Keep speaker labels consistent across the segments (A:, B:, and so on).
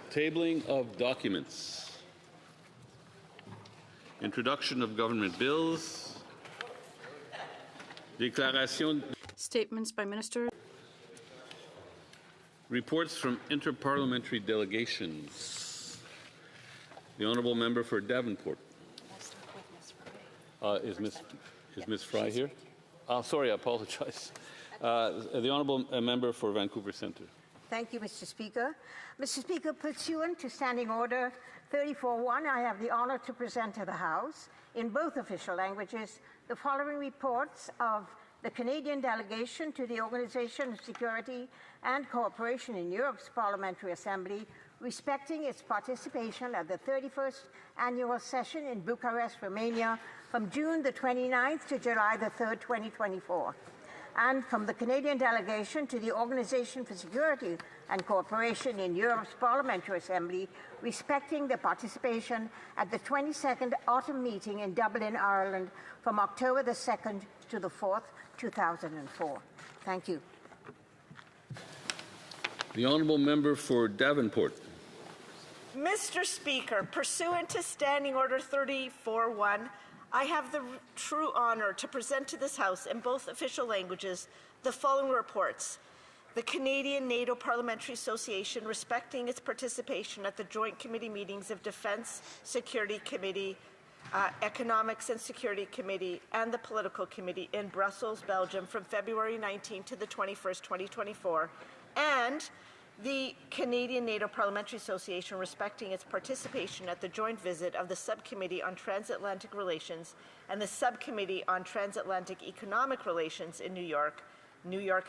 A: Tabling of documents. Introduction of government bills. Déclaration.
B: Statements by Minister.
A: Reports from interparliamentary delegations. The Honourable Member for Davenport. Is Ms. Fry here? Sorry, I apologize. The Honourable Member for Vancouver Centre.
C: Thank you, Mr. Speaker. Mr. Speaker, pursuant to Standing Order 34.1, I have the honour to present to the House, in both official languages, the following reports of the Canadian delegation to the Organization of Security and Cooperation in Europe's Parliamentary Assembly respecting its participation at the 31st annual session in Bucharest, Romania, from June the 29th to July the 3rd, 2024. And from the Canadian delegation to the Organization for Security and Cooperation in Europe's Parliamentary Assembly respecting the participation at the 22nd Autumn Meeting in Dublin, Ireland from October the 2nd to the 4th, 2004. Thank you.
A: The Honourable Member for Davenport.
D: Mr. Speaker, pursuant to Standing Order 34.1, I have the true honour to present to this House in both official languages the following reports. The Canadian NATO Parliamentary Association respecting its participation at the Joint Committee meetings of Defence, Security Committee, Economics and Security Committee, and the Political Committee in Brussels, Belgium from February 19 to the 21st, 2024, and the Canadian NATO Parliamentary Association respecting its participation at the joint visit of the Subcommittee on Transatlantic Relations and the Subcommittee on Transatlantic Economic Relations in New York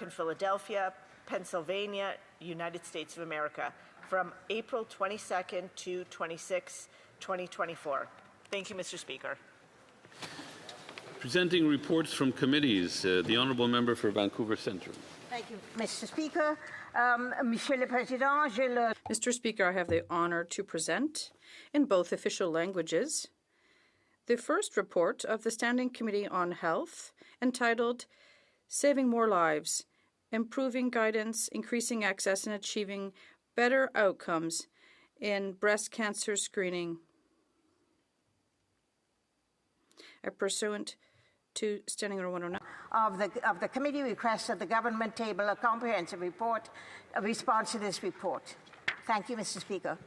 D: and Philadelphia, Pennsylvania, United States of America, from April 22nd to 26, 2024. Thank you, Mr. Speaker.
A: Presenting reports from committees, the Honourable Member for Vancouver Centre.
C: Thank you, Mr. Speaker. Monsieur le Président,
B: Mr. Speaker, I have the honour to present, in both official languages, the first report of the Standing Committee on Health, entitled Saving More Lives, Improving Guidance, Increasing Access and Achieving Better Outcomes in Breast Cancer Screening. Pursuant to Standing Order 109.
C: Of the committee requests that the government table a comprehensive report, a response to this report. Thank you, Mr. Speaker.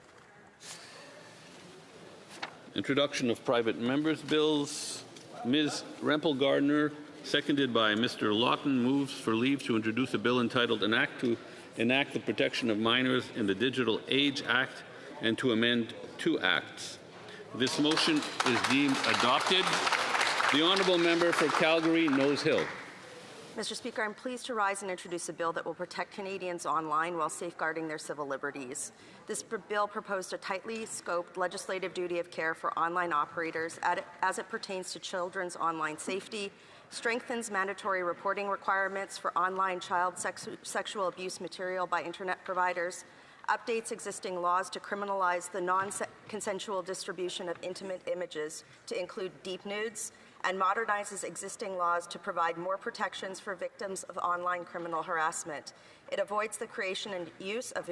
A: Introduction of private members' bills. Ms. Rempel-Gardner, seconded by Mr. Lawton, moves for leave to introduce a bill entitled An Act to Enact the Protection of Minors in the Digital Age Act and to amend 2 acts. This motion is deemed adopted. The Honourable Member for Calgary, Nose Hill.
E: Mr. Speaker, I'm pleased to rise and introduce a bill that will protect Canadians online while safeguarding their civil liberties. This bill proposed a tightly scoped legislative duty of care for online operators as it pertains to children's online safety, strengthens mandatory reporting requirements for online child sexual abuse material by Internet providers, updates existing laws to criminalize the non-consensual distribution of intimate images to include deep nudes, and modernizes existing laws to provide more protections for victims of online criminal harassment. It avoids the creation and use of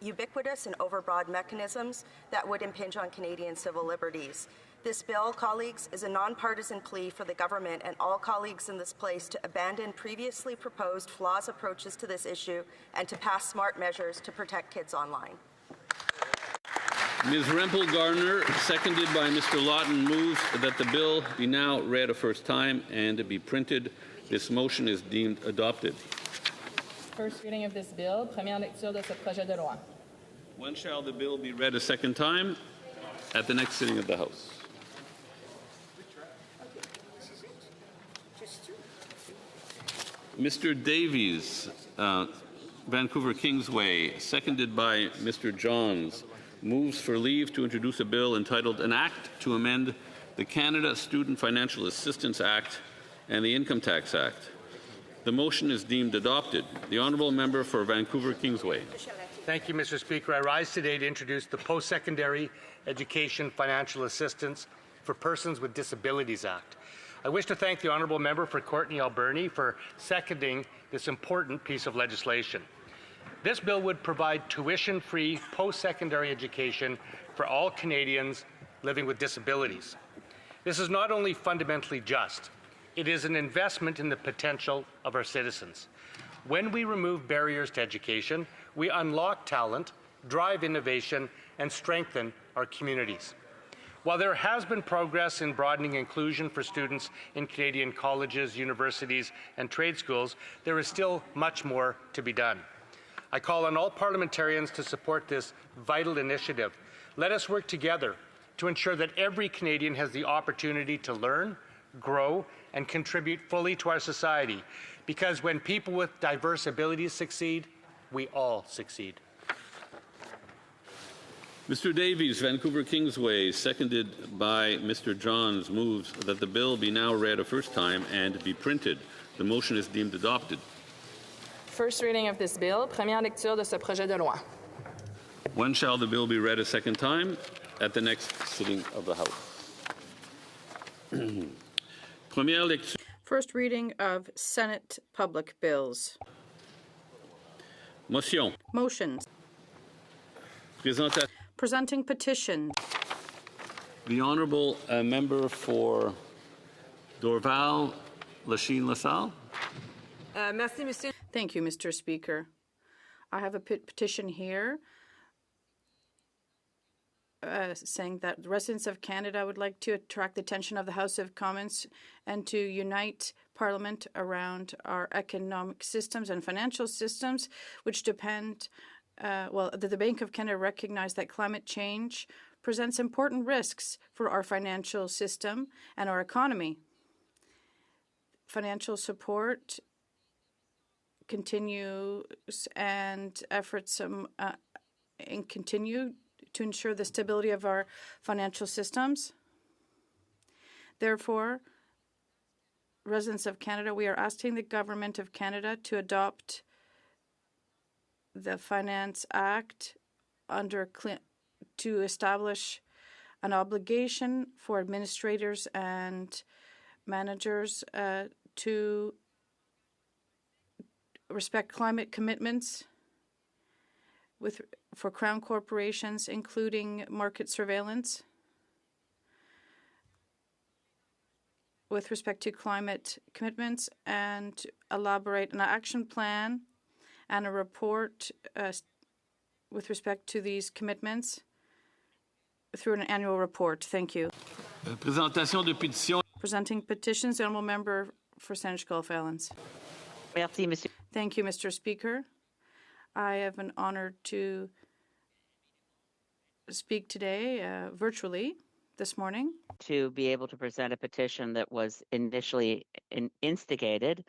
E: ubiquitous and overbroad mechanisms that would impinge on Canadian civil liberties. This bill, colleagues, is a nonpartisan plea for the government and all colleagues in this place to abandon previously proposed flawed approaches to this issue and to pass smart measures to protect kids online.
A: Ms. Rempel-Gardner, seconded by Mr. Lawton, moves that the bill be now read a first time and to be printed. This motion is deemed adopted.
F: First reading of this bill, première lecture de ce projet de loi.
A: When shall the bill be read a second time? At the next sitting of the House. Mr. Davies, Vancouver Kingsway, seconded by Mr. Johns, moves for leave to introduce a bill entitled An Act to Amend the Canada Student Financial Assistance Act and the Income Tax Act. The motion is deemed adopted. The Honourable Member for Vancouver Kingsway.
G: Thank you, Mr. Speaker. I rise today to introduce the Post-Secondary Education Financial Assistance for Persons with Disabilities Act. I wish to thank the Honourable Member for Courtney Alberni for seconding this important piece of legislation. This bill would provide tuition-free post-secondary education for all Canadians living with disabilities. This is not only fundamentally just, it is an investment in the potential of our citizens. When we remove barriers to education, we unlock talent, drive innovation, and strengthen our communities. While there has been progress in broadening inclusion for students in Canadian colleges, universities, and trade schools, there is still much more to be done. I call on all parliamentarians to support this vital initiative. Let us work together to ensure that every Canadian has the opportunity to learn, grow, and contribute fully to our society. Because when people with diverse abilities succeed, we all succeed.
A: Mr. Davies, Vancouver Kingsway, seconded by Mr. Johns, moves that the bill be now read a first time and be printed. The motion is deemed adopted.
F: First reading of this bill, première lecture de ce projet de loi.
A: When shall the bill be read a second time? At the next sitting of the House. Première lecture.
B: First reading of Senate public bills.
A: Motion.
B: Motions.
A: Présentation.
B: Presenting petitions.
A: The Honourable Member for Dorval, Lachine LaSalle.
B: Thank you, Mr. Speaker. I have a petition here saying that residents of Canada would like to attract the attention of the House of Commons and to unite Parliament around our economic systems and financial systems, which depend, the Bank of Canada recognized that climate change presents important risks for our financial system and our economy. Financial support continues and efforts continue to ensure the stability of our financial systems. Therefore, residents of Canada, we are asking the Government of Canada to adopt the Finance Act to establish an obligation for administrators and managers to respect climate commitments for Crown corporations, including market surveillance, with respect to climate commitments, and elaborate an action plan and a report with respect to these commitments through an annual report. Thank you.
A: Présentation de pétition.
B: Presenting petitions, the Honourable Member for Saanich Gulf Islands.
H: Merci, Monsieur.
B: Thank you, Mr. Speaker. I have been honored to speak today virtually this morning.
H: To be able to present a petition that was initially instigated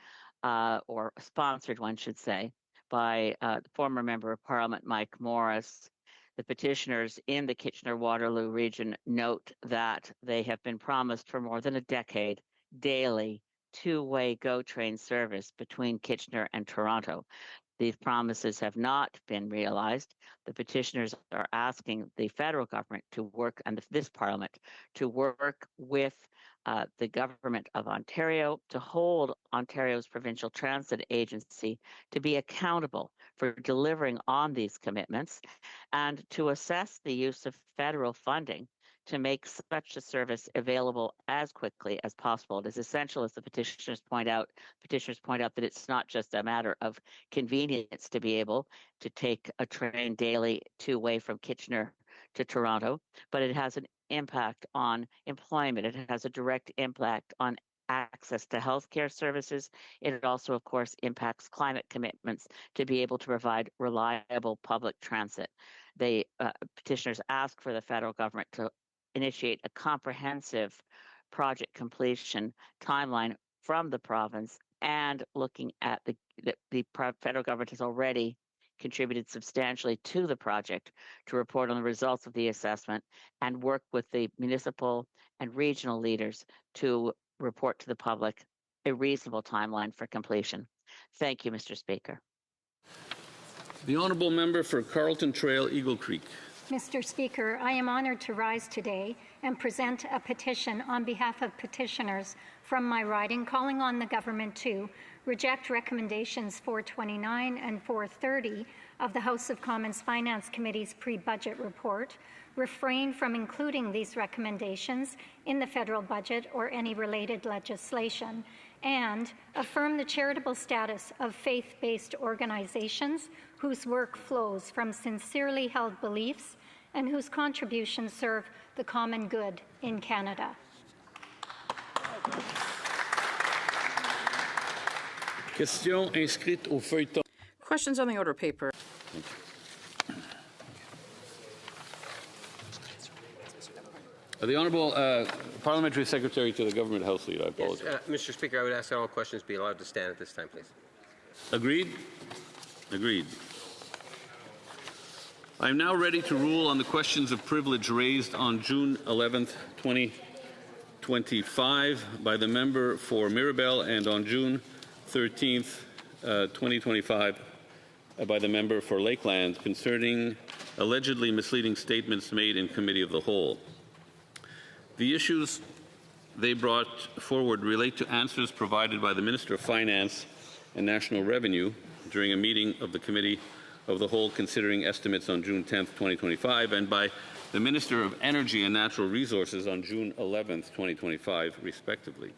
H: or sponsored, one should say, by the former Member of Parliament, Mike Morris. The petitioners in the Kitchener-Waterloo region note that they have been promised for more than a decade daily two-way GO train service between Kitchener and Toronto. These promises have not been realized. The petitioners are asking the federal government to work, and this Parliament, to work with the government of Ontario to hold Ontario's Provincial Transit Agency to be accountable for delivering on these commitments and to assess the use of federal funding to make such a service available as quickly as possible. It is essential, as the petitioners point out, that it's not just a matter of convenience to be able to take a train daily two-way from Kitchener to Toronto, but it has an impact on employment. It has a direct impact on access to healthcare services. It also, of course, impacts climate commitments to be able to provide reliable public transit. The petitioners ask for the federal government to initiate a comprehensive project completion timeline from the province, and looking at the federal government has already contributed substantially to the project to report on the results of the assessment and work with the municipal and regional leaders to report to the public a reasonable timeline for completion. Thank you, Mr. Speaker.
A: The Honourable Member for Carleton Trail, Eagle Creek.
I: Mr. Speaker, I am honored to rise today and present a petition on behalf of petitioners from my riding calling on the government to reject recommendations 429 and 430 of the House of Commons Finance Committee's pre-budget report, refrain from including these recommendations in the federal budget or any related legislation, and affirm the charitable status of faith-based organizations whose work flows from sincerely held beliefs and whose contributions serve the common good in Canada.
A: Question inscrite au feuilleton.
B: Questions on the order paper.
A: The Honourable Parliamentary Secretary to the Government House Leader, I apologize.
J: Yes, Mr. Speaker, I would ask that all questions be allowed to stand at this time, please.
A: Agreed? Agreed. I am now ready to rule on the questions of privilege raised on June 11th, 2025 by the member for Mirabel and on June 13th, 2025 by the member for Lakeland concerning allegedly misleading statements made in Committee of the Whole. The issues they brought forward relate to answers provided by the Minister of Finance and National Revenue during a meeting of the Committee of the Whole considering estimates on June 10th, 2025, and by the Minister of Energy and Natural Resources on June 11th, 2025, respectively.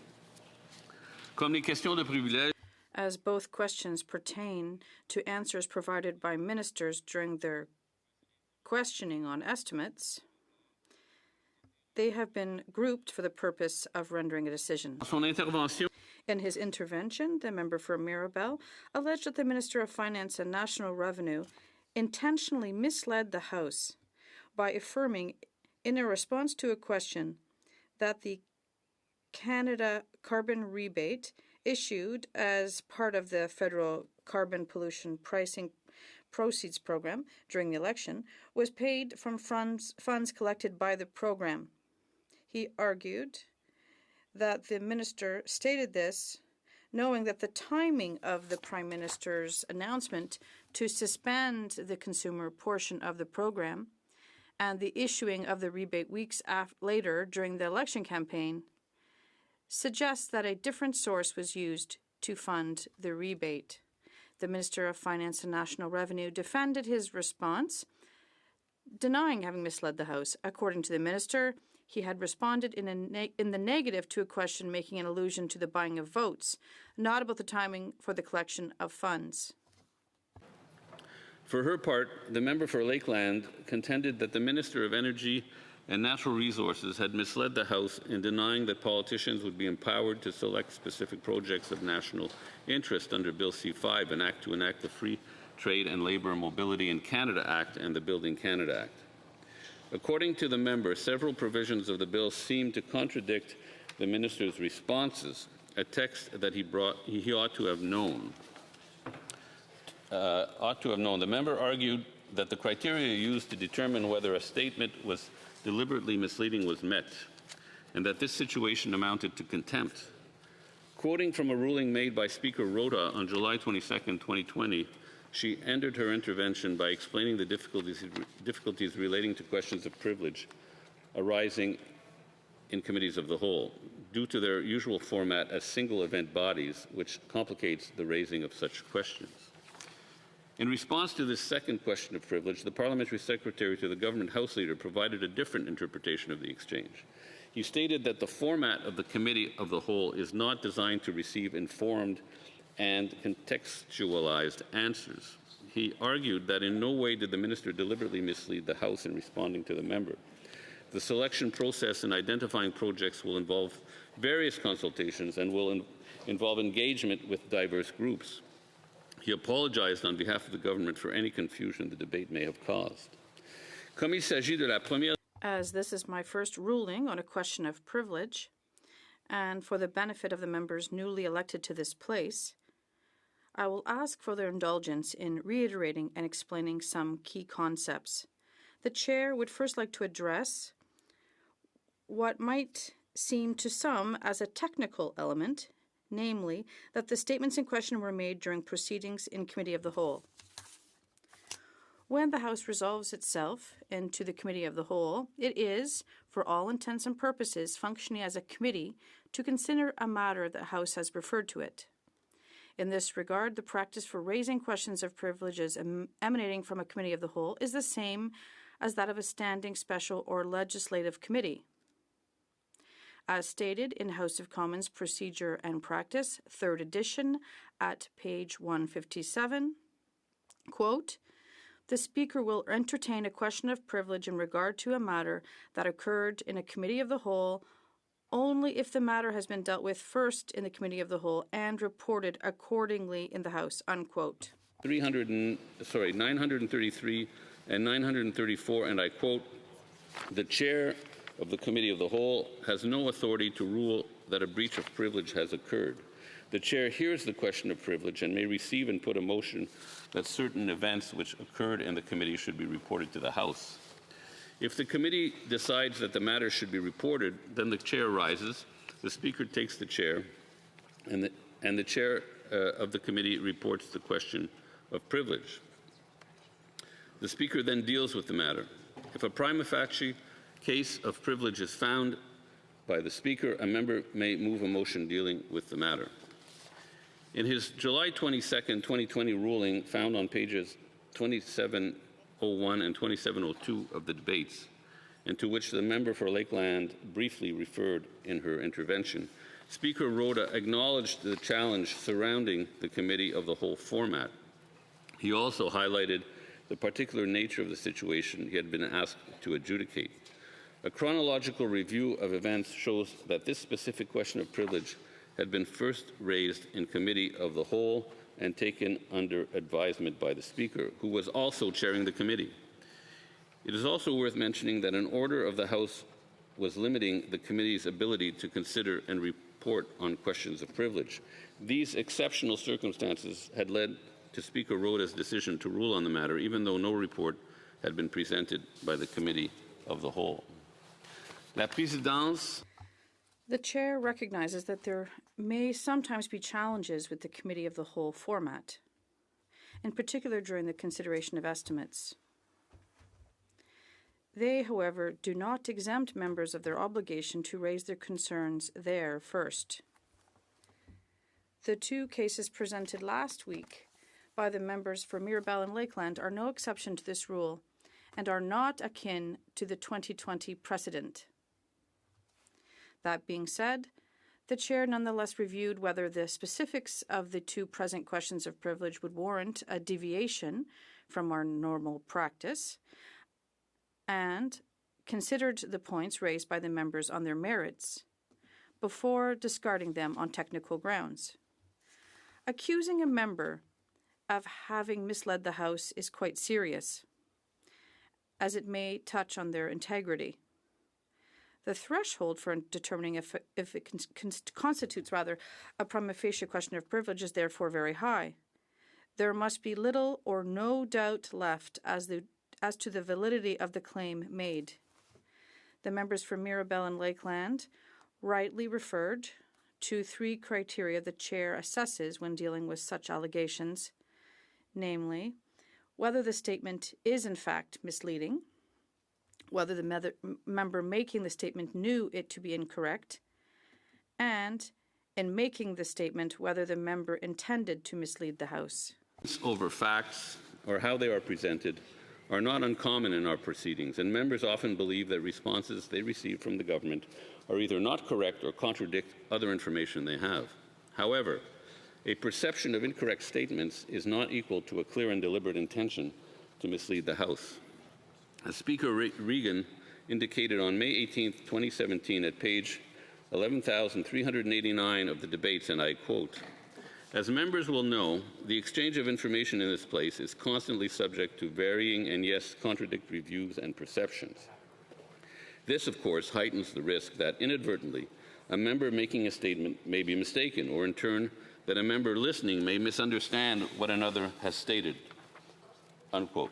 A: Comme les questions de privilège,
B: As both questions pertain to answers provided by ministers during their questioning on estimates, they have been grouped for the purpose of rendering a decision.
A: son intervention,
B: In his intervention, the member for Mirabel alleged that the Minister of Finance and National Revenue intentionally misled the House by affirming, in a response to a question, that the Canada carbon rebate issued as part of the federal carbon pollution pricing proceeds program during the election was paid from funds collected by the program. He argued that the minister stated this knowing that the timing of the Prime Minister's announcement to suspend the consumer portion of the program and the issuing of the rebate weeks later during the election campaign suggests that a different source was used to fund the rebate. The Minister of Finance and National Revenue defended his response, denying having misled the House. According to the minister, he had responded in the negative to a question making an allusion to the buying of votes, not about the timing for the collection of funds.
A: For her part, the member for Lakeland contended that the Minister of Energy and Natural Resources had misled the House in denying that politicians would be empowered to select specific projects of national interest under Bill C-5, an act to enact the Free Trade and Labour Mobility in Canada Act and the Building Canada Act. According to the member, several provisions of the bill seem to contradict the minister's responses, a text that he ought to have known. The member argued that the criteria used to determine whether a statement was deliberately misleading was met, and that this situation amounted to contempt. Quoting from a ruling made by Speaker Rota on July 22, 2020, she ended her intervention by explaining the difficulties relating to questions of privilege arising in committees of the whole, due to their usual format as single event bodies, which complicates the raising of such questions. In response to this second question of privilege, the Parliamentary Secretary to the Government House Leader provided a different interpretation of the exchange. He stated that the format of the Committee of the Whole is not designed to receive informed and contextualized answers. He argued that in no way did the Minister deliberately mislead the House in responding to the member. The selection process in identifying projects will involve various consultations and will involve engagement with diverse groups. He apologized on behalf of the government for any confusion the debate may have caused. Comme il s'agit de la première
B: As this is my first ruling on a question of privilege, and for the benefit of the members newly elected to this place, I will ask for their indulgence in reiterating and explaining some key concepts. The Chair would first like to address what might seem to some as a technical element, namely that the statements in question were made during proceedings in Committee of the Whole. When the House resolves itself into the Committee of the Whole, it is, for all intents and purposes, functioning as a committee to consider a matter the House has referred to it. In this regard, the practice for raising questions of privileges emanating from a Committee of the Whole is the same as that of a standing, special, or legislative committee. As stated in House of Commons Procedure and Practice, 3rd edition, at page 157, quote, "The Speaker will entertain a question of privilege in regard to a matter that occurred in a Committee of the Whole only if the matter has been dealt with first in the Committee of the Whole and reported accordingly in the House," unquote.
A: 933 and 934, and I quote, "The chair of the Committee of the Whole has no authority to rule that a breach of privilege has occurred. The chair hears the question of privilege and may receive and put a motion that certain events which occurred in the committee should be reported to the House. If the committee decides that the matter should be reported, then the chair rises, the Speaker takes the chair, and the chair of the committee reports the question of privilege. The Speaker then deals with the matter. If a prima facie case of privilege is found by the Speaker, a member may move a motion dealing with the matter. In his July 22, 2020 ruling found on pages 2701 and 2702 of the debates, and to which the member for Lakeland briefly referred in her intervention, Speaker Rhoda acknowledged the challenge surrounding the Committee of the Whole format. He also highlighted the particular nature of the situation he had been asked to adjudicate. A chronological review of events shows that this specific question of privilege had been first raised in Committee of the Whole and taken under advisement by the Speaker, who was also chairing the committee. It is also worth mentioning that an order of the House was limiting the committee's ability to consider and report on questions of privilege. These exceptional circumstances had led to Speaker Rhoda's decision to rule on the matter, even though no report had been presented by the Committee of the Whole. La Présidence.
B: The Chair recognizes that there may sometimes be challenges with the Committee of the Whole format, in particular during the consideration of estimates. They, however, do not exempt members of their obligation to raise their concerns there first. The two cases presented last week by the members for Mirabel and Lakeland are no exception to this rule and are not akin to the 2020 precedent. That being said, the Chair nonetheless reviewed whether the specifics of the two present questions of privilege would warrant a deviation from our normal practice and considered the points raised by the members on their merits before discarding them on technical grounds. Accusing a member of having misled the House is quite serious, as it may touch on their integrity. The threshold for determining if it constitutes a prima facie question of privilege is therefore very high. There must be little or no doubt left as to the validity of the claim made. The members for Mirabel and Lakeland rightly referred to three criteria the Chair assesses when dealing with such allegations, namely, whether the statement is in fact misleading, whether the member making the statement knew it to be incorrect, and, in making the statement, whether the member intended to mislead the House.
A: Over facts or how they are presented are not uncommon in our proceedings, and members often believe that responses they receive from the government are either not correct or contradict other information they have. However, a perception of incorrect statements is not equal to a clear and deliberate intention to mislead the House. As Speaker Regan indicated on May 18, 2017 at page 11,389 of the debates, and I quote, "As members will know, the exchange of information in this place is constantly subject to varying and, yes, contradictory views and perceptions. This, of course, heightens the risk that inadvertently a member making a statement may be mistaken, or in turn, that a member listening may misunderstand what another has stated." Unquote.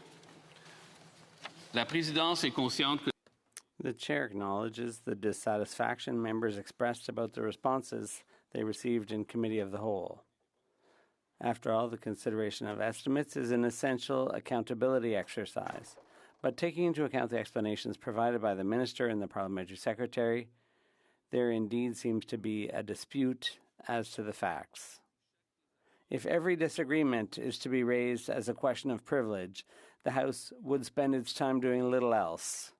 A: La Présidence est consciente que
K: the Chair acknowledges the dissatisfaction members expressed about the responses they received in Committee of the Whole. After all, the consideration of estimates is an essential accountability exercise. But taking into account the explanations provided by the Minister and the Parliamentary Secretary, there indeed seems to be a dispute as to the facts. If every disagreement is to be raised as a question of privilege, the House would spend its time doing little else.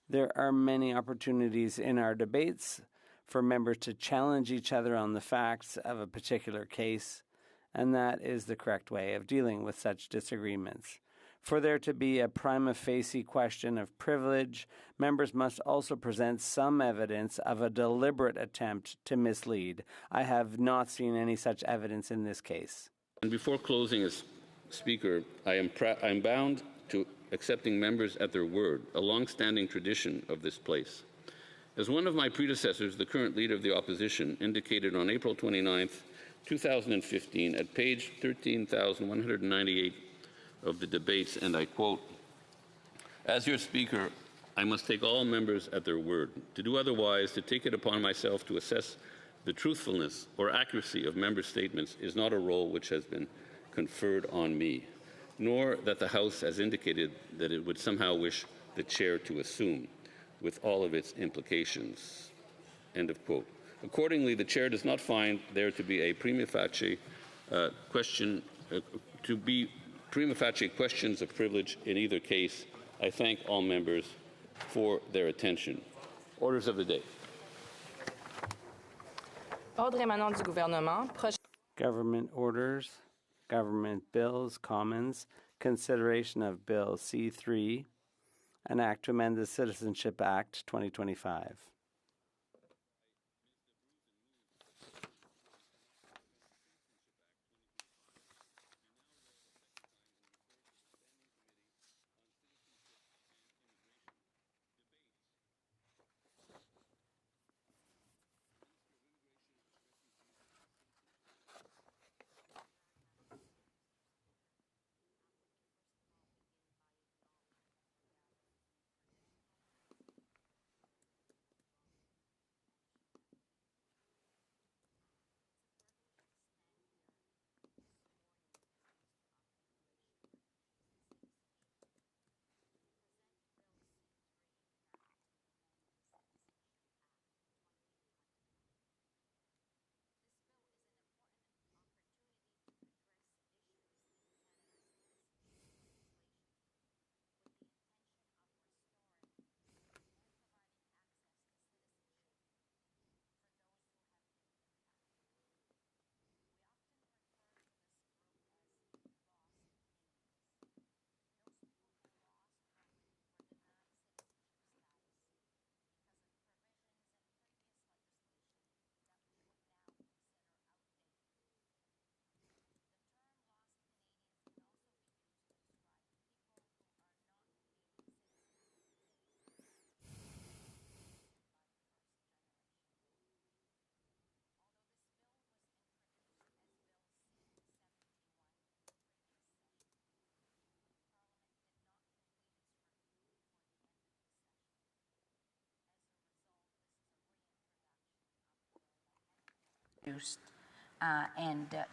K: There are many opportunities in our debates for members to challenge each other on the facts of a particular case, and that is the correct way of dealing with such disagreements. For there to be a prima facie question of privilege, members must also present some evidence of a deliberate attempt to mislead. I have not seen any such evidence in this case.
A: And before closing as Speaker, I am bound to accepting members at their word, a long-standing tradition of this place. As one of my predecessors, the current Leader of the Opposition, indicated on April 29th, 2015, at page 13,198 of the debates, and I quote, "As your Speaker, I must take all members at their word. To do otherwise, to take it upon myself to assess the truthfulness or accuracy of member statements is not a role which has been conferred on me, nor that the House has indicated that it would somehow wish the Chair to assume, with all of its implications." End of quote. Accordingly, the Chair does not find there to be a prima facie questions of privilege in either case. I thank all members for their attention. Orders of the day.
F: Ordre émanant du gouvernement.
K: Government orders, government bills, Commons, consideration of Bill C3, an act to amend the Citizenship Act 2025.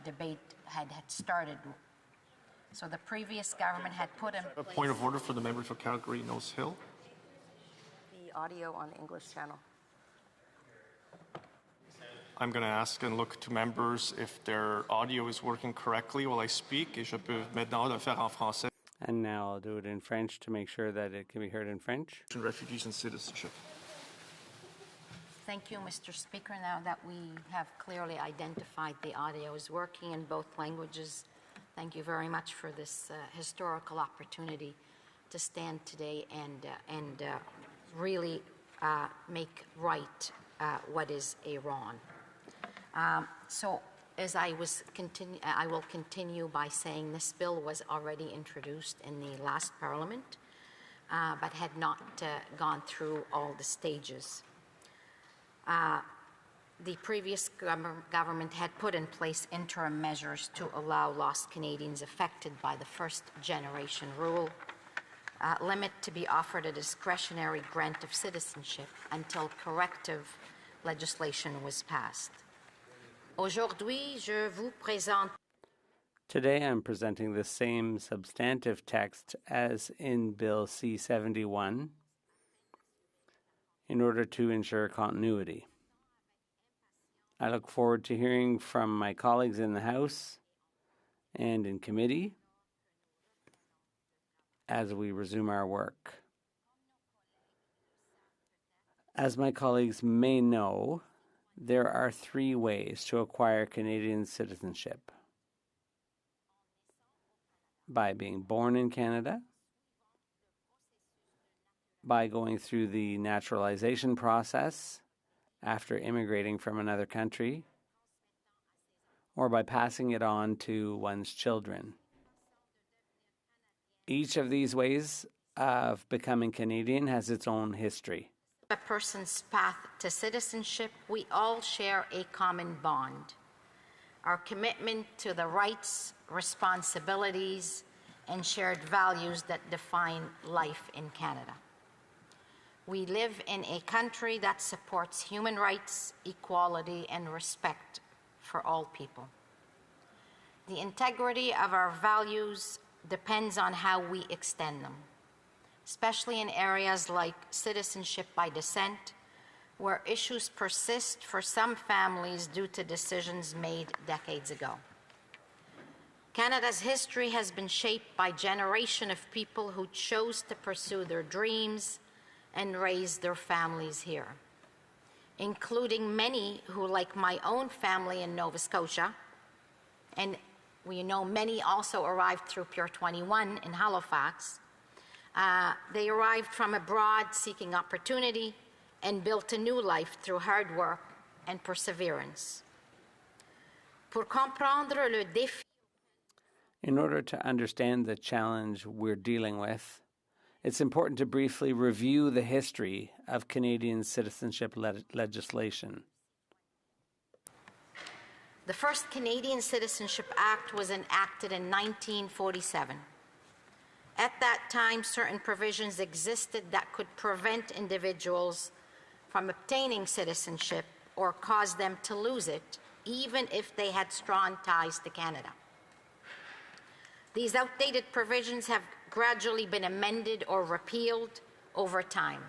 L: Debate had started. So the previous government had put in
M: A point of order for the member for Calgary Nose Hill.
E: The audio on the English channel.
M: I'm going to ask and look to members if their audio is working correctly while I speak. Et je peux maintenant le faire en français.
K: And now I'll do it in French to make sure that it can be heard in French.
M: Refugees and citizenship.
L: Thank you, Mr. Speaker. Now that we have clearly identified the audio is working in both languages, thank you very much for this historical opportunity to stand today and really make right what is a wrong. So as I will continue by saying this bill was already introduced in the last Parliament, but had not gone through all the stages. The previous government had put in place interim measures to allow lost Canadians affected by the first generation rule limit to be offered a discretionary grant of citizenship until corrective legislation was passed. Aujourd'hui, je vous présente.
K: Today I'm presenting the same substantive text as in Bill C-71 in order to ensure continuity. I look forward to hearing from my colleagues in the House and in committee as we resume our work. As my colleagues may know, there are 3 ways to acquire Canadian citizenship: by being born in Canada, by going through the naturalization process after immigrating from another country, or by passing it on to one's children. Each of these ways of becoming Canadian has its own history.
L: A person's path to citizenship, we all share a common bond: our commitment to the rights, responsibilities, and shared values that define life in Canada. We live in a country that supports human rights, equality, and respect for all people. The integrity of our values depends on how we extend them, especially in areas like citizenship by descent, where issues persist for some families due to decisions made decades ago. Canada's history has been shaped by generations of people who chose to pursue their dreams and raise their families here, including many who, like my own family in Nova Scotia, and we know many also arrived through Pier 21 in Halifax. They arrived from abroad seeking opportunity and built a new life through hard work and perseverance. Pour comprendre le défi.
K: In order to understand the challenge we're dealing with, it's important to briefly review the history of Canadian citizenship legislation.
L: The first Canadian Citizenship Act was enacted in 1947. At that time, certain provisions existed that could prevent individuals from obtaining citizenship or cause them to lose it, even if they had strong ties to Canada. These outdated provisions have gradually been amended or repealed over time,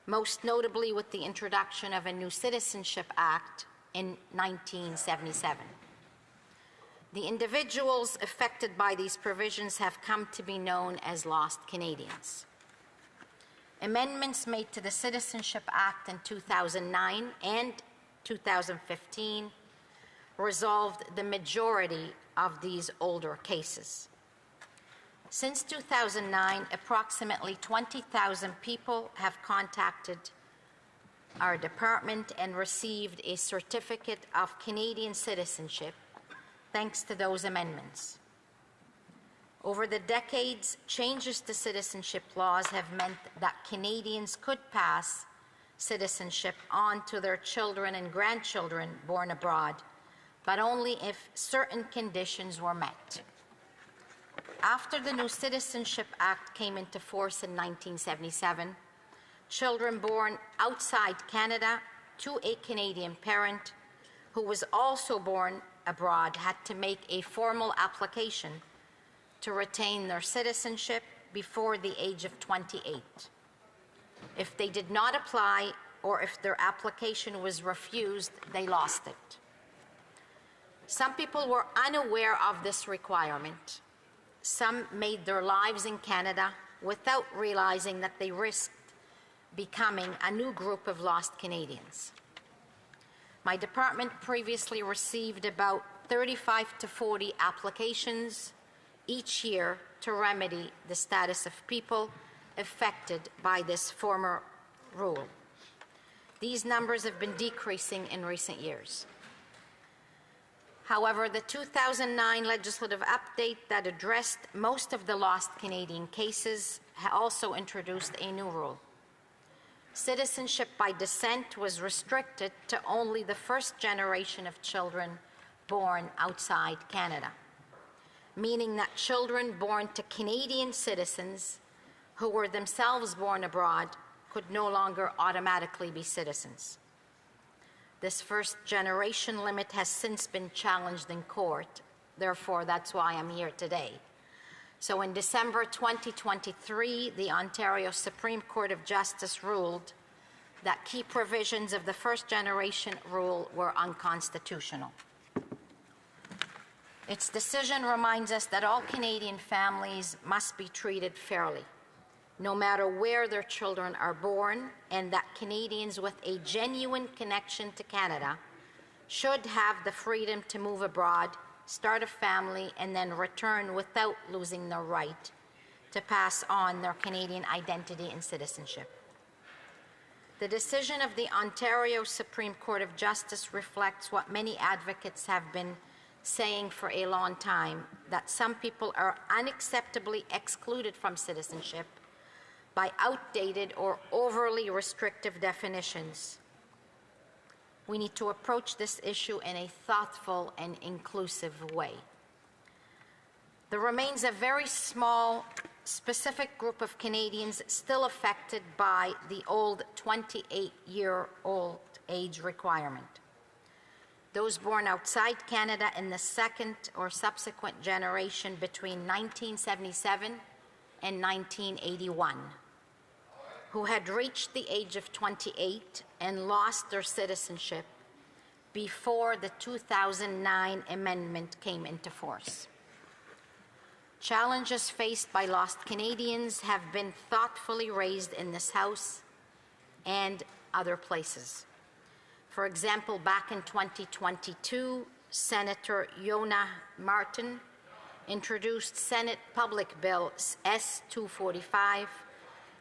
L: most notably with the introduction of a new Citizenship Act in 1977. The individuals affected by these provisions have come to be known as lost Canadians. Amendments made to the Citizenship Act in 2009 and 2015 resolved the majority of these older cases. Since 2009, approximately 20,000 people have contacted our department and received a certificate of Canadian citizenship thanks to those amendments. Over the decades, changes to citizenship laws have meant that Canadians could pass citizenship on to their children and grandchildren born abroad, but only if certain conditions were met. After the new Citizenship Act came into force in 1977, children born outside Canada to a Canadian parent who was also born abroad had to make a formal application to retain their citizenship before the age of 28. If they did not apply, or if their application was refused, they lost it. Some people were unaware of this requirement. Some made their lives in Canada without realizing that they risked becoming a new group of lost Canadians. My department previously received about 35 to 40 applications each year to remedy the status of people affected by this former rule. These numbers have been decreasing in recent years. However, the 2009 legislative update that addressed most of the lost Canadian cases also introduced a new rule. Citizenship by descent was restricted to only the first generation of children born outside Canada, meaning that children born to Canadian citizens who were themselves born abroad could no longer automatically be citizens. This first generation limit has since been challenged in court. Therefore, that's why I'm here today. So in December 2023, the Ontario Supreme Court of Justice ruled that key provisions of the first generation rule were unconstitutional. Its decision reminds us that all Canadian families must be treated fairly, no matter where their children are born, and that Canadians with a genuine connection to Canada should have the freedom to move abroad, start a family, and then return without losing their right to pass on their Canadian identity and citizenship. The decision of the Ontario Supreme Court of Justice reflects what many advocates have been saying for a long time, that some people are unacceptably excluded from citizenship by outdated or overly restrictive definitions. We need to approach this issue in a thoughtful and inclusive way. There remains a very small, specific group of Canadians still affected by the old 28-year-old age requirement. Those born outside Canada in the second or subsequent generation between 1977 and 1981, who had reached the age of 28 and lost their citizenship before the 2009 amendment came into force. Challenges faced by lost Canadians have been thoughtfully raised in this House and other places. For example, back in 2022, Senator Yona Martin introduced Senate Public Bill S-245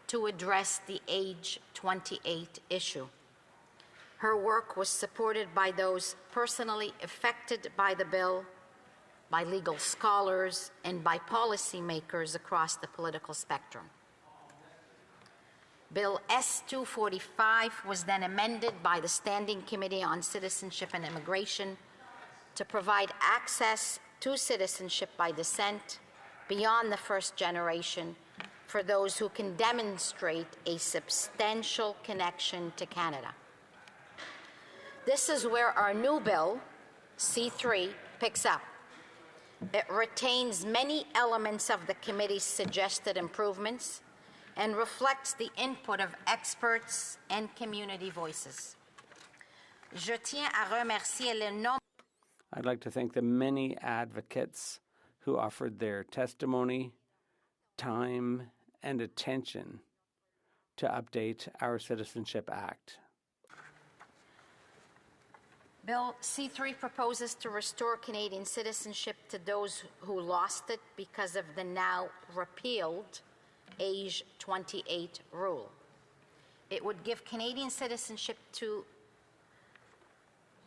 L: to address the age 28 issue. Her work was supported by those personally affected by the bill, by legal scholars, and by policymakers across the political spectrum. Bill S-245 was then amended by the Standing Committee on Citizenship and Immigration to provide access to citizenship by descent beyond the first generation for those who can demonstrate a substantial connection to Canada. This is where our new bill, C-3, picks up. It retains many elements of the committee's suggested improvements and reflects the input of experts and community voices. Je tiens à remercier le nombre.
K: I'd like to thank the many advocates who offered their testimony, time, and attention to update our Citizenship Act.
L: Bill C-3 proposes to restore Canadian citizenship to those who lost it because of the now repealed age 28 rule. It would give Canadian citizenship to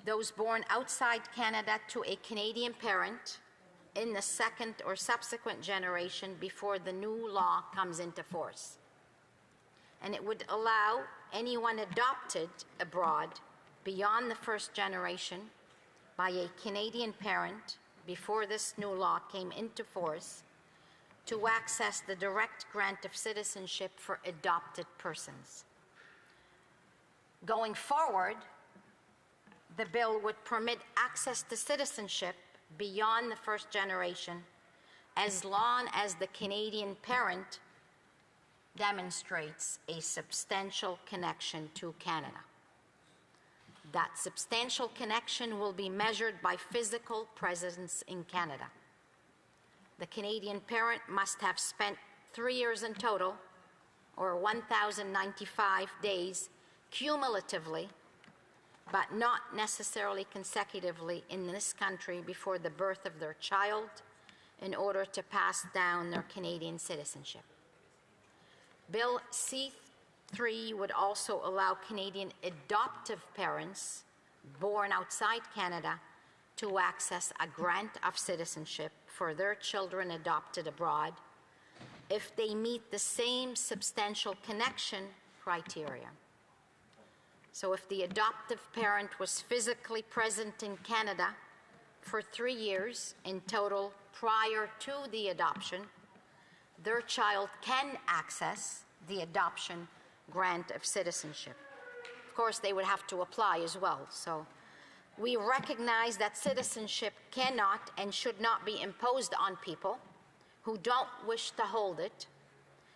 L: those born outside Canada to a Canadian parent in the second or subsequent generation before the new law comes into force. And it would allow anyone adopted abroad beyond the first generation by a Canadian parent before this new law came into force to access the direct grant of citizenship for adopted persons. Going forward, the bill would permit access to citizenship beyond the first generation as long as the Canadian parent demonstrates a substantial connection to Canada. That substantial connection will be measured by physical presence in Canada. The Canadian parent must have spent 3 years in total, or 1,095 days cumulatively, but not necessarily consecutively in this country before the birth of their child in order to pass down their Canadian citizenship. Bill C-3 would also allow Canadian adoptive parents born outside Canada to access a grant of citizenship for their children adopted abroad if they meet the same substantial connection criteria. So if the adoptive parent was physically present in Canada for 3 years in total prior to the adoption, their child can access the adoption grant of citizenship. course, they would have to apply as well. So we recognize that citizenship cannot and should not be imposed on people who don't wish to hold it.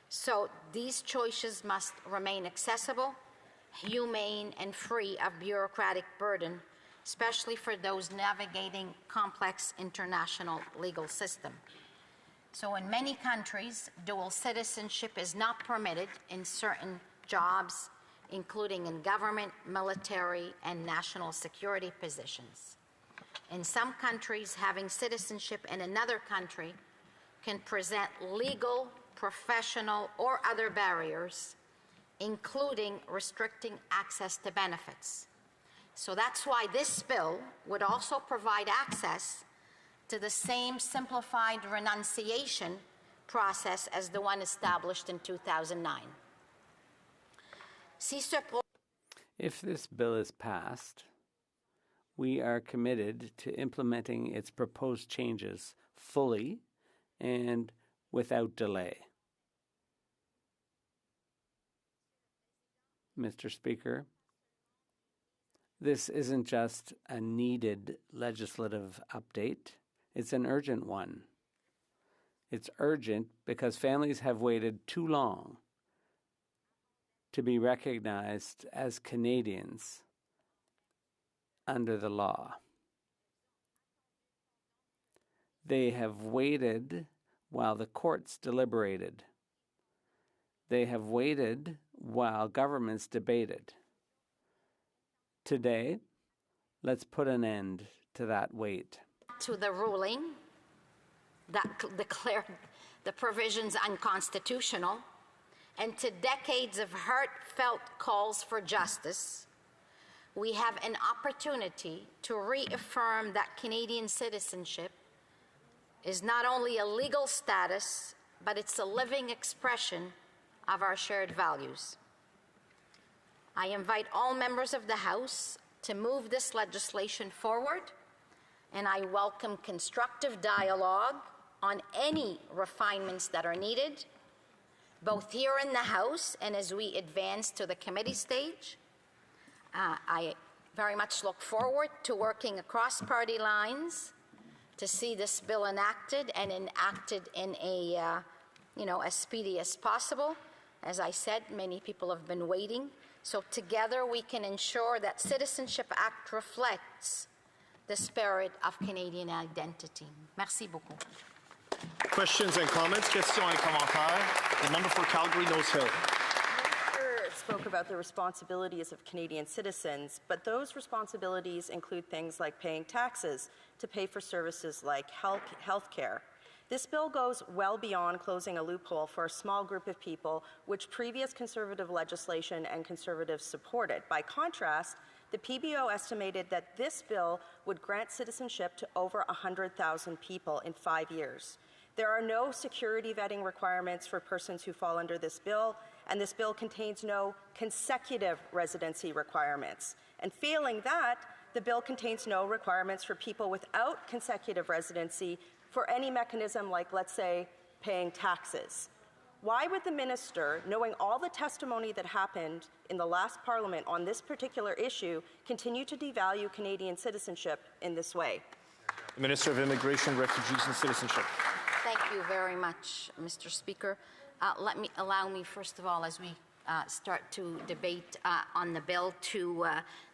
L: So these choices must remain accessible, humane, and free of bureaucratic burden, especially for those navigating complex international legal system. So in many countries, dual citizenship is not permitted in certain jobs, including in government, military, and national security positions. In some countries, having citizenship in another country can present legal, professional, or other barriers, including restricting access to benefits. So that's why this bill would also provide access to the same simplified renunciation process as the one established in 2009.
K: If this bill is passed, we are committed to implementing its proposed changes fully and without delay. Mr. Speaker, this isn't just a needed legislative update, it's an urgent one. It's urgent because families have waited too long to be recognized as Canadians under the law. They have waited while the courts deliberated. They have waited while governments debated. Today, let's put an end to that wait.
L: To the ruling that declared the provisions unconstitutional, and to decades of heartfelt calls for justice, we have an opportunity to reaffirm that Canadian citizenship is not only a legal status, but it's a living expression of our shared values. I invite all members of the House to move this legislation forward, and I welcome constructive dialogue on any refinements that are needed, both here in the House and as we advance to the committee stage. I very much look forward to working across party lines to see this bill enacted and enacted in a, as speedy as possible. As I said, many people have been waiting. So together we can ensure that Citizenship Act reflects the spirit of Canadian identity. Merci beaucoup.
M: Questions and comments? Questions et commentaires. The member for Calgary-Nose Hill.
E: The minister spoke about the responsibilities of Canadian citizens, but those responsibilities include things like paying taxes to pay for services like health care. This bill goes well beyond closing a loophole for a small group of people, which previous Conservative legislation and Conservatives supported. By contrast, the PBO estimated that this bill would grant citizenship to over 100,000 people in 5 years. There are no security vetting requirements for persons who fall under this bill, and this bill contains no consecutive residency requirements. And failing that, the bill contains no requirements for people without consecutive residency for any mechanism like, let's say, paying taxes. Why would the minister, knowing all the testimony that happened in the last Parliament on this particular issue, continue to devalue Canadian citizenship in this way?
M: The Minister of Immigration, Refugees and Citizenship.
L: Thank you very much, Mr. Speaker. Allow me, first of all, as we start to debate on the bill, to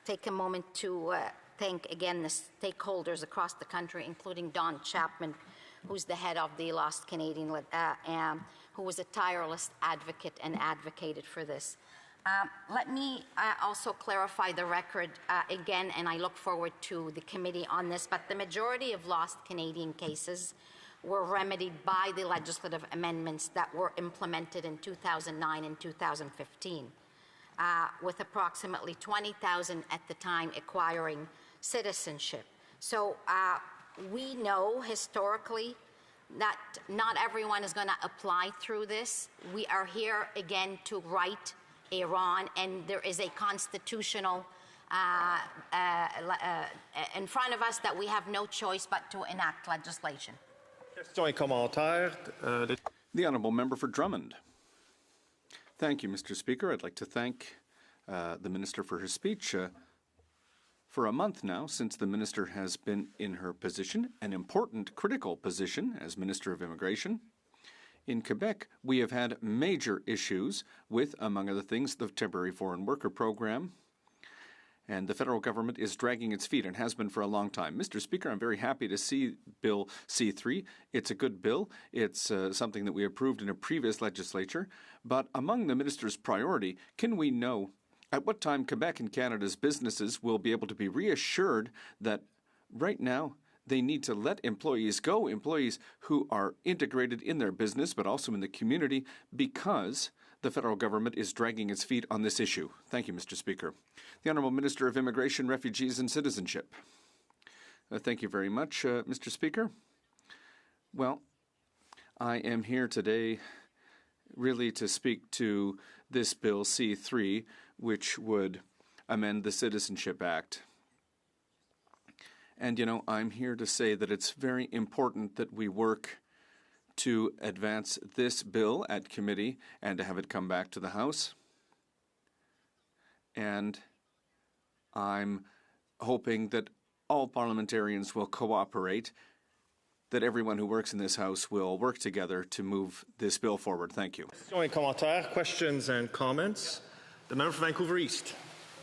L: take a moment to thank again the stakeholders across the country, including Don Chapman, who's the head of the Lost Canadian, who was a tireless advocate and advocated for this. Let me also clarify the record again, and I look forward to the committee on this, but the majority of lost Canadian cases were remedied by the legislative amendments that were implemented in 2009 and 2015, with approximately 20,000 at the time acquiring citizenship. So we know historically that not everyone is going to apply through this. We are here again to right a wrong, and there is a constitutional in front of us that we have no choice but to enact legislation.
M: Questions et commentaires.
N: The Honourable Member for Drummond. Thank you, Mr. Speaker. I'd like to thank the Minister for her speech. For a month now, since the Minister has been in her position, an important, critical position as Minister of Immigration. In Quebec, we have had major issues with, among other things, the Temporary Foreign Worker Program. And the federal government is dragging its feet and has been for a long time. Mr. Speaker, I'm very happy to see Bill C3. It's a good bill. It's something that we approved in a previous legislature. But among the minister's priority, can we know at what time Quebec and Canada's businesses will be able to be reassured that right now they need to let employees go, employees who are integrated in their business but also in the community, because the federal government is dragging its feet on this issue. Thank you, Mr. Speaker. The Honourable Minister of Immigration, Refugees and Citizenship. Thank you very much, Mr. Speaker. Well, I am here today really to speak to this Bill C3, which would amend the Citizenship Act. And, I'm here to say that it's very important that we work to advance this bill at committee and to have it come back to the House. And I'm hoping that all parliamentarians will cooperate, that everyone who works in this House will work together to move this bill forward. Thank you.
M: Questions and comments. The member for Vancouver East.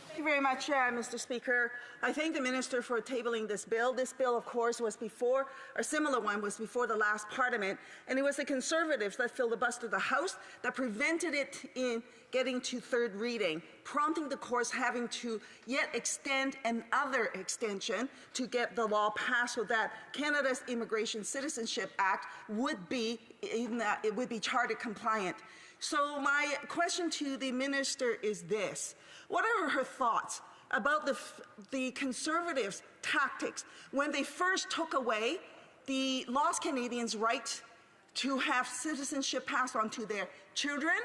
D: Thank you very much, Mr. Speaker. I thank the Minister for tabling this bill. This bill, of course, was before, or similar one was before the last Parliament, and it was the Conservatives that filibustered the House that prevented it in getting to third reading, prompting the courts having to yet extend another extension to get the law passed so that Canada's Immigration Citizenship Act would be charter compliant. So my question to the Minister is this. What are her thoughts about the Conservatives' tactics when they first took away the Lost Canadians' right to have citizenship passed on to their children,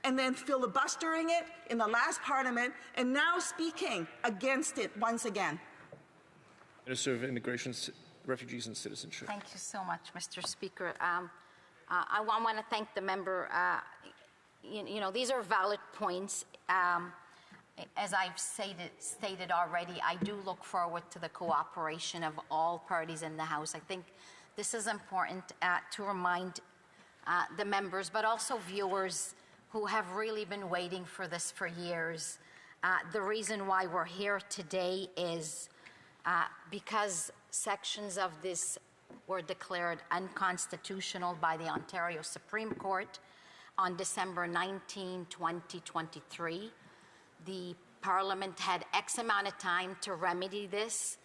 D: and then filibustering it in the last Parliament, and now speaking against it once again?
M: Minister of Immigration, Refugees and Citizenship.
L: Thank you so much, Mr. Speaker. I want to thank the member. These are valid points. As I've stated already, I do look forward to the cooperation of all parties in the House. I think this is important to remind the members, but also viewers who have really been waiting for this for years. The reason why we're here today is because sections of this were declared unconstitutional by the Ontario Supreme Court on December 19, 2023. The Parliament had X amount of time to remedy this.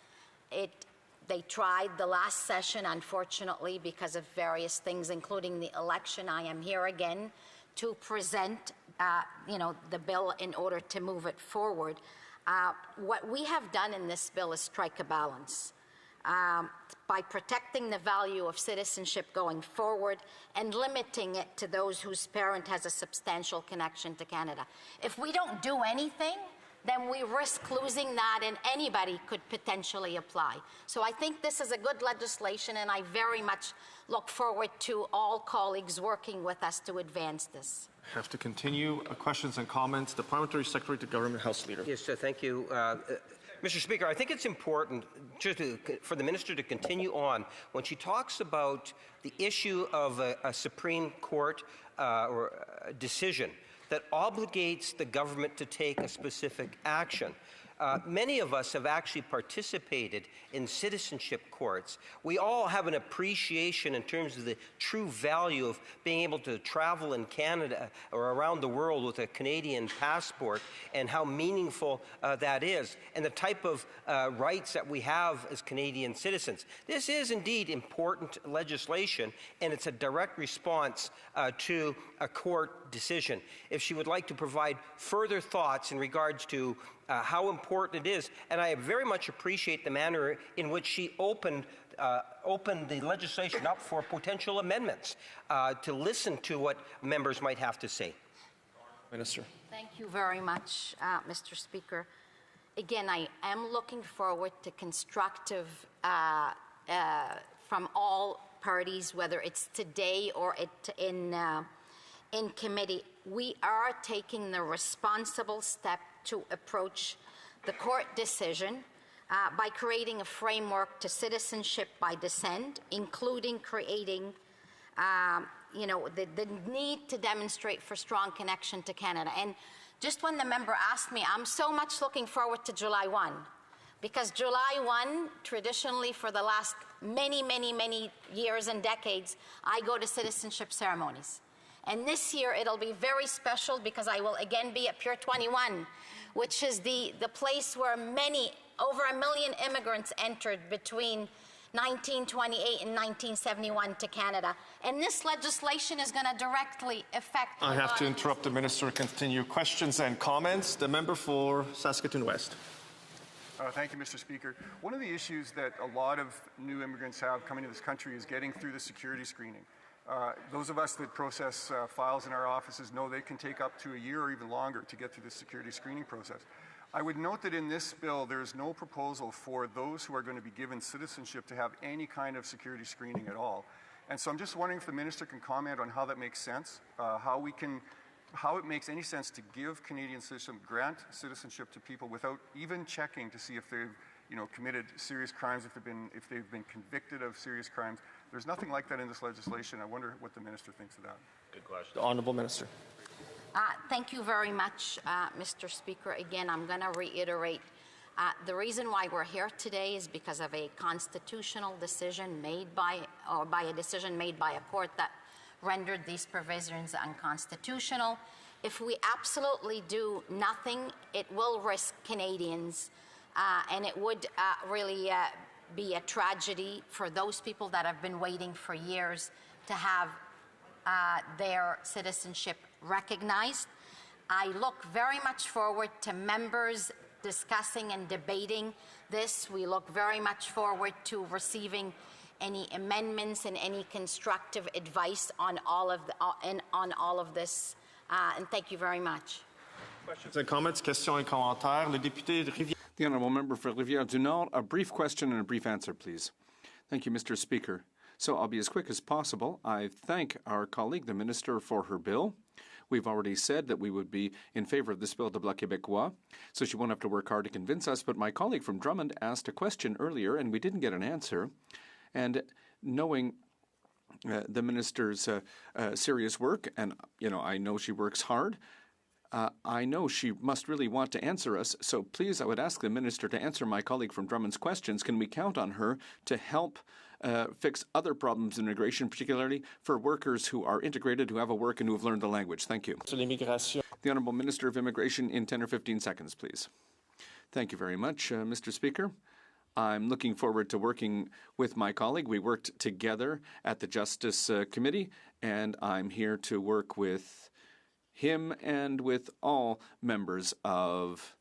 L: They tried the last session, unfortunately, because of various things, including the election. I am here again to present, the bill in order to move it forward. What we have done in this bill is strike a balance. By protecting the value of citizenship going forward and limiting it to those whose parent has a substantial connection to Canada. If we don't do anything, then we risk losing that, and anybody could potentially apply. So I think this is a good legislation, and I very much look forward to all colleagues working with us to advance this.
M: Have to continue. Questions and comments. The Parliamentary Secretary to Government House Leader.
J: Yes, thank you. Mr. Speaker, I think it's important for the Minister to continue on when she talks about the issue of a Supreme Court or a decision that obligates the government to take a specific action. Many of us have actually participated in citizenship courts. We all have an appreciation in terms of the true value of being able to travel in Canada or around the world with a Canadian passport, and how meaningful that is, and the type of rights that we have as Canadian citizens. This is indeed important legislation, and it's a direct response to a court decision. If she would like to provide further thoughts in regards to how important it is, and I very much appreciate the manner in which she opened the legislation up for potential amendments to listen to what members might have to say.
M: Minister.
L: Thank you very much, Mr. Speaker. Again, I am looking forward to constructive from all parties, whether it's today or in committee. We are taking the responsible step to approach the court decision by creating a framework to citizenship by descent, including creating the need to demonstrate for strong connection to Canada. And just when the member asked me, I'm so much looking forward to July 1, because July 1, traditionally for the last many, many, many years and decades, I go to citizenship ceremonies. And this year it'll be very special because I will again be at Pier 21, which is the place where over 1 million immigrants entered between 1928 and 1971 to Canada. And this legislation is going to directly affect...
M: I have to interrupt the Minister. Continue questions and comments. The member for Saskatoon West.
O: Thank you, Mr. Speaker. One of the issues that a lot of new immigrants have coming to this country is getting through the security screening. Those of us that process files in our offices know they can take up to a year or even longer to get through the security screening process. I would note that in this bill, there is no proposal for those who are going to be given citizenship to have any kind of security screening at all. And so I'm just wondering if the Minister can comment on how that makes sense, how it makes any sense to give Canadian citizenship, grant citizenship to people without even checking to see if they've committed serious crimes, if they've been convicted of serious crimes. There's nothing like that in this legislation. I wonder what the Minister thinks of that.
M: Good question. The Honourable Minister.
L: Thank you very much, Mr. Speaker. Again, I'm going to reiterate the reason why we're here today is because of a constitutional decision made by a decision made by a court that rendered these provisions unconstitutional. If we absolutely do nothing, it will risk Canadians, and it would really be a tragedy for those people that have been waiting for years to have their citizenship recognized. I look very much forward to members discussing and debating this. We look very much forward to receiving any amendments and any constructive advice on all of this. And thank you very much.
M: Questions and comments, questions et commentaires. Le député de Rivière.
N: The Honourable Member for Rivière-du-Nord, a brief question and a brief answer, please. Thank you, Mr. Speaker. So I'll be as quick as possible. I thank our colleague, the Minister, for her bill. We've already said that we would be in favour of this bill, de Bloc Québécois, so she won't have to work hard to convince us. But my colleague from Drummond asked a question earlier, and we didn't get an answer. And knowing the Minister's serious work, and, I know she works hard, I know she must really want to answer us. So please, I would ask the Minister to answer my colleague from Drummond's questions. Can we count on her to help fix other problems in immigration, particularly for workers who are integrated, who have a work, and who have learned the language? Thank you. The Honourable Minister of Immigration in 10 or 15 seconds, please. Thank you very much, Mr. Speaker. I'm looking forward to working with my colleague. We worked together at the Justice Committee, and I'm here to work with him and with all members of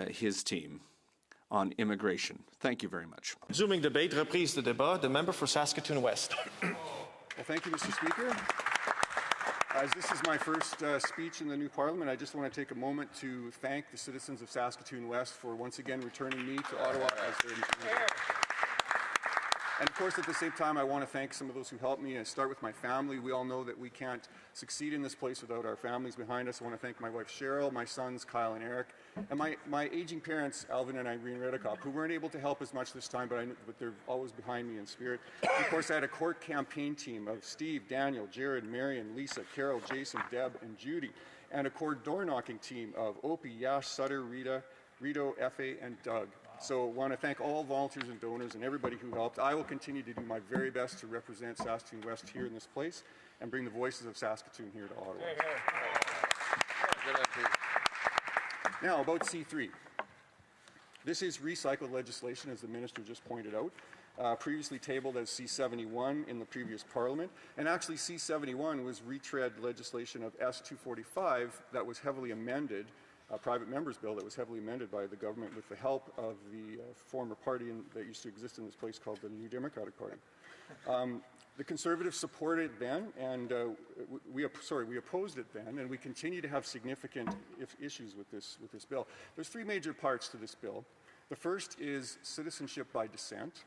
N: his team on immigration. Thank you very much.
M: Resuming debate, reprise de débat. The member for Saskatoon West.
O: Well, thank you, Mr. Speaker. As this is my first speech in the new Parliament, I just want to take a moment to thank the citizens of Saskatoon West for once again returning me to Ottawa as their And of course, at the same time, I want to thank some of those who helped me. I start with my family. We all know that we can't succeed in this place without our families behind us. I want to thank my wife, Cheryl, my sons, Kyle and Eric, and my aging parents, Alvin and Irene Redekop, who weren't able to help as much this time, but they're always behind me in spirit. And of course, I had a court campaign team of Steve, Daniel, Jared, Marion, Lisa, Carol, Jason, Deb, and Judy, and a court door-knocking team of Opie, Yash, Sutter, Rita, Rito, Efe, and Doug. So I want to thank all volunteers and donors and everybody who helped. I will continue to do my very best to represent Saskatoon West here in this place and bring the voices of Saskatoon here to Ottawa. Now, about C3. This is recycled legislation, as the Minister just pointed out, previously tabled as C71 in the previous Parliament. And actually, C71 was retread legislation of S245 that was heavily amended, a private member's bill that was heavily amended by the government with the help of the former party that used to exist in this place called the New Democratic Party. The Conservatives supported it then, and we opposed it then, and we continue to have significant issues with this bill. There's three major parts to this bill. The first is citizenship by descent.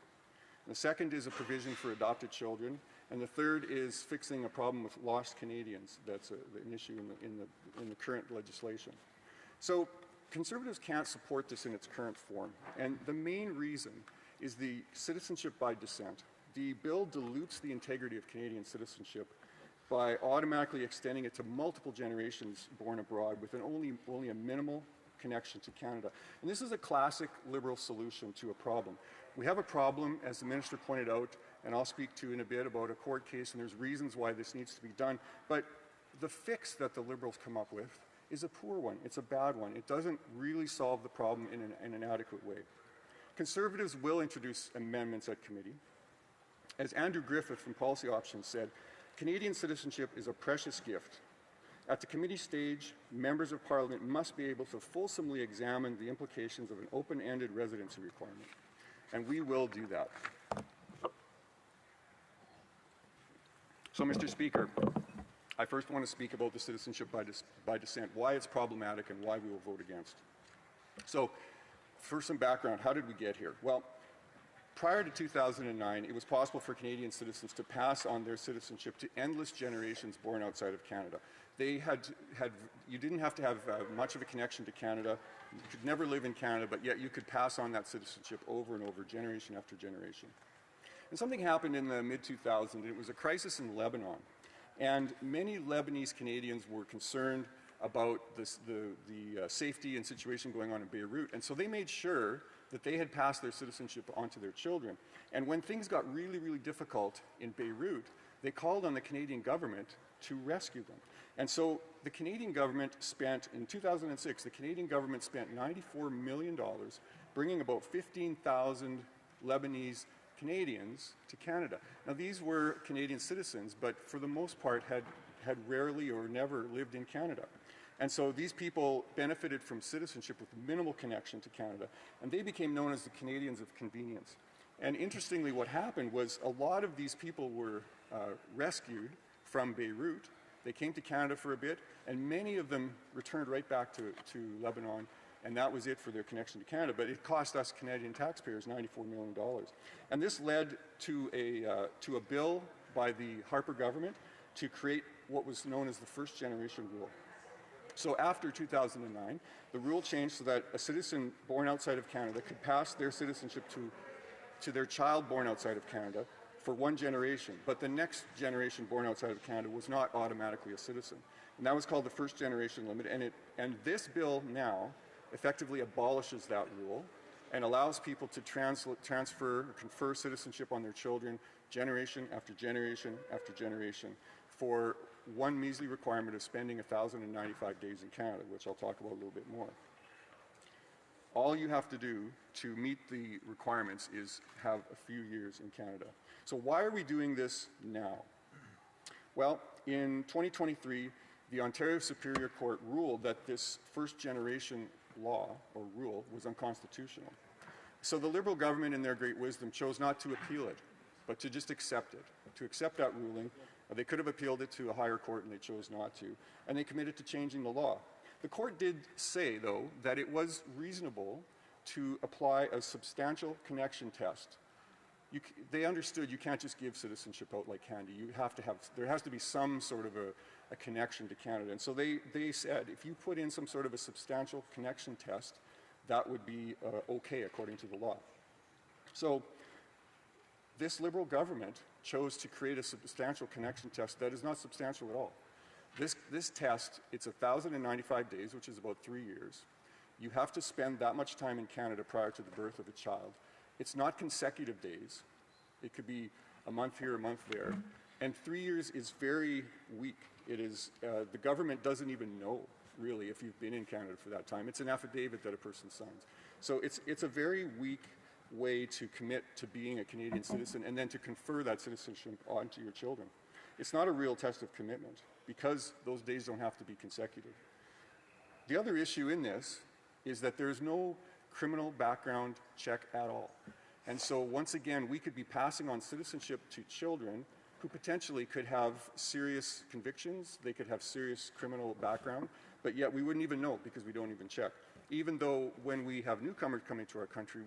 O: The second is a provision for adopted children, and the third is fixing a problem with lost Canadians. That's an issue in the current legislation. So Conservatives can't support this in its current form, and the main reason is the citizenship by descent. The bill dilutes the integrity of Canadian citizenship by automatically extending it to multiple generations born abroad with only a minimal connection to Canada. And this is a classic Liberal solution to a problem. We have a problem, as the Minister pointed out, and I'll speak to in a bit about a court case, and there's reasons why this needs to be done, but the fix that the Liberals come up with is a poor one. It's a bad one. It doesn't really solve the problem in an adequate way. Conservatives will introduce amendments at committee. As Andrew Griffith from Policy Options said, Canadian citizenship is a precious gift. At the committee stage, members of Parliament must be able to fulsomely examine the implications of an open-ended residency requirement, and we will do that. So, Mr. Speaker, I first want to speak about the citizenship by descent, why it's problematic and why we will vote against. So, for some background, how did we get here? Well, prior to 2009, it was possible for Canadian citizens to pass on their citizenship to endless generations born outside of Canada. You didn't have to have much of a connection to Canada. You could never live in Canada, but yet you could pass on that citizenship over and over, generation after generation. And something happened in the mid-2000s. It was a crisis in Lebanon. And many Lebanese Canadians were concerned about the safety and situation going on in Beirut. And so they made sure that they had passed their citizenship on to their children. And when things got really, really difficult in Beirut, they called on the Canadian government to rescue them. And so the Canadian government spent, in 2006, the Canadian government spent $94 million bringing about 15,000 Lebanese Canadians to Canada. Now, these were Canadian citizens, but for the most part had rarely or never lived in Canada. And so these people benefited from citizenship with minimal connection to Canada, and they became known as the Canadians of convenience. And interestingly, what happened was a lot of these people were rescued from Beirut. They came to Canada for a bit, and many of them returned right back to Lebanon, and that was it for their connection to Canada. But it cost us Canadian taxpayers $94 million. And this led to a bill by the Harper government to create what was known as the first generation rule. So after 2009, the rule changed so that a citizen born outside of Canada could pass their citizenship to their child born outside of Canada for one generation, but the next generation born outside of Canada was not automatically a citizen. And that was called the first generation limit, and this bill now effectively abolishes that rule and allows people to transfer or confer citizenship on their children generation after generation after generation for one measly requirement of spending 1,095 days in Canada, which I'll talk about a little bit more. All you have to do to meet the requirements is have a few years in Canada. So why are we doing this now? Well, in 2023, the Ontario Superior Court ruled that this first generation law or rule was unconstitutional. So the Liberal government, in their great wisdom, chose not to appeal it, but to just accept it, to accept that ruling. They could have appealed it to a higher court, and they chose not to, and they committed to changing the law. The court did say, though, that it was reasonable to apply a substantial connection test. They understood you can't just give citizenship out like candy. There has to be some sort of a connection to Canada. And so they said, if you put in some sort of a substantial connection test, that would be okay according to the law. So this Liberal government chose to create a substantial connection test that is not substantial at all. This test, it's 1,095 days, which is about 3 years. You have to spend that much time in Canada prior to the birth of a child. It's not consecutive days. It could be a month here, a month there. And 3 years is very weak. It is, the government doesn't even know, really, if you've been in Canada for that time. It's an affidavit that a person signs. So it's a very weak way to commit to being a Canadian citizen and then to confer that citizenship onto your children. It's not a real test of commitment because those days don't have to be consecutive. The other issue in this is that there's no criminal background check at all. And so once again, we could be passing on citizenship to children who potentially could have serious convictions, they could have serious criminal background, but yet we wouldn't even know because we don't even check. Even though when we have newcomers coming to our country,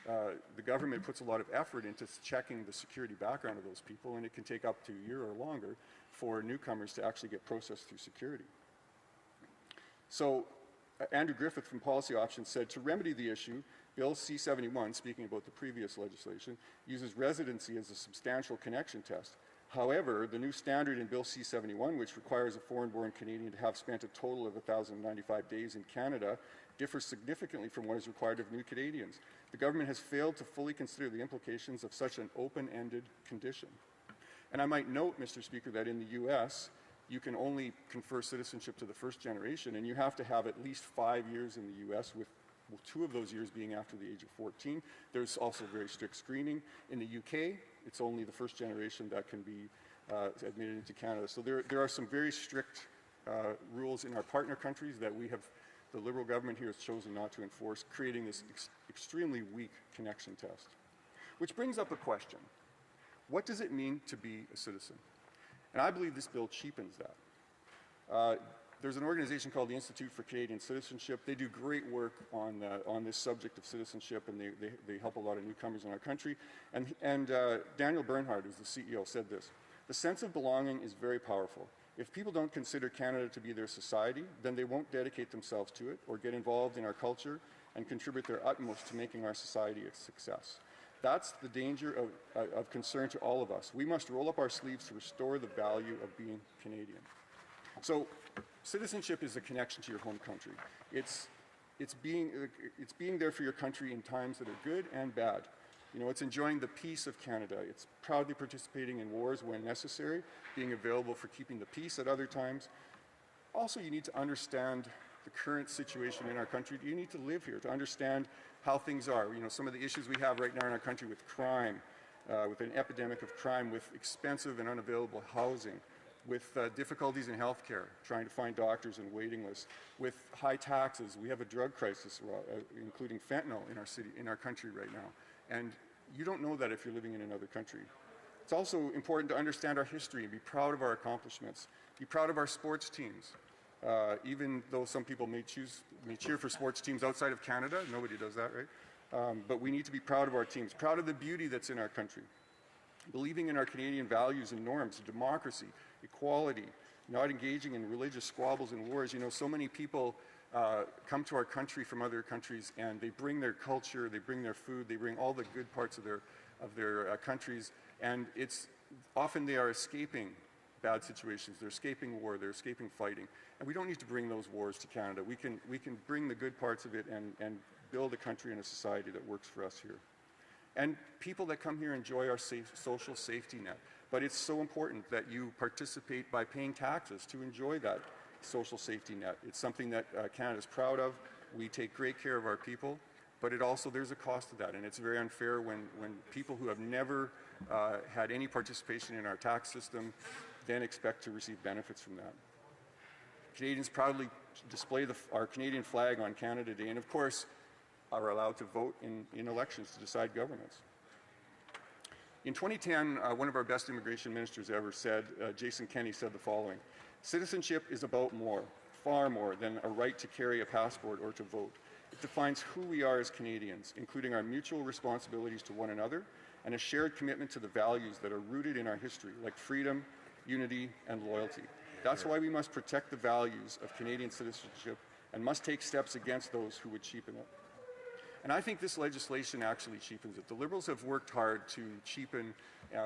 O: the government puts a lot of effort into checking the security background of those people, and it can take up to a year or longer for newcomers to actually get processed through security. So Andrew Griffith from Policy Options said, to remedy the issue, Bill C-71, speaking about the previous legislation, uses residency as a substantial connection test. However, the new standard in Bill C-71, which requires a foreign-born Canadian to have spent a total of 1,095 days in Canada, differs significantly from what is required of new Canadians. The government has failed to fully consider the implications of such an open-ended condition. And I might note, Mr. Speaker, that in the U.S., you can only confer citizenship to the first generation, and you have to have at least 5 years in the U.S., with 2 of those years being after the age of 14. There's also very strict screening. In the UK, it's only the first generation that can be admitted into Canada. So there are some very strict rules in our partner countries that the Liberal government here has chosen not to enforce, creating this extremely weak connection test. Which brings up a question. What does it mean to be a citizen? And I believe this bill cheapens that. There's an organization called the Institute for Canadian Citizenship. They do great work on this subject of citizenship, and they help a lot of newcomers in our country. And Daniel Bernhard, who's the CEO, said this: "The sense of belonging is very powerful. If people don't consider Canada to be their society, then they won't dedicate themselves to it or get involved in our culture and contribute their utmost to making our society a success. That's the danger of concern to all of us. We must roll up our sleeves to restore the value of being Canadian." So citizenship is a connection to your home country. It's being there for your country in times that are good and bad. You know, it's enjoying the peace of Canada. It's proudly participating in wars when necessary, being available for keeping the peace at other times. Also, you need to understand the current situation in our country. You need to live here to understand how things are. You know, some of the issues we have right now in our country with crime, with an epidemic of crime, with expensive and unavailable housing, with difficulties in healthcare, trying to find doctors and waiting lists, with high taxes. We have a drug crisis, including fentanyl in our country right now. And you don't know that if you're living in another country. It's also important to understand our history and be proud of our accomplishments. Be proud of our sports teams. Even though some people may cheer for sports teams outside of Canada, nobody does that, right? But we need to be proud of our teams, proud of the beauty that's in our country. Believing in our Canadian values and norms, democracy, equality, not engaging in religious squabbles and wars. You know, so many people come to our country from other countries, and they bring their culture, they bring their food, they bring all the good parts of their countries, and it's often they are escaping bad situations. They're escaping war, they're escaping fighting, and we don't need to bring those wars to Canada. We can bring the good parts of it and build a country and a society that works for us here. And people that come here enjoy our social safety net. But it's so important that you participate by paying taxes to enjoy that social safety net. It's something that Canada's proud of. We take great care of our people, but there's a cost to that. And it's very unfair when people who have never had any participation in our tax system then expect to receive benefits from that. Canadians proudly display our Canadian flag on Canada Day, and of course, are allowed to vote in elections to decide governments. In 2010, one of our best immigration ministers ever said, Jason Kenney, said the following: "Citizenship is about more, far more than a right to carry a passport or to vote. It defines who we are as Canadians, including our mutual responsibilities to one another and a shared commitment to the values that are rooted in our history, like freedom, unity, and loyalty. That's why we must protect the values of Canadian citizenship and must take steps against those who would cheapen it." And I think this legislation actually cheapens it. The Liberals have worked hard to cheapen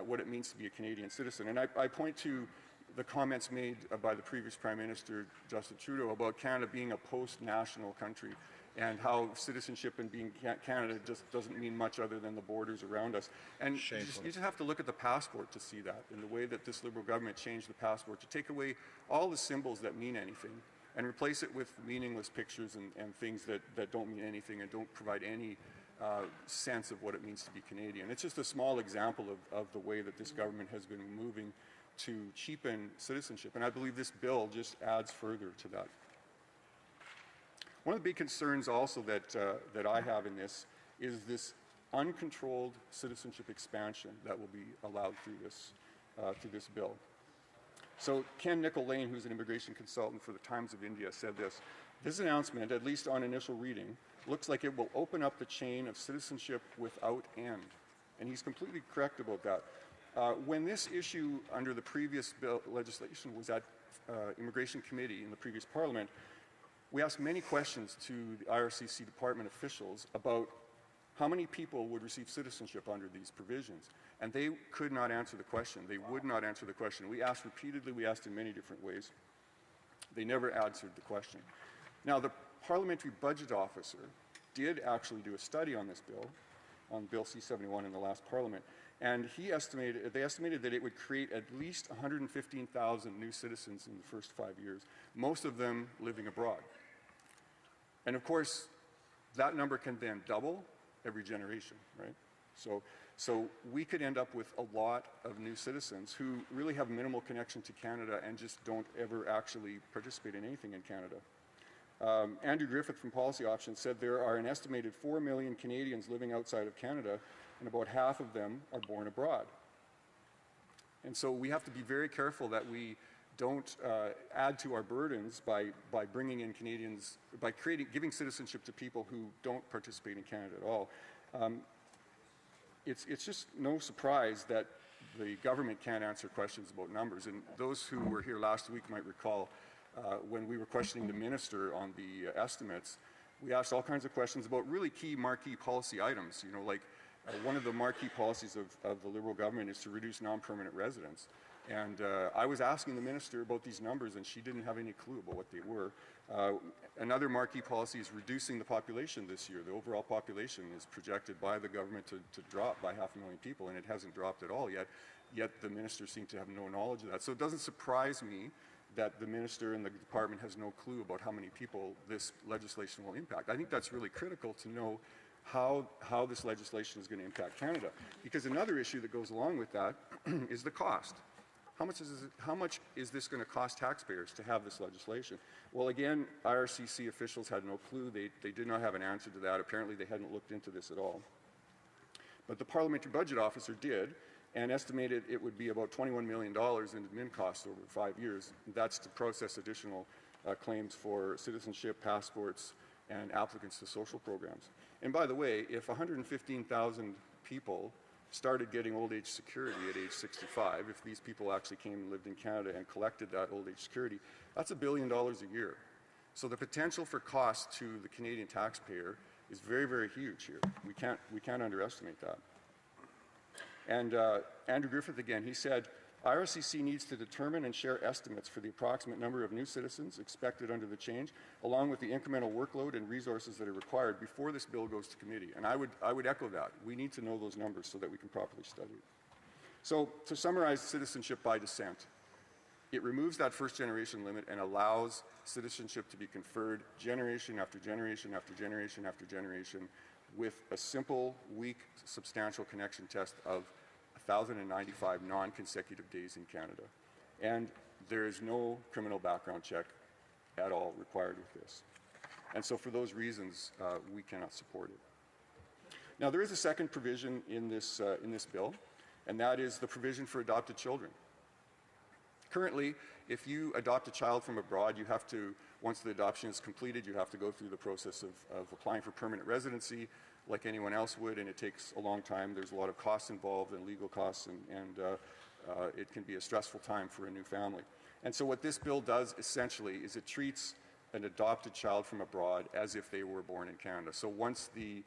O: what it means to be a Canadian citizen. And I point to the comments made by the previous Prime Minister, Justin Trudeau, about Canada being a post-national country and how citizenship and being Canada just doesn't mean much other than the borders around us. And you just have to look at the passport to see that, in the way that this Liberal government changed the passport to take away all the symbols that mean anything and replace it with meaningless pictures and things that don't mean anything and don't provide any sense of what it means to be Canadian. It's just a small example of the way that this government has been moving to cheapen citizenship, and I believe this bill just adds further to that. One of the big concerns also that I have in this is this uncontrolled citizenship expansion that will be allowed through this bill. So Ken Nicol-Lane, who's an immigration consultant for the Times of India, said this: "This announcement, at least on initial reading, looks like it will open up the chain of citizenship without end." And he's completely correct about that. When this issue under the previous bill legislation was at Immigration Committee in the previous Parliament, we asked many questions to the IRCC department officials about how many people would receive citizenship under these provisions. And they could not answer the question. They would not answer the question. We asked repeatedly, we asked in many different ways. They never answered the question. Now, the Parliamentary Budget Officer did actually do a study on this bill, on Bill C-71 in the last Parliament, and they estimated that it would create at least 115,000 new citizens in the first 5 years, most of them living abroad. And of course, that number can then double every generation, right? So we could end up with a lot of new citizens who really have minimal connection to Canada and just don't ever actually participate in anything in Canada. Andrew Griffith from Policy Options said there are an estimated 4 million Canadians living outside of Canada, and about half of them are born abroad. And so we have to be very careful that we don't add to our burdens by bringing in Canadians, by giving citizenship to people who don't participate in Canada at all. It's just no surprise that the government can't answer questions about numbers. And those who were here last week might recall when we were questioning the minister on the estimates, we asked all kinds of questions about really key marquee policy items. You know, like one of the marquee policies of the Liberal government is to reduce non-permanent residents. And I was asking the minister about these numbers, and she didn't have any clue about what they were. Another marquee policy is reducing the population this year. The overall population is projected by the government to drop by 500,000 people, and it hasn't dropped at all yet. Yet the minister seemed to have no knowledge of that. So it doesn't surprise me that the minister and the department has no clue about how many people this legislation will impact. I think that's really critical to know how this legislation is going to impact Canada. Because another issue that goes along with that is the cost. How much is this going to cost taxpayers to have this legislation? Well, again, IRCC officials had no clue. They did not have an answer to that. Apparently, they hadn't looked into this at all. But the Parliamentary Budget Officer did, and estimated it would be about $21 million in admin costs over 5 years. That's to process additional claims for citizenship, passports, and applicants to social programs. And by the way, if 115,000 people started getting old age security at age 65, if these people actually came and lived in Canada and collected that old age security, that's $1 billion a year. So the potential for cost to the Canadian taxpayer is very, very huge here. We can't underestimate that. And Andrew Griffith again, he said, IRCC needs to determine and share estimates for the approximate number of new citizens expected under the change, along with the incremental workload and resources that are required before this bill goes to committee. And I would echo that. We need to know those numbers so that we can properly study it. So to summarize citizenship by descent, it removes that first generation limit and allows citizenship to be conferred generation after generation after generation after generation with a simple, weak, substantial connection test of 1,095 non-consecutive days in Canada. And there is no criminal background check at all required with this. And so for those reasons, we cannot support it. Now, there is a second provision in this bill, and that is the provision for adopted children. Currently, if you adopt a child from abroad, you have to, once the adoption is completed, you have to go through the process of applying for permanent residency like anyone else would, and it takes a long time. There's a lot of costs involved and legal costs, and it can be a stressful time for a new family. And so what this bill does essentially is it treats an adopted child from abroad as if they were born in Canada. So once the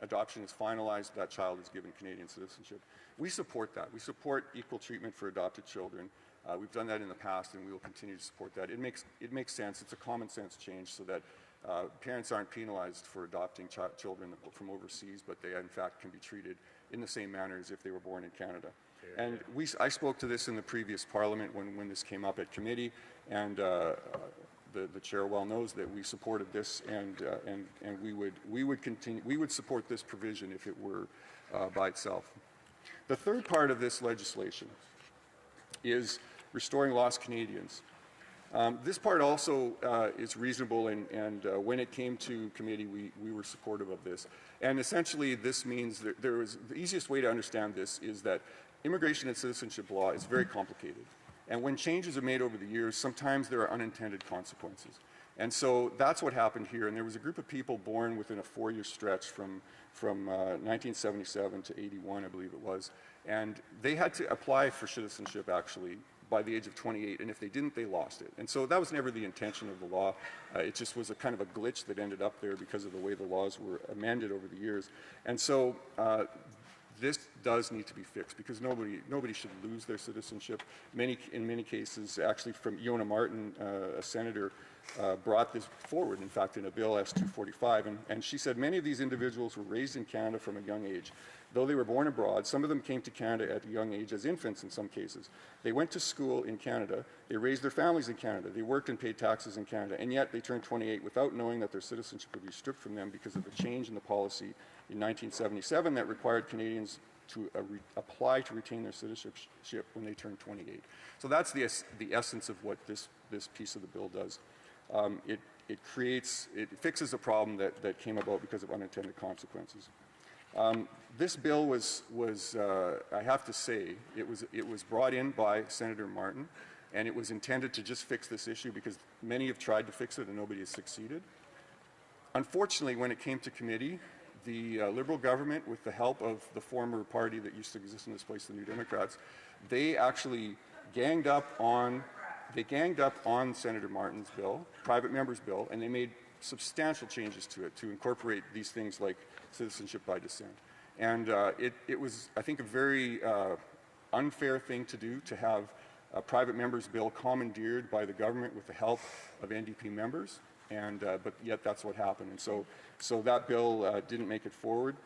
O: adoption is finalized, that child is given Canadian citizenship. We support that. We support equal treatment for adopted children. We've done that in the past, and we will continue to support that. It makes sense. It's a common sense change so that parents aren't penalized for adopting children from overseas, but they in fact can be treated in the same manner as if they were born in Canada. And I spoke to this in the previous Parliament when this came up at committee, and the chair well knows that we supported this, and we would support this provision if it were by itself. The third part of this legislation is restoring lost Canadians. This part also is reasonable, and when it came to committee, we were supportive of this. And essentially, this means that the easiest way to understand this is that immigration and citizenship law is very complicated. And when changes are made over the years, sometimes there are unintended consequences. And so that's what happened here. And there was a group of people born within a 4-year stretch from 1977 to 81, I believe it was. And they had to apply for citizenship, actually, by the age of 28, and if they didn't, they lost it. And so that was never the intention of the law. It just was a kind of a glitch that ended up there because of the way the laws were amended over the years. And so this does need to be fixed because nobody should lose their citizenship. In many cases, actually from Iona Martin, a senator, brought this forward, in fact, in a bill S-245, and she said many of these individuals were raised in Canada from a young age. Though they were born abroad, some of them came to Canada at a young age as infants in some cases. They went to school in Canada, they raised their families in Canada, they worked and paid taxes in Canada, and yet they turned 28 without knowing that their citizenship would be stripped from them because of the change in the policy in 1977 that required Canadians to apply to retain their citizenship when they turn 28. So that's the essence of what this piece of the bill does. It fixes a problem that came about because of unintended consequences. This bill was I have to say, it was brought in by Senator Martin, and it was intended to just fix this issue because many have tried to fix it and nobody has succeeded. Unfortunately, when it came to committee, the Liberal government, with the help of the former party that used to exist in this place, the New Democrats, they actually ganged up on Senator Martin's bill, private member's bill, and they made substantial changes to it to incorporate these things like citizenship by descent. And it was, I think, a very unfair thing to do, to have a private member's bill commandeered by the government with the help of NDP members, and but yet that's what happened. And so that bill didn't make it forward.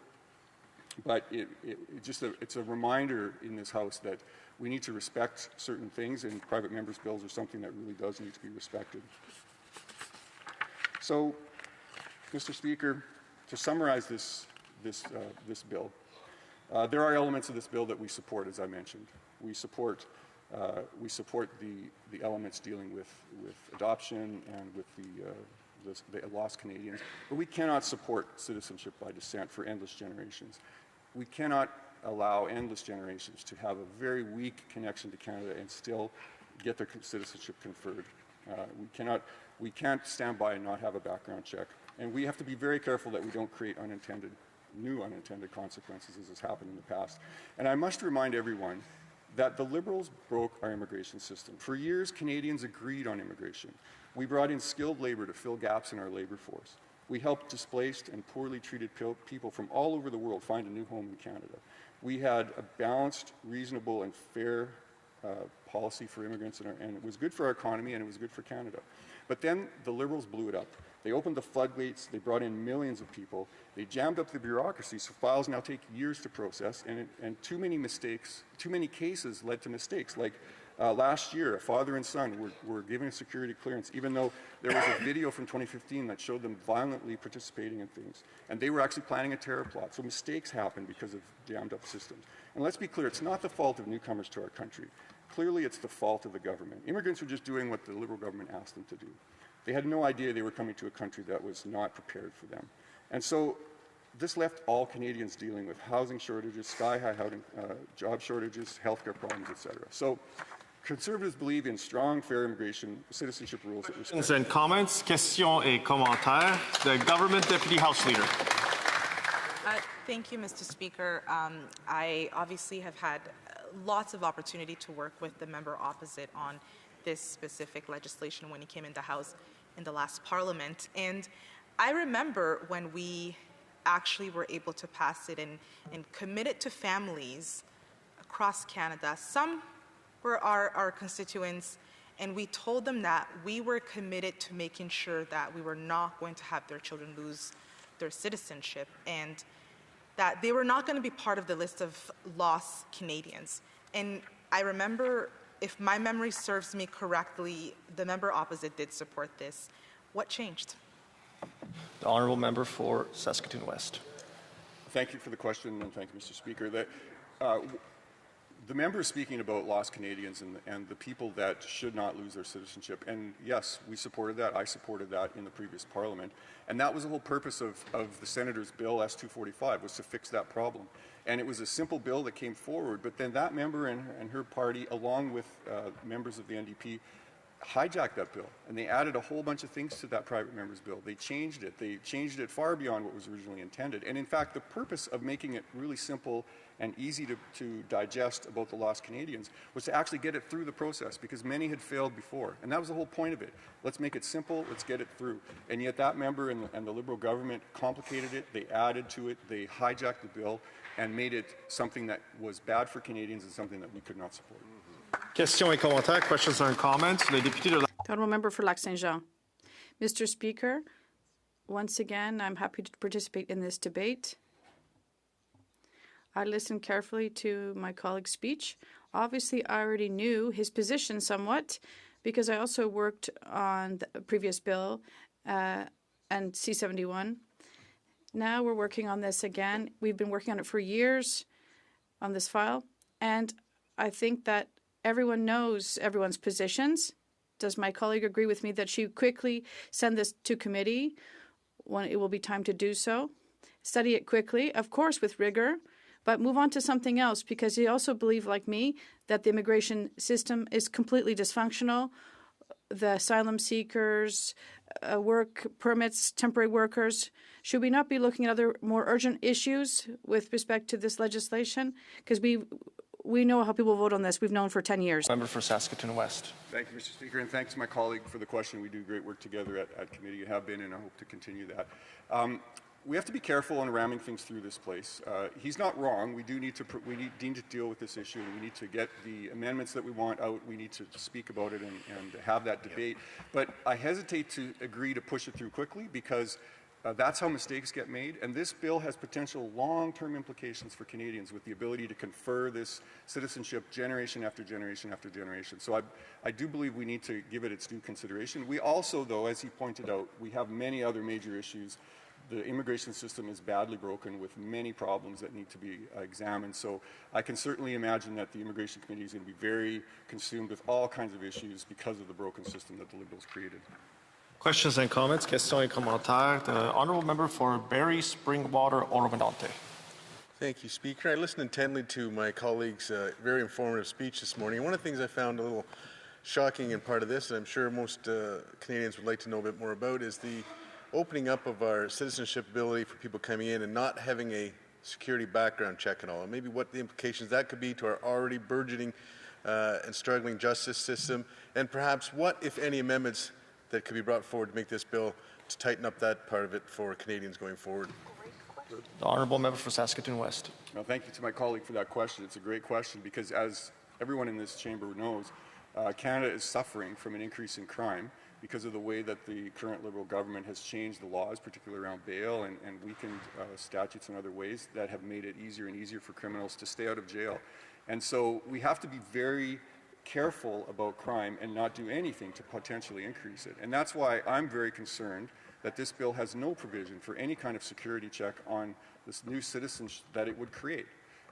O: But it's a reminder in this House that we need to respect certain things, and private members' bills are something that really does need to be respected. So, Mr. Speaker, to summarize this bill, there are elements of this bill that we support, as I mentioned. We support the elements dealing with adoption and with the lost Canadians, but we cannot support citizenship by descent for endless generations. We cannot allow endless generations to have a very weak connection to Canada and still get their citizenship conferred. We can't stand by and not have a background check. And we have to be very careful that we don't create new unintended consequences, as has happened in the past. And I must remind everyone that the Liberals broke our immigration system. For years, Canadians agreed on immigration. We brought in skilled labor to fill gaps in our labor force. We helped displaced and poorly treated people from all over the world find a new home in Canada. We had a balanced, reasonable, and fair policy for immigrants, and it was good for our economy and it was good for Canada. But then the Liberals blew it up. They opened the floodgates, they brought in millions of people, they jammed up the bureaucracy so files now take years to process, and too many cases led to mistakes. Like last year, a father and son were given a security clearance, even though there was a video from 2015 that showed them violently participating in things. And they were actually planning a terror plot. So mistakes happen because of jammed up systems. And let's be clear, it's not the fault of newcomers to our country. Clearly, it's the fault of the government. Immigrants were just doing what the Liberal government asked them to do. They had no idea they were coming to a country that was not prepared for them. And so this left all Canadians dealing with housing shortages, sky-high job shortages, healthcare problems, etc. So Conservatives believe in strong, fair immigration, citizenship rules that respect.
M: Questions and comments, questions et commentaires. The Government Deputy House Leader.
P: Thank you, Mr. Speaker. I obviously have had lots of opportunity to work with the member opposite on this specific legislation when he came into House in the last Parliament. And I remember when we actually were able to pass it and commit it to families across Canada. Some were our constituents, and we told them that we were committed to making sure that we were not going to have their children lose their citizenship, and that they were not going to be part of the list of lost Canadians. And I remember, if my memory serves me correctly, the member opposite did support this. What changed?
M: The Honourable Member for Saskatoon West.
O: Thank you for the question, and thank you, Mr. Speaker. The member is speaking about lost Canadians and the people that should not lose their citizenship. And yes, we supported that. I supported that in the previous Parliament. And that was the whole purpose of the Senator's bill, S-245, was to fix that problem. And it was a simple bill that came forward, but then that member and her party, along with members of the NDP, hijacked that bill, and they added a whole bunch of things to that private member's bill. They changed it. They changed it far beyond what was originally intended. And in fact, the purpose of making it really simple and easy to digest about the Lost Canadians was to actually get it through the process, because many had failed before. And that was the whole point of it. Let's make it simple, let's get it through. And yet that member and the Liberal government complicated it, they added to it, they hijacked the bill, and made it something that was bad for Canadians and something that we could not support.
M: Questions et commentaires, questions and comments. Le député de la...
B: Honourable Member for Lac-Saint-Jean. Mr. Speaker, once again, I'm happy to participate in this debate. I listened carefully to my colleague's speech. Obviously, I already knew his position somewhat because I also worked on the previous bill and C-71. Now we're working on this again. We've been working on it for years on this file, and I think that everyone knows everyone's positions. Does my colleague agree with me that she quickly send this to committee when it will be time to do so? Study it quickly, of course with rigor, but move on to something else, because he also believes, like me, that the immigration system is completely dysfunctional. The asylum seekers, work permits, temporary workers. Should we not be looking at other more urgent issues with respect to this legislation? Because we know how people vote on this. We've known for 10 years.
M: Member for Saskatoon West.
O: Thank you, Mr. Speaker, and thanks to my colleague for the question. We do great work together at committee. You have been, and I hope to continue that. We have to be careful in ramming things through this place. He's not wrong. We need to deal with this issue, and we need to get the amendments that we want out. We need to speak about it and have that debate. But I hesitate to agree to push it through quickly, because that's how mistakes get made, and this bill has potential long-term implications for Canadians with the ability to confer this citizenship generation after generation after generation. So I do believe we need to give it its due consideration. We also, though, as he pointed out, we have many other major issues. The immigration system is badly broken with many problems that need to be examined. So I can certainly imagine that the Immigration Committee is going to be very consumed with all kinds of issues because of the broken system that the Liberals created.
M: Questions and comments, questions et commentaires. The Honourable Member for Barrie Springwater Oromonte.
Q: Thank you, Speaker. I listened intently to my colleague's very informative speech this morning. One of the things I found a little shocking in part of this, and I'm sure most Canadians would like to know a bit more about, is the opening up of our citizenship ability for people coming in and not having a security background check at all, and maybe what the implications that could be to our already burgeoning and struggling justice system, and perhaps what, if any, amendments that could be brought forward to make this bill to tighten up that part of it for Canadians going forward.
M: The Honourable Member for Saskatoon West.
O: Well, thank you to my colleague for that question. It's a great question, because as everyone in this chamber knows, Canada is suffering from an increase in crime because of the way that the current Liberal government has changed the laws, particularly around bail, and weakened statutes in other ways that have made it easier and easier for criminals to stay out of jail. And so we have to be very careful about crime and not do anything to potentially increase it. And that's why I'm very concerned that this bill has no provision for any kind of security check on this new citizens that it would create.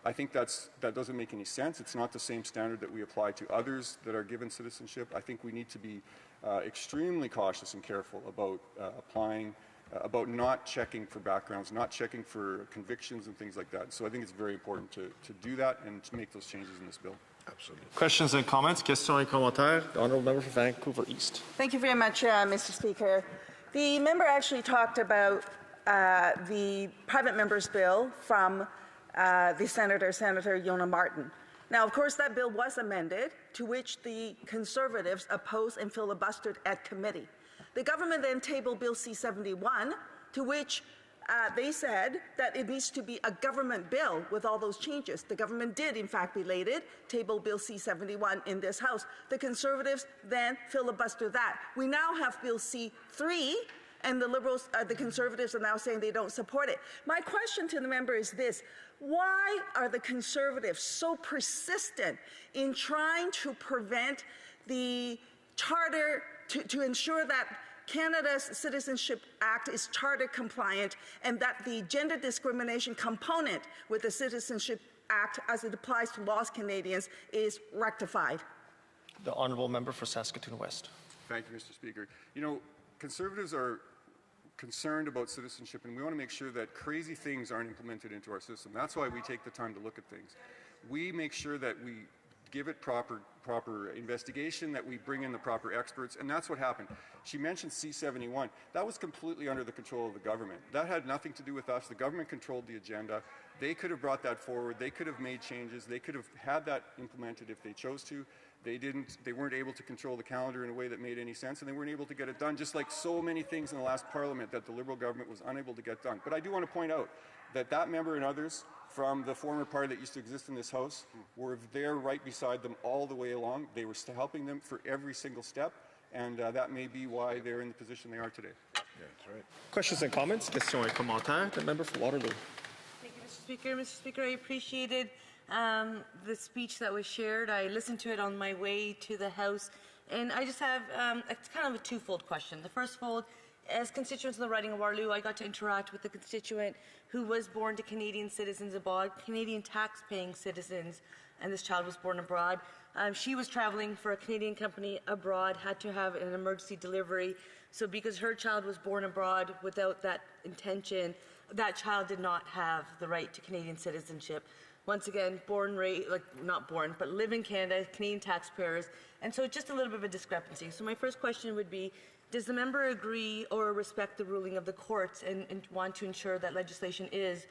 O: I think that doesn't make any sense. It's not the same standard that we apply to others that are given citizenship. I think we need to be extremely cautious and careful about about not checking for backgrounds, not checking for convictions and things like that. So I think it's very important to do that and to make those changes in this bill.
M: Absolutely. Questions and comments, questions et commentaires. The Honourable Member for Vancouver East.
D: Thank you very much, Mr. Speaker. The member actually talked about the private member's bill from the Senator Yona Martin. Now, of course, that bill was amended, to which the Conservatives opposed and filibustered at committee. The government then tabled Bill C-71, to which they said that it needs to be a government bill with all those changes. The government did, in fact, belated, table Bill C-71 in this House. The Conservatives then filibustered that. We now have Bill C-3, and the Liberals, the Conservatives are now saying they don't support it. My question to the member is this: why are the Conservatives so persistent in trying to prevent the Charter, to ensure that Canada's Citizenship Act is Charter compliant and that the gender discrimination component with the Citizenship Act as it applies to lost Canadians is rectified?
M: The Honourable Member for Saskatoon West.
O: Thank you, Mr. Speaker. You know, Conservatives are concerned about citizenship, and we want to make sure that crazy things aren't implemented into our system. That's why we take the time to look at things. We make sure that we give it proper investigation, that we bring in the proper experts, and that's what happened. She mentioned C-71. That was completely under the control of the government. That had nothing to do with us. The government controlled the agenda. They could have brought that forward. They could have made changes. They could have had that implemented if they chose to. They didn't. They weren't able to control the calendar in a way that made any sense, and they weren't able to get it done, just like so many things in the last Parliament that the Liberal government was unable to get done. But I do want to point out that that member and others from the former party that used to exist in this House were there right beside them all the way along. They were helping them for every single step, and that may be why they're in the position they are today.
M: Yeah, that's right. Questions and comments? Questions et commentaires. The member for Waterloo.
R: Thank you, Mr. Speaker. Mr. Speaker, I appreciated the speech that was shared. I listened to it on my way to the House, and I just have it's kind of a twofold question. The first fold, as constituents in the riding of Waterloo, I got to interact with a constituent who was born to Canadian citizens abroad, Canadian tax-paying citizens, and this child was born abroad. She was traveling for a Canadian company abroad, had to have an emergency delivery. So because her child was born abroad without that intention, that child did not have the right to Canadian citizenship. Once again, not born, but live in Canada, Canadian taxpayers, and so just a little bit of a discrepancy. So my first question would be, does the member agree or respect the ruling of the courts and want to ensure that legislation is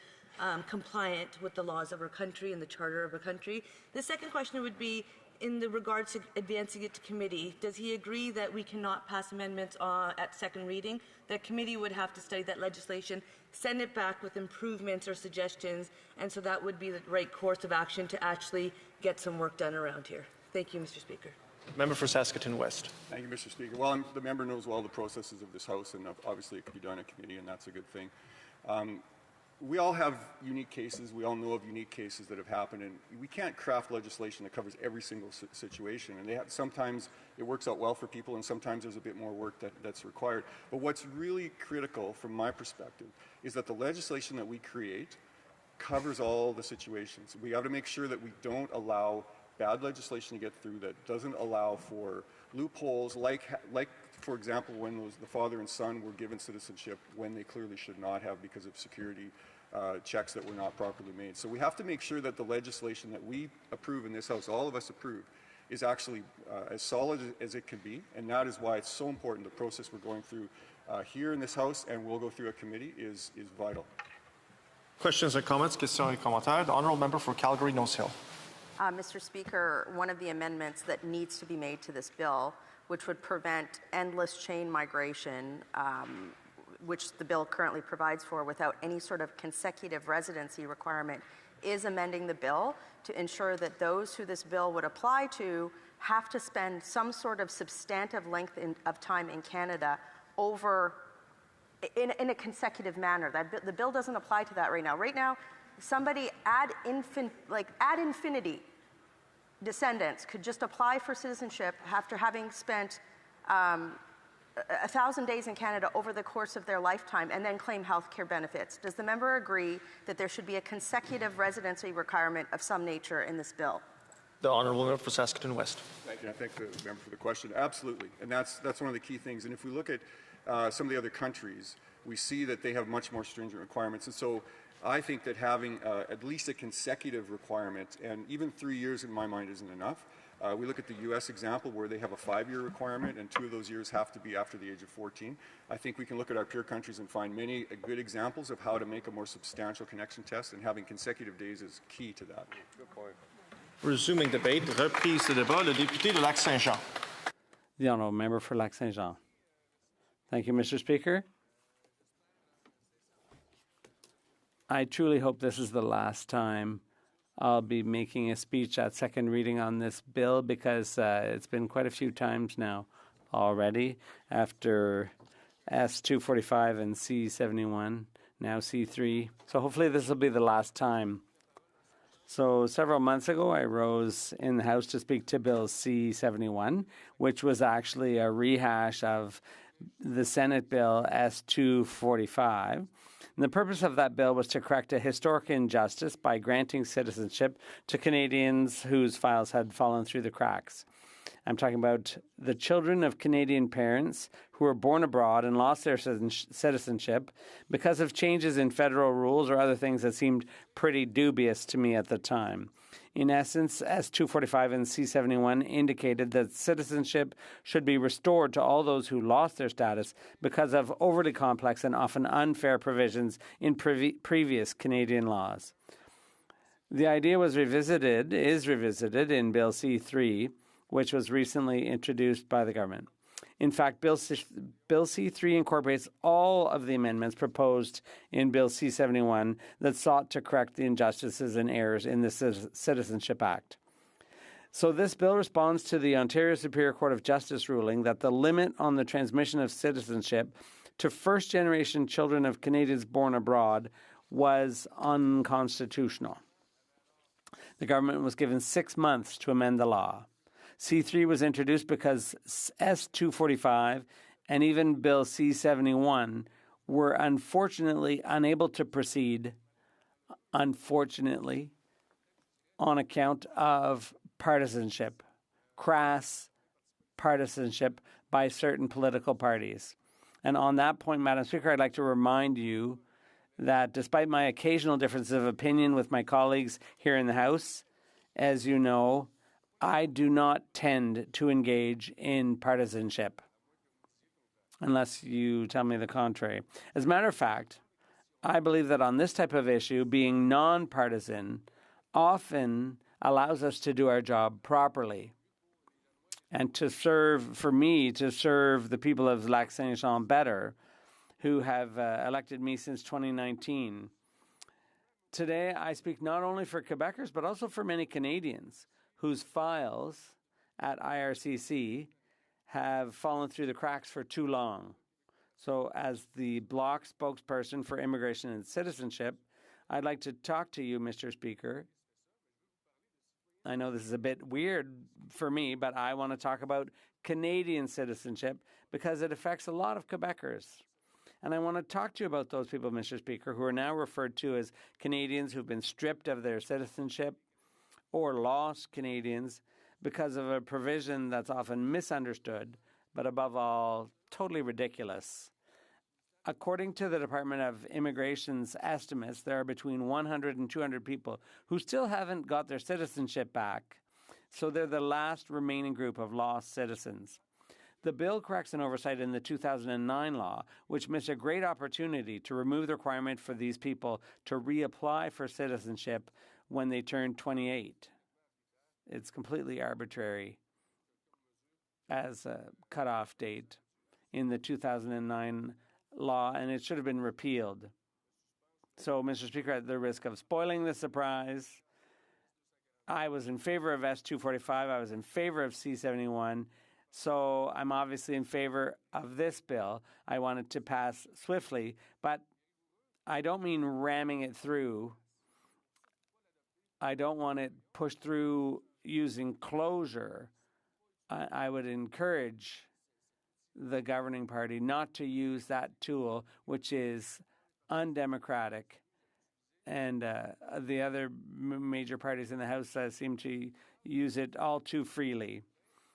R: compliant with the laws of our country and the charter of our country? The second question would be, in the regards to advancing it to committee, does he agree that we cannot pass amendments at second reading? That committee would have to study that legislation, send it back with improvements or suggestions, and so that would be the right course of action to actually get some work done around here. Thank you, Mr. Speaker.
M: Member for Saskatoon West.
O: Thank you, Mr. Speaker. Well, the member knows well the processes of this House, and obviously it could be done in committee, and that's a good thing. We all have unique cases. We all know of unique cases that have happened, and we can't craft legislation that covers every single situation. And sometimes it works out well for people, and sometimes there's a bit more work that's required. But what's really critical from my perspective is that the legislation that we create covers all the situations. We have to make sure that we don't allow bad legislation to get through, that doesn't allow for loopholes, like for example, when the father and son were given citizenship when they clearly should not have because of security checks that were not properly made. So we have to make sure that the legislation that we approve in this House, all of us approve, is actually as solid as it can be, and that is why it's so important. The process we're going through here in this House, and we'll go through a committee, is vital.
M: Questions and comments? Questions et commentaires. The honourable member for Calgary Nose Hill.
E: Mr. Speaker, one of the amendments that needs to be made to this bill, which would prevent endless chain migration, which the bill currently provides for without any sort of consecutive residency requirement, is amending the bill to ensure that those who this bill would apply to have to spend some sort of substantive length of time in Canada in a consecutive manner. The bill doesn't apply to that right now. Right now, somebody ad infinity descendants could just apply for citizenship after having spent 1,000 days in Canada over the course of their lifetime and then claim health care benefits. Does the member agree that there should be a consecutive residency requirement of some nature in this bill?
M: The honourable member for Saskatoon West.
O: Thank you. I thank the member for the question. Absolutely, and that's one of the key things. And if we look at some of the other countries, we see that they have much more stringent requirements. And so I think that having at least a consecutive requirement, and even 3 years in my mind isn't enough. We look at the U.S. example where they have a 5-year requirement, and 2 of those years have to be after the age of 14. I think we can look at our peer countries and find many good examples of how to make a more substantial connection test, and having consecutive days is key to that.
M: Good point. Resuming debate, reprise de débat, le député de Lac-Saint-Jean.
K: The honourable member for Lac-Saint-Jean. Thank you, Mr. Speaker. I truly hope this is the last time I'll be making a speech at second reading on this bill, because it's been quite a few times now already, after S245 and C71, now C3. So hopefully this will be the last time. So several months ago, I rose in the House to speak to Bill C71, which was actually a rehash of the Senate Bill S245. And the purpose of that bill was to correct a historic injustice by granting citizenship to Canadians whose files had fallen through the cracks. I'm talking about the children of Canadian parents who were born abroad and lost their citizenship because of changes in federal rules or other things that seemed pretty dubious to me at the time. In essence, S245 and C71 indicated that citizenship should be restored to all those who lost their status because of overly complex and often unfair provisions in previous Canadian laws. The idea is revisited in Bill C3, which was recently introduced by the government. In fact, Bill C3 incorporates all of the amendments proposed in Bill C71 that sought to correct the injustices and errors in the Citizenship Act. So this bill responds to the Ontario Superior Court of Justice ruling that the limit on the transmission of citizenship to first-generation children of Canadians born abroad was unconstitutional. The government was given 6 months to amend the law. C3 was introduced because S245 and even Bill C71 were unfortunately unable to proceed, on account of partisanship, crass partisanship by certain political parties. And on that point, Madam Speaker, I'd like to remind you that despite my occasional differences of opinion with my colleagues here in the House, as you know, I do not tend to engage in partisanship, unless you tell me the contrary. As a matter of fact, I believe that on this type of issue, being nonpartisan often allows us to do our job properly and to serve the people of Lac Saint-Jean better, who have elected me since 2019. Today, I speak not only for Quebecers, but also for many Canadians whose files at IRCC have fallen through the cracks for too long. So as the Bloc spokesperson for immigration and citizenship, I'd like to talk to you, Mr. Speaker. I know this is a bit weird for me, but I want to talk about Canadian citizenship because it affects a lot of Quebecers. And I want to talk to you about those people, Mr. Speaker, who are now referred to as Canadians who've been stripped of their citizenship or lost Canadians because of a provision that's often misunderstood, but above all, totally ridiculous. According to the Department of Immigration's estimates, there are between 100 and 200 people who still haven't got their citizenship back. So they're the last remaining group of lost citizens. The bill corrects an oversight in the 2009 law, which missed a great opportunity to remove the requirement for these people to reapply for citizenship when they turn 28. It's completely arbitrary as a cutoff date in the 2009 law, and it should have been repealed. So, Mr. Speaker, at the risk of spoiling the surprise, I was in favor of S245, I was in favor of C71, so I'm obviously in favor of this bill. I want it to pass swiftly, but I don't mean ramming it through. I don't want it pushed through using closure. I would encourage the governing party not to use that tool, which is undemocratic. And the other major parties in the House seem to use it all too freely.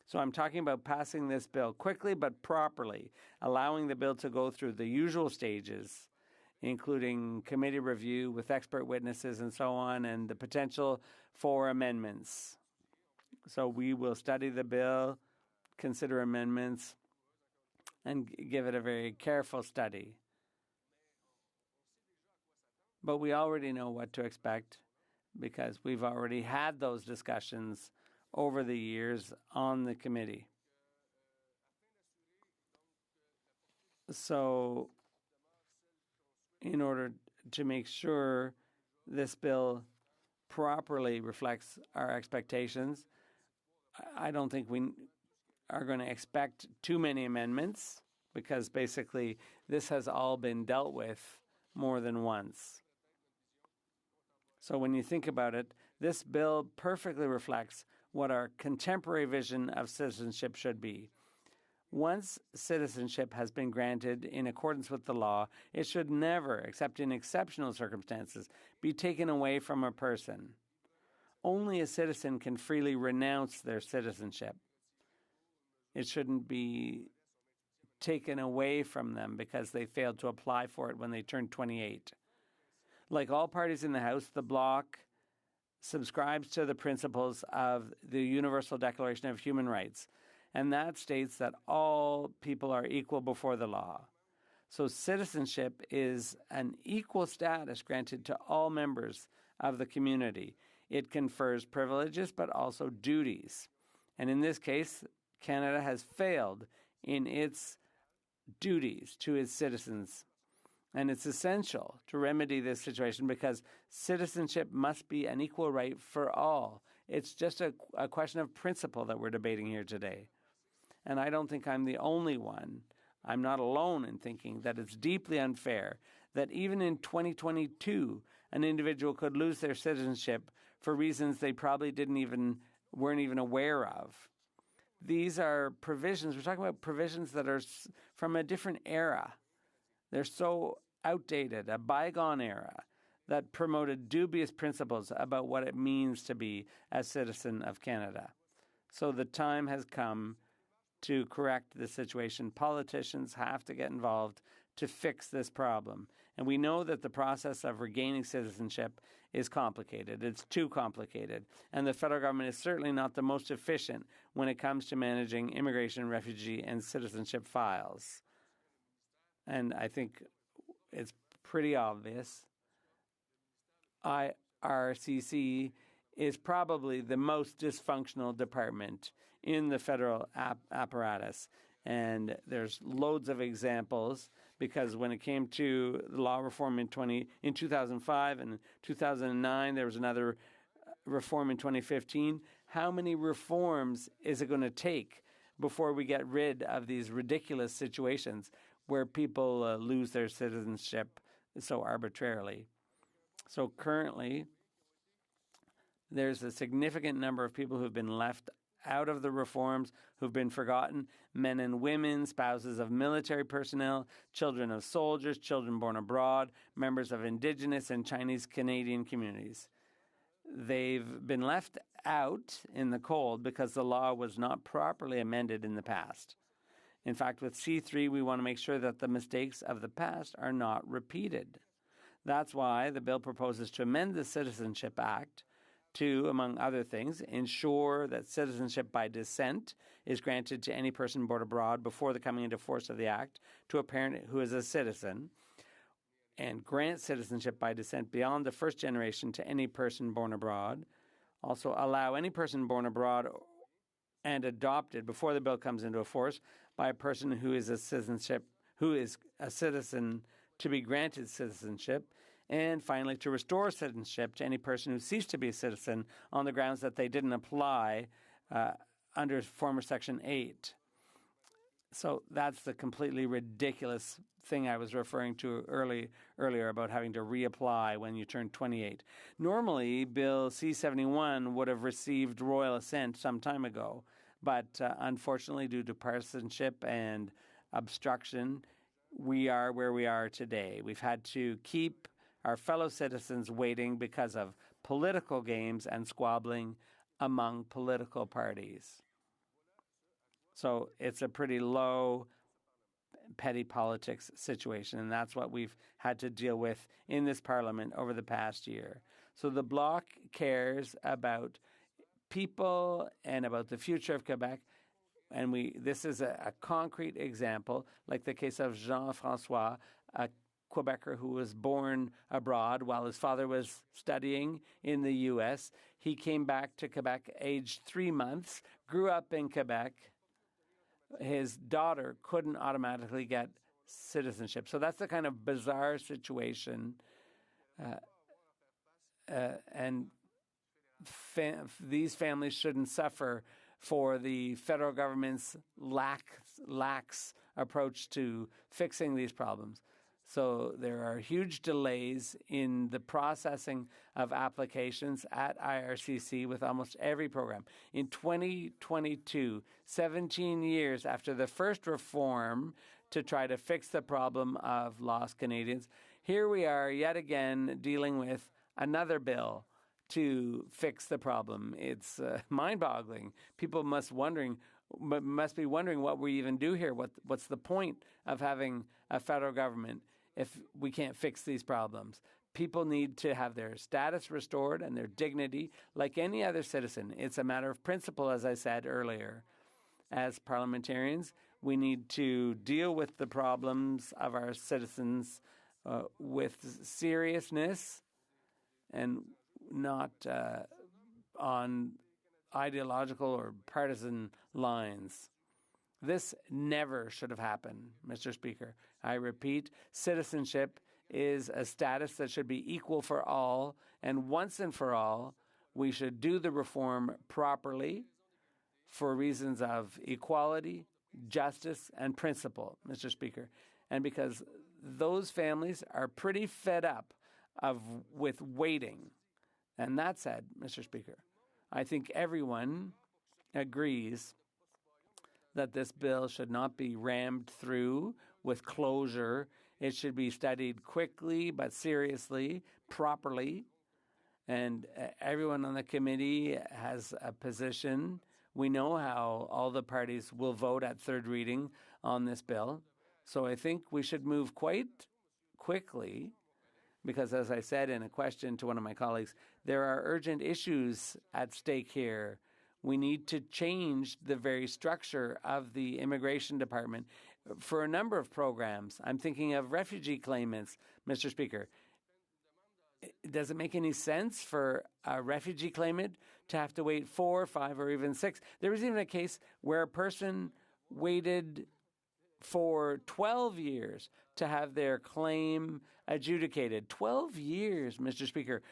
K: So I'm talking about passing this bill quickly but properly, allowing the bill to go through the usual stages, including committee review with expert witnesses and so on, and the potential for amendments. So we will study the bill, consider amendments, and give it a very careful study. But we already know what to expect because we've already had those discussions over the years on the committee. So in order to make sure this bill properly reflects our expectations, I don't think we are going to expect too many amendments because basically this has all been dealt with more than once. So when you think about it, this bill perfectly reflects what our contemporary vision of citizenship should be. Once citizenship has been granted in accordance with the law, it should never, except in exceptional circumstances, be taken away from a person. Only a citizen can freely renounce their citizenship. It shouldn't be taken away from them because they failed to apply for it when they turned 28. Like all parties in the House, the Bloc subscribes to the principles of the Universal Declaration of Human Rights, and that states that all people are equal before the law. So citizenship is an equal status granted to all members of the community. It confers privileges but also duties. And in this case, Canada has failed in its duties to its citizens. And it's essential to remedy this situation because citizenship must be an equal right for all. It's just a question of principle that we're debating here today. And I don't think I'm the only one. I'm not alone in thinking that it's deeply unfair that even in 2022, an individual could lose their citizenship for reasons they probably weren't even aware of. These are provisions, we're talking about provisions that are from a different era. They're so outdated, a bygone era that promoted dubious principles about what it means to be a citizen of Canada. So the time has come to correct the situation. Politicians have to get involved to fix this problem. And we know that the process of regaining citizenship is complicated. It's too complicated. And the federal government is certainly not the most efficient when it comes to managing immigration, refugee, and citizenship files. And I think it's pretty obvious. IRCC is probably the most dysfunctional department in the federal apparatus. And there's loads of examples because when it came to the law reform in 2005 and 2009, there was another reform in 2015. How many reforms is it going to take before we get rid of these ridiculous situations where people lose their citizenship so arbitrarily? So currently, there's a significant number of people who've been left out of the reforms, who've been forgotten: men and women, spouses of military personnel, children of soldiers, children born abroad, members of Indigenous and Chinese Canadian communities. They've been left out in the cold because the law was not properly amended in the past. In fact, with C3, we want to make sure that the mistakes of the past are not repeated. That's why the bill proposes to amend the Citizenship Act to, among other things, ensure that citizenship by descent is granted to any person born abroad before the coming into force of the Act to a parent who is a citizen, and grant citizenship by descent beyond the first generation to any person born abroad. Also allow any person born abroad and adopted before the bill comes into force by a person who is a citizen to be granted citizenship. And finally, to restore citizenship to any person who ceased to be a citizen on the grounds that they didn't apply under former Section 8. So that's the completely ridiculous thing I was referring to earlier about having to reapply when you turn 28. Normally, Bill C-71 would have received royal assent some time ago, but unfortunately, due to partisanship and obstruction, we are where we are today. We've had to keep our fellow citizens waiting because of political games and squabbling among political parties. So it's a pretty low petty politics situation, and that's what we've had to deal with in this Parliament over the past year. So the Bloc cares about people and about the future of Quebec, and this is a concrete example, like the case of Jean-François, a Quebecer who was born abroad while his father was studying in the U.S. He came back to Quebec aged 3 months, grew up in Quebec. His daughter couldn't automatically get citizenship. So that's the kind of bizarre situation. And these families shouldn't suffer for the federal government's lax approach to fixing these problems. So there are huge delays in the processing of applications at IRCC with almost every program. In 2022, 17 years after the first reform to try to fix the problem of lost Canadians, here we are yet again dealing with another bill to fix the problem. It's mind-boggling. People must be wondering, must be wondering what we even do here. What's the point of having a federal government if we can't fix these problems? People need to have their status restored and their dignity like any other citizen. It's a matter of principle, as I said earlier. As parliamentarians, we need to deal with the problems of our citizens with seriousness and not on ideological or partisan lines. This never should have happened, Mr. Speaker. I repeat, citizenship is a status that should be equal for all, and once and for all, we should do the reform properly for reasons of equality, justice, and principle, Mr. Speaker. And because those families are pretty fed up with waiting. And that said, Mr. Speaker, I think everyone agrees that this bill should not be rammed through with closure. It should be studied quickly but seriously, properly. And everyone on the committee has a position. We know how all the parties will vote at third reading on this bill. So I think we should move quite quickly because, as I said in a question to one of my colleagues, there are urgent issues at stake here. We need to change the very structure of the immigration department for a number of programs. I'm thinking of refugee claimants, Mr. Speaker. Does it make any sense for a refugee claimant to have to wait 4, 5, or even 6? There was even a case where a person waited for 12 years to have their claim adjudicated. 12 years, Mr. Speaker.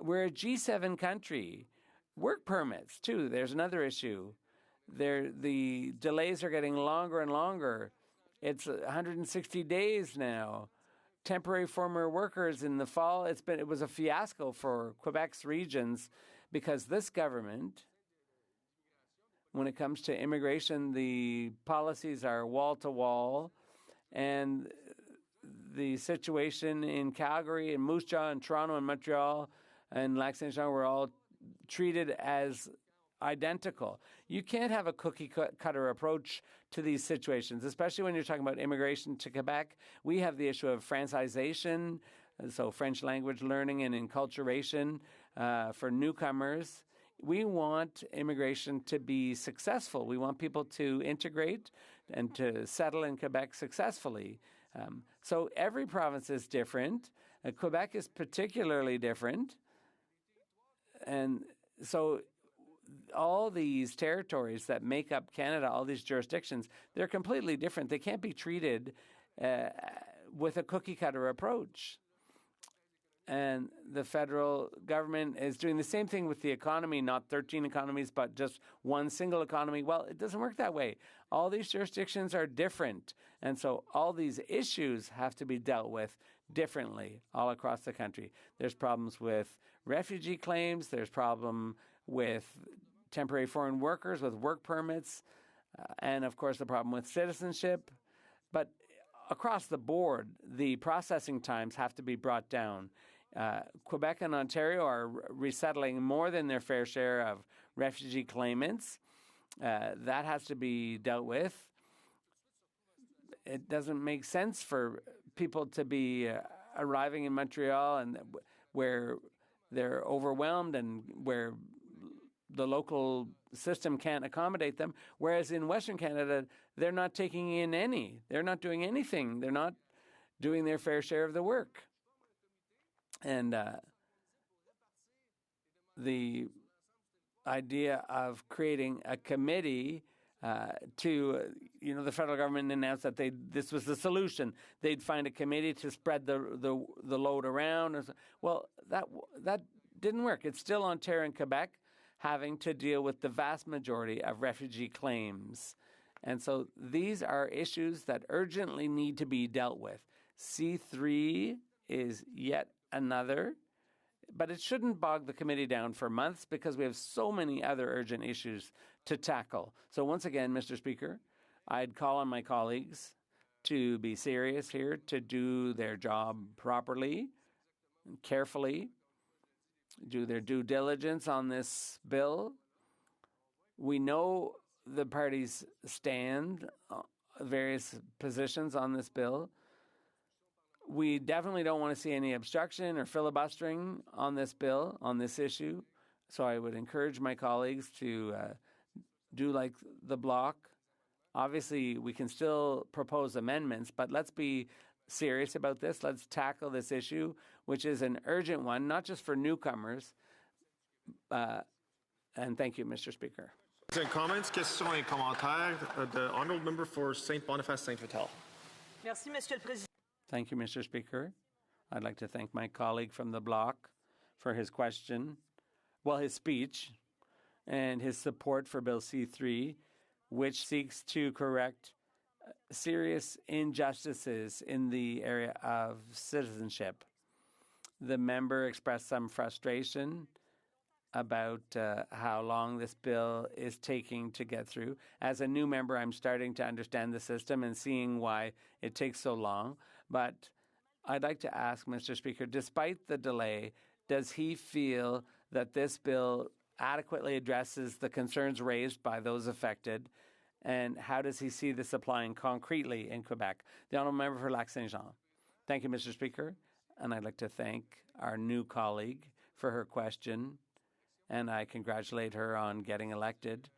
K: We're a G7 country. Work permits, too. There's another issue. The delays are getting longer and longer. It's 160 days now. Temporary foreign workers in the fall, it was a fiasco for Quebec's regions because this government, when it comes to immigration, the policies are wall to wall, and the situation in Calgary and Moose Jaw and Toronto and Montreal and Lac Saint Jean were all treated as identical. You can't have a cookie cutter approach to these situations, especially when you're talking about immigration to Quebec. We have the issue of Francization, so French language learning and enculturation for newcomers. We want immigration to be successful. We want people to integrate and to settle in Quebec successfully. So every province is different. Quebec is particularly different. And so all these territories that make up Canada, all these jurisdictions, they're completely different. They can't be treated with a cookie-cutter approach. And the federal government is doing the same thing with the economy, not 13 economies, but just one single economy. Well, it doesn't work that way. All these jurisdictions are different. And so all these issues have to be dealt with differently all across the country. There's problems with refugee claims. There's problem with temporary foreign workers, with work permits, and, of course, the problem with citizenship. But across the board, the processing times have to be brought down. Quebec and Ontario are resettling more than their fair share of refugee claimants. That has to be dealt with. It doesn't make sense for people to be arriving in Montreal and where they're overwhelmed and where the local system can't accommodate them, whereas in Western Canada, they're not taking in any. They're not doing anything. They're not doing their fair share of the work. And the idea of creating a committee to, the federal government announced that this was the solution. They'd find a committee to spread the load around. Well, that didn't work. It's still Ontario and Quebec having to deal with the vast majority of refugee claims. And so these are issues that urgently need to be dealt with. C3 is yet another, but it shouldn't bog the committee down for months because we have so many other urgent issues to tackle. So once again, Mr. Speaker, I'd call on my colleagues to be serious here, to do their job properly and carefully, do their due diligence on this bill. We know the parties stand, various positions on this bill. We definitely don't want to see any obstruction or filibustering on this bill, on this issue. So I would encourage my colleagues to do like the bloc. Obviously, we can still propose amendments, but let's be serious about this. Let's tackle this issue, which is an urgent one, not just for newcomers. And thank you, Mr. Speaker.
M: Comments, questions et commentaires. The honourable member for Saint Boniface Saint Vital.
D: Merci, Monsieur le Président.
K: Thank you, Mr. Speaker. I'd like to thank my colleague from the bloc for his question, his speech, and his support for Bill C-3, which seeks to correct serious injustices in the area of citizenship. The member expressed some frustration about how long this bill is taking to get through. As a new member, I'm starting to understand the system and seeing why it takes so long. But I'd like to ask, Mr. Speaker, despite the delay, does he feel that this bill adequately addresses the concerns raised by those affected? And how does he see this applying concretely in Quebec? The honourable member for Lac-Saint-Jean. Thank you, Mr. Speaker. And I'd like to thank our new colleague for her question. And I congratulate her on getting elected.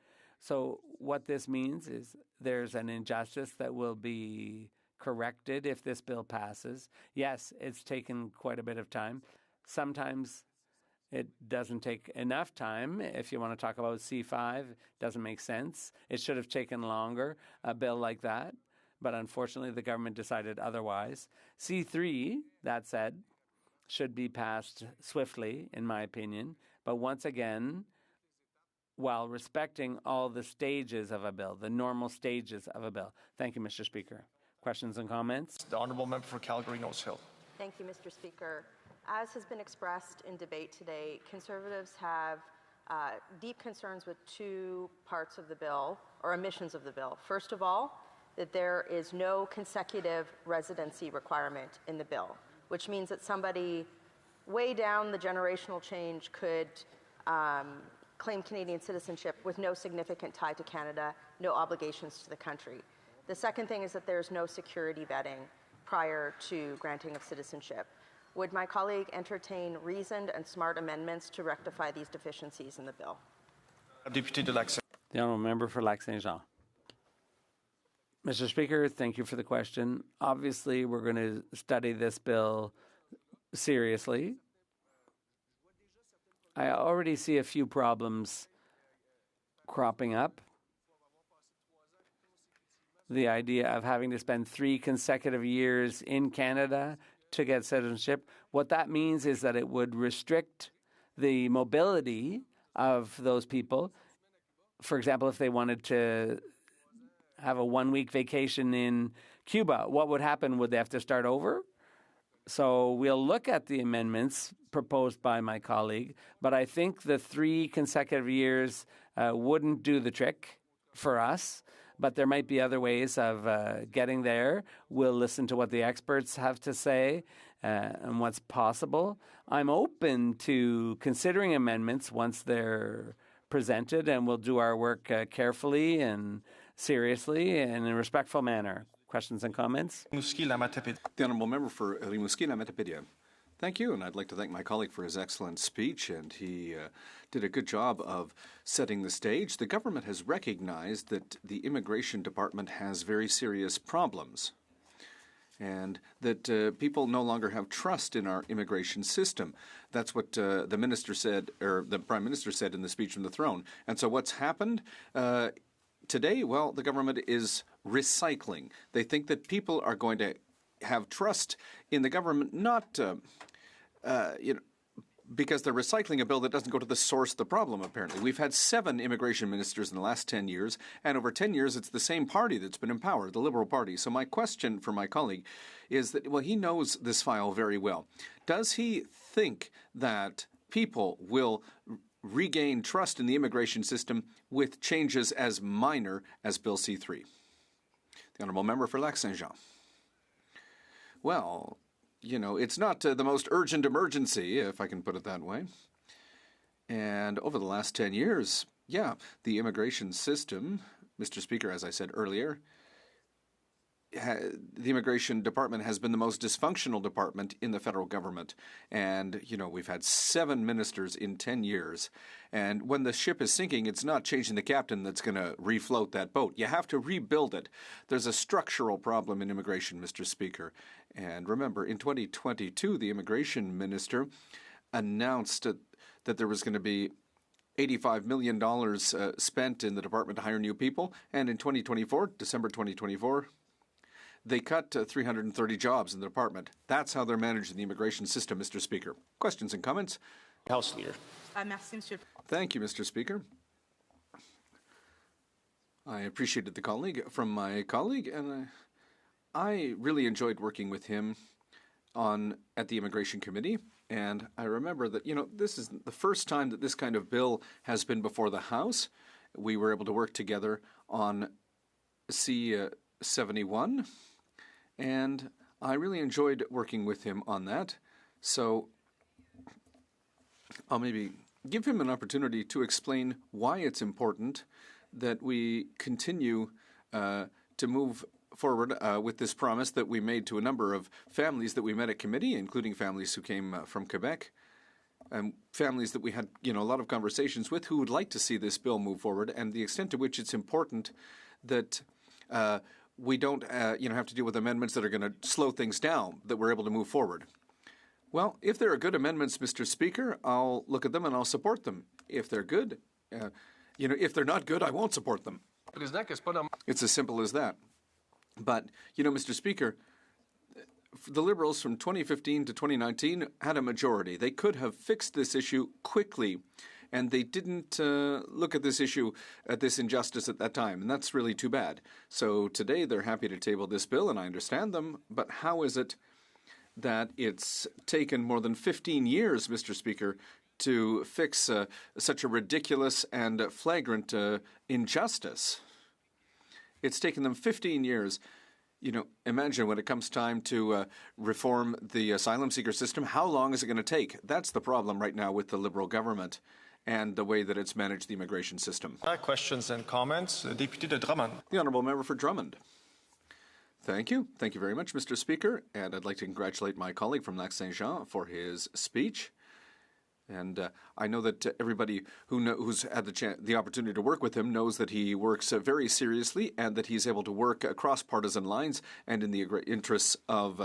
K: So what this means is there's an injustice that will be corrected if this bill passes. Yes, it's taken quite a bit of time. Sometimes it doesn't take enough time. If you want to talk about C5, it doesn't make sense. It should have taken longer, a bill like that. But unfortunately, the government decided otherwise. C3, that said, should be passed swiftly, in my opinion. But once again, while respecting all the stages of a bill, the normal stages of a bill. Thank you, Mr. Speaker. Questions and comments?
M: The honourable member for Calgary-Nose Hill.
E: Thank you, Mr. Speaker. As has been expressed in debate today, Conservatives have deep concerns with two parts of the bill, or omissions of the bill. First of all, that there is no consecutive residency requirement in the bill, which means that somebody way down the generational change could claim Canadian citizenship with no significant tie to Canada, no obligations to the country. The second thing is that there's no security vetting prior to granting of citizenship. Would my colleague entertain reasoned and smart amendments to rectify these deficiencies in the bill?
K: The honourable member for Lac-Saint-Jean. Mr. Speaker, thank you for the question. Obviously, we're going to study this bill seriously. I already see a few problems cropping up. The idea of having to spend 3 consecutive years in Canada to get citizenship, what that means is that it would restrict the mobility of those people. For example, if they wanted to have a 1-week vacation in Cuba, what would happen? Would they have to start over? So we'll look at the amendments proposed by my colleague, but I think the 3 consecutive years wouldn't do the trick for us, but there might be other ways of getting there. We'll listen to what the experts have to say and what's possible. I'm open to considering amendments once they're presented, and we'll do our work carefully and seriously and in a respectful manner. Questions and comments?
N: The honourable member for Rimouski-Lamatipédia. Thank you, and I'd like to thank my colleague for his excellent speech, and he did a good job of setting the stage. The government has recognized that the Immigration Department has very serious problems, and that people no longer have trust in our immigration system. That's what the minister said, or the Prime Minister said in the speech from the throne. And so what's happened? Today, well, the government is recycling. They think that people are going to have trust in the government, not because they're recycling a bill that doesn't go to the source of the problem, apparently. We've had 7 immigration ministers in the last 10 years, and over 10 years it's the same party that's been in power, the Liberal Party. So my question for my colleague is that, well, he knows this file very well. Does he think that people will regain trust in the immigration system with changes as minor as Bill C-3? The honourable member for Lac-Saint-Jean. Well, you know, it's not the most urgent emergency, if I can put it that way. And over the last 10 years, yeah, the immigration system Mr. Speaker, as I said earlier, the Immigration Department has been the most dysfunctional department in the federal government. And, we've had 7 ministers in 10 years. And when the ship is sinking, it's not changing the captain that's going to refloat that boat. You have to rebuild it. There's a structural problem in immigration, Mr. Speaker. And remember, in 2022, the immigration minister announced that there was going to be $85 million spent in the department to hire new people. And in 2024, December 2024, they cut 330 jobs in the department. That's how they're managing the immigration system, Mr. Speaker. Questions and comments?
A: House Leader.
P: Merci, Monsieur.
N: Thank you, Mr. Speaker. I appreciated the colleague from my colleague, and I really enjoyed working with him at the Immigration Committee. And I remember that, this is the first time that this kind of bill has been before the House. We were able to work together on C-71. And I really enjoyed working with him on that. So I'll maybe give him an opportunity to explain why it's important that we continue to move forward with this promise that we made to a number of families that we met at committee, including families who came from Quebec, and families that we had a lot of conversations with who would like to see this bill move forward, and the extent to which it's important that we don't, have to deal with amendments that are going to slow things down, that we're able to move forward. Well, if there are good amendments, Mr. Speaker, I'll look at them and I'll support them. If they're good, if they're not good, I won't support them. It's as simple as that. But, Mr. Speaker, the Liberals from 2015 to 2019 had a majority. They could have fixed this issue quickly. And they didn't look at this issue, at this injustice at that time. And that's really too bad. So today they're happy to table this bill, and I understand them. But how is it that it's taken more than 15 years, Mr. Speaker, to fix such a ridiculous and flagrant injustice? It's taken them 15 years. Imagine when it comes time to reform the asylum seeker system, how long is it going to take? That's the problem right now with the Liberal government and the way that it's managed the immigration system.
M: Questions and comments? Député de Drummond.
N: The Honourable Member for Drummond. Thank you. Thank you very much, Mr. Speaker. And I'd like to congratulate my colleague from Lac-Saint-Jean for his speech. And I know that everybody who's had the opportunity to work with him knows that he works very seriously and that he's able to work across partisan lines and in the interests of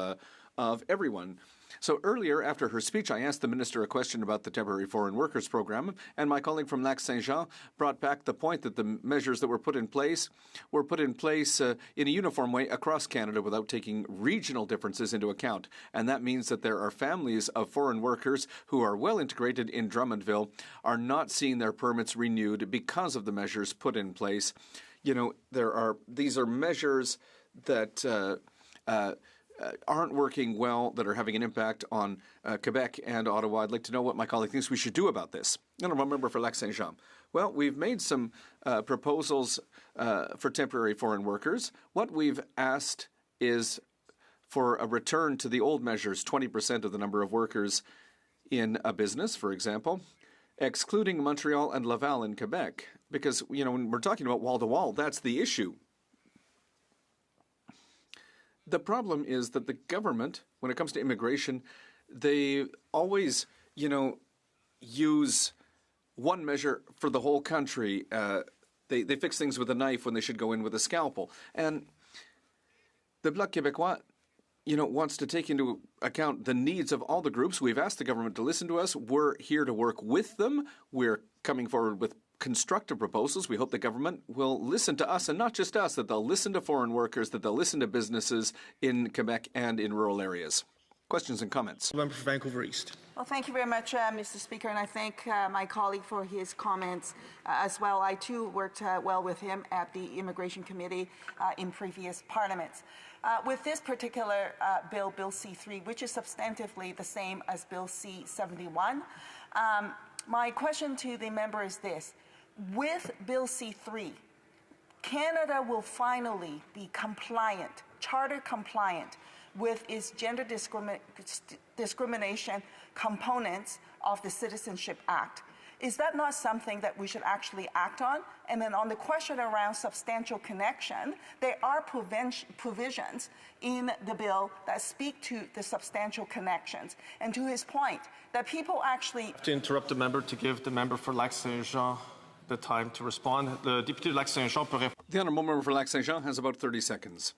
N: everyone. So earlier, after her speech, I asked the minister a question about the Temporary Foreign Workers Program, and my colleague from Lac-Saint-Jean brought back the point that the measures that were put in place in a uniform way across Canada without taking regional differences into account. And that means that there are families of foreign workers who are well integrated in Drummondville are not seeing their permits renewed because of the measures put in place. These are measures that aren't working well, that are having an impact on Quebec and Ottawa. I'd like to know what my colleague thinks we should do about this. Honourable Member for Lac-Saint-Jean. Well, we've made some proposals for temporary foreign workers. What we've asked is for a return to the old measures, 20% of the number of workers in a business, for example, excluding Montreal and Laval in Quebec. Because, when we're talking about wall-to-wall, that's the issue. The problem is that the government, when it comes to immigration, they always, use one measure for the whole country. They fix things with a knife when they should go in with a scalpel. And the Bloc Québécois, wants to take into account the needs of all the groups. We've asked the government to listen to us. We're here to work with them. We're coming forward with constructive proposals. We hope the government will listen to us, and not just us, that they'll listen to foreign workers, that they'll listen to businesses in Quebec and in rural areas. Questions and comments?
M: Member for Vancouver East.
S: Well, thank you very much, Mr. Speaker, and I thank my colleague for his comments as well. I, too, worked well with him at the Immigration Committee in previous parliaments. With this particular bill, Bill C-3, which is substantively the same as Bill C-71, my question to the member is this. With Bill C-3, Canada will finally be compliant, charter compliant, with its gender discrimination components of the Citizenship Act. Is that not something that we should actually act on? And then on the question around substantial connection, there are provisions in the bill that speak to the substantial connections. And to his point, that people actually...
M: To interrupt the member to give the member for Lac-Saint-Jean the time to respond. Le député de Lac-Saint-Jean peut répondre.
N: The honourable member for Lac-Saint-Jean has about 30 seconds.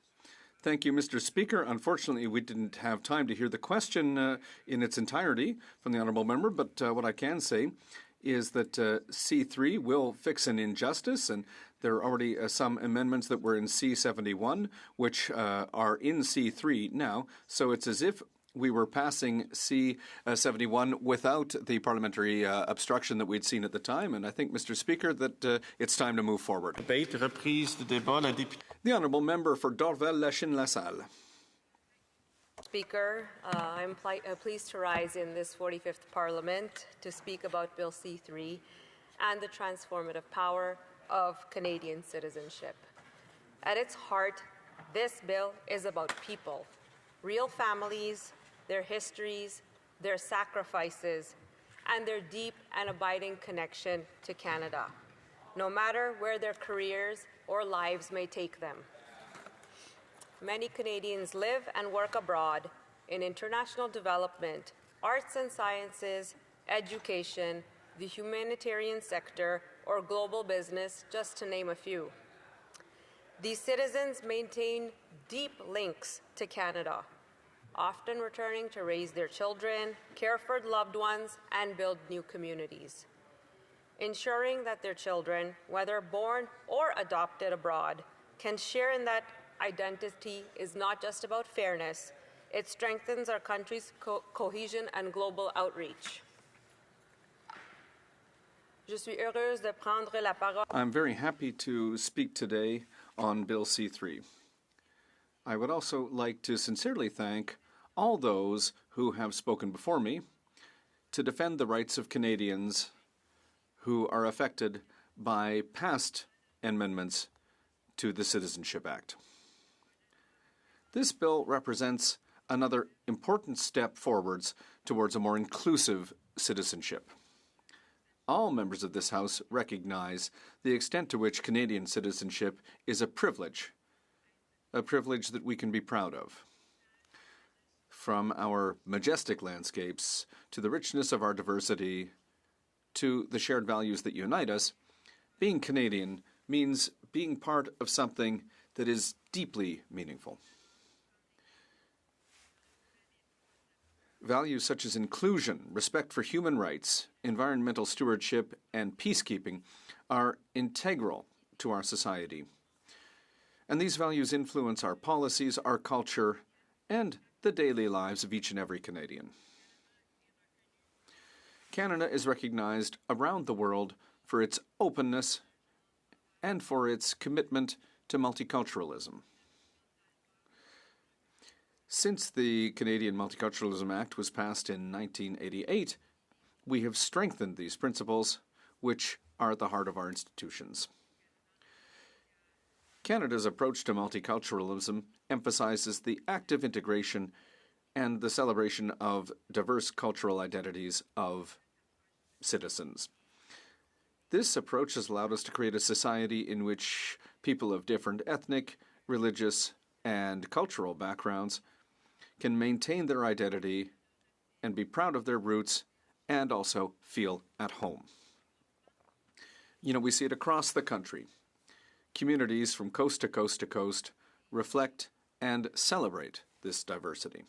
N: Thank you, Mr. Speaker. Unfortunately, we didn't have time to hear the question in its entirety from the honourable member, but what I can say is that C3 will fix an injustice, and there are already some amendments that were in C71, which are in C3 now. So it's as if we were passing C71 without the parliamentary obstruction that we'd seen at the time, and I think, Mr. Speaker, that it's time to move forward. The honourable member for Dorval-Lachine-LaSalle.
T: Speaker, I'm pleased to rise in this 45th Parliament to speak about Bill C3 and the transformative power of Canadian citizenship. At its heart, this bill is about people, real families, their histories, their sacrifices, and their deep and abiding connection to Canada, no matter where their careers or lives may take them. Many Canadians live and work abroad in international development, arts and sciences, education, the humanitarian sector, or global business, just to name a few. These citizens maintain deep links to Canada, often returning to raise their children, care for loved ones, and build new communities. Ensuring that their children, whether born or adopted abroad, can share in that identity is not just about fairness, it strengthens our country's cohesion and global outreach. Je suis heureuse de prendre la parole.
N: I'm very happy to speak today on Bill C3. I would also like to sincerely thank all those who have spoken before me to defend the rights of Canadians who are affected by past amendments to the Citizenship Act. This bill represents another important step forwards towards a more inclusive citizenship. All members of this House recognize the extent to which Canadian citizenship is a privilege that we can be proud of. From our majestic landscapes to the richness of our diversity to the shared values that unite us, being Canadian means being part of something that is deeply meaningful. Values such as inclusion, respect for human rights, environmental stewardship, and peacekeeping are integral to our society. And these values influence our policies, our culture, and the daily lives of each and every Canadian. Canada is recognized around the world for its openness and for its commitment to multiculturalism. Since the Canadian Multiculturalism Act was passed in 1988, we have strengthened these principles, which are at the heart of our institutions. Canada's approach to multiculturalism emphasizes the active integration and the celebration of diverse cultural identities of citizens. This approach has allowed us to create a society in which people of different ethnic, religious, and cultural backgrounds can maintain their identity and be proud of their roots and also feel at home. You know, we see it across the country. Communities from coast to coast to coast reflect and celebrate this diversity.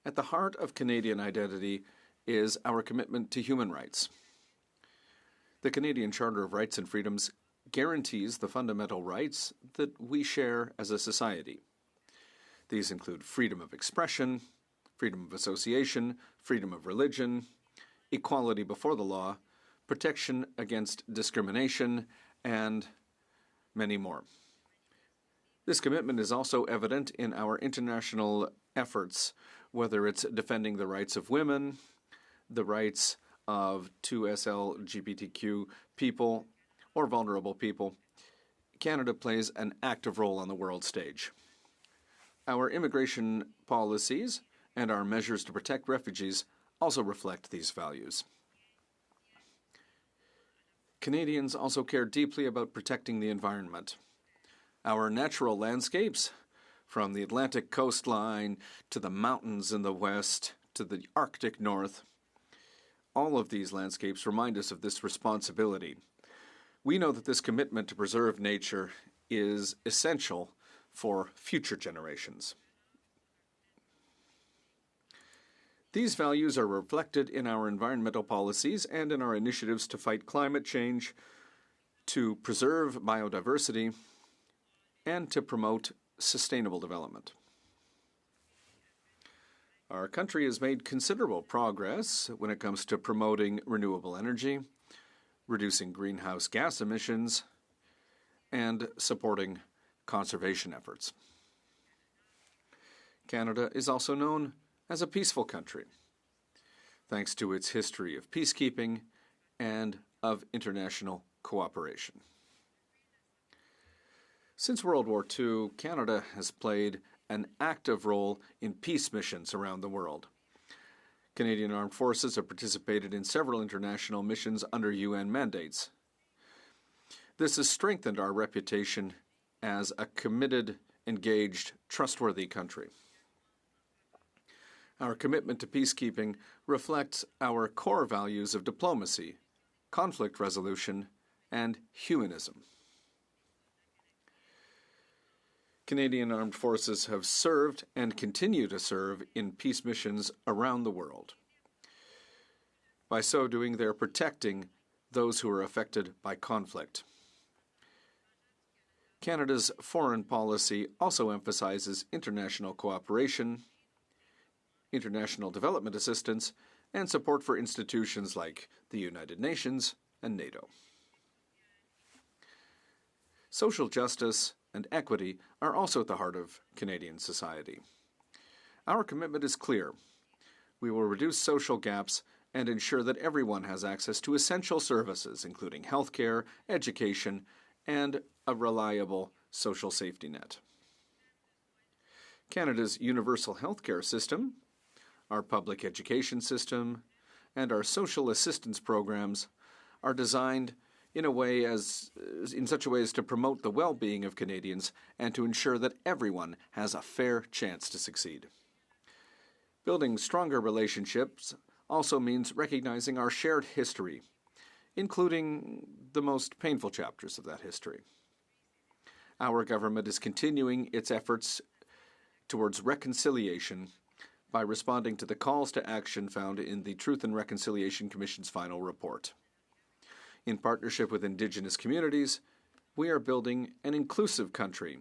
N: At the heart of Canadian identity is our commitment to human rights. The Canadian Charter of Rights and Freedoms guarantees the fundamental rights that we share as a society. These include freedom of expression, freedom of association, freedom of religion, equality before the law, protection against discrimination, and many more. This commitment is also evident in our international efforts, whether it's defending the rights of women, the rights of 2S LGBTQ people, or vulnerable people. Canada plays an active role on the world stage. Our immigration policies and our measures to protect refugees also reflect these values. Canadians also care deeply about protecting the environment. Our natural landscapes, from the Atlantic coastline to the mountains in the west to the Arctic north, all of these landscapes remind us of this responsibility. We know that this commitment to preserve nature is essential for future generations. These values are reflected in our environmental policies and in our initiatives to fight climate change, to preserve biodiversity, and to promote sustainable development. Our country has made considerable progress when it comes to promoting renewable energy, reducing greenhouse gas emissions, and supporting conservation efforts. Canada is also known as a peaceful country, thanks to its history of peacekeeping and of international cooperation. Since World War II, Canada has played an active role in peace missions around the world. Canadian Armed Forces have participated in several international missions under UN mandates. This has strengthened our reputation as a committed, engaged, trustworthy country. Our commitment to peacekeeping reflects our core values of diplomacy, conflict resolution, and humanism. Canadian Armed Forces have served and continue to serve in peace missions around the world. By so doing, they are protecting those who are affected by conflict. Canada's foreign policy also emphasizes international cooperation, international development assistance, and support for institutions like the United Nations and NATO. Social justice and equity are also at the heart of Canadian society. Our commitment is clear. We will reduce social gaps and ensure that everyone has access to essential services, including healthcare, education, and a reliable social safety net. Canada's universal healthcare system, our public education system, and our social assistance programs are designed in such a way as to promote the well-being of Canadians and to ensure that everyone has a fair chance to succeed. Building stronger relationships also means recognizing our shared history, including the most painful chapters of that history. Our government is continuing its efforts towards reconciliation by responding to the calls to action found in the Truth and Reconciliation Commission's final report. In partnership with Indigenous communities, we are building an inclusive country,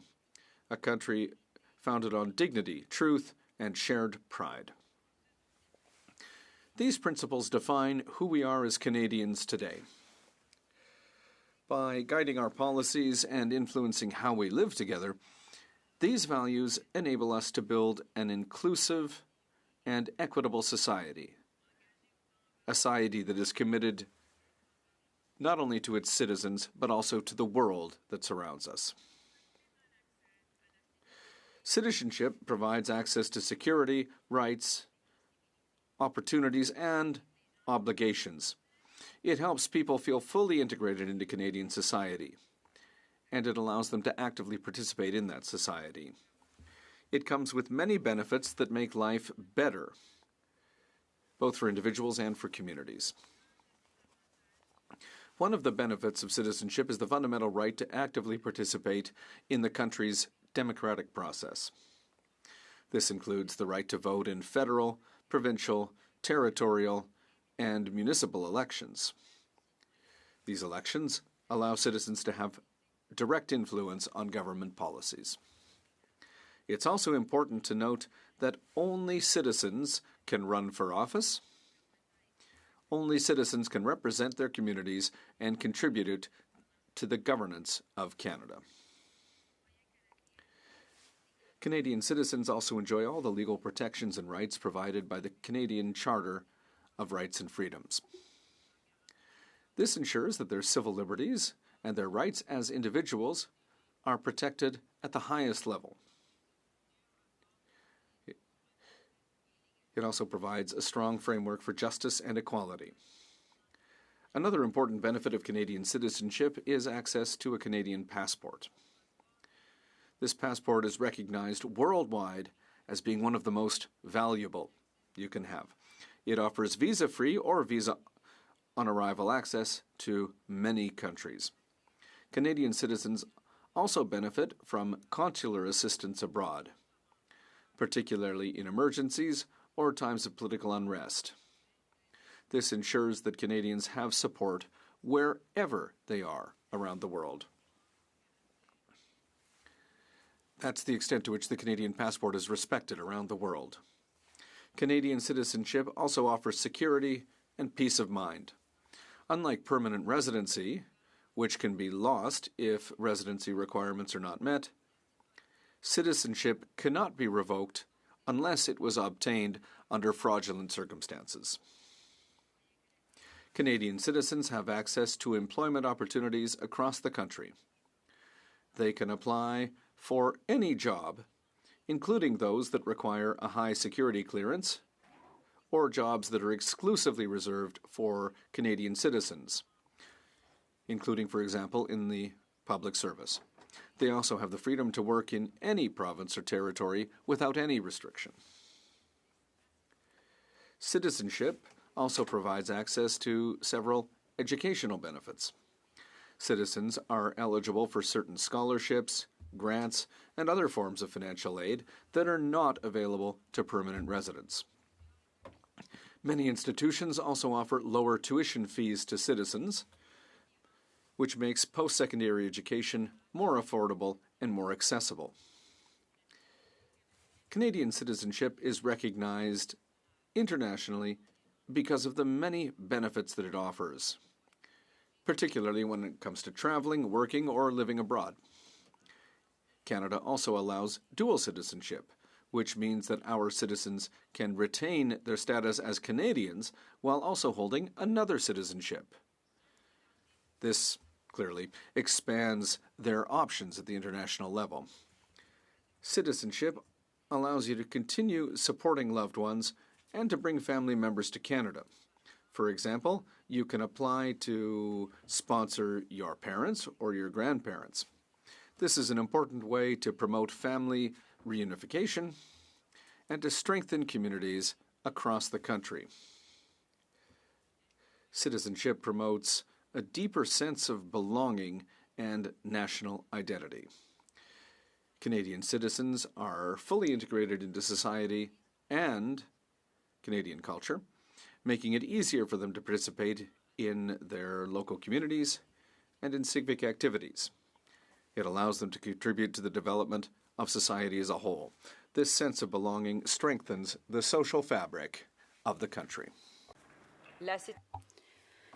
N: a country founded on dignity, truth, and shared pride. These principles define who we are as Canadians today. By guiding our policies and influencing how we live together, these values enable us to build an inclusive and equitable society, a society that is committed not only to its citizens, but also to the world that surrounds us. Citizenship provides access to security, rights, opportunities, and obligations. It helps people feel fully integrated into Canadian society, and it allows them to actively participate in that society. It comes with many benefits that make life better, both for individuals and for communities. One of the benefits of citizenship is the fundamental right to actively participate in the country's democratic process. This includes the right to vote in federal, provincial, territorial, and municipal elections. These elections allow citizens to have direct influence on government policies. It's also important to note that only citizens can run for office. Only citizens can represent their communities and contribute to the governance of Canada. Canadian citizens also enjoy all the legal protections and rights provided by the Canadian Charter of Rights and Freedoms. This ensures that their civil liberties and their rights as individuals are protected at the highest level. It also provides a strong framework for justice and equality. Another important benefit of Canadian citizenship is access to a Canadian passport. This passport is recognized worldwide as being one of the most valuable you can have. It offers visa-free or visa-on-arrival access to many countries. Canadian citizens also benefit from consular assistance abroad, particularly in emergencies or times of political unrest. This ensures that Canadians have support wherever they are around the world. That's the extent to which the Canadian passport is respected around the world. Canadian citizenship also offers security and peace of mind. Unlike permanent residency, which can be lost if residency requirements are not met, citizenship cannot be revoked unless it was obtained under fraudulent circumstances. Canadian citizens have access to employment opportunities across the country. They can apply for any job, including those that require a high security clearance or jobs that are exclusively reserved for Canadian citizens, including, for example, in the public service. They also have the freedom to work in any province or territory without any restriction. Citizenship also provides access to several educational benefits. Citizens are eligible for certain scholarships, grants, and other forms of financial aid that are not available to permanent residents. Many institutions also offer lower tuition fees to citizens, which makes post-secondary education more affordable and more accessible. Canadian citizenship is recognized internationally because of the many benefits that it offers, particularly when it comes to traveling, working, or living abroad. Canada also allows dual citizenship, which means that our citizens can retain their status as Canadians while also holding another citizenship. This clearly expands their options at the international level. Citizenship allows you to continue supporting loved ones and to bring family members to Canada. For example, you can apply to sponsor your parents or your grandparents. This is an important way to promote family reunification and to strengthen communities across the country. Citizenship promotes a deeper sense of belonging and national identity. Canadian citizens are fully integrated into society and Canadian culture, making it easier for them to participate in their local communities and in civic activities. It allows them to contribute to the development of society as a whole. This sense of belonging strengthens the social fabric of the country.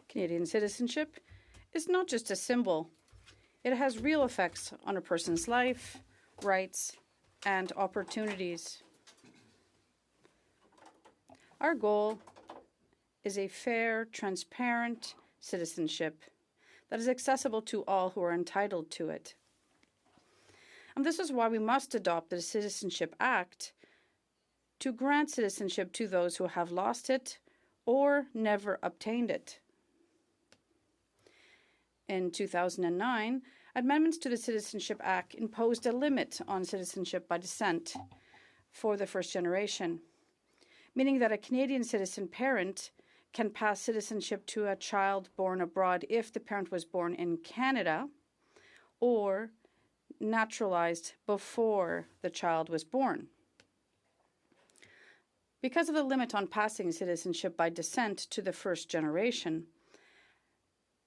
B: Canadian citizenship is not just a symbol. It has real effects on a person's life, rights, and opportunities. Our goal is a fair, transparent citizenship that is accessible to all who are entitled to it. And this is why we must adopt the Citizenship Act to grant citizenship to those who have lost it or never obtained it. In 2009, amendments to the Citizenship Act imposed a limit on citizenship by descent for the first generation, meaning that a Canadian citizen parent can pass citizenship to a child born abroad if the parent was born in Canada or naturalized before the child was born. Because of the limit on passing citizenship by descent to the first generation,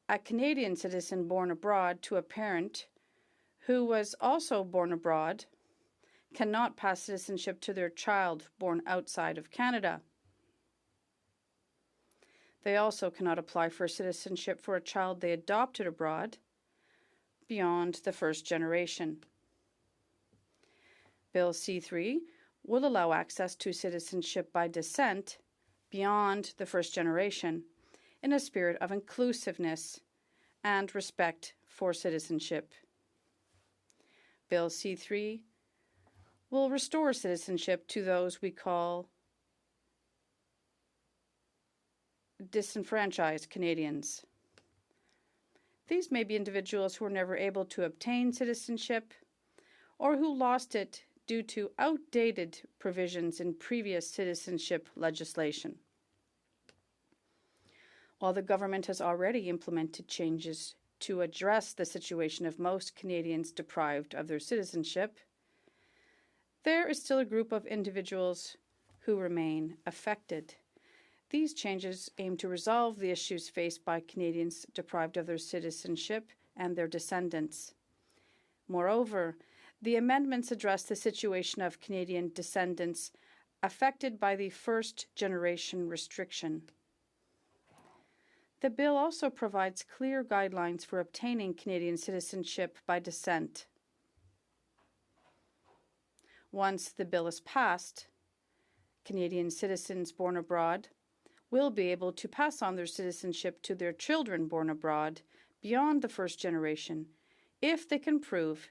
B: a Canadian citizen born abroad to a parent who was also born abroad cannot pass citizenship to their child born outside of Canada. They also cannot apply for citizenship for a child they adopted abroad beyond the first generation. Bill C-3 will allow access to citizenship by descent beyond the first generation in a spirit of inclusiveness and respect for citizenship. Bill C-3 will restore citizenship to those we call disenfranchised Canadians. These may be individuals who were never able to obtain citizenship or who lost it due to outdated provisions in previous citizenship legislation. While the government has already implemented changes to address the situation of most Canadians deprived of their citizenship, there is still a group of individuals who remain affected. These changes aim to resolve the issues faced by Canadians deprived of their citizenship and their descendants. Moreover, the amendments address the situation of Canadian descendants affected by the first-generation restriction. The bill also provides clear guidelines for obtaining Canadian citizenship by descent. Once the bill is passed, Canadian citizens born abroad will be able to pass on their citizenship to their children born abroad beyond the first generation if they can prove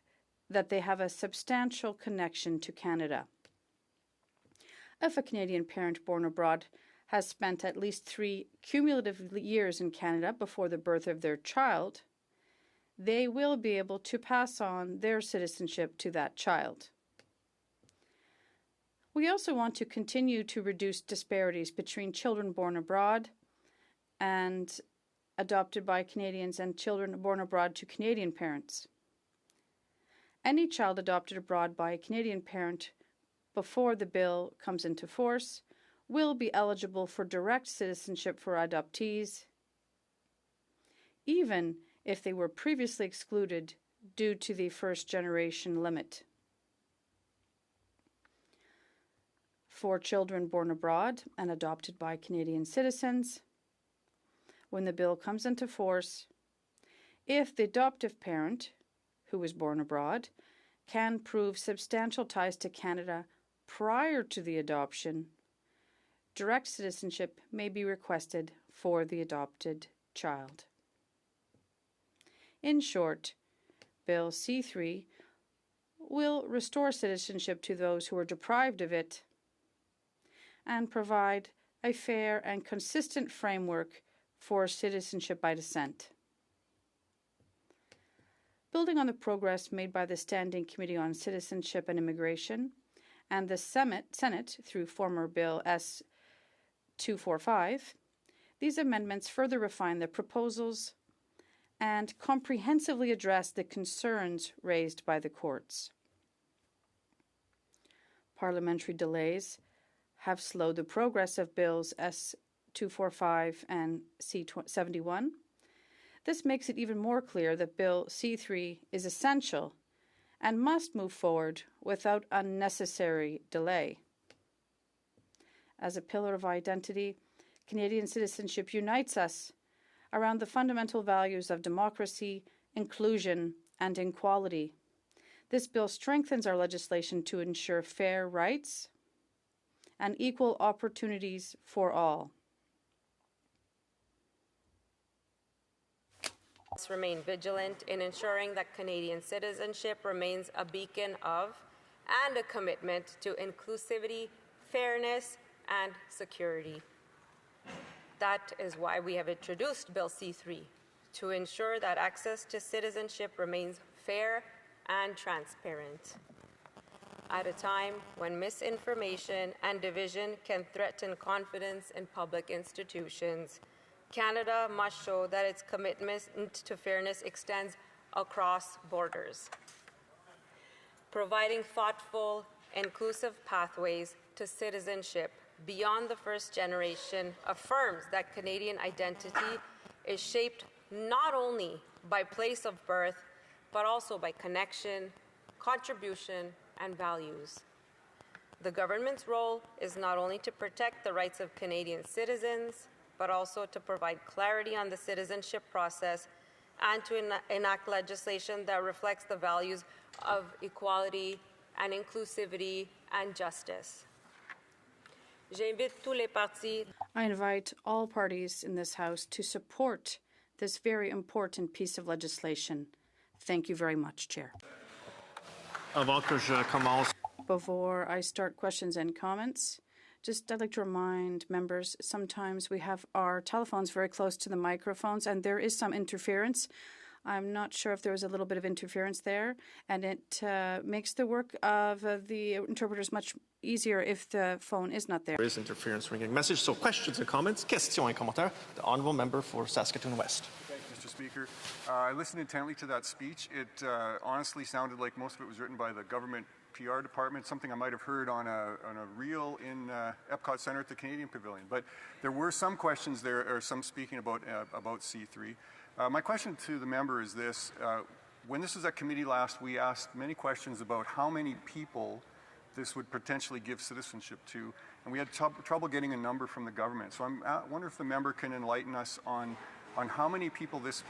B: that they have a substantial connection to Canada. If a Canadian parent born abroad has spent at least 3 cumulative years in Canada before the birth of their child, they will be able to pass on their citizenship to that child. We also want to continue to reduce disparities between children born abroad and adopted by Canadians and children born abroad to Canadian parents. Any child adopted abroad by a Canadian parent before the bill comes into force will be eligible for direct citizenship for adoptees, even if they were previously excluded due to the first-generation limit. For children born abroad and adopted by Canadian citizens, when the bill comes into force, if the adoptive parent, who was born abroad, can prove substantial ties to Canada prior to the adoption, direct citizenship may be requested for the adopted child. In short, Bill C-3 will restore citizenship to those who are deprived of it and provide a fair and consistent framework for citizenship by descent. Building on the progress made by the Standing Committee on Citizenship and Immigration and the Senate through former Bill S-245, these amendments further refine the proposals and comprehensively address the concerns raised by the courts. Parliamentary delays have slowed the progress of Bills S-245 and C-71. This makes it even more clear that Bill C-3 is essential and must move forward without unnecessary delay. As a pillar of identity, Canadian citizenship unites us around the fundamental values of democracy, inclusion, and equality. This bill strengthens our legislation to ensure fair rights and equal opportunities for all.
T: Let's remain vigilant in ensuring that Canadian citizenship remains a beacon of and a commitment to inclusivity, fairness, and security. That is why we have introduced Bill C-3, to ensure that access to citizenship remains fair and transparent. At a time when misinformation and division can threaten confidence in public institutions, Canada must show that its commitment to fairness extends across borders. Providing thoughtful, inclusive pathways to citizenship beyond the first generation affirms that Canadian identity is shaped not only by place of birth, but also by connection, contribution, and values. The government's role is not only to protect the rights of Canadian citizens, but also to provide clarity on the citizenship process and to enact legislation that reflects the values of equality and inclusivity and justice.
B: I invite all parties in this House to support this very important piece of legislation. Thank you very much, Chair. Before I start questions and comments, I'd like to remind members, sometimes we have our telephones very close to the microphones and there is some interference. I'm not sure if there was a little bit of interference there, and it makes the work of the interpreters much easier if the phone is not there.
M: There is interference ringing. Message, so questions and comments, questions et commentaires. The Honourable Member for Saskatoon West.
O: Thank you, Mr. Speaker. I listened intently to that speech. It honestly sounded like most of it was written by the government PR department, something I might have heard on a reel in Epcot Centre at the Canadian Pavilion. But there were some questions there, or some speaking about C3. My question to the member is this. When this was at committee last, we asked many questions about how many people this would potentially give citizenship to, and we had trouble getting a number from the government. So I wonder if the member can enlighten us on how many people this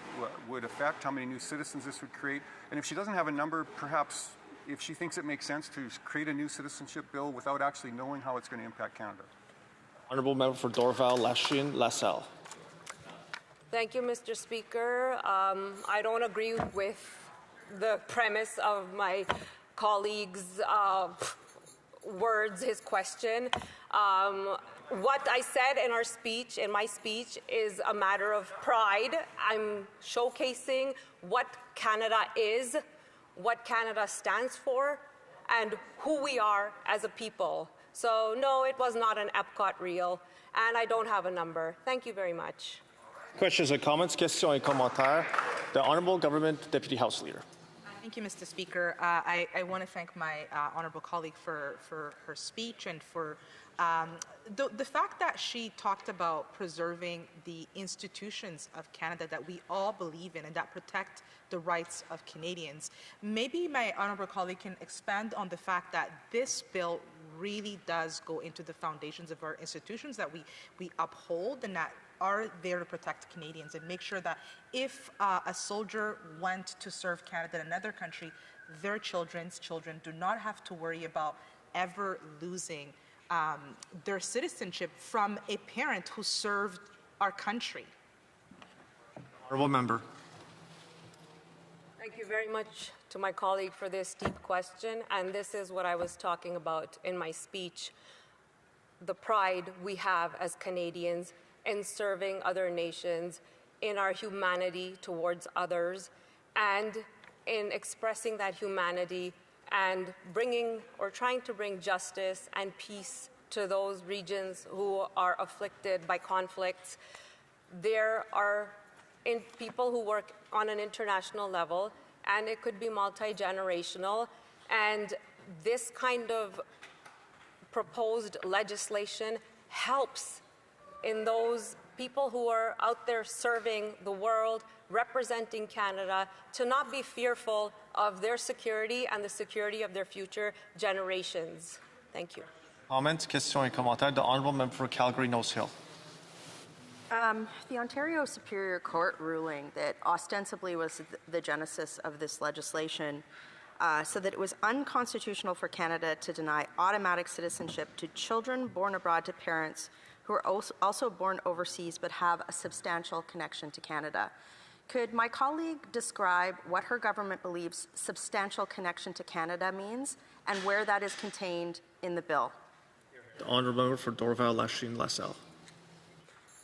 O: would affect, how many new citizens this would create, and if she doesn't have a number, perhaps if she thinks it makes sense to create a new citizenship bill without actually knowing how it's going to impact Canada.
M: Honourable Member for Dorval, Lachine, LaSalle.
T: Thank you, Mr. Speaker. I don't agree with the premise of my colleague's words, his question. What I said in my speech, is a matter of pride. I'm showcasing what Canada is, what Canada stands for, and who we are as a people. So no, it was not an Epcot reel, and I don't have a number. Thank you very much.
M: Questions and comments, questions et commentaires. The Honourable Government Deputy House Leader.
P: Thank you, Mr. Speaker. I want to thank my honourable colleague for her speech and for the fact that she talked about preserving the institutions of Canada that we all believe in and that protect the rights of Canadians. Maybe my honourable colleague can expand on the fact that this bill really does go into the foundations of our institutions that we uphold and that are there to protect Canadians and make sure that if a soldier went to serve Canada in another country, their children's children do not have to worry about ever losing their citizenship from a parent who served our country.
M: Honourable Member.
T: Thank you very much to my colleague for this deep question, and this is what I was talking about in my speech. The pride we have as Canadians in serving other nations, in our humanity towards others, and in expressing that humanity and bringing or trying to bring justice and peace to those regions who are afflicted by conflicts. There are people who work on an international level, and it could be multi-generational, and this kind of proposed legislation helps in those people who are out there serving the world, representing Canada, to not be fearful of their security and the security of their future generations. Thank you.
M: Comments, questions et commentaires. The Honourable Member for Calgary, Nose Hill.
E: The Ontario Superior Court ruling that ostensibly was the genesis of this legislation said that it was unconstitutional for Canada to deny automatic citizenship to children born abroad to parents who are also born overseas but have a substantial connection to Canada. Could my colleague describe what her government believes substantial connection to Canada means and where that is contained in the bill?
M: The Honourable Member for Dorval, Lachine, LaSalle.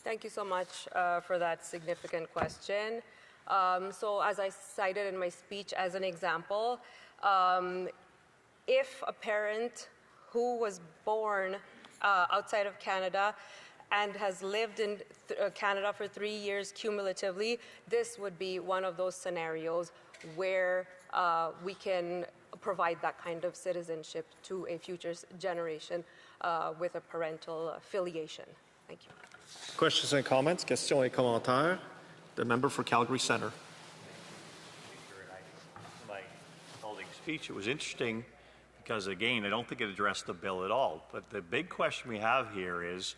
T: Thank you so much for that significant question. So as I cited in my speech as an example, if a parent who was born outside of Canada and has lived in Canada for 3 years cumulatively, this would be one of those scenarios where we can provide that kind of citizenship to a future generation with a parental affiliation. Thank you.
M: Questions and comments, questions et commentaires. The member for Calgary Centre.
U: My colleague's speech, it was interesting because, again, I don't think it addressed the bill at all. But the big question we have here is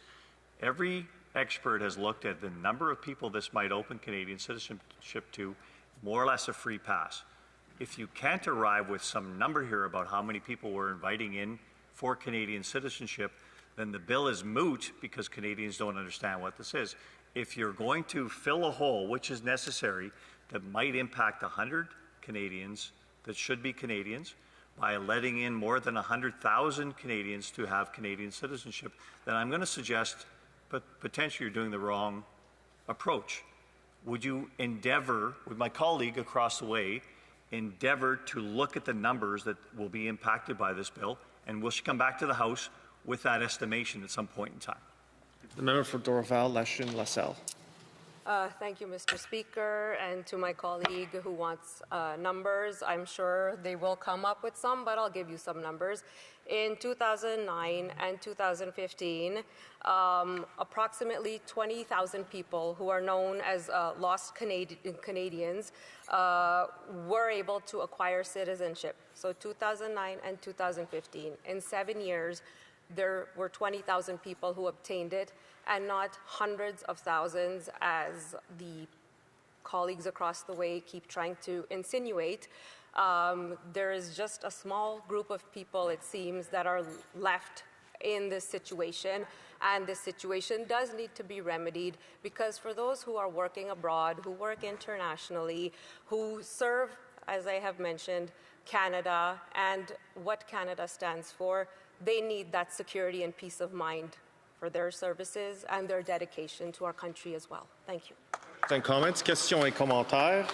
U: every expert has looked at the number of people this might open Canadian citizenship to, more or less a free pass. If you can't arrive with some number here about how many people we're inviting in for Canadian citizenship, then the bill is moot because Canadians don't understand what this is. If you're going to fill a hole, which is necessary, that might impact 100 Canadians that should be Canadians, by letting in more than 100,000 Canadians to have Canadian citizenship, then I'm going to suggest, but potentially you're doing the wrong approach. Would you endeavor, with my colleague across the way, endeavor to look at the numbers that will be impacted by this bill, and we'll come back to the House with that estimation at some point in time?
M: The member for Dorval, Lachine, LaSalle.
T: Thank you, Mr. Speaker, and to my colleague who wants numbers. I'm sure they will come up with some, but I'll give you some numbers. In 2009 and 2015, approximately 20,000 people who are known as lost Canadians were able to acquire citizenship. So 2009 and 2015. In 7 years, there were 20,000 people who obtained it, and not hundreds of thousands, as the colleagues across the way keep trying to insinuate. There is just a small group of people, it seems, that are left in this situation, and this situation does need to be remedied, because for those who are working abroad, who work internationally, who serve, as I have mentioned, Canada and what Canada stands for, they need that security and peace of mind for their services and their dedication to our country as well. Thank you.
M: And comments, questions et commentaires.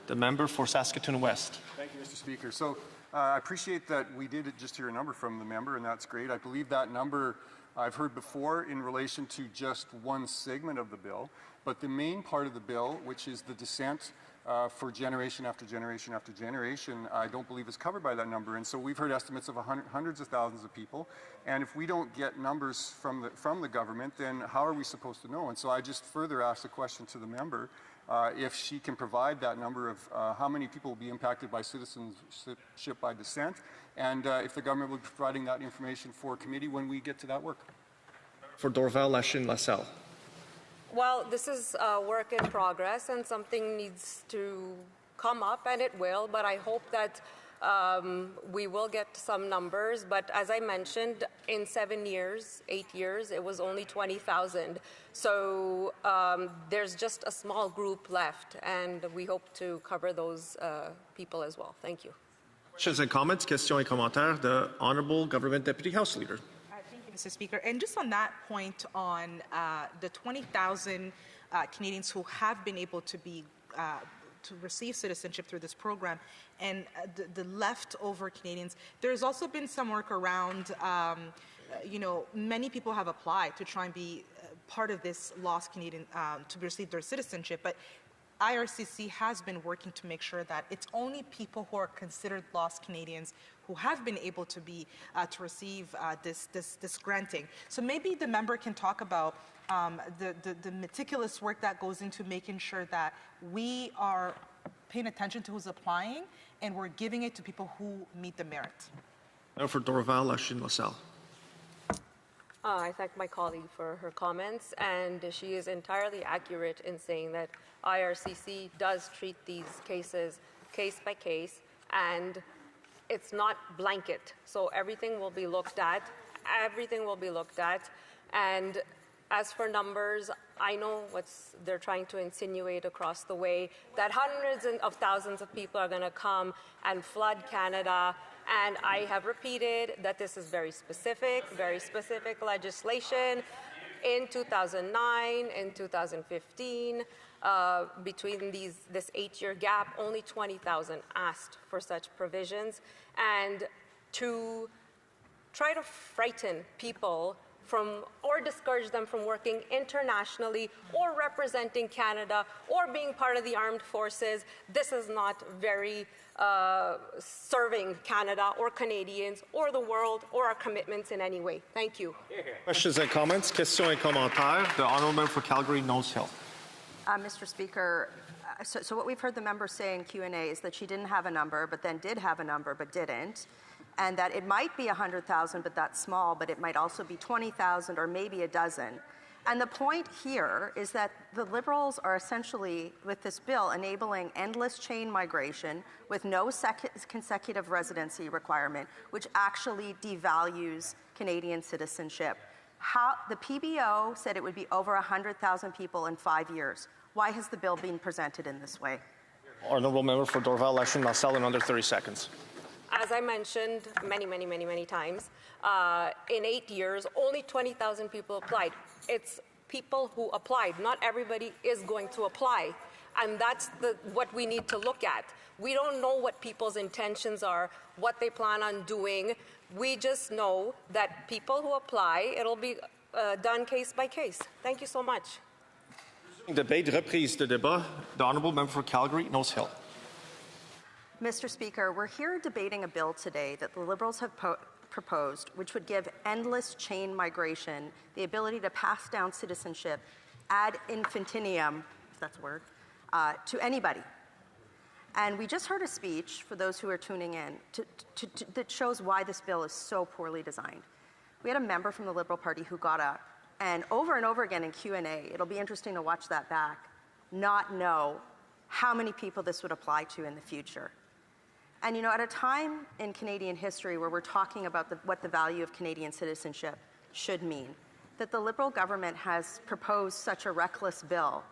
M: The member for Saskatoon West.
O: Thank you, Mr. Speaker. So I appreciate that we did just hear a number from the member, and that's great. I believe that number I've heard before in relation to just one segment of the bill, but the main part of the bill, which is the dissent for generation after generation after generation, I don't believe is covered by that number. And so we've heard estimates of hundreds of thousands of people. And if we don't get numbers from the government, then how are we supposed to know? And so I just further asked the question to the member, if she can provide that number of how many people will be impacted by citizenship by descent, and if the government will be providing that information for committee when we get to that work.
M: For Dorval, Lachine, LaSalle.
T: Well, this is a work in progress, and something needs to come up, and it will, but I hope that we will get some numbers. But as I mentioned, in 7 years, 8 years, it was only 20,000. So there's just a small group left, and we hope to cover those people as well. Thank you.
M: Questions and comments, questions et commentaires. The Honourable Government Deputy House Leader.
P: Thank you, Mr. Speaker. And just on that point on the 20,000 Canadians who have been able to be to receive citizenship through this program, and the leftover Canadians, there's also been some work around, many people have applied to try and be part of this lost Canadian, to receive their citizenship, but IRCC has been working to make sure that it's only people who are considered lost Canadians who have been able to be to receive this granting. So maybe the member can talk about the meticulous work that goes into making sure that we are paying attention to who's applying and we're giving it to people who meet the merit.
M: Now for Dorval, Lachine, LaSalle.
T: I thank my colleague for her comments, and she is entirely accurate in saying that IRCC does treat these cases case by case, and it's not blanket. So everything will be looked at. And as for numbers, I know what they're trying to insinuate across the way, that hundreds of thousands of people are going to come and flood Canada. And I have repeated that this is very specific legislation. In 2009 and 2015, between this 8-year gap, only 20,000 asked for such provisions. And to try to frighten people from, or discourage them from working internationally or representing Canada or being part of the armed forces, this is not very serving Canada or Canadians or the world or our commitments in any way. Thank you.
M: Questions and comments, questions et commentaires. The Honourable Member for Calgary, Nose Hill.
E: Mr. Speaker, so what we've heard the member say in Q&A is that she didn't have a number, but then did have a number, but didn't, and that it might be 100,000, but that's small, but it might also be 20,000 or maybe a dozen. And the point here is that the Liberals are essentially, with this bill, enabling endless chain migration with no consecutive residency requirement, which actually devalues Canadian citizenship. The PBO said it would be over 100,000 people in 5 years. Why has the bill been presented in this way?
M: Honourable Member for Dorval, Lachine, LaSalle in under 30 seconds.
T: As I mentioned many times, in 8 years, only 20,000 people applied. It's people who applied. Not everybody is going to apply. And that's what we need to look at. We don't know what people's intentions are, what they plan on doing. We just know that people who apply, it'll be done case by case. Thank you so much.
M: Debate, reprise de débat. The Honourable Member for Calgary, Nose Hill.
E: Mr. Speaker, we're here debating a bill today that the Liberals have proposed, which would give endless chain migration the ability to pass down citizenship ad infinitum, if that's a word, to anybody. And we just heard a speech, for those who are tuning in, that shows why this bill is so poorly designed. We had a member from the Liberal Party who got up and over again in Q&A, it'll be interesting to watch that back, not know how many people this would apply to in the future. And at a time in Canadian history where we're talking about what the value of Canadian citizenship should mean, that the Liberal government has proposed such a reckless bill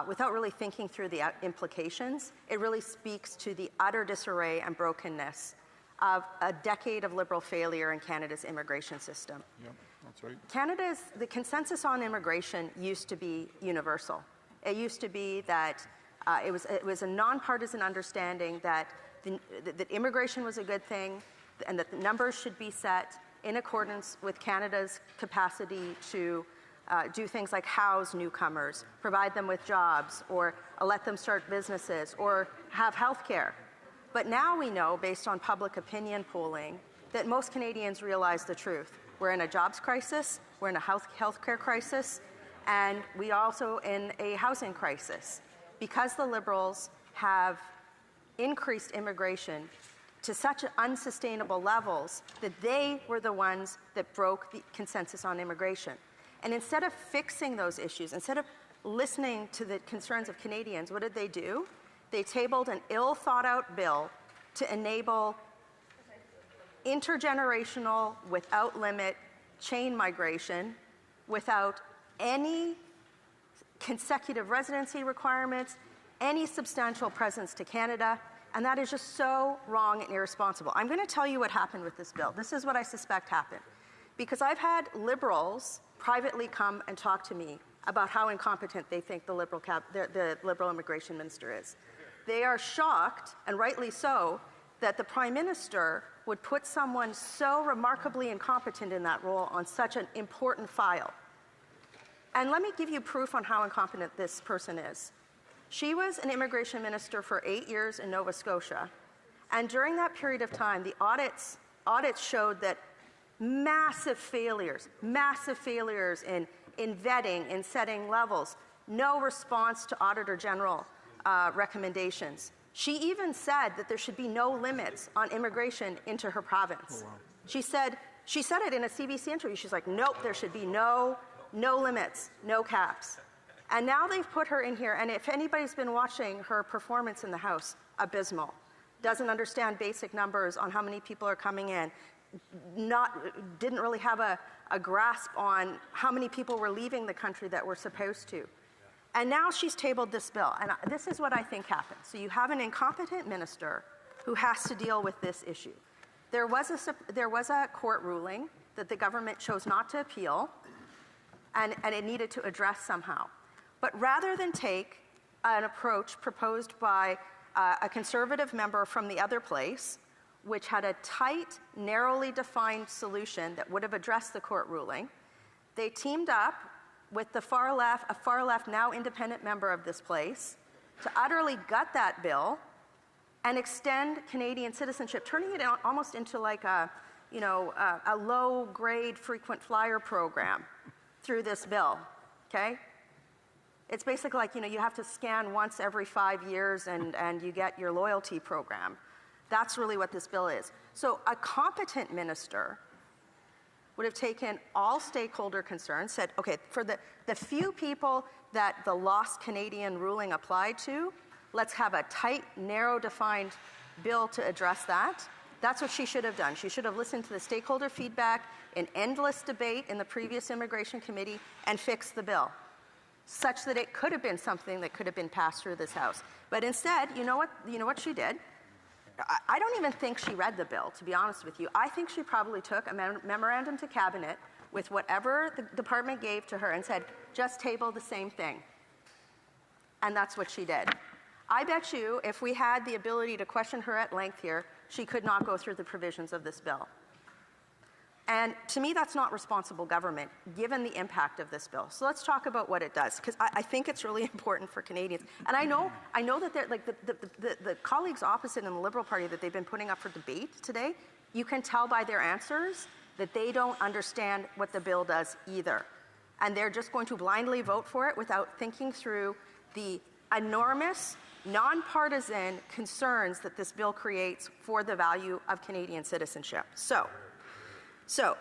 E: without really thinking through the implications, it really speaks to the utter disarray and brokenness of a decade of Liberal failure in Canada's immigration system.
O: Yep, that's right.
E: The consensus on immigration used to be universal. It used to be that it was a nonpartisan understanding that that immigration was a good thing and that the numbers should be set in accordance with Canada's capacity to do things like house newcomers, provide them with jobs, or let them start businesses, or have health care. But now we know, based on public opinion polling, that most Canadians realize the truth. We're in a jobs crisis, we're in a health care crisis, and we also in a housing crisis. Because the Liberals have increased immigration to such unsustainable levels that they were the ones that broke the consensus on immigration. And instead of fixing those issues, instead of listening to the concerns of Canadians, what did they do? They tabled an ill-thought-out bill to enable intergenerational, without limit, chain migration without any consecutive residency requirements, any substantial presence to Canada, and that is just so wrong and irresponsible. I'm going to tell you what happened with this bill. This is what I suspect happened. Because I've had Liberals privately come and talk to me about how incompetent they think the Liberal immigration minister is. They are shocked, and rightly so, that the Prime Minister would put someone so remarkably incompetent in that role on such an important file. And let me give you proof on how incompetent this person is. She was an immigration minister for 8 years in Nova Scotia, and during that period of time, the audits showed that massive failures in vetting, in setting levels, no response to Auditor General recommendations. She even said that there should be no limits on immigration into her province. Oh, wow. She said it in a CBC interview. She's like, nope, there should be no limits, no caps. And now they've put her in here, and if anybody's been watching her performance in the House, abysmal. Doesn't understand basic numbers on how many people are coming in. Didn't really have a grasp on how many people were leaving the country that were supposed to. And now she's tabled this bill, and this is what I think happened. So you have an incompetent minister who has to deal with this issue. There was a court ruling that the government chose not to appeal, and it needed to address somehow. But rather than take an approach proposed by a Conservative member from the other place, which had a tight, narrowly defined solution that would have addressed the court ruling, they teamed up with a far left, now independent member of this place, to utterly gut that bill and extend Canadian citizenship, turning it almost into like a low-grade frequent flyer program through this bill, okay? It's basically like, you have to scan once every 5 years and you get your loyalty program. That's really what this bill is. So a competent minister would have taken all stakeholder concerns, said, okay, for the few people that the Lost Canadian ruling applied to, let's have a tight, narrow, defined bill to address that. That's what she should have done. She should have listened to the stakeholder feedback in endless debate in the previous Immigration Committee and fixed the bill, such that it could have been something that could have been passed through this House. But instead, you know what she did? I don't even think she read the bill, to be honest with you. I think she probably took a memorandum to cabinet with whatever the department gave to her and said, just table the same thing. And that's what she did. I bet you if we had the ability to question her at length here, she could not go through the provisions of this bill. And to me, that's not responsible government, given the impact of this bill. So let's talk about what it does, because I think it's really important for Canadians. And I know that they're, like the colleagues opposite in the Liberal Party that they've been putting up for debate today, you can tell by their answers that they don't understand what the bill does either. And they're just going to blindly vote for it without thinking through the enormous, nonpartisan concerns that this bill creates for the value of Canadian citizenship. So,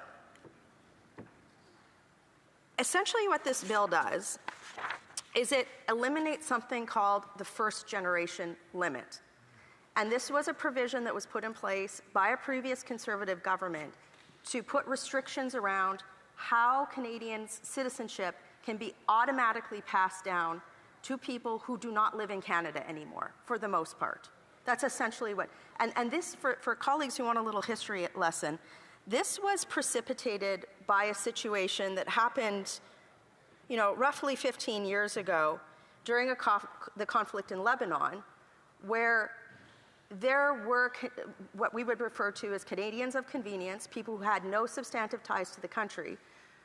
E: essentially what this bill does is it eliminates something called the first generation limit. And this was a provision that was put in place by a previous Conservative government to put restrictions around how Canadians' citizenship can be automatically passed down to people who do not live in Canada anymore, for the most part. That's essentially what, and this, for colleagues who want a little history lesson, this was precipitated by a situation that happened, roughly 15 years ago during the conflict in Lebanon, where there were what we would refer to as Canadians of convenience, people who had no substantive ties to the country,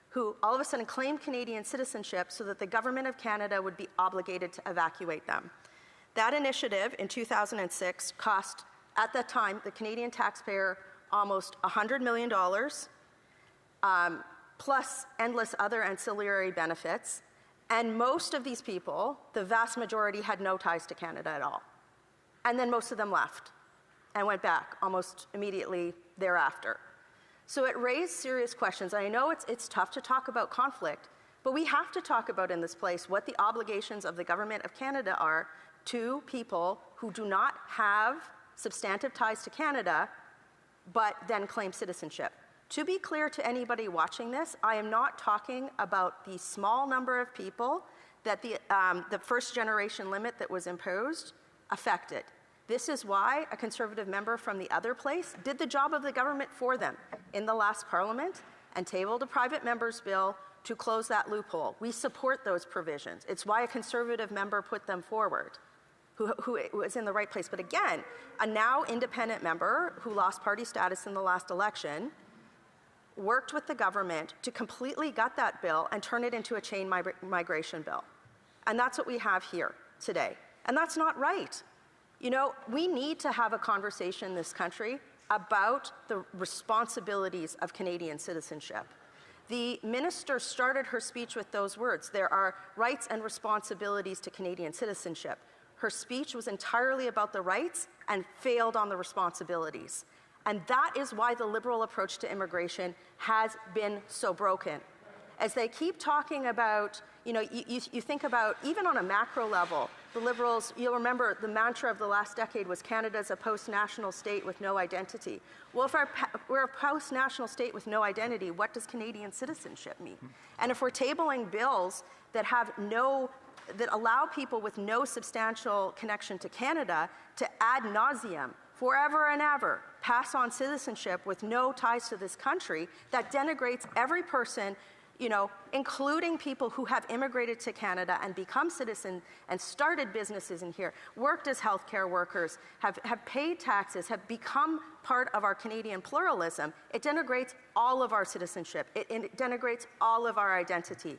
E: who all of a sudden claimed Canadian citizenship so that the government of Canada would be obligated to evacuate them. That initiative in 2006 cost, at that time, the Canadian taxpayer almost $100 million, plus endless other ancillary benefits. And most of these people, the vast majority, had no ties to Canada at all. And then most of them left and went back almost immediately thereafter. So it raised serious questions. I know it's tough to talk about conflict, but we have to talk about in this place what the obligations of the Government of Canada are to people who do not have substantive ties to Canada but then claim citizenship. To be clear to anybody watching this, I am not talking about the small number of people that the first generation limit that was imposed affected. This is why a Conservative member from the other place did the job of the government for them in the last Parliament and tabled a private member's bill to close that loophole. We support those provisions. It's why a Conservative member put them forward, who was in the right place. But again, a now independent member who lost party status in the last election worked with the government to completely gut that bill and turn it into a chain migration bill. And that's what we have here today. And that's not right. We need to have a conversation in this country about the responsibilities of Canadian citizenship. The minister started her speech with those words. There are rights and responsibilities to Canadian citizenship. Her speech was entirely about the rights and failed on the responsibilities. And that is why the Liberal approach to immigration has been so broken. As they keep talking about, you think about, even on a macro level, the Liberals, you'll remember the mantra of the last decade was Canada's a post-national state with no identity. Well, if we're a post-national state with no identity, what does Canadian citizenship mean? And if we're tabling bills that that allow people with no substantial connection to Canada to ad nauseum, forever and ever, pass on citizenship with no ties to this country, that denigrates every person, including people who have immigrated to Canada and become citizens and started businesses in here, worked as healthcare workers, have paid taxes, have become part of our Canadian pluralism. It denigrates all of our citizenship. It denigrates all of our identity.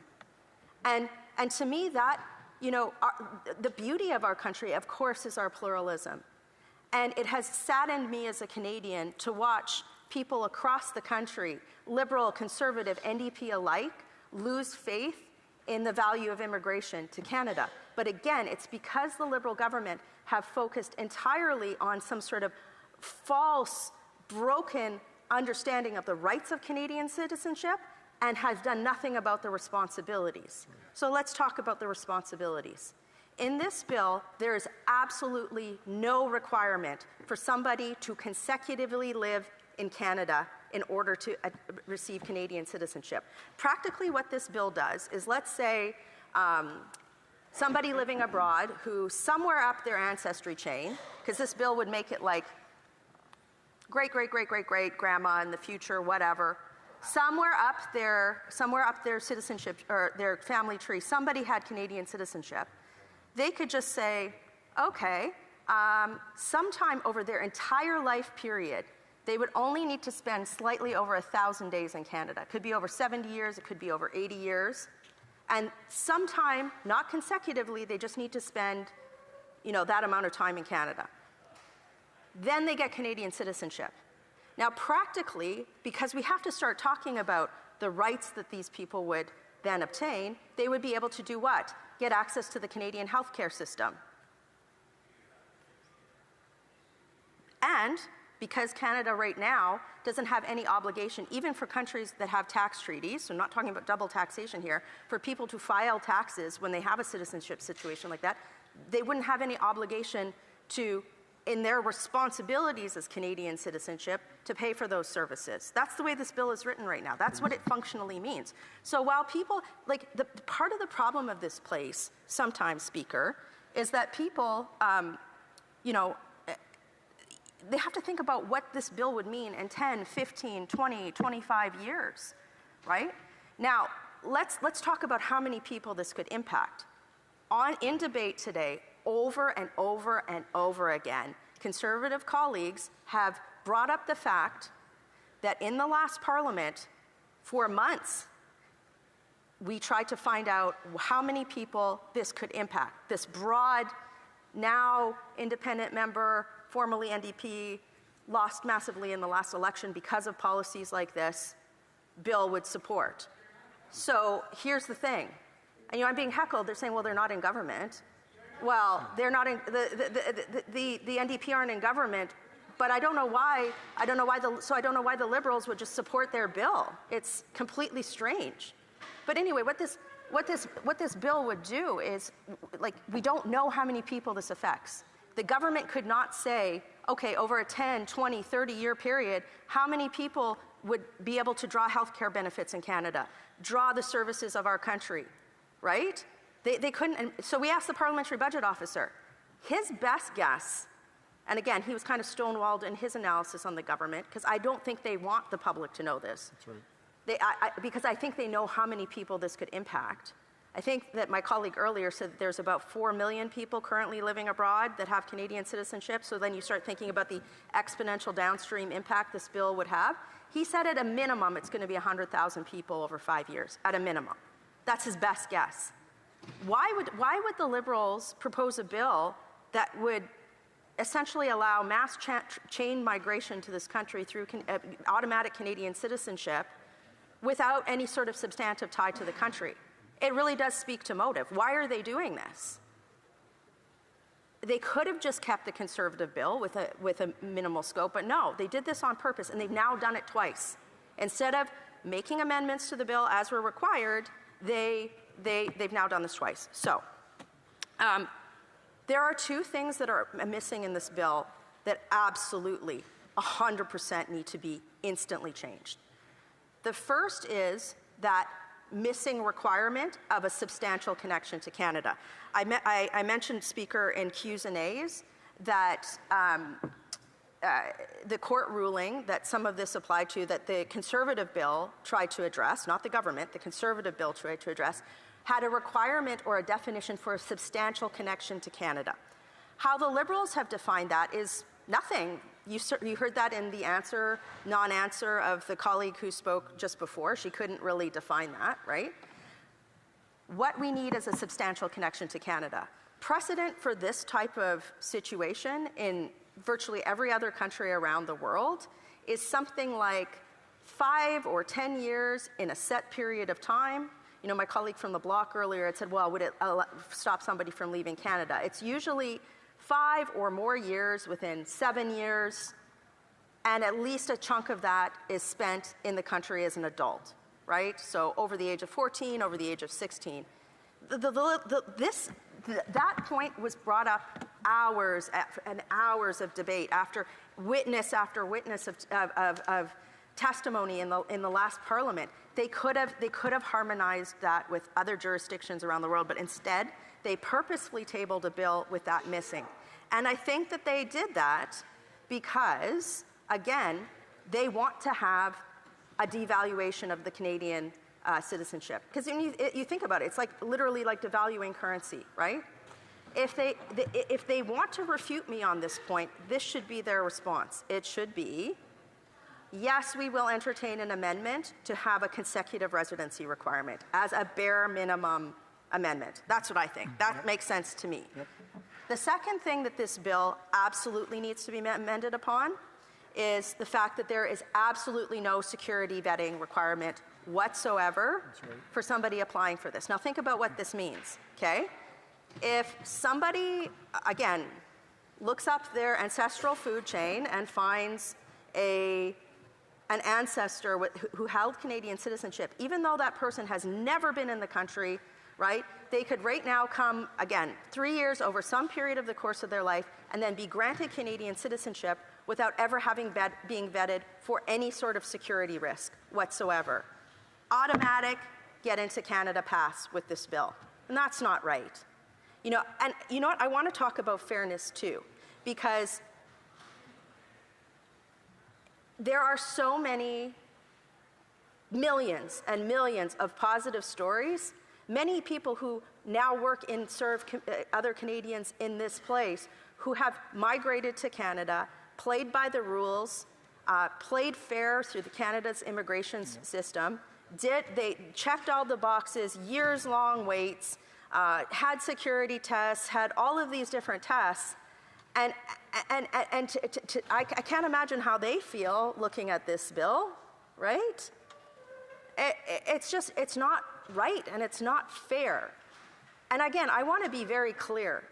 E: And to me, that, the beauty of our country, of course, is our pluralism. And it has saddened me as a Canadian to watch people across the country, Liberal, Conservative, NDP alike, lose faith in the value of immigration to Canada. But again, it's because the Liberal government have focused entirely on some sort of false, broken understanding of the rights of Canadian citizenship and has done nothing about the responsibilities. So let's talk about the responsibilities. In this bill, there is absolutely no requirement for somebody to consecutively live in Canada in order to receive Canadian citizenship. Practically what this bill does is, let's say somebody living abroad who somewhere up their ancestry chain, because this bill would make it like great-great-great-great-great-grandma in the future, whatever, somewhere up their citizenship or their family tree, somebody had Canadian citizenship, they could just say, okay, sometime over their entire life period, they would only need to spend slightly over 1,000 days in Canada. It could be over 70 years, it could be over 80 years. And sometime, not consecutively, they just need to spend, that amount of time in Canada. Then they get Canadian citizenship. Now, practically, because we have to start talking about the rights that these people would then obtain, they would be able to do what? Get access to the Canadian healthcare system. And because Canada right now doesn't have any obligation, even for countries that have tax treaties, so I'm not talking about double taxation here, for people to file taxes when they have a citizenship situation like that, they wouldn't have any obligation to, in their responsibilities as Canadian citizenship, to pay for those services. That's the way this bill is written right now. That's what it functionally means. So while people, the part of the problem of this place, sometimes, Speaker, is that people, they have to think about what this bill would mean in 10, 15, 20, 25 years, right? Now, let's talk about how many people this could impact. In debate today, over and over and over again, Conservative colleagues have brought up the fact that in the last Parliament, for months, we tried to find out how many people this could impact. This broad, now independent member, formerly NDP, lost massively in the last election because of policies like this, bill would support. So here's the thing. And I'm being heckled. They're saying, well, they're not in government. Well, they're not in, the NDP aren't in government, but I don't know why the Liberals would just support their bill. It's completely strange. But anyway, what this bill would do is, we don't know how many people this affects. The government could not say, okay, over a 10, 20, 30-year period, how many people would be able to draw health care benefits in Canada, draw the services of our country, right? They couldn't. And so we asked the parliamentary budget officer. His best guess, and again, he was kind of stonewalled in his analysis on the government, because I don't think they want the public to know this.
Q: That's right.
E: Because I think they know how many people this could impact. I think that my colleague earlier said that there's about 4 million people currently living abroad that have Canadian citizenship, so then you start thinking about the exponential downstream impact this bill would have. He said at a minimum it's going to be 100,000 people over 5 years, at a minimum. That's his best guess. Why would the Liberals propose a bill that would essentially allow mass chain migration to this country through automatic Canadian citizenship without any sort of substantive tie to the country? It really does speak to motive. Why are they doing this? They could have just kept the Conservative bill with a minimal scope, but no, they did this on purpose, and they've now done it twice. Instead of making amendments to the bill as were required, they've now done this twice. So there are two things that are missing in this bill that absolutely 100% need to be instantly changed. The first is that missing requirement of a substantial connection to Canada. I mentioned, Speaker, in Q's and A's that the court ruling that some of this applied to, that the Conservative bill tried to address, not the government, the Conservative bill tried to address, had a requirement or a definition for a substantial connection to Canada. How the Liberals have defined that is nothing. You heard that in the non-answer of the colleague who spoke just before. She couldn't really define that, right? What we need is a substantial connection to Canada. Precedent for this type of situation in virtually every other country around the world is something like 5 or 10 years in a set period of time. My colleague from the bloc earlier had said, well, would it stop somebody from leaving Canada? It's usually 5 or more years within 7 years, and at least a chunk of that is spent in the country as an adult, right? So over the age of 14, over the age of 16. That point was brought up hours and hours of debate after witness of testimony in the last Parliament. They could have harmonized that with other jurisdictions around the world, but instead they purposefully tabled a bill with that missing. And I think that they did that because again, they want to have a devaluation of the Canadian citizenship. Because when you think about it, it's like literally like devaluing currency, right? If they want to refute me on this point, this should be their response. It should be, yes, we will entertain an amendment to have a consecutive residency requirement as a bare minimum amendment. That's what I think. That makes sense to me.
O: Yep.
E: The second thing that this bill absolutely needs to be amended upon is the fact that there is absolutely no security vetting requirement whatsoever for somebody applying for this. Now think about what this means, okay? If somebody, again, looks up their ancestral food chain and finds an ancestor who held Canadian citizenship, even though that person has never been in the country, right, they could right now come, again, 3 years over some period of the course of their life and then be granted Canadian citizenship without ever being vetted for any sort of security risk whatsoever. Automatic get into Canada pass with this bill. And that's not right. You know, and you know what? I want to talk about fairness too, because there are so many millions and millions of positive stories. Many people who now work and serve other Canadians in this place who have migrated to Canada, played by the rules, played fair through Canada's immigration system, they checked all the boxes, years-long waits, had security tests, had all of these different tests, and I can't imagine how they feel looking at this bill, right? It's not right and it's not fair. And again, I want to be very clear.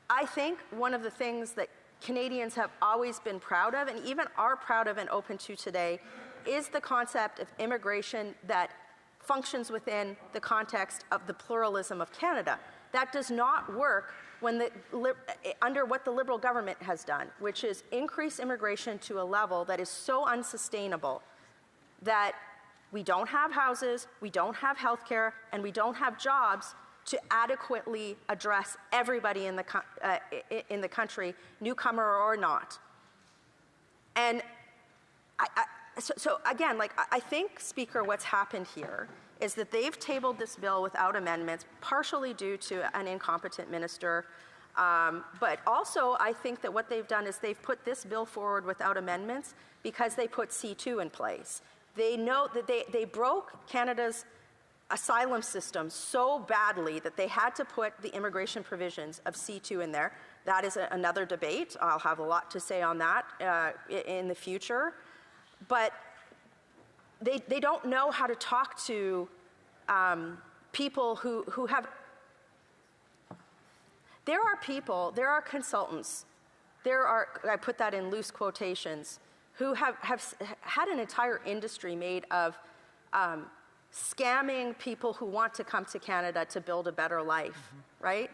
E: I think one of the things that Canadians have always been proud of, and even are proud of and open to today, is the concept of immigration that functions within the context of the pluralism of Canada. That does not work when under what the Liberal government has done, which is increase immigration to a level that is so unsustainable that we don't have houses, we don't have health care, and we don't have jobs to adequately address everybody in the country, newcomer or not. And so again, like, I think, Speaker, what's happened here is that they've tabled this bill without amendments, partially due to an incompetent minister. But also, I think that what they've done is they've put this bill forward without amendments because they put C2 in place. They know that they broke Canada's asylum system so badly that they had to put the immigration provisions of C2 in there. That is another debate. I'll have a lot to say on that in the future. But they don't know how to talk to people who have... There are people, there are consultants, there are, I put that in loose quotations, who have had an entire industry made of scamming people who want to come to Canada to build a better life, right?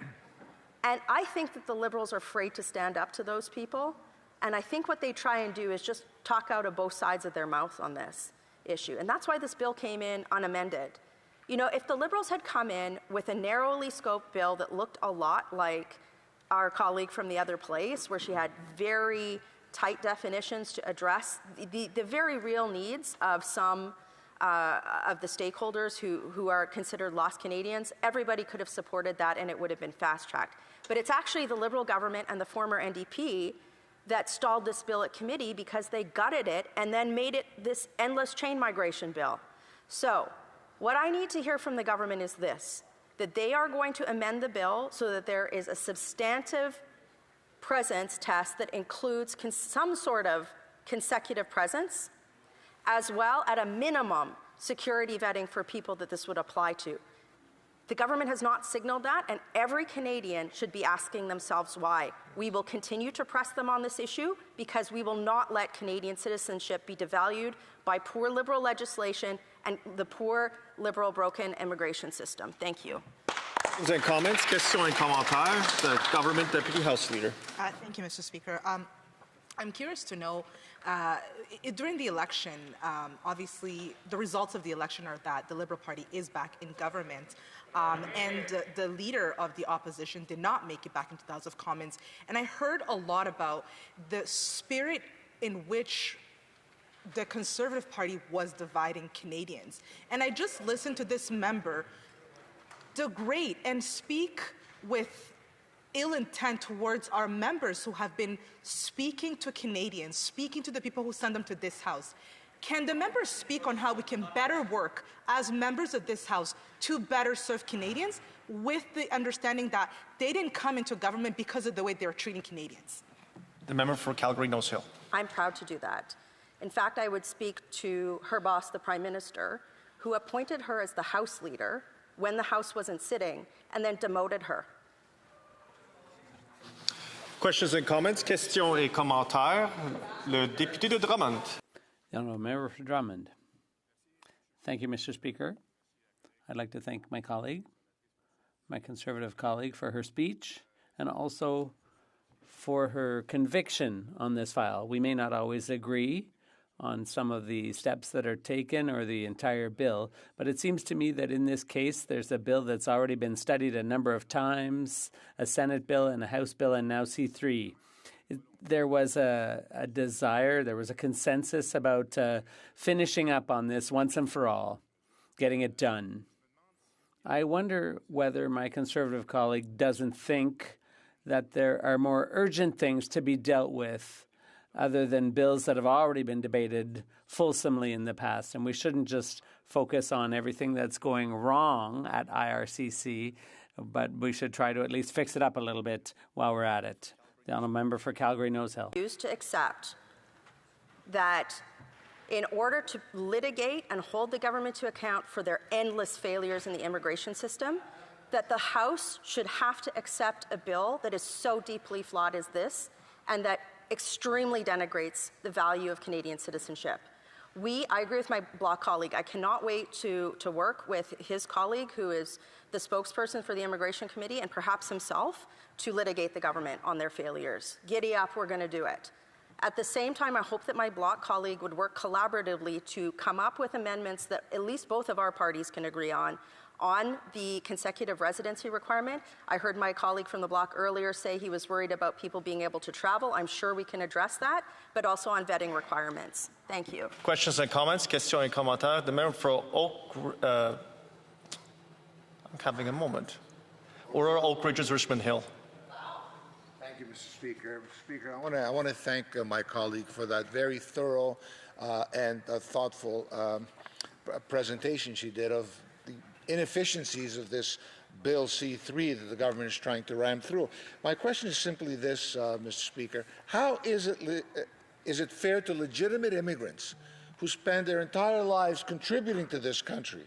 E: And I think that the Liberals are afraid to stand up to those people. And I think what they try and do is just talk out of both sides of their mouth on this issue. And that's why this bill came in unamended. You know, if the Liberals had come in with a narrowly scoped bill that looked a lot like our colleague from the other place, where she had very tight definitions to address the very real needs of some of the stakeholders who are considered lost Canadians, everybody could have supported that and it would have been fast-tracked. But it's actually the Liberal government and the former NDP that stalled this bill at committee because they gutted it and then made it this endless chain migration bill. So what I need to hear from the government is this, that they are going to amend the bill so that there is a substantive presence test that includes some sort of consecutive presence, as well, at a minimum, security vetting for people that this would apply to. The government has not signaled that, and every Canadian should be asking themselves why. We will continue to press them on this issue because we will not let Canadian citizenship be devalued by poor Liberal legislation and the poor Liberal broken immigration system. Thank you.
C: Questions and comments? Questions and commentaires. The Government Deputy House Leader.
P: Thank you, Mr. Speaker. I'm curious to know, during the election, obviously the results of the election are that the Liberal Party is back in government, and the leader of the opposition did not make it back into the House of Commons. And I heard a lot about the spirit in which the Conservative Party was dividing Canadians. And I just listened to this member degrade and speak with ill intent towards our members who have been speaking to Canadians, speaking to the people who send them to this House. Can the members speak on how we can better work as members of this House to better serve Canadians with the understanding that they didn't come into government because of the way they're treating Canadians?
C: The member for Calgary-Nose Hill.
E: I'm proud to do that. In fact, I would speak to her boss, the Prime Minister, who appointed her as the House leader when the House wasn't sitting and then demoted her.
C: Questions and comments? Questions et commentaires. Le député de Drummond.
K: The Honourable Member for Drummond. Thank you, Mr. Speaker. I'd like to thank my colleague, my Conservative colleague, for her speech and also for her conviction on this file. We may not always agree on some of the steps that are taken or the entire bill, but it seems to me that in this case there's a bill that's already been studied a number of times, a Senate bill and a House bill, and now C3. There was a desire, there was a consensus about finishing up on this once and for all, getting it done. I wonder whether my Conservative colleague doesn't think that there are more urgent things to be dealt with other than bills that have already been debated fulsomely in the past. And we shouldn't just focus on everything that's going wrong at IRCC, but we should try to at least fix it up a little bit while we're at it. The Honourable Member for Calgary-Nose Hill.
E: Refuse to accept that in order to litigate and hold the government to account for their endless failures in the immigration system, that the House should have to accept a bill that is so deeply flawed as this and that extremely denigrates the value of Canadian citizenship. I agree with my Bloc colleague. I cannot wait to work with his colleague, who is the spokesperson for the Immigration Committee, and perhaps himself, to litigate the government on their failures. Giddy up, we're going to do it. At the same time, I hope that my Bloc colleague would work collaboratively to come up with amendments that at least both of our parties can agree on the consecutive residency requirement. I heard my colleague from the Bloc earlier say he was worried about people being able to travel. I'm sure we can address that, but also on vetting requirements. Thank you.
C: Questions and comments? Questions et commentaires. The member for I'm having a moment. Aurora, Oak Ridges, Richmond Hill.
G: Thank you, Mr. Speaker. Speaker, I want to thank my colleague for that very thorough and thoughtful presentation she did of the inefficiencies of this Bill C3 that the government is trying to ram through. My question is simply this, Mr. Speaker. How is it fair to legitimate immigrants who spend their entire lives contributing to this country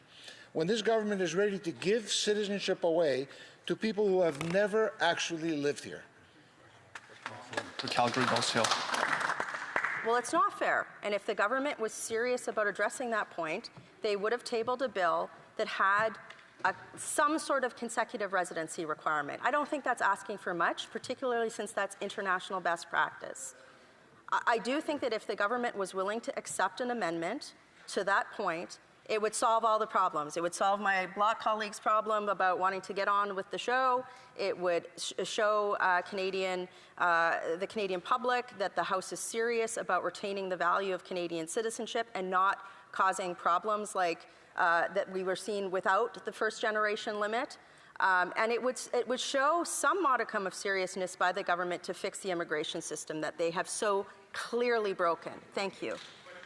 G: when this government is ready to give citizenship away to people who have never actually lived here?
C: For Calgary-Nose Hill.
E: Well, it's not fair. And if the government was serious about addressing that point, they would have tabled a bill that had some sort of consecutive residency requirement. I don't think that's asking for much, particularly since that's international best practice. I do think that if the government was willing to accept an amendment to that point, it would solve all the problems. It would solve my Bloc colleague's problem about wanting to get on with the show. It would show the Canadian public that the House is serious about retaining the value of Canadian citizenship and not causing problems like that we were seeing without the first-generation limit. And it would show some modicum of seriousness by the government to fix the immigration system that they have so clearly broken. Thank you.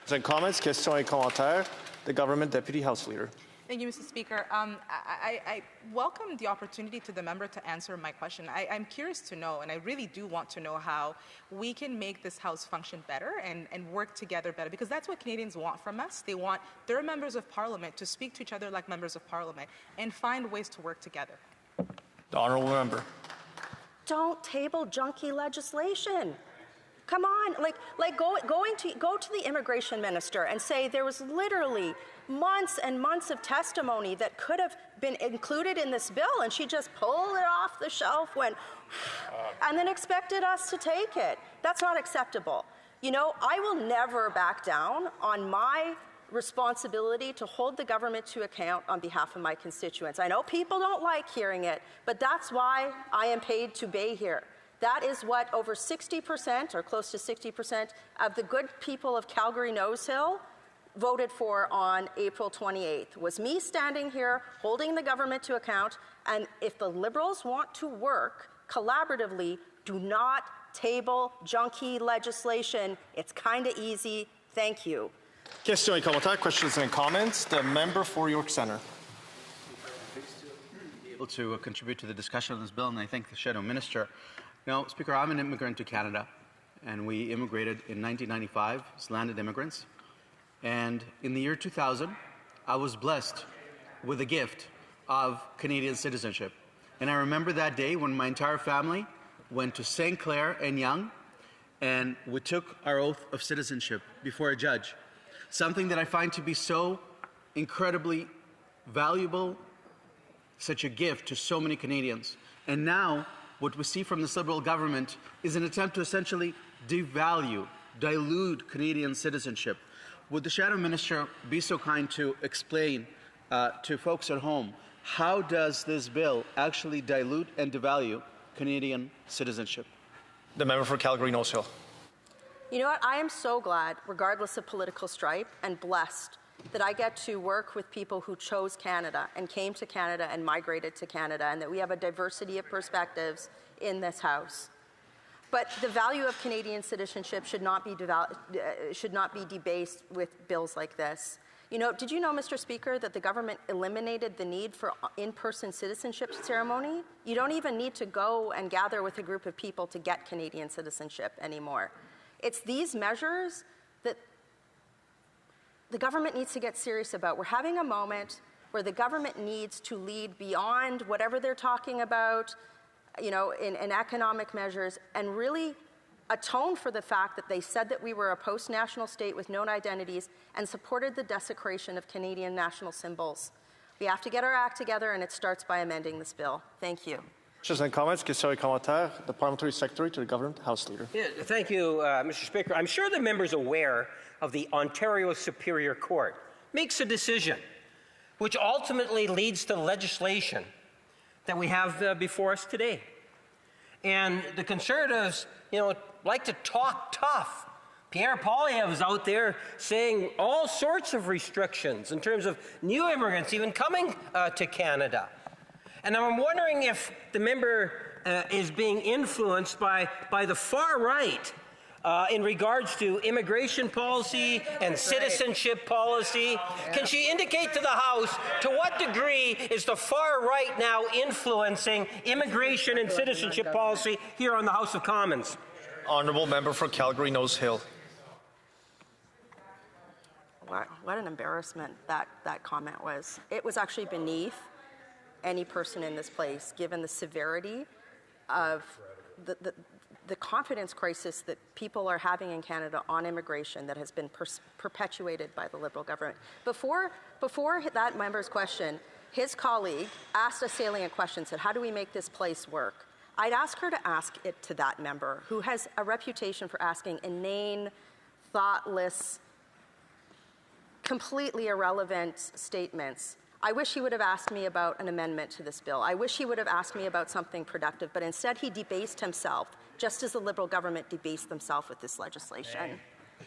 C: And comments? Questions et commentaires. The Government Deputy House Leader.
P: Thank you, Mr. Speaker. I welcome the opportunity to the member to answer my question. I'm curious to know, and I really do want to know how we can make this House function better and work together better, because that's what Canadians want from us. They want their members of Parliament to speak to each other like members of Parliament and find ways to work together.
C: The Honourable Member.
E: Don't table junky legislation. Come on, go to the immigration minister and say there was literally months and months of testimony that could have been included in this bill, and she just pulled it off the shelf, and then expected us to take it. That's not acceptable. You know, I will never back down on my responsibility to hold the government to account on behalf of my constituents. I know people don't like hearing it, but that's why I am paid to be here. That is what over 60% or close to 60% of the good people of Calgary Nose Hill voted for on April 28th, was me standing here holding the government to account. And if the Liberals want to work collaboratively, do not table junky legislation. It's kind of easy. Thank you.
C: Questions et commentaires, questions and comments. The member for York Centre.
H: Able to contribute to the discussion of this bill, and I thank the Shadow Minister. Now, Speaker, I'm an immigrant to Canada, and we immigrated in 1995 as landed immigrants. And in the year 2000, I was blessed with the gift of Canadian citizenship. And I remember that day when my entire family went to St. Clair and Yonge, and we took our oath of citizenship before a judge. Something that I find to be so incredibly valuable, such a gift to so many Canadians. And now, what we see from this Liberal government is an attempt to essentially devalue, dilute Canadian citizenship. Would the Shadow Minister be so kind to explain to folks at home, how does this bill actually dilute and devalue Canadian citizenship?
C: The member for Calgary Nose Hill.
E: You know what? I am so glad, regardless of political stripe, and blessed that I get to work with people who chose Canada and came to Canada and migrated to Canada, and that we have a diversity of perspectives in this House. But the value of Canadian citizenship should not be debased with bills like this. You know, did you know, Mr. Speaker, that the government eliminated the need for in-person citizenship ceremony? You don't even need to go and gather with a group of people to get Canadian citizenship anymore. It's these measures that the government needs to get serious about. We're having a moment where the government needs to lead beyond whatever they're talking about, you know, in economic measures, and really atone for the fact that they said that we were a post-national state with known identities and supported the desecration of Canadian national symbols. We have to get our act together, and it starts by amending this bill. Thank you.
C: Questions and comments, questions et commentaires. The Parliamentary Secretary to the Government House Leader.
J: Yeah, thank you, Mr. Speaker. I'm sure the member's aware of the Ontario Superior Court makes a decision which ultimately leads to legislation that we have before us today. And the Conservatives, you know, like to talk tough. Pierre Poilievre is out there saying all sorts of restrictions in terms of new immigrants even coming to Canada. And I'm wondering if the member is being influenced by the far right in regards to immigration policy and citizenship policy. Can she indicate to the House to what degree is the far right now influencing immigration and citizenship policy here on the House of Commons?
C: Honourable member for Calgary Nose Hill.
E: What an embarrassment that comment was. It was actually beneath any person in this place, given the severity of the confidence crisis that people are having in Canada on immigration that has been perpetuated by the Liberal government. Before that member's question, his colleague asked a salient question, said, how do we make this place work? I'd ask her to ask it to that member, who has a reputation for asking inane, thoughtless, completely irrelevant statements. I wish he would have asked me about an amendment to this bill. I wish he would have asked me about something productive, but instead he debased himself, just as the Liberal government debased themselves with this legislation.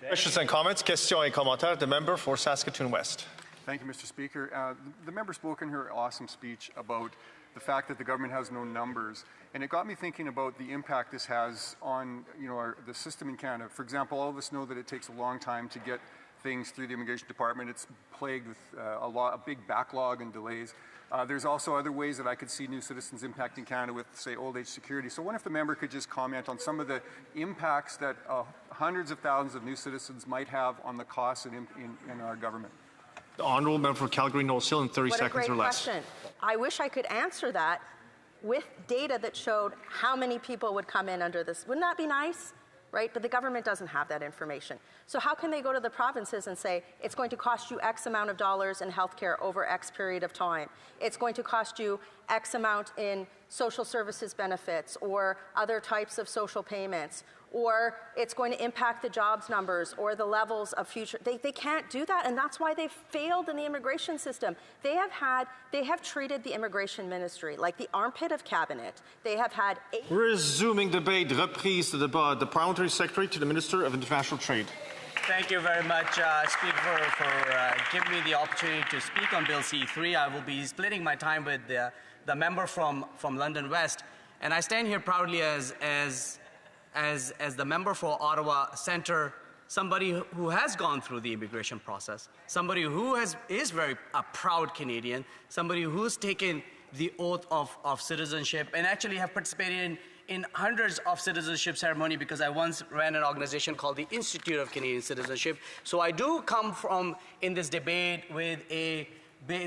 C: Questions and comments, questions et commentaires. The member for Saskatoon West.
O: Thank you, Mr. Speaker. The member spoke in her awesome speech about the fact that the government has no numbers, and it got me thinking about the impact this has on, you know, the system in Canada. For example, all of us know that it takes a long time to get things through the immigration department. It's plagued with a big backlog and delays. There's also other ways that I could see new citizens impacting Canada with, say, old age security. So I wonder if the member could just comment on some of the impacts that hundreds of thousands of new citizens might have on the costs in our government.
C: The Honourable Member for Calgary Nose Hill in 30 seconds or less.
E: What a great question. I wish I could answer that with data that showed how many people would come in under this. Wouldn't that be nice? Right? But the government doesn't have that information. So how can they go to the provinces and say, it's going to cost you X amount of dollars in healthcare over X period of time. It's going to cost you X amount in social services benefits or other types of social payments or it's going to impact the jobs numbers or the levels of future. They can't do that, and that's why they've failed in the immigration system. They have treated the immigration ministry like the armpit of cabinet. They have had
C: Resuming debate, reprise the Parliamentary Secretary to the Minister of International Trade.
I: Thank you very much, Speaker, for giving me the opportunity to speak on Bill C3. I will be splitting my time with the member from London West, and I stand here proudly as the member for Ottawa Centre, somebody who has gone through the immigration process, somebody who is very a proud Canadian, somebody who's taken the oath of citizenship and actually have participated in hundreds of citizenship ceremony, because I once ran an organization called the Institute of Canadian Citizenship. So I do come from in this debate with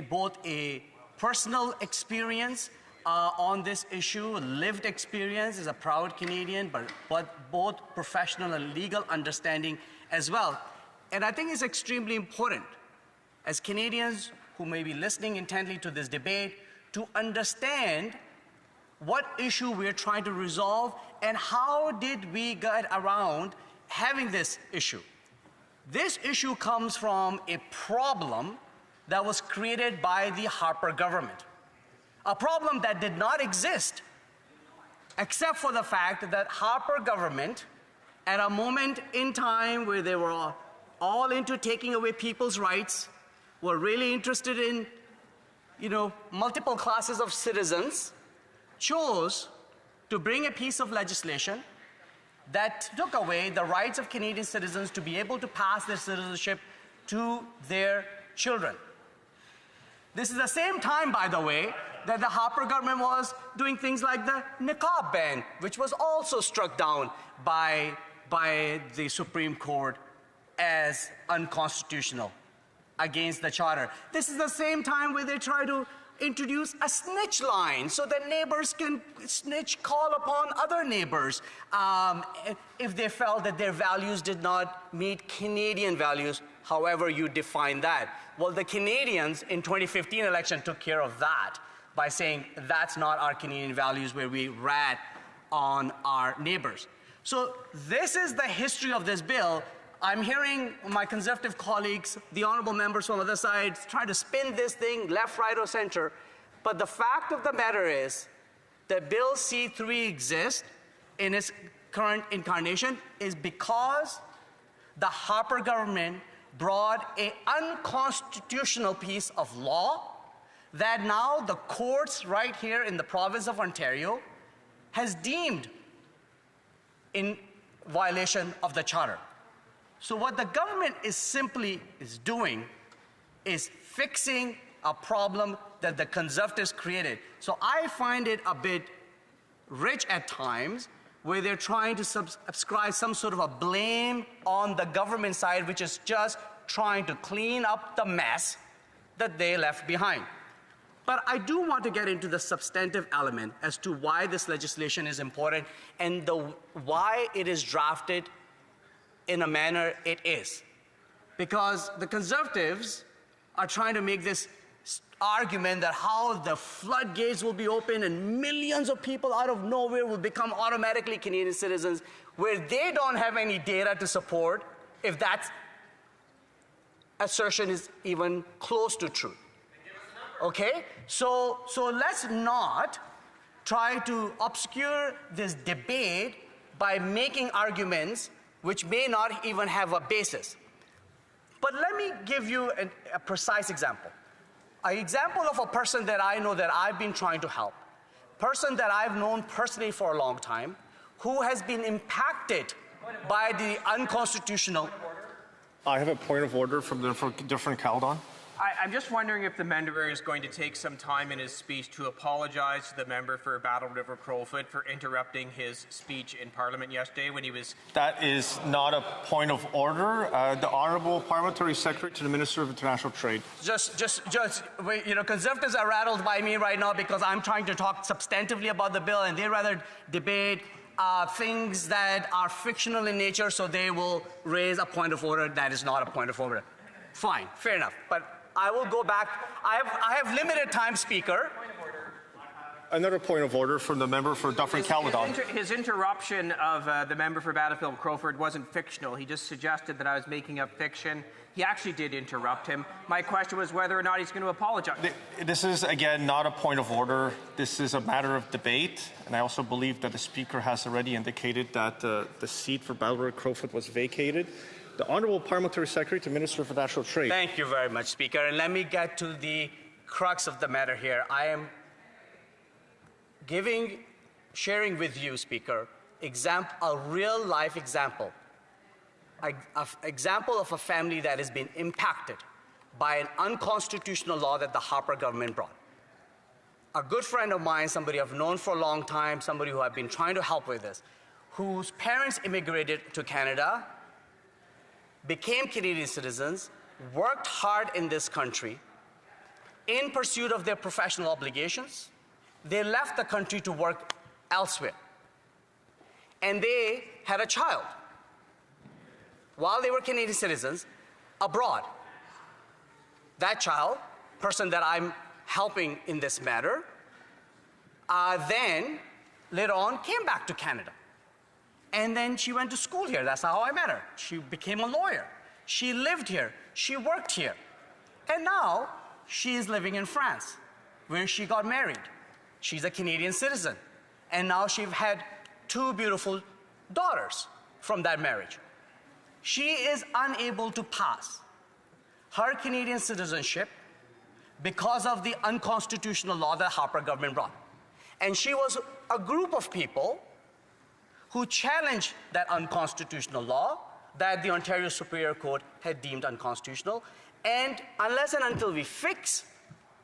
I: both a personal experience on this issue, lived experience as a proud Canadian, but both professional and legal understanding as well. And I think it's extremely important as Canadians who may be listening intently to this debate to understand what issue we're trying to resolve and how did we get around having this issue. This issue comes from a problem that was created by the Harper government. A problem that did not exist, except for the fact that Harper government, at a moment in time where they were all into taking away people's rights, were really interested in, multiple classes of citizens, chose to bring a piece of legislation that took away the rights of Canadian citizens to be able to pass their citizenship to their children. This is the same time, by the way, that the Harper government was doing things like the niqab ban, which was also struck down by the Supreme Court as unconstitutional against the Charter. This is the same time where they try to introduce a snitch line so that neighbors can call upon other neighbors if they felt that their values did not meet Canadian values, however you define that. Well, the Canadians in 2015 election took care of that by saying that's not our Canadian values, where we rat on our neighbors. So this is the history of this bill. I'm hearing my Conservative colleagues, the honourable members from other sides, try to spin this thing left, right, or centre. But the fact of the matter is that Bill C3 exists in its current incarnation is because the Harper government brought an unconstitutional piece of law that now the courts right here in the province of Ontario has deemed in violation of the Charter. So what the government is doing is fixing a problem that the Conservatives created. So I find it a bit rich at times where they're trying to ascribe some sort of a blame on the government side, which is just trying to clean up the mess that they left behind. But I do want to get into the substantive element as to why this legislation is important and why it is drafted in a manner it is. Because the Conservatives are trying to make this argument that how the floodgates will be open and millions of people out of nowhere will become automatically Canadian citizens, where they don't have any data to support if that assertion is even close to truth. Okay? So let's not try to obscure this debate by making arguments which may not even have a basis. But let me give you a precise example. An example of a person that I know that I've been trying to help, person that I've known personally for a long time, who has been impacted by the unconstitutional.
C: I have a point of order from the different Caldon.
V: I'm just wondering if the member is going to take some time in his speech to apologize to the member for Battle River Crowfoot for interrupting his speech in Parliament yesterday when he was...
C: That is not a point of order. The Honourable Parliamentary Secretary to the Minister of International Trade.
I: Conservatives are rattled by me right now because I'm trying to talk substantively about the bill, and they rather debate things that are fictional in nature, so they will raise a point of order that is not a point of order. Fine, fair enough. But I will go back. I have limited time, Speaker.
C: Another point of order from the member for Dufferin-Caledon.
V: His interruption of the member for Battlefield-Crowford wasn't fictional. He just suggested that I was making up fiction. He actually did interrupt him. My question was whether or not he's going to apologize.
C: This is, again, not a point of order. This is a matter of debate. And I also believe that the Speaker has already indicated that the seat for Battlefield-Crowford was vacated. The Honourable Parliamentary Secretary to Minister for National Trade.
I: Thank you very much, Speaker. And let me get to the crux of the matter here. I am sharing with you, Speaker, a real-life example. An example of a family that has been impacted by an unconstitutional law that the Harper government brought. A good friend of mine, somebody I've known for a long time, somebody who I've been trying to help with this, whose parents immigrated to Canada, became Canadian citizens, worked hard in this country in pursuit of their professional obligations. They left the country to work elsewhere. And they had a child while they were Canadian citizens abroad. That child, person that I'm helping in this matter, then later on came back to Canada. And then she went to school here. That's how I met her. She became a lawyer. She lived here. She worked here. And now she is living in France, where she got married. She's a Canadian citizen. And now she's had 2 beautiful daughters from that marriage. She is unable to pass her Canadian citizenship because of the unconstitutional law that Harper government brought. And she was a group of people who challenged that unconstitutional law that the Ontario Superior Court had deemed unconstitutional. And unless and until we fix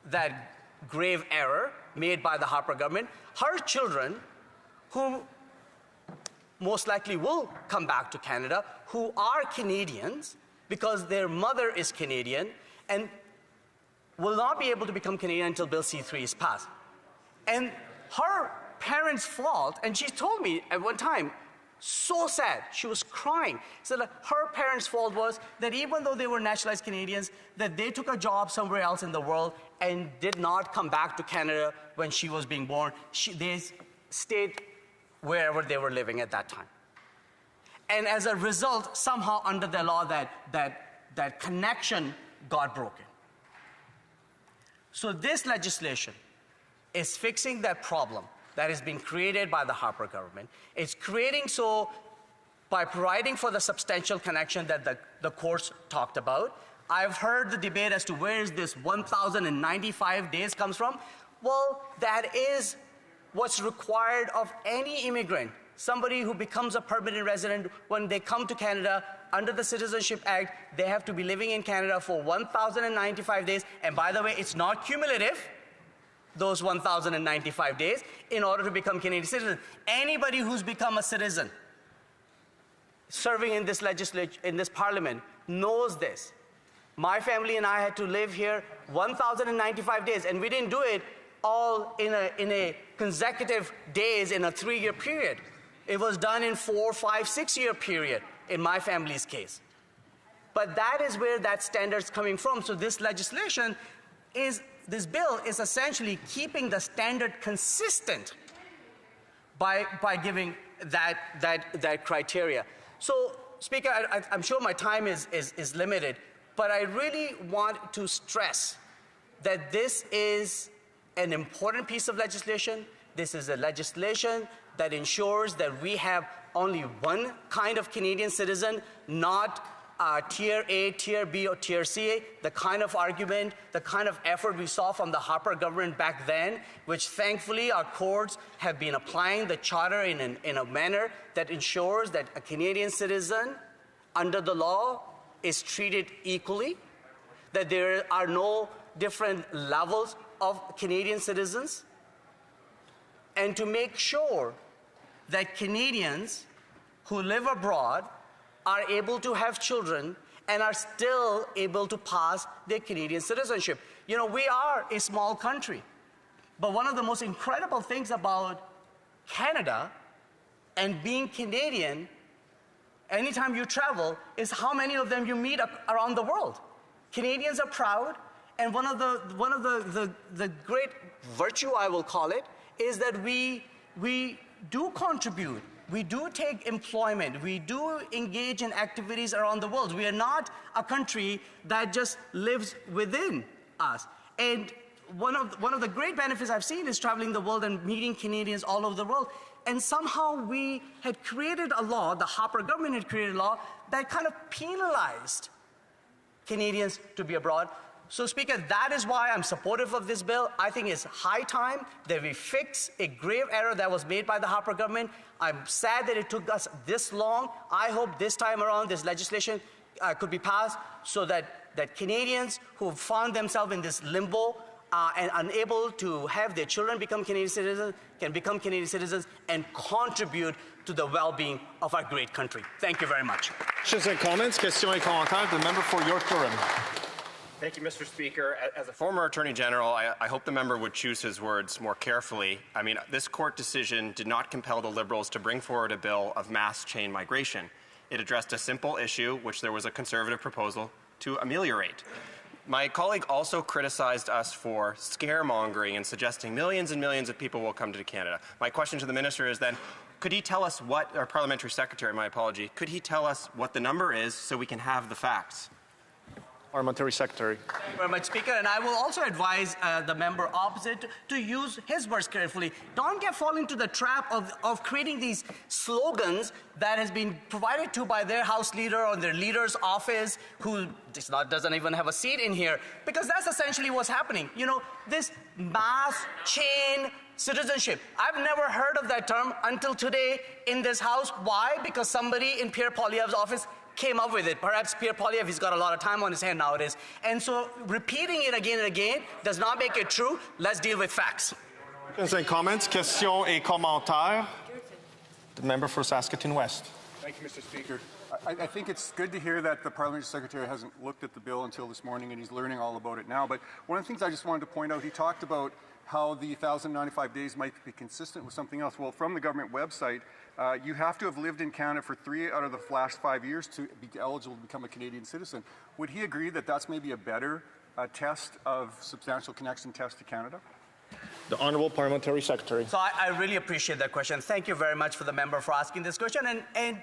I: that grave error made by the Harper government, her children, who most likely will come back to Canada, who are Canadians because their mother is Canadian, and will not be able to become Canadian until Bill C-3 is passed. And her parents' fault, and she told me at one time, so sad, she was crying, said that her parents' fault was that even though they were naturalized Canadians, that they took a job somewhere else in the world and did not come back to Canada when she was being born. They stayed wherever they were living at that time. And as a result, somehow under the law, that connection got broken. So this legislation is fixing that problem that has been created by the Harper government. It's creating so by providing for the substantial connection that the courts talked about. I've heard the debate as to where is this 1,095 days comes from. Well, that is what's required of any immigrant. Somebody who becomes a permanent resident, when they come to Canada under the Citizenship Act, they have to be living in Canada for 1,095 days. And by the way, it's not cumulative, those 1,095 days, in order to become Canadian citizen. Anybody who's become a citizen serving in this legislature, in this parliament, knows this. My family and I had to live here 1,095 days, and we didn't do it all in a consecutive days in a 3-year period. It was done in 4, 5, 6-year period in my family's case. But that is where that standard's coming from. So this legislation is, this bill is essentially keeping the standard consistent by giving that criteria. So, Speaker, I'm sure my time is limited, but I really want to stress that this is an important piece of legislation. This is a legislation that ensures that we have only one kind of Canadian citizen, not Tier A, Tier B, or Tier C, the kind of argument, the kind of effort we saw from the Harper government back then, which thankfully our courts have been applying the charter in a manner that ensures that a Canadian citizen under the law is treated equally, that there are no different levels of Canadian citizens, and to make sure that Canadians who live abroad are able to have children and are still able to pass their Canadian citizenship. You know, we are a small country, but one of the most incredible things about Canada and being Canadian, anytime you travel, is how many of them you meet around the world. Canadians are proud, and one of the great virtue, I will call it, is that we do contribute. We do take employment. We do engage in activities around the world. We are not a country that just lives within us. And one of the great benefits I've seen is traveling the world and meeting Canadians all over the world. And somehow we had created a law, the Harper government had created a law that kind of penalized Canadians to be abroad. So, Speaker, that is why I'm supportive of this bill. I think it's high time that we fix a grave error that was made by the Harper government. I'm sad that it took us this long. I hope this time around this legislation could be passed so that Canadians who found themselves in this limbo and unable to have their children become Canadian citizens can become Canadian citizens and contribute to the well-being of our great country. Thank you very much.
C: Questions and comments? Questions et commentaires. The member for York-Durham.
F: Thank you, Mr. Speaker. As a former Attorney General, I hope the member would choose his words more carefully. I mean, this court decision did not compel the Liberals to bring forward a bill of mass chain migration. It addressed a simple issue, which there was a Conservative proposal to ameliorate. My colleague also criticized us for scaremongering and suggesting millions and millions of people will come to Canada. My question to the minister is then, could he tell us what, our parliamentary secretary, my apology, could he tell us what the number is so we can have the facts?
C: Parliamentary Secretary.
I: Thank you very much, Speaker. And I will also advise the member opposite to use his words carefully. Don't fall into the trap of creating these slogans that has been provided to by their House leader or their leader's office, who doesn't even have a seat in here, because that's essentially what's happening. You know, this mass chain citizenship. I've never heard of that term until today in this House. Why? Because somebody in Pierre Poilievre's office came up with it. Perhaps Pierre Poilievre, he's got a lot of time on his hand nowadays. And so repeating it again and again does not make it true. Let's deal with facts.
C: Questions and comments? Questions et commentaires. The member for Saskatoon West.
O: Thank you, Mr. Speaker. I think it's good to hear that the Parliamentary Secretary hasn't looked at the bill until this morning and he's learning all about it now. But one of the things I just wanted to point out, he talked about how the 1,095 days might be consistent with something else. Well, from the government website, you have to have lived in Canada for 3 out of the last 5 years to be eligible to become a Canadian citizen. Would he agree that that's maybe a better test of substantial connection test to Canada?
C: The Honourable Parliamentary Secretary.
I: So I really appreciate that question. Thank you very much for the member for asking this question. And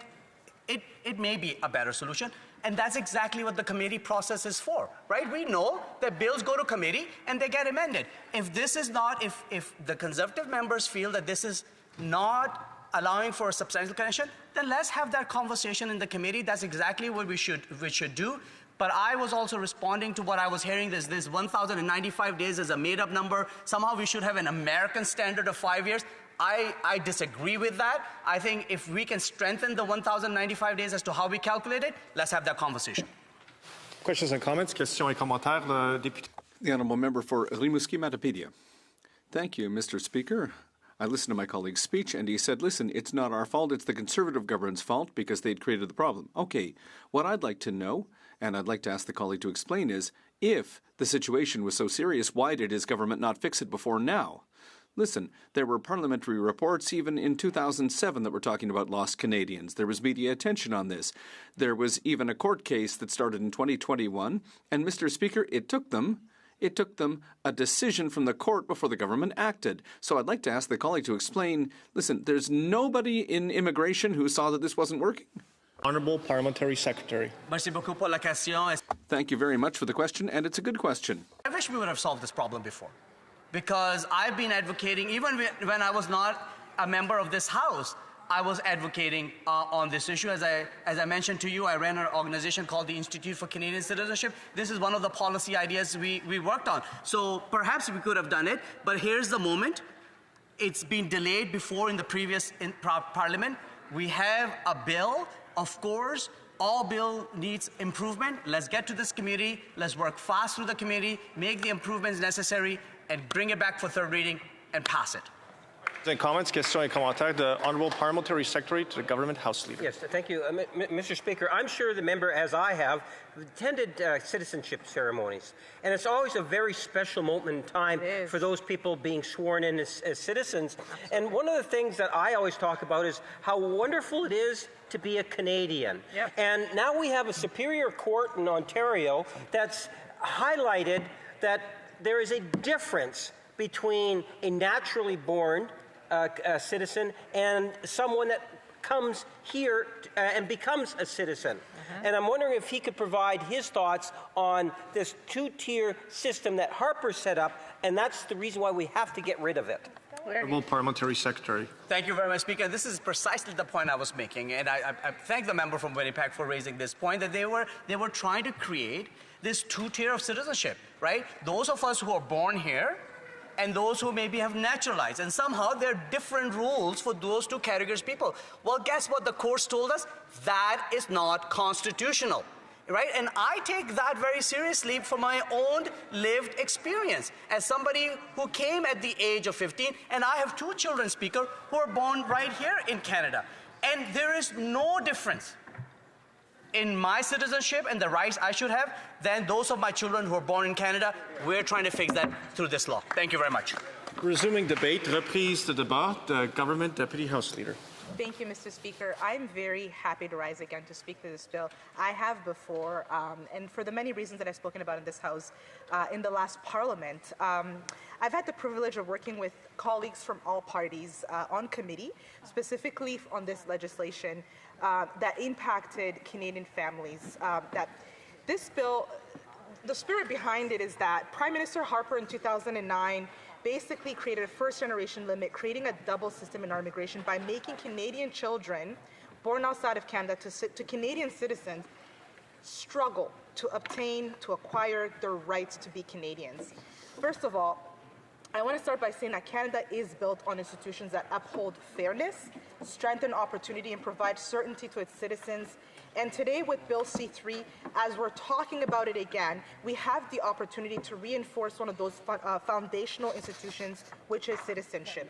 I: it may be a better solution. And that's exactly what the committee process is for, right? We know that bills go to committee and they get amended. If this is not, if the Conservative members feel that this is not allowing for a substantial connection, then let's have that conversation in the committee. That's exactly what we should do. But I was also responding to what I was hearing. This 1,095 days is a made-up number. Somehow we should have an American standard of 5 years. I disagree with that. I think if we can strengthen the 1,095 days as to how we calculate it, let's have that conversation.
C: Questions and comments? Questions et commentaires. Le député.
N: The Honourable Member for Rimouski-Matapedia. Thank you, Mr. Speaker. I listened to my colleague's speech and he said, listen, it's not our fault, it's the Conservative government's fault because they'd created the problem. Okay, what I'd like to know, and I'd like to ask the colleague to explain, is if the situation was so serious, why did his government not fix it before now? Listen, there were parliamentary reports even in 2007 that were talking about lost Canadians. There was media attention on this. There was even a court case that started in 2021. And, Mr. Speaker, it took them a decision from the court before the government acted. So I'd like to ask the colleague to explain, listen, there's nobody in immigration who saw that this wasn't working?
C: Honourable Parliamentary Secretary.
I: Merci beaucoup pour la question.
N: Thank you very much for the question, and it's a good question.
I: I wish we would have solved this problem before. Because I've been advocating, even when I was not a member of this House, I was advocating on this issue. As I mentioned to you, I ran an organization called the Institute for Canadian Citizenship. This is one of the policy ideas we worked on. So perhaps we could have done it, but here's the moment. It's been delayed before in the previous Parliament. We have a bill, of course. All bill needs improvement. Let's get to this committee. Let's work fast through the committee, make the improvements necessary, and bring it back for third reading and pass it.
C: And comments, questions et commentaires. The Honourable Parliamentary Secretary to the Government House Leader.
J: Yes, thank you. Mr. Speaker, I'm sure the member, as I have, attended citizenship ceremonies. And it's always a very special moment in time for those people being sworn in as citizens. And one of the things that I always talk about is how wonderful it is to be a Canadian. Yep. And now we have a Superior Court in Ontario that's highlighted that there is a difference between a naturally born citizen and someone that comes here and becomes a citizen. And I'm wondering if he could provide his thoughts on this two-tier system that Harper set up, and that's the reason why we have to get rid of it.
C: Honourable Parliamentary Secretary.
I: Thank you very much, Speaker. This is precisely the point I was making, and I thank the member from Winnipeg for raising this point, that they were trying to create this two-tier of citizenship, right? Those of us who are born here and those who maybe have naturalized, and somehow there are different rules for those two categories of people. Well, guess what the courts told us? That is not constitutional. Right? And I take that very seriously from my own lived experience as somebody who came at the age of 15, and I have two children, Speaker, who are born right here in Canada. And there is no difference in my citizenship and the rights I should have than those of my children who are born in Canada. We're trying to fix that through this law. Thank you very much.
C: Resuming debate, reprise de débat, the Government Deputy House Leader.
P: Thank you, Mr. Speaker. I'm very happy to rise again to speak to this bill. I have before, and for the many reasons that I've spoken about in this House in the last Parliament. I've had the privilege of working with colleagues from all parties on committee, specifically on this legislation that impacted Canadian families. That this bill, the spirit behind it is that Prime Minister Harper in 2009 basically created a first-generation limit, creating a double system in our immigration by making Canadian children born outside of Canada to Canadian citizens struggle to obtain, to acquire their rights to be Canadians. First of all, I want to start by saying that Canada is built on institutions that uphold fairness, strengthen opportunity, and provide certainty to its citizens. And today with Bill C-3, as we're talking about it again, we have the opportunity to reinforce one of those foundational institutions, which is citizenship.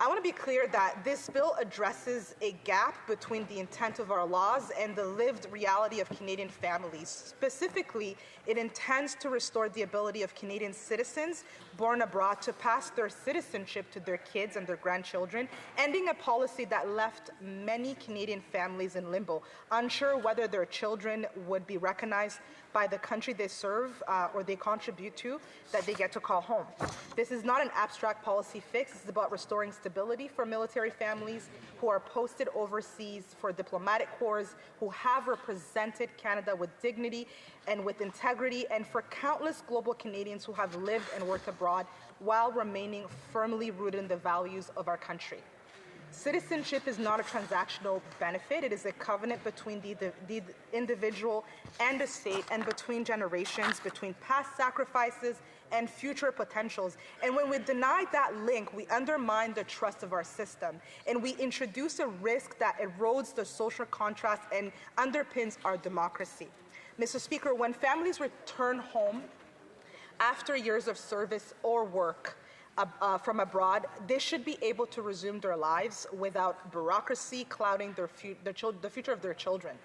P: I want to be clear that this bill addresses a gap between the intent of our laws and the lived reality of Canadian families. Specifically, it intends to restore the ability of Canadian citizens born abroad to pass their citizenship to their kids and their grandchildren, ending a policy that left many Canadian families in limbo, unsure whether their children would be recognized by the country they serve or they contribute to, that they get to call home. This is not an abstract policy fix. It's about restoring stability for military families who are posted overseas, for diplomatic corps who have represented Canada with dignity and with integrity, and for countless global Canadians who have lived and worked abroad while remaining firmly rooted in the values of our country. Citizenship is not a transactional benefit. It is a covenant between the individual and the state, and between generations, between past sacrifices and future potentials. And when we deny that link, we undermine the trust of our system, and we introduce a risk that erodes the social contrast and underpins our democracy. Mr. Speaker, when families return home after years of service or work from abroad, they should be able to resume their lives without bureaucracy clouding the future of their children.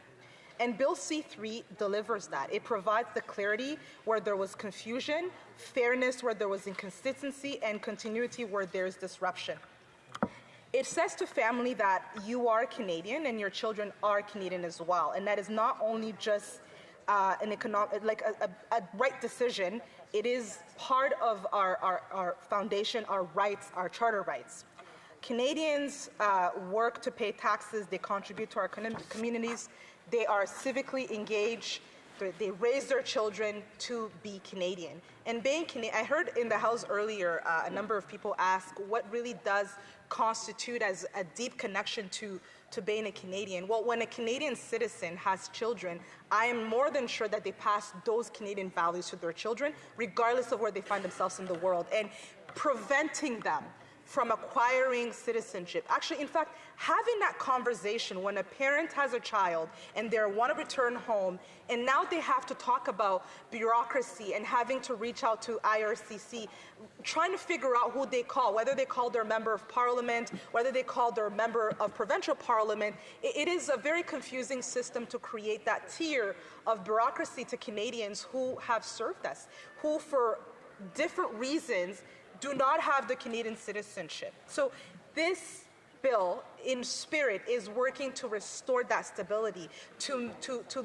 P: And Bill C-3 delivers that. It provides the clarity where there was confusion, fairness where there was inconsistency, and continuity where there's disruption. It says to family that you are Canadian and your children are Canadian as well, and that is not only just a right decision. It is part of our foundation, our rights, our charter rights. Canadians work to pay taxes. They contribute to our communities. They are civically engaged. They raise their children to be Canadian. And being Canadian, I heard in the House earlier a number of people ask what really does constitute as a deep connection to being a Canadian. Well, when a Canadian citizen has children, I am more than sure that they pass those Canadian values to their children, regardless of where they find themselves in the world, and preventing them from acquiring citizenship. Actually, in fact, having that conversation when a parent has a child and they want to return home, and now they have to talk about bureaucracy and having to reach out to IRCC, trying to figure out who they call, whether they call their member of parliament, whether they call their member of provincial parliament. It is a very confusing system to create that tier of bureaucracy to Canadians who have served us, who for different reasons do not have the Canadian citizenship. So this bill, in spirit, is working to restore that stability, to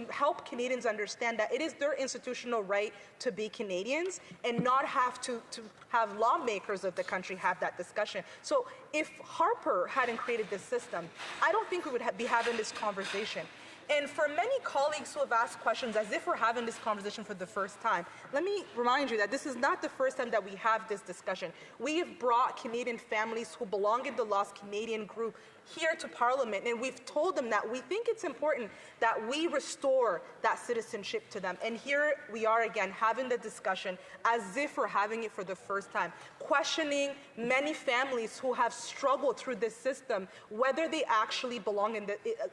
P: help Canadians understand that it is their institutional right to be Canadians and not have to have lawmakers of the country have that discussion. So if Harper hadn't created this system, I don't think we would be having this conversation. And for many colleagues who have asked questions as if we're having this conversation for the first time, let me remind you that this is not the first time that we have this discussion. We have brought Canadian families who belong in the Lost Canadian group here to Parliament, and we've told them that we think it's important that we restore that citizenship to them. And here we are again having the discussion as if we're having it for the first time, questioning many families who have struggled through this system, whether they actually belong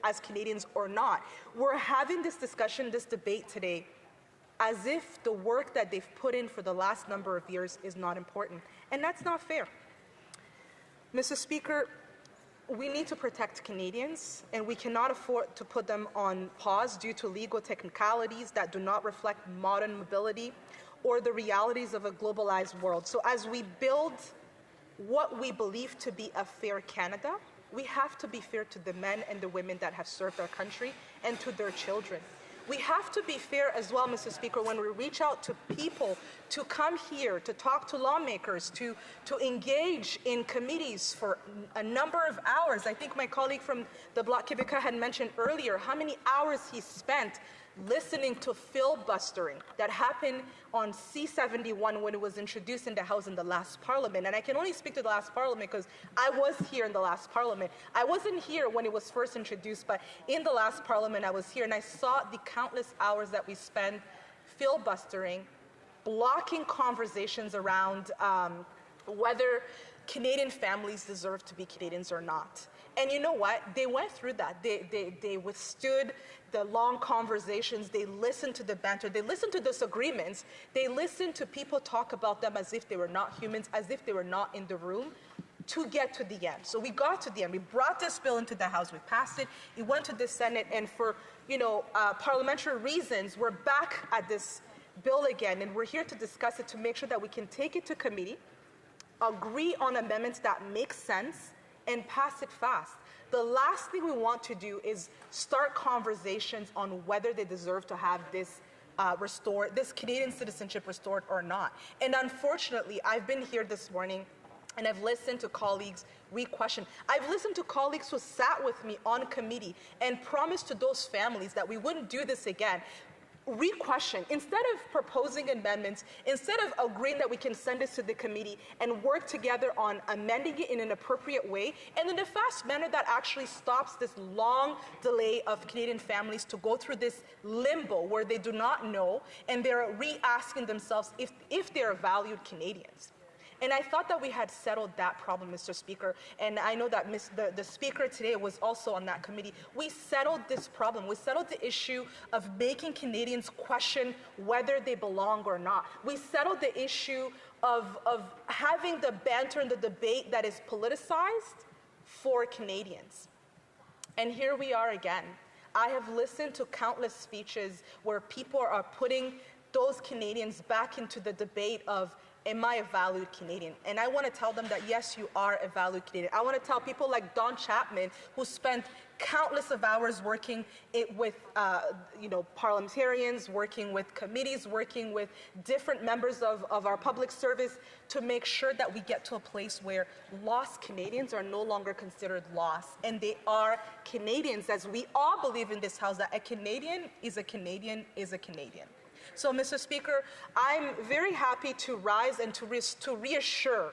P: as Canadians or not. We're having this discussion, this debate today, as if the work that they've put in for the last number of years is not important. And that's not fair. Mr. Speaker, we need to protect Canadians, and we cannot afford to put them on pause due to legal technicalities that do not reflect modern mobility or the realities of a globalized world. So as we build what we believe to be a fair Canada, we have to be fair to the men and the women that have served our country and to their children. We have to be fair as well, Mr. Speaker, when we reach out to people to come here, to talk to lawmakers, to engage in committees for a number of hours. I think my colleague from the Bloc Québécois had mentioned earlier how many hours he spent listening to filibustering that happened on C-71 when it was introduced in the House in the last Parliament. And I can only speak to the last Parliament because I was here in the last Parliament. I wasn't here when it was first introduced, but in the last Parliament I was here, and I saw the countless hours that we spent filibustering, blocking conversations around whether Canadian families deserve to be Canadians or not. And you know what? They went through that. They withstood the long conversations. They listened to the banter. They listened to disagreements. They listened to people talk about them as if they were not humans, as if they were not in the room, to get to the end. So we got to the end. We brought this bill into the House. We passed it. It went to the Senate. And for parliamentary reasons, we're back at this bill again. And we're here to discuss it to make sure that we can take it to committee, agree on amendments that make sense, and pass it fast. The last thing we want to do is start conversations on whether they deserve to have this this Canadian citizenship restored or not. And unfortunately, I've been here this morning and I've listened to colleagues re-question. I've listened to colleagues who sat with me on committee and promised to those families that we wouldn't do this again. Re-question, instead of proposing amendments, instead of agreeing that we can send this to the committee and work together on amending it in an appropriate way, and in a fast manner that actually stops this long delay of Canadian families to go through this limbo where they do not know, and they're re-asking themselves if they're valued Canadians. And I thought that we had settled that problem, Mr. Speaker. And I know that the Speaker today was also on that committee. We settled this problem. We settled the issue of making Canadians question whether they belong or not. We settled the issue of having the banter and the debate that is politicized for Canadians. And here we are again. I have listened to countless speeches where people are putting those Canadians back into the debate of, am I a valued Canadian? And I want to tell them that, yes, you are a valued Canadian. I want to tell people like Don Chapman, who spent countless of hours working with parliamentarians, working with committees, working with different members of our public service to make sure that we get to a place where lost Canadians are no longer considered lost. And they are Canadians, as we all believe in this House, that a Canadian is a Canadian is a Canadian. So, Mr. Speaker, I'm very happy to rise and to reassure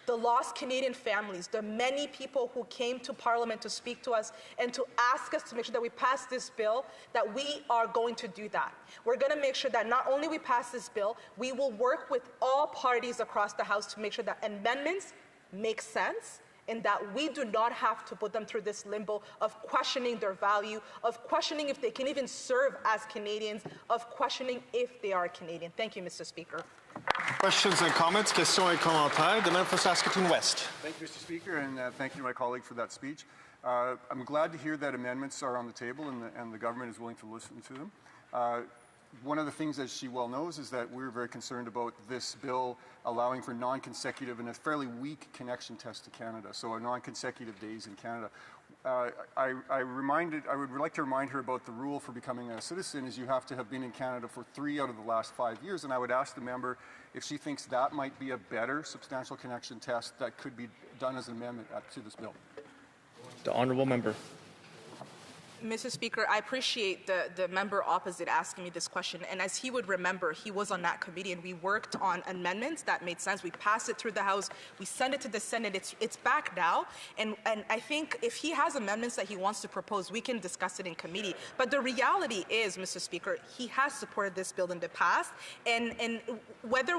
P: the lost Canadian families, the many people who came to Parliament to speak to us and to ask us to make sure that we pass this bill, that we are going to do that. We're going to make sure that not only we pass this bill, we will work with all parties across the House to make sure that amendments make sense, and that we do not have to put them through this limbo of questioning their value, of questioning if they can even serve as Canadians, of questioning if they are Canadian. Thank you, Mr. Speaker.
C: Questions and comments? Questions et commentaires. The member for Saskatoon West.
O: Thank you, Mr. Speaker, and thank you to my colleague for that speech. I'm glad to hear that amendments are on the table and the government is willing to listen to them. one of the things, as she well knows, is that we're very concerned about this bill allowing for non-consecutive and a fairly weak connection test to Canada, so non-consecutive days in Canada. I would like to remind her about the rule for becoming a citizen is you have to have been in Canada for 3 out of the last 5 years, and I would ask the member if she thinks that might be a better substantial connection test that could be done as an amendment to this bill.
C: The honourable member.
P: Mr. Speaker, I appreciate the member opposite asking me this question. And as he would remember, he was on that committee and we worked on amendments that made sense. We passed it through the House. We sent it to the Senate. It's back now. And I think if he has amendments that he wants to propose, we can discuss it in committee. But the reality is, Mr. Speaker, he has supported this bill in the past. And whether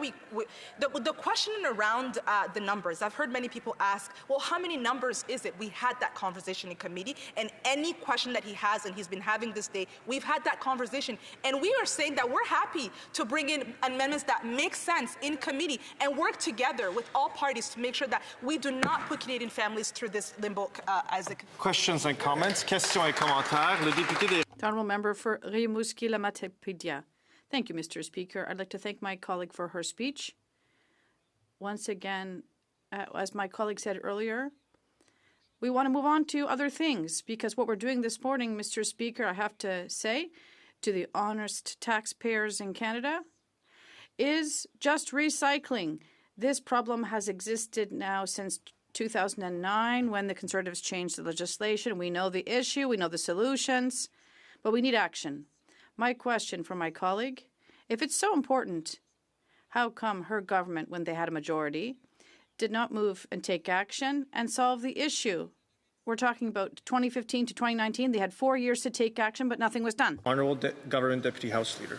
P: the question around the numbers, I've heard many people ask, well, how many numbers is it? We had that conversation in committee. And any question that he has and he's been having this day, we've had that conversation, and we are saying that we're happy to bring in amendments that make sense in committee and work together with all parties to make sure that we do not put Canadian families through this limbo as a...
C: Questions and comments. Questions et commentaires. Le député de...
B: The honourable member for Rimouski-Lamatypédia. Thank you, Mr. Speaker. I'd like to thank my colleague for her speech. Once again, as my colleague said earlier, we want to move on to other things because what we're doing this morning, Mr. Speaker, I have to say to the honest taxpayers in Canada, is just recycling. This problem has existed now since 2009 when the Conservatives changed the legislation. We know the issue, we know the solutions, but we need action. My question for my colleague, if it's so important, how come her government, when they had a majority, did not move and take action and solve the issue? We're talking about 2015 to 2019. They had 4 years to take action, but nothing was done.
C: Honourable Government Deputy House Leader.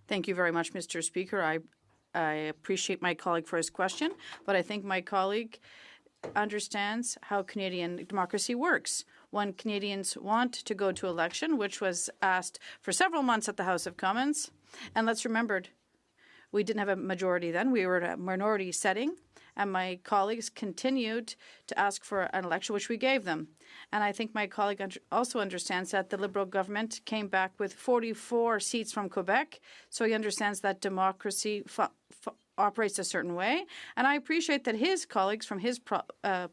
B: Thank you very much, Mr. Speaker. I appreciate my colleague for his question, but I think my colleague understands how Canadian democracy works. When Canadians want to go to election, which was asked for several months at the House of Commons, and let's remember, we didn't have a majority then. We were at a minority setting, and my colleagues continued to ask for an election, which we gave them. And I think my colleague also understands that the Liberal government came back with 44 seats from Quebec, so he understands that democracy operates a certain way. And I appreciate that his colleagues from his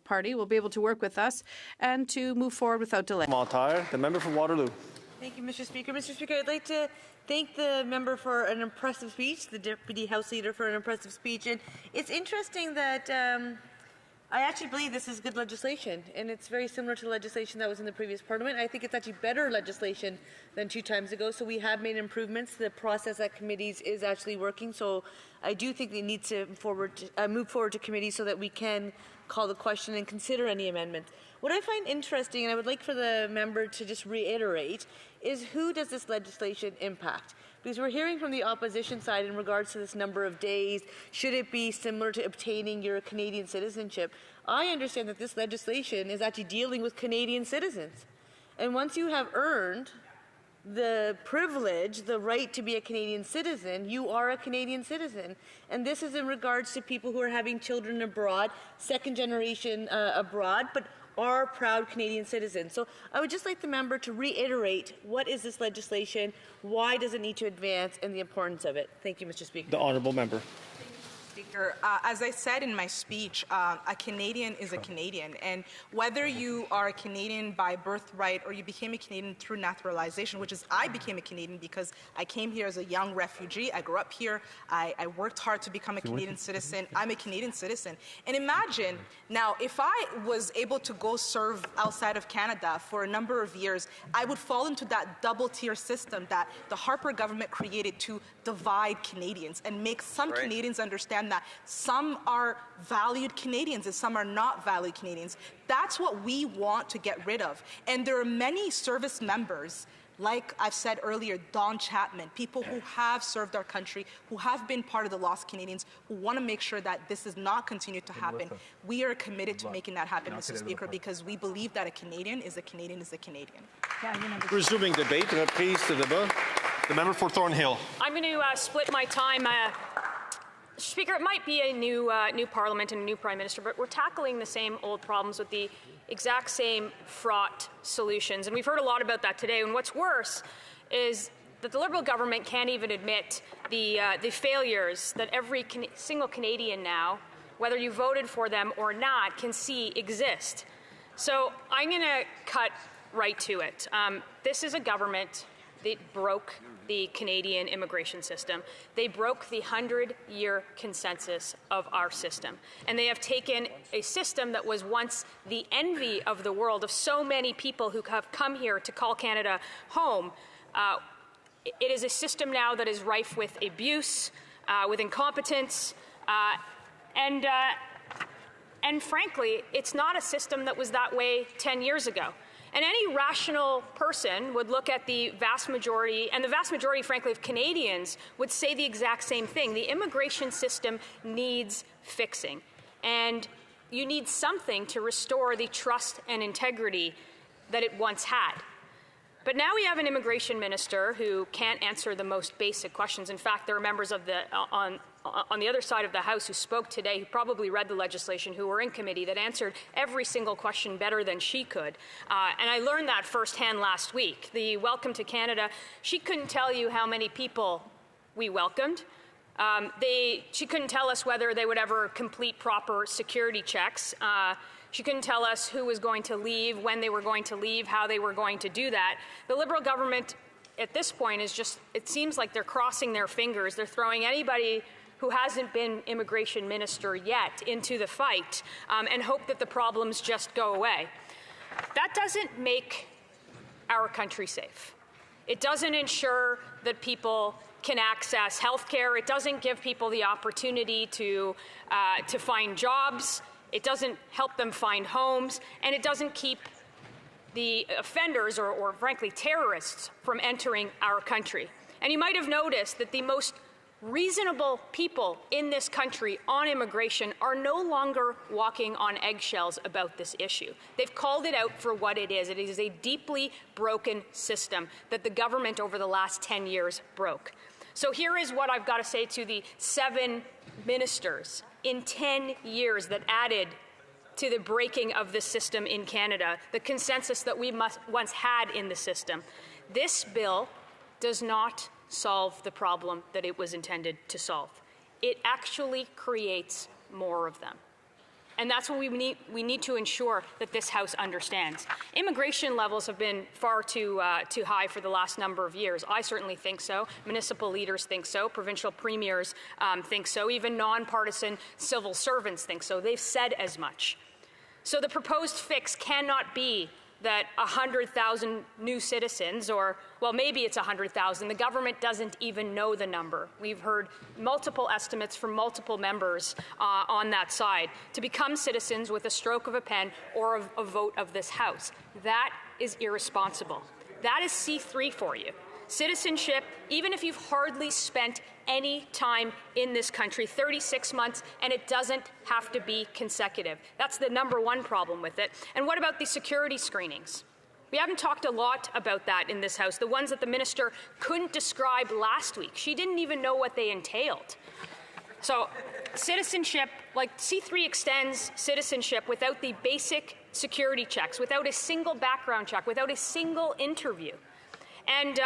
B: party will be able to work with us and to move forward without delay.
C: The member for Waterloo.
L: Thank you, Mr. Speaker. Mr. Speaker, I'd like to thank the member for an impressive speech, the Deputy House Leader for an impressive speech. And it's interesting that I actually believe this is good legislation, and it's very similar to legislation that was in the previous Parliament. I think it's actually better legislation than 2 times ago, so we have made improvements. The process at committees is actually working, so I do think they need to move forward to committee so that we can call the question and consider any amendments. What I find interesting, and I would like for the member to just reiterate, is who does this legislation impact? Because we're hearing from the opposition side in regards to this number of days, should it be similar to obtaining your Canadian citizenship? I understand that this legislation is actually dealing with Canadian citizens. And once you have earned the privilege, the right to be a Canadian citizen, you are a Canadian citizen. And this is in regards to people who are having children abroad, second generation abroad, but are proud Canadian citizens. So I would just like the member to reiterate what is this legislation, why does it need to advance, and the importance of it. Thank you, Mr. Speaker.
C: The honourable member.
P: Speaker, as I said in my speech, a Canadian is a Canadian, and whether you are a Canadian by birthright or you became a Canadian through naturalization, which is I became a Canadian because I came here as a young refugee. I grew up here. I worked hard to become a Canadian citizen. I'm a Canadian citizen. And imagine now, if I was able to go serve outside of Canada for a number of years, I would fall into that double-tier system that the Harper government created to divide Canadians and make some Canadians understand that some are valued Canadians and some are not valued Canadians. That's what we want to get rid of. And there are many service members, like I've said earlier, Don Chapman, people who have served our country, who have been part of the Lost Canadians, who want to make sure that this does not continue to happen. We are committed to making that happen, Mr. Speaker, because we believe that a Canadian is a Canadian is a Canadian.
C: Resuming debate, reprise de débat. The member for Thornhill.
R: I'm going to split my time. Speaker, it might be a new Parliament and a new Prime Minister, but we're tackling the same old problems with the exact same fraught solutions. And we've heard a lot about that today. And what's worse is that the Liberal government can't even admit the failures that every single Canadian now, whether you voted for them or not, can see exist. So I'm going to cut right to it. This is a government that broke the Canadian immigration system. They broke the 100-year consensus of our system. And they have taken a system that was once the envy of the world, of so many people who have come here to call Canada home. It is a system now that is rife with abuse, with incompetence, and frankly, it's not a system that was that way 10 years ago. And any rational person would look at the vast majority, and the vast majority, frankly, of Canadians would say the exact same thing. The immigration system needs fixing. And you need something to restore the trust and integrity that it once had. But now we have an immigration minister who can't answer the most basic questions. In fact, there are members of the on the other side of the House who spoke today, who probably read the legislation, who were in committee, that answered every single question better than she could. And I learned that firsthand last week. The Welcome to Canada, she couldn't tell you how many people we welcomed. She couldn't tell us whether they would ever complete proper security checks. She couldn't tell us who was going to leave, when they were going to leave, how they were going to do that. The Liberal government at this point is just, it seems like they're crossing their fingers. They're throwing anybody who hasn't been immigration minister yet into the fight and hope that the problems just go away. That doesn't make our country safe. It doesn't ensure that people can access health care. It doesn't give people the opportunity to find jobs. It doesn't help them find homes. And it doesn't keep the offenders or frankly, terrorists from entering our country. And you might have noticed that the most reasonable people in this country on immigration are no longer walking on eggshells about this issue. They've called it out for what it is. It is a deeply broken system that the government over the last 10 years broke. So here is what I've got to say to the 7 ministers in 10 years that added to the breaking of the system in Canada, the consensus that we once had in the system. This bill does not solve the problem that it was intended to solve. It actually creates more of them. And that's what we need to ensure that this House understands. Immigration levels have been far too high for the last number of years. I certainly think so. Municipal leaders think so. Provincial premiers think so. Even nonpartisan civil servants think so. They've said as much. So the proposed fix cannot be that 100,000 new citizens, or, well, maybe it's 100,000. The government doesn't even know the number. We've heard multiple estimates from multiple members on that side to become citizens with a stroke of a pen or a vote of this House. That is irresponsible. That is C3 for you. Citizenship, even if you've hardly spent any time in this country, 36 months, and it doesn't have to be consecutive. That's the number one problem with it. And what about the security screenings? We haven't talked a lot about that in this House, the ones that the minister couldn't describe last week. She didn't even know what they entailed. So citizenship, like C3 extends citizenship without the basic security checks, without a single background check, without a single interview. And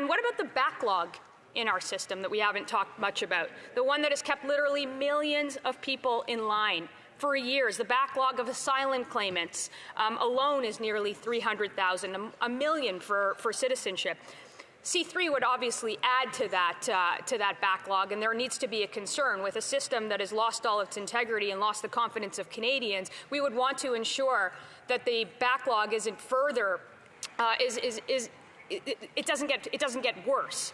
R: what about the backlog in our system that we haven't talked much about? The one that has kept literally millions of people in line for years. The backlog of asylum claimants alone is nearly 300,000, a million for citizenship. C3 would obviously add to that backlog, and there needs to be a concern with a system that has lost all its integrity and lost the confidence of Canadians. We would want to ensure that the backlog isn't further it doesn't get worse.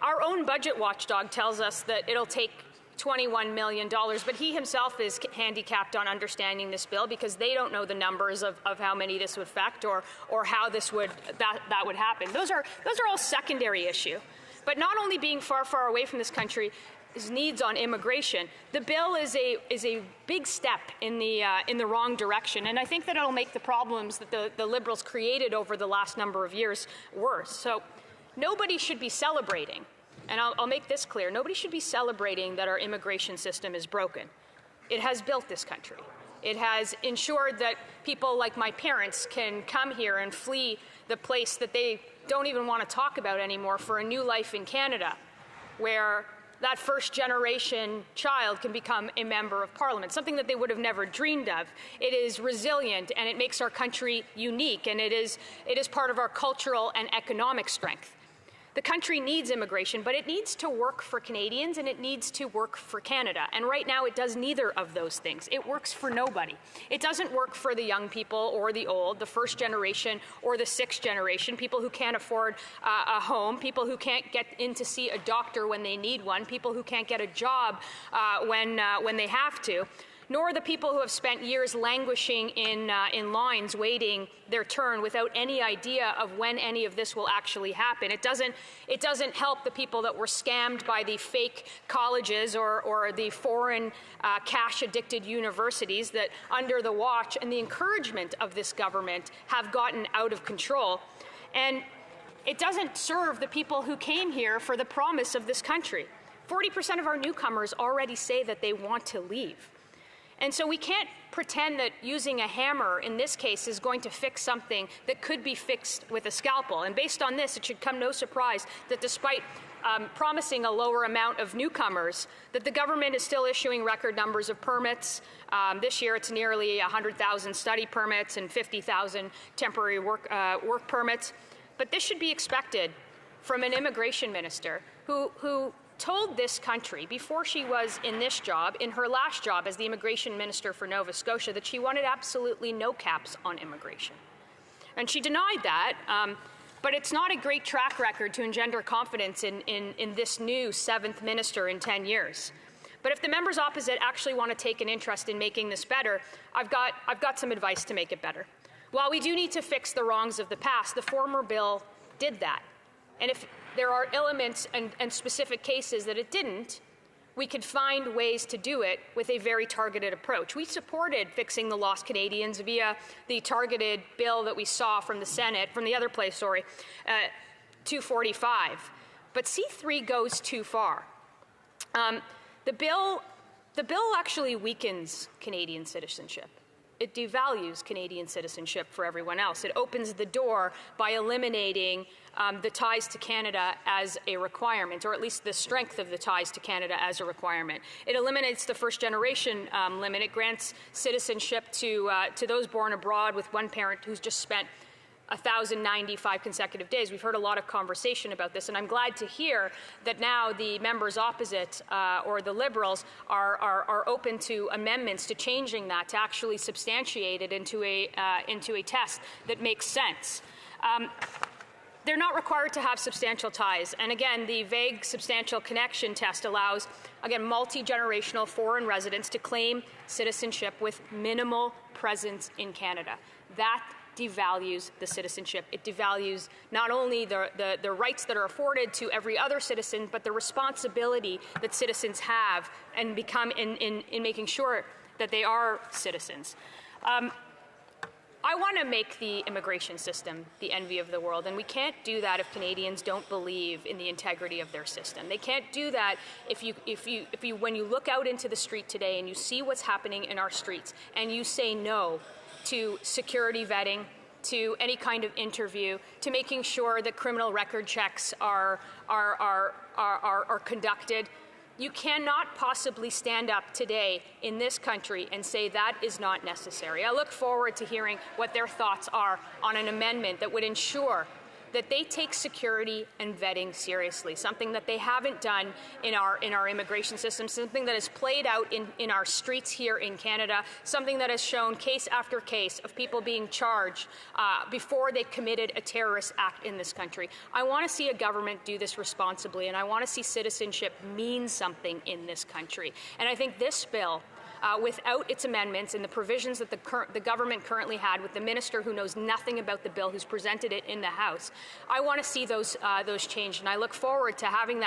R: Our own budget watchdog tells us that it'll take $21 million, but he himself is handicapped on understanding this bill because they don't know the numbers of how many this would affect or how that would happen. Those are all secondary issue. But not only being far, far away from this country's needs on immigration, the bill is a big step in the wrong direction, and I think that it'll make the problems that the Liberals created over the last number of years worse. So nobody should be celebrating, and I'll make this clear, nobody should be celebrating that our immigration system is broken. It has built this country. It has ensured that people like my parents can come here and flee the place that they don't even want to talk about anymore for a new life in Canada, where that first-generation child can become a member of Parliament, something that they would have never dreamed of. It is resilient, and it makes our country unique, and it is part of our cultural and economic strength. The country needs immigration, but it needs to work for Canadians and it needs to work for Canada. And right now it does neither of those things. It works for nobody. It doesn't work for the young people or the old, the first generation or the sixth generation, people who can't afford a home, people who can't get in to see a doctor when they need one, people who can't get a job when they have to, nor the people who have spent years languishing in lines waiting their turn without any idea of when any of this will actually happen. It doesn't help the people that were scammed by the fake colleges or the foreign cash-addicted universities that, under the watch and the encouragement of this government, have gotten out of control. And it doesn't serve the people who came here for the promise of this country. 40% of our newcomers already say that they want to leave. And so we can't pretend that using a hammer in this case is going to fix something that could be fixed with a scalpel. And based on this, it should come no surprise that despite promising a lower amount of newcomers, that the government is still issuing record numbers of permits. This year it's nearly 100,000 study permits and 50,000 temporary work permits. But this should be expected from an immigration minister who told this country before she was in this job, in her last job as the immigration minister for Nova Scotia, that she wanted absolutely no caps on immigration. And she denied that, but it's not a great track record to engender confidence in this new seventh minister in 10 years. But if the members opposite actually want to take an interest in making this better, I've got some advice to make it better. While we do need to fix the wrongs of the past, the former bill did that. And if there are elements and specific cases that it didn't, we could find ways to do it with a very targeted approach. We supported fixing the lost Canadians via the targeted bill that we saw from the Senate, from the other place, 245. But C3 goes too far. The bill actually weakens Canadian citizenship. It devalues Canadian citizenship for everyone else. It opens the door by eliminating the ties to Canada as a requirement, or at least the strength of the ties to Canada as a requirement. It eliminates the first-generation limit. It grants citizenship to those born abroad with one parent who's just spent 1,095 consecutive days. We've heard a lot of conversation about this, and I'm glad to hear that now the members opposite, or the Liberals, are open to amendments to changing that, to actually substantiate it into a test that makes sense. They're not required to have substantial ties. And again, the vague substantial connection test allows, again, multi-generational foreign residents to claim citizenship with minimal presence in Canada. That devalues the citizenship. It devalues not only the rights that are afforded to every other citizen, but the responsibility that citizens have and become in making sure that they are citizens. I want to make the immigration system the envy of the world, and we can't do that if Canadians don't believe in the integrity of their system. They can't do that if you when you look out into the street today and you see what's happening in our streets and you say no to security vetting, to any kind of interview, to making sure that criminal record checks are conducted. You cannot possibly stand up today in this country and say that is not necessary. I look forward to hearing what their thoughts are on an amendment that would ensure that they take security and vetting seriously, something that they haven't done in our immigration system, something that has played out in our streets here in Canada, something that has shown case after case of people being charged before they committed a terrorist act in this country. I want to see a government do this responsibly, and I want to see citizenship mean something in this country. And I think this bill, without its amendments and the provisions that the government currently had, with the minister who knows nothing about the bill, who's presented it in the House, I want to see those changed, and I look forward to having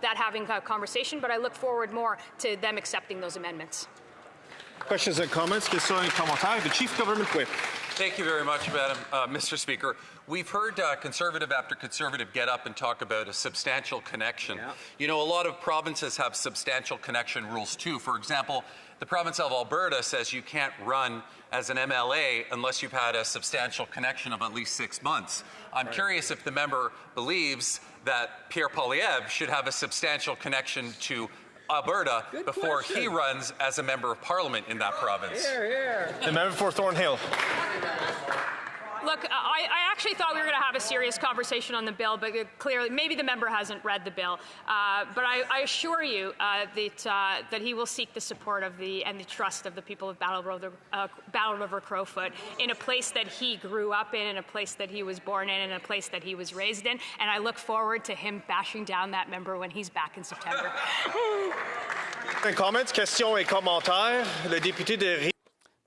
R: having a conversation. But I look forward more to them accepting those amendments.
C: Questions and comments? Questions and commentaires. The Chief Government Whip.
A: Thank you very much, Mr. Speaker. We've heard Conservative after Conservative get up and talk about a substantial connection. Yeah. You know, a lot of provinces have substantial connection rules too. For example, the province of Alberta says you can't run as an MLA unless you've had a substantial connection of at least 6 months. I'm curious if the member believes that Pierre Poilievre should have a substantial connection to Alberta before he runs as a member of Parliament in that province.
C: The member for Thornhill.
R: Look, I actually thought we were going to have a serious conversation on the bill, but clearly, maybe the member hasn't read the bill. But I assure you that he will seek the support of and the trust of the people of Battle River Crowfoot in a place that he grew up in a place that he was born in a place that he was raised in. And I look forward to him bashing down that member when he's back in September.
C: Comments, questions et commentaires. Le député de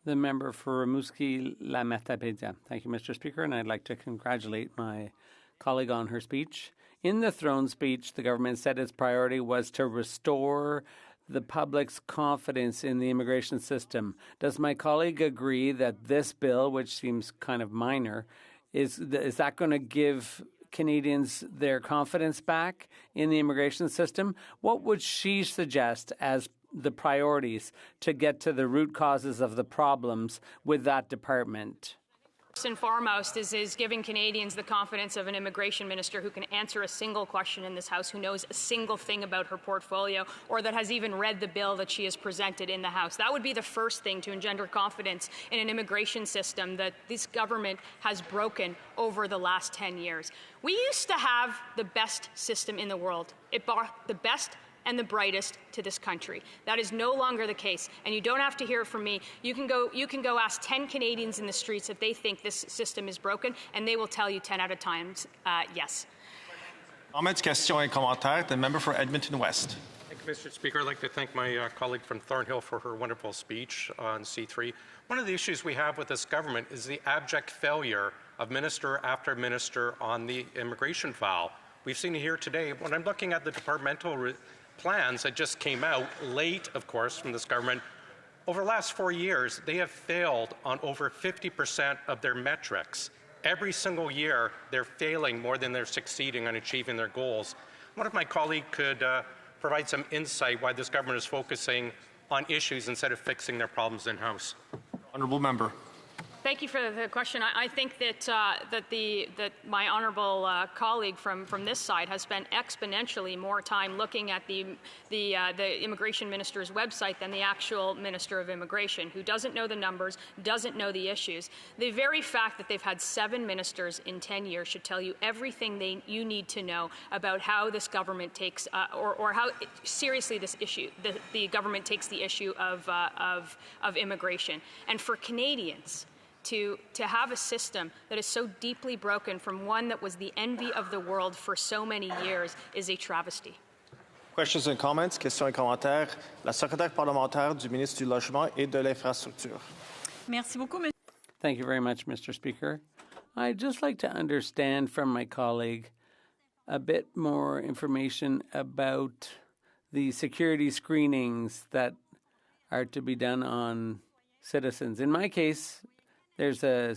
K: The member for Rimouski-La-Matapédia. Thank you, Mr. Speaker, and I'd like to congratulate my colleague on her speech. In the throne speech, the government said its priority was to restore the public's confidence in the immigration system. Does my colleague agree that this bill, which seems kind of minor, is that going to give Canadians their confidence back in the immigration system? What would she suggest as the priorities to get to the root causes of the problems with that department?
R: First and foremost is giving Canadians the confidence of an immigration minister who can answer a single question in this House, who knows a single thing about her portfolio, or that has even read the bill that she has presented in the House. That would be the first thing to engender confidence in an immigration system that this government has broken over the last 10 years. We used to have the best system in the world. It brought the best and the brightest to this country. That is no longer the case, and you don't have to hear it from me. You can go ask 10 Canadians in the streets if they think this system is broken, and they will tell you 10 out of times, yes.
C: Comments, questions et commentaires. The member for Edmonton West.
D: Thank you, Mr. Speaker. I'd like to thank my colleague from Thornhill for her wonderful speech on C3. One of the issues we have with this government is the abject failure of minister after minister on the immigration file. We've seen it here today. When I'm looking at the departmental plans that just came out late, of course, from this government, over the last 4 years, they have failed on over 50% of their metrics. Every single year, they're failing more than they're succeeding on achieving their goals. What if my colleague could provide some insight why this government is focusing on issues instead of fixing their problems in-house?
C: Honourable member.
R: Thank you for the question. I think that my honourable colleague from this side has spent exponentially more time looking at the immigration minister's website than the actual minister of immigration, who doesn't know the numbers, doesn't know the issues. The very fact that they've had 7 ministers in 10 years should tell you everything you need to know about how this government takes, or how seriously this issue, the government takes the issue of immigration. And for Canadians, to have a system that is so deeply broken from one that was the envy of the world for so many years is a travesty.
C: Questions and comments, questions et commentaires. La secrétaire parlementaire du ministre du Logement et de l'Infrastructure.
K: Merci beaucoup. Thank you very much, Mr. Speaker. I'd just like to understand from my colleague a bit more information about the security screenings that are to be done on citizens. In my case, there's a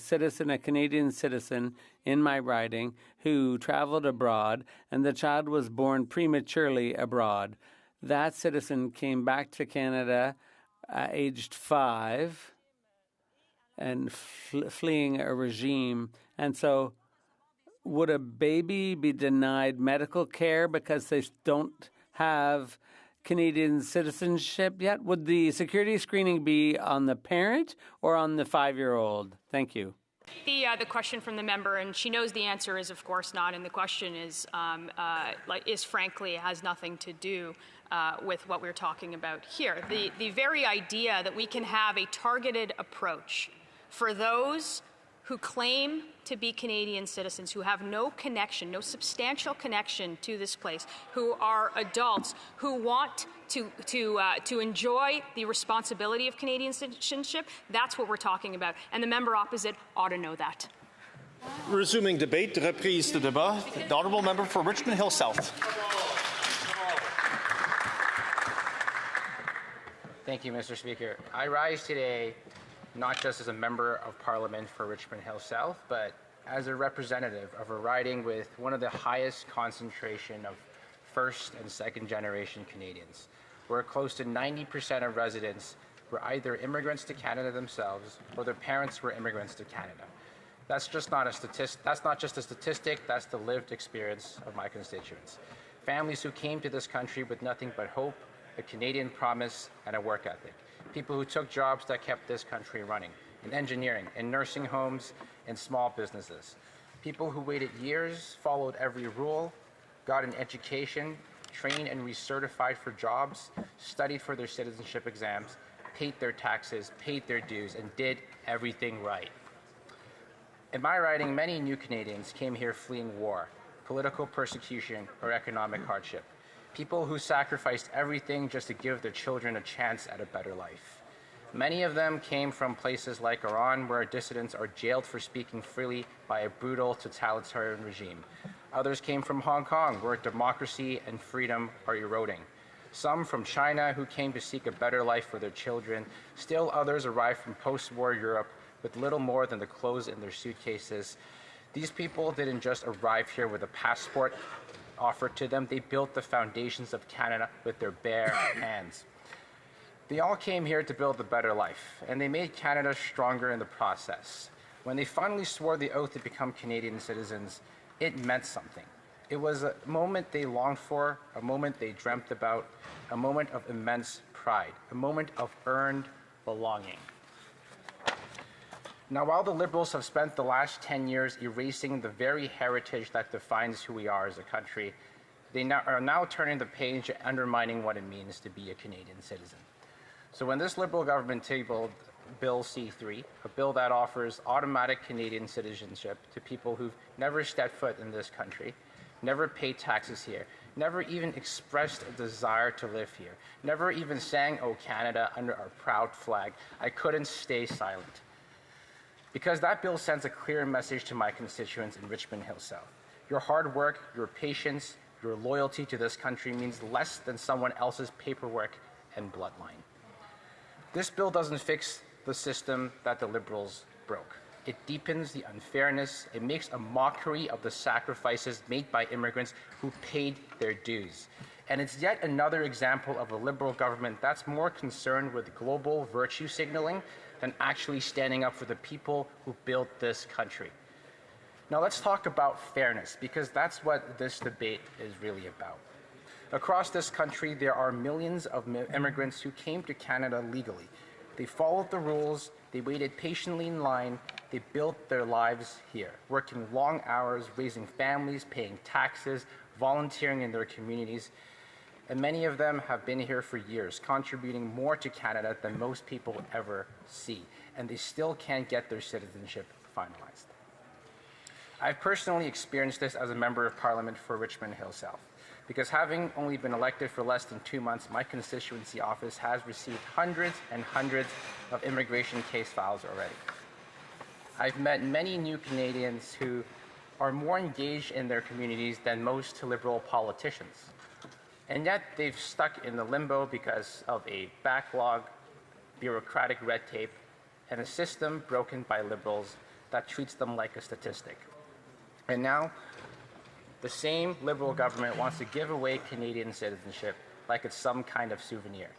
K: Canadian citizen in my riding who traveled abroad, and the child was born prematurely abroad. That citizen came back to Canada aged 5 and fleeing a regime. And so would a baby be denied medical care because they don't have Canadian citizenship yet? Would the security screening be on the parent or on the 5-year-old? Thank you.
R: The question from the member, and she knows the answer is of course not, and the question is frankly has nothing to do with what we're talking about here. The very idea that we can have a targeted approach for those who claim to be Canadian citizens, who have no connection, no substantial connection to this place, who are adults, who want to enjoy the responsibility of Canadian citizenship, that's what we're talking about. And the member opposite ought to know that.
C: Resuming debate, reprise de débat. The honourable member for Richmond Hill South.
W: Thank you, Mr. Speaker. I rise today
S: not just as a member of Parliament for Richmond Hill South, but as a representative of a riding with one of the highest concentration of first and second generation Canadians, where close to 90% of residents were either immigrants to Canada themselves or their parents were immigrants to Canada. That's just not a statistic. That's not just a statistic. That's the lived experience of my constituents. Families who came to this country with nothing but hope, a Canadian promise, and a work ethic. People who took jobs that kept this country running, in engineering, in nursing homes, in small businesses. People who waited years, followed every rule, got an education, trained and recertified for jobs, studied for their citizenship exams, paid their taxes, paid their dues, and did everything right. In my riding, many new Canadians came here fleeing war, political persecution, or economic hardship. People who sacrificed everything just to give their children a chance at a better life. Many of them came from places like Iran, where dissidents are jailed for speaking freely by a brutal totalitarian regime. Others came from Hong Kong, where democracy and freedom are eroding. Some from China, who came to seek a better life for their children. Still others arrived from post-war Europe with little more than the clothes in their suitcases. These people didn't just arrive here with a passport offered to them. They built the foundations of Canada with their bare hands. They all came here to build a better life, and they made Canada stronger in the process. When they finally swore the oath to become Canadian citizens, it meant something. It was a moment they longed for, a moment they dreamt about, a moment of immense pride, a moment of earned belonging. Now, while the Liberals have spent the last 10 years erasing the very heritage that defines who we are as a country, they are now turning the page and undermining what it means to be a Canadian citizen. So when this Liberal government tabled Bill C-3, a bill that offers automatic Canadian citizenship to people who've never stepped foot in this country, never paid taxes here, never even expressed a desire to live here, never even sang "O Canada" under our proud flag, I couldn't stay silent. Because that bill sends a clear message to my constituents in Richmond Hill South. Your hard work, your patience, your loyalty to this country means less than someone else's paperwork and bloodline. This bill doesn't fix the system that the Liberals broke. It deepens the unfairness. It makes a mockery of the sacrifices made by immigrants who paid their dues. And it's yet another example of a Liberal government that's more concerned with global virtue signaling than actually standing up for the people who built this country. Now let's talk about fairness, because that's what this debate is really about. Across this country, there are millions of immigrants who came to Canada legally. They followed the rules, they waited patiently in line, they built their lives here, working long hours, raising families, paying taxes, volunteering in their communities. And many of them have been here for years, contributing more to Canada than most people ever see, and they still can't get their citizenship finalized. I've personally experienced this as a member of Parliament for Richmond Hill South, because having only been elected for less than 2 months, my constituency office has received hundreds and hundreds of immigration case files already. I've met many new Canadians who are more engaged in their communities than most Liberal politicians. And yet they've stuck in the limbo because of a backlog, bureaucratic red tape, and a system broken by Liberals that treats them like a statistic. And now, the same Liberal government wants to give away Canadian citizenship like it's some kind of souvenir.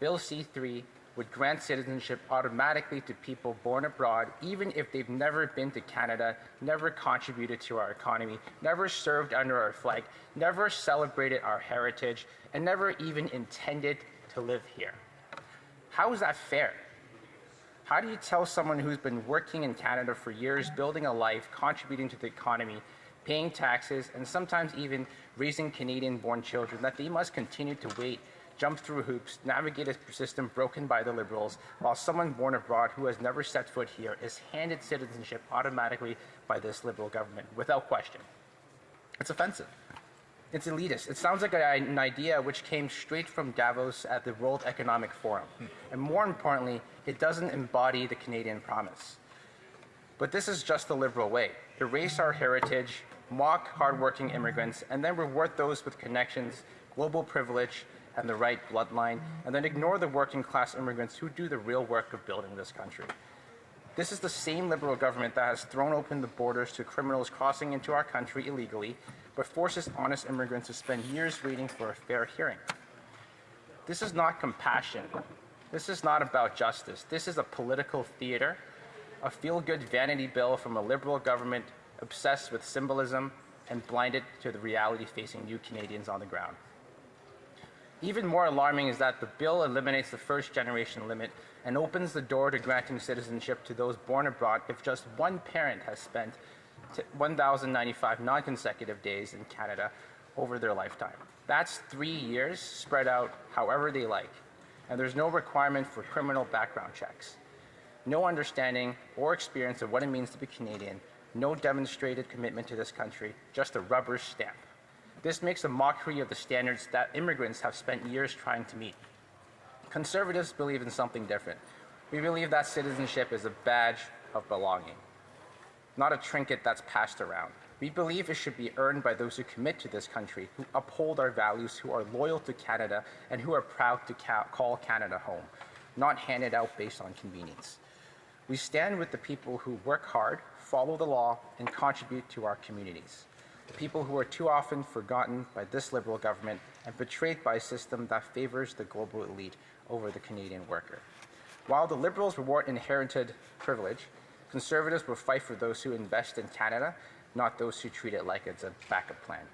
S: Bill C-3 would grant citizenship automatically to people born abroad, even if they've never been to Canada, never contributed to our economy, never served under our flag, never celebrated our heritage, and never even intended to live here. How is that fair? How do you tell someone who's been working in Canada for years, building a life, contributing to the economy, paying taxes, and sometimes even raising Canadian-born children, that they must continue to wait, jump through hoops, navigate a system broken by the Liberals, while someone born abroad who has never set foot here is handed citizenship automatically by this Liberal government, without question? It's offensive. It's elitist. It sounds like an idea which came straight from Davos at the World Economic Forum. And more importantly, it doesn't embody the Canadian promise. But this is just the Liberal way. Erase our heritage, mock hardworking immigrants, and then reward those with connections, global privilege, and the right bloodline, and then ignore the working class immigrants who do the real work of building this country. This is the same Liberal government that has thrown open the borders to criminals crossing into our country illegally, but forces honest immigrants to spend years waiting for a fair hearing. This is not compassion. This is not about justice. This is a political theater, a feel-good vanity bill from a Liberal government obsessed with symbolism and blinded to the reality facing new Canadians on the ground. Even more alarming is that the bill eliminates the first-generation limit and opens the door to granting citizenship to those born abroad if just one parent has spent 1,095 non-consecutive days in Canada over their lifetime. That's 3 years spread out however they like, and there's no requirement for criminal background checks. No understanding or experience of what it means to be Canadian, no demonstrated commitment to this country, just a rubber stamp. This makes a mockery of the standards that immigrants have spent years trying to meet. Conservatives believe in something different. We believe that citizenship is a badge of belonging, not a trinket that's passed around. We believe it should be earned by those who commit to this country, who uphold our values, who are loyal to Canada, and who are proud to call Canada home, not handed out based on convenience. We stand with the people who work hard, follow the law, and contribute to our communities. The people who are too often forgotten by this Liberal government and betrayed by a system that favors the global elite over the Canadian worker. While the Liberals reward inherited privilege, Conservatives will fight for those who invest in Canada, not those who treat it like it's a backup plan.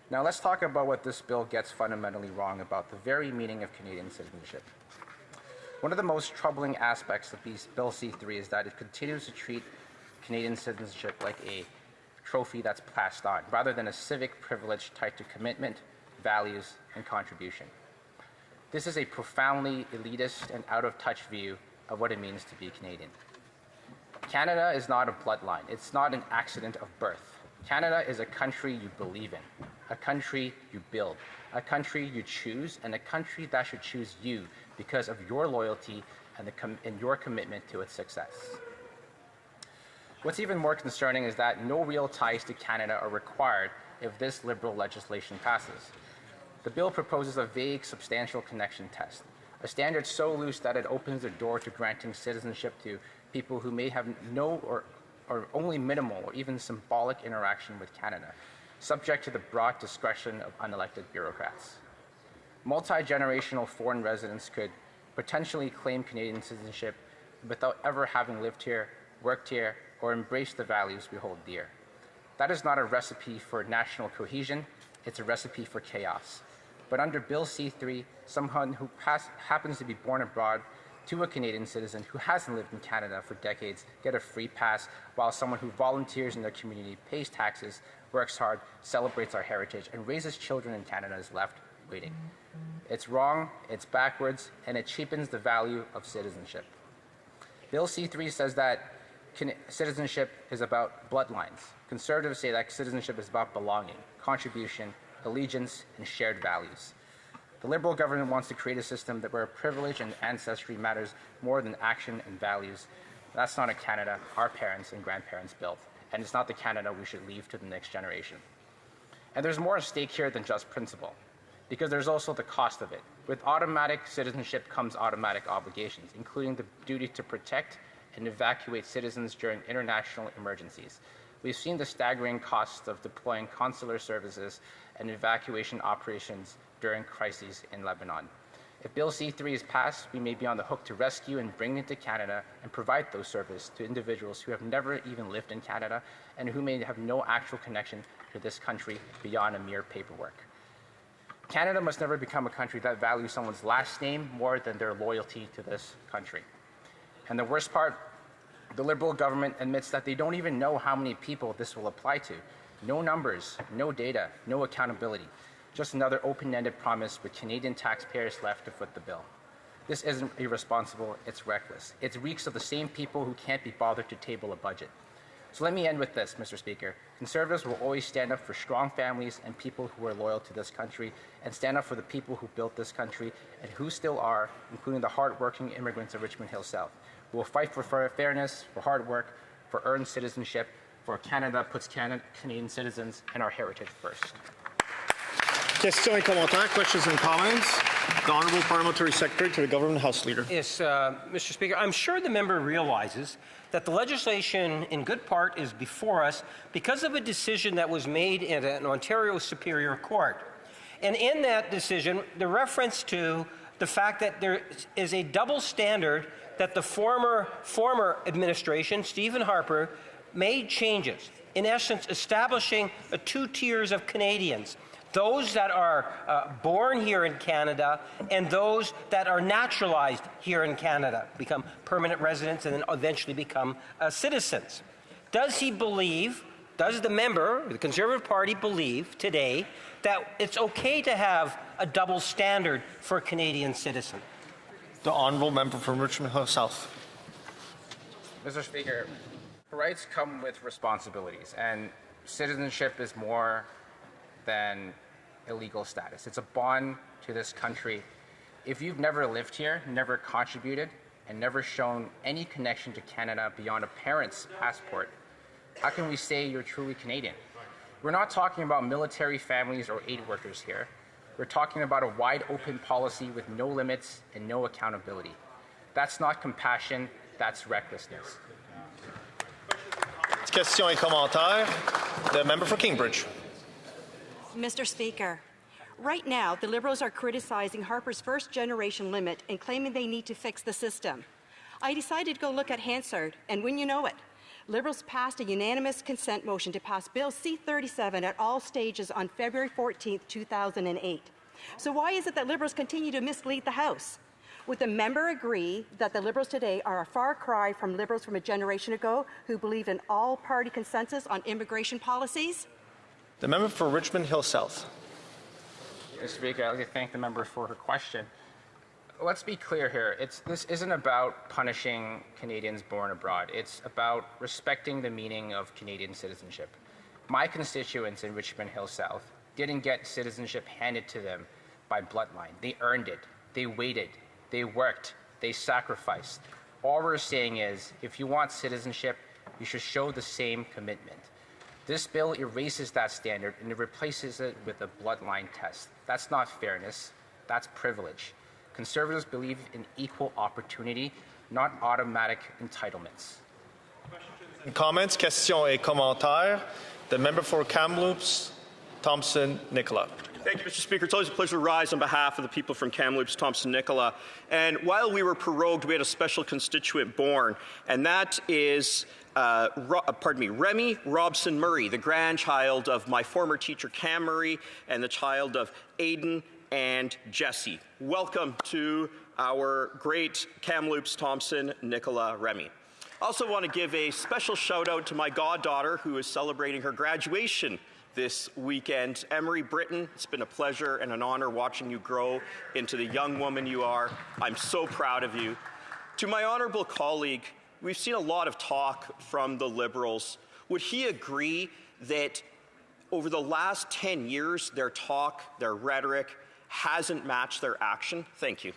S: Now let's talk about what this bill gets fundamentally wrong about the very meaning of Canadian citizenship. One of the most troubling aspects of Bill C-3 is that it continues to treat Canadian citizenship like a trophy that's passed on, rather than a civic privilege tied to commitment, values, and contribution. This is a profoundly elitist and out-of-touch view of what it means to be Canadian. Canada is not a bloodline. It's not an accident of birth. Canada is a country you believe in, a country you build, a country you choose, and a country that should choose you because of your loyalty and your commitment to its success. What's even more concerning is that no real ties to Canada are required if this Liberal legislation passes. The bill proposes a vague substantial connection test, a standard so loose that it opens the door to granting citizenship to people who may have no or only minimal or even symbolic interaction with Canada, subject to the broad discretion of unelected bureaucrats. Multi-generational foreign residents could potentially claim Canadian citizenship without ever having lived here, worked here, or embraced the values we hold dear. That is not a recipe for national cohesion, it's a recipe for chaos. But under Bill C-3, someone who happens to be born abroad to a Canadian citizen who hasn't lived in Canada for decades get a free pass, while someone who volunteers in their community, pays taxes, works hard, celebrates our heritage, and raises children in Canada is left waiting. It's wrong, it's backwards, and it cheapens the value of citizenship. Bill C-3 says that citizenship is about bloodlines. Conservatives say that citizenship is about belonging, contribution, allegiance, and shared values. The Liberal government wants to create a system where privilege and ancestry matters more than action and values. That's not a Canada our parents and grandparents built, and it's not the Canada we should leave to the next generation. And there's more at stake here than just principle, because there's also the cost of it. With automatic citizenship comes automatic obligations, including the duty to protect and evacuate citizens during international emergencies. We've seen the staggering costs of deploying consular services and evacuation operations during crises in Lebanon. If Bill C-3 is passed, we may be on the hook to rescue and bring into Canada and provide those services to individuals who have never even lived in Canada and who may have no actual connection to this country beyond a mere paperwork. Canada must never become a country that values someone's last name more than their loyalty to this country. And the worst part, the Liberal government admits that they don't even know how many people this will apply to. No numbers, no data, no accountability. Just another open-ended promise with Canadian taxpayers left to foot the bill. This isn't irresponsible, it's reckless. It reeks of the same people who can't be bothered to table a budget. So let me end with this, Mr. Speaker. Conservatives will always stand up for strong families and people who are loyal to this country, and stand up for the people who built this country and who still are, including the hard-working immigrants of Richmond Hill South. We will fight for fairness, for hard work, for earned citizenship, for Canada puts Canadian citizens and our heritage first.
C: Questions et commentaires, questions and comments. The Honourable Parliamentary Secretary to the Government House Leader.
J: Yes, Mr. Speaker, I'm sure the member realizes that the legislation in good part is before us because of a decision that was made in an Ontario Superior Court. And in that decision, the reference to the fact that there is a double standard that the former administration, Stephen Harper, made changes, in essence establishing two tiers of Canadians. Those that are born here in Canada and those that are naturalized here in Canada, become permanent residents and then eventually become citizens. Does the member, the Conservative Party, believe today that it's okay to have a double standard for a Canadian citizen?
C: The Honourable Member from Richmond Hill South.
S: Mr. Speaker, rights come with responsibilities, and citizenship is more than a legal status. It's a bond to this country. If you've never lived here, never contributed, and never shown any connection to Canada beyond a parent's passport, how can we say you're truly Canadian? We're not talking about military families or aid workers here. We're talking about a wide open policy with no limits and no accountability. That's not compassion, that's recklessness.
C: Questions et commentaires. The member for Cambridge.
T: Mr. Speaker, right now the Liberals are criticizing Harper's first-generation limit and claiming they need to fix the system. I decided to go look at Hansard, and when you know it, Liberals passed a unanimous consent motion to pass Bill C-37 at all stages on February 14, 2008. So why is it that Liberals continue to mislead the House? Would the member agree that the Liberals today are a far cry from Liberals from a generation ago who believe in all-party consensus on immigration policies?
C: The member for Richmond Hill South.
S: Mr. Speaker, I'd like to thank the member for her question. Let's be clear here. This isn't about punishing Canadians born abroad. It's about respecting the meaning of Canadian citizenship. My constituents in Richmond Hill South didn't get citizenship handed to them by bloodline. They earned it. They waited. They worked. They sacrificed. All we're saying is, if you want citizenship, you should show the same commitment. This bill erases that standard and it replaces it with a bloodline test. That's not fairness. That's privilege. Conservatives believe in equal opportunity, not automatic entitlements.
C: Comments, questions et commentaires. The member for Kamloops, Thompson Nicola.
F: Thank you, Mr. Speaker. It's always a pleasure to rise on behalf of the people from Kamloops, Thompson Nicola. And while we were prorogued, we had a special constituent born, and that is Remy Robson Murray, the grandchild of my former teacher Cam Murray and the child of Aidan and Jesse. Welcome to our great Kamloops, Thompson Nicola Remy. I also want to give a special shout out to my goddaughter who is celebrating her graduation this weekend. Emery Britton, it's been a pleasure and an honor watching you grow into the young woman you are. I'm so proud of you. To my honourable colleague, we've seen a lot of talk from the Liberals. Would he agree that over the last 10 years, their talk, their rhetoric, hasn't matched their action? Thank you.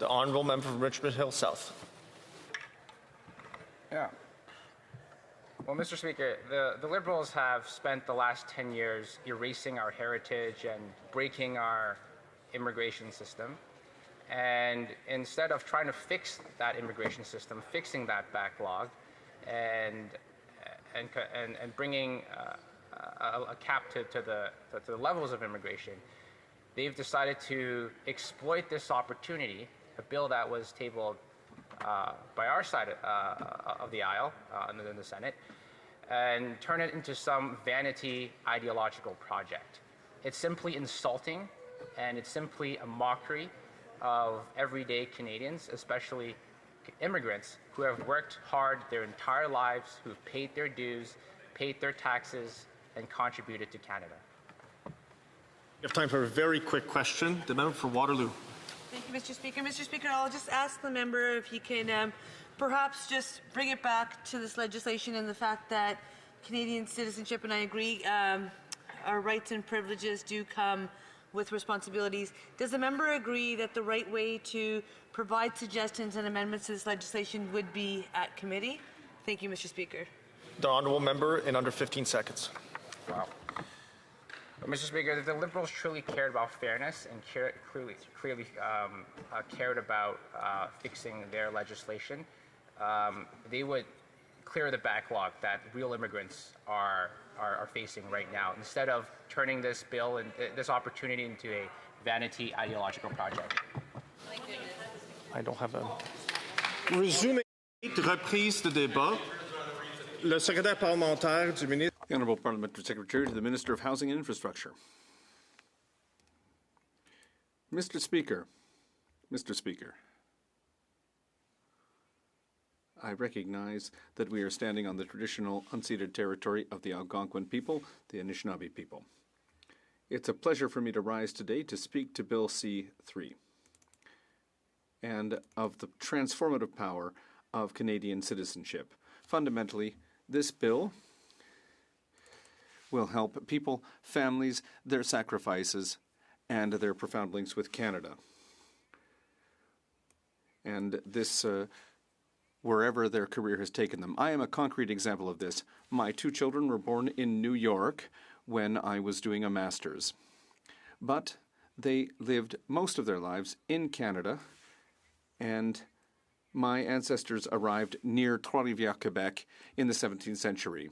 C: The Honourable Member from Richmond Hill South.
S: Yeah. Well, Mr. Speaker, the Liberals have spent the last 10 years erasing our heritage and breaking our immigration system. And instead of trying to fix that immigration system, fixing that backlog, and bringing a cap to the levels of immigration, they've decided to exploit this opportunity, a bill that was tabled by our side of the aisle in the Senate, and turn it into some vanity ideological project. It's simply insulting, and it's simply a mockery of everyday Canadians, especially immigrants who have worked hard their entire lives, who've paid their dues, paid their taxes, and contributed to Canada.
C: We have time for a very quick question. The member for Waterloo.
L: Thank you, Mr. Speaker. Mr. Speaker, I'll just ask the member if he can perhaps just bring it back to this legislation and the fact that Canadian citizenship, and I agree, our rights and privileges do come with responsibilities. Does the member agree that the right way to provide suggestions and amendments to this legislation would be at committee? Thank you, Mr. Speaker.
C: The Honourable Member in under 15 seconds.
S: Wow. Mr. Speaker, if the Liberals truly cared about fairness and clearly cared about fixing their legislation, they would clear the backlog that real immigrants are facing right now, instead of turning this bill and this opportunity into a vanity ideological project.
C: I don't have a... Résumé, reprise de débat. Le secrétaire parlementaire du ministre...
N: The Honourable Parliamentary Secretary to the Minister of Housing and Infrastructure. Mr. Speaker, I recognize that we are standing on the traditional unceded territory of the Algonquin people, the Anishinaabe people. It's a pleasure for me to rise today to speak to Bill C-3 and of the transformative power of Canadian citizenship. Fundamentally, this bill will help people, families, their sacrifices, and their profound links with Canada. And this, wherever their career has taken them. I am a concrete example of this. My 2 children were born in New York when I was doing a master's. But they lived most of their lives in Canada, and my ancestors arrived near Trois-Rivières, Quebec in the 17th century.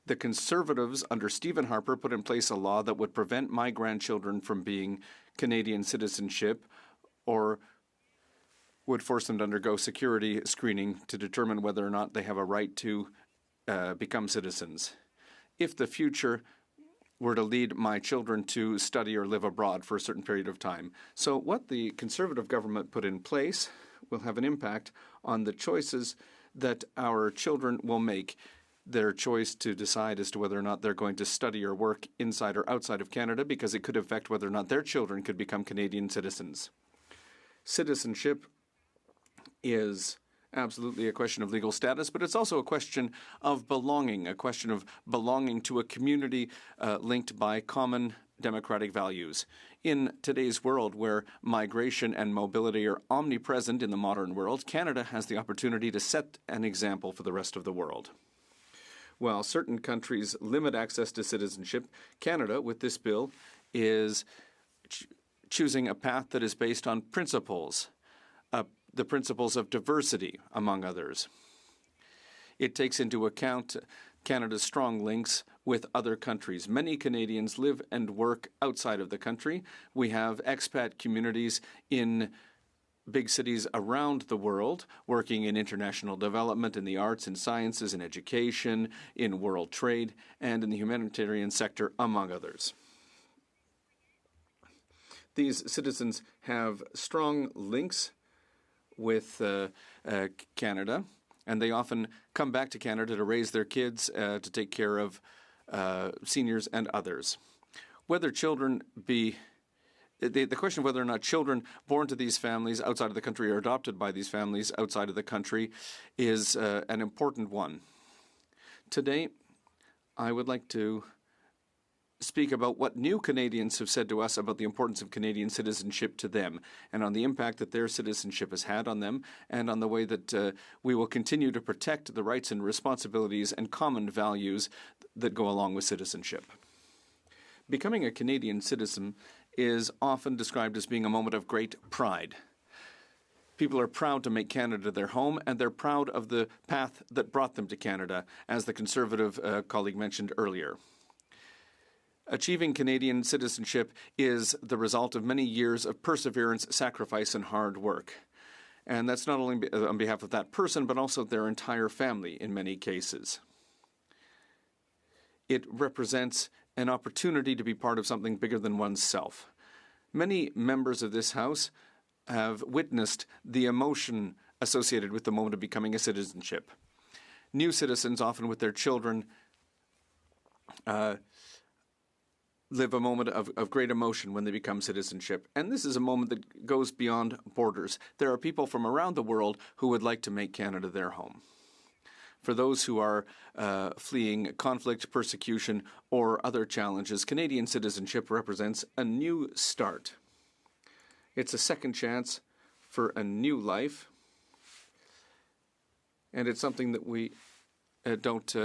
N: The Conservatives under Stephen Harper put in place a law that would prevent my grandchildren from being Canadian citizenship, or would force them to undergo security screening to determine whether or not they have a right to become citizens. If the future were to lead my children to study or live abroad for a certain period of time. So what the Conservative government put in place will have an impact on the choices that our children will make, their choice to decide as to whether or not they're going to study or work inside or outside of Canada, because it could affect whether or not their children could become Canadian citizens. Citizenship is absolutely a question of legal status, but it's also a question of belonging, a question of belonging to a community linked by common democratic values. In today's world, where migration and mobility are omnipresent in the modern world, Canada has the opportunity to set an example for the rest of the world. While certain countries limit access to citizenship, Canada, with this bill, is choosing a path that is based on principles, the principles of diversity, among others. It takes into account Canada's strong links with other countries. Many Canadians live and work outside of the country. We have expat communities in big cities around the world, working in international development, in the arts and sciences, in education, in world trade, and in the humanitarian sector, among others. These citizens have strong links with Canada, and they often come back to Canada to raise their kids, to take care of seniors and others. Whether children be the question of whether or not children born to these families outside of the country or adopted by these families outside of the country is an important one. Today, I would like to speak about what new Canadians have said to us about the importance of Canadian citizenship to them, and on the impact that their citizenship has had on them, and on the way that we will continue to protect the rights and responsibilities and common values that go along with citizenship. Becoming a Canadian citizen is often described as being a moment of great pride. People are proud to make Canada their home, and they're proud of the path that brought them to Canada, as the Conservative colleague mentioned earlier. Achieving Canadian citizenship is the result of many years of perseverance, sacrifice, and hard work. And that's not only on behalf of that person, but also their entire family in many cases. It represents an opportunity to be part of something bigger than oneself. Many members of this House have witnessed the emotion associated with the moment of becoming a citizenship. New citizens, often with their children, live a moment of great emotion when they become citizenship. And this is a moment that goes beyond borders. There are people from around the world who would like to make Canada their home. For those who are fleeing conflict, persecution, or other challenges, Canadian citizenship represents a new start. It's a second chance for a new life, and it's something that we don't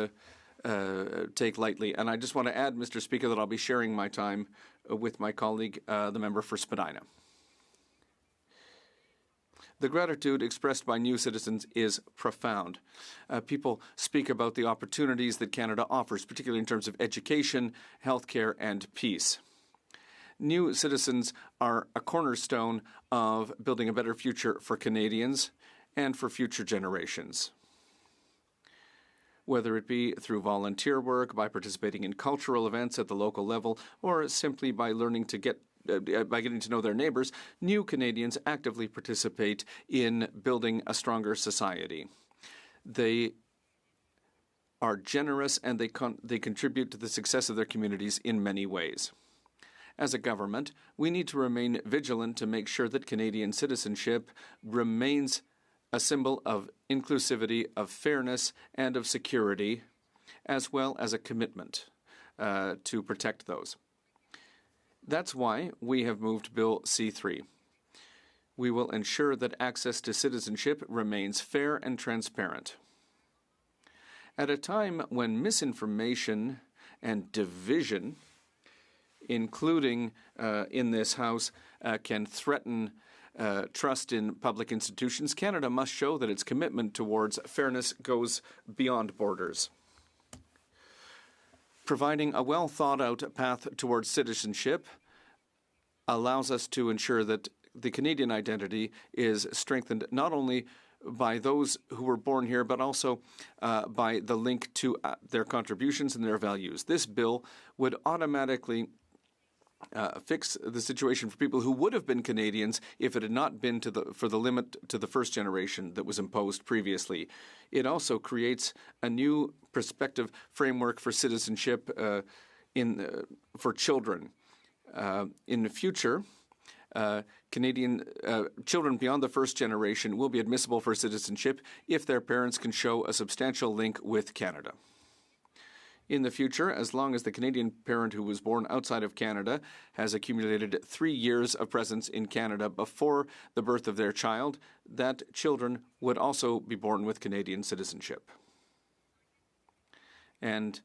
N: take lightly. And I just want to add, Mr. Speaker, that I'll be sharing my time with my colleague, the member for Spadina. The gratitude expressed by new citizens is profound. People speak about the opportunities that Canada offers, particularly in terms of education, healthcare, and peace. New citizens are a cornerstone of building a better future for Canadians and for future generations. Whether it be through volunteer work, by participating in cultural events at the local level, or simply by learning to by getting to know their neighbours, new Canadians actively participate in building a stronger society. They are generous and they contribute to the success of their communities in many ways. As a government, we need to remain vigilant to make sure that Canadian citizenship remains a symbol of inclusivity, of fairness, and of security, as well as a commitment to protect those. That's why we have moved Bill C-3. We will ensure that access to citizenship remains fair and transparent. At a time when misinformation and division, including in this House, can threaten trust in public institutions, Canada must show that its commitment towards fairness goes beyond borders. Providing a well-thought-out path towards citizenship allows us to ensure that the Canadian identity is strengthened not only by those who were born here, but also by the link to their contributions and their values. This bill would automatically fix the situation for people who would have been Canadians if it had not been for the limit to the first generation that was imposed previously. It also creates a new prospective framework for citizenship for children. In the future, Canadian children beyond the first generation will be admissible for citizenship if their parents can show a substantial link with Canada. In the future, as long as the Canadian parent who was born outside of Canada has accumulated 3 years of presence in Canada before the birth of their child, that children would also be born with Canadian citizenship. And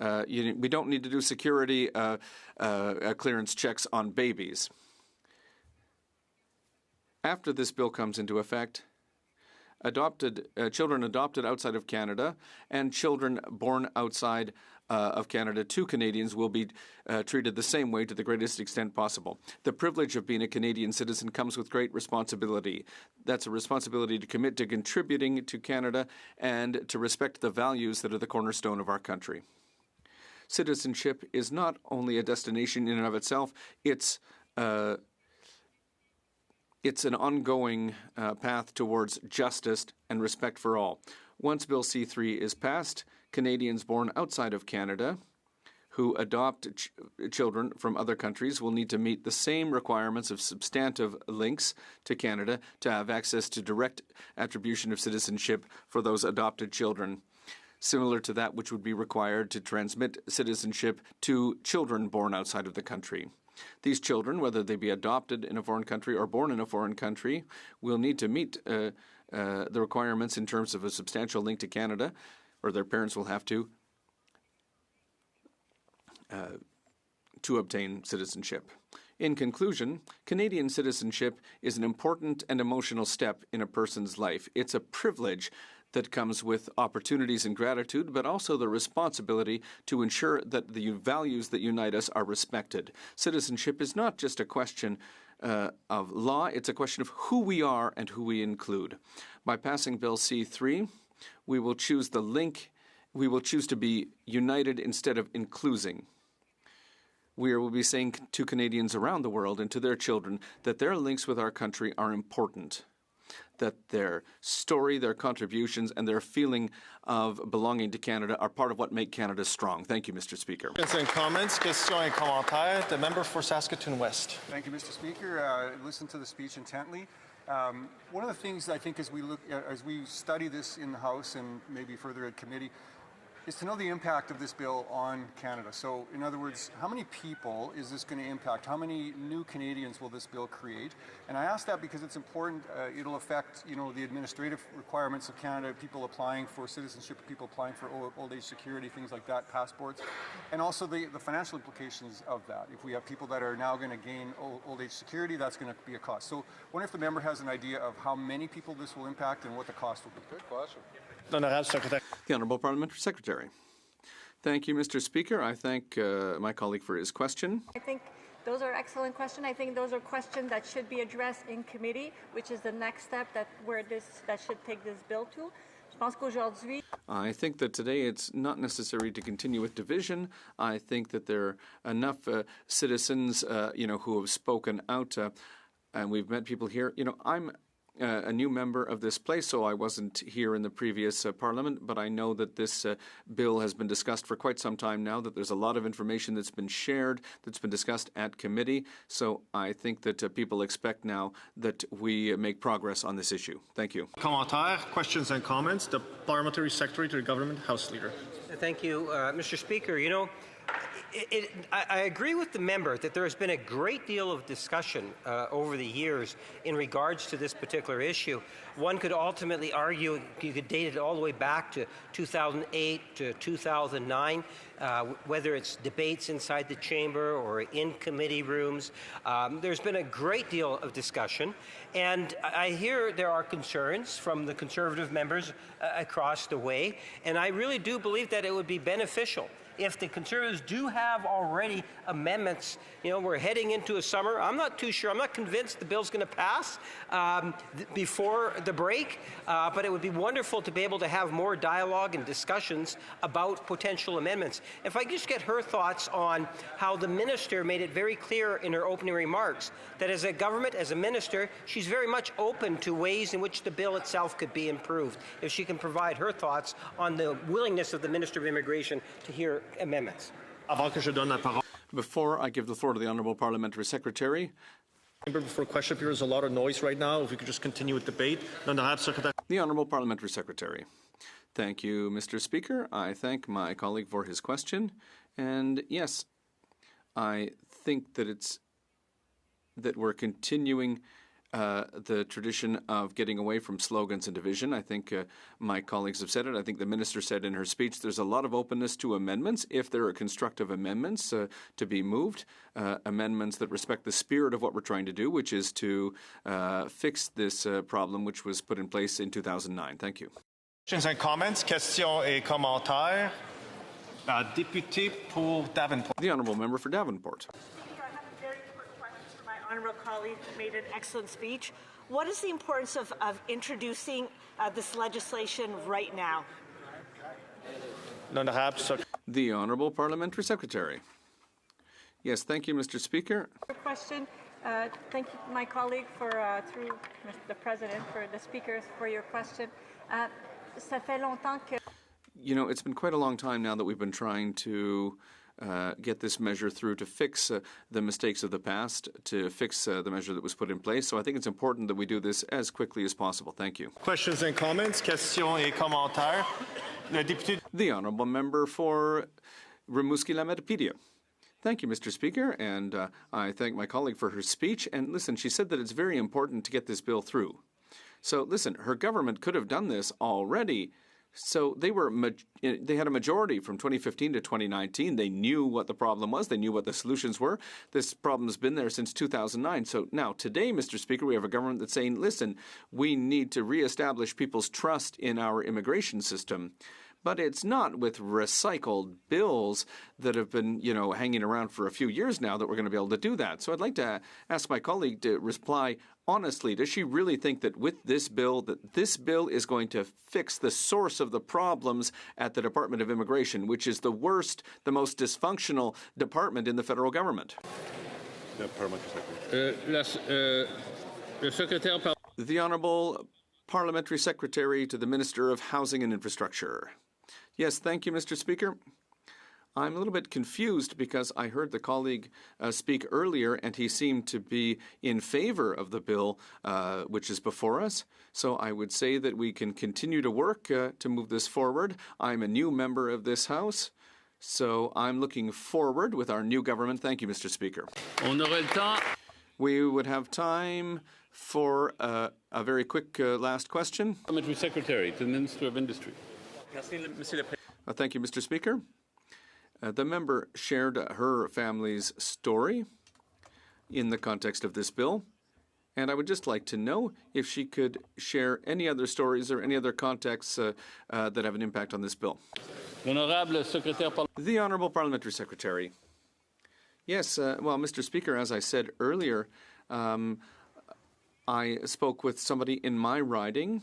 N: we don't need to do security clearance checks on babies. After this bill comes into effect, children adopted outside of Canada and children born outside of Canada to Canadians will be treated the same way to the greatest extent possible. The privilege of being a Canadian citizen comes with great responsibility. That's a responsibility to commit to contributing to Canada and to respect the values that are the cornerstone of our country. Citizenship is not only a destination in and of itself, it's an ongoing path towards justice and respect for all. Once Bill C-3 is passed, Canadians born outside of Canada who adopt children from other countries will need to meet the same requirements of substantive links to Canada to have access to direct attribution of citizenship for those adopted children, similar to that which would be required to transmit citizenship to children born outside of the country. These children, whether they be adopted in a foreign country or born in a foreign country, will need to meet the requirements in terms of a substantial link to Canada, or their parents will have to obtain citizenship. In conclusion, Canadian citizenship is an important and emotional step in a person's life. It's a privilege that comes with opportunities and gratitude, but also the responsibility to ensure that the values that unite us are respected. Citizenship is not just a question of law, it's a question of who we are and who we include. By passing Bill C-3, we will choose the link, we will choose to be united instead of inclusing. We will be saying to Canadians around the world and to their children that their links with our country are important, that their story, their contributions, and their feeling of belonging to Canada are part of what make Canada strong. Thank you, Mr. Speaker.
C: Questions and comments, questions et commentaires. The member for Saskatoon West.
O: Thank you, Mr. Speaker. Listen to the speech intently. One of the things I think as we study this in the House and maybe further at committee, is to know the impact of this bill on Canada. So, in other words, how many people is this going to impact? How many new Canadians will this bill create? And I ask that because it's important. It'll affect, the administrative requirements of Canada, people applying for citizenship, people applying for old age security, things like that, passports, and also the financial implications of that. If we have people that are now going to gain old age security, that's going to be a cost. So, I wonder if the member has an idea of how many people this will impact and what the cost will be. Good question.
N: The Honourable Parliamentary Secretary. Thank you, Mr. Speaker. I thank my colleague for his question.
M: I think those are excellent questions. I think those are questions that should be addressed in committee, which is the next step that should take this bill to.
N: I think that today it's not necessary to continue with division. I think that there are enough citizens, who have spoken out, and we've met people here. I'm a new member of this place, so I wasn't here in the previous Parliament, but I know that this bill has been discussed for quite some time now, that there's a lot of information that's been shared, that's been discussed at committee, so I think that people expect now that we make progress on this issue. Thank you.
C: Commentaire, questions and comments. The Parliamentary Secretary to the Government House Leader.
J: Thank you, Mr. Speaker. I agree with the member that there has been a great deal of discussion over the years in regards to this particular issue. One could ultimately argue, you could date it all the way back to 2008 to 2009, whether it's debates inside the chamber or in committee rooms. There's been a great deal of discussion, and I hear there are concerns from the Conservative members across the way, and I really do believe that it would be beneficial if the Conservatives do have already amendments. We're heading into a summer. I'm not too sure. I'm not convinced the bill's going to pass before the break, but it would be wonderful to be able to have more dialogue and discussions about potential amendments. If I could just get her thoughts on how the minister made it very clear in her opening remarks that as a government, as a minister, she's very much open to ways in which the bill itself could be improved. If she can provide her thoughts on the willingness of the Minister of Immigration to hear amendments.
N: Before I give the floor to the Honourable Parliamentary Secretary.
C: Before question period, there's a lot of noise right now. If we could just continue with debate.
N: The Honourable Parliamentary Secretary. Thank you, Mr. Speaker. I thank my colleague for his question. And yes, I think that we're continuing the tradition of getting away from slogans and division. I think my colleagues have said it. I think the minister said in her speech there's a lot of openness to amendments if there are constructive amendments to be moved, amendments that respect the spirit of what we're trying to do, which is to fix this problem which was put in place in 2009. Thank you.
C: Questions and comments. Questions et commentaires. La députée pour Davenport.
N: The Honourable Member for Davenport.
M: Honourable colleague made an excellent speech. What is the importance of introducing this legislation right now?
N: The Honourable Parliamentary Secretary. Yes, thank you, Mr. Speaker.
M: Question. Thank you, my colleague, for through the President, for the speakers, for your question. Ça fait longtemps que...
N: It's been quite a long time now that we've been trying to get this measure through to fix the mistakes of the past, to fix the measure that was put in place. So I think it's important that we do this as quickly as possible. Thank you.
C: Questions and comments. Questions et commentaires.
N: The Honourable Member for Rimouski-Lametapédia. Thank you, Mr. Speaker, and I thank my colleague for her speech. And listen, she said that it's very important to get this bill through. So listen, her government could have done this already. So they had a majority from 2015 to 2019. They knew what the problem was. They knew what the solutions were. This problem's been there since 2009. So now, today, Mr. Speaker, we have a government that's saying, listen, we need to reestablish people's trust in our immigration system. But it's not with recycled bills that have been, hanging around for a few years now that we're going to be able to do that. So I'd like to ask my colleague to reply honestly. Does she really think that with this bill is going to fix the source of the problems at the Department of Immigration, which is the worst, the most dysfunctional department in the federal government? The Honourable Parliamentary Secretary to the Minister of Housing and Infrastructure. Yes, thank you, Mr. Speaker. I'm a little bit confused because I heard the colleague speak earlier and he seemed to be in favor of the bill which is before us. So I would say that we can continue to work to move this forward. I'm a new member of this House, so I'm looking forward with our new government. Thank you, Mr. Speaker. We would have time for a very quick last question.
Q: Parliamentary Secretary to the Minister of Industry.
N: Thank you, Mr. Speaker. The member shared her family's story in the context of this bill, and I would just like to know if she could share any other stories or any other contexts that have an impact on this bill. The Honourable Parliamentary Secretary. Yes, well, Mr. Speaker, as I said earlier, I spoke with somebody in my riding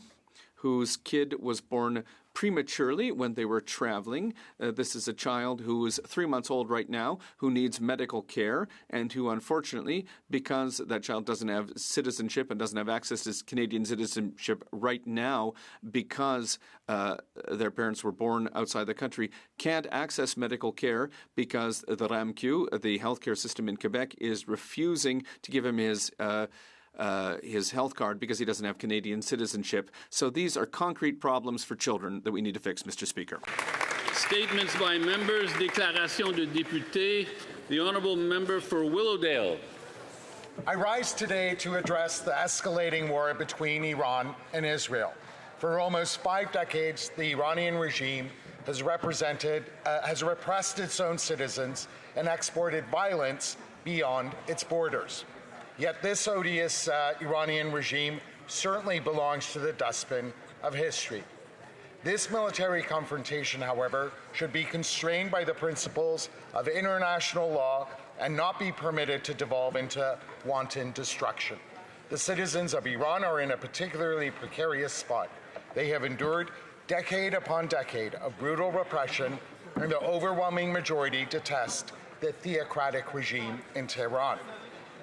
N: whose kid was born prematurely when they were traveling. This is a child who is 3 months old right now, who needs medical care, and who unfortunately, because that child doesn't have citizenship and doesn't have access to Canadian citizenship right now, because their parents were born outside the country, can't access medical care because the RAMQ, the healthcare system in Quebec, is refusing to give him his health card because he doesn't have Canadian citizenship. So these are concrete problems for children that we need to fix, Mr. Speaker.
Q: Statements by members. Déclaration de député. The Honourable Member for Willowdale.
U: I rise today to address the escalating war between Iran and Israel. For almost 5 decades, the Iranian regime has repressed its own citizens and exported violence beyond its borders. Yet this odious Iranian regime certainly belongs to the dustbin of history. This military confrontation, however, should be constrained by the principles of international law and not be permitted to devolve into wanton destruction. The citizens of Iran are in a particularly precarious spot. They have endured decade upon decade of brutal repression, and the overwhelming majority detest the theocratic regime in Tehran.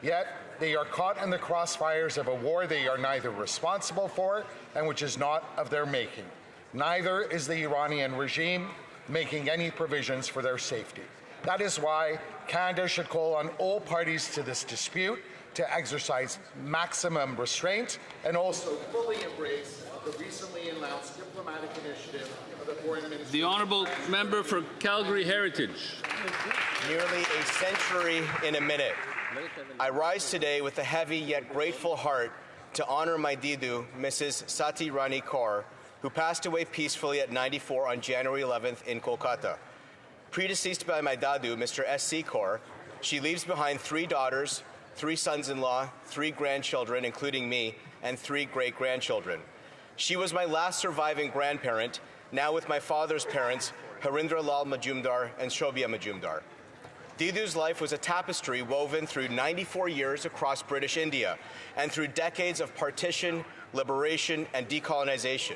U: Yet, they are caught in the crossfires of a war they are neither responsible for and which is not of their making. Neither is the Iranian regime making any provisions for their safety. That is why Canada should call on all parties to this dispute to exercise maximum restraint and also fully embrace the recently announced diplomatic initiative of the Foreign Ministry.
Q: The Honourable Member for Calgary Heritage.
F: Nearly a century in a minute. I rise today with a heavy yet grateful heart to honor my Didu, Mrs. Sati Rani Kaur, who passed away peacefully at 94 on January 11th in Kolkata. Predeceased by my Dadu, Mr. S.C. Kaur, she leaves behind 3 daughters, 3 sons-in-law, 3 grandchildren, including me, and 3 great-grandchildren. She was my last surviving grandparent, now with my father's parents, Harindra Lal Majumdar and Shobhya Majumdar. Didu's life was a tapestry woven through 94 years across British India and through decades of partition, liberation, and decolonization.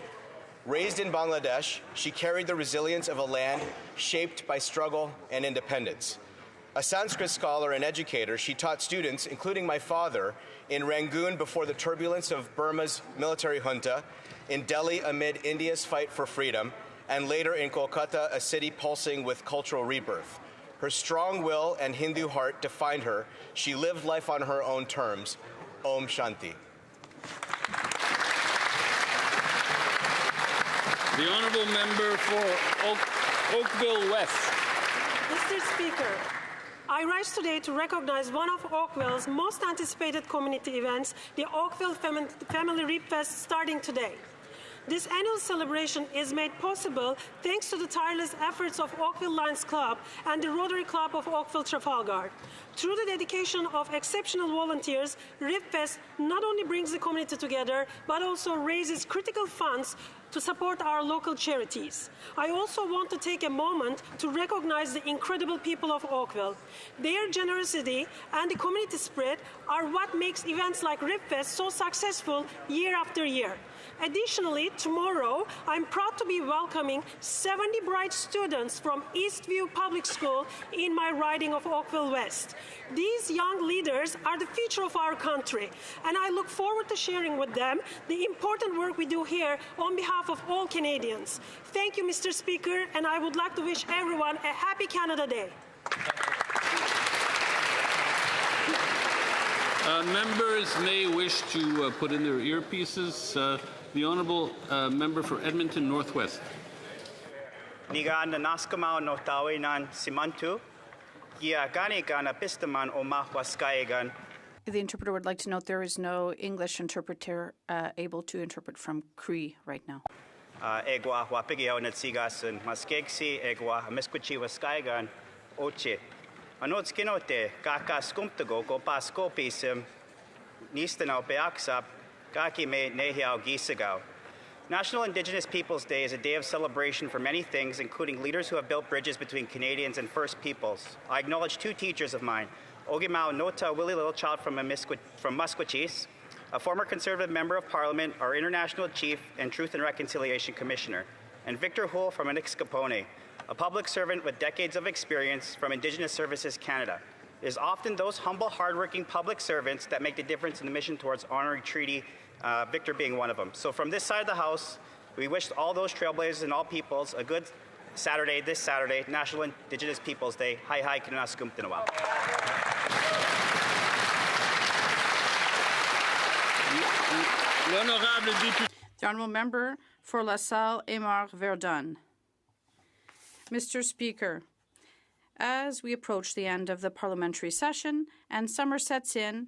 F: Raised in Bangladesh, she carried the resilience of a land shaped by struggle and independence. A Sanskrit scholar and educator, she taught students, including my father, in Rangoon before the turbulence of Burma's military junta, in Delhi amid India's fight for freedom, and later in Kolkata, a city pulsing with cultural rebirth. Her strong will and Hindu heart defined her. She lived life on her own terms. Om Shanti.
Q: The Honourable Member for Oakville West.
W: Mr. Speaker, I rise today to recognize one of Oakville's most anticipated community events, the Oakville Family Rib Fest, starting today. This annual celebration is made possible thanks to the tireless efforts of Oakville Lions Club and the Rotary Club of Oakville Trafalgar. Through the dedication of exceptional volunteers, Rib Fest not only brings the community together, but also raises critical funds to support our local charities. I also want to take a moment to recognize the incredible people of Oakville. Their generosity and the community spirit are what makes events like Rib Fest so successful year after year. Additionally, tomorrow, I'm proud to be welcoming 70 bright students from Eastview Public School in my riding of Oakville West. These young leaders are the future of our country, and I look forward to sharing with them the important work we do here on behalf of all Canadians. Thank you, Mr. Speaker, and I would like to wish everyone a happy Canada Day.
Q: Members may wish to put in their earpieces. The Honourable Member for Edmonton Northwest.
E: Niga na naskamao no tawinan simantu. Gia gani gana pistaman o mahwaskaegan.
B: The interpreter would like to note there is no English interpreter able to interpret from Cree right now.
E: Egwa wapigio natsigasun maskegsi egwa meskuchi waskaegan oche. Anots kinote kaka skumtago ko pasko pisem nistanao peaksap kaki me nehiao gisagao. National Indigenous Peoples Day is a day of celebration for many things, including leaders who have built bridges between Canadians and First Peoples. I acknowledge two teachers of mine, Ogimao Nota Willie Littlechild from Musqueam, a former Conservative Member of Parliament, our International Chief and Truth and Reconciliation Commissioner, and Victor Hull from Anixkapone, a public servant with decades of experience from Indigenous Services Canada. It is often those humble, hardworking public servants that make the difference in the mission towards honoring treaty, Victor being one of them. So from this side of the House, we wish all those trailblazers and all peoples a good Saturday, this Saturday, National Indigenous Peoples Day. Hi hi kinaskum tinawal.
B: The Honourable Member for La Salle Aymar Verdun. Mr. Speaker, as we approach the end of the parliamentary session and summer sets in,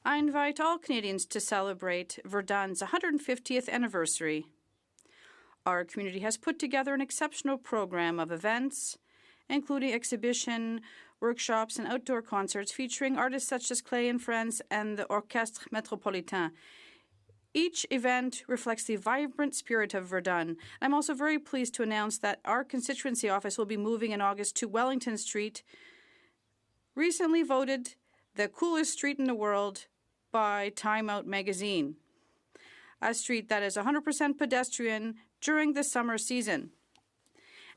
B: I invite all Canadians to celebrate Verdun's 150th anniversary. Our community has put together an exceptional program of events, including exhibition, workshops, and outdoor concerts featuring artists such as Clay and Friends and the Orchestre Métropolitain. Each event reflects the vibrant spirit of Verdun. I'm also very pleased to announce that our constituency office will be moving in August to Wellington Street, recently voted the coolest street in the world by Time Out magazine, a street that is 100% pedestrian during the summer season.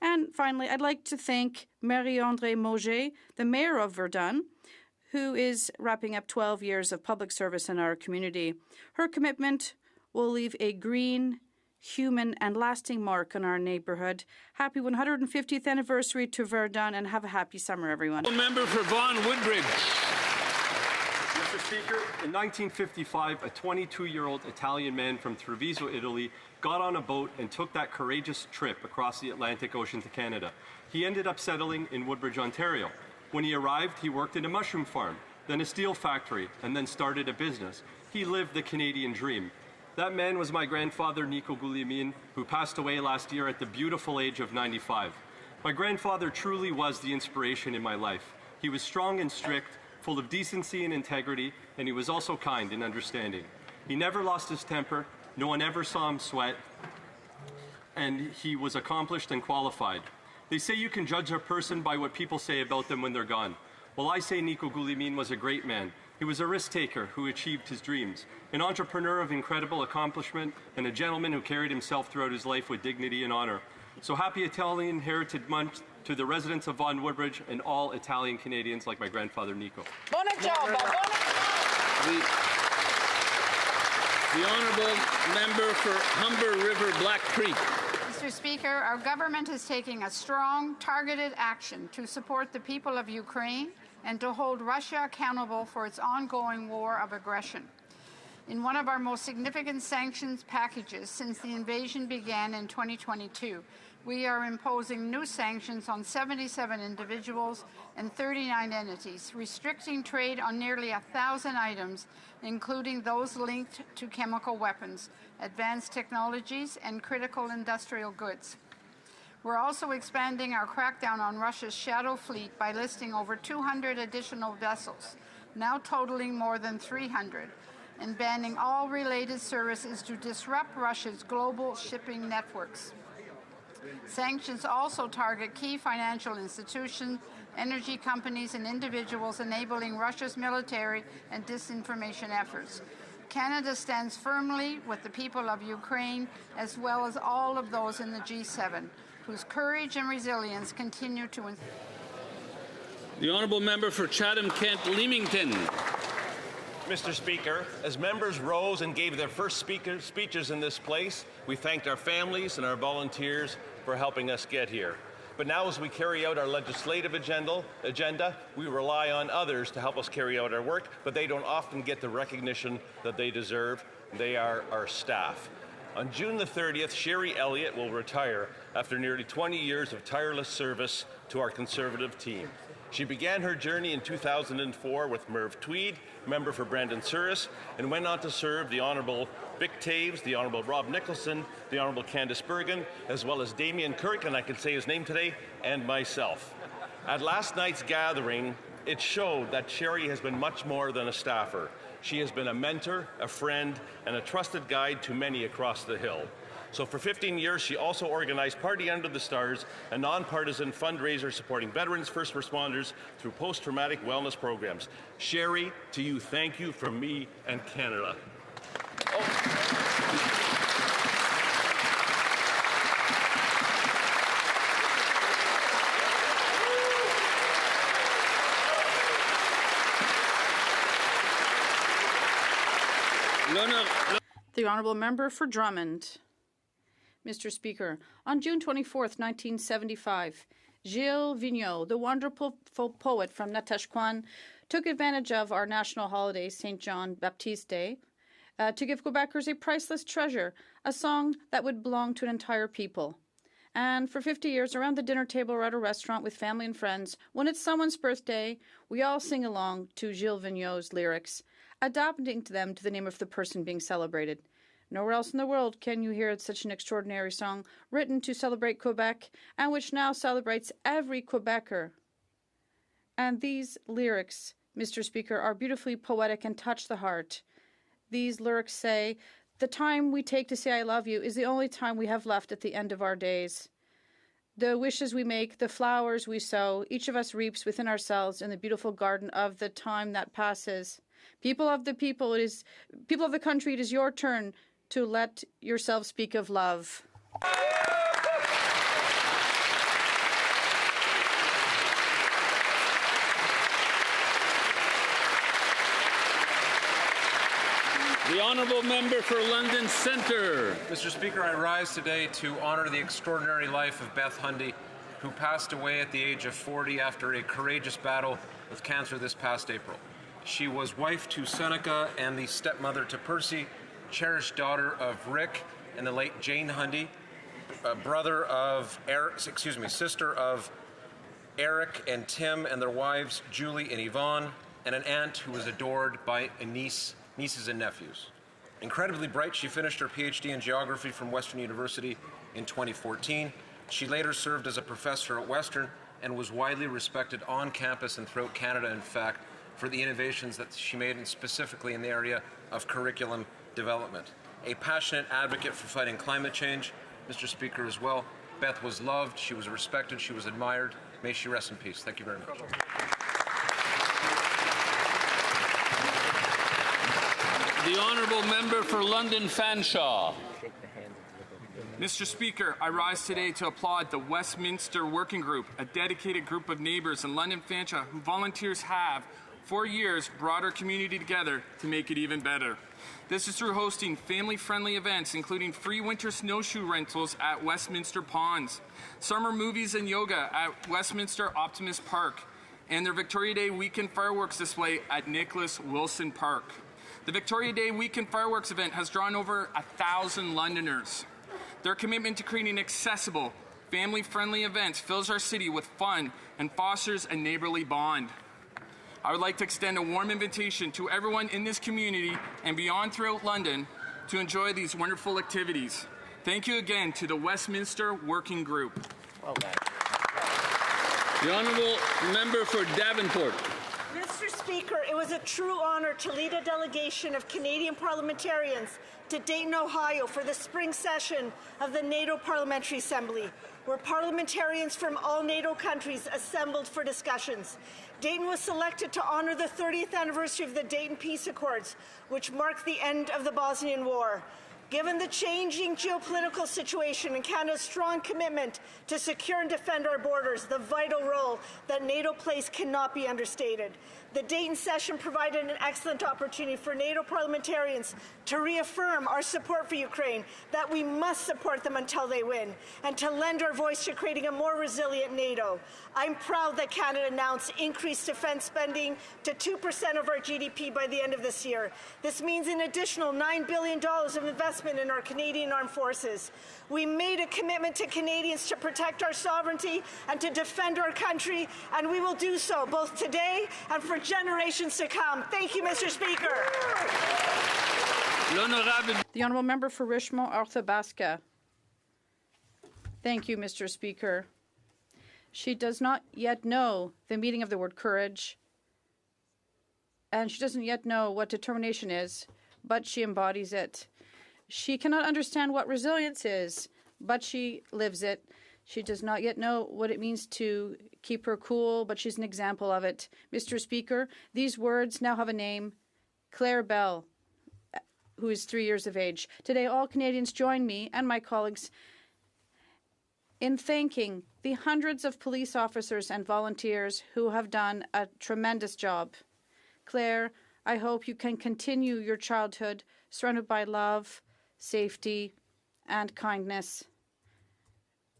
B: And finally, I'd like to thank Marie-André Mauger, the mayor of Verdun, who is wrapping up 12 years of public service in our community. Her commitment will leave a green, human, and lasting mark on our neighborhood. Happy 150th anniversary to Verdun, and have a happy summer, everyone.
Q: Member for Vaughan Woodbridge.
G: Mr. Speaker, in 1955, a 22-year-old Italian man from Treviso, Italy, got on a boat and took that courageous trip across the Atlantic Ocean to Canada. He ended up settling in Woodbridge, Ontario. When he arrived, he worked in a mushroom farm, then a steel factory, and then started a business. He lived the Canadian dream. That man was my grandfather, Nico Guglielmin, who passed away last year at the beautiful age of 95. My grandfather truly was the inspiration in my life. He was strong and strict, full of decency and integrity, and he was also kind and understanding. He never lost his temper, no one ever saw him sweat, and he was accomplished and qualified. They say you can judge a person by what people say about them when they're gone. Well, I say Nico Guglielmin was a great man. He was a risk-taker who achieved his dreams, an entrepreneur of incredible accomplishment, and a gentleman who carried himself throughout his life with dignity and honor. So happy Italian Heritage Month to the residents of Vaughan Woodbridge and all Italian Canadians like my grandfather Nico.
Q: The Honourable Member for Humber River Black Creek.
H: Mr. Speaker, our government is taking a strong, targeted action to support the people of Ukraine and to hold Russia accountable for its ongoing war of aggression. In one of our most significant sanctions packages since the invasion began in 2022, we are imposing new sanctions on 77 individuals and 39 entities, restricting trade on nearly 1,000 items, including those linked to chemical weapons, advanced technologies, and critical industrial goods. We're also expanding our crackdown on Russia's shadow fleet by listing over 200 additional vessels, now totaling more than 300, and banning all related services to disrupt Russia's global shipping networks. Sanctions also target key financial institutions, energy companies, and individuals enabling Russia's military and disinformation efforts. Canada stands firmly with the people of Ukraine, as well as all of those in the G7, whose courage and resilience continue to inspire.
Q: The honourable member for Chatham-Kent-Leamington.
I: Mr. Speaker, as members rose and gave their first speeches in this place, we thanked our families and our volunteers for helping us get here. But now as we carry out our legislative agenda, we rely on others to help us carry out our work, but they don't often get the recognition that they deserve. They are our staff. On June the 30th, Sherry Elliott will retire after nearly 20 years of tireless service to our Conservative team. She began her journey in 2004 with Merv Tweed, member for Brandon-Souris, and went on to serve the Honourable Vic Taves, the Honourable Rob Nicholson, the Honourable Candice Bergen, as well as Damien Kirk, and I can say his name today, and myself. At last night's gathering, it showed that Sherry has been much more than a staffer. She has been a mentor, a friend, and a trusted guide to many across the Hill. So for 15 years, she also organized Party Under the Stars, a nonpartisan fundraiser supporting veterans, first responders through post-traumatic wellness programs. Sherry, to you, thank you from me and Canada.
B: The honourable member for Drummond. Mr. Speaker, on June 24th, 1975, Gilles Vigneault, the wonderful poet from Natashquan, took advantage of our national holiday, St. John Baptiste Day, to give Quebecers a priceless treasure, a song that would belong to an entire people. And for 50 years, around the dinner table or at a restaurant with family and friends, when it's someone's birthday, we all sing along to Gilles Vigneault's lyrics, adapting them to the name of the person being celebrated. Nowhere else in the world can you hear such an extraordinary song written to celebrate Quebec and which now celebrates every Quebecer. And these lyrics, Mr. Speaker, are beautifully poetic and touch the heart. These lyrics say, "The time we take to say I love you is the only time we have left at the end of our days. The wishes we make, the flowers we sow, each of us reaps within ourselves in the beautiful garden of the time that passes. People of the country, it is your turn to let yourself speak of love."
Q: The honourable member for London Centre.
P: Mr. Speaker, I rise today to honour the extraordinary life of Beth Hundy, who passed away at the age of 40 after a courageous battle with cancer this past April. She was wife to Seneca and the stepmother to Percy, cherished daughter of Rick and the late Jane Hundy, sister of Eric and Tim and their wives, Julie and Yvonne, and an aunt who was adored by nieces and nephews. Incredibly bright, she finished her PhD in geography from Western University in 2014. She later served as a professor at Western and was widely respected on campus and throughout Canada, in fact, for the innovations that she made, and specifically in the area of curriculum development. A passionate advocate for fighting climate change, Mr. Speaker, as well. Beth was loved, she was respected, she was admired. May she rest in peace. Thank you very much.
Q: The honourable member for London Fanshawe.
V: Mr. Speaker, I rise today to applaud the Westminster Working Group, a dedicated group of neighbours in London Fanshawe who volunteers have, for years, brought our community together to make it even better. This is through hosting family-friendly events, including free winter snowshoe rentals at Westminster Ponds, summer movies and yoga at Westminster Optimist Park, and their Victoria Day weekend fireworks display at Nicholas Wilson Park. The Victoria Day weekend fireworks event has drawn over 1,000 Londoners. Their commitment to creating accessible, family-friendly events fills our city with fun and fosters a neighborly bond. I would like to extend a warm invitation to everyone in this community and beyond throughout London to enjoy these wonderful activities. Thank you again to the Westminster Working Group.
J: Well done.
Q: The honourable member for Davenport.
L: Mr. Speaker,
A: Speaker, it was a true honor to lead a delegation of Canadian parliamentarians to Dayton, Ohio for the spring session of the NATO Parliamentary Assembly, where parliamentarians from all NATO countries assembled for discussions. Dayton was selected to honor the 30th anniversary of the Dayton Peace Accords, which marked the end of the Bosnian War. Given the changing geopolitical situation and Canada's strong commitment to secure and defend our borders, the vital role that NATO plays cannot be understated. The Dayton session provided an excellent opportunity for NATO parliamentarians to reaffirm our support for Ukraine, that we must support them until they win, and to lend our voice to creating a more resilient NATO. I'm proud that Canada announced increased defence spending to 2% of our GDP by the end of this year. This means an additional $9 billion of investment in our Canadian armed forces. We made a commitment to Canadians to protect our sovereignty and to defend our country, and we will do so both today and for generations to come. Thank you, Mr. Speaker.
B: The Honourable Member for Richmond, Arthabasca. Thank you, Mr. Speaker. She does not yet know the meaning of the word courage, and she doesn't yet know what determination is, but she embodies it. She cannot understand what resilience is, but she lives it. She does not yet know what it means to keep her cool, but she's an example of it. Mr. Speaker, these words now have a name, Claire Bell, who is 3 years of age. Today, all Canadians join me and my colleagues in thanking the hundreds of police officers and volunteers who have done a tremendous job. Claire, I hope you can continue your childhood surrounded by love, safety, and kindness.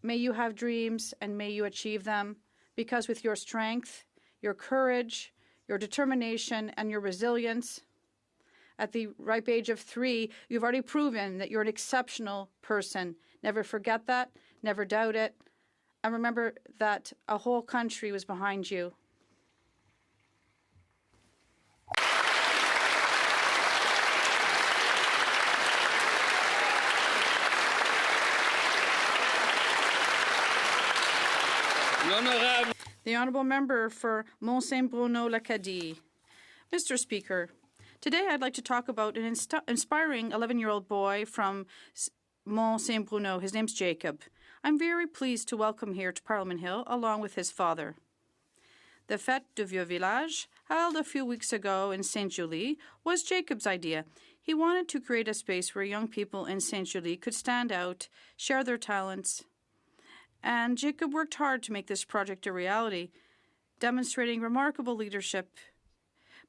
B: May you have dreams and may you achieve them, because with your strength, your courage, your determination, and your resilience, at the ripe age of 3, you've already proven that you're an exceptional person. Never forget that, never doubt it, and remember that a whole country was behind you. The Honourable Member for Mont-Saint-Bruno-L'Acadie. Mr. Speaker, today I'd like to talk about an inspiring 11-year-old boy from Mont-Saint-Bruno. His name's Jacob. I'm very pleased to welcome here to Parliament Hill along with his father. The Fête du Vieux Village, held a few weeks ago in Saint-Julie, was Jacob's idea. He wanted to create a space where young people in Saint-Julie could stand out, share their talents, and Jacob worked hard to make this project a reality, demonstrating remarkable leadership.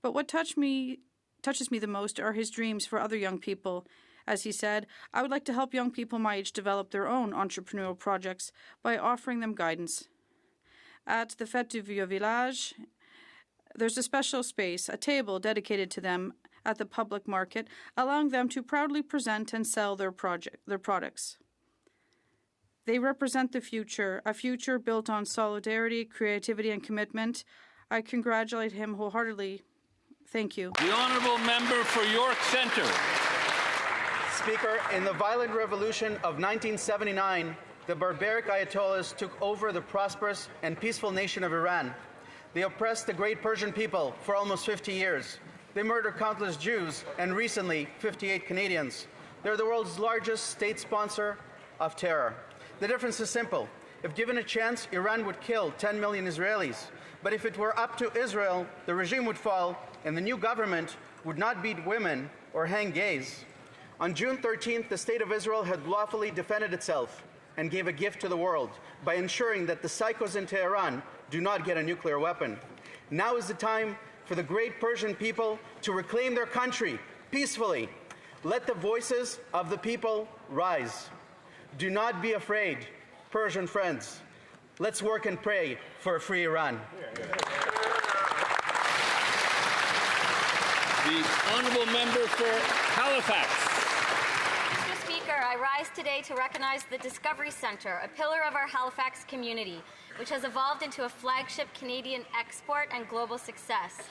B: But what touches me the most are his dreams for other young people. As he said, I would like to help young people my age develop their own entrepreneurial projects by offering them guidance. At the Fête du Vieux Village, there's a special space, a table dedicated to them at the public market, allowing them to proudly present and sell their products. They represent the future, a future built on solidarity, creativity, and commitment. I congratulate him wholeheartedly. Thank you.
Q: The Honourable Member for York Centre.
E: Speaker, in the violent revolution of 1979, the barbaric Ayatollahs took over the prosperous and peaceful nation of Iran. They oppressed the great Persian people for almost 50 years. They murdered countless Jews and recently 58 Canadians. They're the world's largest state sponsor of terror. The difference is simple. If given a chance, Iran would kill 10 million Israelis. But if it were up to Israel, the regime would fall and the new government would not beat women or hang gays. On June 13th, the State of Israel had lawfully defended itself and gave a gift to the world by ensuring that the psychos in Tehran do not get a nuclear weapon. Now is the time for the great Persian people to reclaim their country peacefully. Let the voices of the people rise. Do not be afraid, Persian friends. Let's work and pray for a free Iran.
Q: The Honourable Member for Halifax.
D: Mr. Speaker, I rise today to recognize the Discovery Centre, a pillar of our Halifax community, which has evolved into a flagship Canadian export and global success.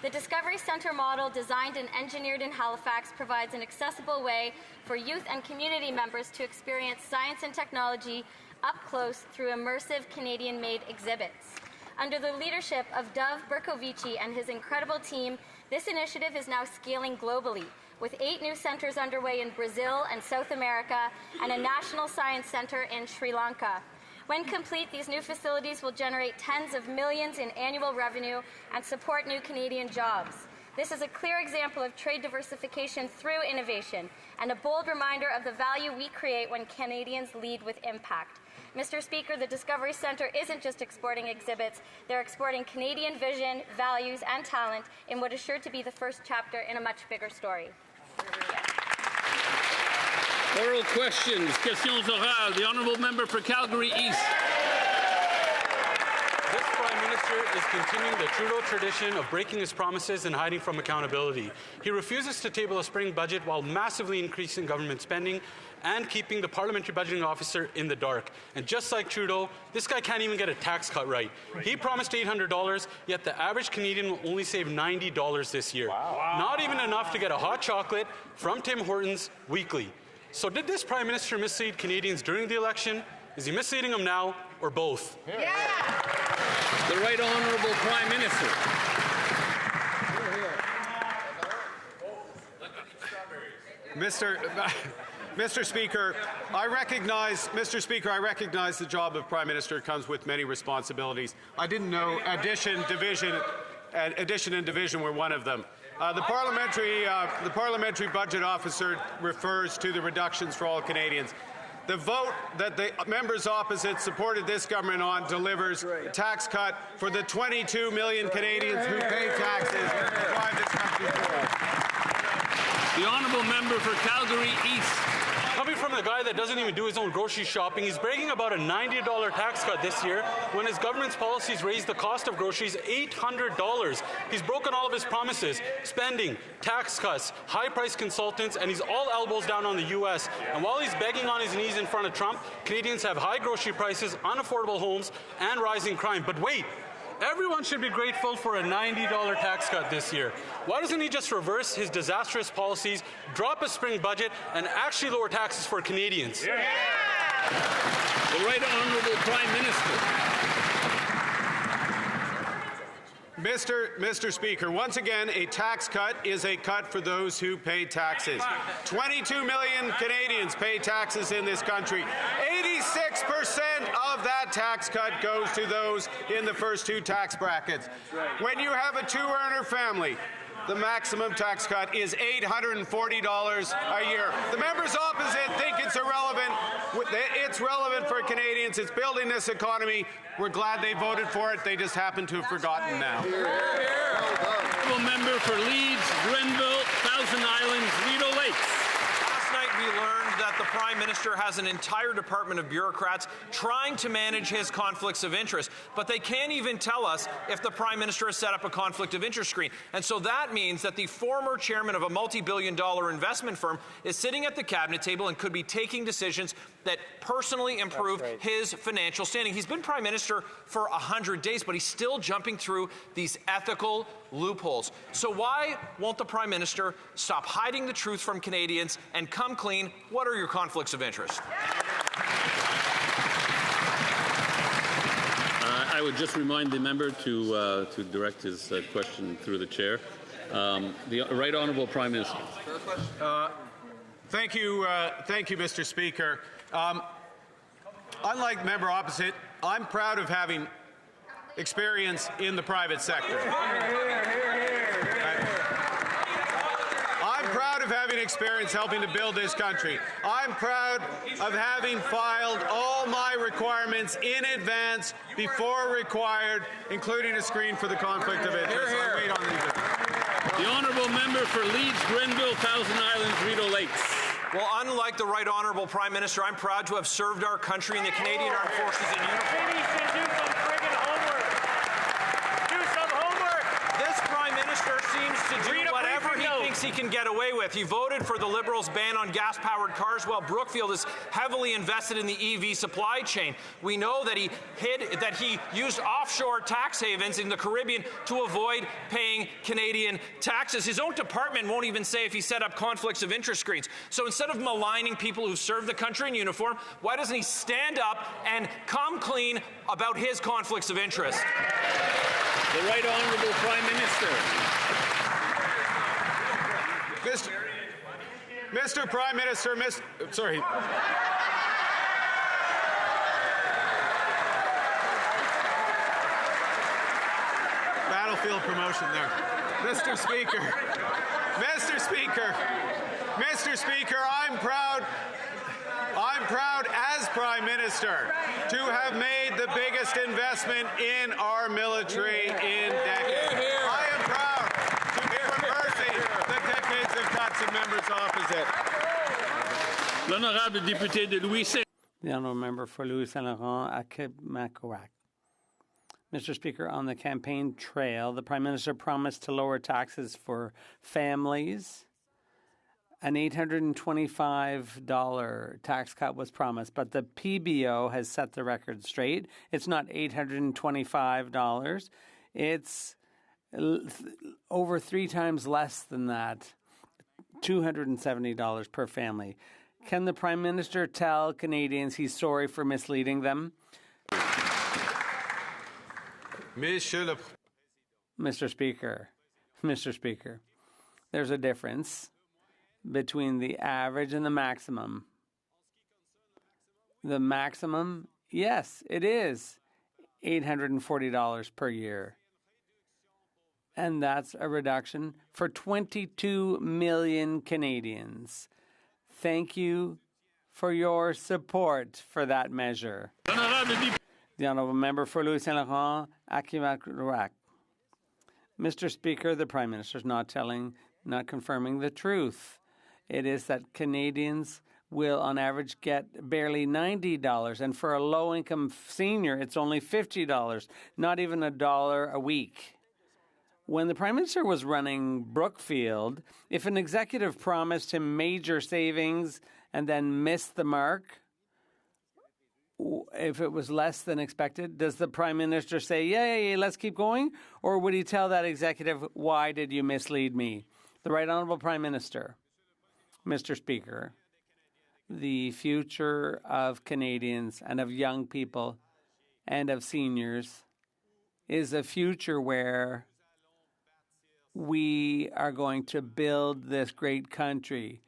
D: The Discovery Centre model, designed and engineered in Halifax, provides an accessible way for youth and community members to experience science and technology up close through immersive Canadian-made exhibits. Under the leadership of Dov Berkovici and his incredible team, this initiative is now scaling globally, with 8 new centers underway in Brazil and South America, and a national science center in Sri Lanka. When complete, these new facilities will generate tens of millions in annual revenue and support new Canadian jobs. This is a clear example of trade diversification through innovation, and a bold reminder of the value we create when Canadians lead with impact. Mr. Speaker, the Discovery Centre isn't just exporting exhibits, they're exporting Canadian vision, values, and talent in what is sure to be the first chapter in a much bigger story.
Q: Oral questions. Questions orales. The honourable member for Calgary East.
K: This Prime Minister is continuing the Trudeau tradition of breaking his promises and hiding from accountability. He refuses to table a spring budget while massively increasing government spending and keeping the parliamentary budgeting officer in the dark. And just like Trudeau, this guy can't even get a tax cut right. He promised $800, yet the average Canadian will only save $90 this year. Wow. Not even enough to get a hot chocolate from Tim Hortons weekly. So did this Prime Minister mislead Canadians during the election? Is he misleading them now, or both?
Q: Yeah. The Right Honourable Prime Minister.
R: Mr. Speaker, I recognize the job of Prime Minister comes with many responsibilities. I didn't know addition and division were one of them. The parliamentary budget officer refers to the reductions for all Canadians. The vote that the members opposite supported this government on delivers a tax cut for the 22 million Canadians who pay taxes and drive this country forward.
Q: The honourable member for Calgary East.
K: Coming from the guy that doesn't even do his own grocery shopping, he's bragging about a $90 tax cut this year when his government's policies raised the cost of groceries $800. He's broken all of his promises, spending, tax cuts, high-priced consultants, and he's all elbows down on the U.S. And while he's begging on his knees in front of Trump, Canadians have high grocery prices, unaffordable homes, and rising crime. But wait! Everyone should be grateful for a $90 tax cut this year. Why doesn't he just reverse his disastrous policies, drop a spring budget, and actually lower taxes for Canadians?
Q: Yeah. The Right Honourable Prime Minister.
R: Mr. Speaker, once again, a tax cut is a cut for those who pay taxes. 22 million Canadians pay taxes in this country. 86% of that tax cut goes to those in the first 2 tax brackets. When you have a 2-earner family, the maximum tax cut is $840 a year. The members opposite think it's irrelevant. It's relevant for Canadians. It's building this economy. We're glad they voted for it. They just happen to have forgotten now.
Q: Honourable member for Leeds, Grenville, Thousand Islands, Rideau Lakes.
T: Last night we learned that the Prime Minister has an entire department of bureaucrats trying to manage his conflicts of interest, but they can't even tell us if the Prime Minister has set up a conflict of interest screen. And so that means that the former chairman of a multi-billion-dollar investment firm is sitting at the cabinet table and could be taking decisions that personally improve his financial standing. He's been Prime Minister for 100 days, but he's still jumping through these ethical loopholes. So why won't the Prime Minister stop hiding the truth from Canadians and come clean? What are your conflicts of interest?
Q: I would just remind the member to direct his question through the chair. The Right Honourable Prime Minister.
R: Thank you, Mr. Speaker. Unlike member opposite, I'm proud of having experience in the private sector. I'm proud of having experience helping to build this country. I'm proud of having filed all my requirements in advance before required, including a screen for the conflict of interest. I'll wait on these.
Q: The honourable member for Leeds, Grenville, Thousand Islands, Rideau Lakes.
T: Well, unlike the Right Honourable Prime Minister, I'm proud to have served our country in the Canadian Armed Forces in uniform.
X: Do some friggin' homework. Do some homework.
T: This Prime Minister Minister seems to do whatever he thinks he can get away with. He voted for the Liberals' ban on gas-powered cars while Brookfield is heavily invested in the EV supply chain. We know that he used offshore tax havens in the Caribbean to avoid paying Canadian taxes. His own department won't even say if he set up conflicts of interest screens. So instead of maligning people who serve the country in uniform, why doesn't he stand up and come clean about his conflicts of interest?
Q: The Right Honourable Prime Minister.
R: Mr. Prime Minister, sorry. Battlefield promotion there. Mr. Speaker, I'm proud as Prime Minister to have made the biggest investment in our military in decades. I am proud to reversing the decades of cuts of members opposite.
Q: L'honorable député de Louis Saint.
M: The honourable member for Louis Saint Laurent à Quebec. Mr. Speaker, on the campaign trail, the Prime Minister promised to lower taxes for families. An $825 tax cut was promised, but the PBO has set the record straight. It's not $825. It's over 3 times less than that, $270 per family. Can the Prime Minister tell Canadians he's sorry for misleading them?
R: Mr.
M: Speaker, there's a difference between the average and the maximum. The maximum, yes, it is $840 per year. And that's a reduction for 22 million Canadians. Thank you for your support for that measure. The honourable member for Louis Saint Laurent à Quebec. Mr. Speaker, the Prime Minister is not confirming the truth. It is that Canadians will, on average, get barely $90, and for a low-income senior, it's only $50, not even $1 a week. When the Prime Minister was running Brookfield, if an executive promised him major savings and then missed the mark, if it was less than expected, does the Prime Minister say, yeah, let's keep going? Or would he tell that executive, why did you mislead me? The Right Honourable Prime Minister. Mr. Speaker, the future of Canadians and of young people and of seniors is a future where we are going to build this great country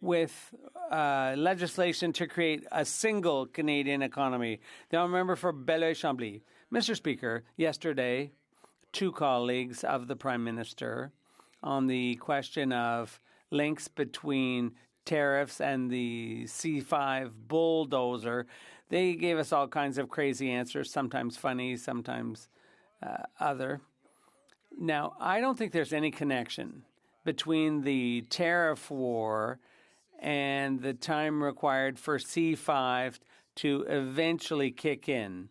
M: with legislation to create a single Canadian economy. The honourable member for Belleuil-Chambly. Mr. Speaker, yesterday, 2 colleagues of the Prime Minister on the question of links between tariffs and the C5 bulldozer, they gave us all kinds of crazy answers, sometimes funny, sometimes other. Now, I don't think there's any connection between the tariff war and the time required for C5 to eventually kick in.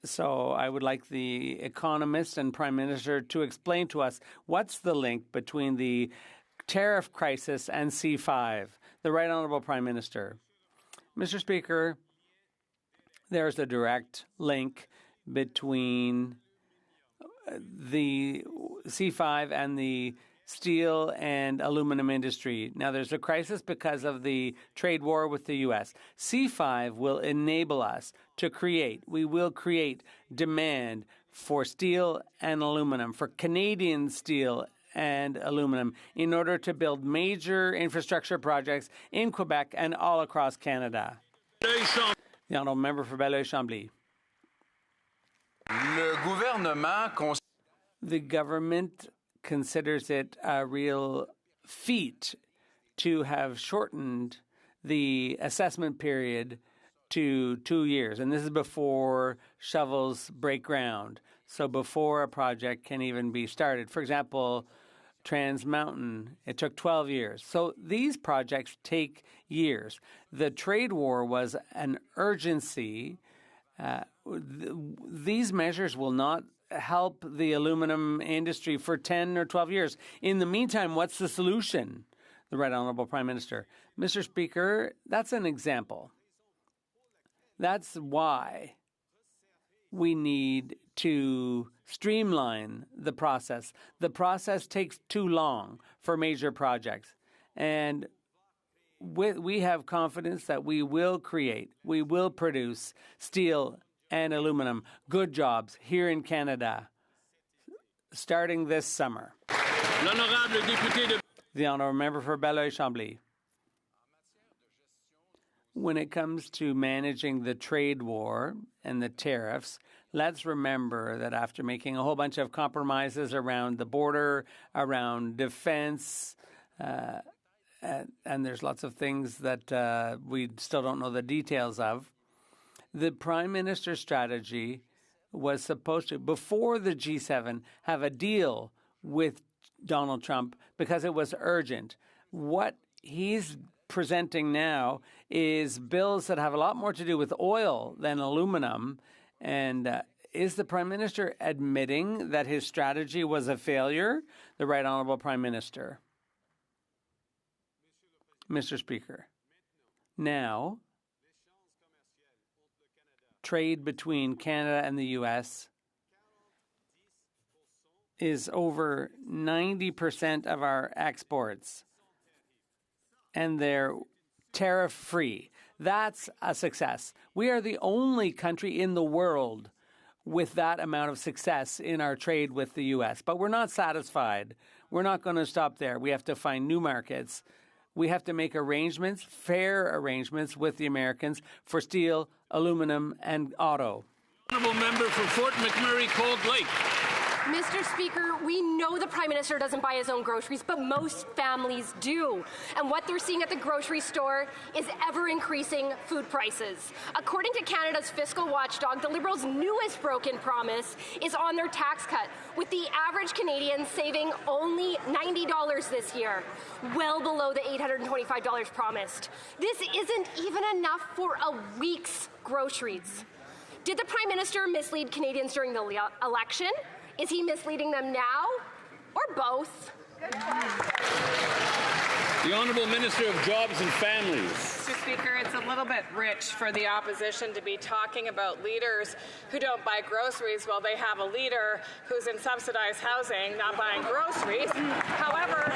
M: So I would like the economist and Prime Minister to explain to us what's the link between the tariff crisis and C5. The Right Honourable Prime Minister. Mr. Speaker, there's a direct link between the C5 and the steel and aluminum industry. Now, there's a crisis because of the trade war with the U.S. C5 will enable us to create demand for steel and aluminum, for Canadian steel and aluminum, in order to build major infrastructure projects in Quebec and all across Canada. The honourable member for Belleuil-Chambly. The government considers it a real feat to have shortened the assessment period to 2 years. And this is before shovels break ground, so before a project can even be started. For example, Trans Mountain, it took 12 years. So these projects take years. The trade war was an urgency. These measures will not help the aluminum industry for 10 or 12 years. In the meantime, what's the solution? The Right Honourable Prime Minister. Mr. Speaker, that's an example. That's why we need to streamline the process. The process takes too long for major projects. And we have confidence that we will produce steel and aluminum, good jobs here in Canada, starting this summer. The Honourable Member for Belleuil-Chambly. When it comes to managing the trade war and the tariffs, let's remember that after making a whole bunch of compromises around the border, around defense, and there's lots of things that we still don't know the details of, the Prime Minister's strategy was supposed to, before the G7, have a deal with Donald Trump because it was urgent. What he's presenting now is bills that have a lot more to do with oil than aluminum. And is the Prime Minister admitting that his strategy was a failure? The Right Honourable Prime Minister. Mr. Speaker, now, trade between Canada and the U.S. is over 90% of our exports, and they're tariff-free. That's a success. We are the only country in the world with that amount of success in our trade with the U.S. But we're not satisfied. We're not going to stop there. We have to find new markets. We have to make arrangements, fair arrangements with the Americans for steel, aluminum, and auto.
Q: Honourable Member for Fort McMurray Cold Lake.
C: Mr. Speaker, we know the Prime Minister doesn't buy his own groceries, but most families do. And what they're seeing at the grocery store is ever-increasing food prices. According to Canada's fiscal watchdog, the Liberals' newest broken promise is on their tax cut, with the average Canadian saving only $90 this year, well below the $825 promised. This isn't even enough for a week's groceries. Did the Prime Minister mislead Canadians during the election? Is he misleading them now, or both?
Q: The Honourable Minister of Jobs and Families.
O: Mr. Speaker, it's a little bit rich for the opposition to be talking about leaders who don't buy groceries while they have a leader who's in subsidized housing, not buying groceries. However,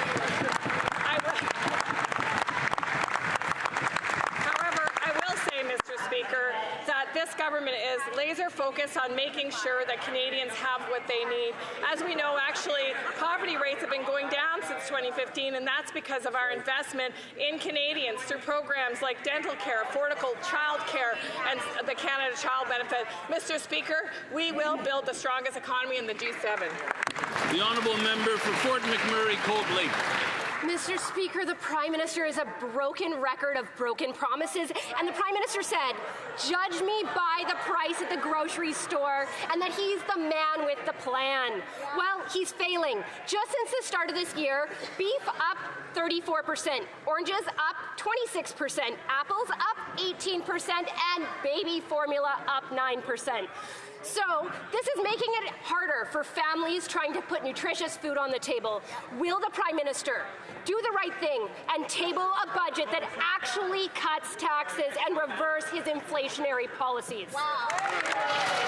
O: I will say, Mr. Speaker, that this government is laser focused on making sure that Canadians have what they need. As we know, actually, poverty rates have been going down since 2015, and that's because of our investment in Canadians through programs like dental care, affordable child care, and the Canada Child Benefit. Mr. Speaker, we will build the strongest economy in the G7.
Q: The Honourable Member for Fort McMurray Cold Lake.
C: Mr. Speaker, the Prime Minister is a broken record of broken promises, and the Prime Minister said, judge me by the price at the grocery store, and that he's the man with the plan. Well, he's failing. Just since the start of this year, beef up 34%, oranges up 26%, apples up 18%, and baby formula up 9%. So this is making it harder for families trying to put nutritious food on the table. Will the Prime Minister do the right thing and table a budget that actually cuts taxes and reverse his inflationary policies? Wow.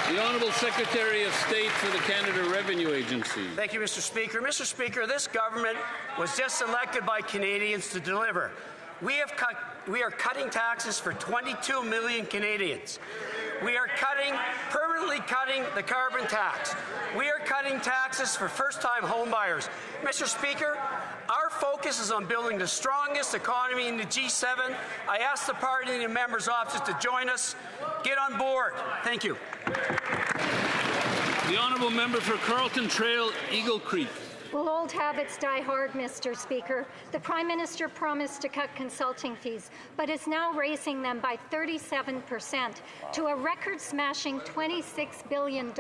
Q: The Honourable Secretary of State for the Canada Revenue Agency.
S: Thank you, Mr. Speaker. Mr. Speaker, this government was just elected by Canadians to deliver. We are cutting taxes for 22 million Canadians. We are permanently cutting the carbon tax. We are cutting taxes for first-time home buyers. Mr. Speaker, our focus is on building the strongest economy in the G7. I ask the party and the members' offices to join us. Get on board. Thank you.
Q: The Honourable Member for Carlton Trail, Eagle Creek.
X: Well, old habits die hard, Mr. Speaker. The Prime Minister promised to cut consulting fees, but is now raising them by 37% to a record-smashing $26 billion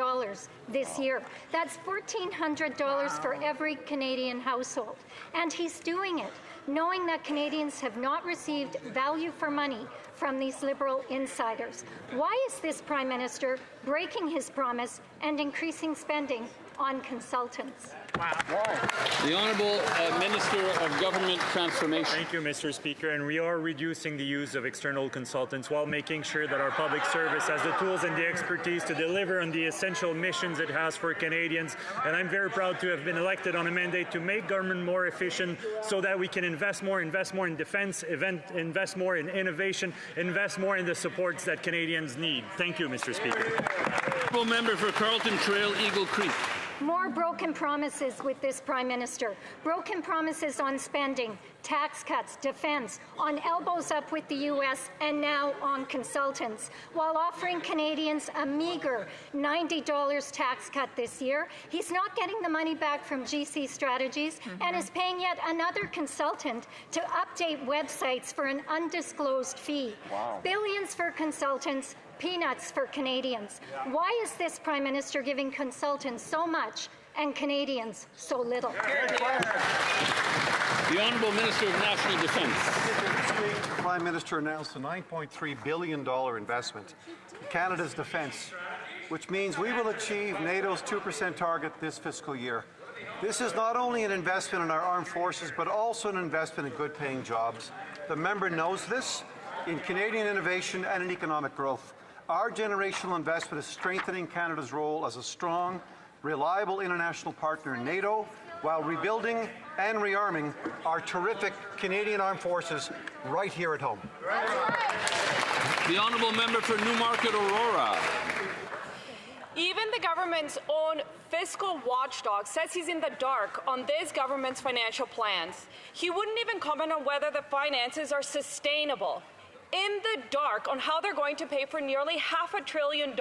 X: this year. That's $1,400 for every Canadian household. And he's doing it knowing that Canadians have not received value for money from these Liberal insiders? Why is this Prime Minister breaking his promise and increasing spending on consultants?
Q: The Honourable Minister of Government Transformation.
F: Thank you, Mr. Speaker. And we are reducing the use of external consultants while making sure that our public service has the tools and the expertise to deliver on the essential missions it has for Canadians. And I'm very proud to have been elected on a mandate to make government more efficient so that we can invest more in defence, invest more in innovation, invest more in the supports that Canadians need. Thank you, Mr. Speaker.
Q: Honourable Member for Carlton Trail, Eagle Creek.
X: More broken promises with this Prime Minister. Broken promises on spending, tax cuts, defence, on elbows up with the U.S., and now on consultants. While offering Canadians a meagre $90 tax cut this year, he's not getting the money back from GC Strategies and is paying yet another consultant to update websites for an undisclosed fee. Wow. Billions for consultants, peanuts for Canadians. Why is this Prime Minister giving consultants so much and Canadians so little?
Q: The Honourable Minister of National Defence.
N: This week, the Prime Minister announced a $9.3 billion investment in Canada's defence, which means we will achieve NATO's 2% target this fiscal year. This is not only an investment in our armed forces, but also an investment in good-paying jobs. The member knows this, in Canadian innovation and in economic growth. Our generational investment is strengthening Canada's role as a strong, reliable international partner in NATO, while rebuilding and rearming our terrific Canadian armed forces right here at home.
Q: The Honourable Member for Newmarket Aurora.
O: Even the government's own fiscal watchdog says he's in the dark on this government's financial plans. He wouldn't even comment on whether the finances are sustainable. In the dark on how they're going to pay for nearly $500 billion.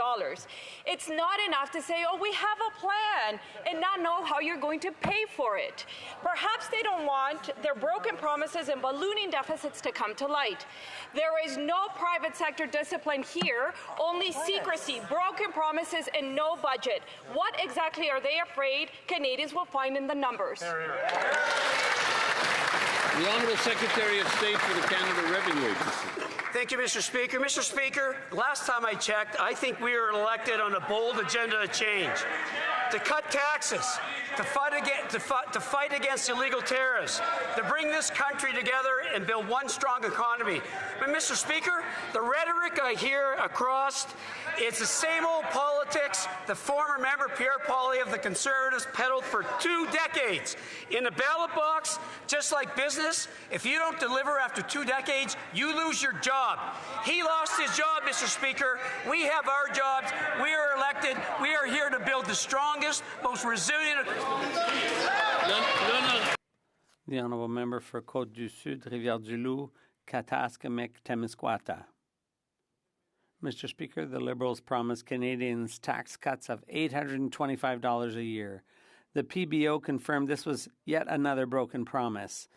O: It's not enough to say, oh, we have a plan, and not know how you're going to pay for it. Perhaps they don't want their broken promises and ballooning deficits to come to light. There is no private sector discipline here, only secrecy, broken promises, and no budget. What exactly are they afraid Canadians will find in the numbers?
Q: The Honourable Secretary of State for the Canada Revenue Agency.
S: Thank you, Mr. Speaker. Mr. Speaker, last time I checked, I think we were elected on a bold agenda to change, to cut taxes, to fight against illegal terrorists, to bring this country together and build one strong economy. But, Mr. Speaker, the rhetoric I hear across, it's the same old politics the former member Pierre Poilievre of the Conservatives peddled for 2 decades. In the ballot box, just like business, if you don't deliver after 2 decades, you lose your job. He lost his job, Mr. Speaker. We have our jobs. We are elected. We are here to build the strongest, most resilient.
M: The Honourable Member for Côte-du-Sud, Rivière-du-Loup, Kataskamekw-Témiscouata. Mr. Speaker, the Liberals promised Canadians tax cuts of $825 a year. The PBO confirmed this was yet another broken promise.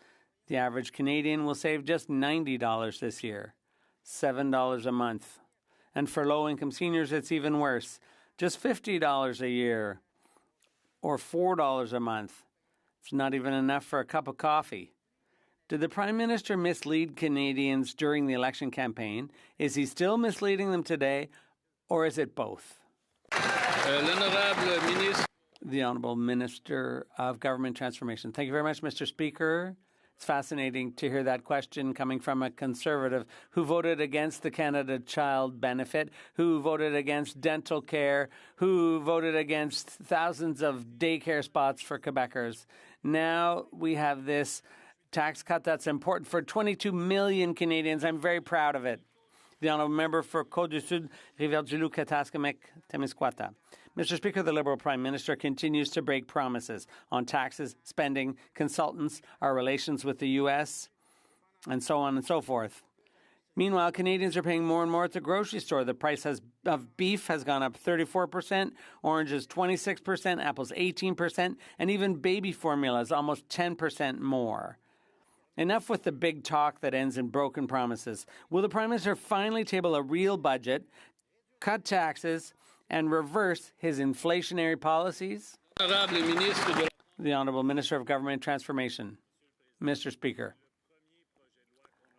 M: The average Canadian will save just $90 this year, $7 a month. And for low-income seniors, it's even worse, just $50 a year or $4 a month. It's not even enough for a cup of coffee. Did the Prime Minister mislead Canadians during the election campaign? Is he still misleading them today, or is it both? The Honourable Minister of Government Transformation. Thank you very much, Mr. Speaker. It's fascinating to hear that question coming from a Conservative who voted against the Canada Child Benefit, who voted against dental care, who voted against thousands of daycare spots for Quebecers. Now we have this tax cut that's important for 22 million Canadians. I'm very proud of it. The Honourable Member for Côte-du-Sud, Rivière-du-Loup, Kataskamekw-Témiscouata. Mr. Speaker, the Liberal Prime Minister continues to break promises on taxes, spending, consultants, our relations with the U.S., and so on and so forth. Meanwhile, Canadians are paying more and more at the grocery store. The price of beef has gone up 34%, oranges 26%, apples 18%, and even baby formula is almost 10% more. Enough with the big talk that ends in broken promises. Will the Prime Minister finally table a real budget, cut taxes, and reverse his inflationary policies? The Honourable Minister of Government Transformation. Mr. Speaker.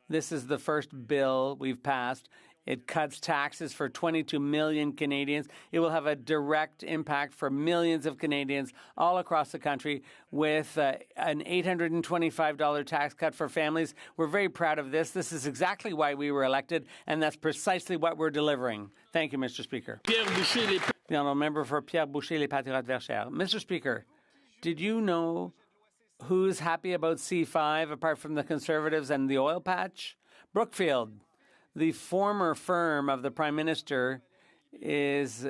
M: This is the first bill we've passed. It cuts taxes for 22 million Canadians. It will have a direct impact for millions of Canadians all across the country with an $825 tax cut for families. We're very proud of this. This is exactly why we were elected, and that's precisely what we're delivering. Thank you, Mr. Speaker. The honourable member for Pierre Boucher, Les Patriotes Verchères. Mr. Speaker, did you know who's happy about C5 apart from the Conservatives and the oil patch? Brookfield. The former firm of the Prime Minister is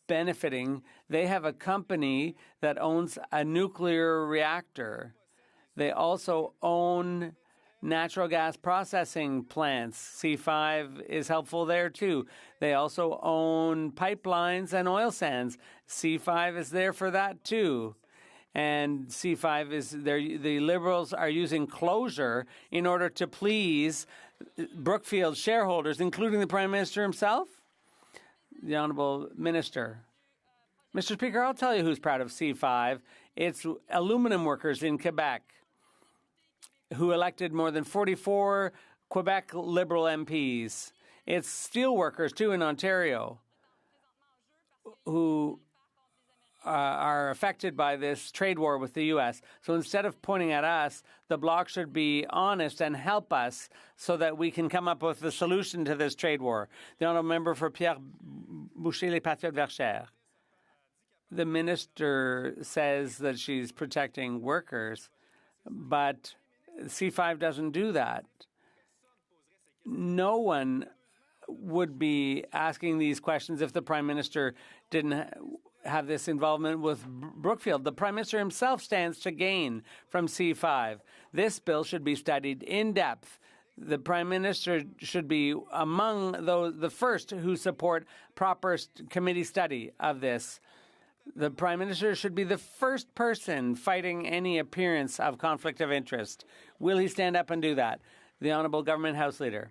M: benefiting. They have a company that owns a nuclear reactor. They also own natural gas processing plants. C5 is helpful there too. They also own pipelines and oil sands. C5 is there for that too. And C5 is there. The Liberals are using closure in order to please Brookfield shareholders, including the Prime Minister himself. The Honourable Minister. Mr. Speaker, I'll tell you who's proud of C5. It's aluminum workers in Quebec who elected more than 44 Quebec Liberal MPs. It's steel workers, too, in Ontario who are affected by this trade war with the U.S. So instead of pointing at us, the Bloc should be honest and help us so that we can come up with a solution to this trade war. The honourable member for Pierre Boucher, Les Patriotes Verchères. The minister says that she's protecting workers, but C5 doesn't do that. No one would be asking these questions if the Prime Minister didn't have this involvement with Brookfield. The Prime Minister himself stands to gain from C5. This bill should be studied in depth. The Prime Minister should be among the first who support proper committee study of this. The Prime Minister should be the first person fighting any appearance of conflict of interest. Will he stand up and do that? The Honourable Government House Leader.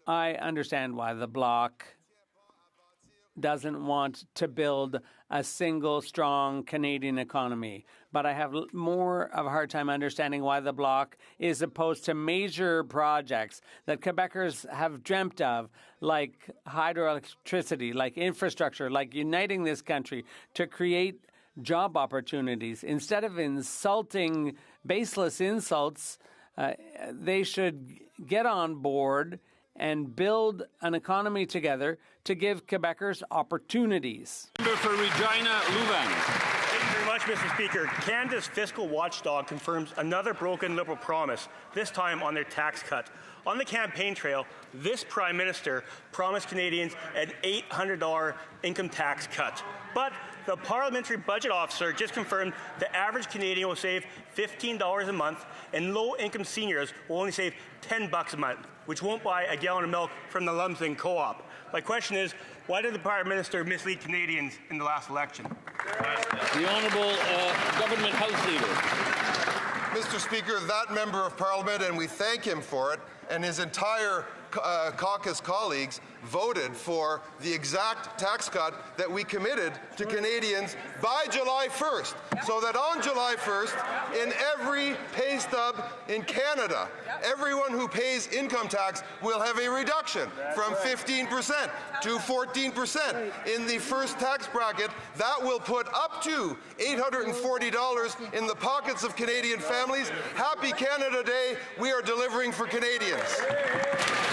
M: I understand why the Bloc doesn't want to build a single strong Canadian economy. But I have more of a hard time understanding why the Bloc is opposed to major projects that Quebecers have dreamt of, like hydroelectricity, like infrastructure, like uniting this country to create job opportunities. Instead of insulting, baseless insults, they should get on board and build an economy together to give Quebecers opportunities.
G: Member for Regina Louvain. Thank you very much, Mr. Speaker. Canada's fiscal watchdog confirms another broken Liberal promise, this time on their tax cut. On the campaign trail, this Prime Minister promised Canadians an $800 income tax cut. But the Parliamentary Budget Officer just confirmed the average Canadian will save $15 a month, and low-income seniors will only save $10 a month, which won't buy a gallon of milk from the Lumsden Co-op. My question is, why did the Prime Minister mislead Canadians in the last election?
Q: The Honourable Government House Leader.
H: Mr. Speaker, that Member of Parliament, and we thank him for it, and his entire caucus colleagues voted for the exact tax cut that we committed to Canadians by July 1st, so that on July 1st, in every pay stub in Canada, everyone who pays income tax will have a reduction from 15% to 14%. In the first tax bracket, that will put up to $840 in the pockets of Canadian families. Happy Canada Day. We are delivering for Canadians.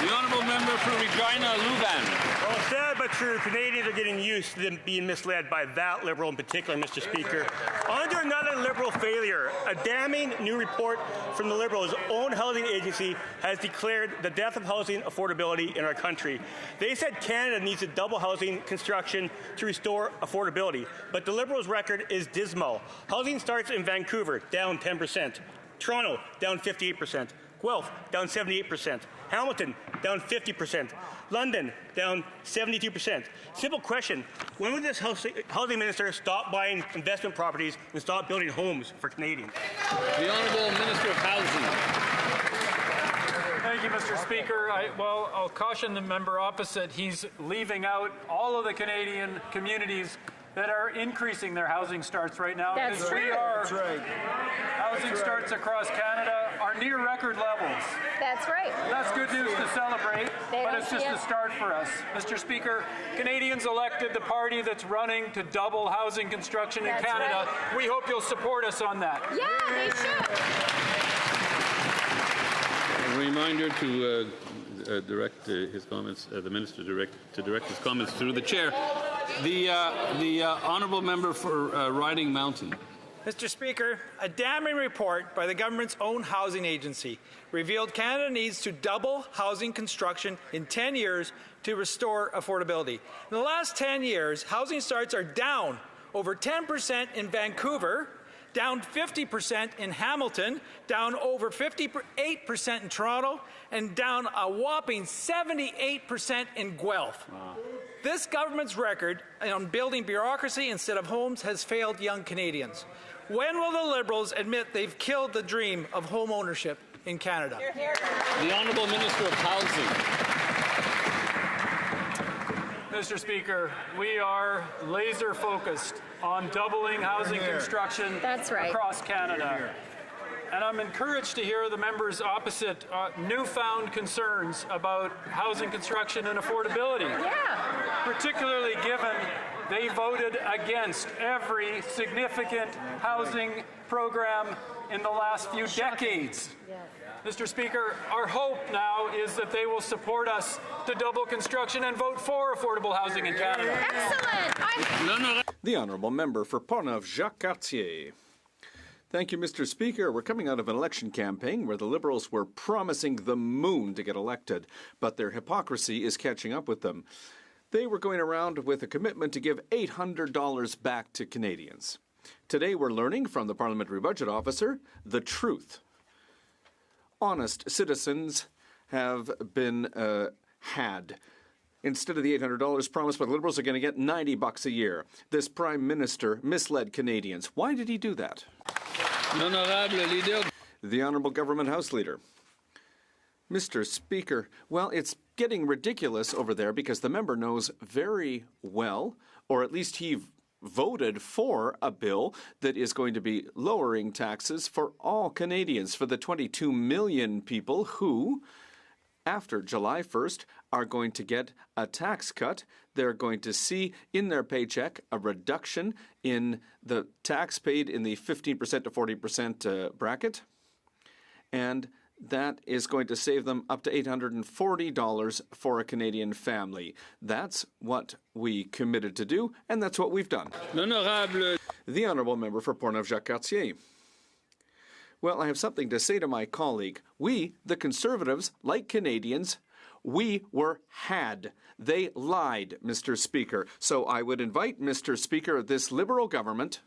Q: The honourable member for Regina Louvain.
G: Well, sad but true, Canadians are getting used to them being misled by that Liberal in particular, Mr. Speaker. On to another Liberal failure. A damning new report from the Liberals' own housing agency has declared the death of housing affordability in our country. They said Canada needs to double housing construction to restore affordability, but the Liberals' record is dismal. Housing starts in Vancouver, down 10%. Toronto, down 58%. Guelph, down 78%. Hamilton, down 50%. London, down 72%. Simple question, when will this housing minister stop buying investment properties and stop building homes for Canadians?
Q: The Honourable Minister of Housing.
U: Thank you, Mr. Speaker. I'll caution the member opposite. He's leaving out all of the Canadian communities that are increasing their housing starts right now.
W: That's true.
U: Housing starts across Canada are near record levels.
I: That's right.
U: That's good news to celebrate, but it's just a start for us. Mr. Speaker, Canadians elected the party that's running to double housing construction in Canada. Right. We hope you'll support us on that.
I: Yeah, they should.
Q: A reminder to direct his comments, the minister to direct his comments through the chair. The honourable member for Riding Mountain.
P: Mr. Speaker, a damning report by the government's own housing agency revealed Canada needs to double housing construction in 10 years to restore affordability. In the last 10 years, housing starts are down over 10% in Vancouver, down 50% in Hamilton, down over 58% in Toronto, and down a whopping 78% in Guelph. Wow. This government's record on building bureaucracy instead of homes has failed young Canadians. When will the Liberals admit they've killed the dream of home ownership in Canada?
Q: The Honourable Minister of Housing.
U: Mr. Speaker, we are laser focused on doubling housing construction across Canada. And I'm encouraged to hear the members opposite newfound concerns about housing construction and affordability. Yeah. Particularly given they voted against every significant housing program in the last few decades. Yeah. Mr. Speaker, our hope now is that they will support us to double construction and vote for affordable housing in Canada.
I: Excellent.
V: The Honourable Member for Portneuf, Jacques Cartier. Thank you, Mr. Speaker. We're coming out of an election campaign where the Liberals were promising the moon to get elected, but their hypocrisy is catching up with them. They were going around with a commitment to give $800 back to Canadians. Today we're learning from the Parliamentary Budget Officer the truth. Honest citizens have been had. Instead of the $800 promised by the Liberals, are going to get $90 a year. This Prime Minister misled Canadians. Why did he do that? The Honourable Government House Leader. Mr. Speaker, well, it's getting ridiculous over there because the member knows very well, or at least he voted for a bill that is going to be lowering taxes for all Canadians, for the 22 million people who, after July 1st, are going to get a tax cut. They're going to see in their paycheck a reduction in the tax paid in the 15% to 40% bracket. And that is going to save them up to $840 for a Canadian family. That's what we committed to do, and that's what we've done. The Honourable Member for Portneuf, Jacques Cartier. Well, I have something to say to my colleague. We, the Conservatives, like Canadians, we were had. They lied, Mr. Speaker. So I would invite, Mr. Speaker, this Liberal government.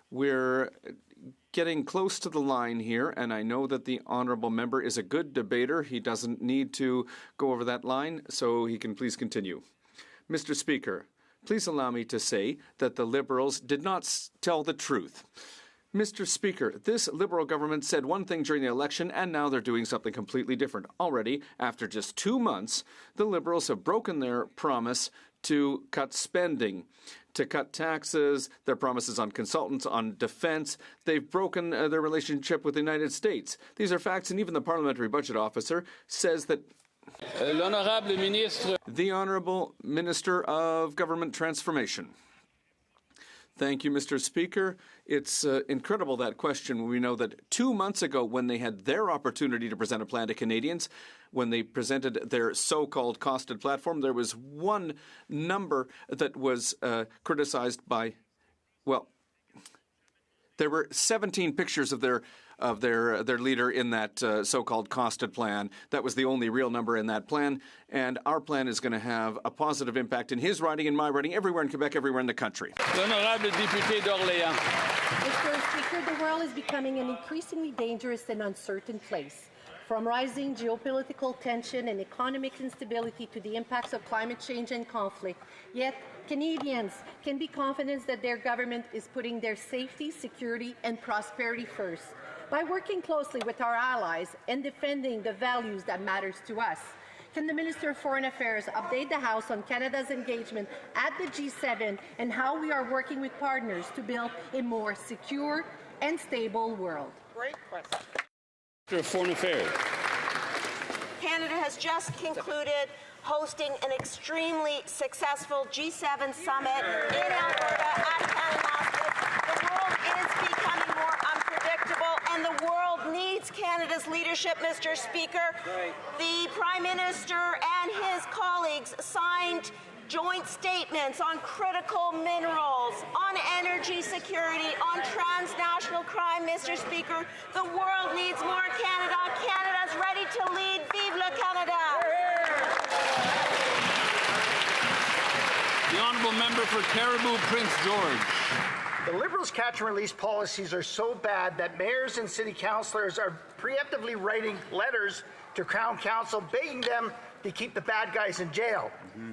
V: We're getting close to the line here, and I know that the Honourable Member is a good debater. He doesn't need to go over that line, so he can please continue. Mr. Speaker, please allow me to say that the Liberals did not tell the truth. Mr. Speaker, this Liberal government said one thing during the election, and now they're doing something completely different. Already, after just 2 months, the Liberals have broken their promise to cut spending, to cut taxes, their promises on consultants, on defense. They've broken their relationship with the United States. These are facts, and even the Parliamentary Budget Officer says that the Honourable Minister of Government Transformation. Thank you, Mr. Speaker. It's incredible, that question, when we know that 2 months ago, when they had their opportunity to present a plan to Canadians, when they presented their so-called costed platform, there was one number that was criticized by, well, there were 17 pictures of their leader in that so-called costed plan. That was the only real number in that plan. And our plan is going to have a positive impact in his riding, in my riding, everywhere in Quebec, everywhere in the country.
W: Mr. Speaker, the world is becoming an increasingly dangerous and uncertain place. From rising geopolitical tension and economic instability to the impacts of climate change and conflict, yet Canadians can be confident that their government is putting their safety, security, and prosperity first. By working closely with our allies and defending the values that matters to us, Can the Minister of Foreign Affairs update the House on Canada's engagement at the G7 and how we are working with partners to build a more secure and stable world?
O: Great question.
Q: Minister of Foreign Affairs.
A: Canada has just concluded hosting an extremely successful G7 summit in Alberta at Kananaskis. The world is becoming more unpredictable, and the world needs Canada's leadership, Mr. Speaker. The Prime Minister and his colleagues signed joint statements on critical minerals, on energy security, on transnational crime, Mr. Speaker. The world needs more Canada. Canada's ready to lead. Vive le Canada!
Q: The honourable member for Caribou Prince George.
B: The Liberals' catch and release policies are so bad that mayors and city councillors are preemptively writing letters to Crown Council begging them to keep the bad guys in jail.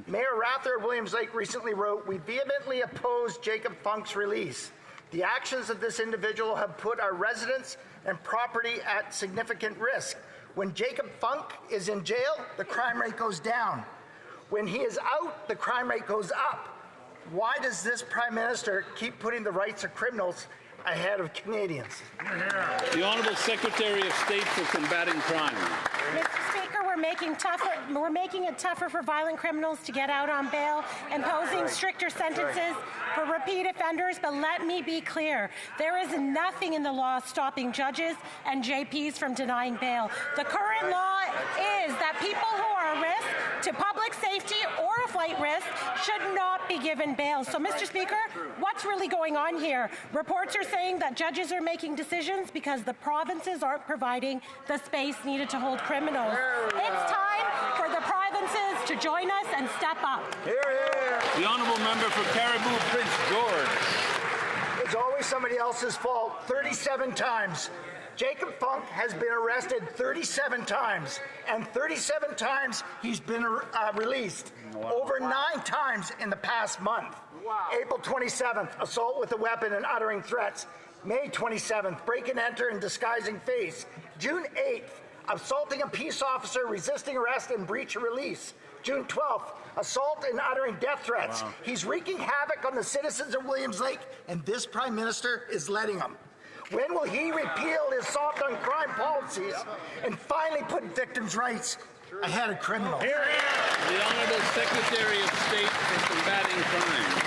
B: Mayor Rather of Williams Lake recently wrote, "We vehemently oppose Jacob Funk's release. The actions of this individual have put our residents and property at significant risk. When Jacob Funk is in jail, the crime rate goes down. When he is out, the crime rate goes up. Why does this Prime Minister keep putting the rights of criminals ahead of Canadians?"
Q: The Honourable Secretary of State for Combating Crime.
J: Mr. Speaker, we're making it tougher for violent criminals to get out on bail, imposing stricter sentences for repeat offenders. But let me be clear, there is nothing in the law stopping judges and JPs from denying bail. The current law is that people who are a risk to public safety or a flight risk should not be given bail. So, Mr. Speaker, what's really going on here? Reports are saying that judges are making decisions because the provinces aren't providing the space needed to hold criminals. It's time for the provinces to join us and step up.
Q: The honourable member for Caribou Prince George.
B: It's always somebody else's fault. 37 times. Jacob Funk has been arrested 37 times, and 37 times he's been released. Over 9 times in the past month. April 27th, assault with a weapon and uttering threats. May 27th, break and enter and disguising face. June 8th, assaulting a peace officer, resisting arrest and breach of release. June 12th, assault and uttering death threats. He's wreaking havoc on the citizens of Williams Lake, and this Prime Minister is letting him. When will he repeal his soft on crime policies and finally put victims' rights ahead of criminals?
Q: The Honourable Secretary of State for Combating Crime.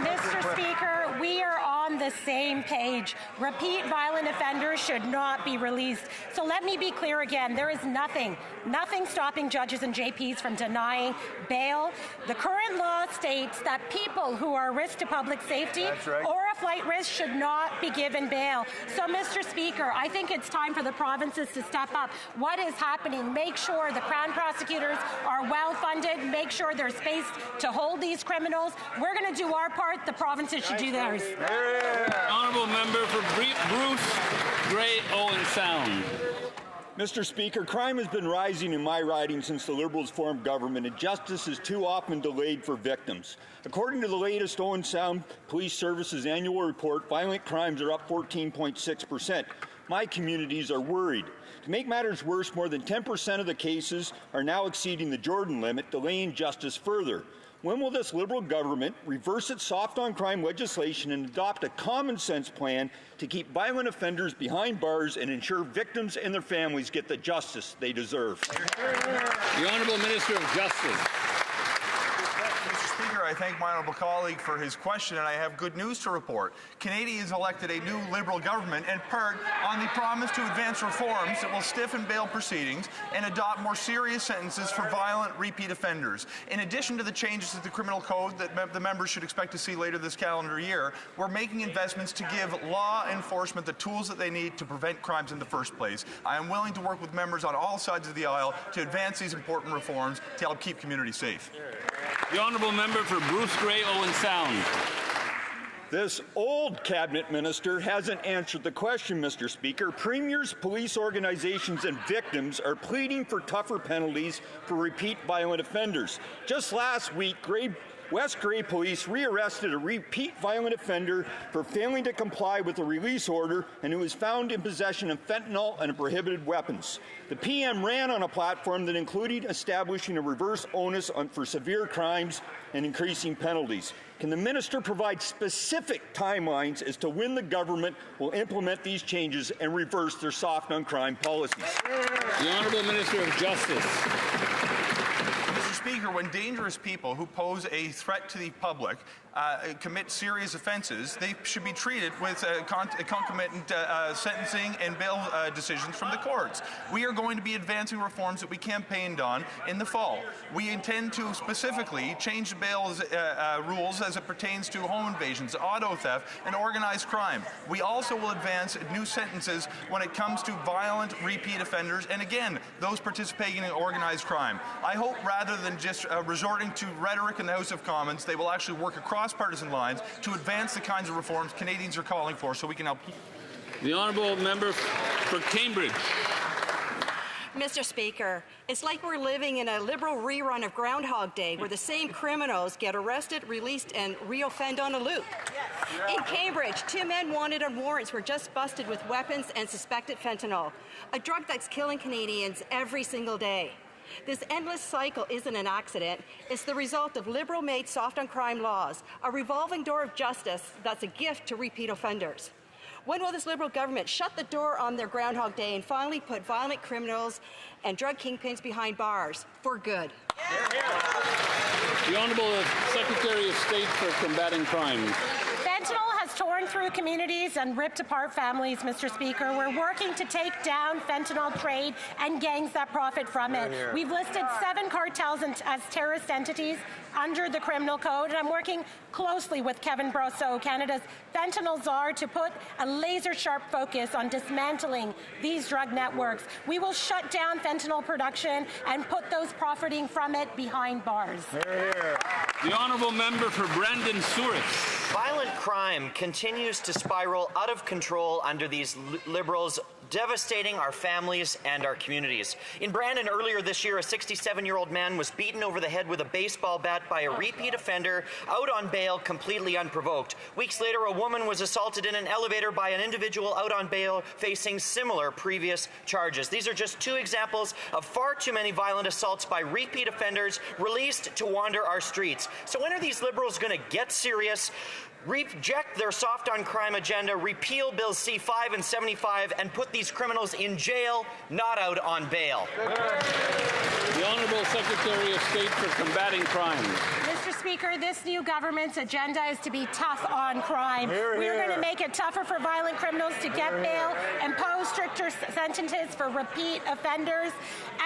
J: Mr. Speaker, we are on the same page. Repeat violent offenders should not be released. So let me be clear again. There is nothing stopping judges and JPs from denying bail. The current law states that people who are a risk to public safety or a flight risk should not be given bail. So, Mr. Speaker, I think it's time for the provinces to step up. What is happening? Make sure the Crown prosecutors are well funded. Make sure there's space to hold these criminals. We're going to do our part. The provinces should do theirs.
Q: Honourable member for Bruce Grey Owen Sound.
L: Mr. Speaker, crime has been rising in my riding since the Liberals formed government, and justice is too often delayed for victims. According to the latest Owen Sound Police Services annual report, violent crimes are up 14.6%. My communities are worried. To make matters worse, more than 10% of the cases are now exceeding the Jordan limit, delaying justice further. When will this Liberal government reverse its soft on crime legislation and adopt a common sense plan to keep violent offenders behind bars and ensure victims and their families get the justice they deserve?
Q: The Honourable Minister of Justice.
Y: Mr. Speaker, I thank my honourable colleague for his question, and I have good news to report. Canadians elected a new Liberal government in part on the promise to advance reforms that will stiffen bail proceedings and adopt more serious sentences for violent repeat offenders. In addition to the changes to the criminal code that the members should expect to see later this calendar year, we're making investments to give law enforcement the tools that they need to prevent crimes in the first place. I am willing to work with members on all sides of the aisle to advance these important reforms to help keep communities safe.
Q: The honourable member for Bruce Grey Owen Sound.
L: This old cabinet minister hasn't answered the question, Mr. Speaker. Premiers, police organizations, and victims are pleading for tougher penalties for repeat violent offenders. Just last week, West Grey Police rearrested a repeat violent offender for failing to comply with a release order and who was found in possession of fentanyl and prohibited weapons. The PM ran on a platform that included establishing a reverse onus for severe crimes and increasing penalties. Can the minister provide specific timelines as to when the government will implement these changes and reverse their soft on crime policies?
Q: The Honourable Minister of Justice.
Y: Mr. Speaker, when dangerous people who pose a threat to the public commit serious offences, they should be treated with concomitant sentencing and bail decisions from the courts. We are going to be advancing reforms that we campaigned on in the fall. We intend to specifically change the bail rules as it pertains to home invasions, auto theft, and organized crime. We also will advance new sentences when it comes to violent repeat offenders, and again, those participating in organized crime. I hope rather than just resorting to rhetoric in the House of Commons, they will actually work across partisan lines to advance the kinds of reforms Canadians are calling for so we can help.
Q: The Honourable Member for Cambridge.
D: Mr. Speaker, it's like we're living in a Liberal rerun of Groundhog Day where the same criminals get arrested, released, and reoffend on a loop. In Cambridge, 2 men wanted on warrants were just busted with weapons and suspected fentanyl, a drug that's killing Canadians every single day. This endless cycle isn't an accident. It's the result of Liberal-made soft-on-crime laws, a revolving door of justice that's a gift to repeat offenders. When will this Liberal government shut the door on their Groundhog Day and finally put violent criminals and drug kingpins behind bars for good?
Q: The Honourable Secretary of State for Combating Crime.
J: Fentanyl has torn through communities and ripped apart families, Mr. Speaker. We're working to take down fentanyl trade and gangs that profit from it. We've listed 7 cartels as terrorist entities under the criminal code, and I'm working closely with Kevin Brosseau, Canada's fentanyl czar, to put a laser-sharp focus on dismantling these drug networks. We will shut down fentanyl production and put those profiting from it behind bars.
Q: The Honourable Member for Brandon Souris.
E: Violent crime continues to spiral out of control under these Liberals, devastating our families and our communities. In Brandon earlier this year, a 67-year-old man was beaten over the head with a baseball bat by a repeat offender out on bail completely unprovoked. Weeks later, a woman was assaulted in an elevator by an individual out on bail facing similar previous charges. These are just 2 examples of far too many violent assaults by repeat offenders released to wander our streets. So when are these Liberals going to get serious, reject their soft-on-crime agenda, repeal Bills C5 and 75, and put these criminals in jail, not out on bail?
Q: The Honourable Secretary of State for Combating Crime.
J: Mr. Speaker, this new government's agenda is to be tough on crime. We're going to make it tougher for violent criminals to get bail, impose stricter sentences for repeat offenders.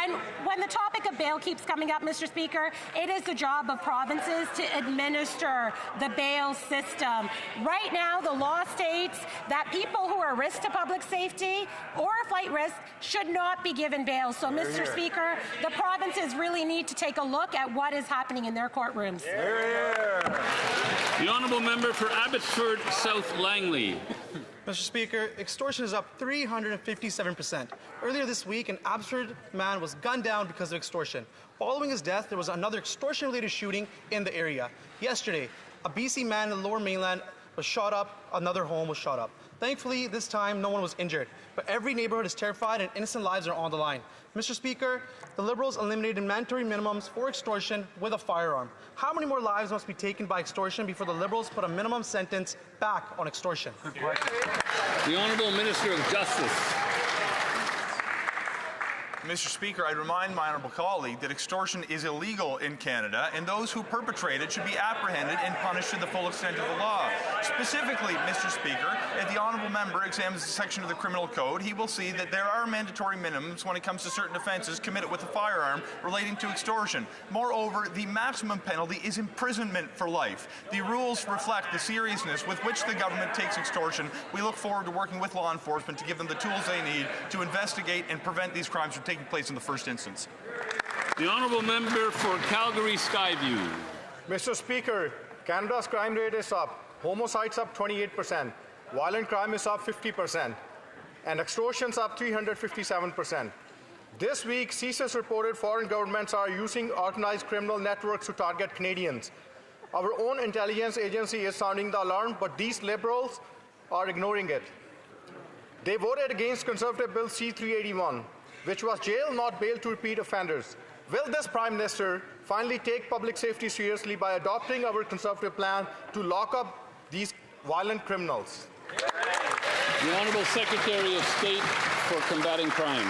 J: And when the topic of bail keeps coming up, Mr. Speaker, it is the job of provinces to administer the bail system. Right now, the law states that people who are a risk to public safety or a flight risk should not be given bail. So, Mr. Speaker, the provinces really need to take a look at what is happening in their courtrooms.
Q: The Honourable Member for Abbotsford South Langley.
K: Mr. Speaker, extortion is up 357%. Earlier this week, an Abbotsford man was gunned down because of extortion. Following his death, there was another extortion-related shooting in the area. Yesterday, a BC man in the Lower Mainland was shot up, another home was shot up. Thankfully, this time, no one was injured. But every neighborhood is terrified and innocent lives are on the line. Mr. Speaker, the Liberals eliminated mandatory minimums for extortion with a firearm. How many more lives must be taken by extortion before the Liberals put a minimum sentence back on extortion?
Q: The Honourable Minister of Justice.
Y: Mr. Speaker, I remind my honourable colleague that extortion is illegal in Canada, and those who perpetrate it should be apprehended and punished to the full extent of the law. Specifically, Mr. Speaker, if the honourable member examines the section of the Criminal Code, he will see that there are mandatory minimums when it comes to certain offences committed with a firearm relating to extortion. Moreover, the maximum penalty is imprisonment for life. The rules reflect the seriousness with which the government takes extortion. We look forward to working with law enforcement to give them the tools they need to investigate and prevent these crimes from taking place in the first instance.
Q: The Honourable Member for Calgary Skyview.
R: Mr. Speaker, Canada's crime rate is up. Homicides up 28%. Violent crime is up 50%. And extortion's up 357%. This week, CSIS reported foreign governments are using organized criminal networks to target Canadians. Our own intelligence agency is sounding the alarm, but these liberals are ignoring it. They voted against Conservative Bill C-381, which was jail, not bail to repeat offenders. Will this Prime Minister finally take public safety seriously by adopting our Conservative plan to lock up these violent criminals?
Q: The Honourable Secretary of State for Combating Crime.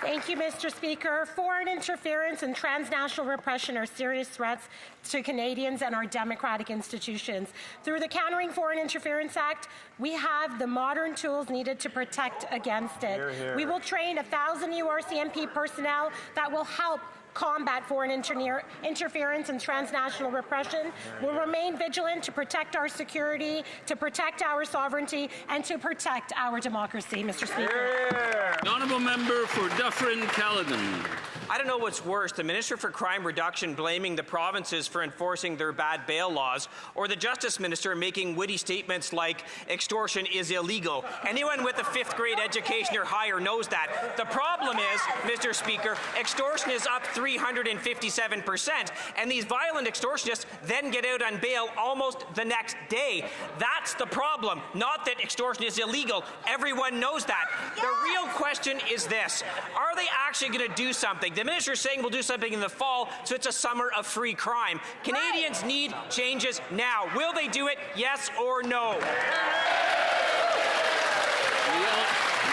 J: Thank you, Mr. Speaker. Foreign interference and transnational repression are serious threats to Canadians and our democratic institutions. Through the Countering Foreign Interference Act, we have the modern tools needed to protect against it.
C: Hear, hear.
J: We will train 1,000 new RCMP personnel that will help combat foreign interference and transnational repression. We'll remain vigilant to protect our security, to protect our sovereignty, and to protect our democracy, Mr. Speaker.
Q: The Honourable Member for Dufferin-Caledon.
C: I don't know what's worse, the Minister for Crime Reduction blaming the provinces for enforcing their bad bail laws, or the Justice Minister making witty statements like extortion is illegal. Anyone with a 5th grade education or higher knows that. The problem is, Mr. Speaker, extortion is up 357%, and these violent extortionists then get out on bail almost the next day. That's the problem, not that extortion is illegal. Everyone knows that. The real question is this: are they actually going to do something? The Minister is saying we'll do something in the fall, so it's a summer of free crime. Canadians need changes now. Will they do it? Yes or no?
Q: The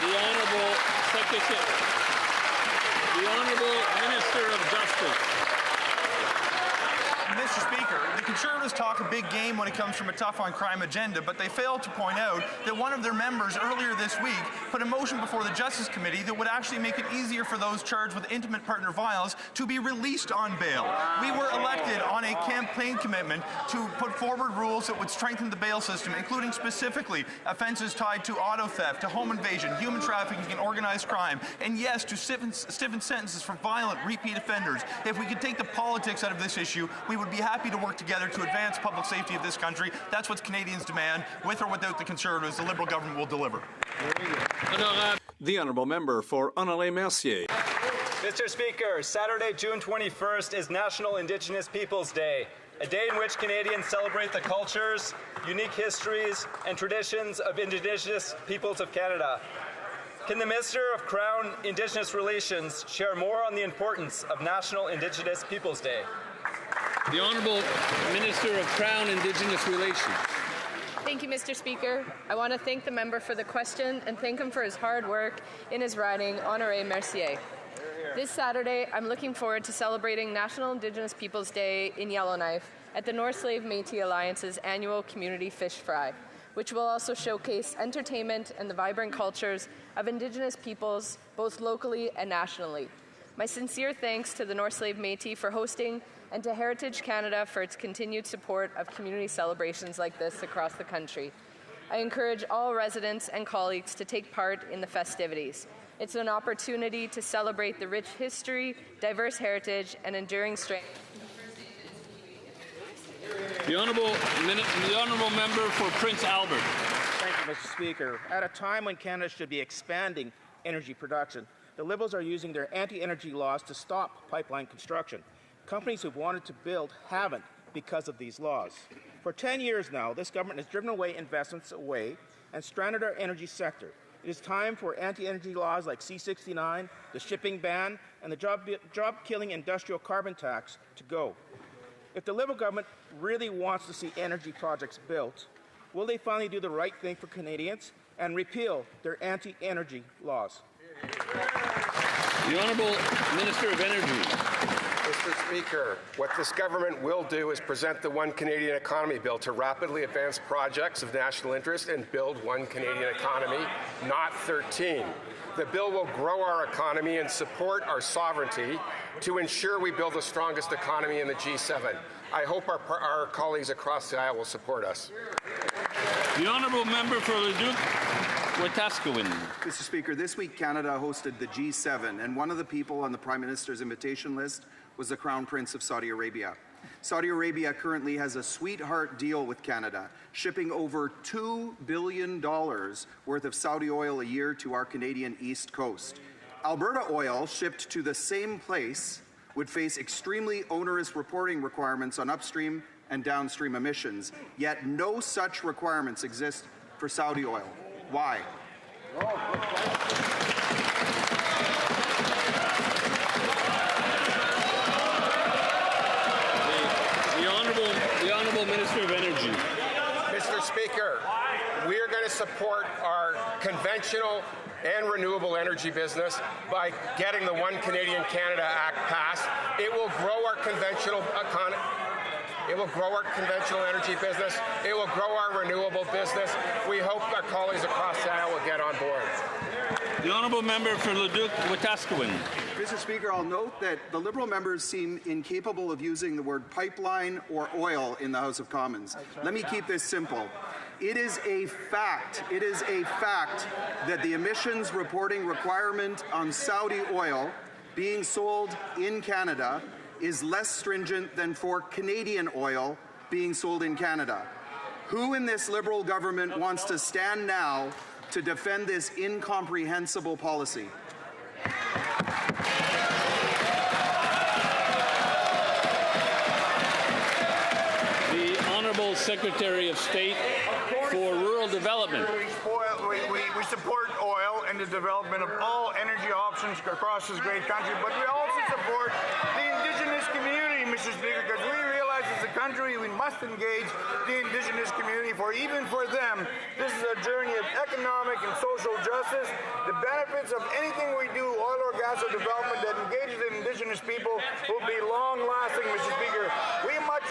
Q: Honourable Secretary, the Honourable Minister of Justice.
Y: Mr. Speaker, the Conservatives talk a big game when it comes from a tough on crime agenda, but they failed to point out that one of their members earlier this week put a motion before the Justice Committee that would actually make it easier for those charged with intimate partner violence to be released on bail. We were elected on a campaign commitment to put forward rules that would strengthen the bail system, including specifically offenses tied to auto theft, to home invasion, human trafficking, and organized crime, and yes, to stiffen sentences for violent repeat offenders. If we could take the politics out of this issue, we would be happy to work together to advance public safety of this country. That's what Canadians demand. With or without the Conservatives, the Liberal government will deliver.
V: The Honourable Member for Annalay-Mercier.
F: Mr. Speaker, Saturday, June 21st is National Indigenous Peoples Day, a day in which Canadians celebrate the cultures, unique histories, and traditions of Indigenous peoples of Canada. Can the Minister of Crown Indigenous Relations share more on the importance of National Indigenous Peoples Day?
Q: The Honourable Minister of Crown Indigenous Relations.
N: Thank you, Mr. Speaker. I want to thank the member for the question and thank him for his hard work in his riding, Honoré-Mercier. This Saturday, I'm looking forward to celebrating National Indigenous Peoples Day in Yellowknife at the North Slave Métis Alliance's annual Community Fish Fry, which will also showcase entertainment and the vibrant cultures of Indigenous peoples, both locally and nationally. My sincere thanks to the North Slave Métis for hosting, and to Heritage Canada for its continued support of community celebrations like this across the country. I encourage all residents and colleagues to take part in the festivities. It's an opportunity to celebrate the rich history, diverse heritage, and enduring strength.
Q: The Honourable Member for Prince Albert.
T: Thank you, Mr. Speaker. At a time when Canada should be expanding energy production, the Liberals are using their anti-energy laws to stop pipeline construction. Companies who've wanted to build haven't because of these laws. For 10 years now, this government has driven away investments away and stranded our energy sector. It is time for anti-energy laws like C-69, the shipping ban, and the job-killing industrial carbon tax to go. If the Liberal government really wants to see energy projects built, will they finally do the right thing for Canadians and repeal their anti-energy laws?
Q: The Honourable Minister of Energy.
X: Mr. Speaker, what this government will do is present the One Canadian Economy Bill to rapidly advance projects of national interest and build one Canadian economy, not 13. The bill will grow our economy and support our sovereignty to ensure we build the strongest economy in the G7. I hope our colleagues across the aisle will support us.
Q: The Honourable Member for Leduc.
Z: Mr. Speaker, this week Canada hosted the G7, and one of the people on the Prime Minister's invitation list was the Crown Prince of Saudi Arabia. Saudi Arabia currently has a sweetheart deal with Canada, shipping over $2 billion worth of Saudi oil a year to our Canadian East Coast. Alberta oil shipped to the same place would face extremely onerous reporting requirements on upstream and downstream emissions, yet no such requirements exist for Saudi oil. Why?
Q: The Honourable Minister of Energy.
X: Mr. Speaker, we are going to support our conventional and renewable energy business by getting the One Canadian Canada Act passed. It will grow our conventional economy. It will grow our conventional energy business. It will grow our renewable business. We hope our colleagues across the aisle will get on board.
Q: The Honourable Member for Leduc-Wetaskiwin.
Z: Mr. Speaker, I'll note that the Liberal members seem incapable of using the word pipeline or oil in the House of Commons. Let me keep this simple. It is a fact that the emissions reporting requirement on Saudi oil being sold in Canada is less stringent than for Canadian oil being sold in Canada. Who in this Liberal government wants to stand now to defend this incomprehensible policy?
Q: The Honourable Secretary of State for Rural Development.
G: We support oil and the development of all energy options across this great country, but we also support the Indigenous community, Mr. Speaker, because we realize as a country we must engage the Indigenous community, for even for them, this is a journey of economic and social justice. The benefits of anything we do, oil or gas or development that engages the Indigenous people, will be long-lasting, Mr. Speaker. We must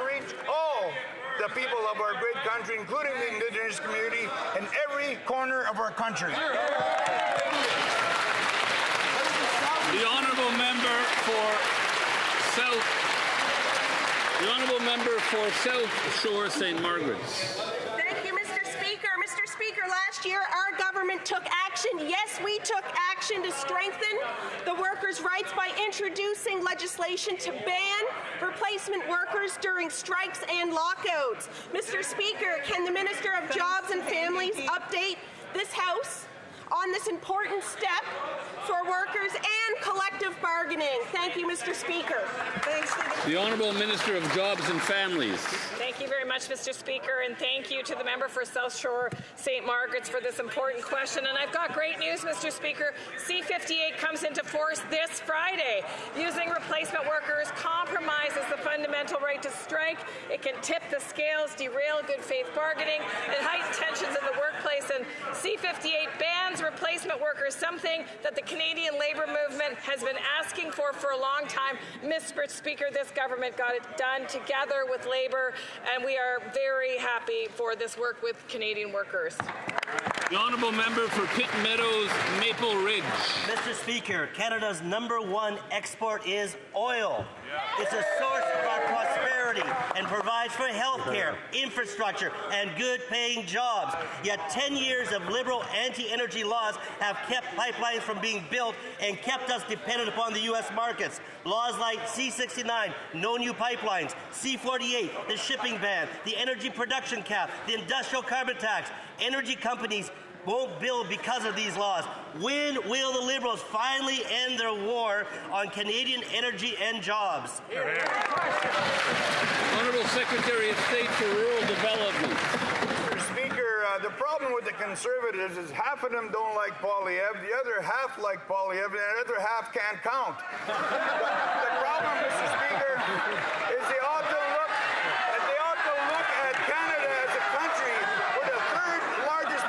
G: reach all the people of our great country, including the Indigenous community, in every corner of our country.
Q: The Honourable Member for South Shore St. Margaret's.
A: Thank you, Mr. Speaker. Mr. Speaker, last year our government took action. Yes, we took action to strengthen the workers' rights by introducing legislation to ban replacement workers during strikes and lockouts. Mr. Speaker, can the Minister of Jobs and Families update this House on this important step for workers and collective bargaining? Thank you, Mr. Speaker. Thanks.
Q: The Honourable Minister of Jobs and Families.
O: Thank you very much, Mr. Speaker, and thank you to the member for South Shore St. Margaret's for this important question. And I've got great news, Mr. Speaker. C-58 comes into force this Friday. Using replacement workers compromises the fundamental right to strike. It can tip the scales, derail good faith bargaining, and heighten tensions in the workplace. And C-58 bans replacement workers, something that the Canadian labour movement has been asking for a long time. Mr. Speaker, this government got it done together with Labour, and we are very happy for this work with Canadian workers.
Q: The Honourable Member for Pitt Meadows, Maple Ridge.
H: Mr. Speaker, Canada's #1 export is oil. It's a source of our prosperity and provides for health care, infrastructure, and good-paying jobs. Yet 10 years of Liberal anti-energy laws have kept pipelines from being built and kept us dependent upon the U.S. markets. Laws like C-69, no new pipelines, C-48, the shipping ban, the energy production cap, the industrial carbon tax. Energy companies won't build because of these laws. When will the Liberals finally end their war on Canadian energy and jobs?
Q: Honourable Secretary of State for Rural Development.
G: Mr. Speaker, the problem with the Conservatives is half of them don't like Poilievre, the other half like Poilievre, and the other half can't count. The problem, Mr. Speaker, is they ought to look at Canada as a country. We're the third largest.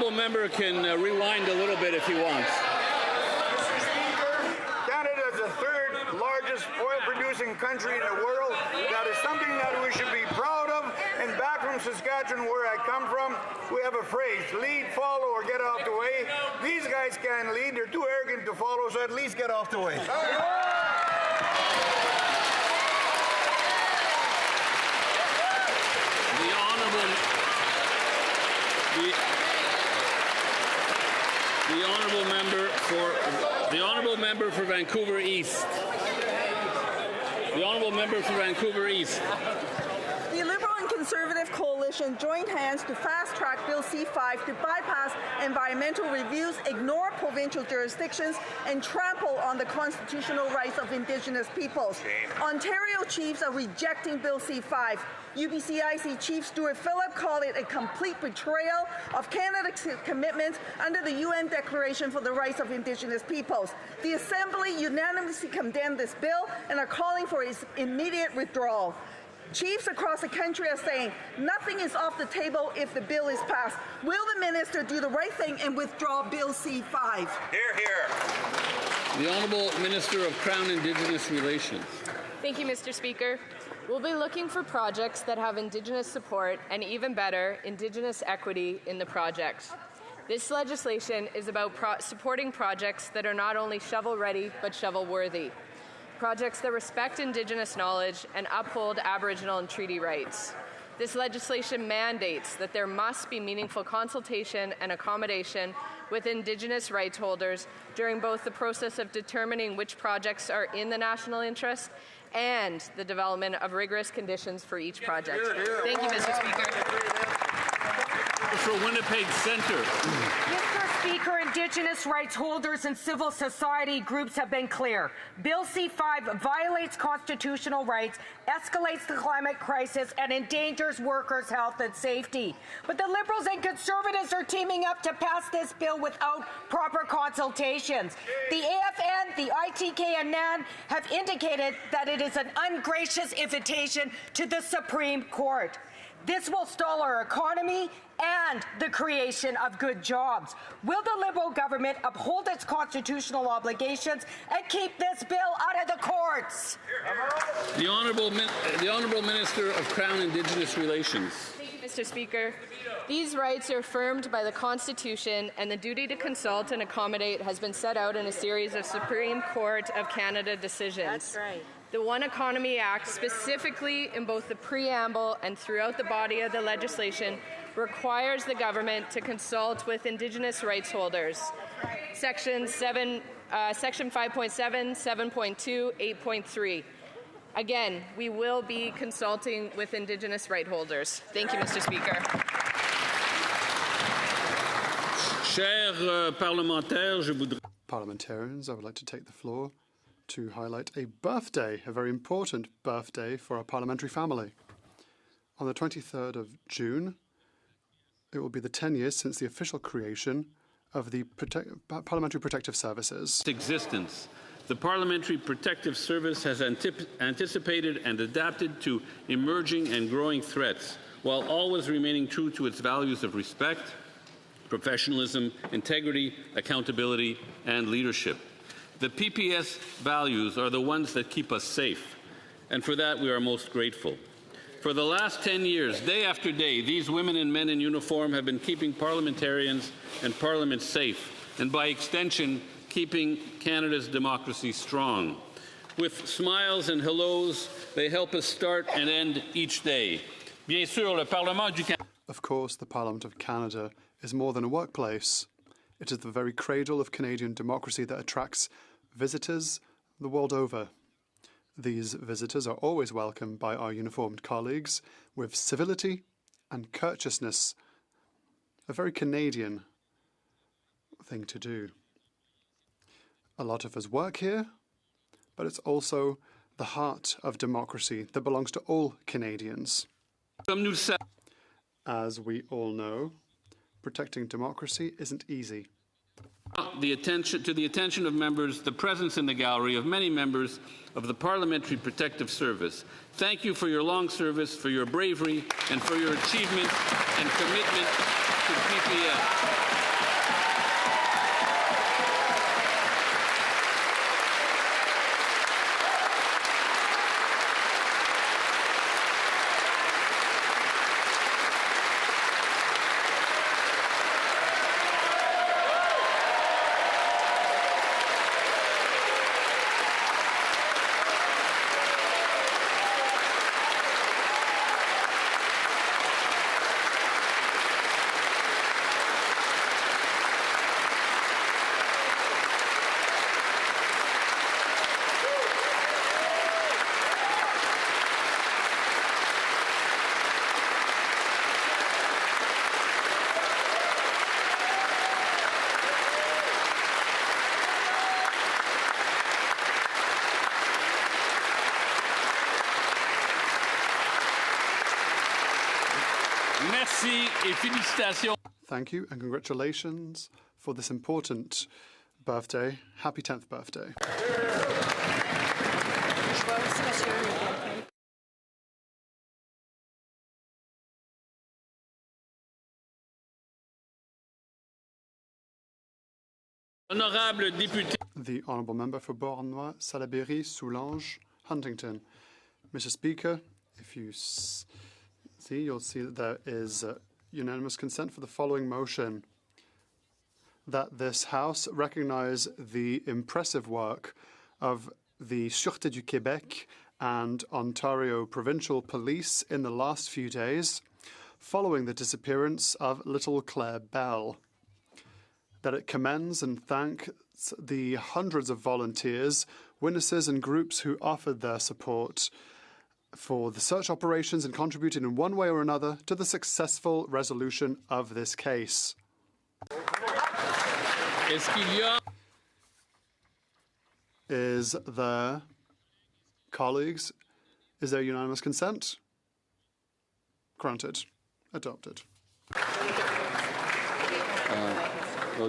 Q: Member can rewind a little bit if he wants.
G: Mr. Speaker, Canada is the third largest oil-producing country in the world. That is something that we should be proud of. And back from Saskatchewan, where I come from, we have a phrase, lead, follow, or get off the way. These guys can't lead. They're too arrogant to follow, so at least get off the way.
Q: honourable member for Vancouver East. The honourable member for Vancouver East.
I: The Liberal and Conservative coalition joined hands to fast-track Bill C-5 to bypass environmental reviews, ignore provincial jurisdictions, and trample on the constitutional rights of Indigenous peoples. Ontario chiefs are rejecting Bill C-5. UBCIC Chief Stuart Phillip called it a complete betrayal of Canada's commitments under the UN Declaration for the Rights of Indigenous Peoples. The Assembly unanimously condemned this bill and are calling for its immediate withdrawal. Chiefs across the country are saying nothing is off the table if the bill is passed. Will the minister do the right thing and withdraw Bill C-5?
Y: Hear, hear.
Q: The Honourable Minister of Crown Indigenous Relations.
N: Thank you, Mr. Speaker. We'll be looking for projects that have Indigenous support and, even better, Indigenous equity in the project. This legislation is about supporting projects that are not only shovel-ready but shovel-worthy. Projects that respect Indigenous knowledge and uphold Aboriginal and treaty rights. This legislation mandates that there must be meaningful consultation and accommodation with Indigenous rights holders during both the process of determining which projects are in the national interest and the development of rigorous conditions for each project. Thank you, Mr. Speaker.
Q: For Winnipeg Centre.
M: Mr. Speaker, Indigenous rights holders and civil society groups have been clear. Bill C-5 violates constitutional rights, escalates the climate crisis, and endangers workers' health and safety. But the Liberals and Conservatives are teaming up to pass this bill without proper consultations. The AFN, the ITK, and NAN have indicated that it is an ungracious invitation to the Supreme Court. This will stall our economy and the creation of good jobs. Will the Liberal government uphold its constitutional obligations and keep this bill out of the courts?
Q: The Honourable Minister of Crown Indigenous Relations.
N: Thank you, Mr. Speaker. These rights are affirmed by the Constitution, and the duty to consult and accommodate has been set out in a series of Supreme Court of Canada decisions.
M: That's right.
N: The One Economy Act, specifically in both the preamble and throughout the body of the legislation, requires the government to consult with Indigenous rights holders. Section 5.7, 7.2, 8.3. Again, we will be consulting with Indigenous right holders. Thank you, Mr. Speaker.
P: Parliamentarians, I would like to take the floor to highlight a birthday, a very important birthday for our parliamentary family. On the 23rd of June, it will be the 10 years since the official creation of the Parliamentary Protective Services.
Q: Existence. The Parliamentary Protective Service has anticipated and adapted to emerging and growing threats, while always remaining true to its values of respect, professionalism, integrity, accountability, and leadership. The PPS values are the ones that keep us safe, and for that we are most grateful. For the last 10 years, day after day, these women and men in uniform have been keeping parliamentarians and Parliament safe, and by extension, keeping Canada's democracy strong. With smiles and hellos, they help us start and end each day. Bien sûr, le Parlement du Canada.
P: Of course, the Parliament of Canada is more than a workplace. It is the very cradle of Canadian democracy that attracts visitors the world over. These visitors are always welcomed by our uniformed colleagues with civility and courteousness, a very Canadian thing to do. A lot of us work here, but it's also the heart of democracy that belongs to all Canadians. As we all know, protecting democracy isn't easy.
Q: To the attention of members, the presence in the gallery of many members of the Parliamentary Protective Service. Thank you for your long service, for your bravery, and for your achievement and commitment to PPS. Merci et félicitations.
P: Thank you and congratulations for this important birthday. Happy 10th birthday.
Q: Honorable député.
P: The Honourable Member for Beauharnois, Salaberry, Soulanges, Huntington. Mr. Speaker, if you see, you'll see that there is unanimous consent for the following motion: that this House recognise the impressive work of the Sûreté du Québec and Ontario Provincial Police in the last few days, following the disappearance of little Claire Bell. That it commends and thanks the hundreds of volunteers, witnesses and groups who offered their support for the search operations and contributed in one way or another to the successful resolution of this case. Is there, colleagues, is there unanimous consent? Granted. Adopted.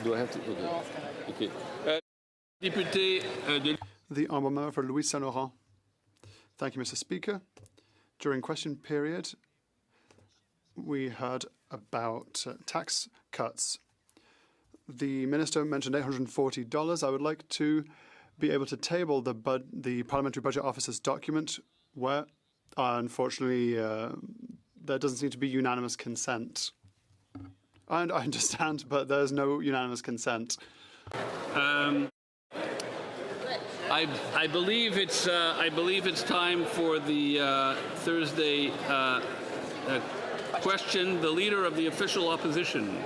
Q: Do I have to? Okay. Député
P: The Honourable Member for Louis Saint Laurent. Thank you, Mr. Speaker. During question period, we heard about tax cuts. The Minister mentioned $840. I would like to be able to table the Parliamentary Budget Office's document where, unfortunately, there doesn't seem to be unanimous consent. And I understand, but there's no unanimous consent.
Q: I believe it's time for the Thursday question. The Leader of the Official Opposition.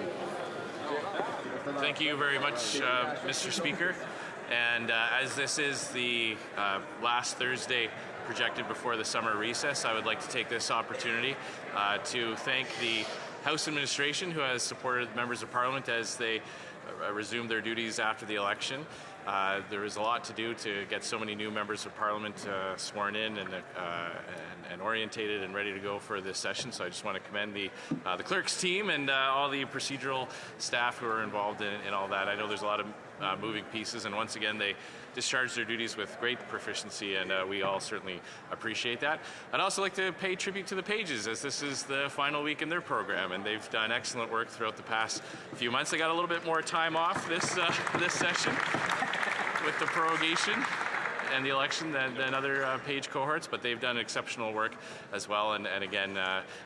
B: Thank you very much, Mr. Speaker. And as this is the last Thursday projected before the summer recess, I would like to take this opportunity to thank the House administration, who has supported members of Parliament as they resume their duties after the election. There is a lot to do to get so many new members of Parliament sworn in and orientated and ready to go for this session. So I just want to commend the clerk's team and all the procedural staff who are involved in all that. I know there's a lot of moving pieces, and once again they discharge their duties with great proficiency, and we all certainly appreciate that. I'd also like to pay tribute to the Pages, as this is the final week in their program, and they've done excellent work throughout the past few months. They got a little bit more time off this session with the prorogation and the election than other Page cohorts, but they've done exceptional work as well, and again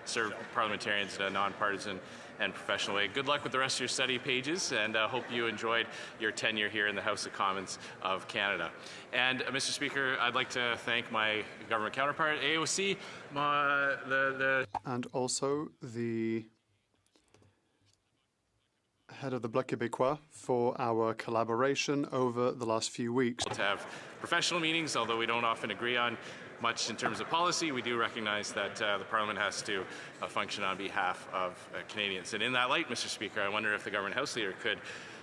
B: served parliamentarians in a nonpartisan and professional way. Good luck with the rest of your study, Pages, and hope you enjoyed your tenure here in the House of Commons of Canada. And Mr. Speaker, I'd like to thank my government counterpart, HoC,
P: and also the head of the Bloc Québécois for our collaboration over the last few weeks.
B: To have professional meetings, although we don't often agree on much in terms of policy, we do recognize that the Parliament has to function on behalf of Canadians. And in that light, Mr. Speaker, I wonder if the Government House Leader could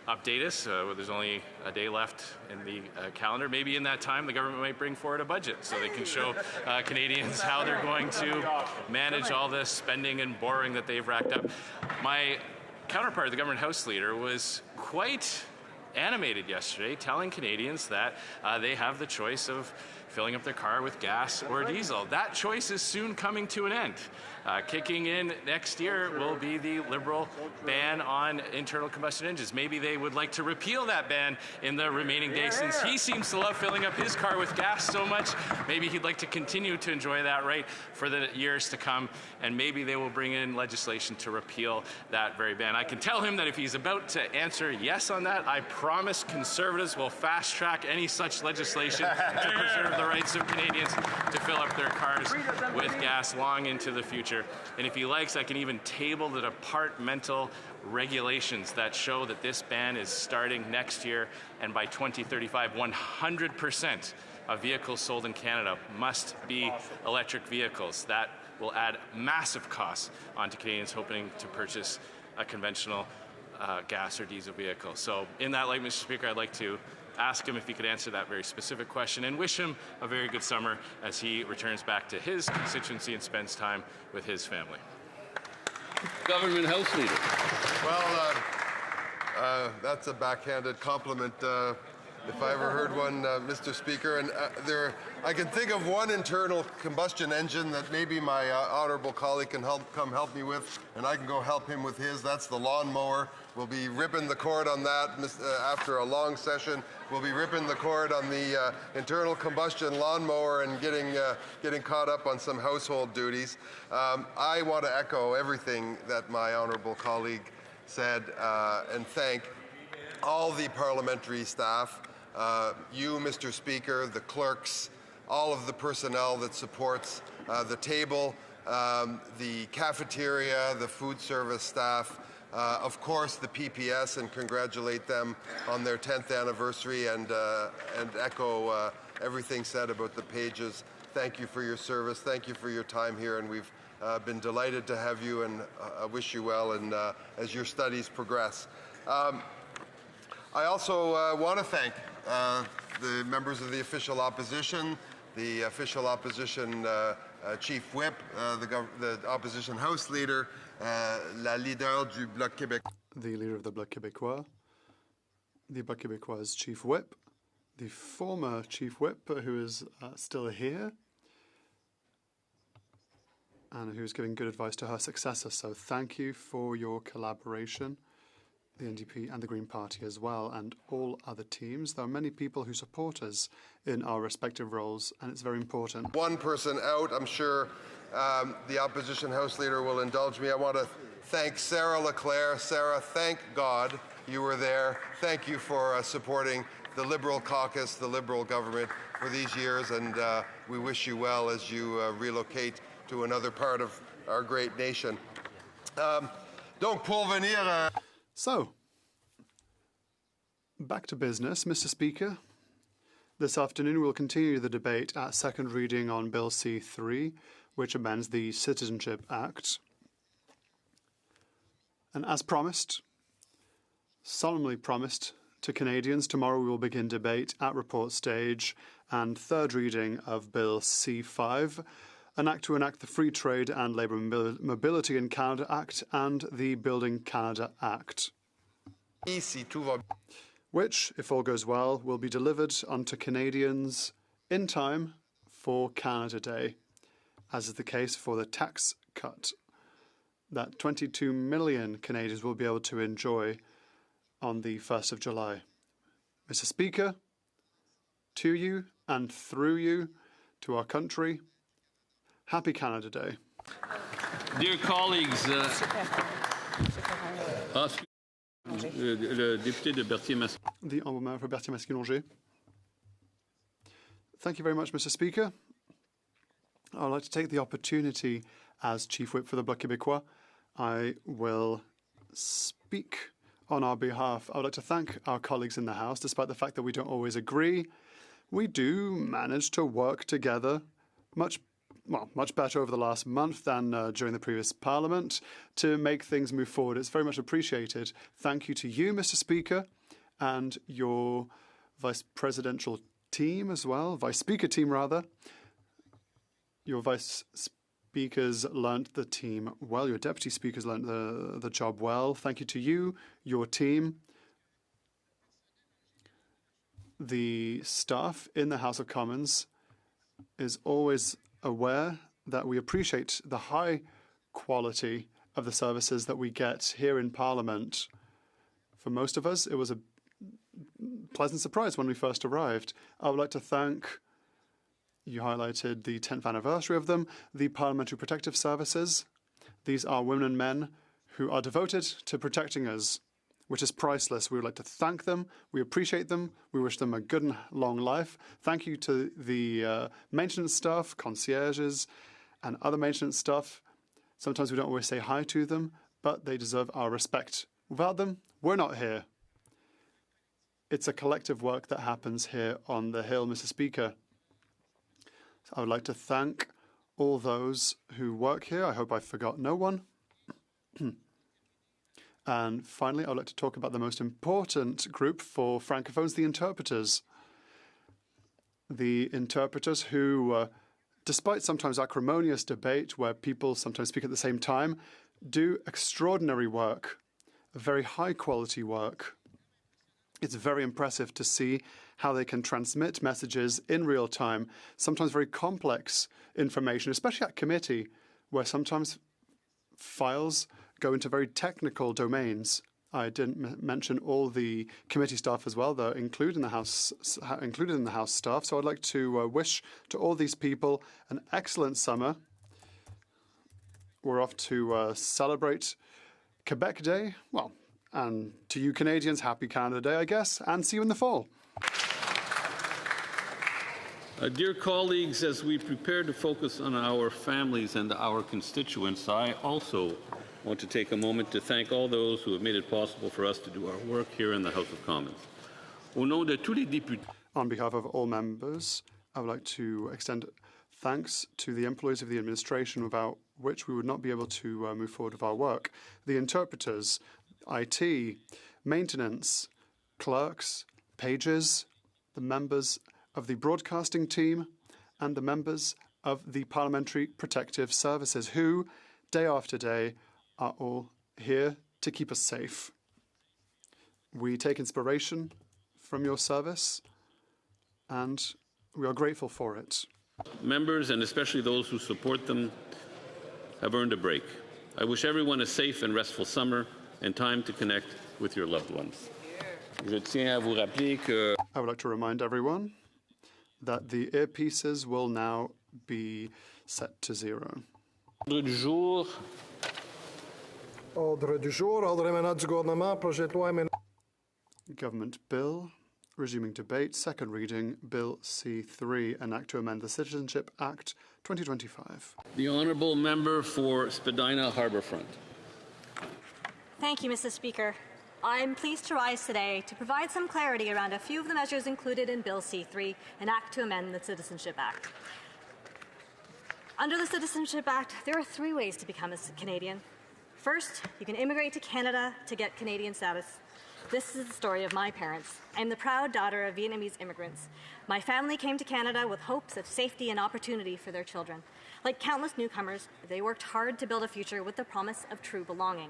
B: update us. There's only a day left in the calendar. Maybe in that time the government might bring forward a budget so they can show Canadians how they're going to manage all this spending and borrowing that they've racked up. My counterpart, the Government House Leader, was quite animated yesterday, telling Canadians that they have the choice of filling up their car with gas or diesel. That choice is soon coming to an end. Kicking in next year will be the Liberal ban on internal combustion engines. Maybe they would like to repeal that ban in the remaining days, since he seems to love filling up his car with gas so much. Maybe he'd like to continue to enjoy that right for the years to come, and maybe they will bring in legislation to repeal that very ban. I can tell him that if he's about to answer yes on that, I promise Conservatives will fast-track any such legislation to preserve the rights of Canadians to fill up their cars with gas long into the future. And if he likes, I can even table the departmental regulations that show that this ban is starting next year, and by 2035, 100% of vehicles sold in Canada must be electric vehicles. That will add massive costs onto Canadians hoping to purchase a conventional gas or diesel vehicle. So in that light, Mr. Speaker, I'd like to ask him if he could answer that very specific question, and wish him a very good summer as he returns back to his constituency and spends time with his family.
Q: Government House Leader.
D: Well, that's a backhanded compliment, if I ever heard one, Mr. Speaker. And I can think of one internal combustion engine that maybe my honourable colleague can come help me with, and I can go help him with his. That's the lawnmower. We'll be ripping the cord on that after a long session. We'll be ripping the cord on the internal combustion lawnmower and getting caught up on some household duties. I want to echo everything that my honourable colleague said and thank all the parliamentary staff, you, Mr. Speaker, the clerks, all of the personnel that supports the table, the cafeteria, the food service staff, of course the PPS, and congratulate them on their 10th anniversary and echo everything said about the pages. Thank you for your service. Thank you for your time here, and we've been delighted to have you, and wish you well and as your studies progress. I also want to thank the members of the official opposition, the official opposition chief whip, the opposition House leader, la leader du Bloc Québécois.
P: The leader of the Bloc Québécois, the Bloc Québécois' chief whip, the former chief whip who is still here and who's giving good advice to her successor. So thank you for your collaboration, the NDP and the Green Party as well, and all other teams. There are many people who support us in our respective roles, and it's very important.
D: One person out, I'm sure the opposition House leader will indulge me. I want to thank Sarah Leclerc. Sarah, thank God you were there. Thank you for supporting the Liberal caucus, the Liberal government for these years, and we wish you well as you relocate to another part of our great nation. Donc pour venir...
P: So, back to business, Mr. Speaker. This afternoon we'll continue the debate at second reading on Bill C3, which amends the Citizenship Act. And as promised, solemnly promised to Canadians, tomorrow we will begin debate at report stage and third reading of Bill C5, an act to enact the Free Trade and Labour Mobility in Canada Act and the Building Canada Act, which, if all goes well, will be delivered unto Canadians in time for Canada Day, as is the case for the tax cut that 22 million Canadians will be able to enjoy on the 1st of July. Mr. Speaker, to you and through you, to our country, Happy Canada Day.
Q: Dear colleagues, le député de Berthier-Mascouin.
P: The Honourable Member for Berthier-Mascouin. Thank you very much, Mr. Speaker. I'd like to take the opportunity as Chief Whip for the Bloc Québécois. I will speak on our behalf. I would like to thank our colleagues in the House. Despite the fact that we don't always agree, we do manage to work together much better over the last month than during the previous Parliament to make things move forward. It's very much appreciated. Thank you to you, Mr. Speaker, and your Vice Presidential team as well, Vice Speaker team rather. Your Vice Speakers learnt the team well. Your Deputy Speakers learnt the job well. Thank you to you, your team. The staff in the House of Commons is always aware that we appreciate the high quality of the services that we get here in Parliament. For most of us, it was a pleasant surprise when we first arrived. I would like to thank, you highlighted the 10th anniversary of them, the Parliamentary Protective Services. These are women and men who are devoted to protecting us, which is priceless. We would like to thank them. We appreciate them. We wish them a good and long life. Thank you to the maintenance staff, concierges, and other maintenance staff. Sometimes we don't always say hi to them, but they deserve our respect. Without them, we're not here. It's a collective work that happens here on the Hill, Mr. Speaker. So I would like to thank all those who work here. I hope I forgot no one. And finally, I'd like to talk about the most important group for Francophones, the interpreters. The interpreters who, despite sometimes acrimonious debate where people sometimes speak at the same time, do extraordinary work, very high quality work. It's very impressive to see how they can transmit messages in real time, sometimes very complex information, especially at committee, where sometimes files go into very technical domains. I didn't mention all the committee staff as well, though, included in the House staff. So I'd like to wish to all these people an excellent summer. We're off to celebrate Quebec Day. Well, and to you Canadians, happy Canada Day, I guess, and see you in the fall.
Q: Dear colleagues, as we prepare to focus on our families and our constituents, I also want to take a moment to thank all those who have made it possible for us to do our work here in the House of Commons. Au nom de tous les députés.
P: On behalf of all members, I would like to extend thanks to the employees of the administration without which we would not be able to move forward with our work. The interpreters, IT, maintenance, clerks, pages, the members of the broadcasting team, and the members of the Parliamentary Protective Services, who, day after day, are all here to keep us safe. We take inspiration from your service, and we are grateful for it.
Q: Members, and especially those who support them, have earned a break. I wish everyone a safe and restful summer and time to connect with your loved ones. Je tiens à vous rappeler que
P: I would like to remind everyone that the earpieces will now be set to 0.
Q: Ordre du jour.
E: Ordre du jour, ordre émanant du gouvernement, projet de loi émanant.
P: Government Bill. Resuming debate. Second reading. Bill C3, an act to amend the Citizenship Act 2025.
Q: The Honourable Member for Spadina Harbourfront.
K: Thank you, Mr. Speaker. I'm pleased to rise today to provide some clarity around a few of the measures included in Bill C3, an act to amend the Citizenship Act. Under the Citizenship Act, there are 3 ways to become a Canadian. First, you can immigrate to Canada to get Canadian status. This is the story of my parents. I'm the proud daughter of Vietnamese immigrants. My family came to Canada with hopes of safety and opportunity for their children. Like countless newcomers, they worked hard to build a future with the promise of true belonging.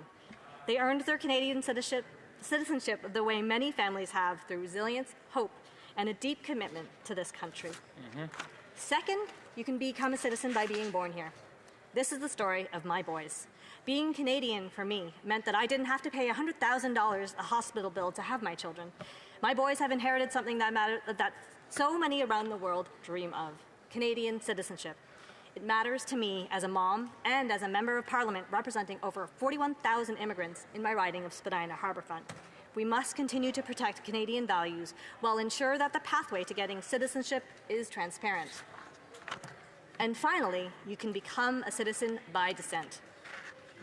K: They earned their Canadian citizenship the way many families have, through resilience, hope, and a deep commitment to this country. Second, you can become a citizen by being born here. This is the story of my boys. Being Canadian for me meant that I didn't have to pay $100,000 a hospital bill to have my children. My boys have inherited something that so many around the world dream of: Canadian citizenship. It matters to me as a mom and as a member of Parliament representing over 41,000 immigrants in my riding of Spadina Harbourfront. We must continue to protect Canadian values while ensure that the pathway to getting citizenship is transparent. And finally, you can become a citizen by descent.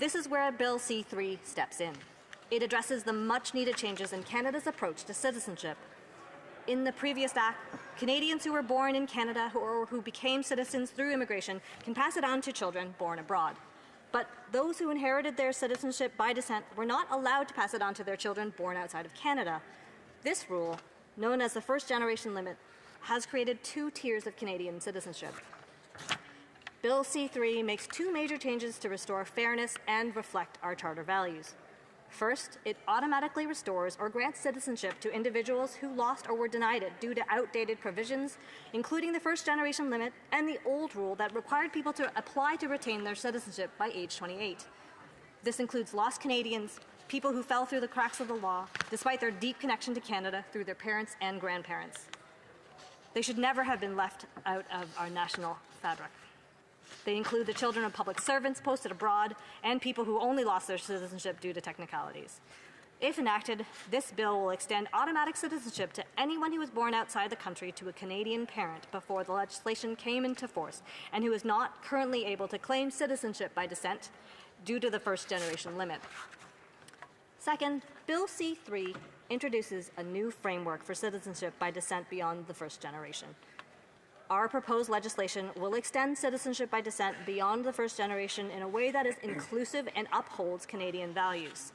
K: This is where Bill C3 steps in. It addresses the much-needed changes in Canada's approach to citizenship. In the previous act, Canadians who were born in Canada or who became citizens through immigration can pass it on to children born abroad. But those who inherited their citizenship by descent were not allowed to pass it on to their children born outside of Canada. This rule, known as the first-generation limit, has created 2 tiers of Canadian citizenship. Bill C3 makes 2 major changes to restore fairness and reflect our charter values. First, it automatically restores or grants citizenship to individuals who lost or were denied it due to outdated provisions, including the first-generation limit and the old rule that required people to apply to retain their citizenship by age 28. This includes lost Canadians, people who fell through the cracks of the law, despite their deep connection to Canada through their parents and grandparents. They should never have been left out of our national fabric. They include the children of public servants posted abroad and people who only lost their citizenship due to technicalities. If enacted, this bill will extend automatic citizenship to anyone who was born outside the country to a Canadian parent before the legislation came into force and who is not currently able to claim citizenship by descent due to the first-generation limit. Second, Bill C3 introduces a new framework for citizenship by descent beyond the first generation. Our proposed legislation will extend citizenship by descent beyond the first generation in a way that is inclusive and upholds Canadian values.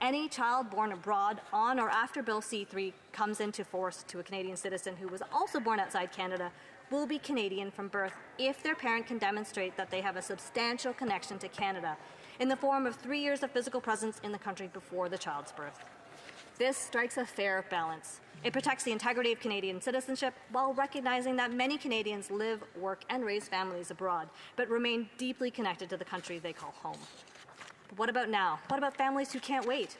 K: Any child born abroad on or after Bill C3 comes into force to a Canadian citizen who was also born outside Canada will be Canadian from birth if their parent can demonstrate that they have a substantial connection to Canada, in the form of 3 years of physical presence in the country before the child's birth. This strikes a fair balance. It protects the integrity of Canadian citizenship while recognizing that many Canadians live, work, and raise families abroad, but remain deeply connected to the country they call home. But what about now? What about families who can't wait?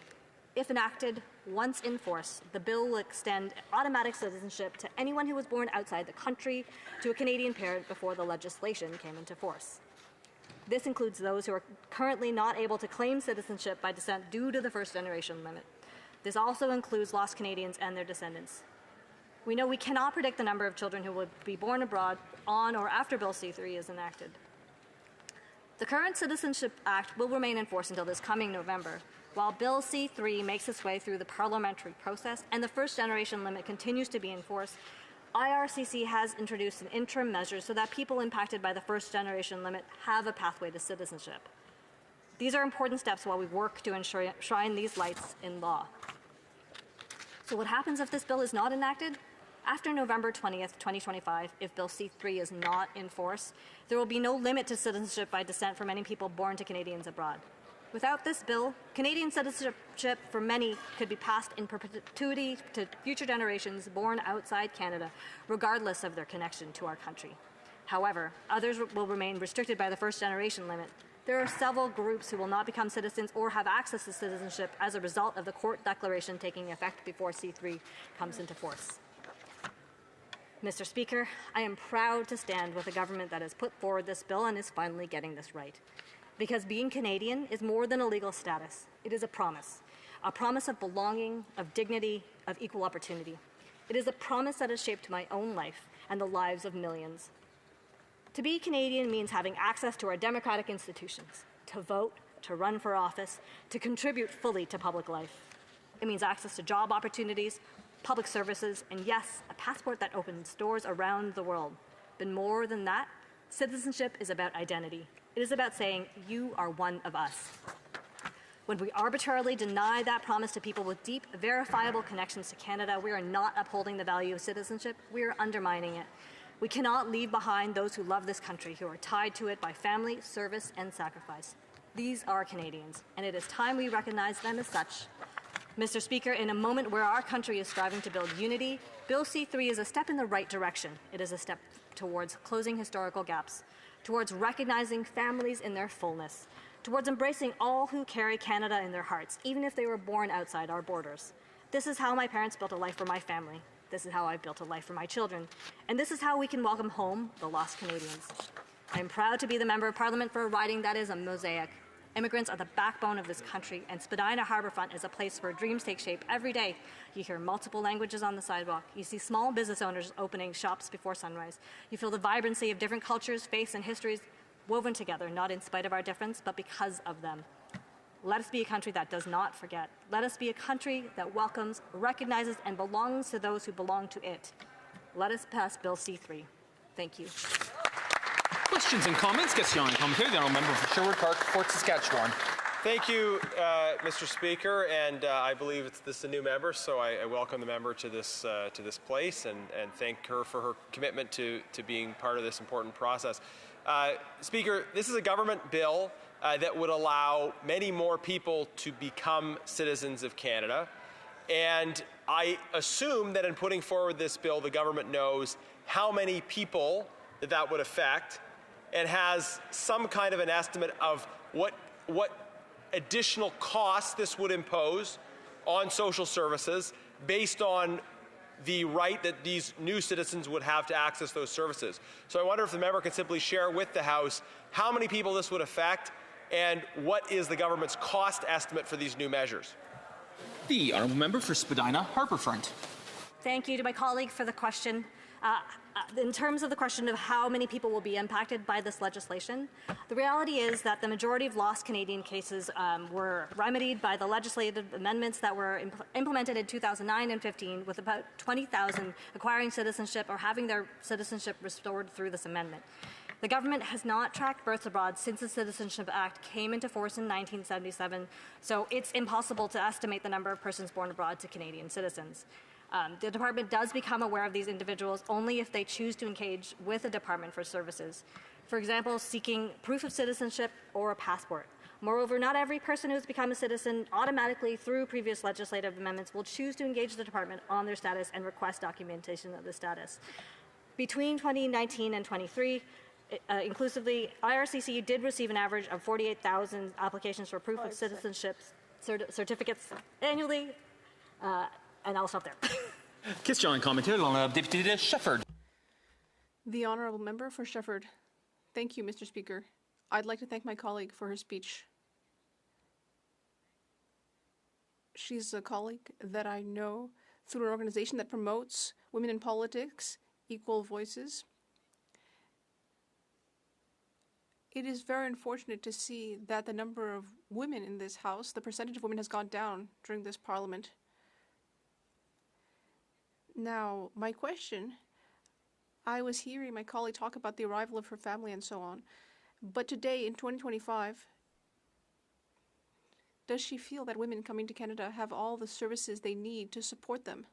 K: If enacted, once in force, the bill will extend automatic citizenship to anyone who was born outside the country to a Canadian parent before the legislation came into force. This includes those who are currently not able to claim citizenship by descent due to the first-generation limit. This also includes lost Canadians and their descendants. We know we cannot predict the number of children who will be born abroad on or after Bill C-3 is enacted. The current Citizenship Act will remain in force until this coming November, while Bill C-3 makes its way through the parliamentary process and the first-generation limit continues to be in force. IRCC has introduced an interim measure so that people impacted by the first-generation limit have a pathway to citizenship. These are important steps while we work to enshrine these rights in law. So what happens if this bill is not enacted? After November 20th, 2025, if Bill C-3 is not in force, there will be no limit to citizenship by descent for many people born to Canadians abroad. Without this bill, Canadian citizenship for many could be passed in perpetuity to future generations born outside Canada, regardless of their connection to our country. However, others will remain restricted by the first-generation limit. There are several groups who will not become citizens or have access to citizenship as a result of the court declaration taking effect before C-3 comes into force. Mr. Speaker, I am proud to stand with a government that has put forward this bill and is finally getting this right. Because being Canadian is more than a legal status. It is a promise of belonging, of dignity, of equal opportunity. It is a promise that has shaped my own life and the lives of millions. To be Canadian means having access to our democratic institutions, to vote, to run for office, to contribute fully to public life. It means access to job opportunities, public services, and yes, a passport that opens doors around the world. But more than that, citizenship is about identity. It is about saying, you are one of us. When we arbitrarily deny that promise to people with deep, verifiable connections to Canada, we are not upholding the value of citizenship, we are undermining it. We cannot leave behind those who love this country, who are tied to it by family, service, and sacrifice. These are Canadians, and it is time we recognize them as such. Mr. Speaker, in a moment where our country is striving to build unity, Bill C-3 is a step in the right direction. It is a step towards closing historical gaps, towards recognizing families in their fullness, towards embracing all who carry Canada in their hearts, even if they were born outside our borders. This is how my parents built a life for my family. This is how I've built a life for my children. And this is how we can welcome home the lost Canadians. I am proud to be the Member of Parliament for a riding that is a mosaic. Immigrants are the backbone of this country, and Spadina Harbourfront is a place where dreams take shape every day. You hear multiple languages on the sidewalk. You see small business owners opening shops before sunrise. You feel the vibrancy of different cultures, faiths, and histories woven together, not in spite of our difference, but because of them. Let us be a country that does not forget. Let us be a country that welcomes, recognizes, and belongs to those who belong to it. Let us pass Bill C-3. Thank you.
J: Questions and comments? Question and commentary. The Honourable Member for Sherwood Park, Fort Saskatchewan.
F: Thank you, Mr. Speaker, and I believe this is a new member, so I welcome the member to this place and thank her for her commitment to being part of this important process. Speaker, this is a government bill that would allow many more people to become citizens of Canada. And I assume that in putting forward this bill, the government knows how many people that would affect and has some kind of an estimate of what additional costs this would impose on social services based on the right that these new citizens would have to access those services. So I wonder if the member could simply share with the House how many people this would affect and what is the government's cost estimate for these new measures?
J: The Honourable Member for Spadina Harbourfront.
K: Thank you to my colleague for the question. In terms of the question of how many people will be impacted by this legislation, the reality is that the majority of lost Canadian cases were remedied by the legislative amendments that were implemented in 2009 and 15, with about 20,000 acquiring citizenship or having their citizenship restored through this amendment. The government has not tracked births abroad since the Citizenship Act came into force in 1977, so it's impossible to estimate the number of persons born abroad to Canadian citizens. The department does become aware of these individuals only if they choose to engage with the Department for Services. For example, seeking proof of citizenship or a passport. Moreover, not every person who has become a citizen automatically through previous legislative amendments will choose to engage the department on their status and request documentation of the status. Between 2019 and 23, inclusively, IRCC did receive an average of 48,000 applications for proof of citizenship certificates annually, and I'll stop there.
J: Question commentaire dans le député de Shefford.
C: The Honourable Member for Shefford. Thank you, Mr. Speaker. I'd like to thank my colleague for her speech. She's a colleague that I know through an organization that promotes women in politics, equal voices. It is very unfortunate to see that the number of women in this House, the percentage of women has gone down during this Parliament. Now, my question, I was hearing my colleague talk about the arrival of her family and so on, but today in 2025, does she feel that women coming to Canada have all the services they need to support them?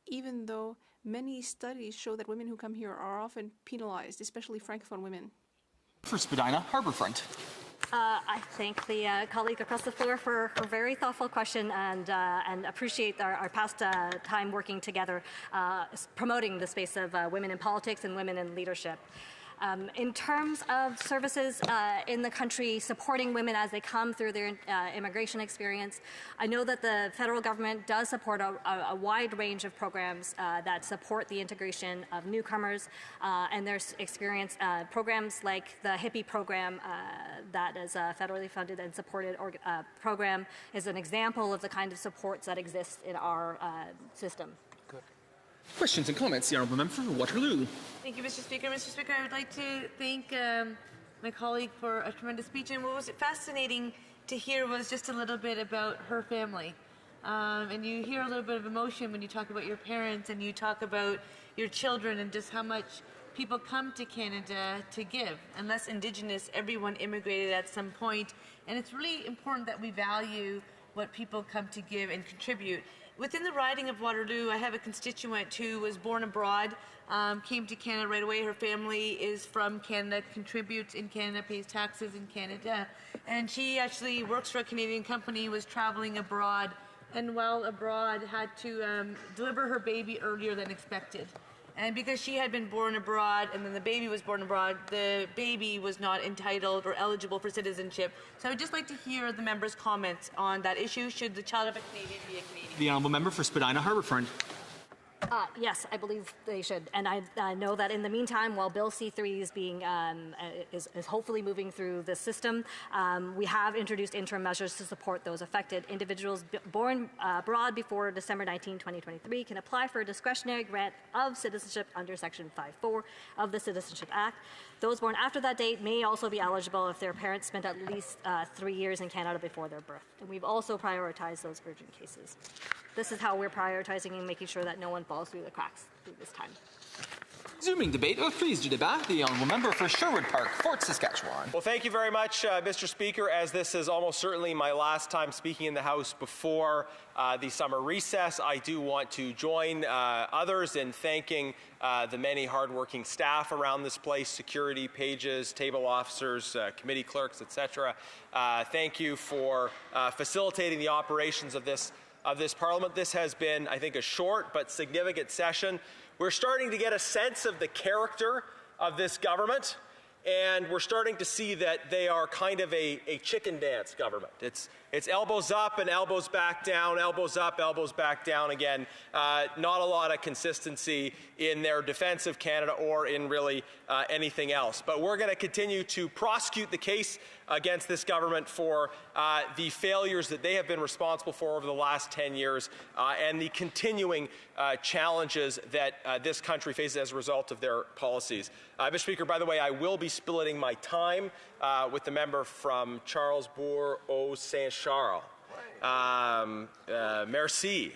C: Even though many studies show that women who come here are often penalized, especially Francophone women.
J: For Spadina, Harbourfront.
K: I thank the colleague across the floor for her very thoughtful question and appreciate our past time working together, promoting the space of women in politics and women in leadership. In terms of services in the country supporting women as they come through their immigration experience, I know that the federal government does support a wide range of programs that support the integration of newcomers and their experience. Programs like the HIPPY program that is a federally funded and supported program is an example of the kind of supports that exist in our system.
J: Questions and comments, the Honourable Member for Waterloo.
L: Thank you, Mr. Speaker. Mr. Speaker, I would like to thank my colleague for a tremendous speech. And what was fascinating to hear was just a little bit about her family. And you hear a little bit of emotion when you talk about your parents and you talk about your children and just how much people come to Canada to give. Unless Indigenous, everyone immigrated at some point. And it's really important that we value what people come to give and contribute. Within the riding of Waterloo, I have a constituent who was born abroad, came to Canada right away. Her family is from Canada, contributes in Canada, pays taxes in Canada. And she actually works for a Canadian company, was traveling abroad, and while abroad had to deliver her baby earlier than expected. And because she had been born abroad and then the baby was born abroad, the baby was not entitled or eligible for citizenship. So I would just like to hear the members' comments on that issue. Should the child of a Canadian be a Canadian?
J: The Honourable Member for Spadina, Harbourfront.
K: Yes, I believe they should, and I know that in the meantime, while Bill C-3 is being is hopefully moving through the system, we have introduced interim measures to support those affected. Individuals born abroad before December 19, 2023 can apply for a discretionary grant of citizenship under Section 5.4 of the Citizenship Act. Those born after that date may also be eligible if their parents spent at least 3 years in Canada before their birth. And we've also prioritized those urgent cases. This is how we're prioritizing and making sure that no one falls through the cracks through this time.
J: Resuming debate, prise du débat, the Honourable Member for Sherwood Park, Fort Saskatchewan.
F: Well, thank you very much, Mr. Speaker, as this is almost certainly my last time speaking in the House before the summer recess. I do want to join others in thanking the many hardworking staff around this place, security, pages, table officers, committee clerks, etc. Thank you for facilitating the operations of this Parliament. This has been, I think, a short but significant session. We're starting to get a sense of the character of this government, and we're starting to see that they are kind of a chicken dance government. It's elbows up and elbows back down, elbows up, elbows back down again. Not a lot of consistency in their defense of Canada or in really anything else. But we're going to continue to prosecute the case against this government for the failures that they have been responsible for over the last 10 years and the continuing challenges that this country faces as a result of their policies. Mr. Speaker, by the way, I will be splitting my time with the member from Charlesbourg-Saint-Charles. Merci.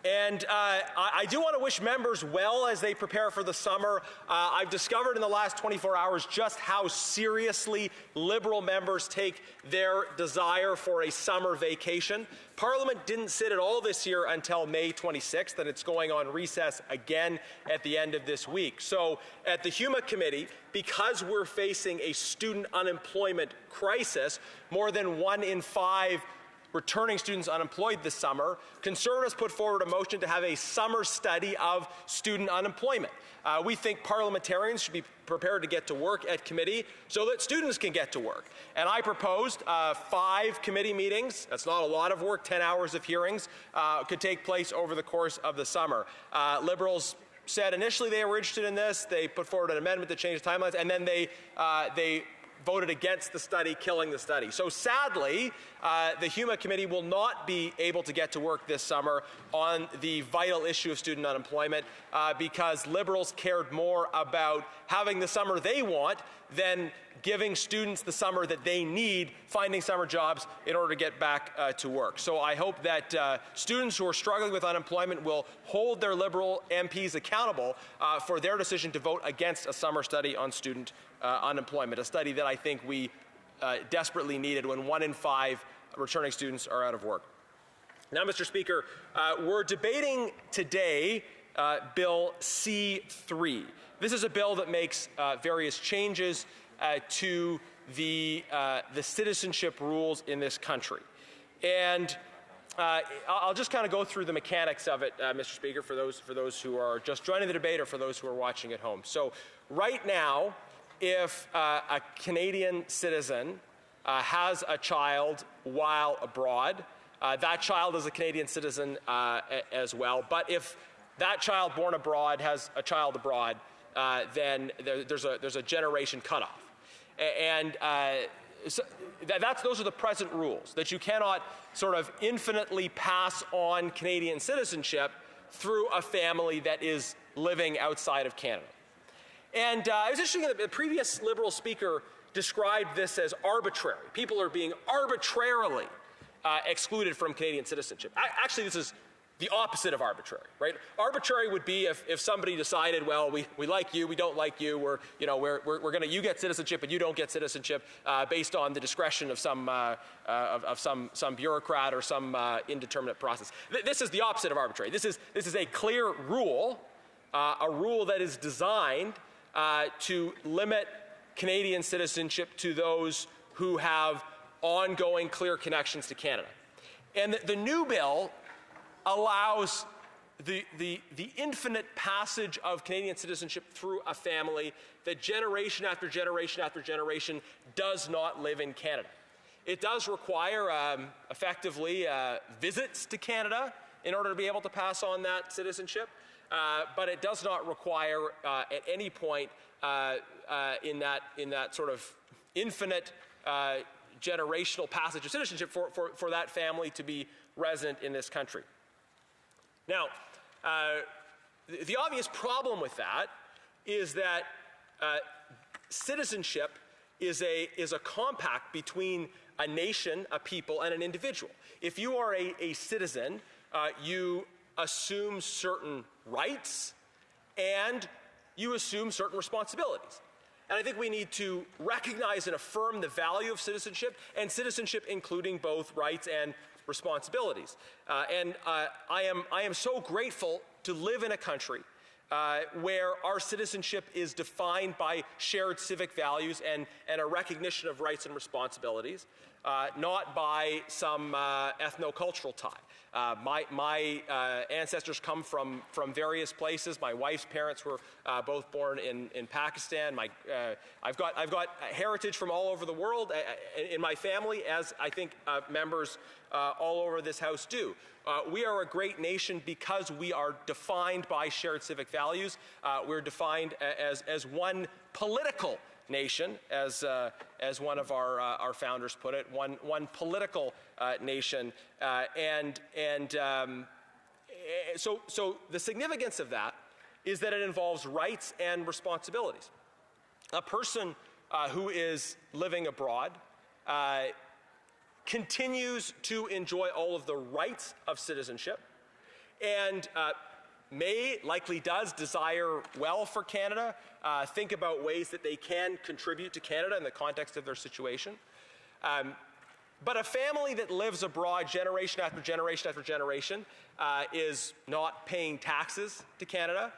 R: And I do want to wish members well as they prepare for the summer. I've discovered in the last 24 hours just how seriously Liberal members take their desire for a summer vacation. Parliament didn't sit at all this year until May 26th, and it's going on recess again at the end of this week. So at the HoC committee, because we're facing a student unemployment crisis, more than 1 in 5 returning students unemployed this summer, Conservatives put forward a motion to have a summer study of student unemployment. We think parliamentarians should be prepared to get to work at committee so that students can get to work. And I proposed 5 committee meetings. That's not a lot of work. 10 hours of hearings could take place over the course of the summer. Liberals said initially they were interested in this. They put forward an amendment to change the timelines, and then they voted against the study, killing the study. So sadly, the HoC committee will not be able to get to work this summer on the vital issue of student unemployment because Liberals cared more about having the summer they want than giving students the summer that they need, finding summer jobs in order to get back to work. So I hope that students who are struggling with unemployment will hold their Liberal MPs accountable for their decision to vote against a summer study on student unemployment, a study that I think we desperately needed when 1 in 5 returning students are out of work. Now, Mr. Speaker, we're debating today Bill C-3. This is a bill that makes various changes to the citizenship rules in this country. And I'll just kind of go through the mechanics of it, Mr. Speaker, for those who are just joining the debate or for those who are watching at home. So right now, if a Canadian citizen has a child while abroad, that child is a Canadian citizen as well. But if that child born abroad has a child abroad, then there's a generation cutoff. And so those are the present rules, that you cannot sort of infinitely pass on Canadian citizenship through a family that is living outside of Canada. And it was interesting that the previous Liberal speaker described this as arbitrary. People are being arbitrarily excluded from Canadian citizenship. Actually, this is the opposite of arbitrary, right? Arbitrary would be if somebody decided, well, we like you, we don't like you, you get citizenship and you don't get citizenship based on the discretion of some bureaucrat or some indeterminate process. This is the opposite of arbitrary. This is a clear rule, a rule that is designed to limit Canadian citizenship to those who have ongoing clear connections to Canada. And the new bill allows the infinite passage of Canadian citizenship through a family that generation after generation after generation does not live in Canada. It does require, effectively, visits to Canada in order to be able to pass on that citizenship, but it does not require at any point in that sort of infinite generational passage of citizenship for that family to be resident in this country. Now, the obvious problem with that is that citizenship is a compact between a nation, a people, and an individual. If you are a citizen, you assume certain rights and you assume certain responsibilities. And I think we need to recognize and affirm the value of citizenship, and citizenship including both rights and responsibilities. I am so grateful to live in a country where our citizenship is defined by shared civic values and a recognition of rights and responsibilities, not by some ethnocultural tie. My ancestors come from various places. My wife's parents were both born in Pakistan. I've got heritage from all over the world in my family, as I think members all over this House do. We are a great nation because we are defined by shared civic values. We're defined as one political nation, as one of our founders put it, one political nation, so the significance of that is that it involves rights and responsibilities. A person who is living abroad continues to enjoy all of the rights of citizenship and likely does desire well for Canada, think about ways that they can contribute to Canada in the context of their situation. But a family that lives abroad generation after generation after generation is not paying taxes to Canada,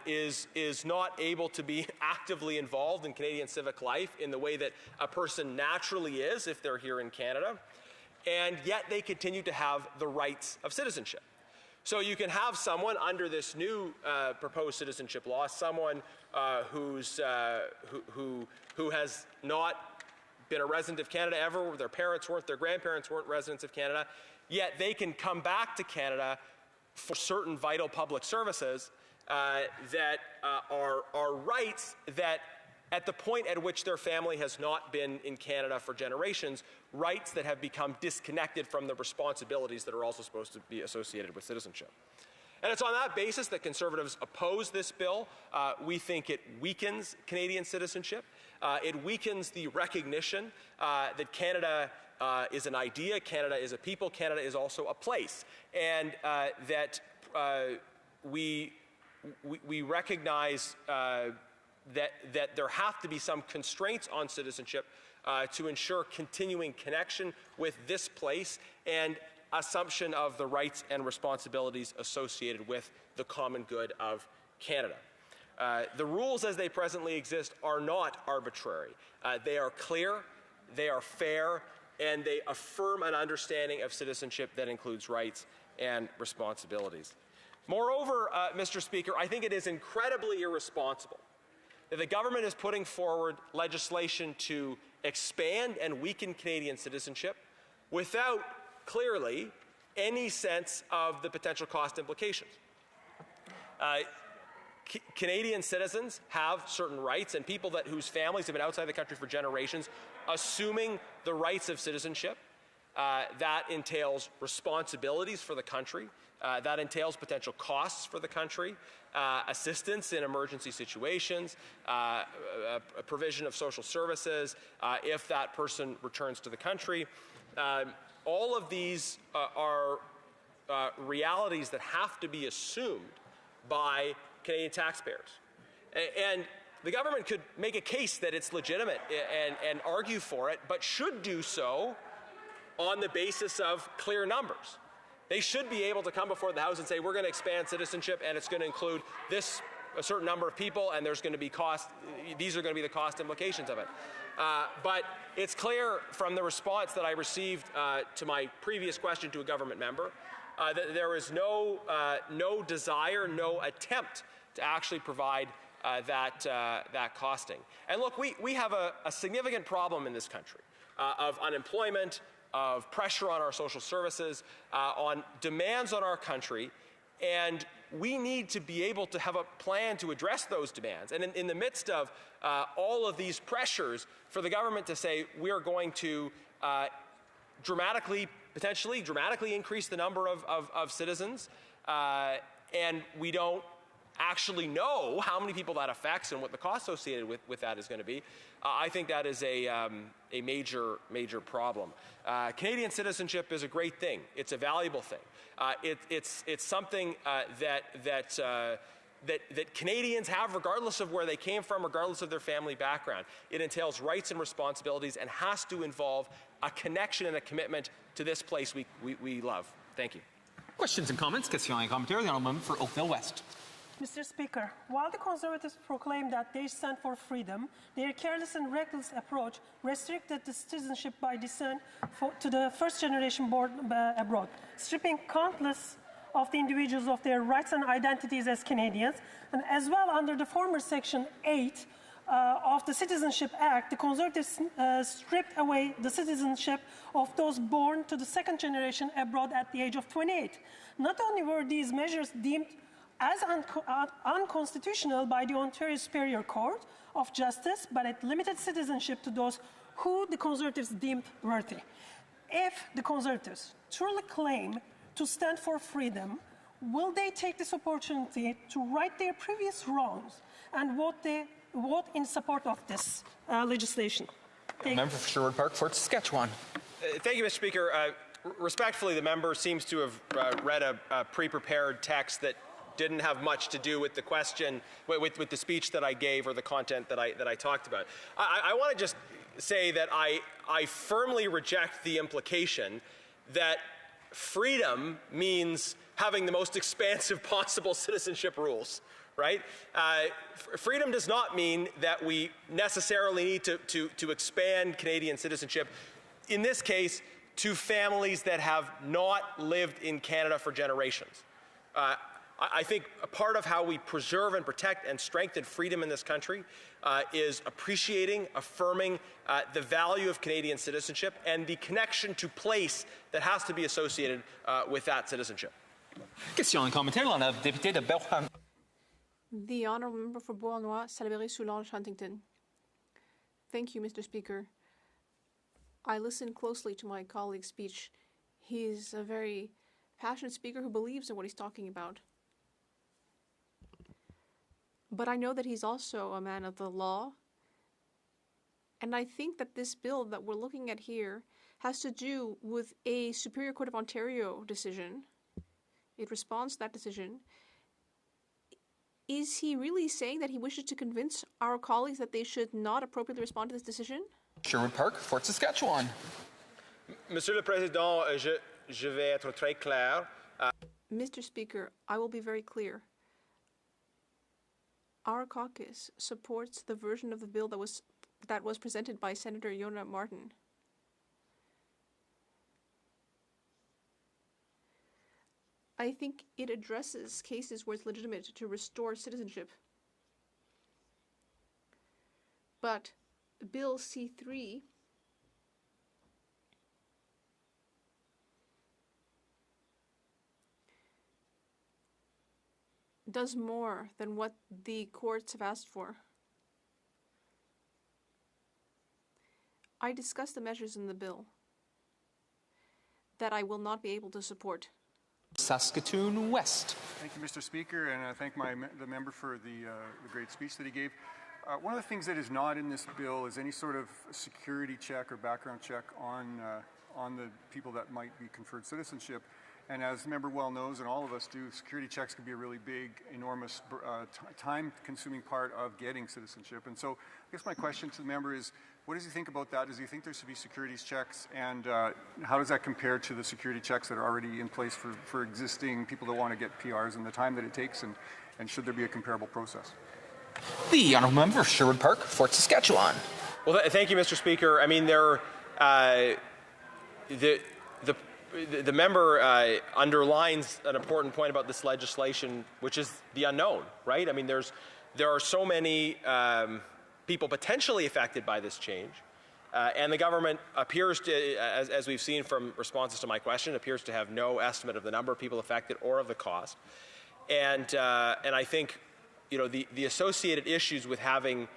R: is not able to be actively involved in Canadian civic life in the way that a person naturally is if they're here in Canada, and yet they continue to have the rights of citizenship. So you can have someone under this new proposed citizenship law, someone who has not been a resident of Canada ever, their parents weren't, their grandparents weren't residents of Canada, yet they can come back to Canada for certain vital public services that are rights that at the point at which their family has not been in Canada for generations, rights that have become disconnected from the responsibilities that are also supposed to be associated with citizenship. And it's on that basis that Conservatives oppose this bill. We think it weakens Canadian citizenship. It weakens the recognition that Canada is an idea, Canada is a people, Canada is also a place, and that we recognize that there have to be some constraints on citizenship to ensure continuing connection with this place and assumption of the rights and responsibilities associated with the common good of Canada. The rules as they presently exist are not arbitrary. They are clear, they are fair, and they affirm an understanding of citizenship that includes rights and responsibilities. Moreover, Mr. Speaker, I think it is incredibly irresponsible that the government is putting forward legislation to expand and weaken Canadian citizenship without, clearly, any sense of the potential cost implications. Canadian citizens have certain rights, and people whose families have been outside the country for generations, assuming the rights of citizenship, that entails responsibilities for the country, that entails potential costs for the country, assistance in emergency situations, a provision of social services if that person returns to the country. All of these are realities that have to be assumed by Canadian taxpayers. And the government could make a case that it's legitimate and argue for it, but should do so on the basis of clear numbers. They should be able to come before the House and say, we're going to expand citizenship and it's going to include a certain number of people, and there's going to be cost, these are going to be the cost implications of it. But it's clear from the response that I received to my previous question to a government member that there is no desire, no attempt to actually provide that costing. And look, we have a significant problem in this country of unemployment, of pressure on our social services, on demands on our country, and we need to be able to have a plan to address those demands. And in the midst of all of these pressures, for the government to say we are going to potentially dramatically increase the number of citizens, and we don't actually know how many people that affects and what the cost associated with that is going to be, I think that is a major problem. Canadian citizenship is a great thing. It's a valuable thing. It's something that Canadians have regardless of where they came from, regardless of their family background. It entails rights and responsibilities and has to involve a connection and a commitment to this place we love. Thank you.
J: Questions and comments? Question et commentaire. The honourable member for Oakville West.
S: Mr. Speaker, while the Conservatives proclaim that they stand for freedom, their careless and reckless approach restricted the citizenship by descent to the first generation born abroad, stripping countless of the individuals of their rights and identities as Canadians, and as well under the former Section 8 of the Citizenship Act, the Conservatives stripped away the citizenship of those born to the second generation abroad at the age of 28. Not only were these measures deemed as unconstitutional by the Ontario Superior Court of Justice, but it limited citizenship to those who the Conservatives deemed worthy. If the Conservatives truly claim to stand for freedom, will they take this opportunity to right their previous wrongs and vote in support of this legislation?
J: Member for Sherwood Park, Fort Saskatchewan.
R: Thank you, Mr. Speaker. Respectfully, the member seems to have read a pre-prepared text that didn't have much to do with the question, with the speech that I gave or the content that I talked about. I want to just say that I firmly reject the implication that freedom means having the most expansive possible citizenship rules, right? Freedom does not mean that we necessarily need to expand Canadian citizenship, in this case, to families that have not lived in Canada for generations. I think a part of how we preserve and protect and strengthen freedom in this country is appreciating, affirming the value of Canadian citizenship and the connection to place that has to be associated with that citizenship.
J: Question commentaire, on a député de Berkham.
C: The honourable member for Beauharnois, Salaberry-Soulage, Huntington. Thank you, Mr. Speaker. I listened closely to my colleague's speech. He's a very passionate speaker who believes in what he's talking about. But I know that he's also a man of the law. And I think that this bill that we're looking at here has to do with a Superior Court of Ontario decision. It responds to that decision. Is he really saying that he wishes to convince our colleagues that they should not appropriately respond to this decision?
J: Sherwood Park, Fort Saskatchewan.
R: Monsieur le Président, je vais être très clair.
C: Mr. Speaker, I will be very clear. Our caucus supports the version of the bill that was presented by Senator Yona Martin. I think it addresses cases where it's legitimate to restore citizenship. But Bill C-3 does more than what the courts have asked for. I discussed the measures in the bill that I will not be able to support.
J: Saskatoon West.
T: Thank you, Mr. Speaker, and I thank the member for the great speech that he gave. One of the things that is not in this bill is any sort of security check or background check on the people that might be conferred citizenship. And as the member well knows, and all of us do, security checks can be a really big, enormous, time-consuming part of getting citizenship. And so I guess my question to the member is, what does he think about that? Does he think there should be securities checks? And how does that compare to the security checks that are already in place for existing people that want to get PRs and the time that it takes? And should there be a comparable process?
J: The honourable member for Sherwood Park, Fort Saskatchewan.
R: Well, thank you, Mr. Speaker. I mean, the member underlines an important point about this legislation, which is the unknown, right? I mean, there are so many people potentially affected by this change, and the government appears to, as we've seen from responses to my question, appears to have no estimate of the number of people affected or of the cost. And I think, you know, the associated issues with having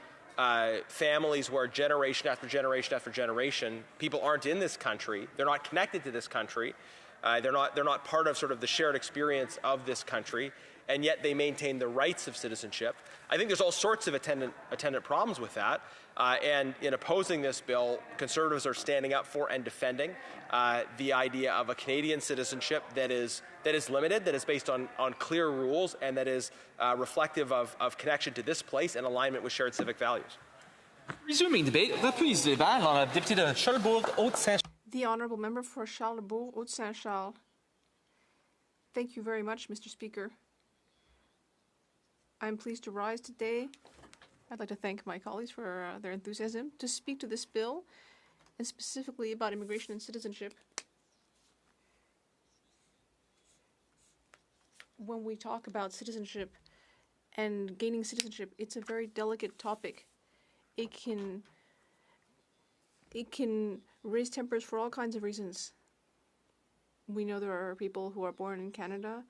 R: families where generation after generation after generation, people aren't in this country, they're not connected to this country, they're not part of sort of the shared experience of this country, and yet they maintain the rights of citizenship. I think there's all sorts of attendant problems with that, and in opposing this bill, Conservatives are standing up for and defending the idea of a Canadian citizenship that is limited, that is based on clear rules, and that is reflective of connection to this place and alignment with shared civic values.
J: Resuming debate, reprise du débat dans la députée de Charlebourg-Haute-Saint-Charles.
C: The honourable member for Charlebourg-Haute-Saint-Charles. Thank you very much, Mr. Speaker. I'm pleased to rise today. I'd like to thank my colleagues for their enthusiasm to speak to this bill, and specifically about immigration and citizenship. When we talk about citizenship and gaining citizenship, it's a very delicate topic. It can raise tempers for all kinds of reasons. We know there are people who are born in Canada,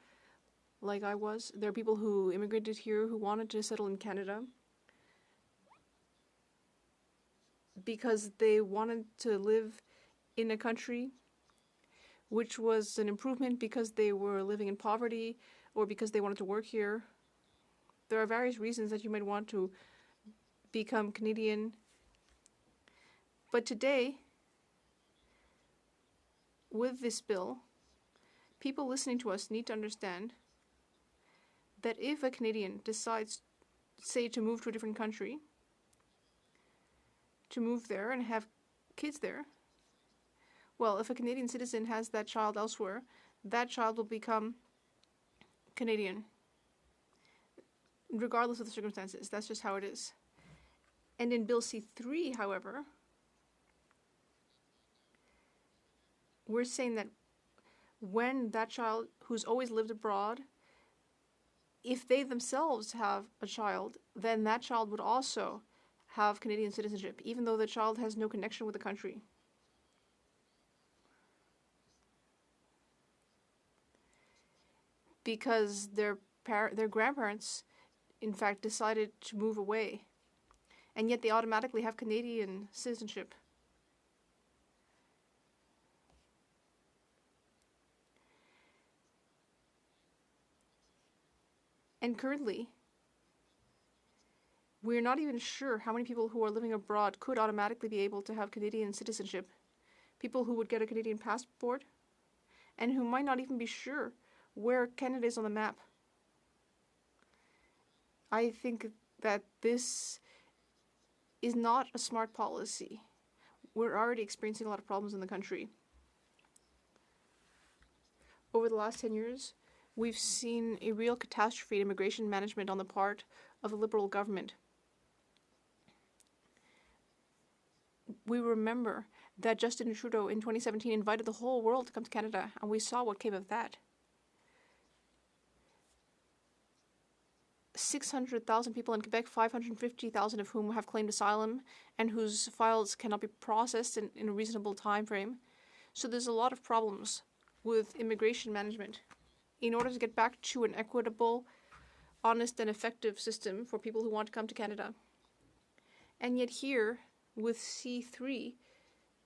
C: like I was. There are people who immigrated here who wanted to settle in Canada because they wanted to live in a country which was an improvement because they were living in poverty or because they wanted to work here. There are various reasons that you might want to become Canadian. But today, with this bill, people listening to us need to understand that if a Canadian decides, say, to move to a different country, to move there and have kids there, well, if a Canadian citizen has that child elsewhere, that child will become Canadian, regardless of the circumstances. That's just how it is. And in Bill C-3, however, we're saying that when that child who's always lived abroad, if they themselves have a child, then that child would also have Canadian citizenship, even though the child has no connection with the country. Because their grandparents, in fact, decided to move away, and yet they automatically have Canadian citizenship. And currently, we're not even sure how many people who are living abroad could automatically be able to have Canadian citizenship. People who would get a Canadian passport, and who might not even be sure where Canada is on the map. I think that this is not a smart policy. We're already experiencing a lot of problems in the country. Over the last 10 years, we've seen a real catastrophe in immigration management on the part of the Liberal government. We remember that Justin Trudeau in 2017 invited the whole world to come to Canada, and we saw what came of that. 600,000 people in Quebec, 550,000 of whom have claimed asylum and whose files cannot be processed in a reasonable time frame. So there's a lot of problems with immigration management. In order to get back to an equitable, honest, and effective system for people who want to come to Canada. And yet here, with C3,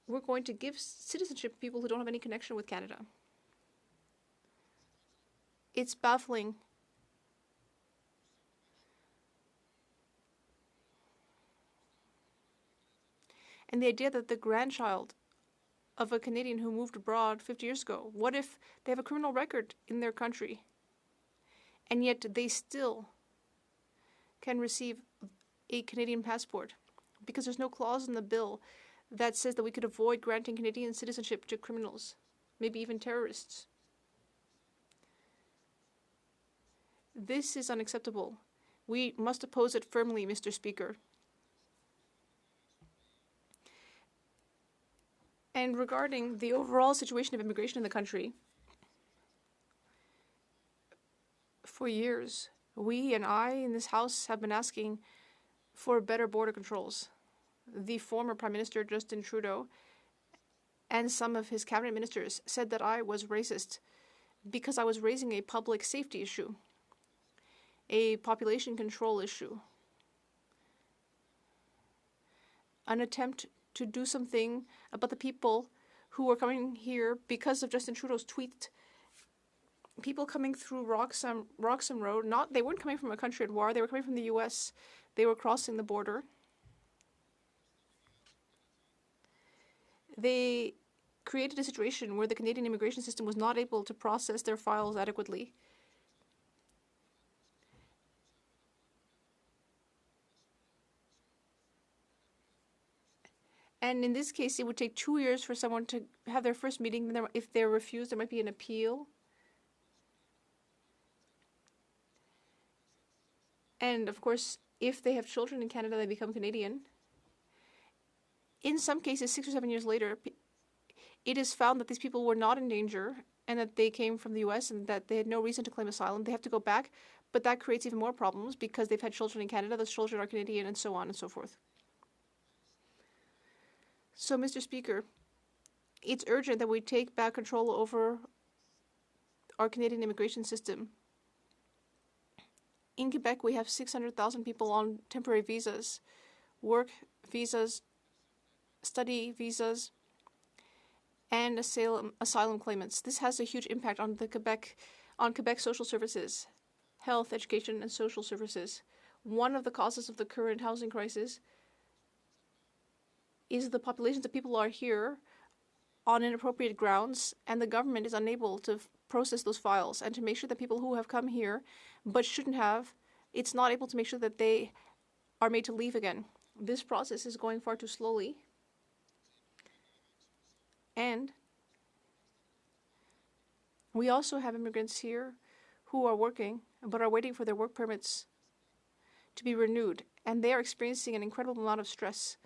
C: we're going to give citizenship to people who don't have any connection with Canada. It's baffling. And the idea that the grandchild of a Canadian who moved abroad 50 years ago, what if they have a criminal record in their country, and yet they still can receive a Canadian passport? Because there's no clause in the bill that says that we could avoid granting Canadian citizenship to criminals, maybe even terrorists. This is unacceptable. We must oppose it firmly, Mr. Speaker. And regarding the overall situation of immigration in the country, for years, we and I in this House have been asking for better border controls. The former Prime Minister, Justin Trudeau, and some of his cabinet ministers said that I was racist because I was raising a public safety issue, a population control issue, an attempt to do something about the people who were coming here because of Justin Trudeau's tweet. People coming through Roxham Road, they weren't coming from a country at war, they were coming from the US. They were crossing the border. They created a situation where the Canadian immigration system was not able to process their files adequately. And in this case, it would take 2 years for someone to have their first meeting. Then if they're refused, there might be an appeal. And of course, if they have children in Canada, they become Canadian. In some cases, 6 or 7 years later, it is found that these people were not in danger and that they came from the US and that they had no reason to claim asylum. They have to go back, but that creates even more problems because they've had children in Canada, those children are Canadian, and so on and so forth. So, Mr. Speaker, it's urgent that we take back control over our Canadian immigration system. In Quebec, we have 600,000 people on temporary visas, work visas, study visas, and asylum claimants. This has a huge impact on Quebec social services, health, education, and social services. One of the causes of the current housing crisis is the populations of people who are here on inappropriate grounds, and the government is unable to process those files and to make sure that people who have come here but shouldn't have, it's not able to make sure that they are made to leave again. This process is going far too slowly. And we also have immigrants here who are working but are waiting for their work permits to be renewed, and they are experiencing an incredible amount of stress.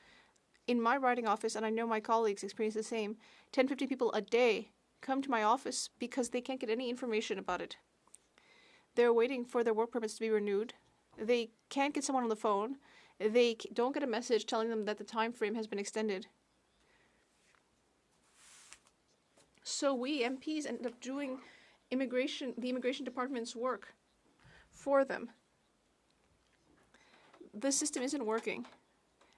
C: In my riding office, and I know my colleagues experience the same, 10-50 people a day come to my office because they can't get any information about it. They're waiting for their work permits to be renewed. They can't get someone on the phone. They don't get a message telling them that the time frame has been extended. So we MPs end up doing the immigration department's work for them. The system isn't working.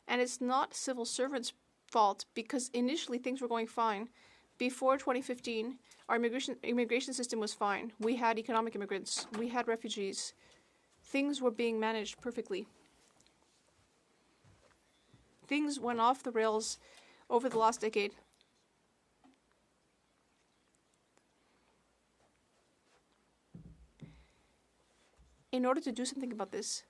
C: And it's not civil servants' fault, because initially things were going fine. Before 2015, our immigration system was fine. We had economic immigrants. We had refugees. Things were being managed perfectly. Things went off the rails over the last decade. In order to do something about this,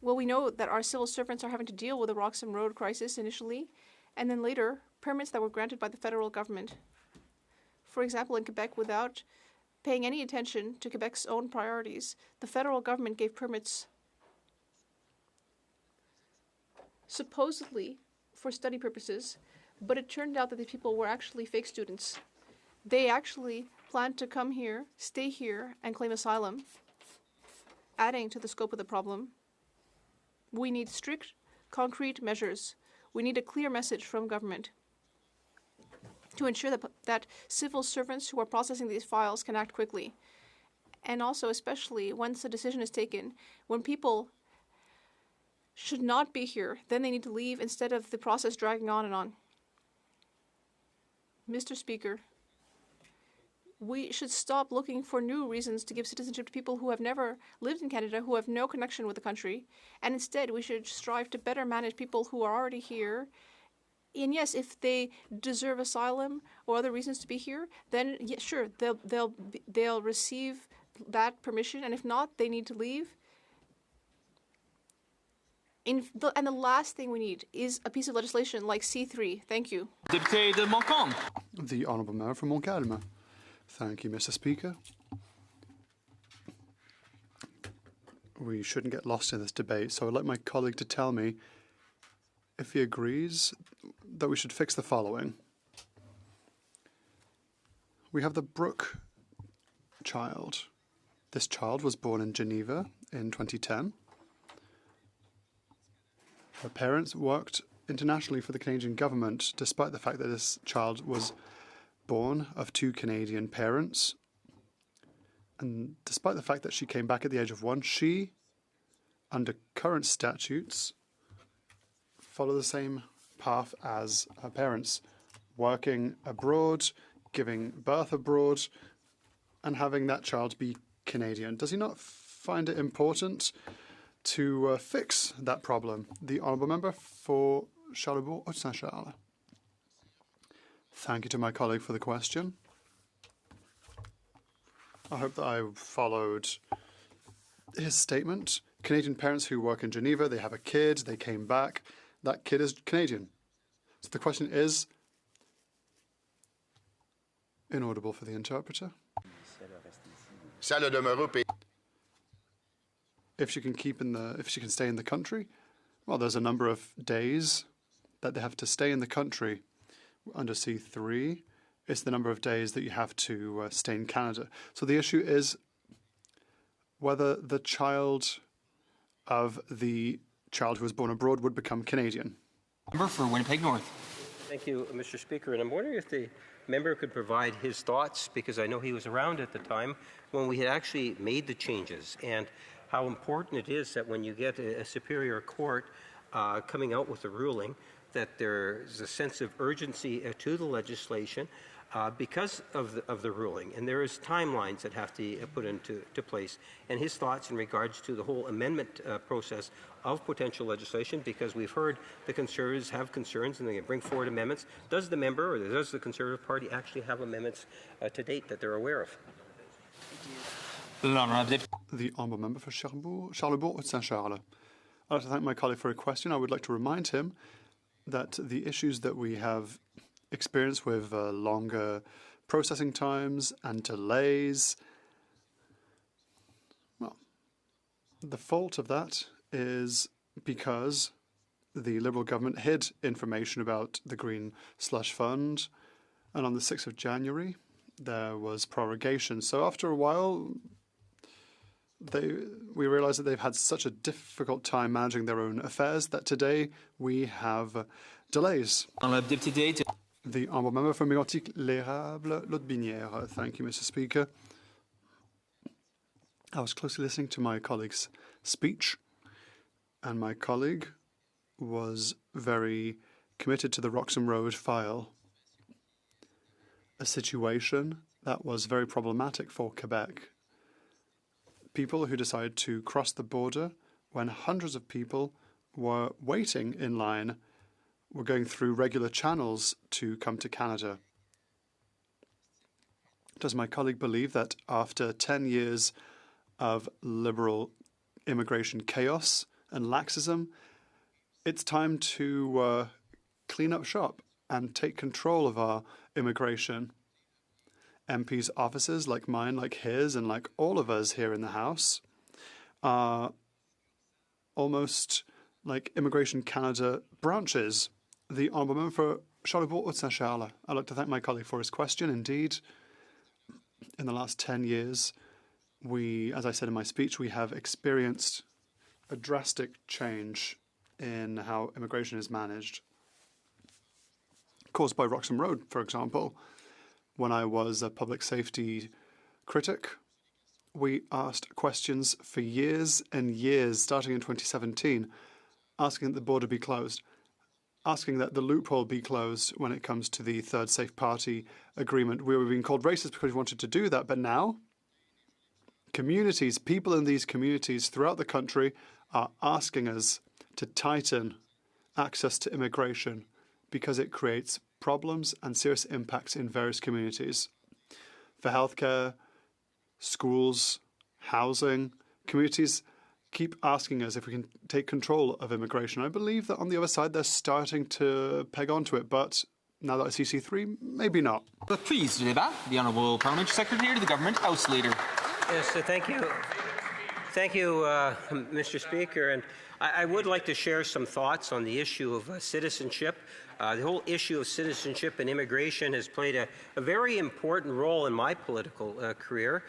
C: well, we know that our civil servants are having to deal with the Roxham Road crisis initially, and then later, permits that were granted by the federal government. For example, in Quebec, without paying any attention to Quebec's own priorities, the federal government gave permits supposedly for study purposes, but it turned out that these people were actually fake students. They actually planned to come here, stay here, and claim asylum, adding to the scope of the problem. We need strict, concrete measures. We need a clear message from government to ensure that civil servants who are processing these files can act quickly. And also, especially once a decision is taken, when people should not be here, then they need to leave instead of the process dragging on and on. Mr. Speaker, we should stop looking for new reasons to give citizenship to people who have never lived in Canada, who have no connection with the country, and instead we should strive to better manage people who are already here. And yes, if they deserve asylum or other reasons to be here, then yeah, sure, they'll receive that permission, and if not, they need to leave. And the last thing we need is a piece of legislation like C3. Thank you.
J: Député de Montcalm.
P: The Honourable Member from Montcalm. Thank you, Mr. Speaker. We shouldn't get lost in this debate, so I'd like my colleague to tell me if he agrees that we should fix the following. We have the Brooke child. This child was born in Geneva in 2010. Her parents worked internationally for the Canadian government, despite the fact that this child was born of two Canadian parents. And despite the fact that she came back at the age of 1, she, under current statutes, follow the same path as her parents, working abroad, giving birth abroad, and having that child be Canadian. Does he not find it important to fix that problem? The Honourable Member for Charlebourg-Haute-Saint-Charles. Thank you to my colleague for the question. I hope that I followed his statement. Canadian parents who work in Geneva, they have a kid, they came back, that kid is Canadian. So the question is, inaudible for the interpreter. If she can stay in the country, well, there's a number of days that they have to stay in the country. Under C3, it's the number of days that you have to stay in Canada. So the issue is whether the child of the child who was born abroad would become Canadian.
J: Member for Winnipeg North.
A: Thank you, Mr. Speaker. And I'm wondering if the member could provide his thoughts, because I know he was around at the time when we had actually made the changes, and how important it is that when you get a superior court coming out with a ruling, that there's a sense of urgency to the legislation, because of the ruling, and there is timelines that have to be put into place, and his thoughts in regards to the whole amendment process of potential legislation, because we've heard the Conservatives have concerns and they can bring forward amendments. Does the member or does the Conservative Party actually have amendments to date that they're aware of?
P: The Honourable Member for Charlebourg-Saint-Charles. I'd like to thank my colleague for a question. I would like to remind him that the issues that we have experienced with longer processing times and delays, well, the fault of that is because the Liberal government hid information about the Green Slush Fund, and on the 6th of January there was prorogation. So after a while we realised that they've had such a difficult time managing their own affairs that today we have delays. The Honourable Member for Mégantic-l'Érable-Lotbinière. Thank you, Mr. Speaker. I was closely listening to my colleague's speech, and my colleague was very committed to the Roxham Road file, a situation that was very problematic for Quebec. People who decided to cross the border when hundreds of people were waiting in line, were going through regular channels to come to Canada. Does my colleague believe that after 10 years of Liberal immigration chaos and laxism, it's time to clean up shop and take control of our immigration? MPs' offices, like mine, like his, and like all of us here in the House, are almost like Immigration Canada branches. The Honourable Member for Charlebourg-Saint-Charles. I'd like to thank my colleague for his question. Indeed, in the last 10 years, we, as I said in my speech, we have experienced a drastic change in how immigration is managed, caused by Roxham Road, for example. When I was a public safety critic, we asked questions for years and years, starting in 2017, asking that the border be closed, asking that the loophole be closed when it comes to the Third Safe Party agreement. We were being called racist because we wanted to do that, but now communities, people in these communities throughout the country are asking us to tighten access to immigration because it creates problems and serious impacts in various communities. For healthcare, schools, housing, communities keep asking us if we can take control of immigration. I believe that on the other side they're starting to peg onto it, but now that I see C3, maybe not.
J: Please do that. The Honourable Parliamentary Secretary to the Government House Leader.
A: Yes, thank you. Thank you, Mr. Speaker. And I would like to share some thoughts on the issue of citizenship. The whole issue of citizenship and immigration has played a very important role in my political career.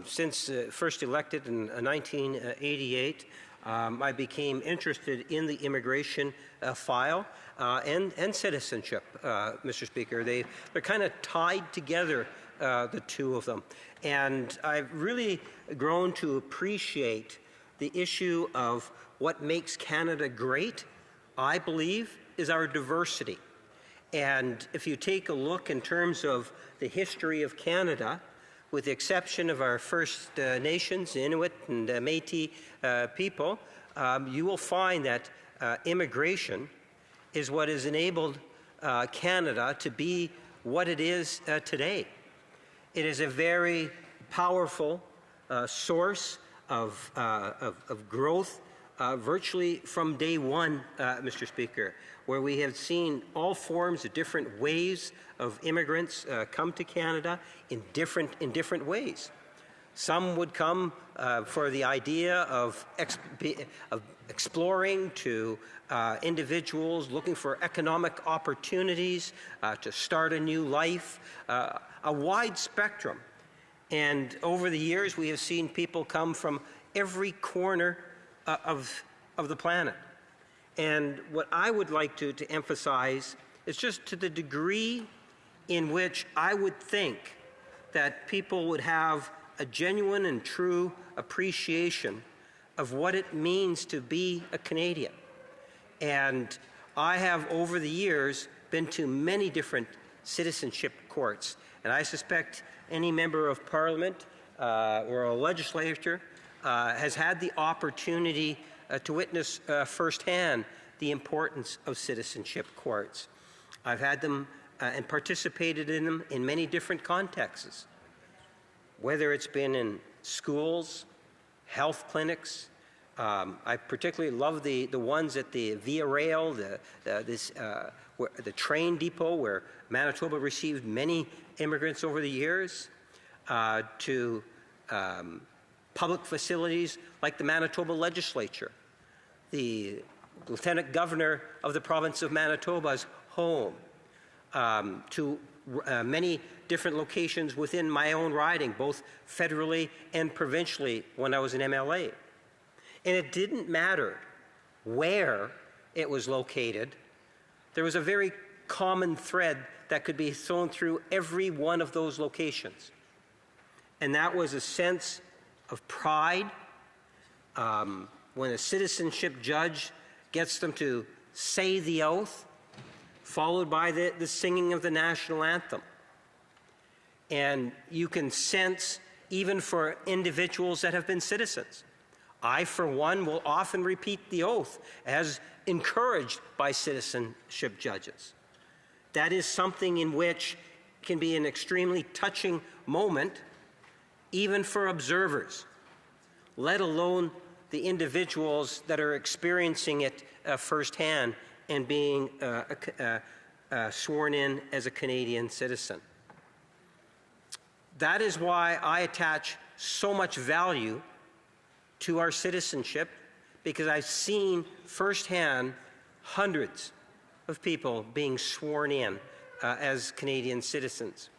A: Since first elected in 1988, I became interested in the immigration file and citizenship, Mr. Speaker. They're kind of tied together, the two of them. And I've really grown to appreciate the issue of what makes Canada great, I believe, is our diversity. And if you take a look in terms of the history of Canada, with the exception of our First Nations, Inuit and Métis people, you will find that immigration is what has enabled Canada to be what it is today. It is a very powerful source of growth virtually from day one, Mr. Speaker, where we have seen all forms of different waves of immigrants come to Canada in different ways. Some would come for the idea of exploring, to individuals looking for economic opportunities, to start a new life, a wide spectrum. And over the years, we have seen people come from every corner of the planet. And what I would like to emphasize is just to the degree in which I would think that people would have a genuine and true appreciation of what it means to be a Canadian. And I have, over the years, been to many different citizenship courts. And I suspect any member of Parliament or a legislator has had the opportunity to witness firsthand the importance of citizenship courts. I've had them and participated in them in many different contexts, whether it's been in schools, health clinics. I particularly love the ones at the Via Rail, the train depot where Manitoba received many immigrants over the years, to public facilities like the Manitoba Legislature, the Lieutenant Governor of the province of Manitoba's home, to many different locations within my own riding, both federally and provincially when I was an MLA. And it didn't matter where it was located. There was a very common thread that could be thrown through every one of those locations. And that was a sense of pride when a citizenship judge gets them to say the oath, followed by the singing of the national anthem. And you can sense, even for individuals that have been citizens, I, for one, will often repeat the oath as encouraged by citizenship judges. That is something in which can be an extremely touching moment, even for observers, let alone the individuals that are experiencing it firsthand and being sworn in as a Canadian citizen. That is why I attach so much value to our citizenship, because I've seen firsthand hundreds of people being sworn in as Canadian citizens.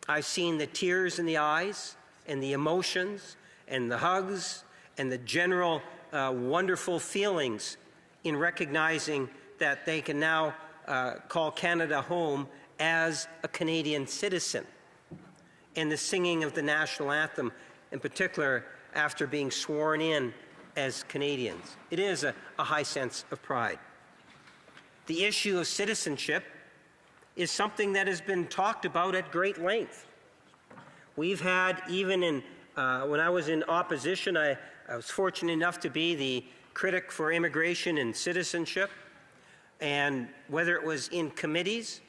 A: I've seen the tears in the eyes and the emotions and the hugs and the general wonderful feelings in recognizing that they can now call Canada home as a Canadian citizen, and the singing of the national anthem in particular after being sworn in as Canadians. It is a high sense of pride. The issue of citizenship is something that has been talked about at great length. We've had, even in when I was in opposition, I was fortunate enough to be the critic for immigration and citizenship, and whether it was in committees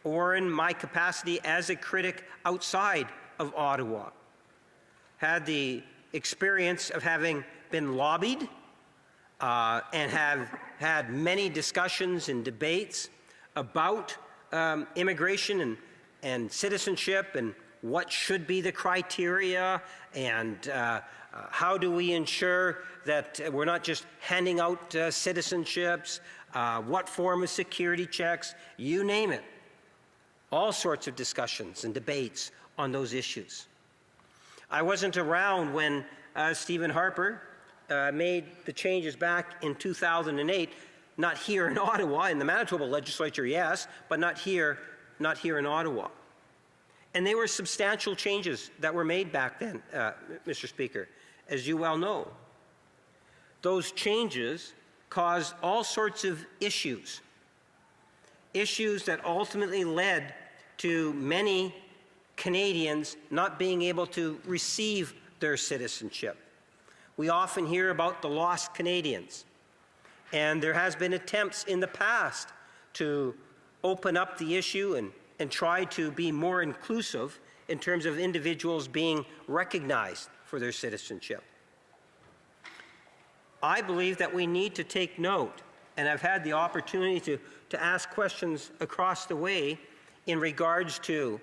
A: or in my capacity as a critic outside of Ottawa, had the experience of having been lobbied and have had many discussions and debates about immigration and citizenship and what should be the criteria, and how do we ensure that we're not just handing out citizenships, what form of security checks, you name it. All sorts of discussions and debates on those issues. I wasn't around when Stephen Harper made the changes back in 2008, not here in Ottawa, in the Manitoba legislature, yes, but not here in Ottawa. And they were substantial changes that were made back then, Mr. Speaker, as you well know. Those changes caused all sorts of issues that ultimately led to many Canadians not being able to receive their citizenship. We often hear about the lost Canadians, and there has been attempts in the past to open up the issue and try to be more inclusive in terms of individuals being recognized for their citizenship. I believe that we need to take note, and I've had the opportunity to ask questions across the way in regards to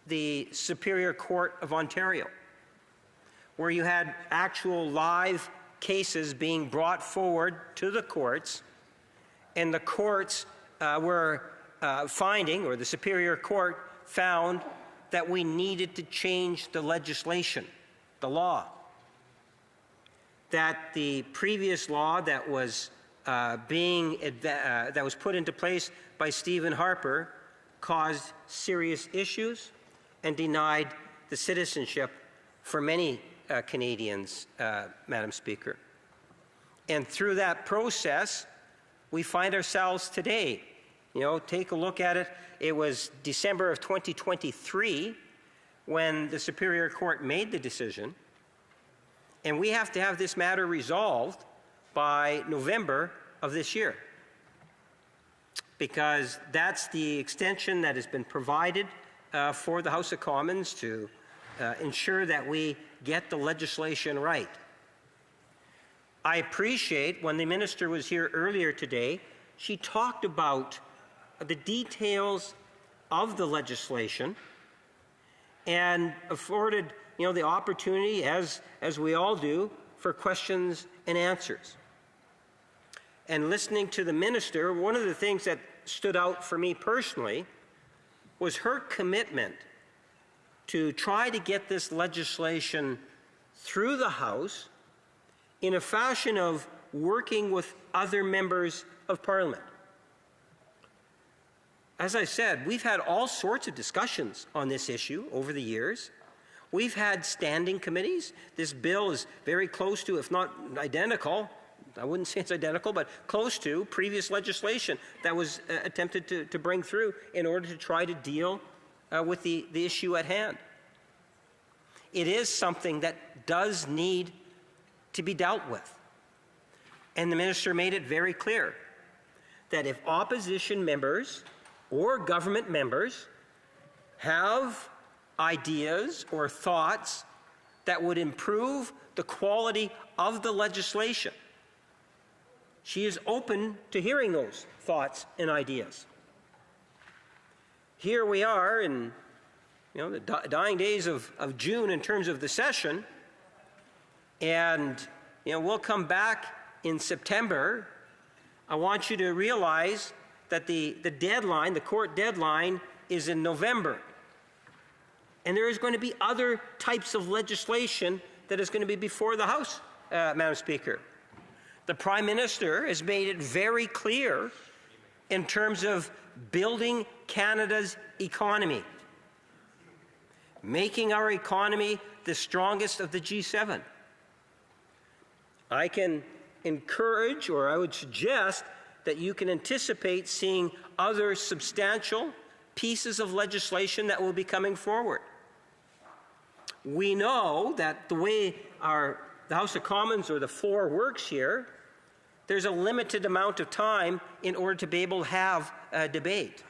A: the Superior Court of Ontario, where you had actual live cases being brought forward to the courts, and the courts were finding, or the Superior Court found, that we needed to change the legislation, the law. That the previous law that was that was put into place by Stephen Harper caused serious issues and denied the citizenship for many Canadians, Madam Speaker. And through that process, we find ourselves today take a look at it. It was December of 2023 when the Superior Court made the decision, and we have to have this matter resolved by November of this year, because that's the extension that has been provided for the House of Commons to ensure that we get the legislation right. I appreciate when the minister was here earlier today, she talked about the details of the legislation and afforded the opportunity, as we all do, for questions and answers. And listening to the minister, one of the things that stood out for me personally was her commitment to try to get this legislation through the House in a fashion of working with other members of Parliament. As I said, we've had all sorts of discussions on this issue over the years. We've had standing committees. This bill is very close to, if not identical, I wouldn't say it's identical, but close to previous legislation that was attempted to bring through in order to try to deal with the issue at hand. It is something that does need to be dealt with. And the minister made it very clear that if opposition members or government members have ideas or thoughts that would improve the quality of the legislation, she is open to hearing those thoughts and ideas. Here we are in the dying days of June in terms of the session, and we'll come back in September. I want you to realize that the deadline, the court deadline, is in November. And there is going to be other types of legislation that is going to be before the House, Madam Speaker. The Prime Minister has made it very clear in terms of building Canada's economy, making our economy the strongest of the G7. I can encourage, or I would suggest, that you can anticipate seeing other substantial pieces of legislation that will be coming forward. We know that the way the House of Commons or the floor works here, there's a limited amount of time in order to be able to have a debate.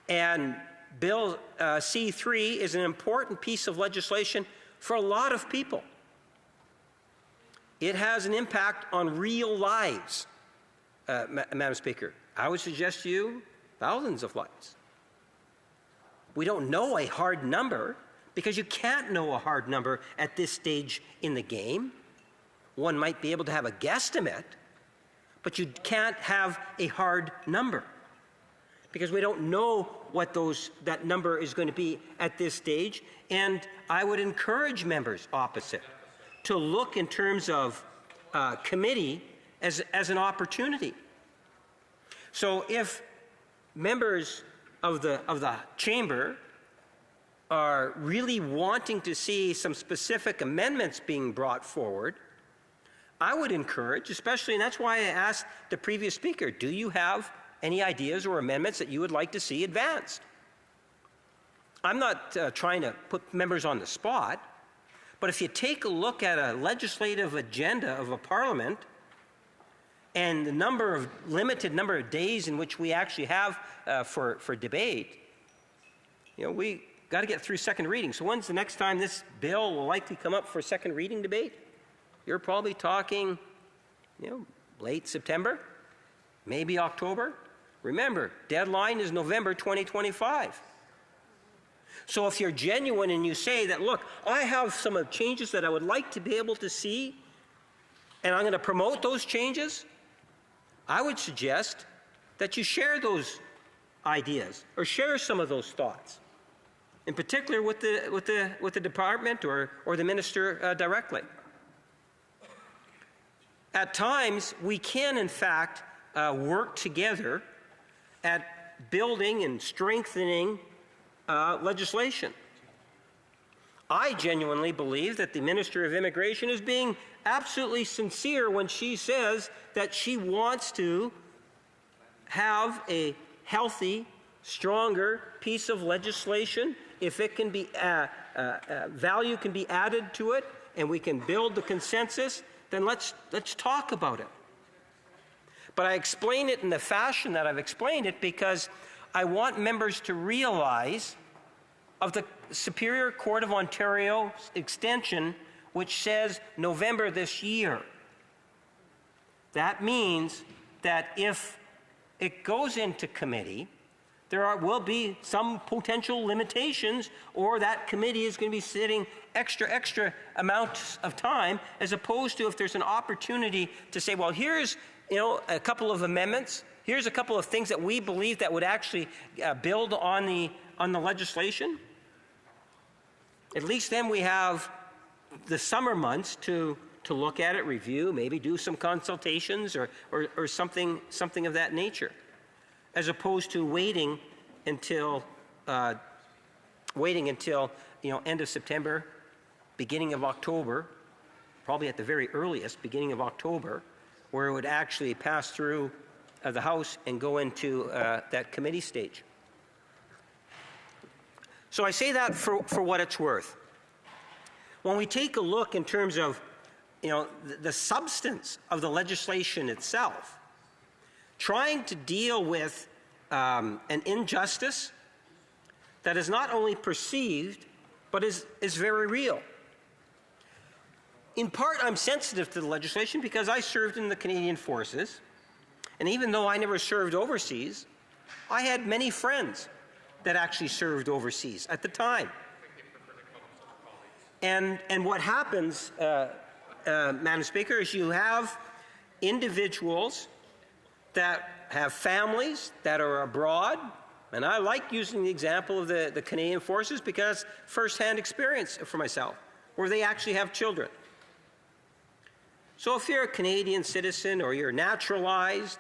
A: And Bill C-3 is an important piece of legislation for a lot of people. It has an impact on real lives, Madam Speaker. I would suggest to you thousands of lives. We don't know a hard number because you can't know a hard number at this stage in the game. One might be able to have a guesstimate, but you can't have a hard number because we don't know what that number is going to be at this stage. And I would encourage members opposite to look in terms of committee as an opportunity. So if members of the chamber are really wanting to see some specific amendments being brought forward, I would encourage, especially, and that's why I asked the previous speaker, do you have any ideas or amendments that you would like to see advanced? I'm not trying to put members on the spot, but if you take a look at a legislative agenda of a parliament and the limited number of days in which we actually have for debate, we got to get through second reading. So when's the next time this bill will likely come up for second reading debate? You're probably talking, late September, maybe October. Remember, deadline is November 2025. So if you're genuine and you say that, look, I have some changes that I would like to be able to see, and I'm going to promote those changes, I would suggest that you share those ideas or share some of those thoughts, in particular with the department or the minister directly. At times, we can, in fact, work together at building and strengthening legislation. I genuinely believe that the Minister of Immigration is being absolutely sincere when she says that she wants to have a healthy, stronger piece of legislation, if it can be value can be added to it, and we can build the consensus, then let's talk about it. But I explain it in the fashion that I've explained it because I want members to realize of the Superior Court of Ontario's extension, which says November this year. That means that if it goes into committee, there will be some potential limitations, or that committee is going to be sitting extra amounts of time, as opposed to if there's an opportunity to say, well, here's a couple of amendments, here's a couple of things that we believe that would actually build on the legislation. At least then we have the summer months to look at it, review, maybe do some consultations or something of that nature, as opposed to waiting until end of September, beginning of October, probably at the very earliest, beginning of October, where it would actually pass through the House and go into that committee stage. So I say that for what it's worth. When we take a look in terms of the substance of the legislation itself, trying to deal with an injustice that is not only perceived, but is very real. In part, I'm sensitive to the legislation because I served in the Canadian Forces, and even though I never served overseas, I had many friends that actually served overseas at the time. And what happens, Madam Speaker, is you have individuals that have families that are abroad, and I like using the example of the Canadian Forces because first-hand experience for myself, where they actually have children. So if you're a Canadian citizen or you're naturalized,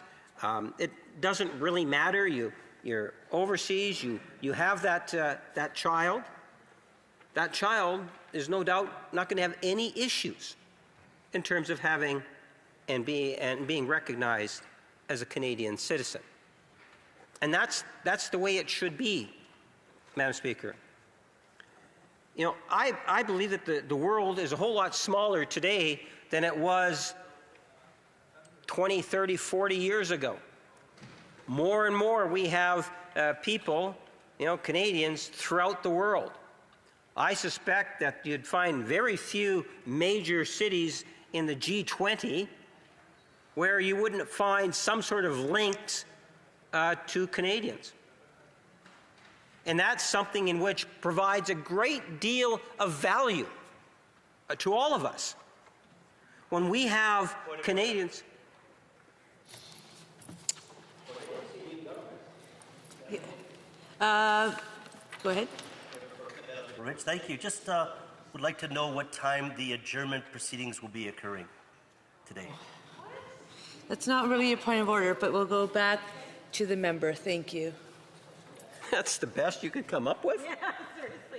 A: it doesn't really matter. You're overseas, you have that child. That child is no doubt not going to have any issues in terms of having and being recognized as a Canadian citizen. And that's the way it should be, Madam Speaker. I believe that the world is a whole lot smaller today than it was 20, 30, 40 years ago. More and more we have people, Canadians throughout the world. I suspect that you'd find very few major cities in the G20 where you wouldn't find some sort of links to Canadians. And that's something in which provides a great deal of value to all of us. When we have Canadians...
L: Go ahead.
H: Rich, thank you. Just would like to know what time the adjournment proceedings will be occurring today.
L: That's not really a point of order, but we'll go back to the member. Thank you.
A: That's the best you could come up with?
L: Yeah,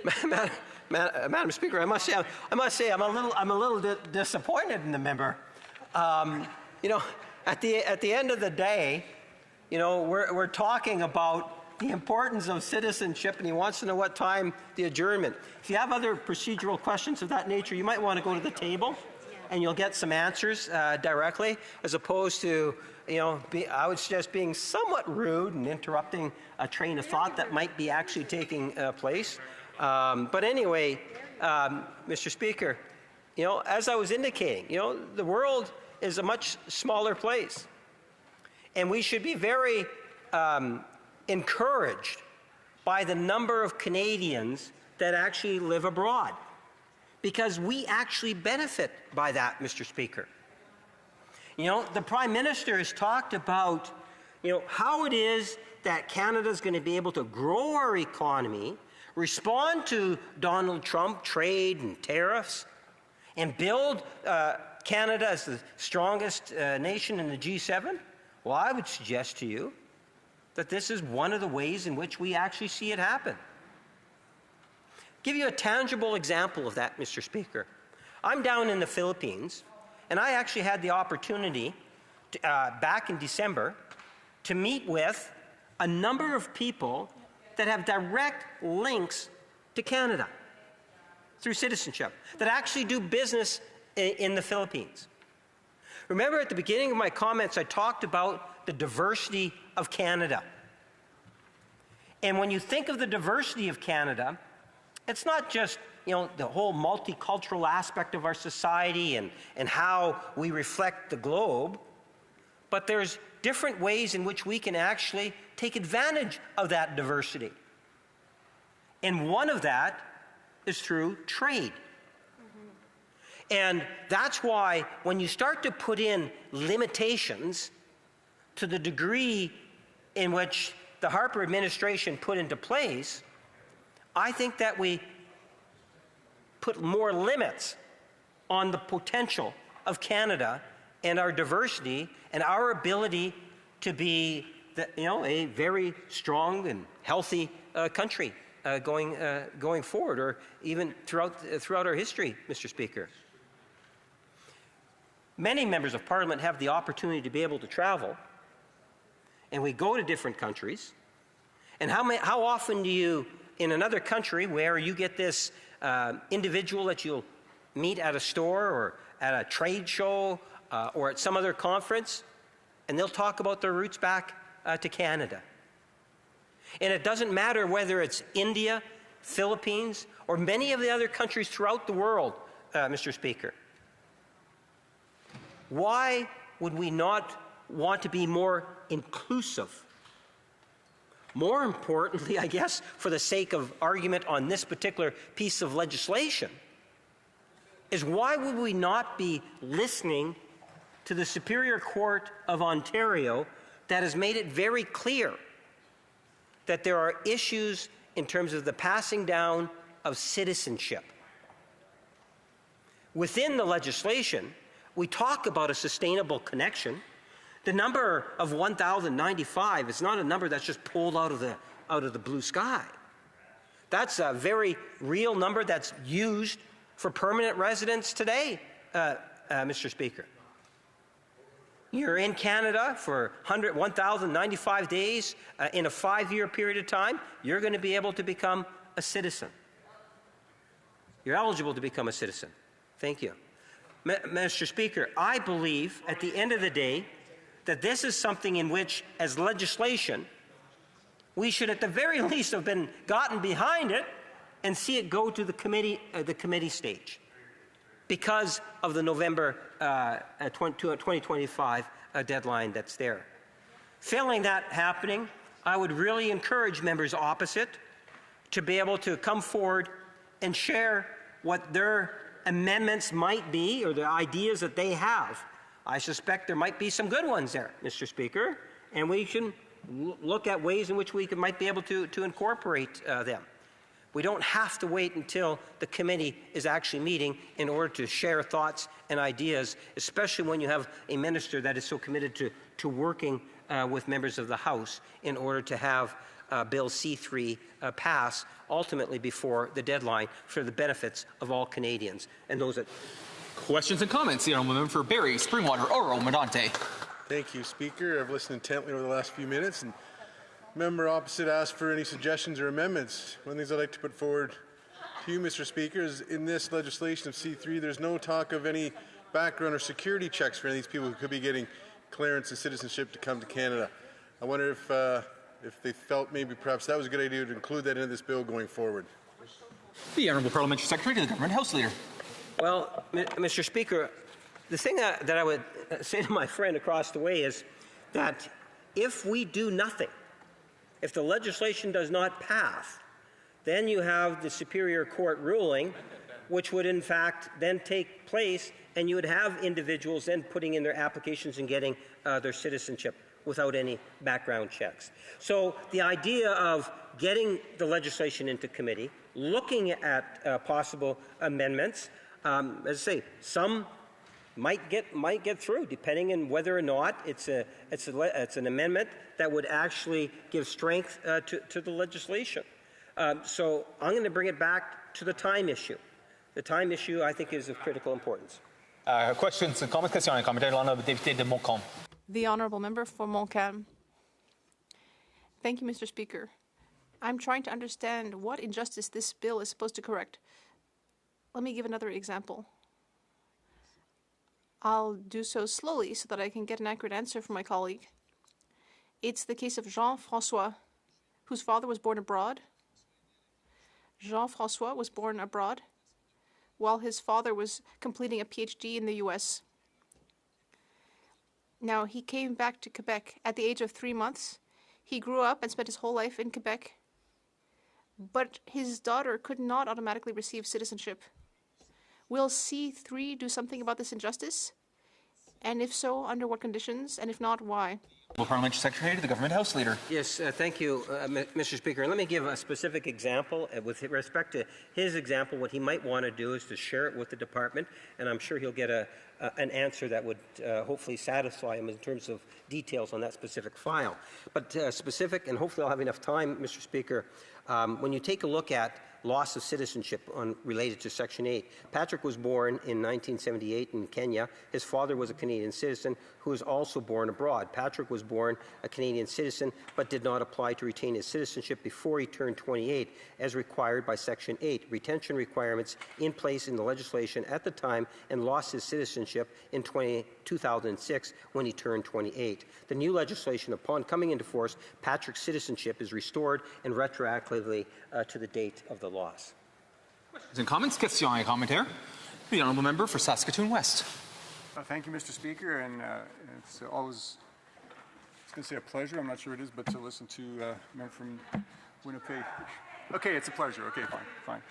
L: seriously.
A: Madam Speaker, I must say I'm a little disappointed in the member. At the end of the day, we're talking about the importance of citizenship, and he wants to know what time the adjournment. If you have other procedural questions of that nature, you might want to go to the table, and you'll get some answers directly, as opposed to, I would suggest being somewhat rude and interrupting a train of thought that might be actually taking place. But anyway, Mr. Speaker, as I was indicating, the world is a much smaller place, and we should be very encouraged by the number of Canadians that actually live abroad, because we actually benefit by that, Mr. Speaker. The Prime Minister has talked about, how it is that Canada is going to be able to grow our economy, respond to Donald Trump trade and tariffs, and build Canada as the strongest nation in the G7. Well, I would suggest to you that this is one of the ways in which we actually see it happen. Give you a tangible example of that, Mr. Speaker. I'm down in the Philippines, and I actually had the opportunity to, back in December to meet with a number of people that have direct links to Canada through citizenship, that actually do business in the Philippines. Remember at the beginning of my comments, I talked about the diversity of Canada. And when you think of the diversity of Canada, it's not just, you know, the whole multicultural aspect of our society and how we reflect the globe, but there's different ways in which we can actually take advantage of that diversity. And one of that is through trade. And that's why when you start to put in limitations to the degree in which the Harper administration put into place, I think that we put more limits on the potential of Canada and our diversity and our ability to be, a very strong and healthy country going forward, or even throughout our history, Mr. Speaker. Many members of Parliament have the opportunity to be able to travel, and we go to different countries. And how often do you, in another country where you get this individual that you'll meet at a store or at a trade show or at some other conference, and they'll talk about their roots back to Canada. And it doesn't matter whether it's India, Philippines, or many of the other countries throughout the world, Mr. Speaker. Why would we not want to be more inclusive? More importantly, I guess, for the sake of argument on this particular piece of legislation, is why would we not be listening to the Superior Court of Ontario that has made it very clear that there are issues in terms of the passing down of citizenship? Within the legislation, we talk about a sustainable connection. The number of 1,095 is not a number that's just pulled out of the blue sky. That's a very real number that's used for permanent residents today, Mr. Speaker. You're in Canada for 1,095 days in a 5-year period of time, you're going to be able to become a citizen. You're eligible to become a citizen. Thank you. Mr. Speaker, I believe at the end of the day that this is something in which, as legislation, we should at the very least have gotten behind it and see it go to the committee stage because of the November 2025 deadline that's there. Failing that happening, I would really encourage members opposite to be able to come forward and share what their amendments might be or the ideas that they have. I suspect there might be some good ones there, Mr. Speaker, and we can look at ways in which we might be able to incorporate them. We don't have to wait until the committee is actually meeting in order to share thoughts and ideas, especially when you have a minister that is so committed to working with members of the House in order to have Bill C-3 pass ultimately before the deadline for the benefits of all Canadians and those that...
J: Questions and comments. The Honourable Member for Barrie, Springwater, Oro, Medonte.
O: Thank you, Speaker. I've listened intently over the last few minutes, and member opposite asked for any suggestions or amendments. One of the things I'd like to put forward to you, Mr. Speaker, is in this legislation of C-3, there's no talk of any background or security checks for any of these people who could be getting clearance and citizenship to come to Canada. I wonder if they felt maybe perhaps that was a good idea to include that into this bill going forward.
J: The Honourable Parliamentary Secretary to the Government House Leader.
A: Well, Mr. Speaker, the thing that I would say to my friend across the way is that if we do nothing, if the legislation does not pass, then you have the Superior Court ruling, which would in fact then take place, and you would have individuals then putting in their applications and getting their citizenship without any background checks. So the idea of getting the legislation into committee, looking at possible amendments, as I say, some might get through, depending on whether or not it's an amendment that would actually give strength to the legislation. So I'm going to bring it back to the time issue. The time issue, I think, is of critical importance.
J: Questions and comments. Question and comment. Député de Montcalm.
C: The Honourable Member for Montcalm. Thank you, Mr. Speaker. I'm trying to understand what injustice this bill is supposed to correct. Let me give another example. I'll do so slowly so that I can get an accurate answer from my colleague. It's the case of Jean-François, whose father was born abroad. Jean-François was born abroad while his father was completing a PhD in the US. Now, he came back to Quebec at the age of 3 months. He grew up and spent his whole life in Quebec. But his daughter could not automatically receive citizenship. Will C3 do something about this injustice? And if so, under what conditions? And if not, why?
J: Parliamentary Secretary to the Government House Leader.
A: Yes, thank you, Mr. Speaker. Let me give a specific example. With respect to his example, what he might want to do is to share it with the department, and I'm sure he'll get an answer that would hopefully satisfy him in terms of details on that specific file. But specific, and hopefully I'll have enough time, Mr. Speaker, when you take a look at loss of citizenship related to Section 8. Patrick was born in 1978 in Kenya. His father was a Canadian citizen who was also born abroad. Patrick was born a Canadian citizen but did not apply to retain his citizenship before he turned 28 as required by Section 8. Retention requirements in place in the legislation at the time, and lost his citizenship in 2006 when he turned 28. The new legislation, upon coming into force, Patrick's citizenship is restored and retroactively to the date of the loss.
J: Questions and comments? Questions et commentaires. The honourable member for Saskatoon West.
T: Thank you, Mr. Speaker, and it's always, I was going to say a pleasure, I'm not sure it is, but to listen to a member from Winnipeg. Okay, it's a pleasure. Okay, fine.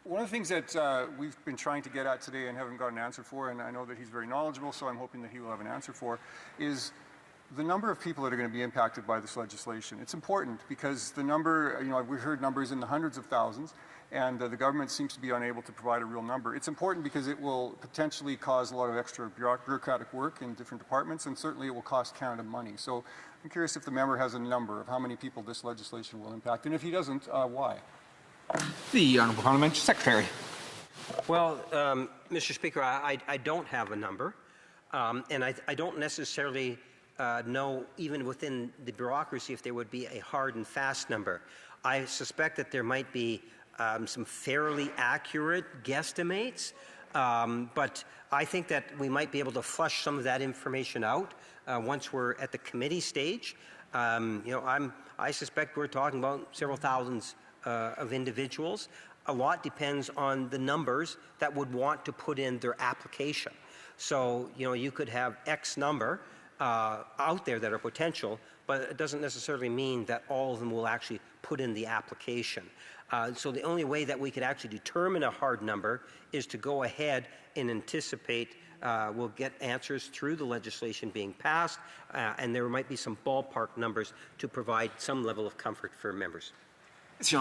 T: One of the things that we've been trying to get at today and haven't got an answer for, and I know that he's very knowledgeable, so I'm hoping that he will have an answer for, is the number of people that are going to be impacted by this legislation. It's important because the number, we've heard numbers in the hundreds of thousands, and the government seems to be unable to provide a real number. It's important because it will potentially cause a lot of extra bureaucratic work in different departments, and certainly it will cost Canada money. So I'm curious if the member has a number of how many people this legislation will impact, and if he doesn't, why?
J: The honourable Parliamentary Secretary.
A: Well, Mr. Speaker, I don't have a number, and I don't necessarily know, even within the bureaucracy, if there would be a hard and fast number. I suspect that there might be some fairly accurate guesstimates, but I think that we might be able to flush some of that information out once we're at the committee stage. I suspect we're talking about several thousands of individuals. A lot depends on the numbers that would want to put in their application. So, you could have X number out there that are potential, but it doesn't necessarily mean that all of them will actually put in the application. So the only way that we could actually determine a hard number is to go ahead and anticipate we'll get answers through the legislation being passed, and there might be some ballpark numbers to provide some level of comfort for members.
J: The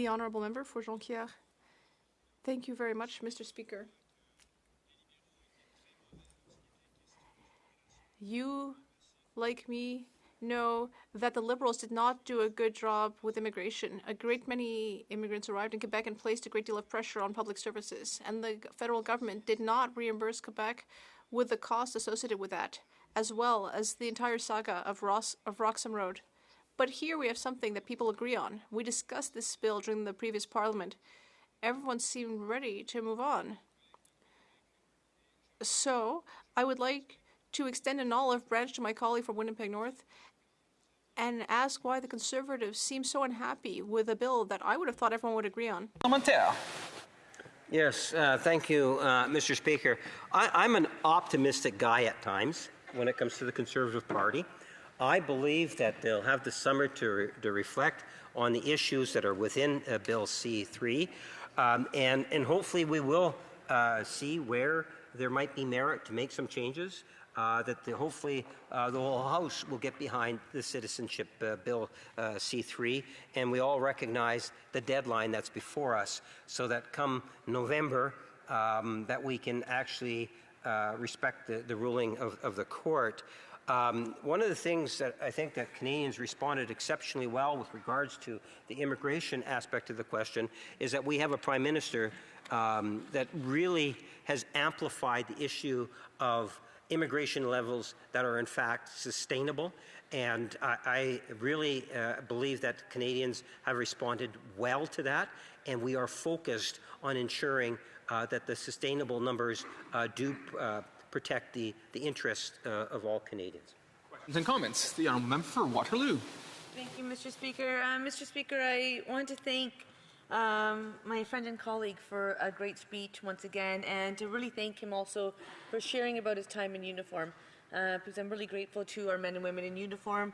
C: honourable member for Jonquière. Thank you very much, Mr. Speaker. You, like me, know that the Liberals did not do a good job with immigration. A great many immigrants arrived in Quebec and placed a great deal of pressure on public services, and the federal government did not reimburse Quebec with the cost associated with that, as well as the entire saga of Roxham Road. But here we have something that people agree on. We discussed this bill during the previous parliament. Everyone seemed ready to move on. So I would like to extend an olive branch to my colleague from Winnipeg North and ask why the Conservatives seem so unhappy with a bill that I would have thought everyone would agree on.
A: Yes, thank you, Mr. Speaker. I'm an optimistic guy at times when it comes to the Conservative Party. I believe that they'll have the summer to reflect on the issues that are within Bill C3, and hopefully we will see where there might be merit to make some changes. Hopefully the whole House will get behind the citizenship bill C3, and we all recognize the deadline that's before us, so that come November that we can actually respect the ruling of the court. One of the things that I think that Canadians responded exceptionally well with regards to the immigration aspect of the question is that we have a Prime Minister that really has amplified the issue of immigration levels that are in fact sustainable. And I really believe that Canadians have responded well to that, and we are focused on ensuring that the sustainable numbers do protect the interests of all Canadians.
J: Questions and comments. The Honourable Member for Waterloo.
L: Thank you, Mr. Speaker. Mr. Speaker, I want to thank my friend and colleague for a great speech once again, and to really thank him also for sharing about his time in uniform. Because I'm really grateful to our men and women in uniform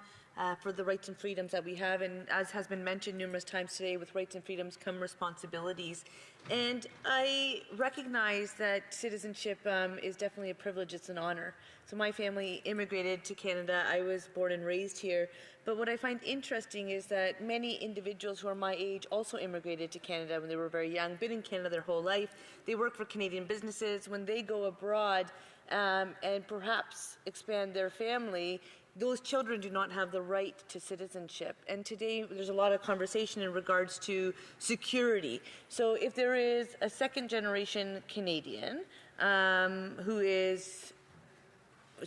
L: for the rights and freedoms that we have, and as has been mentioned numerous times today, with rights and freedoms come responsibilities. And I recognize that citizenship is definitely a privilege, it's an honor. So my family immigrated to Canada. I was born and raised here. But what I find interesting is that many individuals who are my age also immigrated to Canada when they were very young, been in Canada their whole life. They work for Canadian businesses. When they go abroad and perhaps expand their family, those children do not have the right to citizenship. And today there's a lot of conversation in regards to security. So if there is a second generation Canadian who is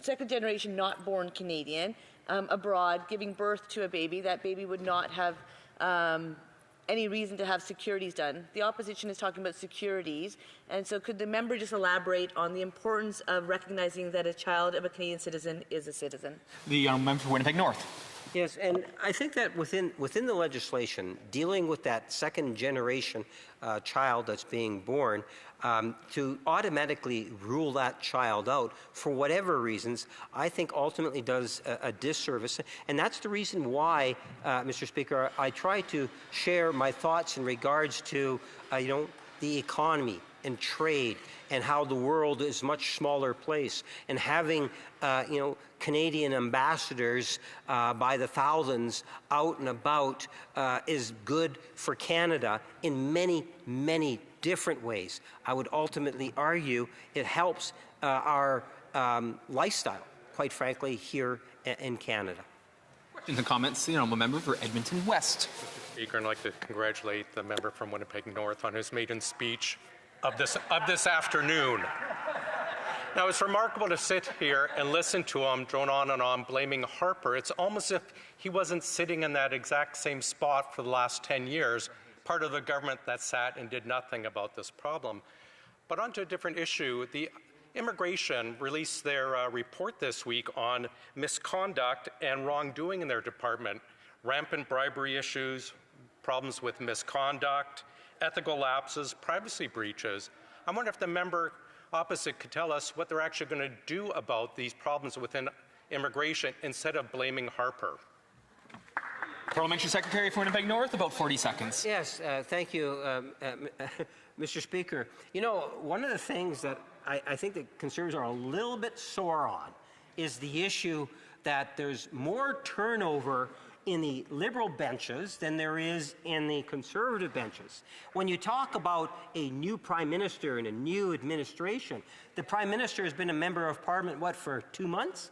L: second generation not born Canadian abroad giving birth to a baby, that baby would not have any reason to have securities done. The opposition is talking about securities, and so could the member just elaborate on the importance of recognizing that a child of a Canadian citizen is a citizen?
J: The Honourable Member for Winnipeg North.
A: Yes, and I think that within the legislation, dealing with that second generation child that's being born, to automatically rule that child out for whatever reasons, I think ultimately does a disservice. And that's the reason why, Mr. Speaker, I try to share my thoughts in regards to, the economy and trade and how the world is a much smaller place, and having, Canadian ambassadors by the thousands out and about is good for Canada in many, many different ways. I would ultimately argue it helps our lifestyle, quite frankly, here in Canada.
J: Questions and comments. The Honourable Member for Edmonton West.
G: Mr. Speaker, I'd like to congratulate the member from Winnipeg North on his maiden speech of this afternoon. Now, it's remarkable to sit here and listen to him drone on and on blaming Harper. It's almost as if he wasn't sitting in that exact same spot for the last 10 years, part of the government that sat and did nothing about this problem. But on to a different issue. The Immigration released their report this week on misconduct and wrongdoing in their department. Rampant bribery issues, problems with misconduct, ethical lapses, privacy breaches. I wonder if the member opposite could tell us what they're actually going to do about these problems within immigration instead of blaming Harper.
J: Parliamentary Secretary for Winnipeg North, about 40 seconds.
A: Yes, thank you, Mr. Speaker. One of the things that I think that Conservatives are a little bit sore on is the issue that there's more turnover in the Liberal benches than there is in the Conservative benches. When you talk about a new Prime Minister and a new administration, the Prime Minister has been a member of Parliament, for 2 months?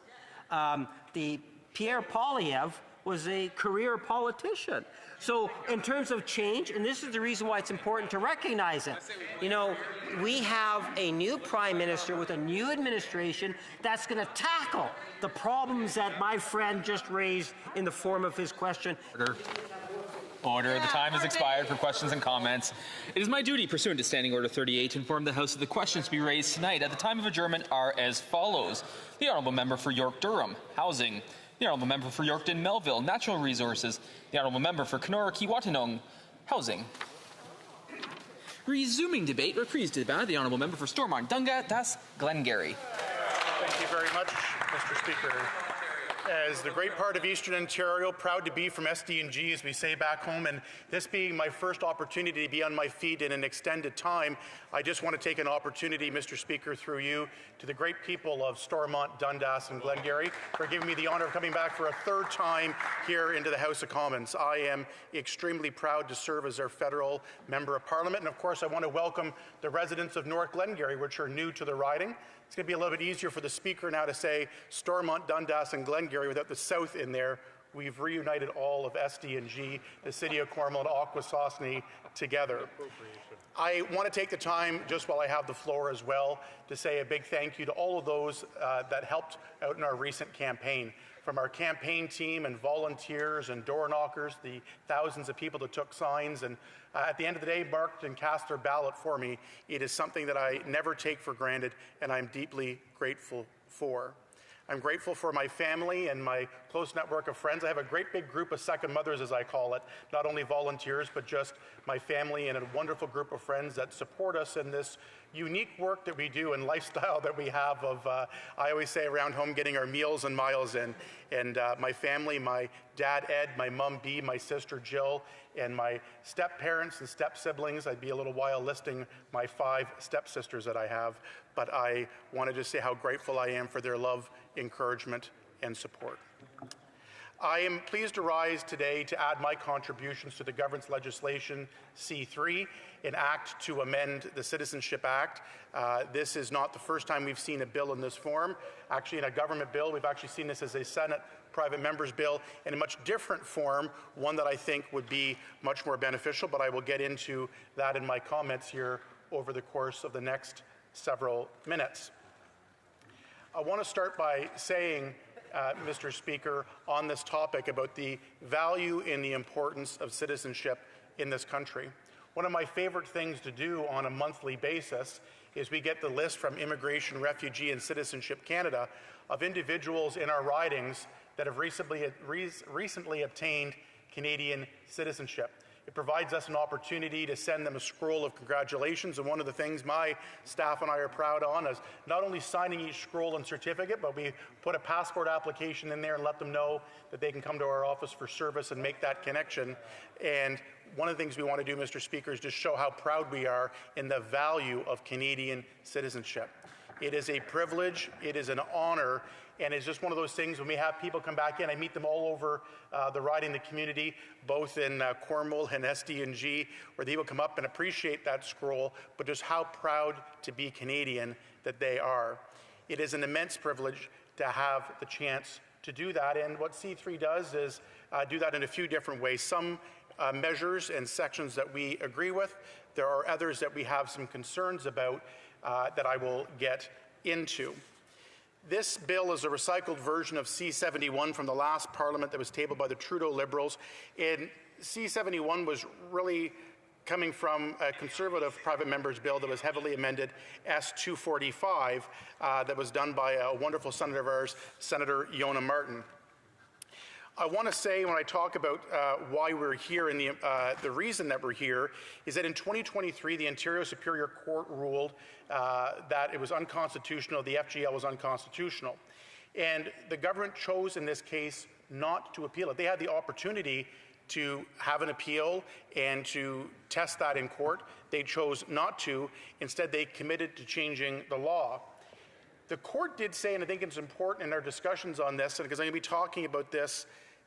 A: The Pierre Poilievre was a career politician. So in terms of change, and this is the reason why it's important to recognize it, we have a new Prime Minister with a new administration that's going to tackle the problems that my friend just raised in the form of his question.
J: Order. The time has expired for questions and comments. It is my duty, pursuant to Standing Order 38, to inform the House that the questions to be raised tonight at the time of adjournment are as follows. The Honourable Member for York-Durham, Housing. The Honourable Member for Yorkton Melville, Natural Resources. The Honourable Member for Kenora-Kiiwetinoong, Housing. Resuming debate, reprise de débat, the Honourable Member for Stormont-Dundas, Glengarry.
U: Thank you very much, Mr. Speaker. As the great part of Eastern Ontario, proud to be from SD&G, as we say back home, and this being my first opportunity to be on my feet in an extended time, I just want to take an opportunity, Mr. Speaker, through you, to the great people of Stormont, Dundas, and Glengarry for giving me the honour of coming back for a third time here into the House of Commons. I am extremely proud to serve as their federal member of Parliament, and of course I want to welcome the residents of North Glengarry, which are new to the riding. It's going to be a little bit easier for the Speaker now to say Stormont, Dundas, and Glengarry without the South in there we've reunited all of SD&G, the City of Cornwall, and Akwesasne together. I want to take the time, just while I have the floor as well, to say a big thank you to all of those that helped out in our recent campaign. From our campaign team and volunteers and door knockers, the thousands of people that took signs and at the end of the day marked and cast their ballot for me. It is something that I never take for granted and I'm deeply grateful for. I'm grateful for my family and my close network of friends. I have a great big group of second mothers, as I call it, not only volunteers, but just my family and a wonderful group of friends that support us in this unique work that we do and lifestyle that we have of, I always say around home, getting our meals and miles in. And my family, my dad, Ed, my mom, Bea, my sister, Jill, and my step-parents and step-siblings. I'd be a little while listing my 5 step-sisters that I have, but I wanted to say how grateful I am for their love, encouragement, and support. I am pleased to rise today to add my contributions to the government's legislation C3, an act to amend the Citizenship Act. This is not the first time we've seen a bill in this form. Actually, in a government bill, we've actually seen this as a Senate private member's bill in a much different form, one that I think would be much more beneficial, but I will get into that in my comments here over the course of the next several minutes. I want to start by saying, Mr. Speaker, on this topic about the value and the importance of citizenship in this country. One of my favorite things to do on a monthly basis is we get the list from Immigration, Refugee and Citizenship Canada of individuals in our ridings that have recently obtained Canadian citizenship. It provides us an opportunity to send them a scroll of congratulations, and one of the things my staff and I are proud on is not only signing each scroll and certificate, but we put a passport application in there and let them know that they can come to our office for service and make that connection. And one of the things we want to do, Mr. Speaker, is just show how proud we are in the value of Canadian citizenship. It is a privilege, it is an honor, and it's just one of those things when we have people come back in. I meet them all over the riding, the community, both in Cornwall and SD&G, where they will come up and appreciate that scroll, but just how proud to be Canadian that they are. It is an immense privilege to have the chance to do that, and what C3 does is do that in a few different ways. Some measures and sections that we agree with. There are others that we have some concerns about that I will get into. This bill is a recycled version of C71 from the last Parliament that was tabled by the Trudeau Liberals. And C71 was really coming from a Conservative private member's bill that was heavily amended, S245, that was done by a wonderful senator of ours, Senator Yona Martin. I want to say when I talk about why we're here and the reason that we're here is that in 2023 the Ontario Superior Court ruled that it was unconstitutional, the FGL was unconstitutional. And the government chose in this case not to appeal it. They had the opportunity to have an appeal and to test that in court. They chose not to. Instead, they committed to changing the law. The court did say, and I think it's important in our discussions on this, because I'm going to be talking about this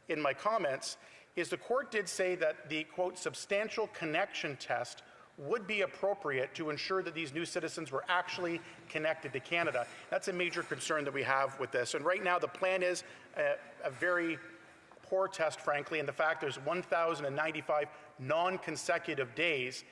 U: in my comments, is the court did say that the, quote, substantial connection test would be appropriate to ensure that these new citizens were actually connected to Canada. That's a major concern that we have with this. And right now the plan is a very poor test, frankly, and the fact there's 1,095 non-consecutive days,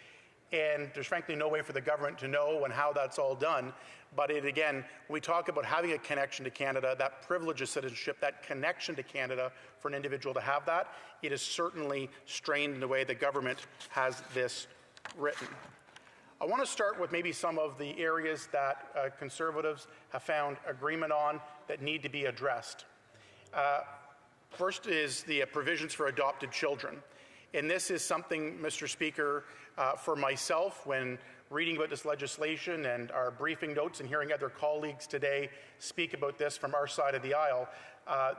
U: and there's frankly no way for the government to know and how that's all done. But it, again, when we talk about having a connection to Canada, that privilege of citizenship, that connection to Canada for an individual to have that, it is certainly strained in the way the government has this written. I want to start with maybe some of the areas that Conservatives have found agreement on that need to be addressed. First is the provisions for adopted children. And this is something, Mr. Speaker, for myself, when reading about this legislation and our briefing notes and hearing other colleagues today speak about this from our side of the aisle,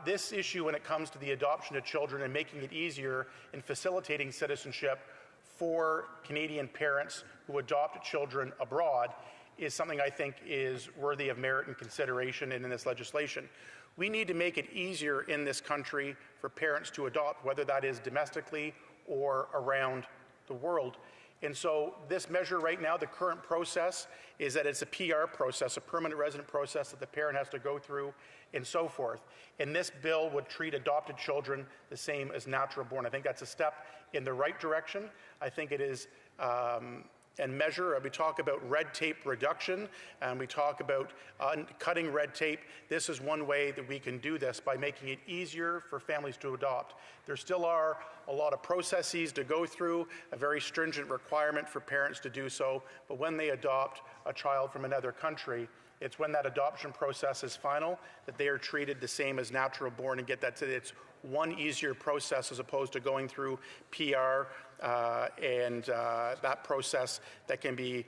U: this issue when it comes to the adoption of children and making it easier in facilitating citizenship for Canadian parents who adopt children abroad is something I think is worthy of merit and consideration in this legislation. We need to make it easier in this country for parents to adopt, whether that is domestically or around the world. And so this measure right now, the current process is that it's a PR process, a permanent resident process that the parent has to go through and so forth. And this bill would treat adopted children the same as natural born. I think that's a step in the right direction. I think it is and measure. We talk about red tape reduction, and we talk about cutting red tape. This is one way that we can do this, by making it easier for families to adopt. There still are a lot of processes to go through, a very stringent requirement for parents to do so, but when they adopt a child from another country, it's when that adoption process is final that they are treated the same as natural born, and get that to it's one easier process as opposed to going through PR and that process that can be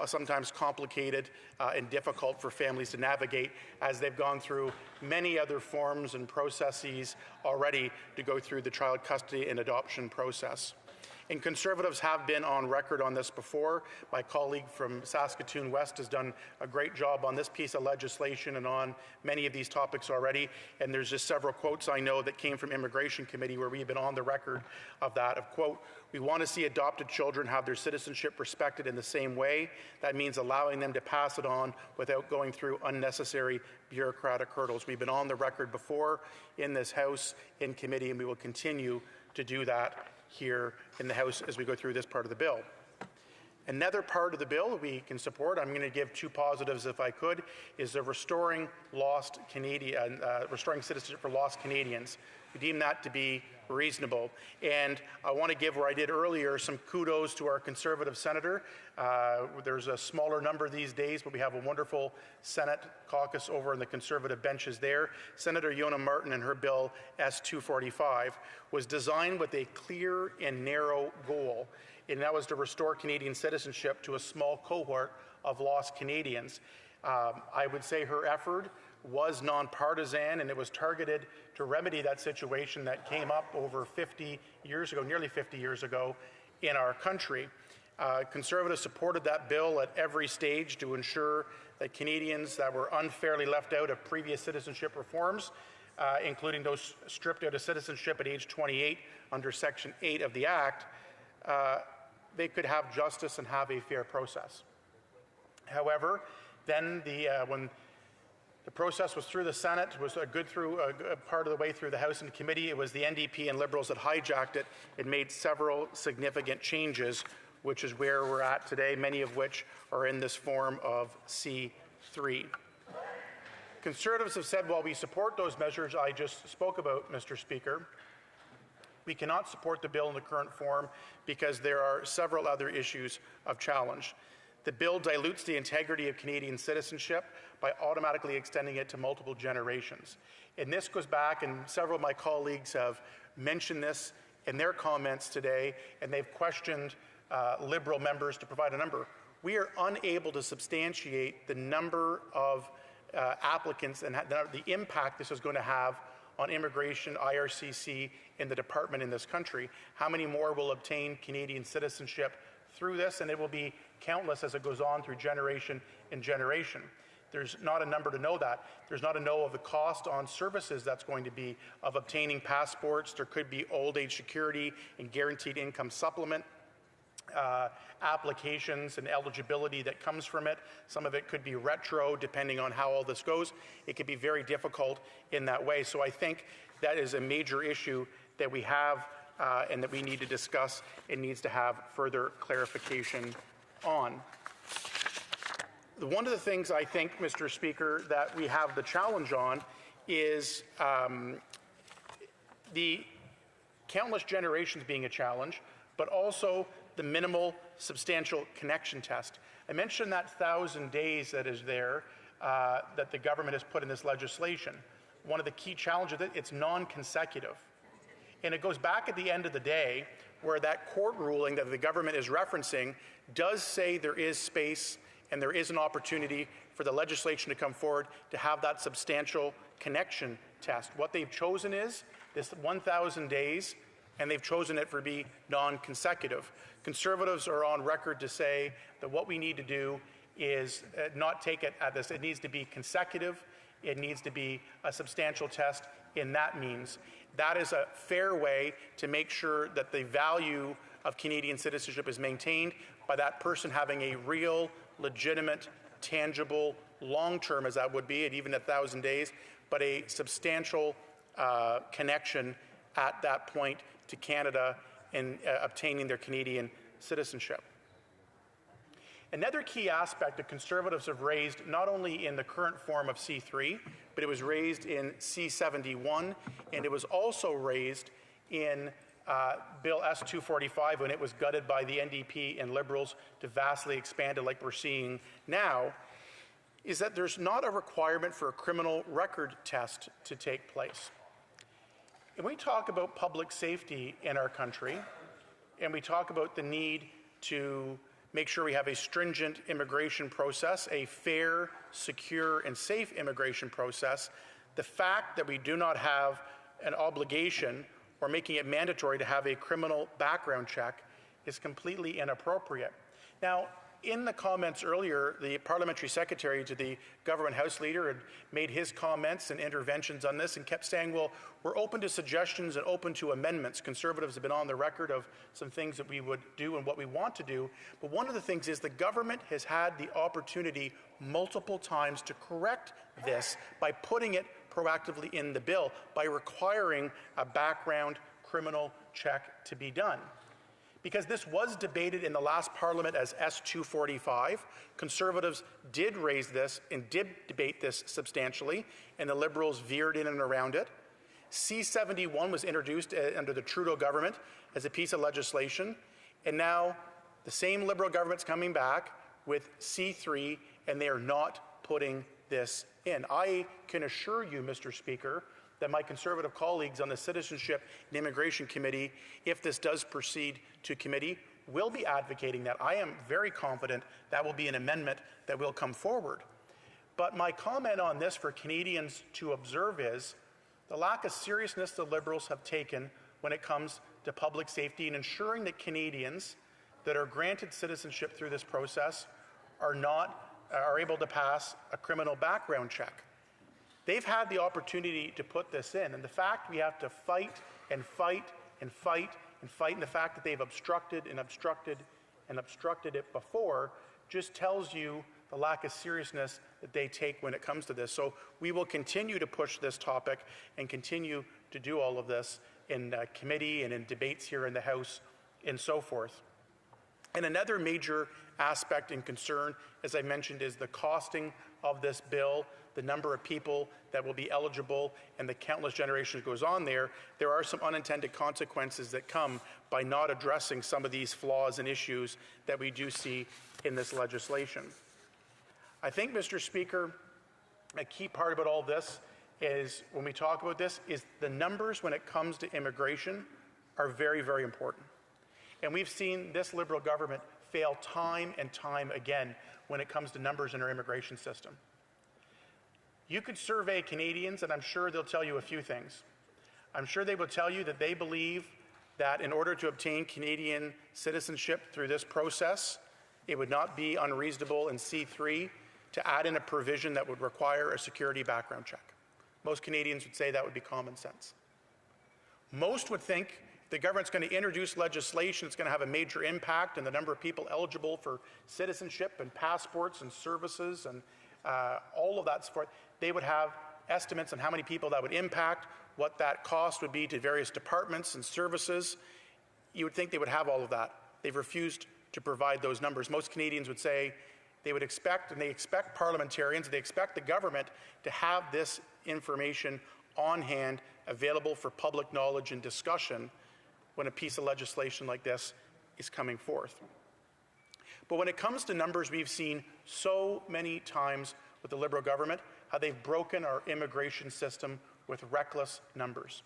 U: sometimes complicated and difficult for families to navigate, as they've gone through many other forms and processes already to go through the child custody and adoption process. And Conservatives have been on record on this before. My colleague from Saskatoon West has done a great job on this piece of legislation and on many of these topics already. And there's just several quotes I know that came from Immigration Committee where we've been on the record of that, of quote, "We want to see adopted children have their citizenship respected in the same way. That means allowing them to pass it on without going through unnecessary bureaucratic hurdles." We've been on the record before in this House, in committee, and we will continue to do that here in the House as we go through this part of the bill. Another part of the bill we can support, I'm going to give two positives if I could, is the restoring citizenship for lost Canadians. We deem that to be reasonable. And I want to give, where I did earlier, some kudos to our Conservative senator. There's a smaller number these days, but we have a wonderful Senate caucus over in the Conservative benches there. Senator Yona Martin and her bill S-245 was designed with a clear and narrow goal, and that was to restore Canadian citizenship to a small cohort of lost Canadians. I would say her effort was nonpartisan, and it was targeted to remedy that situation that came up over 50 years ago, nearly 50 years ago, in our country. Conservatives supported that bill at every stage to ensure that Canadians that were unfairly left out of previous citizenship reforms, including those stripped out of citizenship at age 28 under Section 8 of the Act, they could have justice and have a fair process. However, then when the process was through the Senate, was a part of the way through the House and committee, it was the NDP and Liberals that hijacked it and made several significant changes, which is where we're at today, many of which are in this form of C3. Conservatives have said, while we support those measures I just spoke about, Mr. Speaker, we cannot support the bill in the current form because there are several other issues of challenge. The bill dilutes the integrity of Canadian citizenship by automatically extending it to multiple generations. And this goes back, and several of my colleagues have mentioned this in their comments today, and they've questioned Liberal members to provide a number. We are unable to substantiate the number of applicants and the impact this is going to have on immigration, IRCC, and the department in this country. How many more will obtain Canadian citizenship through this? And it will be countless as it goes on through generation and generation. There's not a number to know that. There's not a know of the cost on services that's going to be of obtaining passports. There could be old age security and guaranteed income supplement applications and eligibility that comes from it. Some of it could be retro, depending on how all this goes. It could be very difficult in that way. So I think that is a major issue that we have and that we need to discuss and needs to have further clarification on. One of the things I think, Mr. Speaker, that we have the challenge on is the countless generations being a challenge, but also the minimal substantial connection test. I mentioned that 1,000 days that is there that the government has put in this legislation. One of the key challenges, it's non-consecutive. And it goes back at the end of the day where that court ruling that the government is referencing does say there is space and there is an opportunity for the legislation to come forward to have that substantial connection test. What they've chosen is this 1,000 days, and they've chosen it for be non-consecutive. Conservatives are on record to say that what we need to do is not take it at this. It needs to be consecutive. It needs to be a substantial test in that means. That is a fair way to make sure that the value of Canadian citizenship is maintained by that person having a real, legitimate, tangible, long-term, as that would be, at even 1,000 days, but a substantial connection at that point to Canada in obtaining their Canadian citizenship. Another key aspect that Conservatives have raised, not only in the current form of C3, but it was raised in C71, and it was also raised in Bill S245 when it was gutted by the NDP and Liberals to vastly expand it like we're seeing now, is that there's not a requirement for a criminal record test to take place. And we talk about public safety in our country, and we talk about the need to make sure we have a stringent immigration process, a fair, secure, and safe immigration process. The fact that we do not have an obligation or making it mandatory to have a criminal background check is completely inappropriate. Now, in the comments earlier, the parliamentary secretary to the government House Leader had made his comments and interventions on this and kept saying, well, we're open to suggestions and open to amendments. Conservatives have been on the record of some things that we would do and what we want to do. But one of the things is the government has had the opportunity multiple times to correct this by putting it proactively in the bill, by requiring a background criminal check to be done. Because this was debated in the last Parliament as S245. Conservatives did raise this and did debate this substantially, and the Liberals veered in and around it. C71 was introduced under the Trudeau government as a piece of legislation, and now the same Liberal government's coming back with C3, and they are not putting this in. I can assure you, Mr. Speaker, that my Conservative colleagues on the Citizenship and Immigration Committee, if this does proceed to committee, will be advocating that. I am very confident that will be an amendment that will come forward. But my comment on this for Canadians to observe is the lack of seriousness the Liberals have taken when it comes to public safety and ensuring that Canadians that are granted citizenship through this process are able to pass a criminal background check. They've had the opportunity to put this in, and the fact we have to fight and fight and fight and fight, and the fact that they've obstructed and obstructed and obstructed it before just tells you the lack of seriousness that they take when it comes to this. So we will continue to push this topic and continue to do all of this in committee and in debates here in the House and so forth. And another major aspect and concern, as I mentioned, is the costing of this bill, the number of people that will be eligible, and the countless generations goes on there. There are some unintended consequences that come by not addressing some of these flaws and issues that we do see in this legislation. I think, Mr. Speaker, a key part about all this is, when we talk about this, is the numbers when it comes to immigration are very, very important. And we've seen this Liberal government fail time and time again when it comes to numbers in our immigration system. You could survey Canadians, and I'm sure they'll tell you a few things. I'm sure they will tell you that they believe that in order to obtain Canadian citizenship through this process, it would not be unreasonable in C3 to add in a provision that would require a security background check. Most Canadians would say that would be common sense. Most would think the government's going to introduce legislation that's going to have a major impact on the number of people eligible for citizenship and passports and services and all of that support. They would have estimates on how many people that would impact, what that cost would be to various departments and services. You would think they would have all of that. They've refused to provide those numbers. Most Canadians would say they would expect, and they expect parliamentarians, they expect the government to have this information on hand, available for public knowledge and discussion when a piece of legislation like this is coming forth. But when it comes to numbers, we've seen so many times with the Liberal government how they've broken our immigration system with reckless numbers.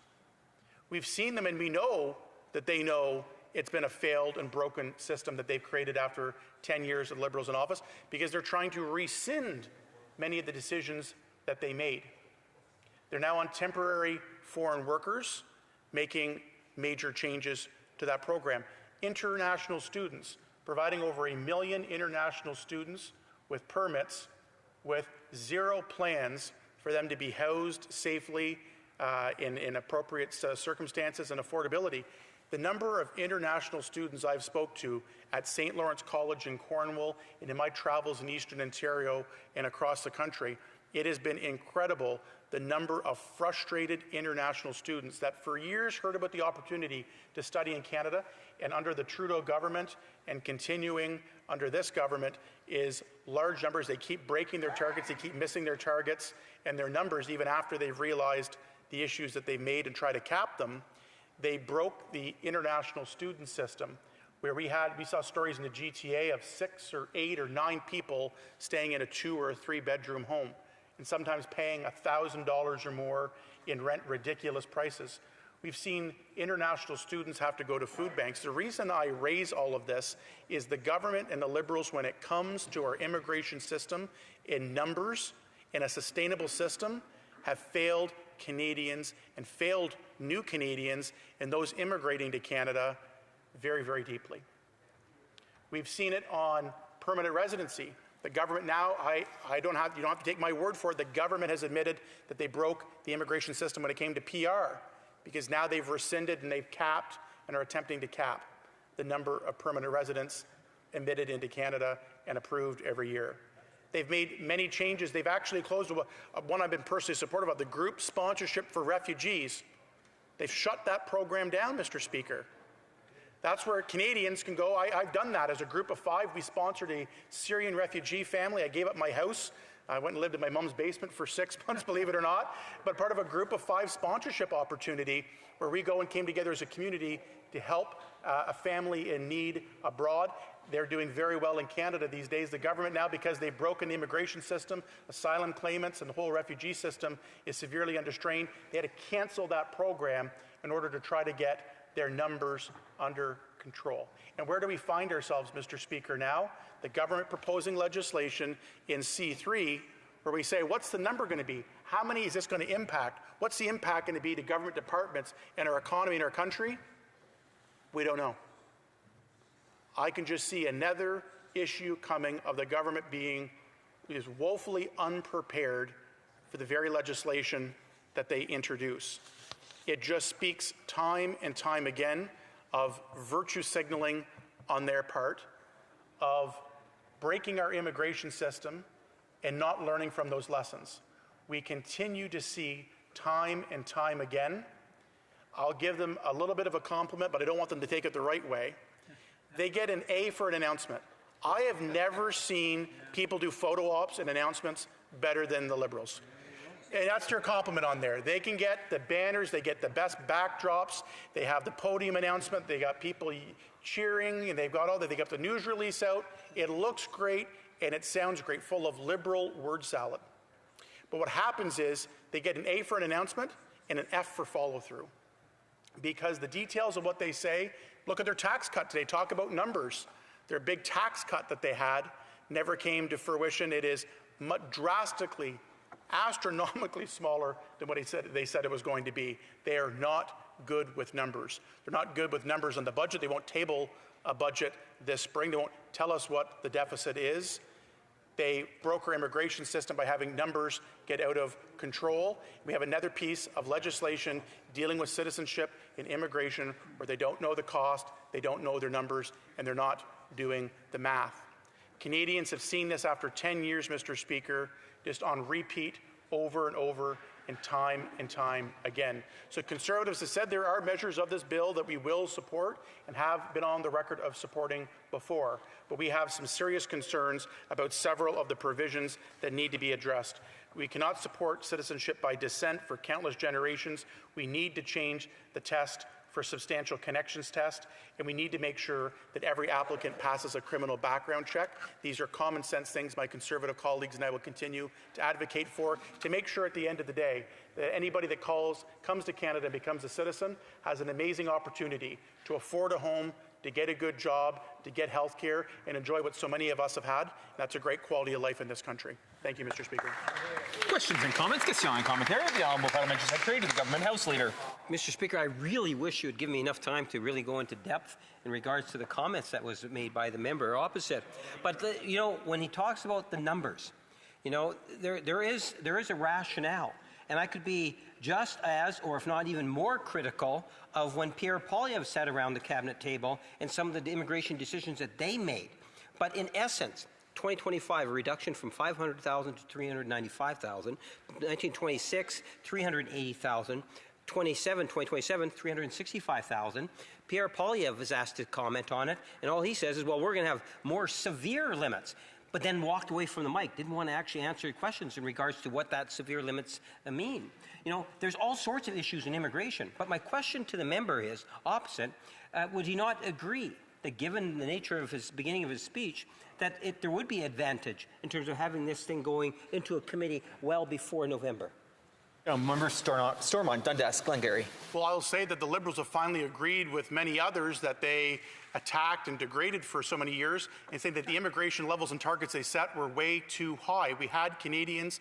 U: We've seen them, and we know that they know it's been a failed and broken system that they've created after 10 years of Liberals in office, because they're trying to rescind many of the decisions that they made. They're now on temporary foreign workers, making major changes to that program. International students, providing over 1 million international students with permits with zero plans for them to be housed safely in appropriate circumstances and affordability. The number of international students I've spoke to at St. Lawrence College in Cornwall and in my travels in Eastern Ontario and across the country, it has been incredible the number of frustrated international students that for years heard about the opportunity to study in Canada, and under the Trudeau government and continuing under this government is large numbers. They keep breaking their targets, they keep missing their targets, and their numbers, even after they've realized the issues that they've made and try to cap them, they broke the international student system, where we saw stories in the GTA of 6 or 8 or 9 people staying in a 2 or 3 bedroom home, and sometimes paying $1,000 or more in rent, ridiculous prices. We've seen international students have to go to food banks. The reason I raise all of this is the government and the Liberals, when it comes to our immigration system in numbers, in a sustainable system, have failed Canadians and failed new Canadians and those immigrating to Canada very, very deeply. We've seen it on permanent residency. The government now, you don't have to take my word for it, the government has admitted that they broke the immigration system when it came to PR, because now they've rescinded and they've capped and are attempting to cap the number of permanent residents admitted into Canada and approved every year. They've made many changes. They've actually closed one I've been personally supportive of, the group sponsorship for refugees. They've shut that program down, Mr. Speaker. That's where Canadians can go. I've done that as a group of 5. We sponsored a Syrian refugee family. I gave up my house. I went and lived in my mom's basement for 6 months, believe it or not, but part of a group of 5 sponsorship opportunity where we go and came together as a community to help a family in need abroad. They're doing very well in Canada these days. The government now, because they've broken the immigration system, asylum claimants, and the whole refugee system is severely under strain. They had to cancel that program in order to try to get their numbers under control. And where do we find ourselves, Mr. Speaker, now? The government proposing legislation in C3 where we say, what's the number going to be? How many is this going to impact? What's the impact going to be to government departments and our economy in our country? We don't know. I can just see another issue coming of the government being woefully unprepared for the very legislation that they introduce. It just speaks time and time again of virtue signaling on their part, of breaking our immigration system and not learning from those lessons. We continue to see time and time again. I'll give them a little bit of a compliment, but I don't want them to take it the right way. They get an A for an announcement. I have never seen people do photo ops and announcements better than the Liberals. And that's their compliment on there. They can get the banners, they get the best backdrops, they have the podium announcement, they got people cheering, and they've got all that. They got the news release out. It looks great and it sounds great, full of Liberal word salad. But what happens is they get an A for an announcement and an F for follow-through. Because the details of what they say, look at their tax cut today, talk about numbers. Their big tax cut that they had never came to fruition. It is drastically, astronomically smaller than what they said it was going to be. They are not good with numbers. They're not good with numbers on the budget. They won't table a budget this spring. They won't tell us what the deficit is. They broke our immigration system by having numbers get out of control. We have another piece of legislation dealing with citizenship and immigration where they don't know the cost, they don't know their numbers, and they're not doing the math. Canadians have seen this after 10 years, Mr. Speaker, just on repeat over and time again. So Conservatives have said there are measures of this bill that we will support and have been on the record of supporting before, but we have some serious concerns about several of the provisions that need to be addressed. We cannot support citizenship by descent for countless generations. We need to change the test for substantial connections test, and we need to make sure that every applicant passes a criminal background check. These are common sense things my Conservative colleagues and I will continue to advocate for, to make sure at the end of the day that anybody that comes to Canada and becomes a citizen has an amazing opportunity to afford a home, to get a good job, to get health care, and enjoy what so many of us have had. That's a great quality of life in this country. Thank you, Mr. Speaker.
J: Questions and comments. Question and commentary of the Honourable Parliamentary Secretary to the Government House Leader.
A: Mr. Speaker, I really wish you would give me enough time to really go into depth in regards to the comments that was made by the member opposite. But, when he talks about the numbers, there is a rationale. And I could be just as, or if not even more critical of when Pierre Poilievre sat around the cabinet table and some of the immigration decisions that they made. But in essence, 2025, a reduction from 500,000 to 395,000. 1926, 380,000. 2027, 365,000. Pierre Poilievre was asked to comment on it, and all he says is, well, we're going to have more severe limits, but then walked away from the mic, didn't want to actually answer questions in regards to what that severe limits mean. You know, there's all sorts of issues in immigration, but my question to the member is opposite. Would he not agree that given the nature of his beginning of his speech, that there would be advantage in terms of having this thing going into a committee well before November?
J: Member Stormont, Dundas, Glengarry.
U: Well, I'll say that the Liberals have finally agreed with many others that they attacked and degraded for so many years, and saying that the immigration levels and targets they set were way too high. We had Canadians,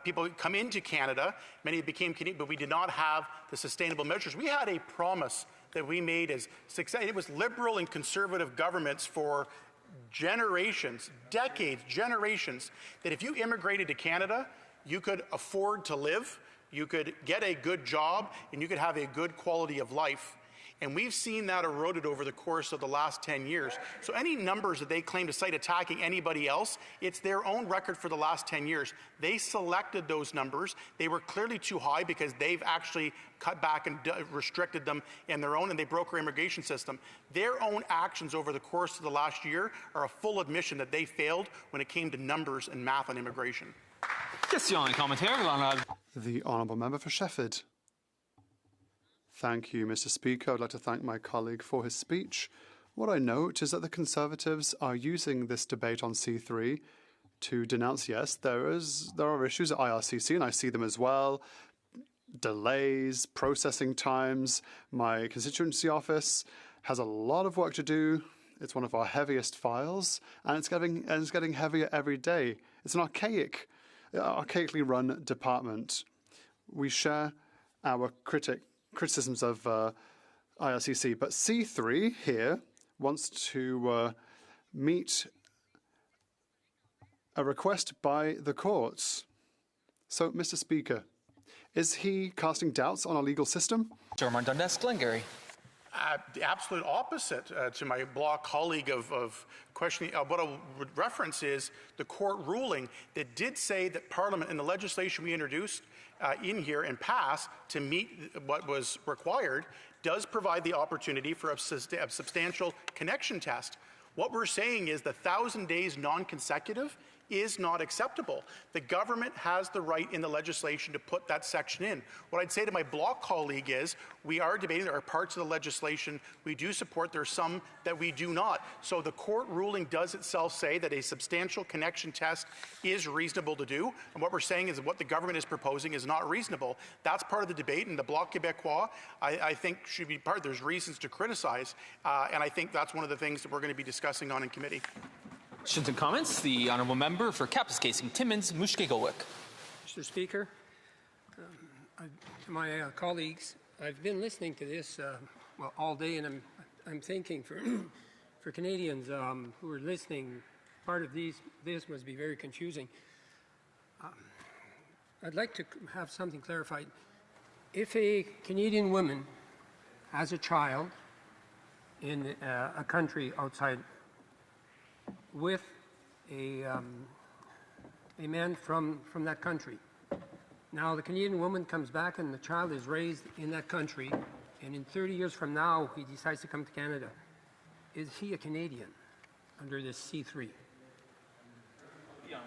U: people come into Canada, many became Canadian, but we did not have the sustainable measures. We had a promise that we made as success. It was Liberal and Conservative governments for generations, decades, generations, that if you immigrated to Canada, you could afford to live, you could get a good job, and you could have a good quality of life. And we've seen that eroded over the course of the last 10 years. So any numbers that they claim to cite attacking anybody else, it's their own record for the last 10 years. They selected those numbers. They were clearly too high because they've actually cut back and restricted them in their own, and they broke our immigration system. Their own actions over the course of the last year are a full admission that they failed when it came to numbers and math on immigration.
P: The Honourable Member for Shefford. Thank you, Mr. Speaker. I'd like to thank my colleague for his speech. What I note is that the Conservatives are using this debate on C3 to denounce, yes, there are issues at IRCC, and I see them as well. Delays, processing times. My constituency office has a lot of work to do. It's one of our heaviest files, and it's getting heavier every day. It's an archaically run department. We share our criticisms of IRCC, but C3 here wants to meet a request by the courts. So, Mr. Speaker, is he casting doubts on our legal system?
J: Stormont, Dundas, Glengarry.
U: The absolute opposite to my Bloc colleague of questioning. What I would reference is the court ruling that did say that Parliament and the legislation we introduced in here and passed to meet what was required does provide the opportunity for a substantial connection test. What we're saying is the 1,000 days non-consecutive is not acceptable. The government has the right in the legislation to put that section in. What I'd say to my Bloc colleague is we are debating, there are parts of the legislation we do support, there are some that we do not. So the court ruling does itself say that a substantial connection test is reasonable to do, and what we're saying is that what the government is proposing is not reasonable. That's part of the debate, and the Bloc Québécois, I think, should be part. There's reasons to criticize, and I think that's one of the things that we're going to be discussing on in committee.
J: Questions and comments? The Honourable Member for Kapuskasing, Timmins, Mushkegowuk.
I: Mr. Speaker, to my colleagues, I've been listening to this all day, and I'm thinking for Canadians who are listening, part of this must be very confusing. I'd like to have something clarified. If a Canadian woman has a child in a country outside with a man from that country. Now, the Canadian woman comes back and the child is raised in that country, and in 30 years from now, he decides to come to Canada. Is he a Canadian under this C3?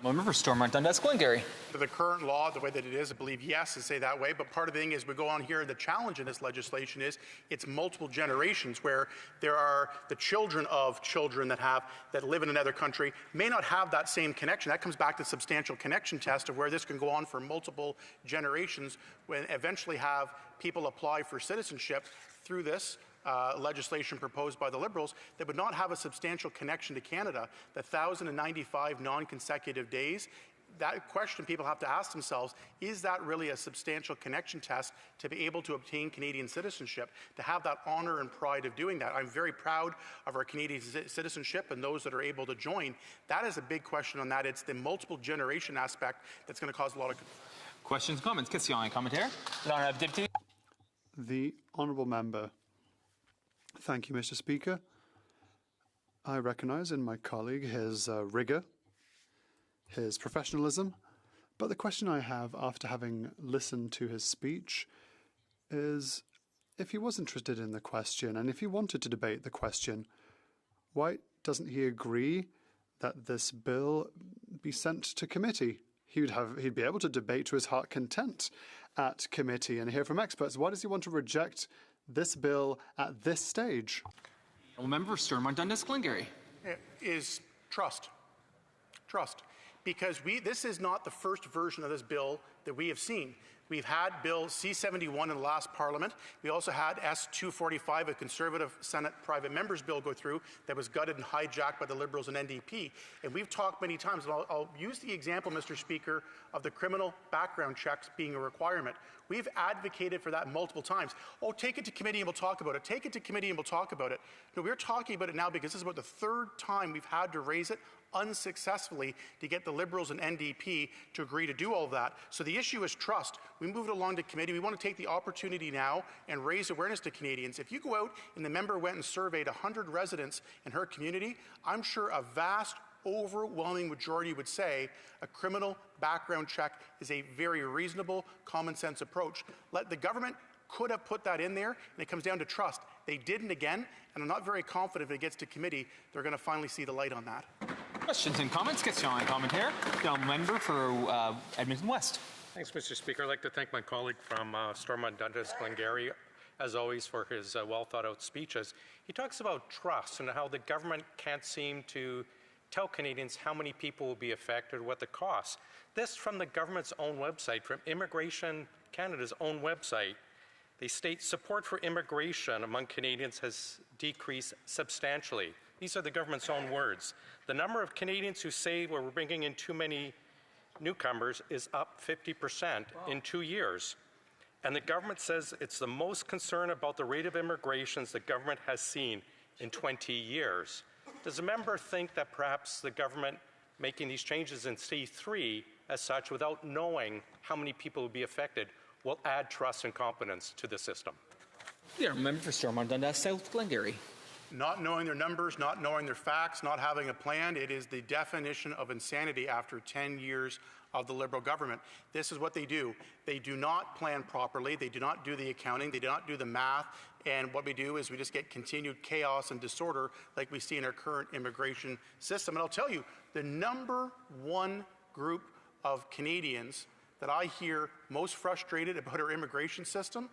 J: Member for Stormont, Dundas, Glengarry.
U: The current law, the way that it is, I believe, yes, to say that way. But part of the thing is we go on here, the challenge in this legislation is it's multiple generations where there are the children of children that live in another country may not have that same connection. That comes back to substantial connection test of where this can go on for multiple generations when eventually have people apply for citizenship through this legislation proposed by the Liberals that would not have a substantial connection to Canada. The 1,095 non-consecutive days, that question people have to ask themselves, is that really a substantial connection test to be able to obtain Canadian citizenship, to have that honour and pride of doing that? I'm very proud of our Canadian citizenship and those that are able to join. That is a big question on that. It's the multiple generation aspect that's going to cause a lot of
J: Questions, comments? Question et commentaire. L'honorable député.
P: The Honourable Member. Thank you, Mr. Speaker. I recognise in my colleague his rigour, his professionalism, but the question I have after having listened to his speech is, if he was interested in the question and if he wanted to debate the question, why doesn't he agree that this bill be sent to committee? He'd be able to debate to his heart's content at committee and hear from experts. Why does he want to reject this bill at this stage?
J: Member for Stormont Dundas Glengarry.
U: Is trust. Trust. Because this is not the first version of this bill that we have seen. We've had Bill C-71 in the last Parliament. We also had S-245, a Conservative Senate private member's bill, go through that was gutted and hijacked by the Liberals and NDP. And we've talked many times, and I'll use the example, Mr. Speaker, of the criminal background checks being a requirement. We've advocated for that multiple times. Oh, take it to committee and we'll talk about it. Take it to committee and we'll talk about it. No, we're talking about it now because this is about the third time we've had to raise it unsuccessfully to get the Liberals and NDP to agree to do all of that. So the issue is trust. We moved along to committee. We want to take the opportunity now and raise awareness to Canadians. If you go out and the member went and surveyed 100 residents in her community, I'm sure a vast, overwhelming majority would say a criminal background check is a very reasonable, common sense approach. The government could have put that in there, and it comes down to trust. They didn't again, and I'm not very confident if it gets to committee, they're going to finally see the light on that.
J: Questions and comments? Question et commentaire. The member for Edmonton West.
G: Thanks, Mr. Speaker. I'd like to thank my colleague from Stormont Dundas Glengarry, as always, for his well-thought-out speeches. He talks about trust and how the government can't seem to tell Canadians how many people will be affected, what the costs. This from the government's own website, from Immigration Canada's own website. They state support for immigration among Canadians has decreased substantially. These are the government's own words. The number of Canadians who say we're bringing in too many newcomers is up 50% in 2 years. And the government says it's the most concern about the rate of immigrations the government has seen in 20 years. Does a member think that perhaps the government making these changes in C3 as such without knowing how many people will be affected will add trust and confidence to the system?
J: Yeah, member for Stormont Dundas South Glengarry.
U: Not knowing their numbers, not knowing their facts, not having a plan, it is the definition of insanity after 10 years of the Liberal government. This is what they do. They do not plan properly, they do not do the accounting, they do not do the math, and what we do is we just get continued chaos and disorder like we see in our current immigration system. And I'll tell you, the number one group of Canadians that I hear most frustrated about our immigration system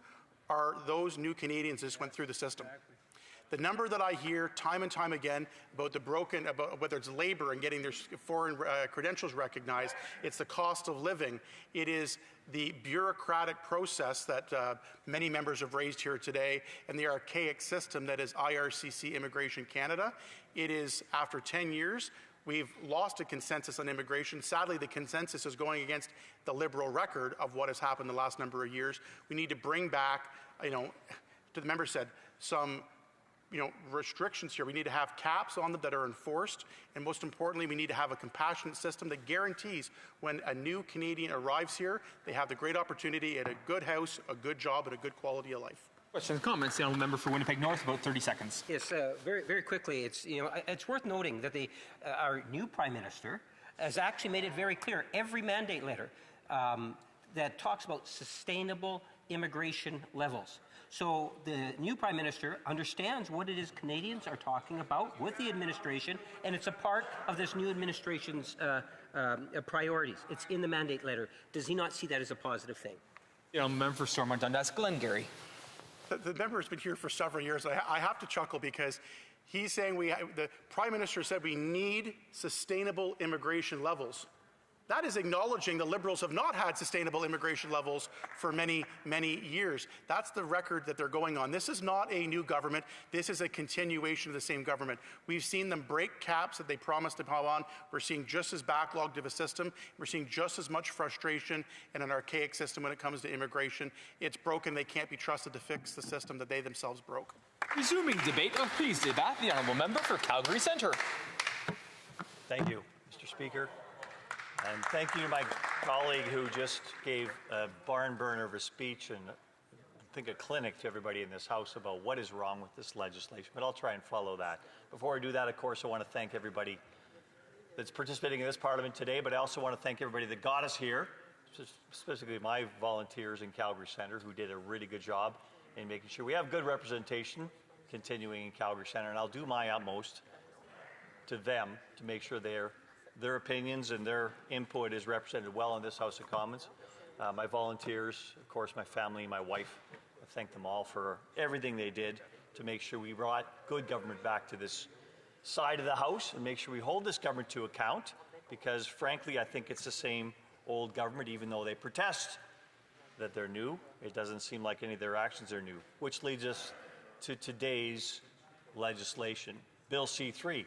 U: are those new Canadians that just went through the system. The number that I hear time and time again about about whether it's labor and getting their foreign credentials recognized, it's the cost of living, it is the bureaucratic process that many members have raised here today, and the archaic system that is IRCC Immigration Canada. It is, after 10 years, we've lost a consensus on immigration. Sadly, the consensus is going against the Liberal record of what has happened the last number of years. We need to bring back, to the member said, some restrictions here. We need to have caps on them that are enforced, and most importantly, we need to have a compassionate system that guarantees when a new Canadian arrives here, they have the great opportunity at a good house, a good job, and a good quality of life.
J: Questions and comments? The honourable member for Winnipeg North, about 30 seconds.
A: Yes, very, very quickly. It's worth noting that our new Prime Minister has actually made it very clear, every mandate letter that talks about sustainable immigration levels. So the new Prime Minister understands what it is Canadians are talking about with the administration, and it's a part of this new administration's priorities. It's in the mandate letter. Does he not see that as a positive thing?
J: The honourable member for Stormont Dundas Glengarry.
U: The member has been here for several years. I have to chuckle because he's saying the Prime Minister said we need sustainable immigration levels. That is acknowledging the Liberals have not had sustainable immigration levels for many, many years. That's the record that they're going on. This is not a new government. This is a continuation of the same government. We've seen them break caps that they promised to pile on. We're seeing just as backlogged of a system. We're seeing just as much frustration in an archaic system when it comes to immigration. It's broken. They can't be trusted to fix the system that they themselves broke.
J: Resuming debate, please debate. The honourable member for Calgary Centre.
M: Thank you, Mr. Speaker. And thank you to my colleague who just gave a barn burner of a speech and I think a clinic to everybody in this House about what is wrong with this legislation, but I'll try and follow that. Before I do that, of course, I want to thank everybody that's participating in this Parliament today, but I also want to thank everybody that got us here, specifically my volunteers in Calgary Centre who did a really good job in making sure we have good representation continuing in Calgary Centre, and I'll do my utmost to them to make sure their opinions and their input is represented well in this House of Commons. My volunteers, of course, my family, my wife, I thank them all for everything they did to make sure we brought good government back to this side of the House and make sure we hold this government to account, because frankly I think it's the same old government. Even though they protest that they're new, it doesn't seem like any of their actions are new, which leads us to today's legislation. Bill C3,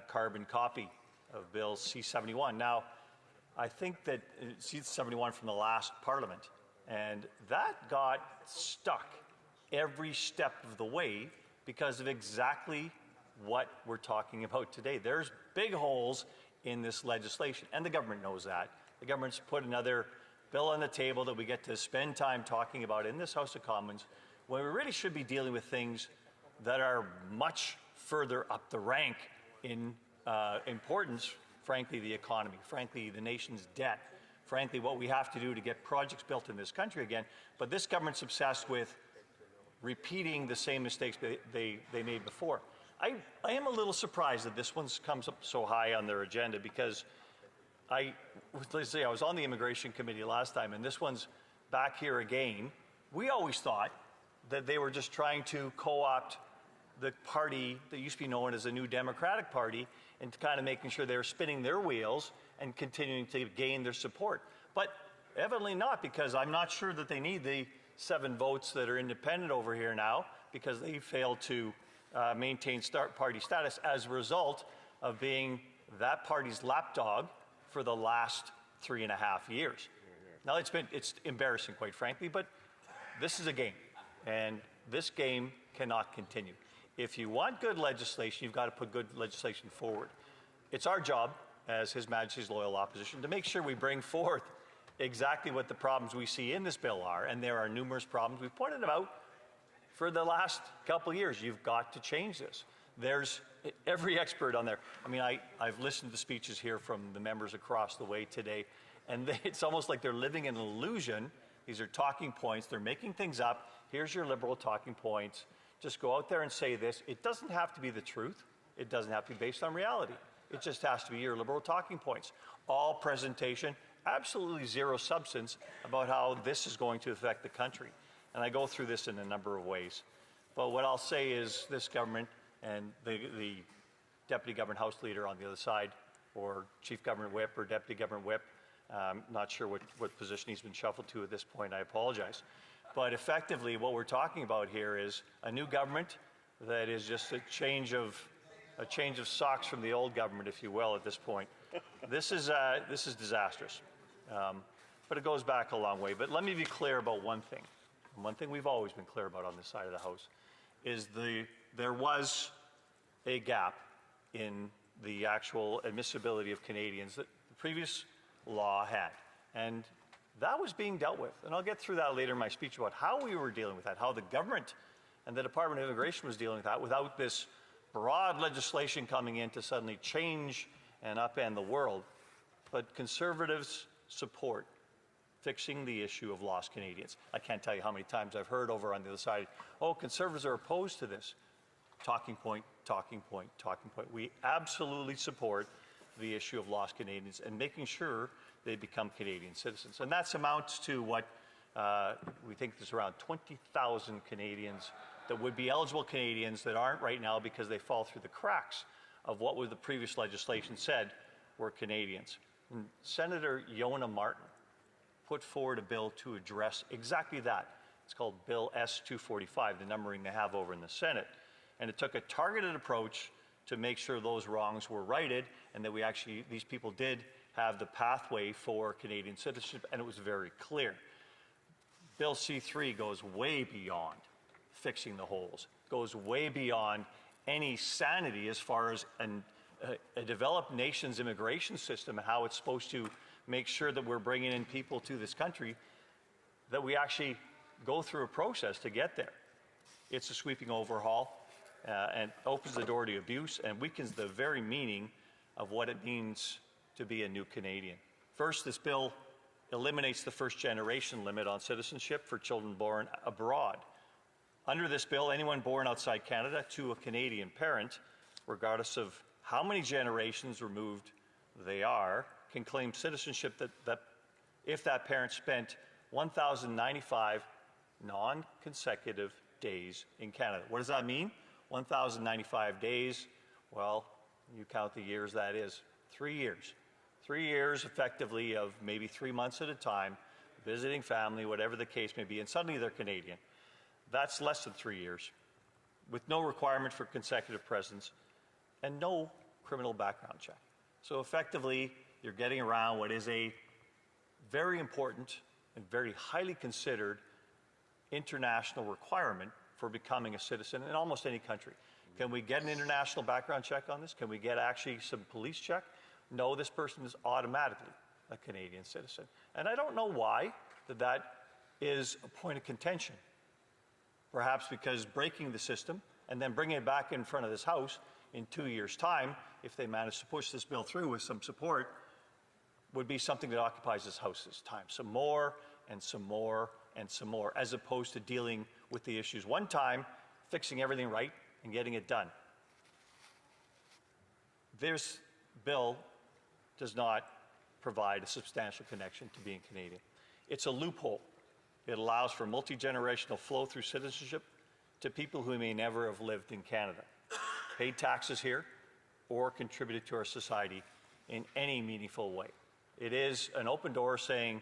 M: carbon copy of Bill C71. Now, I think that C71 from the last Parliament, and that got stuck every step of the way because of exactly what we're talking about today. There's big holes in this legislation, and the government knows that. The government's put another bill on the table that we get to spend time talking about in this House of Commons, when we really should be dealing with things that are much further up the rank in importance. Frankly, the economy, frankly, the nation's debt, frankly, what we have to do to get projects built in this country again. But this government's obsessed with repeating the same mistakes they made before. I am a little surprised that this one comes up so high on their agenda, because let's say I was on the Immigration Committee last time, and this one's back here again. We always thought that they were just trying to co-opt the party that used to be known as the New Democratic Party, and kind of making sure they were spinning their wheels and continuing to gain their support. But evidently not, because I'm not sure that they need the 7 votes that are independent over here now, because they failed to maintain party status as a result of being that party's lapdog for the last 3.5 years. Now, it's embarrassing, quite frankly, but this is a game, and this game cannot continue. If you want good legislation, you've got to put good legislation forward. It's our job, as His Majesty's loyal opposition, to make sure we bring forth exactly what the problems we see in this bill are, and there are numerous problems. We've pointed them out for the last couple of years. You've got to change this. There's every expert on there. I mean, I've listened to speeches here from the members across the way today, and it's almost like they're living in an illusion. These are talking points. They're making things up. Here's your Liberal talking points. Just go out there and say this. It doesn't have to be the truth. It doesn't have to be based on reality. It just has to be your Liberal talking points. All presentation, absolutely zero substance about how this is going to affect the country. And I go through this in a number of ways. But what I'll say is this government and the Deputy Government House Leader on the other side, or Chief Government Whip or Deputy Government Whip, not sure what position he's been shuffled to at this point, I apologize. But effectively, what we're talking about here is a new government that is just a change of socks from the old government, if you will, at this point. This is disastrous. But it goes back a long way. But let me be clear about one thing. And one thing we've always been clear about on this side of the House is there was a gap in the actual admissibility of Canadians that the previous law had. And that was being dealt with. And I'll get through that later in my speech about how we were dealing with that, how the government and the Department of Immigration was dealing with that without this broad legislation coming in to suddenly change and upend the world. But Conservatives support fixing the issue of lost Canadians. I can't tell you how many times I've heard over on the other side, oh, Conservatives are opposed to this. Talking point, talking point, talking point. We absolutely support the issue of lost Canadians and making sure they become Canadian citizens. And that amounts to what we think there's around 20,000 Canadians that would be eligible Canadians that aren't right now because they fall through the cracks of what the previous legislation said were Canadians. And Senator Yona Martin put forward a bill to address exactly that. It's called Bill S-245, the numbering they have over in the Senate. And it took a targeted approach to make sure those wrongs were righted and that these people did have the pathway for Canadian citizenship, and it was very clear. Bill C-3 goes way beyond fixing the holes, goes way beyond any sanity as far as a developed nation's immigration system and how it's supposed to make sure that we're bringing in people to this country, that we actually go through a process to get there. It's a sweeping overhaul and opens the door to abuse and weakens the very meaning of what it means to be a new Canadian. First, this bill eliminates the first generation limit on citizenship for children born abroad. Under this bill, anyone born outside Canada to a Canadian parent, regardless of how many generations removed they are, can claim citizenship that if that parent spent 1,095 non-consecutive days in Canada. What does that mean? 1,095 days, well, you count the years, that is 3 years. 3 years effectively of maybe 3 months at a time, visiting family, whatever the case may be, and suddenly they're Canadian. That's less than 3 years, with no requirement for consecutive presence and no criminal background check. So effectively, you're getting around what is a very important and very highly considered international requirement for becoming a citizen in almost any country. Can we get an international background check on this? Can we get actually some police check? No, this person is automatically a Canadian citizen. And I don't know why that is a point of contention. Perhaps because breaking the system and then bringing it back in front of this House in 2 years' time, if they manage to push this bill through with some support, would be something that occupies this House's time. Some more and some more and some more, as opposed to dealing with the issues one time, fixing everything right, and getting it done. This bill does not provide a substantial connection to being Canadian. It's a loophole. It allows for multi-generational flow through citizenship to people who may never have lived in Canada, paid taxes here, or contributed to our society in any meaningful way. It is an open door saying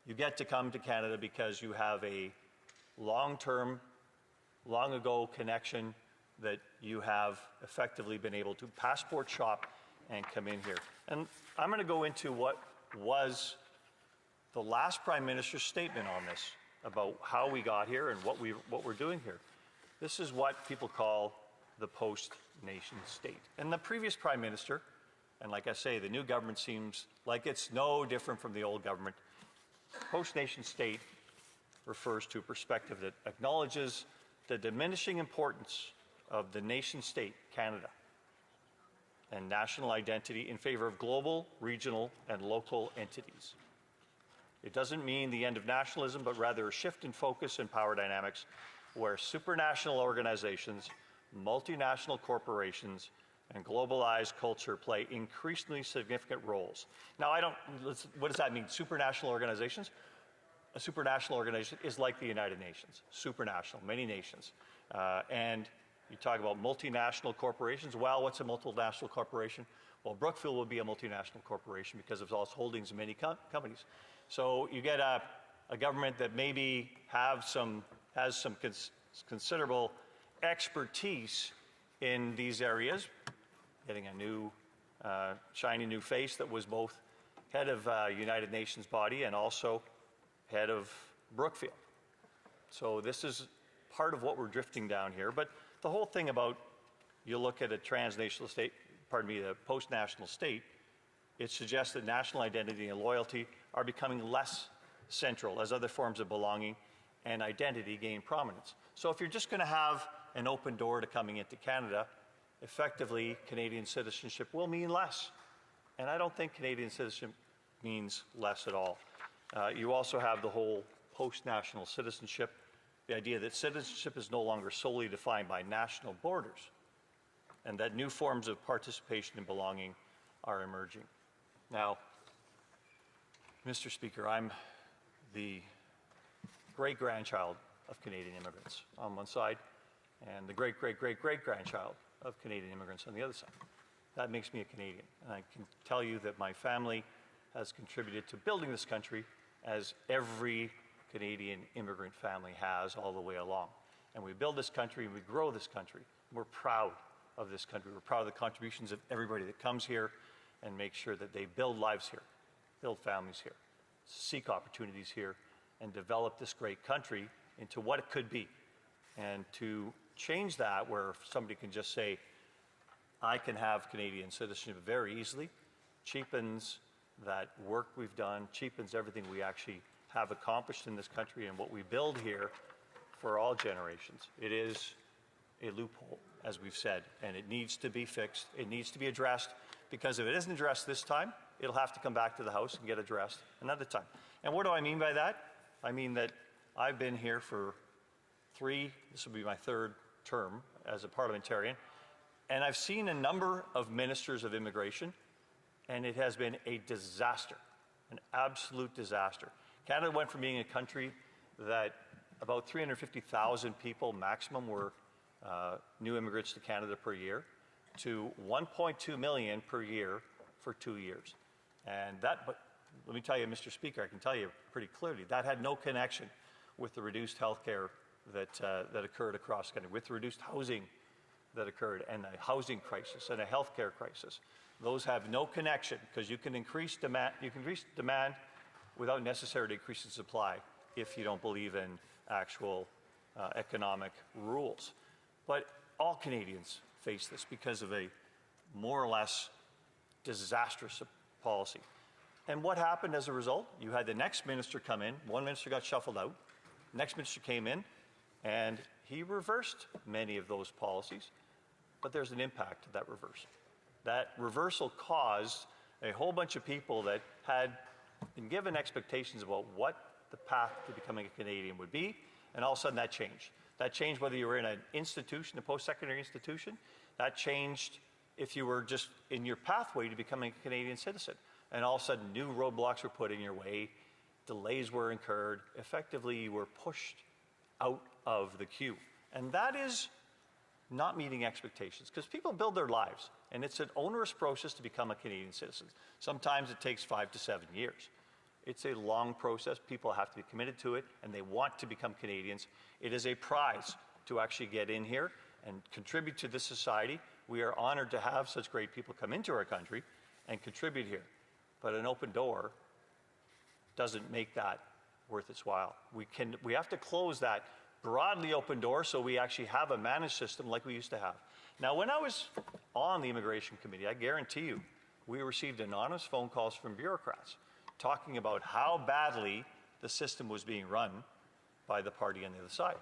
M: you get to come to Canada because you have a long-term, long-ago connection that you have effectively been able to passport shop and come in here. And I'm going to go into what was the last Prime Minister's statement on this, about how we got here and what we're doing here. This is what people call the post-nation state. And the previous Prime Minister, and like I say, the new government seems like it's no different from the old government. Post-nation state refers to a perspective that acknowledges the diminishing importance of the nation state, Canada, and national identity in favor of global, regional, and local entities. It doesn't mean the end of nationalism, but rather a shift in focus and power dynamics where supranational organizations, multinational corporations, and globalized culture play increasingly significant roles. Now, what does that mean? Supranational organizations? A supranational organization is like the United Nations, supranational, many nations. And you talk about multinational corporations. Well, what's a multinational corporation? Well, Brookfield will be a multinational corporation because of its holdings in many companies. So you get a government that maybe has some considerable expertise in these areas, getting a new, shiny new face that was both head of United Nations body and also head of Brookfield. So this is part of what we're drifting down here. But the whole thing about, you look at a transnational state, the post-national state, it suggests that national identity and loyalty are becoming less central as other forms of belonging and identity gain prominence. So if you're just going to have an open door to coming into Canada, effectively Canadian citizenship will mean less. And I don't think Canadian citizenship means less at all. You also have the whole post-national citizenship, the idea that citizenship is no longer solely defined by national borders, and that new forms of participation and belonging are emerging. Now, Mr. Speaker, I'm the great-grandchild of Canadian immigrants on one side, and the great-great-great-great-grandchild of Canadian immigrants on the other side. That makes me a Canadian, and I can tell you that my family has contributed to building this country, as every Canadian immigrant family has all the way along. And we build this country and we grow this country. We're proud of this country. We're proud of the contributions of everybody that comes here and make sure that they build lives here, build families here, seek opportunities here, and develop this great country into what it could be. And to change that, where somebody can just say, I can have Canadian citizenship very easily, cheapens that work we've done, cheapens everything we actually have accomplished in this country and what we build here for all generations. It is a loophole, as we've said, and it needs to be fixed. It needs to be addressed, because if it isn't addressed this time, it'll have to come back to the House and get addressed another time. And what do I mean by that? I mean that I've been here for this will be my third term as a parliamentarian, and I've seen a number of ministers of immigration, and it has been a disaster, an absolute disaster. Canada went from being a country that about 350,000 people maximum were new immigrants to Canada per year to 1.2 million per year for 2 years. And that, but let me tell you, Mr. Speaker, I can tell you pretty clearly, that had no connection with the reduced health care that occurred across Canada, with the reduced housing that occurred, and a housing crisis and a health care crisis. Those have no connection, because you can increase demand without necessarily increasing supply if you don't believe in actual economic rules. But all Canadians face this because of a more or less disastrous policy. And what happened as a result? You had the next minister come in, one minister got shuffled out, next minister came in, and he reversed many of those policies, but there's an impact to that reversal. That reversal caused a whole bunch of people that had been given expectations about what the path to becoming a Canadian would be, and all of a sudden that changed. That changed whether you were in an institution, a post-secondary institution. That changed if you were just in your pathway to becoming a Canadian citizen. And all of a sudden new roadblocks were put in your way, delays were incurred, effectively you were pushed out of the queue. And that is not meeting expectations, because people build their lives, and it's an onerous process to become a Canadian citizen. Sometimes it takes 5 to 7 years. It's a long process. People have to be committed to it, and they want to become Canadians. It is a prize to actually get in here and contribute to this society. We are honored to have such great people come into our country and contribute here. But an open door doesn't make that worth its while. We have to close that broadly open door so we actually have a managed system like we used to have. Now, when I was on the Immigration Committee, I guarantee you, we received anonymous phone calls from bureaucrats talking about how badly the system was being run by the party on the other side,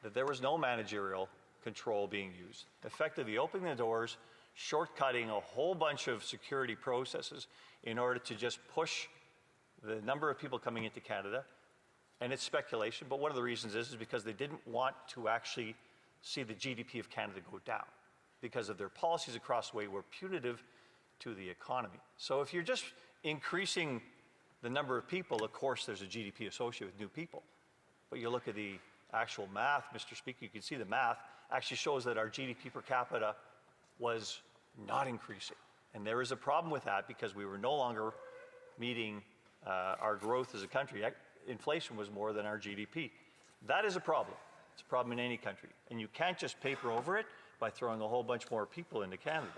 M: that there was no managerial control being used, effectively opening the doors, shortcutting a whole bunch of security processes in order to just push the number of people coming into Canada. And it's speculation, but one of the reasons is because they didn't want to actually see the GDP of Canada go down, because of their policies across the way were punitive to the economy. So if you're just increasing the number of people, of course there's a GDP associated with new people. But you look at the actual math, Mr. Speaker, you can see the math actually shows that our GDP per capita was not increasing. And there is a problem with that, because we were no longer meeting our growth as a country. Inflation was more than our GDP. That is a problem. It's a problem in any country. And you can't just paper over it by throwing a whole bunch more people into Canada.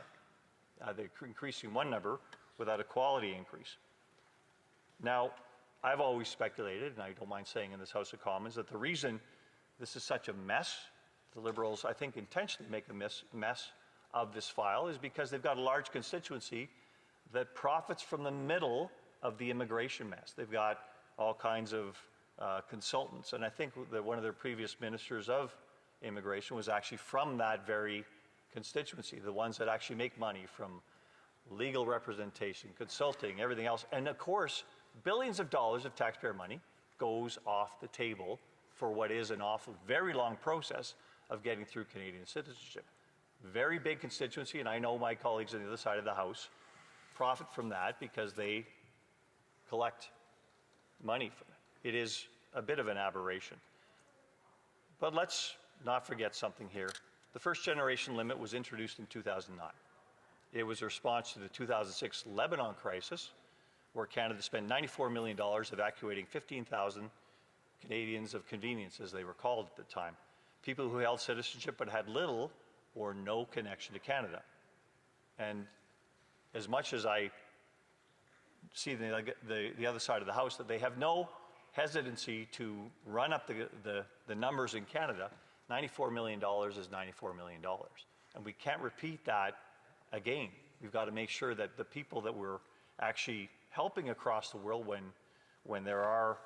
M: They're increasing one number without a quality increase. Now, I've always speculated, and I don't mind saying in this House of Commons, that the reason this is such a mess, the Liberals, I think, intentionally make a mess of this file, is because they've got a large constituency that profits from the middle of the immigration mess. They've got all kinds of consultants, and I think that one of their previous ministers of immigration was actually from that very constituency, the ones that actually make money from legal representation, consulting, everything else. And of course, billions of dollars of taxpayer money goes off the table for what is an awful, very long process of getting through Canadian citizenship. Very big constituency, and I know my colleagues on the other side of the House profit from that because they collect money from it. It is a bit of an aberration. But let's not forget something here. The first generation limit was introduced in 2009. It was a response to the 2006 Lebanon crisis, where Canada spent $94 million evacuating 15,000 Canadians of convenience, as they were called at the time. People who held citizenship but had little or no connection to Canada. And as much as I see the other side of the House, that they have no hesitancy to run up the numbers in Canada, $94 million is $94 million. And we can't repeat that again, we've got to make sure that the people that we're actually helping across the world when there are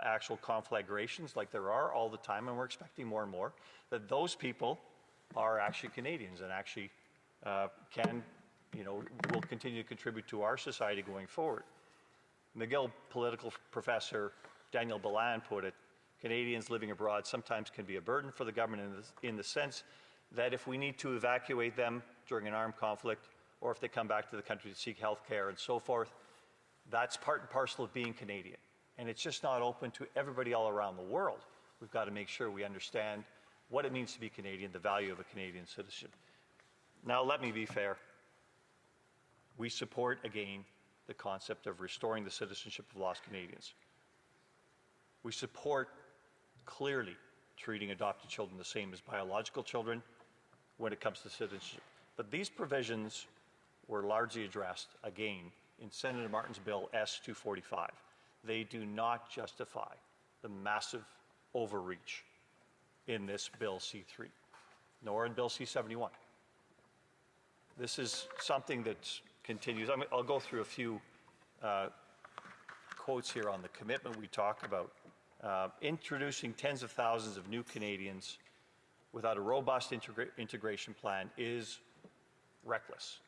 M: actual conflagrations like there are all the time, and we're expecting more and more, that those people are actually Canadians and actually will continue to contribute to our society going forward. McGill political professor Daniel Balan put it, Canadians living abroad sometimes can be a burden for the government in the sense that if we need to evacuate them during an armed conflict, or if they come back to the country to seek health care and so forth, that's part and parcel of being Canadian. And it's just not open to everybody all around the world. We've got to make sure we understand what it means to be Canadian, the value of a Canadian citizenship. Now, let me be fair. We support, again, the concept of restoring the citizenship of lost Canadians. We support, clearly, treating adopted children the same as biological children when it comes to citizenship. But these provisions were largely addressed, again, in Senator Martin's bill S-245. They do not justify the massive overreach in this Bill C-3, nor in Bill C-71. This is something that continues. I'll go through a few quotes here on the commitment we talk about. Introducing tens of thousands of new Canadians without a robust integration plan is reckless.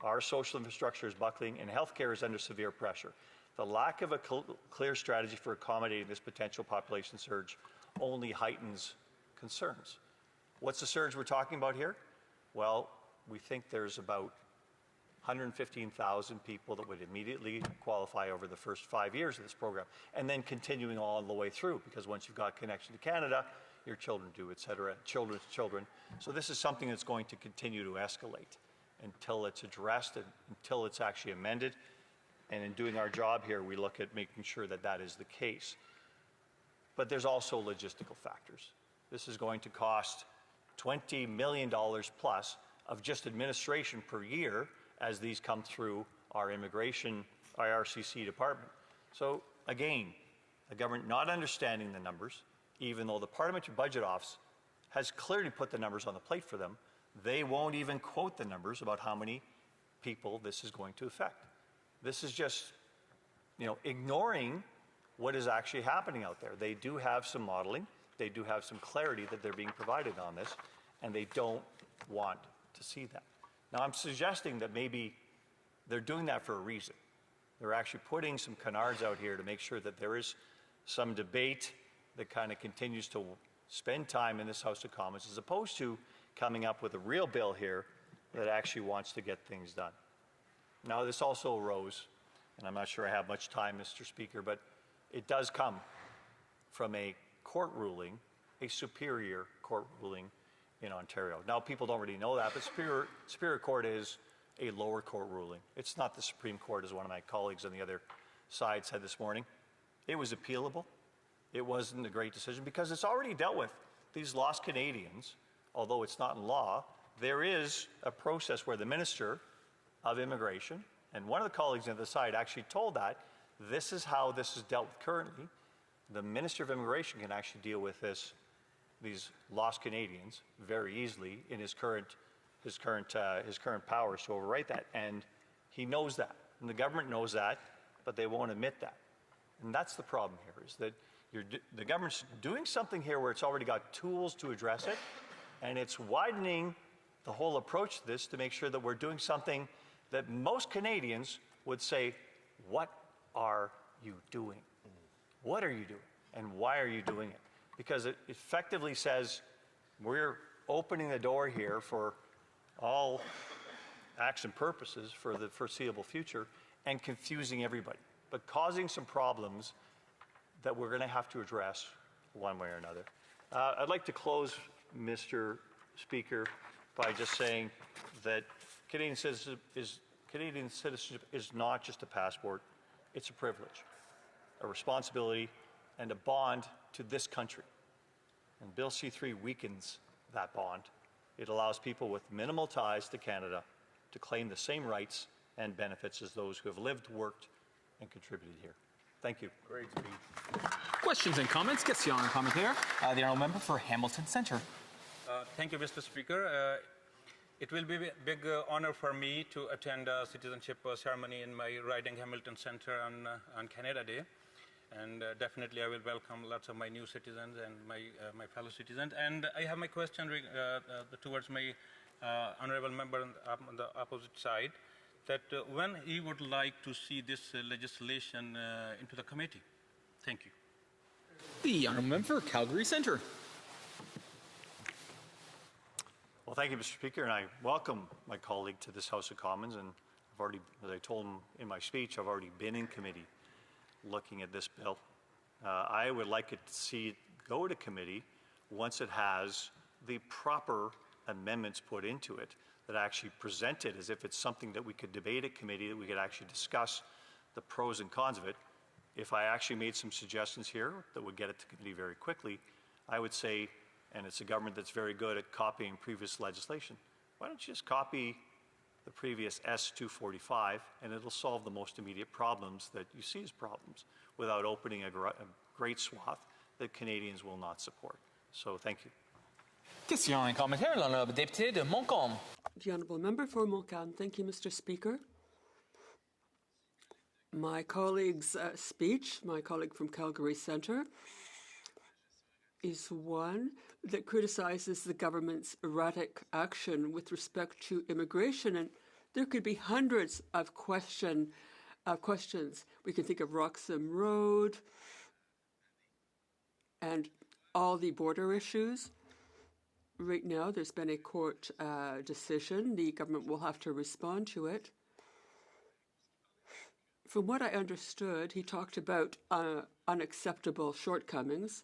M: Our social infrastructure is buckling and healthcare is under severe pressure. The lack of a clear strategy for accommodating this potential population surge only heightens concerns. What's the surge we're talking about here? Well, we think there's about 115,000 people that would immediately qualify over the first 5 years of this program, and then continuing all the way through, because once you've got connection to Canada, your children do, et cetera, children's children. So this is something that's going to continue to escalate until it's addressed and until it's actually amended. And in doing our job here, we look at making sure that that is the case. But there's also logistical factors. This is going to cost $20 million plus of just administration per year as these come through our immigration IRCC department. So again, the government not understanding the numbers, even though the Parliamentary Budget Office has clearly put the numbers on the plate for them, they won't even quote the numbers about how many people this is going to affect. This is just, ignoring what is actually happening out there. They do have some modeling, they do have some clarity that they're being provided on this, and they don't want to see that. Now, I'm suggesting that maybe they're doing that for a reason. They're actually putting some canards out here to make sure that there is some debate that kind of continues to spend time in this House of Commons, as opposed to coming up with a real bill here that actually wants to get things done. Now, this also arose, and I'm not sure I have much time, Mr. Speaker, but it does come from a court ruling, a superior court ruling in Ontario. Now, people don't really know that, but Superior Court is a lower court ruling. It's not the Supreme Court, as one of my colleagues on the other side said this morning. It was appealable. It wasn't a great decision because it's already dealt with. These lost Canadians, although it's not in law, there is a process where the Minister of Immigration, and one of the colleagues on the side actually told that this is how this is dealt with currently. The Minister of Immigration can actually deal with these lost Canadians very easily in his current powers to overwrite that, and he knows that, and the government knows that, but they won't admit that. And that's the problem here, is that the government's doing something here where it's already got tools to address it, and it's widening the whole approach to this to make sure that we're doing something that most Canadians would say, what are you doing? What are you doing? And why are you doing it? Because it effectively says we're opening the door here for all acts and purposes for the foreseeable future and confusing everybody, but causing some problems that we're going to have to address one way or another. I'd like to close, Mr. Speaker, by just saying that Canadian citizenship is not just a passport, it's a privilege, a responsibility, and a bond to this country. And Bill C-3 weakens that bond. It allows people with minimal ties to Canada to claim the same rights and benefits as those who have lived, worked, and contributed here. Thank you.
J: Great speech. Questions and comments? Question commentaire. The honourable member for Hamilton Centre.
N: Thank you, Mr. Speaker. It will be a big honor for me to attend a citizenship ceremony in my riding Hamilton Center on Canada Day. And definitely I will welcome lots of my new citizens and my fellow citizens. And I have my question towards my honorable member on the opposite side, that when he would like to see this legislation into the committee. Thank you.
J: The honourable member for Calgary Centre.
M: Well, thank you, Mr. Speaker, and I welcome my colleague to this House of Commons. And I've already, as I told him in my speech, I've already been in committee looking at this bill. I would like it to see it go to committee once it has the proper amendments put into it that actually present it as if it's something that we could debate at committee, that we could actually discuss the pros and cons of it. If I actually made some suggestions here that would get it to committee very quickly, I would say, and it's a government that's very good at copying previous legislation, why don't you just copy the previous S-245 and it'll solve the most immediate problems that you see as problems without opening a great swath that Canadians will not support. So thank you.
J: Question et commentaire, l'honorable député de Montcalm.
V: The honourable member for Montcalm. Thank you, Mr. Speaker. My colleague's speech, my colleague from Calgary Centre, is one that criticizes the government's erratic action with respect to immigration, and there could be hundreds of questions. We can think of Roxham Road and all the border issues. Right now, there's been a court decision. The government will have to respond to it. From what I understood, he talked about unacceptable shortcomings.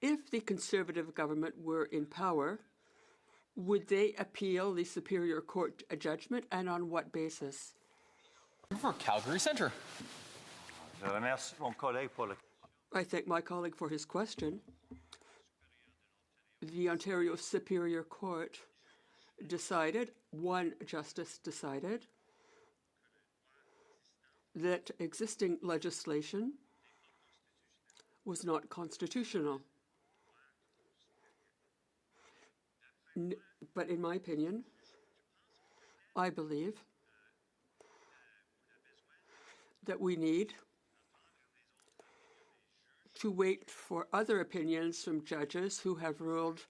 V: If the Conservative government were in power, would they appeal the Superior Court judgment, and on what basis?
J: For Calgary Centre.
V: I thank my colleague for his question. The Ontario Superior Court decided, one justice decided, that existing legislation was not constitutional. But in my opinion, I believe that we need to wait for other opinions from judges who have ruled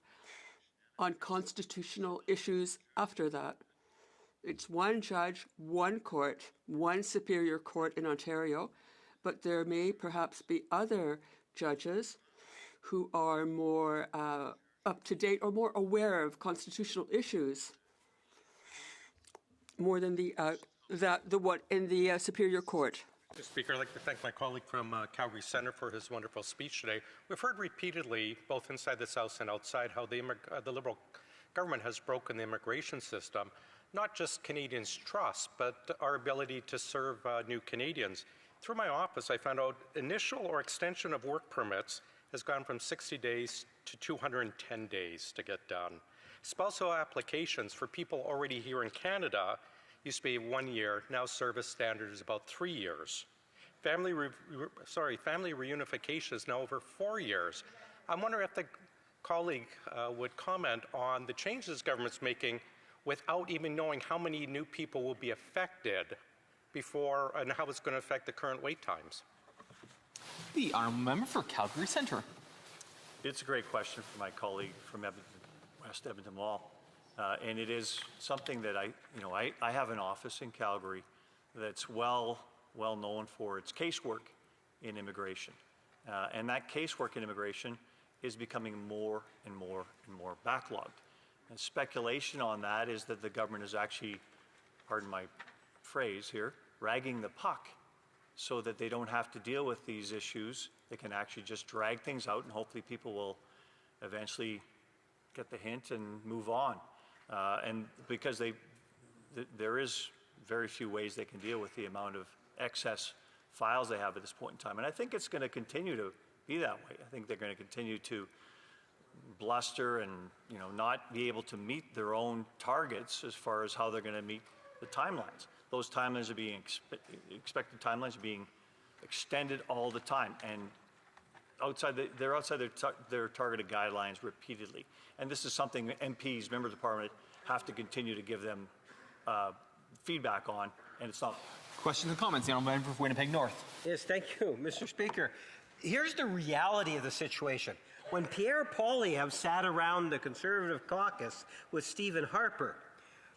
V: on constitutional issues after that. It's one judge, one court, one Superior Court in Ontario, but there may perhaps be other judges who are more up to date or more aware of constitutional issues more than the one in the Superior Court.
G: Mr. Speaker, I'd like to thank my colleague from Calgary Centre for his wonderful speech today. We've heard repeatedly, both inside this House and outside, how the Liberal government has broken the immigration system, not just Canadians' trust, but our ability to serve new Canadians. Through my office, I found out initial or extension of work permits has gone from 60 days to 210 days to get done. Spousal applications for people already here in Canada used to be 1 year, now service standard is about 3 years. Family reunification is now over 4 years. I'm wondering if the colleague would comment on the changes government's making without even knowing how many new people will be affected before and how it's going to affect the current wait times.
J: The honourable member for Calgary Centre.
M: It's a great question from my colleague from West Edmonton Law. And it is something that I have an office in Calgary that's well known for its casework in immigration. And that casework in immigration is becoming more and more and more backlogged. And speculation on that is that the government is actually, pardon my phrase here, ragging the puck so that they don't have to deal with these issues. They can actually just drag things out and hopefully people will eventually get the hint and move on. And because there is very few ways they can deal with the amount of excess files they have at this point in time. And I think it's going to continue to be that way. I think they're going to continue to bluster and not be able to meet their own targets as far as how they're going to meet the timelines. Those timelines are being expected timelines are being extended all the time, and they're outside their targeted guidelines repeatedly. And this is something MPs, members of Parliament, have to continue to give them feedback on, and it's not.
J: Questions and comments, the Honourable Member for Winnipeg North.
A: Yes, thank you, Mr. Speaker. Here's the reality of the situation. When Pierre Poilievre sat around the Conservative caucus with Stephen Harper,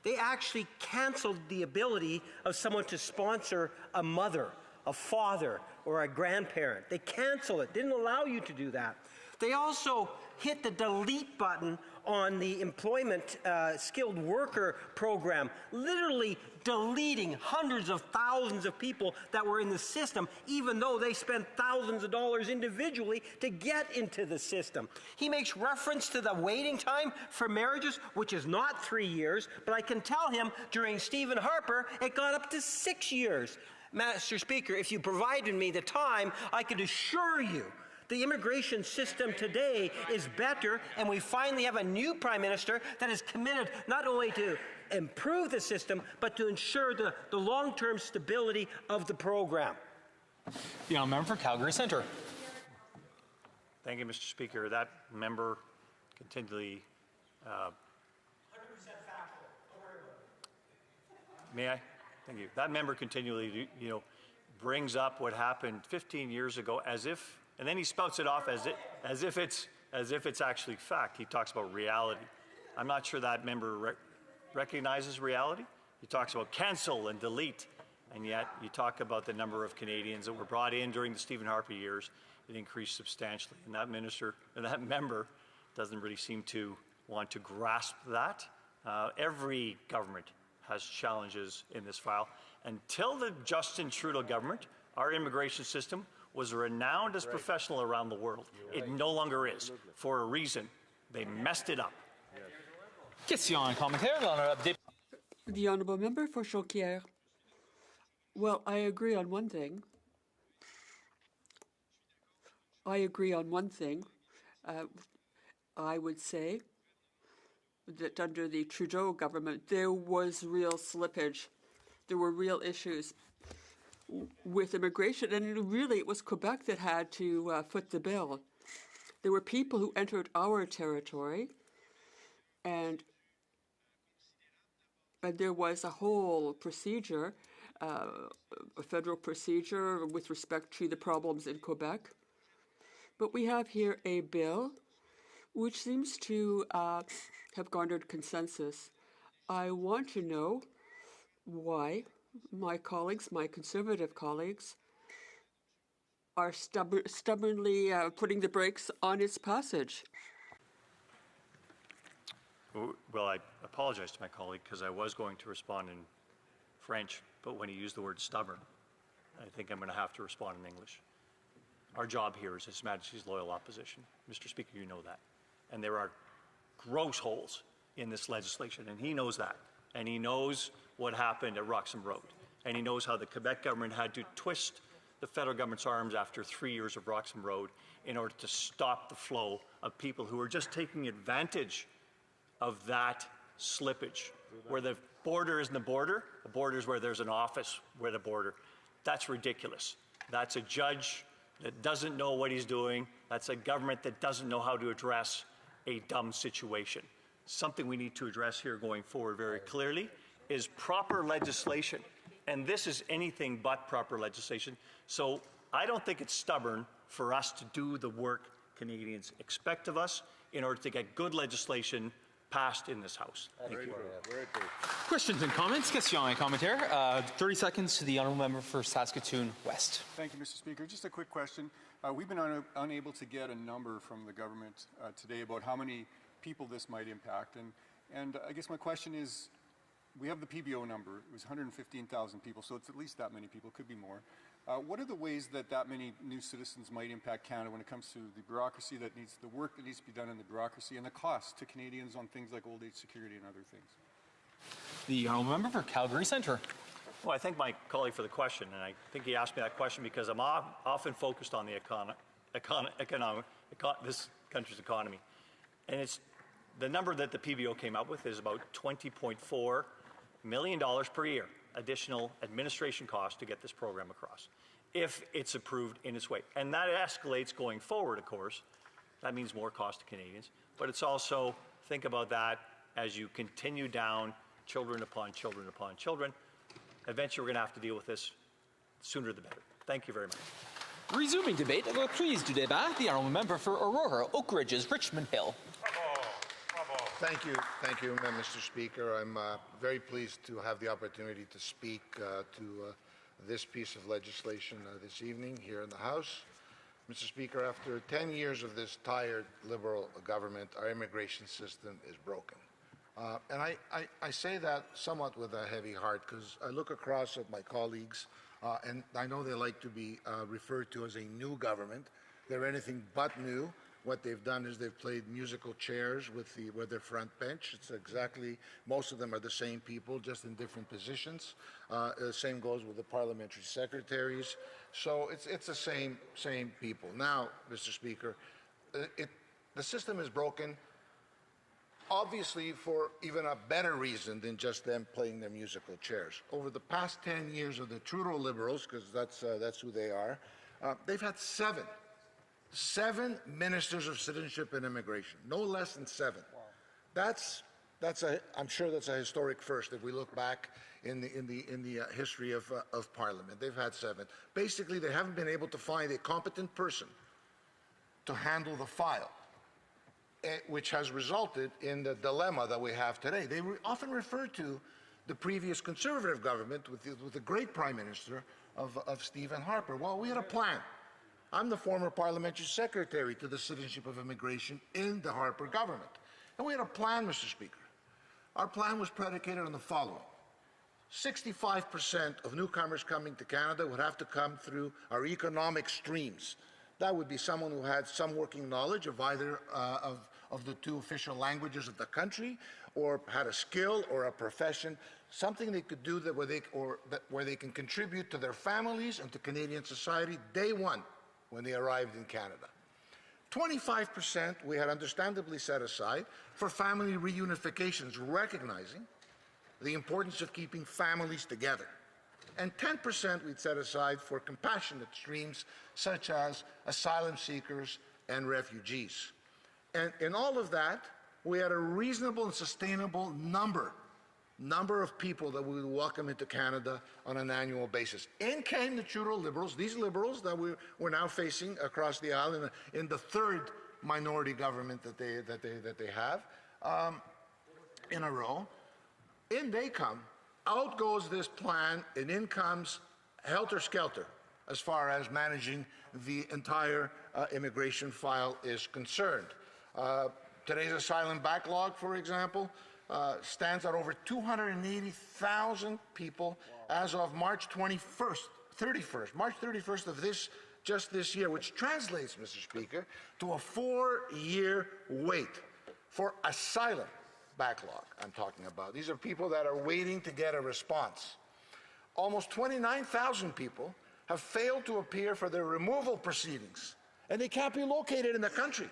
A: they actually canceled the ability of someone to sponsor a mother, a father, or a grandparent. They canceled it, didn't allow you to do that. They also hit the delete button on the employment skilled worker program, literally deleting hundreds of thousands of people that were in the system, even though they spent thousands of dollars individually to get into the system. He makes reference to the waiting time for marriages, which is not 3 years, but I can tell him during Stephen Harper, it got up to 6 years. Mr. Speaker, if you provided me the time, I could assure you the immigration system today is better, and we finally have a new Prime Minister that is committed not only to improve the system, but to ensure the long-term stability of the program.
J: The Honourable Member for Calgary Centre.
M: Thank you, Mr. Speaker. That member continually... May I? Thank you. That member continually, brings up what happened 15 years ago as if, and then he spouts it off as if it's actually fact. He talks about reality. I'm not sure that member recognizes reality. He talks about cancel and delete, and yet you talk about the number of Canadians that were brought in during the Stephen Harper years. It increased substantially, and that member doesn't really seem to want to grasp that. Every government has challenges in this file. Until the Justin Trudeau government, our immigration system was renowned as professional around the world. It no longer is, for a reason. They messed it up.
J: Question commentaire dans le update.
V: The Honourable Member for Chauquière. Well, I agree on one thing. I would say that under the Trudeau government, there was real slippage. There were real issues with immigration, and really it was Quebec that had to foot the bill. There were people who entered our territory, and there was a whole procedure, a federal procedure with respect to the problems in Quebec. But we have here a bill which seems to have garnered consensus. I want to know why my colleagues, my Conservative colleagues, are stubbornly putting the brakes on its passage.
M: Well, I apologize to my colleague because I was going to respond in French, but when he used the word stubborn, I think I'm going to have to respond in English. Our job here is His Majesty's loyal opposition. Mr. Speaker, you know that. And there are gross holes in this legislation, and he knows that. And he knows what happened at Roxham Road. And he knows how the Quebec government had to twist the federal government's arms after 3 years of Roxham Road in order to stop the flow of people who were just taking advantage of that slippage. Where the border isn't the border is where there's an office where the border. That's ridiculous. That's a judge that doesn't know what he's doing. That's a government that doesn't know how to address a dumb situation. Something we need to address here going forward very clearly is proper legislation. And this is anything but proper legislation. So I don't think it's stubborn for us to do the work Canadians expect of us in order to get good legislation passed in this House. Thank you.
J: Questions and comments? Question et commentaire. 30 seconds to the Honourable Member for Saskatoon West.
T: Thank you, Mr. Speaker. Just a quick question. We've been unable to get a number from the government today about how many people this might impact. And I guess my question is, we have the PBO number. It was 115,000 people, so it's at least that many people, could be more. What are the ways that many new citizens might impact Canada when it comes to the bureaucracy the work that needs to be done in the bureaucracy and the cost to Canadians on things like old age security and other things?
J: The Honourable Member for Calgary Centre.
M: Well, I thank my colleague for the question, and I think he asked me that question because I'm often focused on the this country's economy. And it's the number that the PBO came up with is about $20.4 million per year, additional administration costs to get this program across. if it's approved in its way. And that escalates going forward, of course. That means more cost to Canadians. But it's also, think about that as you continue down children upon children upon children. Eventually, we're going to have to deal with this. Sooner the better. Thank you very much.
J: Resuming debate, la reprise du débat, the honourable member for Aurora, Oak Ridges, Richmond Hill.
B: Thank you, Mr. Speaker. I'm very pleased to have the opportunity to speak to this piece of legislation this evening here in the House. Mr. Speaker, after 10 years of this tired Liberal government, our immigration system is broken. And I say that somewhat with a heavy heart because I look across at my colleagues and I know they like to be referred to as a new government. They're anything but new. What they've done is they've played musical chairs with their front bench. It's exactly, most of them are the same people, just in different positions. The same goes with the parliamentary secretaries. So it's the same people. Now, Mr. Speaker, the system is broken, obviously for even a better reason than just them playing their musical chairs. Over the past 10 years of the Trudeau Liberals, because that's who they are, they've had seven ministers of citizenship and immigration, no less than 7. Wow. I'm sure that's a historic first if we look back in the history of Parliament. They've had 7. Basically, they haven't been able to find a competent person to handle the file, which has resulted in the dilemma that we have today. They often refer to the previous Conservative government with the great Prime Minister of Stephen Harper. Well, we had a plan. I'm the former parliamentary secretary to the citizenship of immigration in the Harper government. And we had a plan, Mr. Speaker. Our plan was predicated on the following. 65% of newcomers coming to Canada would have to come through our economic streams. That would be someone who had some working knowledge of either of the 2 official languages of the country, or had a skill or a profession, something they could do where they can contribute to their families and to Canadian society day one when they arrived in Canada. 25% we had understandably set aside for family reunifications, recognizing the importance of keeping families together. And 10% we'd set aside for compassionate streams such as asylum seekers and refugees. And in all of that, we had a reasonable and sustainable number of people that we would welcome into Canada on an annual basis. In came the Trudeau Liberals, these Liberals that we're now facing across the aisle in the 3rd minority government that they have in a row. In they come, out goes this plan, and in comes helter-skelter as far as managing the entire immigration file is concerned. Today's asylum backlog, for example, stands at over 280,000 people as of March 31st of just this year, which translates, Mr. Speaker, to a 4-year wait for asylum backlog I'm talking about. These are people that are waiting to get a response. Almost 29,000 people have failed to appear for their removal proceedings, and they can't be located in the country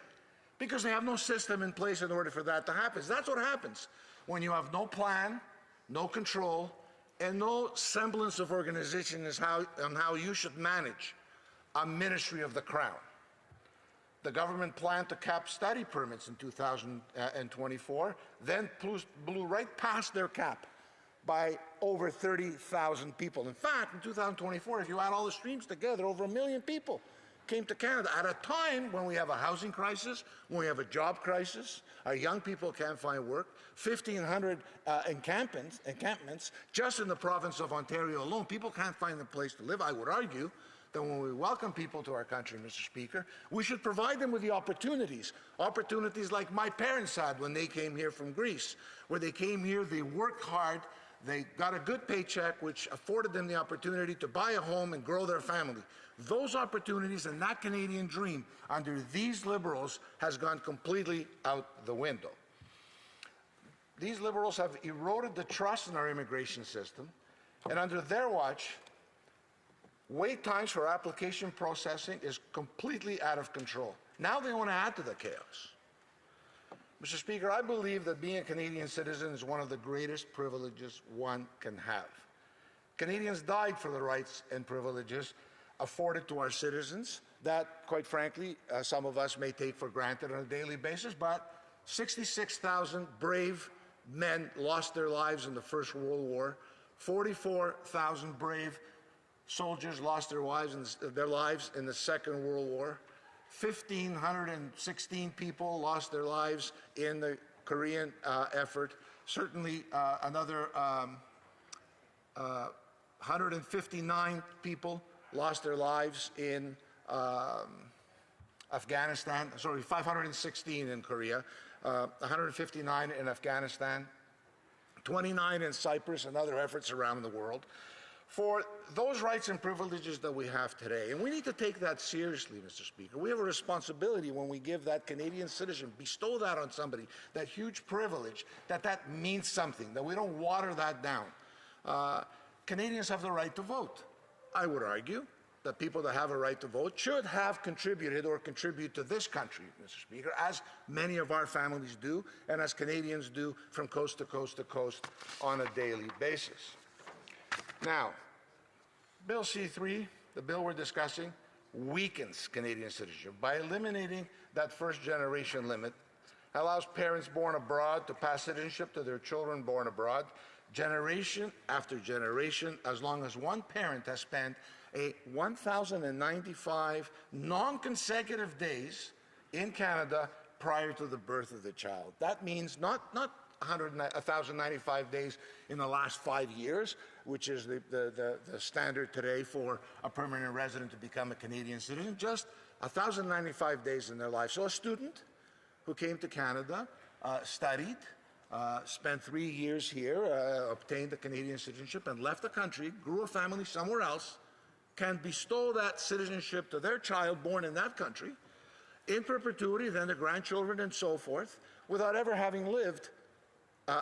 B: because they have no system in place in order for that to happen. That's what happens when you have no plan, no control, and no semblance of organization on how you should manage a ministry of the Crown. The government planned to cap study permits in 2024, then blew right past their cap by over 30,000 people. In fact, in 2024, if you add all the streams together, over 1 million people came to Canada at a time when we have a housing crisis, when we have a job crisis, our young people can't find work, 1,500 encampments just in the province of Ontario alone. People can't find a place to live. I would argue that when we welcome people to our country, Mr. Speaker, we should provide them with the opportunities like my parents had when they came here from Greece, where they came here, they worked hard, they got a good paycheck, which afforded them the opportunity to buy a home and grow their family. Those opportunities and that Canadian dream under these Liberals has gone completely out the window. These Liberals have eroded the trust in our immigration system, and under their watch, wait times for application processing is completely out of control. Now they want to add to the chaos. Mr. Speaker, I believe that being a Canadian citizen is one of the greatest privileges one can have. Canadians died for the rights and privileges afforded to our citizens that, quite frankly, some of us may take for granted on a daily basis, but 66,000 brave men lost their lives in the First World War. 44,000 brave soldiers lost their lives in the Second World War. 1,516 people lost their lives in the Korean effort. Certainly another 159 people lost their lives in Afghanistan. Sorry, 516 in Korea, 159 in Afghanistan, 29 in Cyprus and other efforts around the world. For those rights and privileges that we have today, and we need to take that seriously, Mr. Speaker. We have a responsibility when we give that Canadian citizen, bestow that on somebody, that huge privilege, that means something, that we don't water that down. Canadians have the right to vote. I would argue that people that have a right to vote should have contributed or contribute to this country, Mr. Speaker, as many of our families do and as Canadians do from coast to coast to coast on a daily basis. Now, Bill C-3, the bill we're discussing, weakens Canadian citizenship by eliminating that first-generation limit, allows parents born abroad to pass citizenship to their children born abroad, generation after generation, as long as one parent has spent 1,095 non-consecutive days in Canada prior to the birth of the child. That means not 1,095 days in the last 5 years, which is the standard today for a permanent resident to become a Canadian citizen, just 1,095 days in their life. So a student who came to Canada, studied, spent 3 years here, obtained a Canadian citizenship, and left the country, grew a family somewhere else, can bestow that citizenship to their child born in that country, in perpetuity, then the grandchildren and so forth, without ever having lived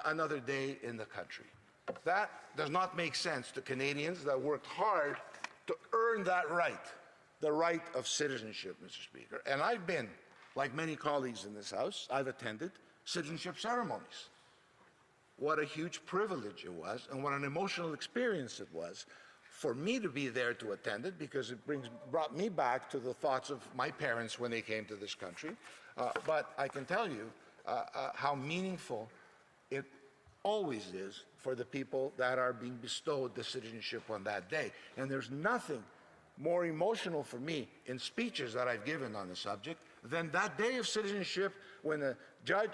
B: another day in the country. That does not make sense to Canadians that worked hard to earn that right, the right of citizenship, Mr. Speaker. And I've been, like many colleagues in this House, I've attended citizenship ceremonies. What a huge privilege it was, and what an emotional experience it was for me to be there to attend it, because it brought me back to the thoughts of my parents when they came to this country. But I can tell you how meaningful it always is for the people that are being bestowed the citizenship on that day. And there's nothing more emotional for me in speeches that I've given on the subject than that day of citizenship, when the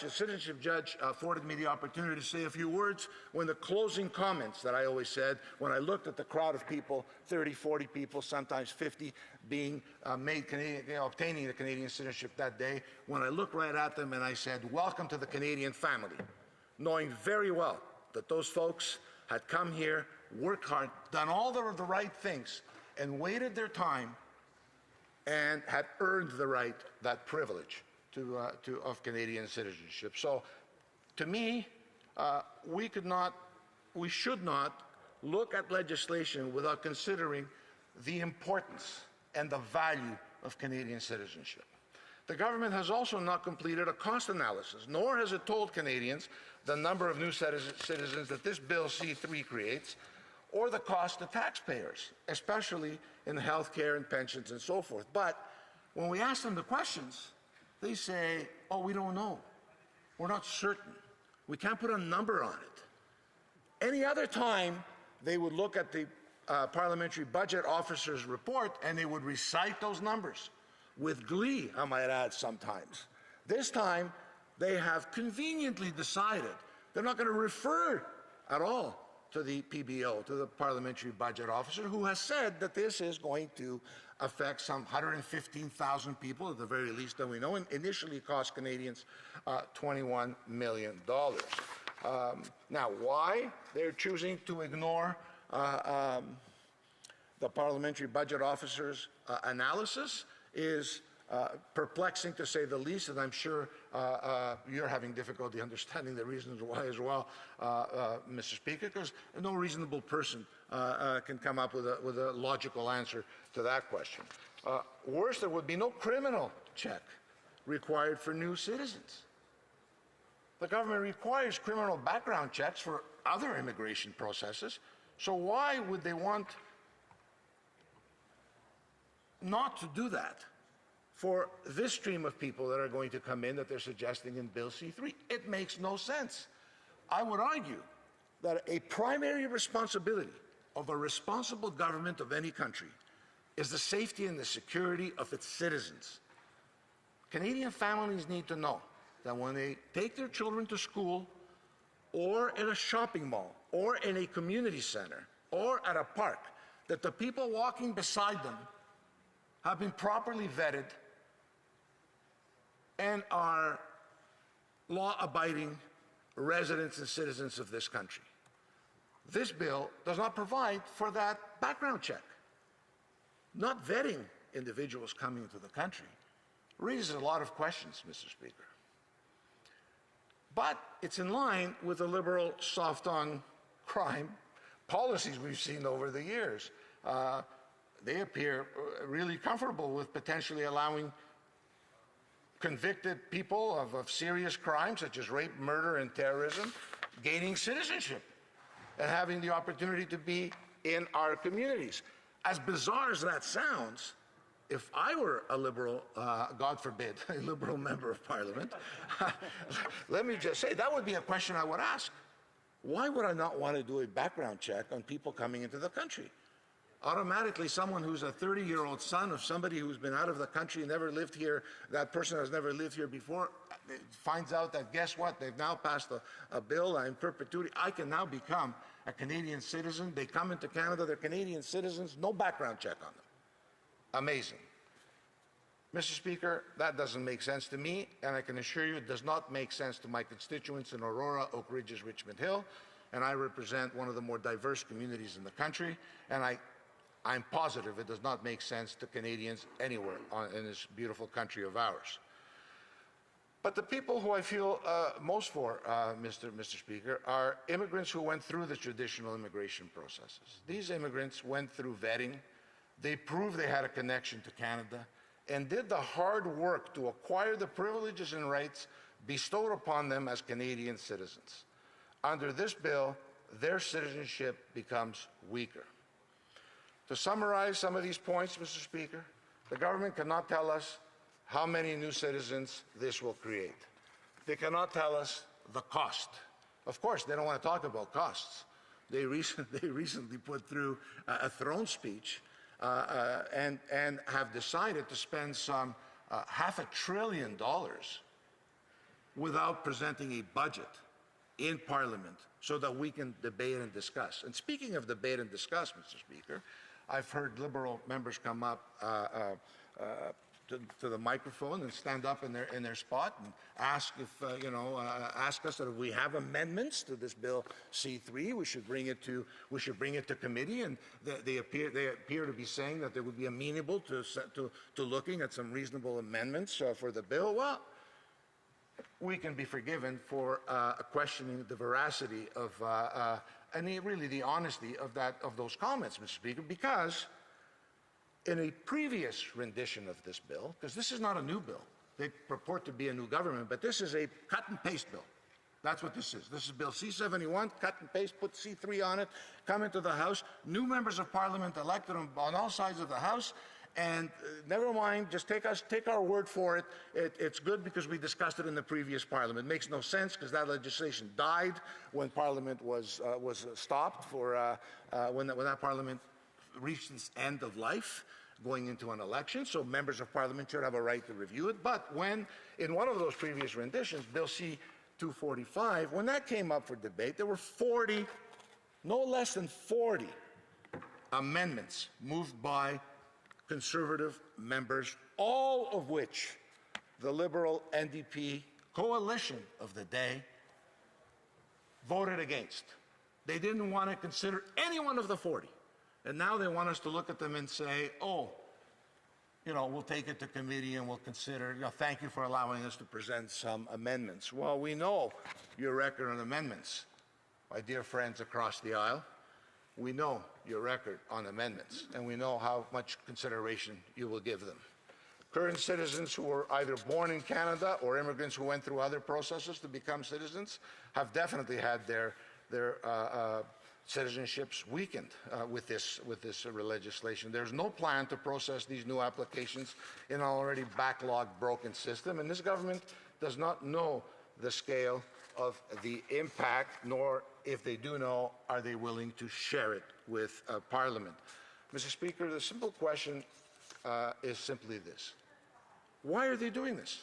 B: citizenship judge afforded me the opportunity to say a few words, when the closing comments that I always said, when I looked at the crowd of people, 30, 40 people, sometimes 50, being made Canadian, obtaining the Canadian citizenship that day, when I looked right at them and I said, welcome to the Canadian family, knowing very well that those folks had come here, worked hard, done all the right things, and waited their time and had earned the right, that privilege of Canadian citizenship. So to me, we should not look at legislation without considering the importance and the value of Canadian citizenship. The government has also not completed a cost analysis, nor has it told Canadians the number of new citizens that this Bill C-3 creates, or the cost to taxpayers, especially in health care and pensions and so forth. But when we ask them the questions, they say, oh, we don't know. We're not certain. We can't put a number on it. Any other time, they would look at the Parliamentary Budget Officer's report and they would recite those numbers with glee, I might add sometimes. This time, they have conveniently decided they're not going to refer at all to the PBO, to the Parliamentary Budget Officer, who has said that this is going to affect some 115,000 people, at the very least that we know, and initially cost Canadians $21 million. Now, why they're choosing to ignore the Parliamentary Budget Officer's analysis is perplexing, to say the least, and I'm sure you're having difficulty understanding the reasons why as well, Mr. Speaker, because no reasonable person can come up with a logical answer to that question. Worse, there would be no criminal check required for new citizens. The government requires criminal background checks for other immigration processes, so why would they want not to do that for this stream of people that are going to come in that they're suggesting in Bill C-3. It makes no sense. I would argue that a primary responsibility of a responsible government of any country is the safety and the security of its citizens. Canadian families need to know that when they take their children to school or in a shopping mall or in a community center or at a park, that the people walking beside them have been properly vetted and are law-abiding residents and citizens of this country. This bill does not provide for that background check. Not vetting individuals coming into the country raises a lot of questions, Mr. Speaker. But it's in line with the liberal soft-on-crime policies we've seen over the years. They appear really comfortable with potentially allowing convicted people of serious crimes such as rape, murder, and terrorism gaining citizenship and having the opportunity to be in our communities. As bizarre as that sounds, if I were a liberal, God forbid, a liberal member of parliament, let me just say, that would be a question I would ask. Why would I not want to do a background check on people coming into the country? Automatically, someone who's a 30-year-old son of somebody who's been out of the country and never lived here, that person has never lived here before, finds out that, guess what, they've now passed a bill in perpetuity. I can now become a Canadian citizen. They come into Canada, they're Canadian citizens, no background check on them. Amazing. Mr. Speaker, that doesn't make sense to me, and I can assure you it does not make sense to my constituents in Aurora, Oak Ridges, Richmond Hill, and I represent one of the more diverse communities in the country, and I'm positive it does not make sense to Canadians anywhere in this beautiful country of ours. But the people who I feel most for, Mr. Speaker, are immigrants who went through the traditional immigration processes. These immigrants went through vetting, they proved they had a connection to Canada, and did the hard work to acquire the privileges and rights bestowed upon them as Canadian citizens. Under this bill, their citizenship becomes weaker. To summarize some of these points, Mr. Speaker, the government cannot tell us how many new citizens this will create. They cannot tell us the cost. Of course, they don't want to talk about costs. They recently put through a throne speech and have decided to spend some $500 billion without presenting a budget in Parliament so that we can debate and discuss. And speaking of debate and discuss, Mr. Speaker, I've heard Liberal members come up to the microphone and stand up in their spot and ask if ask us that if we have amendments to this bill C-3, we should bring it to committee, and they appear to be saying that they would be amenable to looking at some reasonable amendments for the bill. Well, we can be forgiven for questioning the veracity of and really the honesty of those comments, Mr. Speaker, because in a previous rendition of this bill, because this is not a new bill, they purport to be a new government, but this is a cut and paste bill. That's what this is. This is Bill C-71, cut and paste, put C-3 on it, come into the House, new members of Parliament elected on all sides of the House, and never mind, just take our word for it. It's good because we discussed it in the previous Parliament. It makes no sense because that legislation died when Parliament was stopped for when that Parliament reached its end of life, going into an election, so members of Parliament should have a right to review it. But when, in one of those previous renditions, Bill C-245, when that came up for debate, there were 40, no less than 40 amendments moved by Conservative members, all of which the Liberal NDP coalition of the day voted against. They didn't want to consider any one of the 40. And now they want us to look at them and say, oh, we'll take it to committee and we'll consider, thank you for allowing us to present some amendments. Well, we know your record on amendments, my dear friends across the aisle. We know your record on amendments, and we know how much consideration you will give them. Current citizens who were either born in Canada or immigrants who went through other processes to become citizens have definitely had their citizenships weakened with this legislation. There's no plan to process these new applications in an already backlogged, broken system, and this government does not know the scale of the impact, nor, if they do know, are they willing to share it with Parliament. Mr. Speaker, the simple question is simply this. Why are they doing this?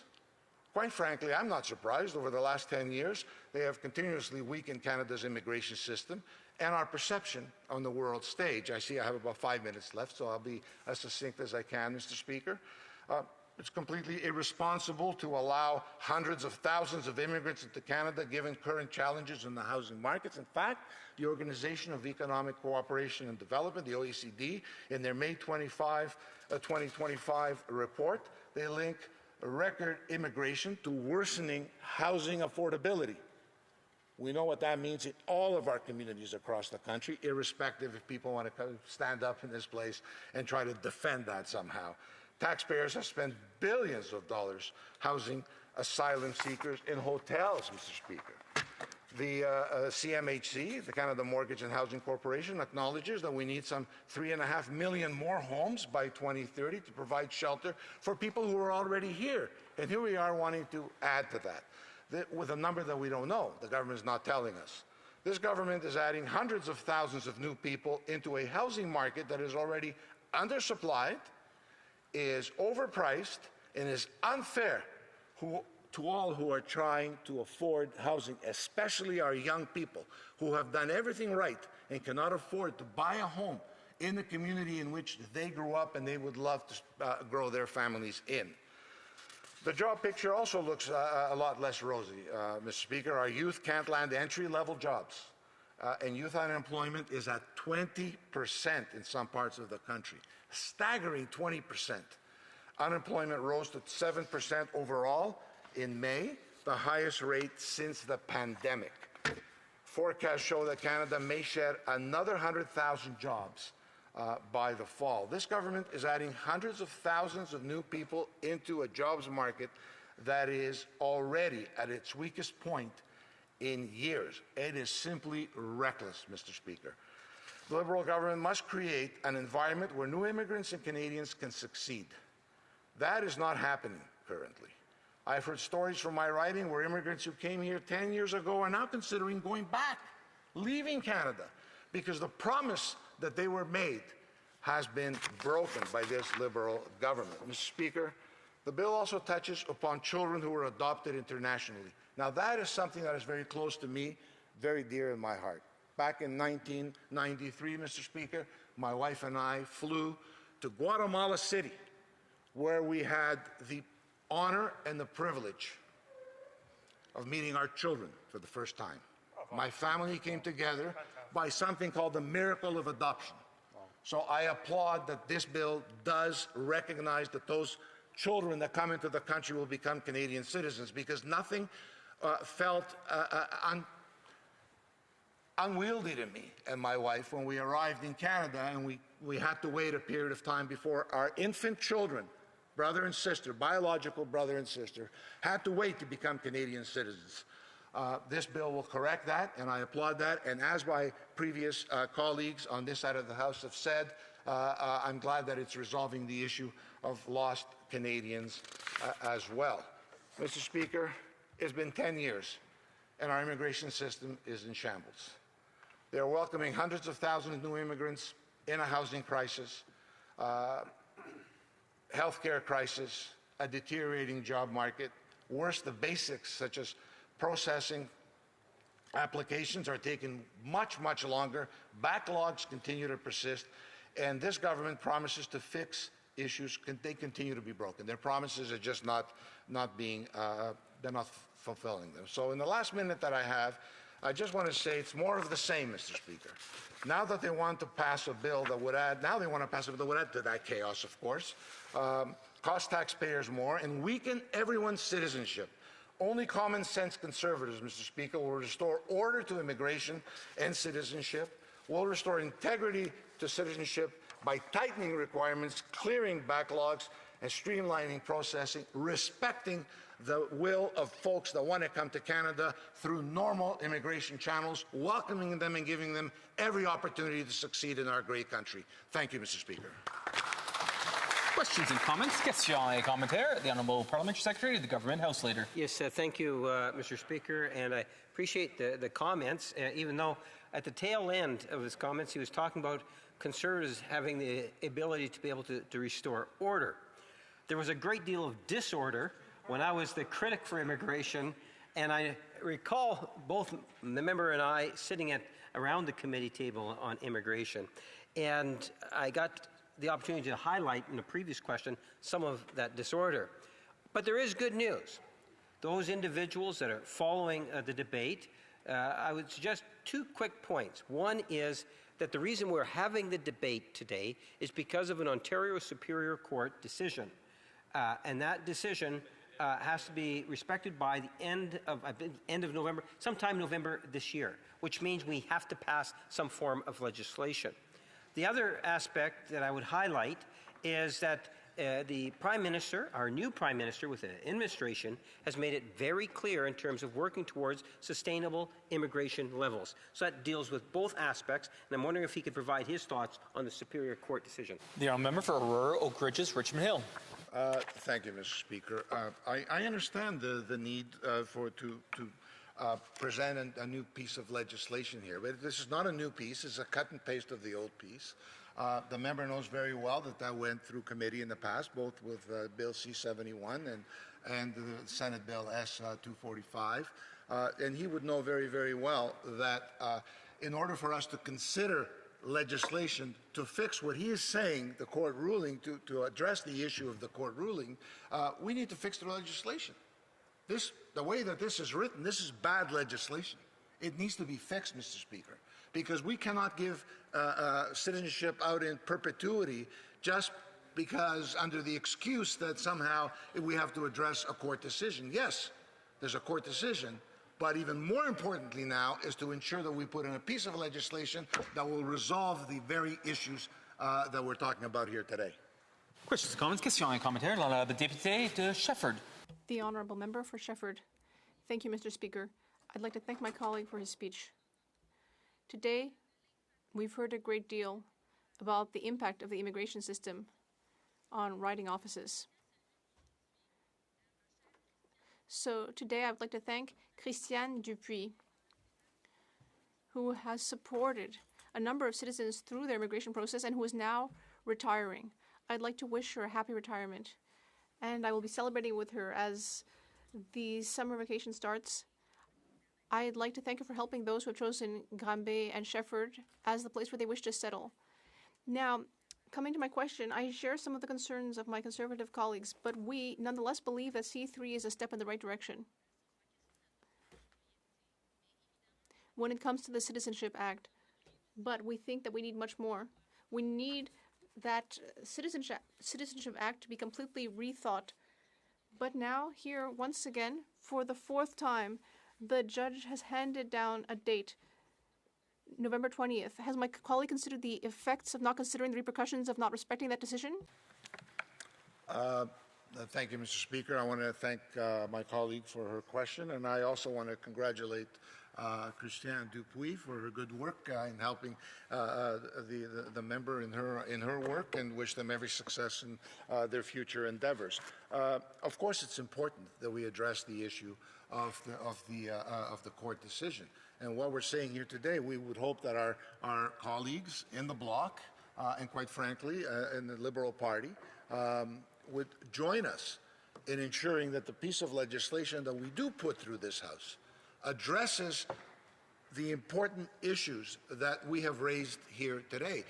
B: Quite frankly, I'm not surprised. Over the last 10 years, they have continuously weakened Canada's immigration system and our perception on the world stage. I see I have about 5 minutes left, so I'll be as succinct as I can, Mr. Speaker. It's completely irresponsible to allow hundreds of thousands of immigrants into Canada given current challenges in the housing markets. In fact, the Organization of Economic Cooperation and Development, the OECD, in their May 2025 report, they link record immigration to worsening housing affordability. We know what that means in all of our communities across the country, irrespective if people want to stand up in this place and try to defend that somehow. Taxpayers have spent billions of dollars housing asylum seekers in hotels, Mr. Speaker. The CMHC, the Canada Mortgage and Housing Corporation, acknowledges that we need some 3.5 million more homes by 2030 to provide shelter for people who are already here. And here we are wanting to add to that with a number that we don't know. The government is not telling us. This government is adding hundreds of thousands of new people into a housing market that is already undersupplied, is overpriced, and is unfair to all who are trying to afford housing, especially our young people who have done everything right and cannot afford to buy a home in the community in which they grew up and they would love to grow their families in. The job picture also looks a lot less rosy, Mr. Speaker. Our youth can't land entry-level jobs, and youth unemployment is at 20% in some parts of the country. Staggering 20%. Unemployment rose to 7% overall in May, the highest rate since the pandemic. Forecasts show that Canada may shed another 100,000 jobs by the fall. This government is adding hundreds of thousands of new people into a jobs market that is already at its weakest point in years. It is simply reckless, Mr. Speaker. The Liberal government must create an environment where new immigrants and Canadians can succeed. That is not happening currently. I've heard stories from my riding where immigrants who came here 10 years ago are now considering going back, leaving Canada, because the promise that they were made has been broken by this Liberal government. Mr. Speaker, the bill also touches upon children who were adopted internationally. Now that is something that is very close to me, very dear in my heart. Back in 1993, Mr. Speaker, my wife and I flew to Guatemala City, where we had the honor and the privilege of meeting our children for the first time. My family came together by something called the miracle of adoption. So I applaud that this bill does recognize that those children that come into the country will become Canadian citizens, because nothing felt unwieldy to me and my wife when we arrived in Canada and we had to wait a period of time before our infant children, brother and sister, biological brother and sister, had to wait to become Canadian citizens. This bill will correct that, and I applaud that. And as my previous colleagues on this side of the House have said, I'm glad that it's resolving the issue of lost Canadians as well. Mr. Speaker, it's been 10 years, and our immigration system is in shambles. They're welcoming hundreds of thousands of new immigrants in a housing crisis, healthcare crisis, a deteriorating job market. Worse, the basics such as processing applications are taking much, much longer. Backlogs continue to persist, and this government promises to fix issues. They continue to be broken. Their promises are just not being, they're not fulfilling them. So in the last minute that I have, I just want to say it's more of the same, Mr. Speaker. Now that they want to pass a bill that would add, to that chaos, of course, cost taxpayers more and weaken everyone's citizenship. Only common sense conservatives, Mr. Speaker, will restore order to immigration and citizenship, will restore integrity to citizenship by tightening requirements, clearing backlogs, and streamlining processing, respecting the will of folks that want to come to Canada through normal immigration channels, welcoming them and giving them every opportunity to succeed in our great country. Thank you, Mr. Speaker.
J: Questions and comments? Questions et commentaires. The Honourable Parliamentary Secretary, the Government House Leader.
A: Yes, thank you, Mr. Speaker, and I appreciate the comments, even though at the tail end of his comments he was talking about Conservatives having the ability to be able to restore order. There was a great deal of disorder when I was the critic for immigration, and I recall both the member and I sitting around the committee table on immigration, and I got the opportunity to highlight in the previous question some of that disorder. But there is good news. Those individuals that are following the debate, I would suggest two quick points. One is that the reason we're having the debate today is because of an Ontario Superior Court decision. And that decision has to be respected by the end of November, sometime November this year, which means we have to pass some form of legislation. The other aspect that I would highlight is that the Prime Minister, our new Prime Minister with the administration, has made it very clear in terms of working towards sustainable immigration levels. So that deals with both aspects, and I'm wondering if he could provide his thoughts on the Superior Court decision.
J: The Honourable Member for Aurora, Oak Ridges, Richmond Hill.
B: Thank you, Mr. Speaker. I understand the need to present a new piece of legislation here, but this is not a new piece. It's a cut and paste of the old piece. The member knows very well that went through committee in the past, both with Bill C-71 and the Senate Bill S-245. And he would know very, very well that in order for us to consider legislation to fix what he is saying, the court ruling, to address the issue of the court ruling, we need to fix the legislation. The way that this is written, this is bad legislation. It needs to be fixed, Mr. Speaker, because we cannot give citizenship out in perpetuity just because under the excuse that somehow we have to address a court decision. Yes, there's a court decision, but even more importantly now is to ensure that we put in a piece of legislation that will resolve the very issues that we're talking about here today.
J: Questions, comments, questions et commentaires. L'honorable député de Shefford.
C: The Honourable Member for Shefford. Thank you, Mr. Speaker. I'd like to thank my colleague for his speech. Today, we've heard a great deal about the impact of the immigration system on riding offices. So today I would like to thank Christiane Dupuis, who has supported a number of citizens through their immigration process and who is now retiring. I'd like to wish her a happy retirement, and I will be celebrating with her as the summer vacation starts. I'd like to thank her for helping those who have chosen Granby and Shefford as the place where they wish to settle. Now, coming to my question, I share some of the concerns of my Conservative colleagues, but we nonetheless believe that C3 is a step in the right direction. When it comes to the Citizenship Act, but we think that we need much more. We need that Citizenship Act to be completely rethought. But now, here, once again, for the fourth time, the judge has handed down a date, November 20th. Has my colleague considered the effects of not considering the repercussions of not respecting that decision?
B: Thank you, Mr. Speaker. I want to thank my colleague for her question, and I also want to congratulate Christiane Dupuis for her good work in helping the member in her work, and wish them every success in their future endeavors. Of course, it's important that we address the issue of the court decision. And what we're saying here today, we would hope that our colleagues in the bloc, and quite frankly, in the Liberal Party, would join us in ensuring that the piece of legislation that we do put through this House addresses the important issues that we have raised here today.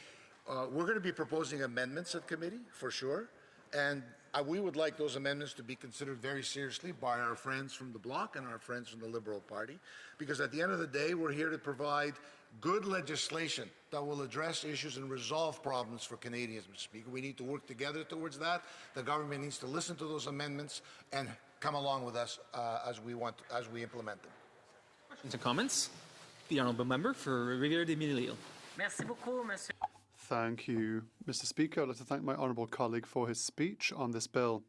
B: We're going to be proposing amendments at committee, for sure, and we would like those amendments to be considered very seriously by our friends from the Bloc and our friends from the Liberal Party, because at the end of the day, we're here to provide good legislation that will address issues and resolve problems for Canadians, Mr. Speaker. We need to work together towards that. The government needs to listen to those amendments and come along with us as we implement them.
J: Questions and comments? The Honourable Member for Rivière-des-Mille-Îles.
D: Merci beaucoup, Monsieur.
P: Thank you, Mr. Speaker. I'd like to thank my honourable colleague for his speech on this bill.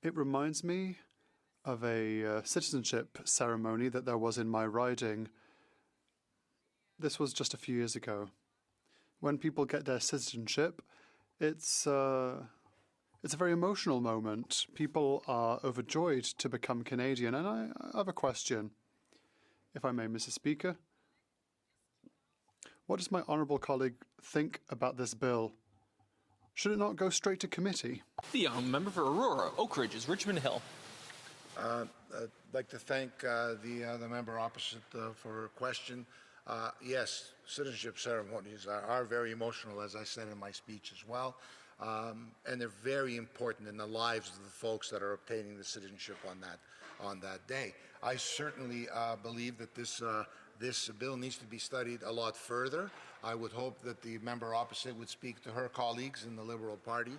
P: It reminds me of a citizenship ceremony that there was in my riding. This was just a few years ago. When people get their citizenship, it's a very emotional moment. People are overjoyed to become Canadian. And I have a question, if I may, Mrs. Speaker. What does my honourable colleague think about this bill? Should it not go straight to committee?
J: The member for Aurora, Oak Ridges, Richmond Hill.
B: I'd like to thank the member opposite for her question. Yes, citizenship ceremonies are very emotional, as I said in my speech as well, and they're very important in the lives of the folks that are obtaining the citizenship on that day. I certainly believe that this bill needs to be studied a lot further. I would hope that the member opposite would speak to her colleagues in the Liberal Party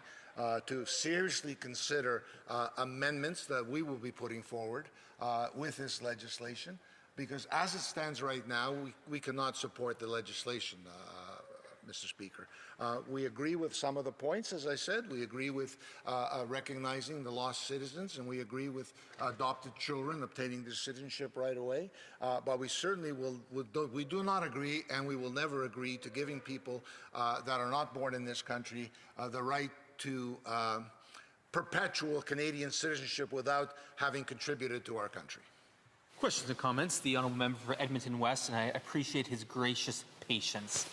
B: to seriously consider amendments that we will be putting forward with this legislation, because as it stands right now, we cannot support the legislation, Mr. Speaker. We agree with some of the points, as I said. We agree with recognizing the lost citizens, and we agree with adopted children obtaining their citizenship right away. But we certainly we do not agree, and we will never agree to giving people that are not born in this country the right to perpetual Canadian citizenship without having contributed to our country.
J: Questions and comments? The honourable member for Edmonton West, and I appreciate his gracious patience.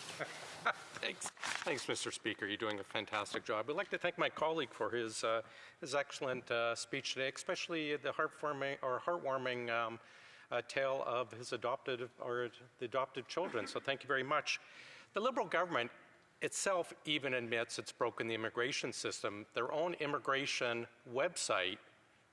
G: Thanks, Mr. Speaker. You're doing a fantastic job. I'd like to thank my colleague for his excellent speech today, especially the heartwarming tale of his adopted children. So thank you very much. The Liberal government itself even admits it's broken the immigration system. Their own immigration website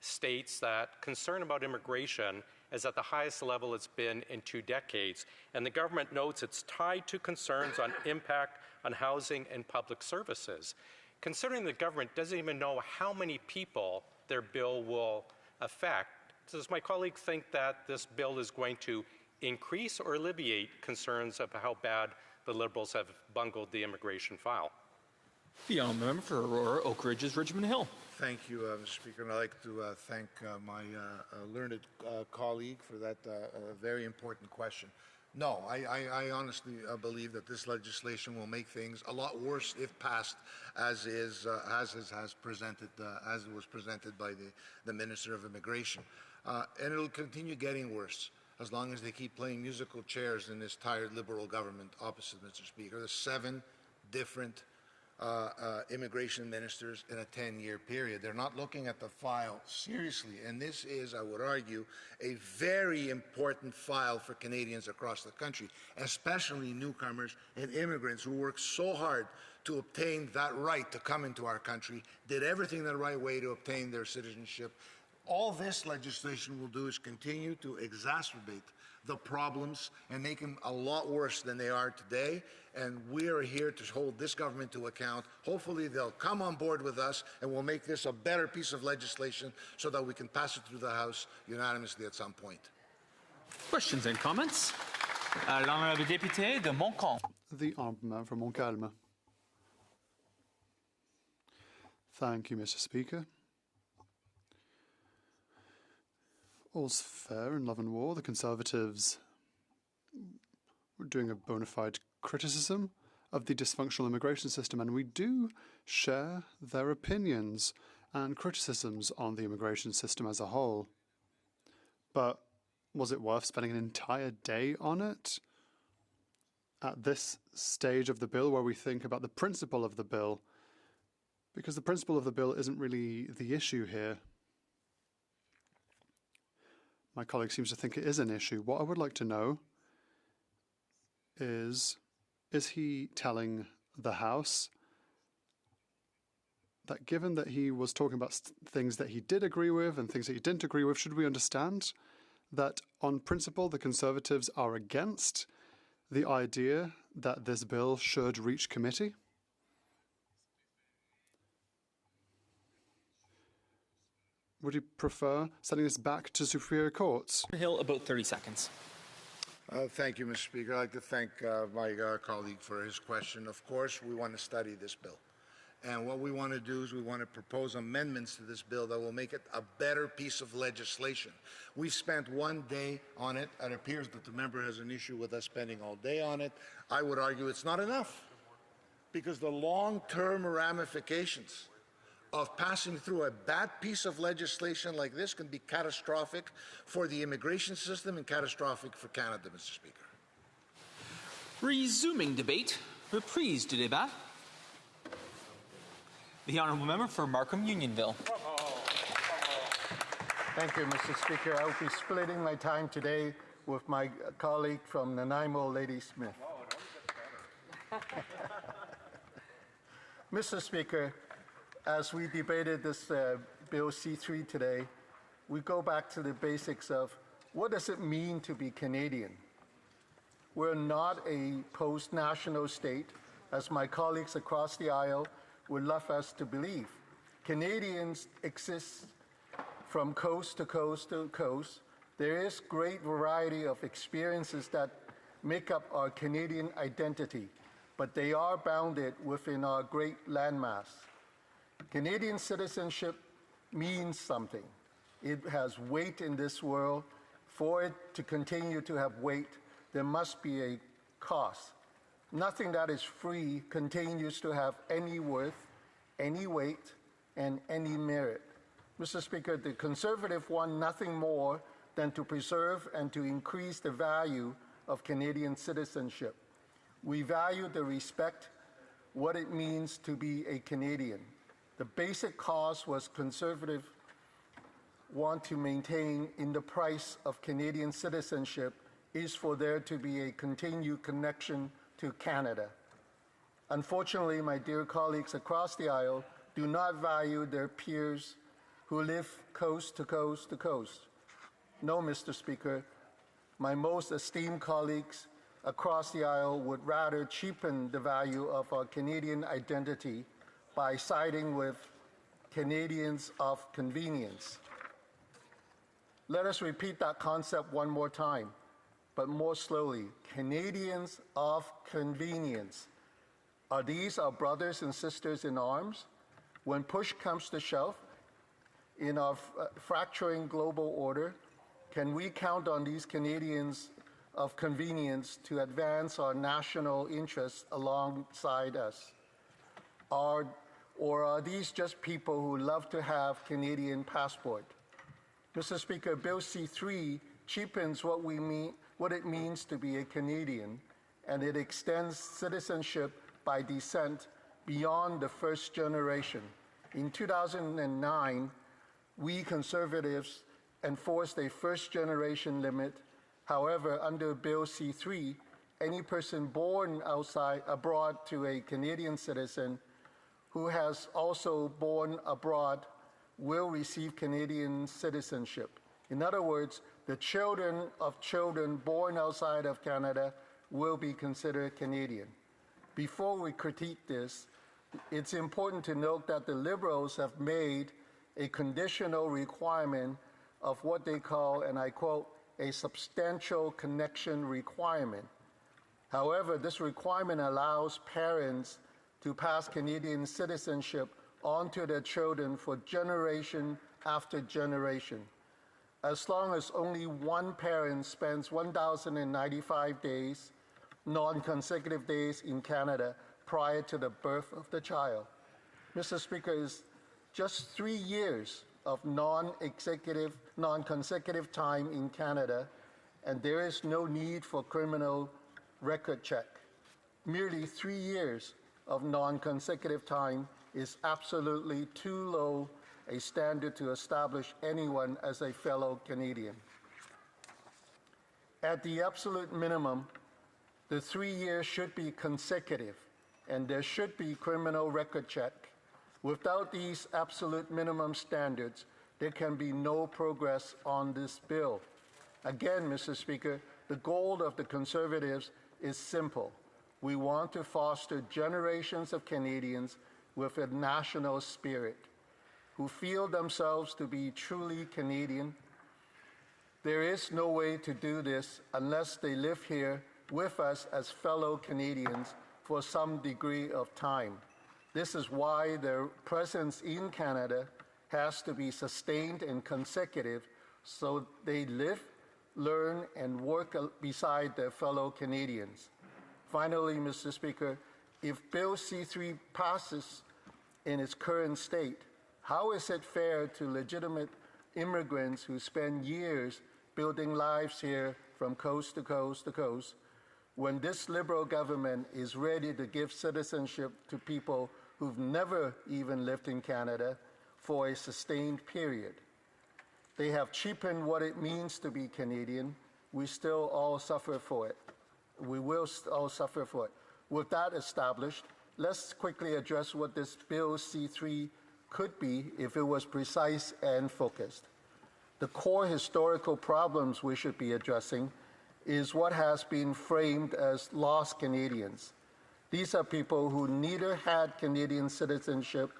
G: states that concern about immigration is at the highest level it's been in 2 decades. And the government notes it's tied to concerns on impact on housing and public services. Considering the government doesn't even know how many people their bill will affect, does my colleague think that this bill is going to increase or alleviate concerns of how bad the Liberals have bungled the immigration file?
J: The honourable member for Aurora, Oak Ridges, Richmond Hill.
B: Thank you, Mr. Speaker, and I'd like to thank my learned colleague for that very important question. No, I honestly believe that this legislation will make things a lot worse if passed, as it was presented by the Minister of Immigration, and it'll continue getting worse as long as they keep playing musical chairs in this tired Liberal government opposite, Mr. Speaker. There's 7 different immigration ministers in a 10-year period. They're not looking at the file seriously, and this is, I would argue, a very important file for Canadians across the country, especially newcomers and immigrants who work so hard to obtain that right to come into our country, did everything the right way to obtain their citizenship. All this legislation will do is continue to exacerbate the problems and make them a lot worse than they are today. And we are here to hold this government to account. Hopefully they'll come on board with us and we'll make this a better piece of legislation so that we can pass it through the House unanimously at some point.
J: Questions and comments? L'honorable député de Montcalm.
P: The honourable member for Montcalm. Thank you, Mr. Speaker. All's fair in love and war. The Conservatives were doing a bona fide criticism of the dysfunctional immigration system, and we do share their opinions and criticisms on the immigration system as a whole. But was it worth spending an entire day on it? At this stage of the bill, where we think about the principle of the bill, because the principle of the bill isn't really the issue here. My colleague seems to think it is an issue. What I would like to know is he telling the House that given that he was talking about things that he did agree with and things that he didn't agree with, should we understand that on principle the Conservatives are against the idea that this bill should reach committee? Would you prefer sending this back to Superior Courts?
J: Hill, about 30 seconds.
B: Thank you, Mr. Speaker. I'd like to thank my colleague for his question. Of course, we want to study this bill. And what we want to do is we want to propose amendments to this bill that will make it a better piece of legislation. We've spent 1 day on it. It appears that the member has an issue with us spending all day on it. I would argue it's not enough, because the long-term ramifications of passing through a bad piece of legislation like this can be catastrophic for the immigration system and catastrophic for Canada, Mr. Speaker.
J: Resuming debate. Reprise du débat. The Honourable Member for Markham Unionville.
D: Thank you, Mr. Speaker. I'll be splitting my time today with my colleague from Nanaimo, Lady Smith. Mr. Speaker, as we debated this Bill C3 today, we go back to the basics of what does it mean to be Canadian? We're not a post-national state, as my colleagues across the aisle would love us to believe. Canadians exist from coast to coast to coast. There is great variety of experiences that make up our Canadian identity, but they are bounded within our great landmass. Canadian citizenship means something. It has weight in this world. For it to continue to have weight, there must be a cost. Nothing that is free continues to have any worth, any weight, and any merit. Mr. Speaker, the Conservative want nothing more than to preserve and to increase the value of Canadian citizenship. We value the respect, what it means to be a Canadian. The basic cause was Conservative want to maintain in the price of Canadian citizenship is for there to be a continued connection to Canada. Unfortunately, my dear colleagues across the aisle do not value their peers who live coast to coast to coast. No, Mr. Speaker, my most esteemed colleagues across the aisle would rather cheapen the value of our Canadian identity by siding with Canadians of convenience. Let us repeat that concept one more time, but more slowly. Canadians of convenience. Are these our brothers and sisters in arms? When push comes to shove, in our fracturing global order, can we count on these Canadians of convenience to advance our national interests alongside us? Or are these just people who love to have Canadian passport? Mr. Speaker, Bill C3 cheapens what it means to be a Canadian, and it extends citizenship by descent beyond the first generation. In 2009, we Conservatives enforced a first-generation limit. However, under Bill C3, any person born abroad to a Canadian citizen who has also born abroad will receive Canadian citizenship. In other words, the children of children born outside of Canada will be considered Canadian. Before we critique this, it's important to note that the Liberals have made a conditional requirement of what they call, and I quote, a substantial connection requirement. However, this requirement allows parents to pass Canadian citizenship on to their children for generation after generation. As long as only one parent spends 1,095 days, non-consecutive days in Canada prior to the birth of the child. Mr. Speaker, is just 3 years of non-consecutive time in Canada, and there is no need for criminal record check. Merely 3 years of non-consecutive time is absolutely too low a standard to establish anyone as a fellow Canadian. At the absolute minimum, the 3 years should be consecutive, and there should be criminal record check. Without these absolute minimum standards, there can be no progress on this bill. Again, Mr. Speaker, the goal of the Conservatives is simple. We want to foster generations of Canadians with a national spirit, who feel themselves to be truly Canadian. There is no way to do this unless they live here with us as fellow Canadians for some degree of time. This is why their presence in Canada has to be sustained and consecutive so they live, learn, and work beside their fellow Canadians. Finally, Mr. Speaker, if Bill C-3 passes in its current state, how is it fair to legitimate immigrants who spend years building lives here from coast to coast to coast, when this Liberal government is ready to give citizenship to people who've never even lived in Canada for a sustained period? They have cheapened what it means to be Canadian. We still all suffer for it. We will all suffer for it. With that established, let's quickly address what this Bill C-3 could be if it was precise and focused. The core historical problems we should be addressing is what has been framed as lost Canadians. These are people who neither had Canadian citizenship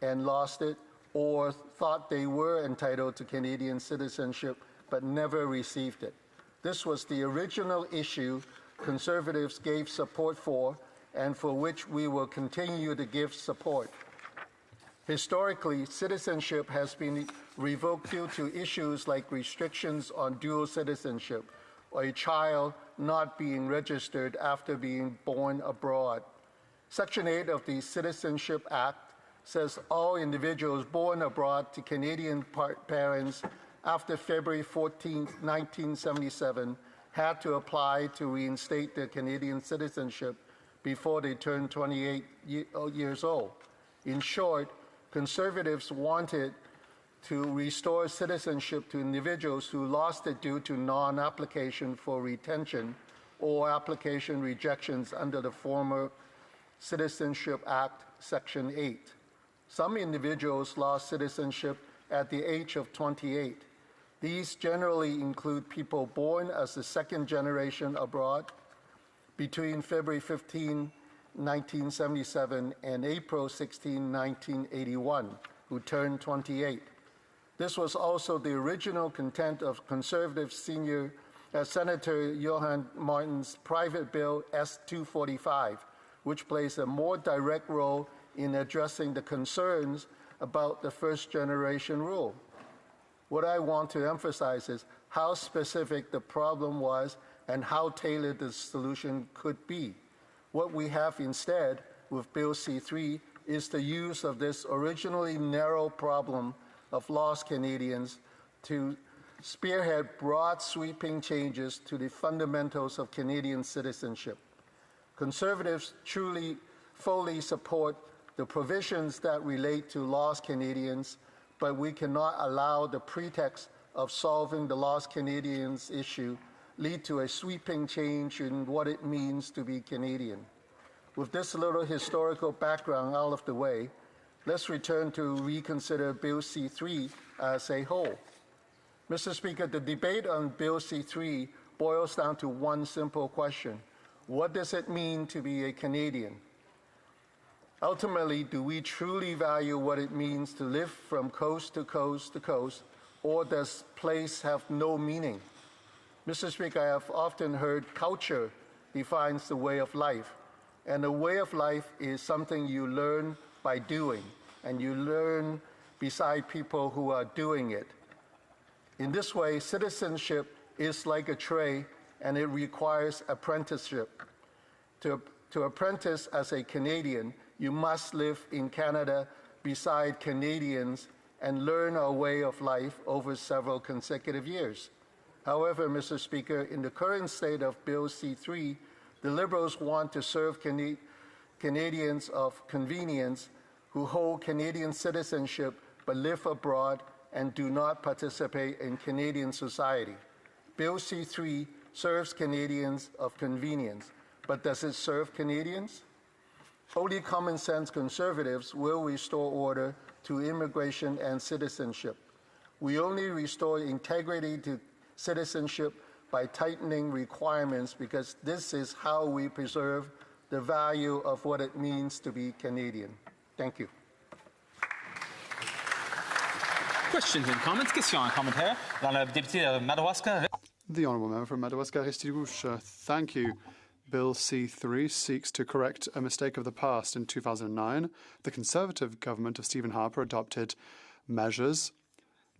D: and lost it, or thought they were entitled to Canadian citizenship but never received it. This was the original issue Conservatives gave support for, and for which we will continue to give support. Historically, citizenship has been revoked due to issues like restrictions on dual citizenship, or a child not being registered after being born abroad. Section 8 of the Citizenship Act says all individuals born abroad to Canadian parents after February 14, 1977 had to apply to reinstate their Canadian citizenship before they turned 28 years old. In short, Conservatives wanted to restore citizenship to individuals who lost it due to non-application for retention or application rejections under the former Citizenship Act, Section 8. Some individuals lost citizenship at the age of 28. These generally include people born as the second generation abroad between February 15, 1977 and April 16, 1981, who turned 28. This was also the original content of Conservative Senator Johan Martin's private bill S-245, which plays a more direct role in addressing the concerns about the first-generation rule. What I want to emphasize is how specific the problem was and how tailored the solution could be. What we have instead with Bill C-3 is the use of this originally narrow problem of lost Canadians to spearhead broad sweeping changes to the fundamentals of Canadian citizenship. Conservatives fully support the provisions that relate to lost Canadians, but we cannot allow the pretext of solving the lost Canadians issue lead to a sweeping change in what it means to be Canadian. With this little historical background out of the way, let's return to reconsider Bill C-3 as a whole. Mr. Speaker, the debate on Bill C-3 boils down to one simple question. What does it mean to be a Canadian? Ultimately, do we truly value what it means to live from coast to coast to coast, or does place have no meaning? Mr. Speaker, I have often heard culture defines the way of life, and the way of life is something you learn by doing, and you learn beside people who are doing it. In this way, citizenship is like a trade, and it requires apprenticeship. To apprentice as a Canadian, you must live in Canada beside Canadians and learn our way of life over several consecutive years. However, Mr. Speaker, in the current state of Bill C-3, the Liberals want to serve Canadians of convenience who hold Canadian citizenship but live abroad and do not participate in Canadian society. Bill C-3 serves Canadians of convenience, but does it serve Canadians? Only common sense Conservatives will restore order to immigration and citizenship. We only restore integrity to citizenship by tightening requirements, because this is how we preserve the value of what it means to be Canadian. Thank you.
J: Questions and comments? Questions and commentaires dans le député de Madawaska.
P: The Honourable Member for Madawaska-Restigouche. Thank you. Bill C3 seeks to correct a mistake of the past. In 2009, the Conservative government of Stephen Harper adopted measures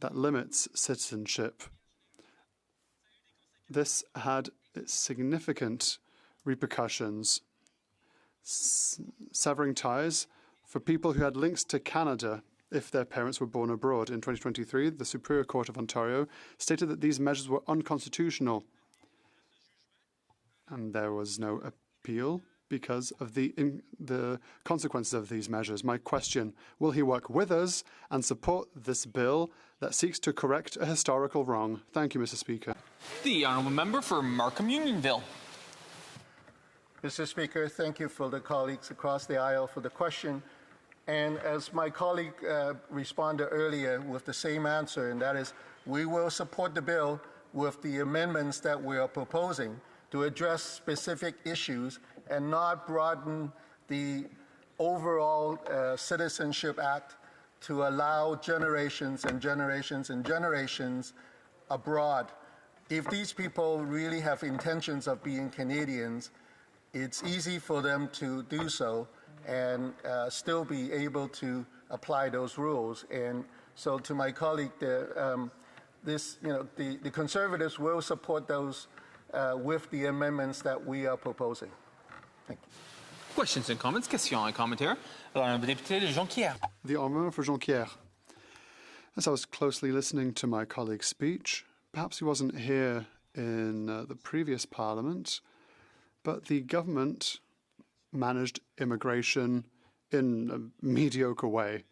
P: that limits citizenship. This had significant repercussions, severing ties for people who had links to Canada if their parents were born abroad. In 2023, the Superior Court of Ontario stated that these measures were unconstitutional, and there was no appeal because of the consequences of these measures. My question, will he work with us and support this bill that seeks to correct a historical wrong? Thank you, Mr. Speaker.
J: The honourable member for Markham Unionville.
D: Mr. Speaker, thank you for the colleagues across the aisle for the question. And as my colleague responded earlier with the same answer, and that is, we will support the bill with the amendments that we are proposing to address specific issues and not broaden the overall Citizenship Act to allow generations and generations and generations abroad. If these people really have intentions of being Canadians, it's easy for them to do so and still be able to apply those rules. And so to my colleague, the Conservatives will support those with the amendments that we are proposing. Thank you.
J: Questions and comments, questions et commentaires. L'honorable député de Jonquière.
P: The honourable for Jonquière. As I was closely listening to my colleague's speech, perhaps he wasn't here in the previous Parliament, but the government managed immigration in a mediocre way.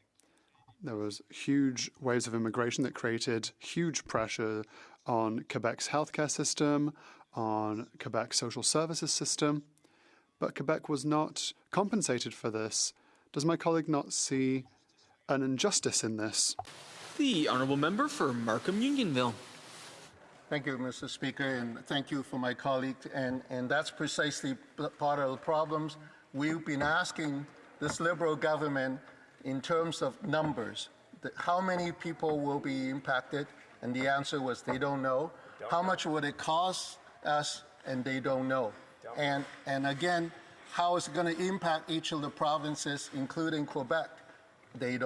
P: There was huge waves of immigration that created huge pressure on Quebec's healthcare system, on Quebec's social services system, but Quebec was not compensated for this. Does my colleague not see an injustice in this?
J: The honourable member for Markham Unionville.
D: Thank you, Mr. Speaker, and thank you for my colleague. And that's precisely part of the problems. We've been asking this Liberal government in terms of numbers, how many people will be impacted, and the answer was they don't know. How much would it cost us, and they don't know. And again, how is it going to impact each of the provinces, including Quebec? They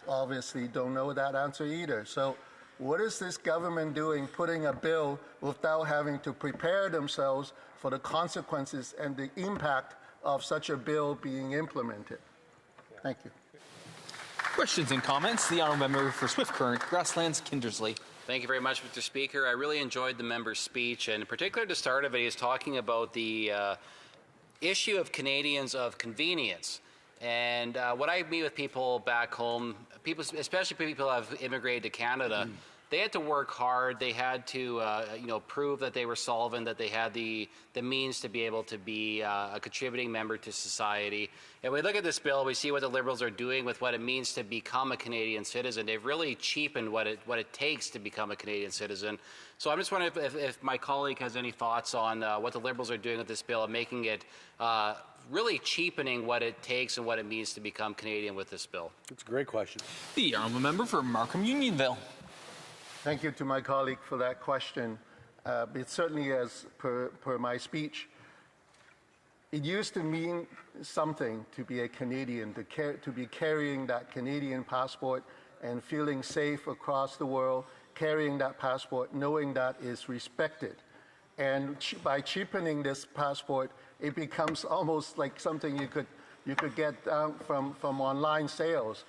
D: obviously don't know that answer either. So what is this government doing, putting a bill without having to prepare themselves for the consequences and the impact of such a bill being implemented? Thank you.
J: Questions and comments. The honourable member for Swift Current, Grasslands, Kindersley.
E: Thank you very much, Mr. Speaker. I really enjoyed the member's speech, and in particular, the start of it, he was talking about the issue of Canadians of convenience. And when I meet with people back home, people, especially people who have immigrated to Canada, they had to work hard. They had to, prove that they were solvent, that they had the means to be able to be a contributing member to society. And we look at this bill, we see what the Liberals are doing with what it means to become a Canadian citizen. They've really cheapened what it takes to become a Canadian citizen. So I'm just wondering if my colleague has any thoughts on what the Liberals are doing with this bill and making it really cheapening what it takes and what it means to become Canadian with this bill.
Q: That's a great question.
J: The honourable member for Markham Unionville.
D: Thank you to my colleague for that question. It certainly, as per my speech, it used to mean something to be a Canadian, to be carrying that Canadian passport and feeling safe across the world, carrying that passport, knowing that is respected. And by cheapening this passport, it becomes almost like something you could get from online sales.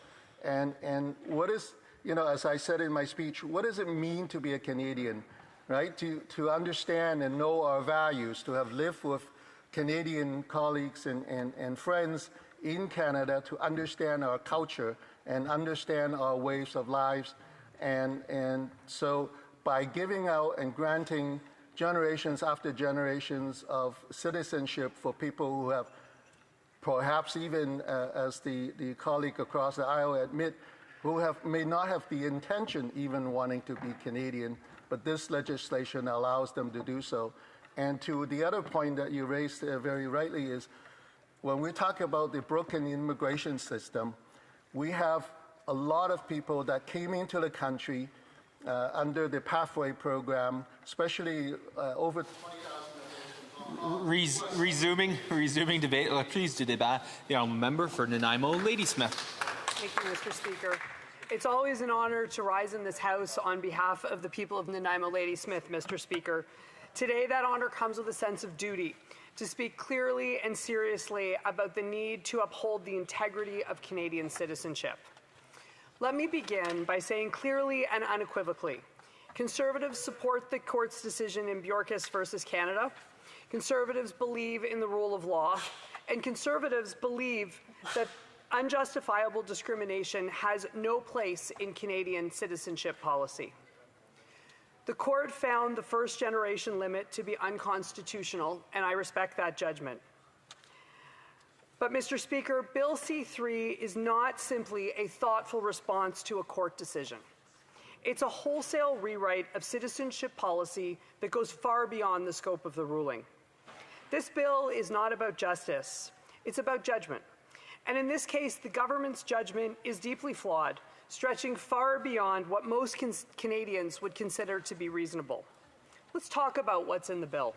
D: And what is, as I said in my speech, what does it mean to be a Canadian, right? To understand and know our values, to have lived with Canadian colleagues and friends in Canada, to understand our culture and understand our ways of lives. And so by giving out and granting generations after generations of citizenship for people who have perhaps even, as the colleague across the aisle admit, who may not have the intention even wanting to be Canadian, but this legislation allows them to do so. And to the other point that you raised very rightly is, when we talk about the broken immigration system, we have a lot of people that came into the country under the Pathway program, especially over 20,000 of those
J: Resuming debate. Please do débat. The honourable member for Nanaimo, Ladysmith.
K: Thank you, Mr. Speaker. It's always an honor to rise in this House on behalf of the people of Nanaimo Ladysmith, Mr. Speaker. Today, that honor comes with a sense of duty to speak clearly and seriously about the need to uphold the integrity of Canadian citizenship. Let me begin by saying clearly and unequivocally, Conservatives support the court's decision in Bjorkis versus Canada. Conservatives believe in the rule of law, and Conservatives believe that unjustifiable discrimination has no place in Canadian citizenship policy. The court found the first-generation limit to be unconstitutional, and I respect that judgment. But, Mr. Speaker, Bill C-3 is not simply a thoughtful response to a court decision. It's a wholesale rewrite of citizenship policy that goes far beyond the scope of the ruling. This bill is not about justice. It's about judgment. And in this case, the government's judgment is deeply flawed, stretching far beyond what most Canadians would consider to be reasonable. Let's talk about what's in the bill.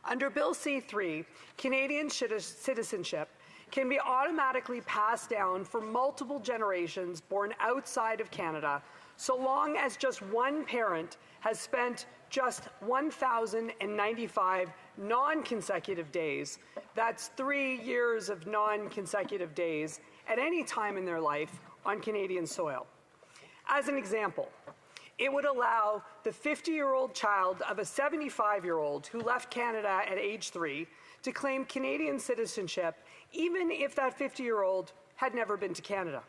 K: Under Bill C-3, Canadian citizenship can be automatically passed down for multiple generations born outside of Canada, so long as just one parent has spent just 1,095 non-consecutive days, that's 3 years of non-consecutive days, at any time in their life on Canadian soil. As an example, it would allow the 50-year-old child of a 75-year-old who left Canada at age 3 to claim Canadian citizenship, even if that 50-year-old had never been to Canada.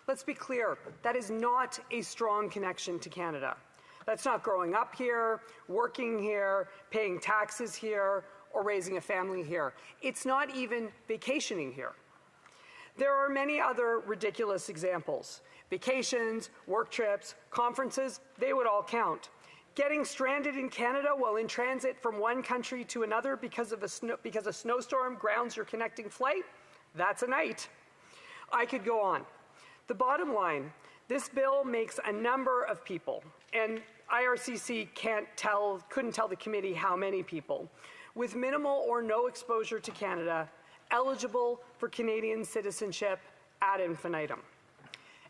K: Let's be clear, that is not a strong connection to Canada. That's not growing up here, working here, paying taxes here, or raising a family here. It's not even vacationing here. There are many other ridiculous examples. Vacations, work trips, conferences, they would all count. Getting stranded in Canada while in transit from one country to another because a snowstorm grounds your connecting flight, that's a night. I could go on. The bottom line, this bill makes a number of people, and IRCC couldn't tell the committee how many people, with minimal or no exposure to Canada, eligible for Canadian citizenship ad infinitum.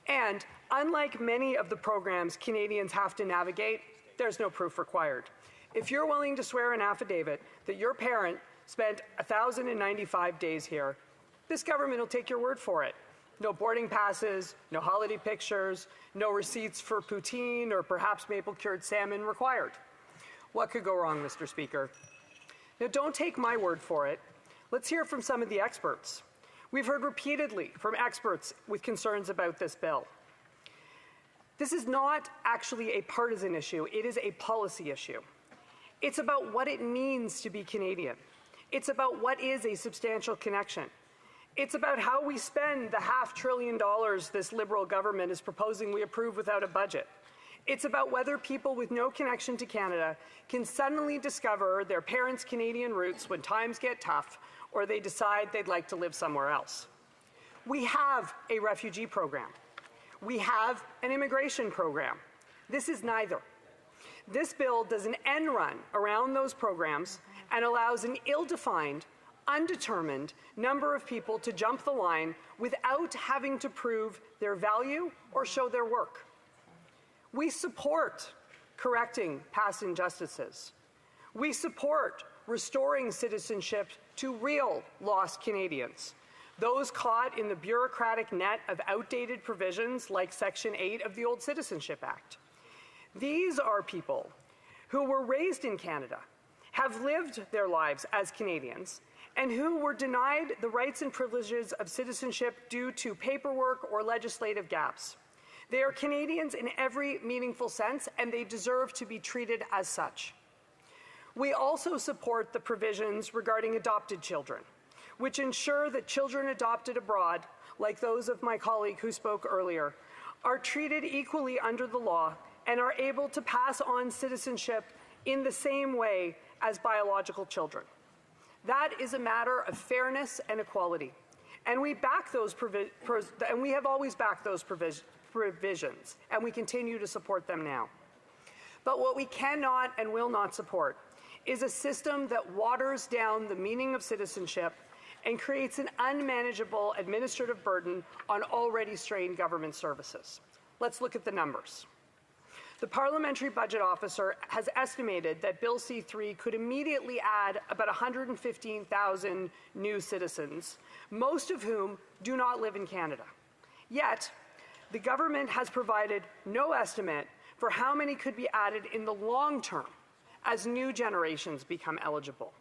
K: And unlike many of the programs Canadians have to navigate, there's no proof required. If you're willing to swear an affidavit that your parent spent 1,095 days here, this government will take your word for it. No boarding passes, no holiday pictures, no receipts for poutine or perhaps maple-cured salmon required. What could go wrong, Mr. Speaker? Now, don't take my word for it. Let's hear from some of the experts. We've heard repeatedly from experts with concerns about this bill. This is not actually a partisan issue. It is a policy issue. It's about what it means to be Canadian. It's about what is a substantial connection. It's about how we spend the $500 billion this Liberal government is proposing we approve without a budget. It's about whether people with no connection to Canada can suddenly discover their parents' Canadian roots when times get tough, or they decide they'd like to live somewhere else. We have a refugee program. We have an immigration program. This is neither. This bill does an end run around those programs and allows an ill-defined, undetermined number of people to jump the line without having to prove their value or show their work. We support correcting past injustices. We support restoring citizenship to real lost Canadians, those caught in the bureaucratic net of outdated provisions like Section 8 of the old Citizenship Act. These are people who were raised in Canada, have lived their lives as Canadians, and who were denied the rights and privileges of citizenship due to paperwork or legislative gaps. They are Canadians in every meaningful sense, and they deserve to be treated as such. We also support the provisions regarding adopted children, which ensure that children adopted abroad, like those of my colleague who spoke earlier, are treated equally under the law and are able to pass on citizenship in the same way as biological children. That is a matter of fairness and equality, and we back those and we have always backed those provisions, and we continue to support them now. But what we cannot and will not support is a system that waters down the meaning of citizenship and creates an unmanageable administrative burden on already strained government services. Let's look at the numbers. The Parliamentary Budget Officer has estimated that Bill C-3 could immediately add about 115,000 new citizens, most of whom do not live in Canada. Yet, the government has provided no estimate for how many could be added in the long term as new generations become eligible.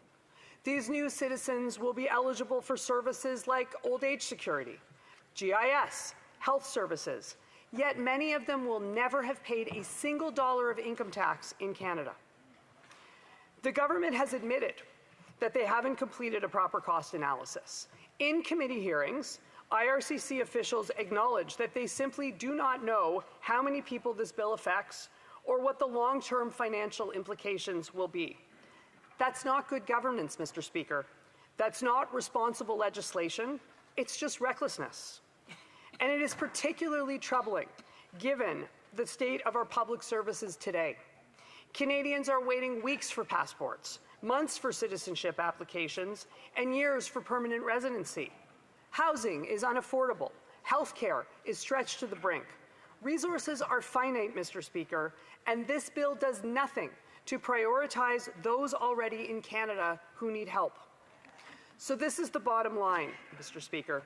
K: These new citizens will be eligible for services like old age security, GIS, health services, yet many of them will never have paid a single dollar of income tax in Canada. The government has admitted that they haven't completed a proper cost analysis. In committee hearings, IRCC officials acknowledge that they simply do not know how many people this bill affects or what the long-term financial implications will be. That's not good governance, Mr. Speaker. That's not responsible legislation. It's just recklessness. And it is particularly troubling given the state of our public services today. Canadians are waiting weeks for passports, months for citizenship applications, and years for permanent residency. Housing is unaffordable. Healthcare is stretched to the brink. Resources are finite, Mr. Speaker, and this bill does nothing to prioritize those already in Canada who need help. So this is the bottom line, Mr. Speaker.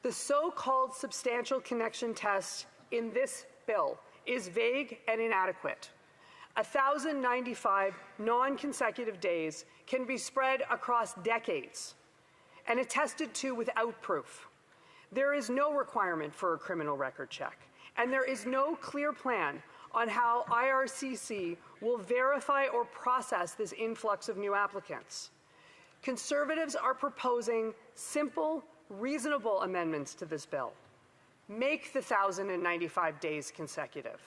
K: The so-called substantial connection test in this bill is vague and inadequate. 1,095 non-consecutive days can be spread across decades and attested to without proof. There is no requirement for a criminal record check, and there is no clear plan on how IRCC will verify or process this influx of new applicants. Conservatives are proposing simple, reasonable amendments to this bill. Make the 1,095 days consecutive.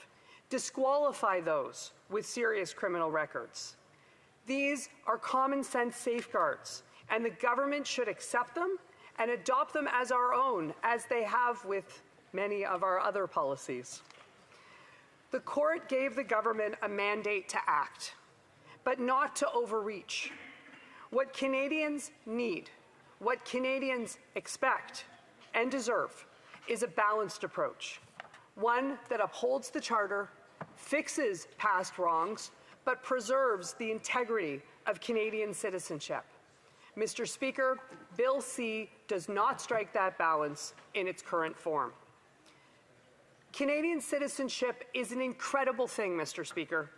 K: Disqualify those with serious criminal records. These are common sense safeguards, and the government should accept them and adopt them as our own, as they have with many of our other policies. The court gave the government a mandate to act, but not to overreach. What Canadians need, what Canadians expect and deserve, is a balanced approach, one that upholds the Charter, fixes past wrongs, but preserves the integrity of Canadian citizenship. Mr. Speaker, Bill C does not strike that balance in its current form. Canadian citizenship is an incredible thing, Mr. Speaker.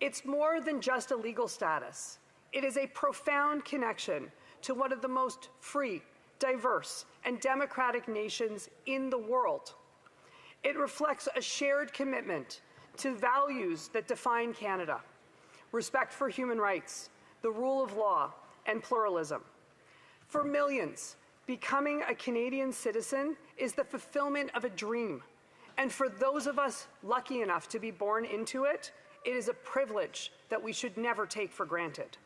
K: It's more than just a legal status. It is a profound connection to one of the most free, diverse, and democratic nations in the world. It reflects a shared commitment to values that define Canada: respect for human rights, the rule of law, and pluralism. For millions, becoming a Canadian citizen is the fulfillment of a dream. And for those of us lucky enough to be born into it, it is a privilege that we should never take for granted.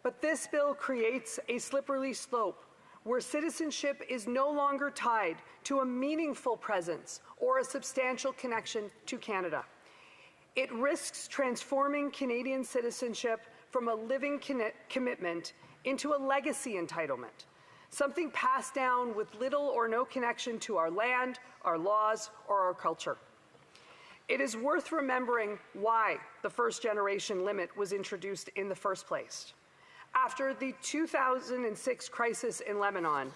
K: But this bill creates a slippery slope where citizenship is no longer tied to a meaningful presence or a substantial connection to Canada. It risks transforming Canadian citizenship from a living commitment into a legacy entitlement, something passed down with little or no connection to our land, our laws, or our culture. It is worth remembering why the first-generation limit was introduced in the first place. After the 2006 crisis in Lebanon,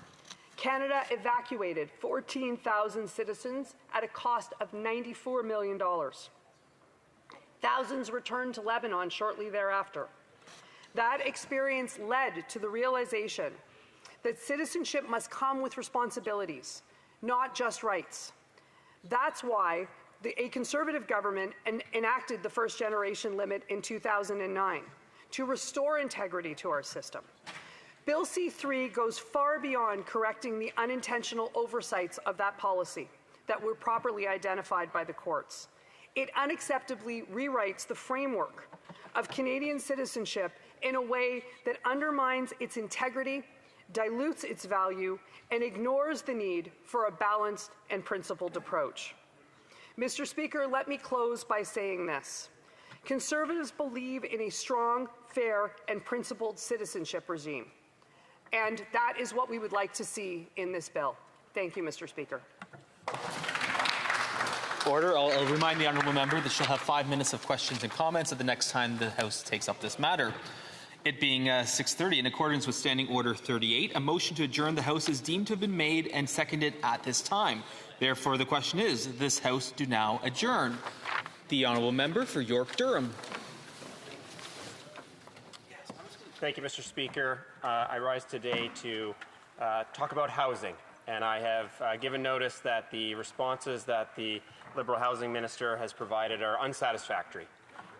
K: Canada evacuated 14,000 citizens at a cost of $94 million. Thousands returned to Lebanon shortly thereafter. That experience led to the realization that citizenship must come with responsibilities, not just rights. That's why a Conservative government enacted the first-generation limit in 2009 to restore integrity to our system. Bill C-3 goes far beyond correcting the unintentional oversights of that policy that were properly identified by the courts. It unacceptably rewrites the framework of Canadian citizenship in a way that undermines its integrity, dilutes its value, and ignores the need for a balanced and principled approach. Mr. Speaker, let me close by saying this. Conservatives believe in a strong, fair, and principled citizenship regime. And that is what we would like to see in this bill. Thank you, Mr. Speaker.
J: Order. I'll remind the honourable member that she'll have 5 minutes of questions and comments at the next time the House takes up this matter. It being 6:30, in accordance with Standing Order 38, a motion to adjourn the House is deemed to have been made and seconded at this time. Therefore, the question is, this House do now adjourn. The honourable member for York Durham.
F: Thank you, Mr. Speaker. I rise today to talk about housing, and I have given notice that the responses that the Liberal Housing Minister has provided are unsatisfactory.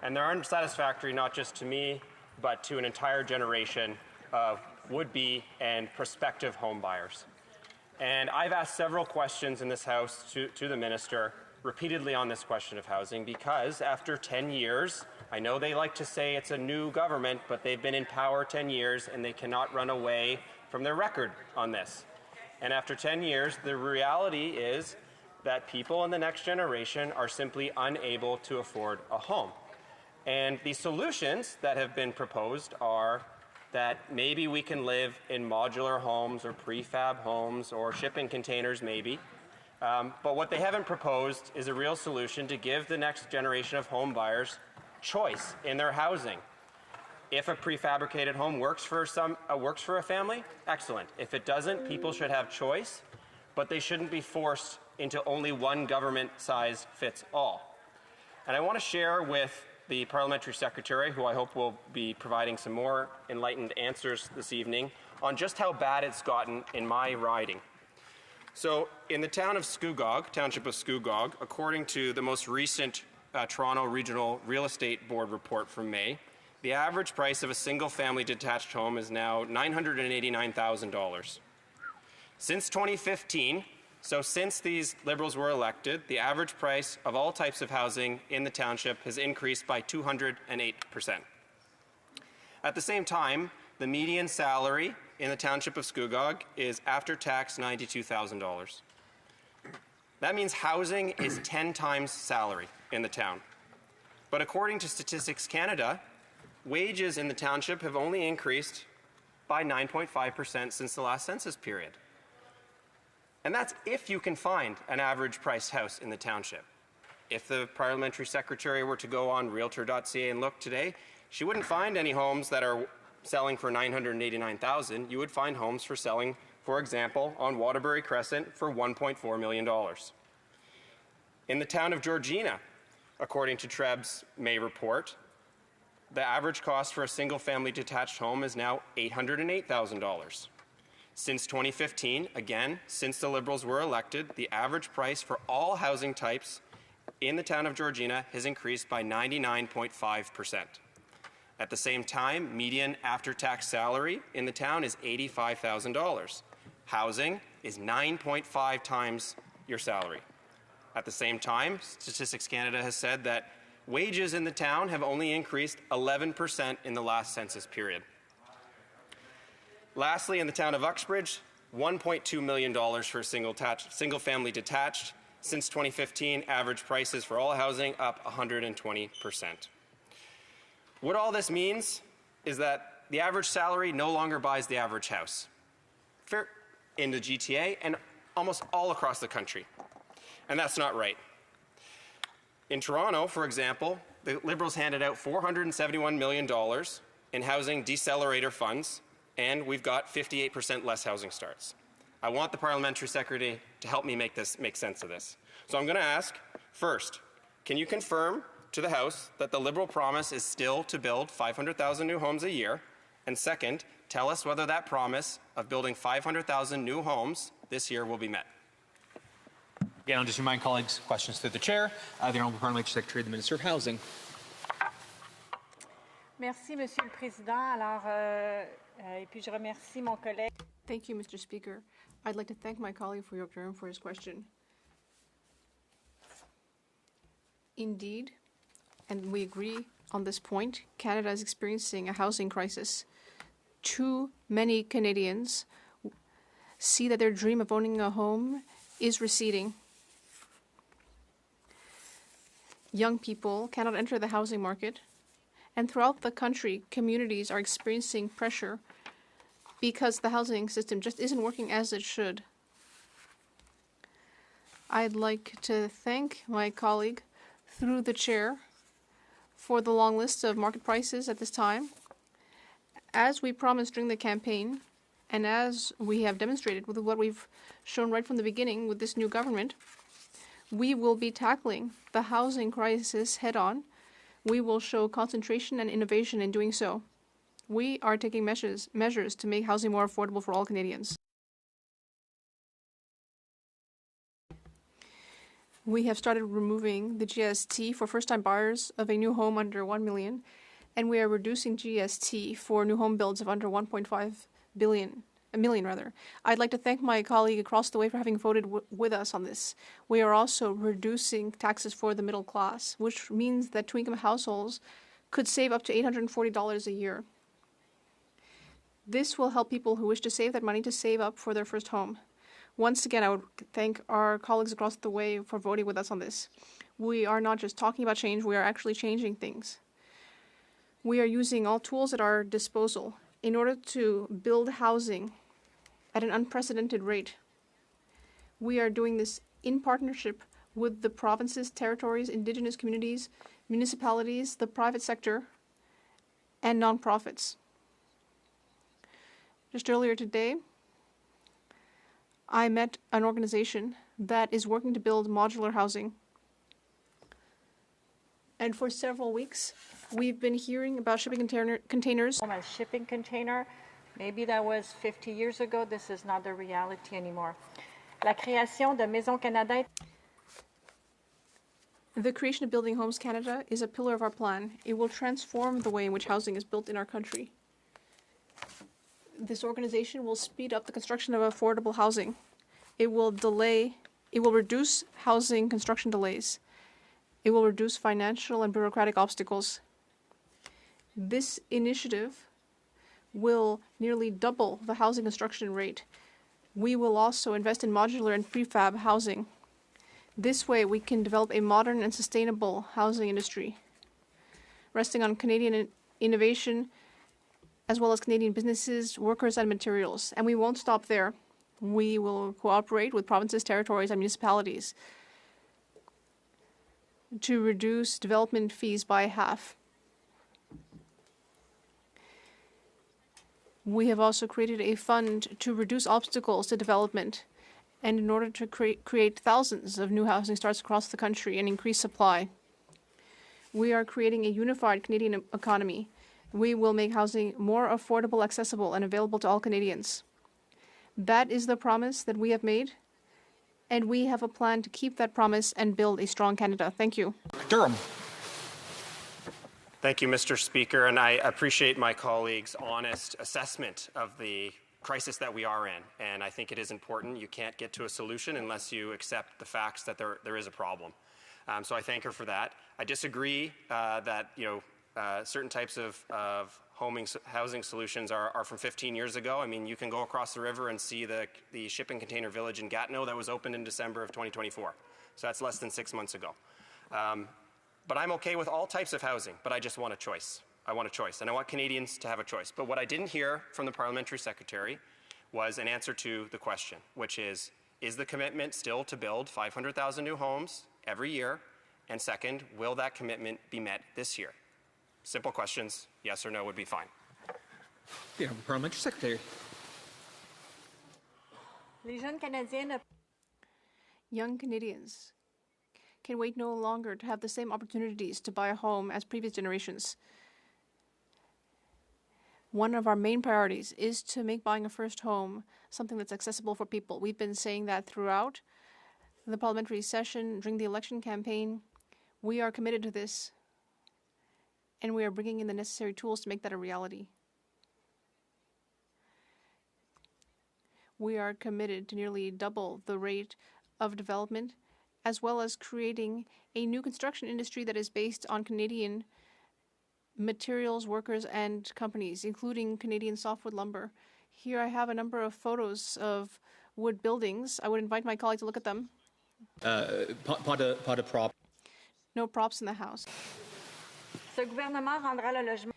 F: And they're unsatisfactory not just to me, but to an entire generation of would-be and prospective home buyers. And I've asked several questions in this House to the Minister repeatedly on this question of housing because after 10 years, I know they like to say it's a new government, but they've been in power 10 years and they cannot run away from their record on this. And after 10 years, the reality is that people in the next generation are simply unable to afford a home. And the solutions that have been proposed are that maybe we can live in modular homes or prefab homes or shipping containers maybe. But what they haven't proposed is a real solution to give the next generation of home buyers choice in their housing. If a prefabricated home works for a family, excellent. If it doesn't, people should have choice, but they shouldn't be forced into only one government size fits all. And I want to share with the Parliamentary Secretary, who I hope will be providing some more enlightened answers this evening, on just how bad it's gotten in my riding. So in the town of Scugog, Township of Scugog, according to the most recent Toronto Regional Real Estate Board report from May, the average price of a single-family detached home is now $989,000. Since 2015, so since these Liberals were elected, the average price of all types of housing in the township has increased by 208%. At the same time, the median salary in the township of Scugog is after tax $92,000. That means housing is 10 times salary in the town. But according to Statistics Canada, wages in the township have only increased by 9.5% since the last census period. And that's if you can find an average priced house in the township. If the Parliamentary Secretary were to go on Realtor.ca and look today, she wouldn't find any homes that are selling for $989,000. You would find homes for selling, for example, on Waterbury Crescent for $1.4 million. In the town of Georgina, according to TREB's May report, the average cost for a single-family detached home is now $808,000. Since 2015, again, since the Liberals were elected, the average price for all housing types in the town of Georgina has increased by 99.5%. At the same time, median after-tax salary in the town is $85,000. Housing is 9.5 times your salary. At the same time, Statistics Canada has said that wages in the town have only increased 11% in the last census period. Lastly, in the town of Uxbridge, $1.2 million for a single-family detached. Since 2015, average prices for all housing up 120%. What all this means is that the average salary no longer buys the average house in the GTA and almost all across the country. And that's not right. In Toronto, for example, the Liberals handed out $471 million in housing decelerator funds, and we've got 58% less housing starts. I want the Parliamentary Secretary to help me make sense of this. So I'm going to ask, first, can you confirm to the House that the Liberal promise is still to build 500,000 new homes a year? And second, tell us whether that promise of building 500,000 new homes this year will be met.
J: Again, I'll just remind colleagues, questions through the chair. The Honourable Parliamentary Secretary, the Minister of Housing.
Q: Merci, Monsieur le Président. Alors, et puis je remercie mon collègue.
C: Thank you, Mr. Speaker. I'd like to thank my colleague for York Durham for his question. Indeed, and we agree on this point, Canada is experiencing a housing crisis. Too many Canadians see that their dream of owning a home is receding. Young people cannot enter the housing market, and throughout the country, communities are experiencing pressure because the housing system just isn't working as it should. I'd like to thank my colleague, through the chair, for the long list of market prices at this time. As we promised during the campaign, and as we have demonstrated with what we've shown right from the beginning with this new government, we will be tackling the housing crisis head-on. We will show concentration and innovation in doing so. We are taking measures to make housing more affordable for all Canadians. We have started removing the GST for first-time buyers of a new home under $1 million, and we are reducing GST for new home builds of under $1.5 million. I'd like to thank my colleague across the way for having voted with us on this. We are also reducing taxes for the middle class, which means that two-income households could save up to $840 a year. This will help people who wish to save that money to save up for their first home. Once again, I would thank our colleagues across the way for voting with us on this. We are not just talking about change, we are actually changing things. We are using all tools at our disposal in order to build housing at an unprecedented rate. We are doing this in partnership with the provinces, territories, Indigenous communities, municipalities, the private sector, and nonprofits. Just earlier today, I met an organization that is working to build modular housing. And for several weeks, we've been hearing about shipping containers.
Q: A shipping container, maybe that was 50 years ago. This is not the reality anymore. La création de Maisons Canada.
C: The creation of Building Homes Canada is a pillar of our plan. It will transform the way in which housing is built in our country. This organization will speed up the construction of affordable housing. It will reduce housing construction delays. It will reduce financial and bureaucratic obstacles. This initiative will nearly double the housing construction rate. We will also invest in modular and prefab housing. This way, we can develop a modern and sustainable housing industry, resting on Canadian innovation, as well as Canadian businesses, workers, and materials. And we won't stop there. We will cooperate with provinces, territories, and municipalities to reduce development fees by half. We have also created a fund to reduce obstacles to development, and in order to create thousands of new housing starts across the country and increase supply. We are creating a unified Canadian economy. We will make housing more affordable, accessible, and available to all Canadians. That is the promise that we have made, and we have a plan to keep that promise and build a strong Canada. Thank you.
J: Durham.
F: Thank you, Mr. Speaker, and I appreciate my colleague's honest assessment of the crisis that we are in. And I think it is important. You can't get to a solution unless you accept the facts that there is a problem. So I thank her for that. I disagree that certain types of housing solutions are from 15 years ago. I mean, you can go across the river and see the shipping container village in Gatineau that was opened in December of 2024. So that's less than 6 months ago. But I'm okay with all types of housing, but I just want a choice. I want a choice, and I want Canadians to have a choice. But what I didn't hear from the parliamentary secretary was an answer to the question, which is the commitment still to build 500,000 new homes every year? And second, will that commitment be met this year? Simple questions, yes or no would be fine.
J: The Honourable Parliamentary Secretary.
C: Young Canadians can wait no longer to have the same opportunities to buy a home as previous generations. One of our main priorities is to make buying a first home something that's accessible for people. We've been saying that throughout the parliamentary session, during the election campaign. We are committed to this, and we are bringing in the necessary tools to make that a reality. We are committed to nearly double the rate of development, as well as creating a new construction industry that is based on Canadian materials, workers, and companies, including Canadian softwood lumber. Here I have a number of photos of wood buildings. I would invite my colleague to look at them. No props in the House.
Q: Ce gouvernement rendra le logement.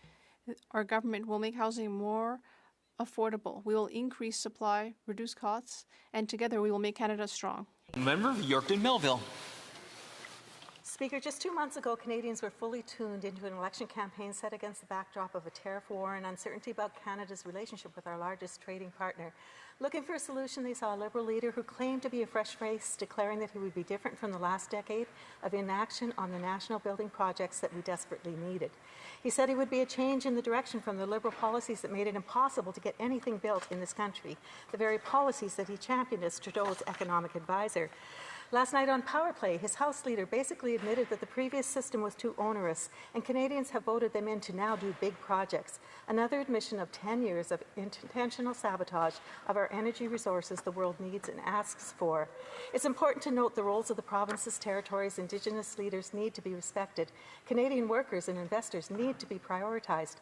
C: Our government will make housing more affordable. We will increase supply, reduce costs, and together we will make Canada strong.
J: Member of Yorkton Melville.
R: Speaker, just 2 months ago, Canadians were fully tuned into an election campaign set against the backdrop of a tariff war and uncertainty about Canada's relationship with our largest trading partner. Looking for a solution, they saw a Liberal leader who claimed to be a fresh face, declaring that he would be different from the last decade of inaction on the national building projects that we desperately needed. He said he would be a change in the direction from the Liberal policies that made it impossible to get anything built in this country, the very policies that he championed as Trudeau's economic advisor. Last night on Power Play, his House leader basically admitted that the previous system was too onerous, and Canadians have voted them in to now do big projects. Another admission of 10 years of intentional sabotage of our energy resources the world needs and asks for. It's important to note the roles of the provinces, territories, Indigenous leaders need to be respected. Canadian workers and investors need to be prioritized.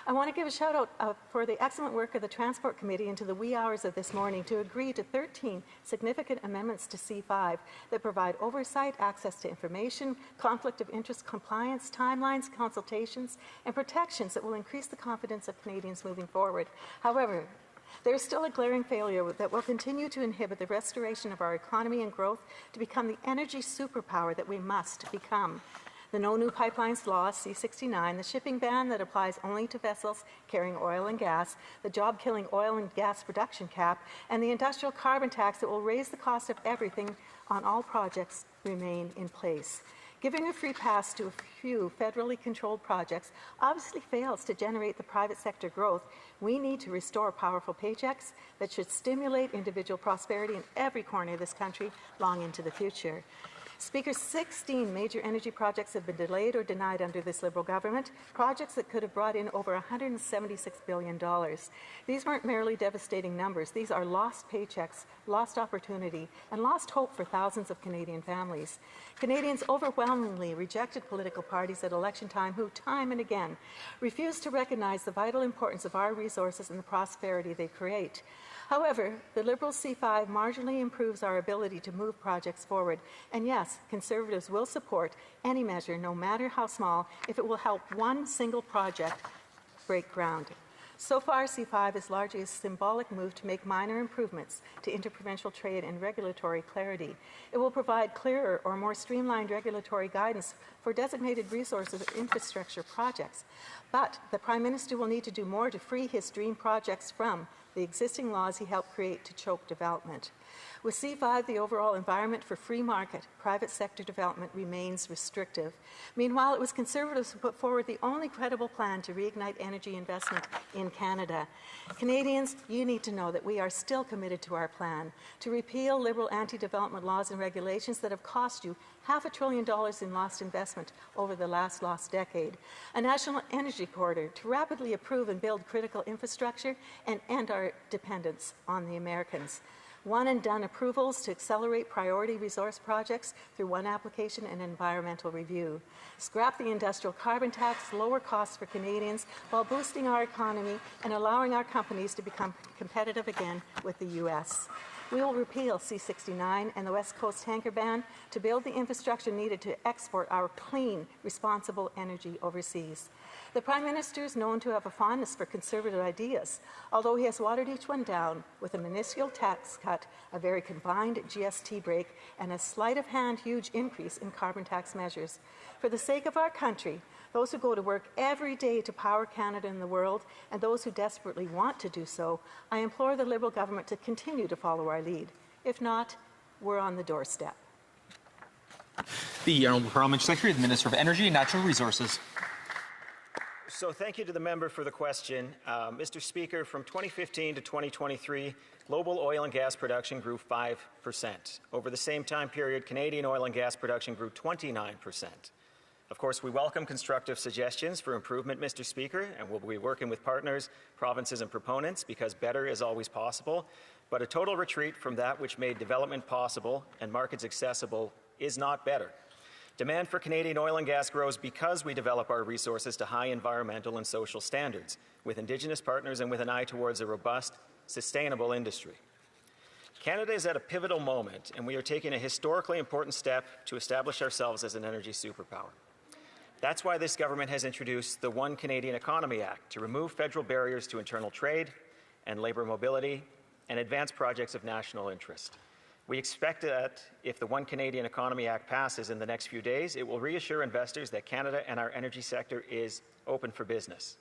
R: I want to give a shout out for the excellent work of the Transport Committee into the wee hours of this morning to agree to 13 significant amendments to C5 that provide oversight, access to information, conflict of interest compliance, timelines, consultations, and protections that will increase the confidence of Canadians moving forward. However, there is still a glaring failure that will continue to inhibit the restoration of our economy and growth to become the energy superpower that we must become. The No New Pipelines Law, C-69, the shipping ban that applies only to vessels carrying oil and gas, the job-killing oil and gas production cap, and the industrial carbon tax that will raise the cost of everything on all projects remain in place. Giving a free pass to a few federally controlled projects obviously fails to generate the private sector growth. We need to restore powerful paychecks that should stimulate individual prosperity in every corner of this country long into the future. Speaker, 16 major energy projects have been delayed or denied under this Liberal government, projects that could have brought in over $176 billion. These weren't merely devastating numbers. These are lost paychecks, lost opportunity, and lost hope for thousands of Canadian families. Canadians overwhelmingly rejected political parties at election time who, time and again, refused to recognize the vital importance of our resources and the prosperity they create. However, the Liberal C5 marginally improves our ability to move projects forward. And yes, Conservatives will support any measure, no matter how small, if it will help one single project break ground. So far, C5 is largely a symbolic move to make minor improvements to interprovincial trade and regulatory clarity. It will provide clearer or more streamlined regulatory guidance for designated resources of infrastructure projects. But the Prime Minister will need to do more to free his dream projects from the existing laws he helped create to choke development. With C5, the overall environment for free market, private sector development remains restrictive. Meanwhile, it was Conservatives who put forward the only credible plan to reignite energy investment in Canada. Canadians, you need to know that we are still committed to our plan to repeal Liberal anti-development laws and regulations that have cost you $500 billion in lost investment over the last decade, a national energy corridor to rapidly approve and build critical infrastructure and end our dependence on the Americans. One-and-done approvals to accelerate priority resource projects through one application and environmental review. Scrap the industrial carbon tax, lower costs for Canadians while boosting our economy and allowing our companies to become competitive again with the U.S. We will repeal C-69 and the West Coast tanker ban to build the infrastructure needed to export our clean, responsible energy overseas. The Prime Minister is known to have a fondness for Conservative ideas, although he has watered each one down with a minuscule tax cut, a very combined GST break, and a sleight-of-hand huge increase in carbon tax measures. For the sake of our country, those who go to work every day to power Canada and the world, and those who desperately want to do so, I implore the Liberal government to continue to follow our lead. If not, we're on the doorstep.
J: The Honourable Parliamentary Secretary, the Minister of Energy and Natural Resources.
S: So thank you to the member for the question. Mr. Speaker, from 2015 to 2023, global oil and gas production grew 5%. Over the same time period, Canadian oil and gas production grew 29%. Of course, we welcome constructive suggestions for improvement, Mr. Speaker, and we'll be working with partners, provinces and proponents because better is always possible. But a total retreat from that which made development possible and markets accessible is not better. Demand for Canadian oil and gas grows because we develop our resources to high environmental and social standards with Indigenous partners and with an eye towards a robust, sustainable industry. Canada is at a pivotal moment, and we are taking a historically important step to establish ourselves as an energy superpower. That's why this government has introduced the One Canadian Economy Act to remove federal barriers to internal trade and labour mobility and advance projects of national interest. We expect that if the One Canadian Economy Act passes in the next few days, it will reassure investors that Canada and our energy sector is open for business.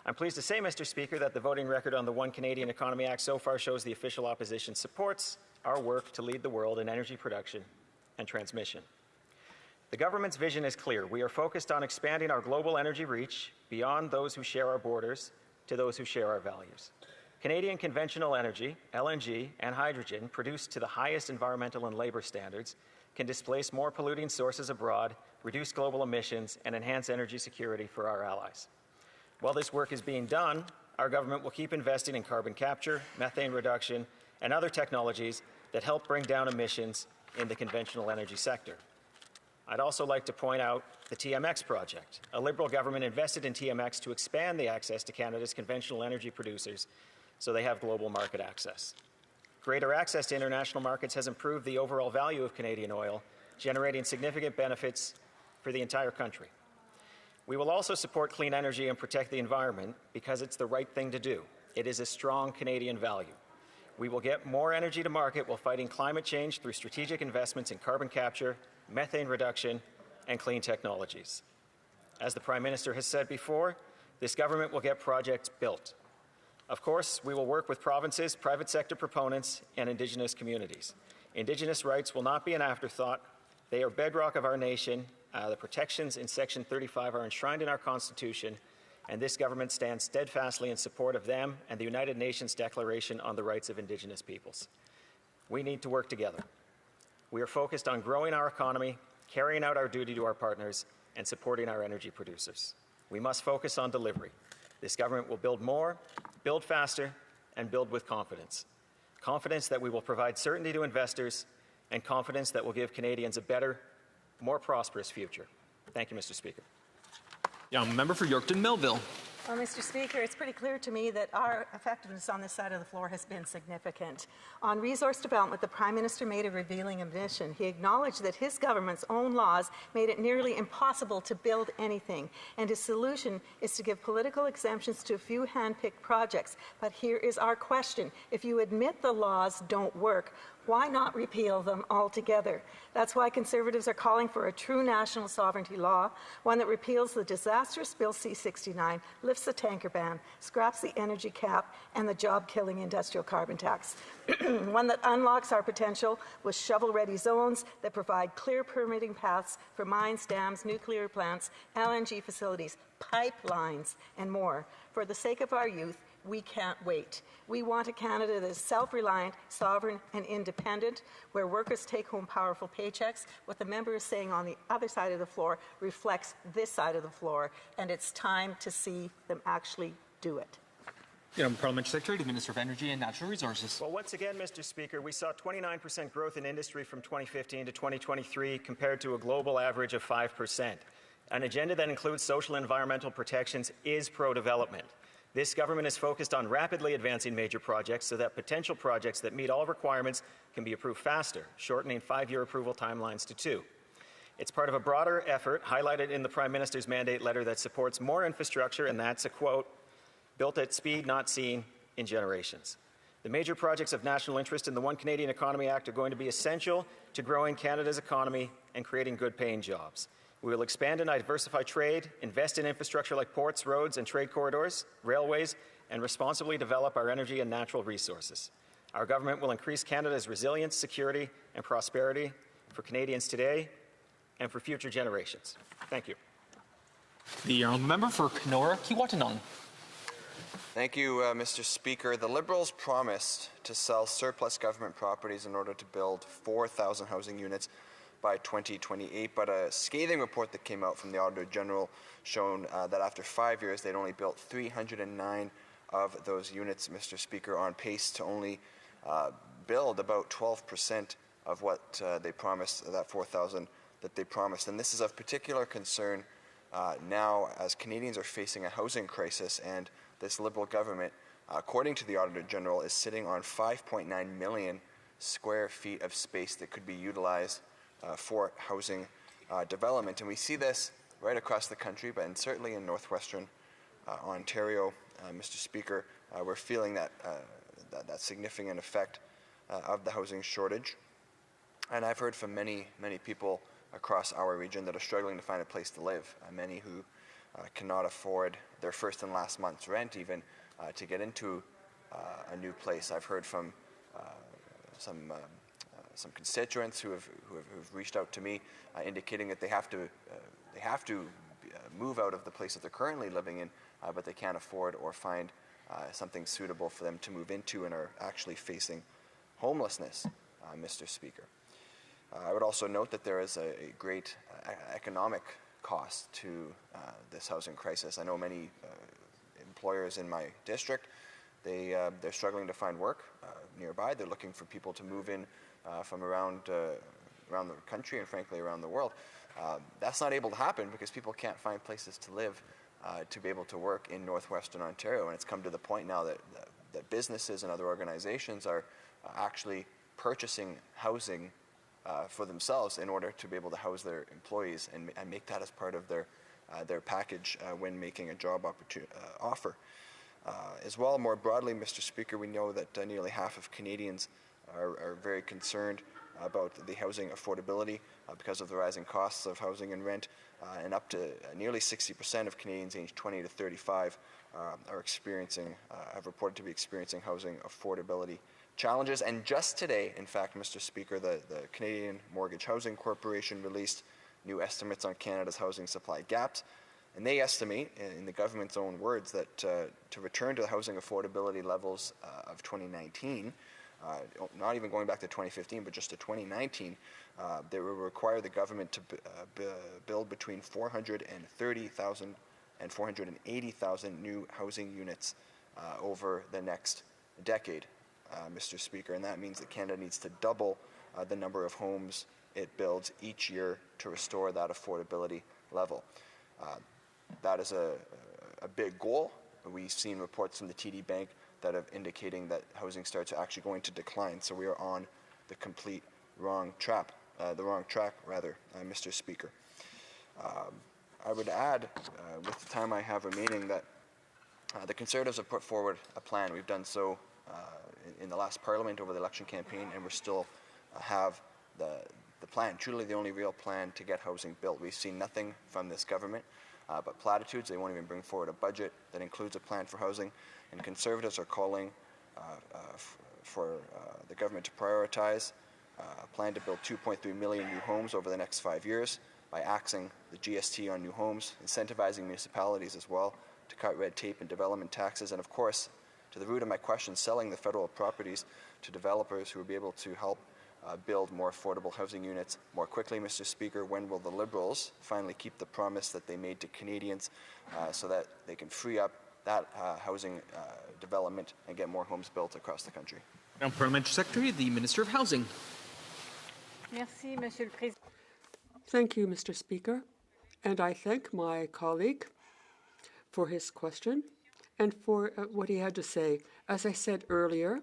S: I'm pleased to say, Mr. Speaker, that the voting record on the One Canadian Economy Act so far shows the official opposition supports our work to lead the world in energy production and transmission. The government's vision is clear. We are focused on expanding our global energy reach beyond those who share our borders to those who share our values. Canadian conventional energy, LNG, and hydrogen produced to the highest environmental and labour standards can displace more polluting sources abroad, reduce global emissions, and enhance energy security for our allies. While this work is being done, our government will keep investing in carbon capture, methane reduction, and other technologies that help bring down emissions in the conventional energy sector. I'd also like to point out the TMX project. A Liberal government invested in TMX to expand the access to Canada's conventional energy producers so they have global market access. Greater access to international markets has improved the overall value of Canadian oil, generating significant benefits for the entire country. We will also support clean energy and protect the environment because it's the right thing to do. It is a strong Canadian value. We will get more energy to market while fighting climate change through strategic investments in carbon capture, methane reduction, and clean technologies. As the Prime Minister has said before, this government will get projects built. Of course, we will work with provinces, private sector proponents, and Indigenous communities. Indigenous rights will not be an afterthought. They are bedrock of our nation. The protections in Section 35 are enshrined in our Constitution, and this government stands steadfastly in support of them and the United Nations Declaration on the Rights of Indigenous Peoples. We need to work together. We are focused on growing our economy, carrying out our duty to our partners, and supporting our energy producers. We must focus on delivery. This government will build more, build faster, and build with confidence. Confidence that we will provide certainty to investors, and confidence that will give Canadians a better, more prosperous future. Thank you, Mr. Speaker.
J: Member for Yorkton Melville.
R: Well, Mr. Speaker, it's pretty clear to me that our effectiveness on this side of the floor has been significant. On resource development, the Prime Minister made a revealing admission. He acknowledged that his government's own laws made it nearly impossible to build anything, and his solution is to give political exemptions to a few hand-picked projects. But here is our question. If you admit the laws don't work, why not repeal them altogether? That's why Conservatives are calling for a true national sovereignty law, one that repeals the disastrous Bill C-69, lifts the tanker ban, scraps the energy cap, and the job-killing industrial carbon tax. One that unlocks our potential with shovel-ready zones that provide clear permitting paths for mines, dams, nuclear plants, LNG facilities, pipelines, and more. For the sake of our youth, we can't wait. We want a Canada that is self-reliant, sovereign, and independent, where workers take home powerful paychecks. What the member is saying on the other side of the floor reflects this side of the floor, and it's time to see them actually do it.
J: Parliamentary Secretary to the Minister of Energy and Natural Resources.
S: Well, once again, Mr. Speaker, we saw 29% growth in industry from 2015 to 2023 compared to a global average of 5%. An agenda that includes social and environmental protections is pro-development. This government is focused on rapidly advancing major projects so that potential projects that meet all requirements can be approved faster, shortening 5-year approval timelines to 2. It's part of a broader effort highlighted in the Prime Minister's mandate letter that supports more infrastructure, and that's a quote, built at speed not seen in generations. The major projects of national interest in the One Canadian Economy Act are going to be essential to growing Canada's economy and creating good-paying jobs. We will expand and diversify trade, invest in infrastructure like ports, roads, and trade corridors, railways, and responsibly develop our energy and natural resources. Our government will increase Canada's resilience, security, and prosperity for Canadians today and for future generations. Thank you.
J: The honourable member for Kenora-Kiiwetinoong.
H: Thank you, Mr. Speaker. The Liberals promised to sell surplus government properties in order to build 4,000 housing units by 2028, but a scathing report that came out from the Auditor General shown that after 5 years they'd only built 309 of those units, Mr. Speaker, on pace to only build about 12% of what they promised, that 4,000 that they promised. And this is of particular concern now as Canadians are facing a housing crisis, and this Liberal government, according to the Auditor General, is sitting on $5.9 million square feet of space that could be utilized for housing development. And we see this right across the country, but certainly in northwestern Ontario, Mr. Speaker, we're feeling that significant effect of the housing shortage. And I've heard from many people across our region that are struggling to find a place to live, many who cannot afford their first and last month's rent even to get into a new place. I've heard from some constituents who've reached out to me indicating that they have to move out of the place that they're currently living in, but they can't afford or find something suitable for them to move into and are actually facing homelessness, Mr. Speaker. I would also note that there is a great economic cost to this housing crisis. I know many employers in my district, they're struggling to find work nearby. They're looking for people to move in from around the country and frankly around the world. That's not able to happen because people can't find places to live to be able to work in northwestern Ontario. And it's come to the point now that businesses and other organizations are actually purchasing housing for themselves in order to be able to house their employees and make that as part of their package when making a job offer. As well, more broadly, Mr. Speaker, we know that nearly half of Canadians are very concerned about the housing affordability because of the rising costs of housing and rent, and up to nearly 60% of Canadians aged 20 to 35 have reported to be experiencing housing affordability challenges. And just today, in fact, Mr. Speaker, the Canadian Mortgage Housing Corporation released new estimates on Canada's housing supply gaps. And they estimate, in the government's own words, that to return to the housing affordability levels of 2019, not even going back to 2015, but just to 2019, they will require the government to build between 430,000 and 480,000 new housing units over the next decade, Mr. Speaker. And that means that Canada needs to double the number of homes it builds each year to restore that affordability level. That is a big goal. We've seen reports from the TD Bank that are indicating that housing starts are actually going to decline. So we are on the complete wrong track, Mr. Speaker. I would add, with the time I have remaining, that the Conservatives have put forward a plan. We've done so in the last Parliament over the election campaign, and we still have the plan, truly the only real plan to get housing built. We've seen nothing from this government but platitudes. They won't even bring forward a budget that includes a plan for housing. And Conservatives are calling for the government to prioritize a plan to build 2.3 million new homes over the next 5 years by axing the GST on new homes, incentivizing municipalities as well to cut red tape and development taxes, and of course, to the root of my question, selling the federal properties to developers who will be able to help build more affordable housing units more quickly. Mr. Speaker, when will the Liberals finally keep the promise that they made to Canadians so that they can free up that housing development and get more homes built across the country?
J: Now, Parliamentary Secretary, the Minister of Housing.
Q: Merci, Monsieur le Président.
V: Thank you, Mr. Speaker. And I thank my colleague for his question and for what he had to say. As I said earlier,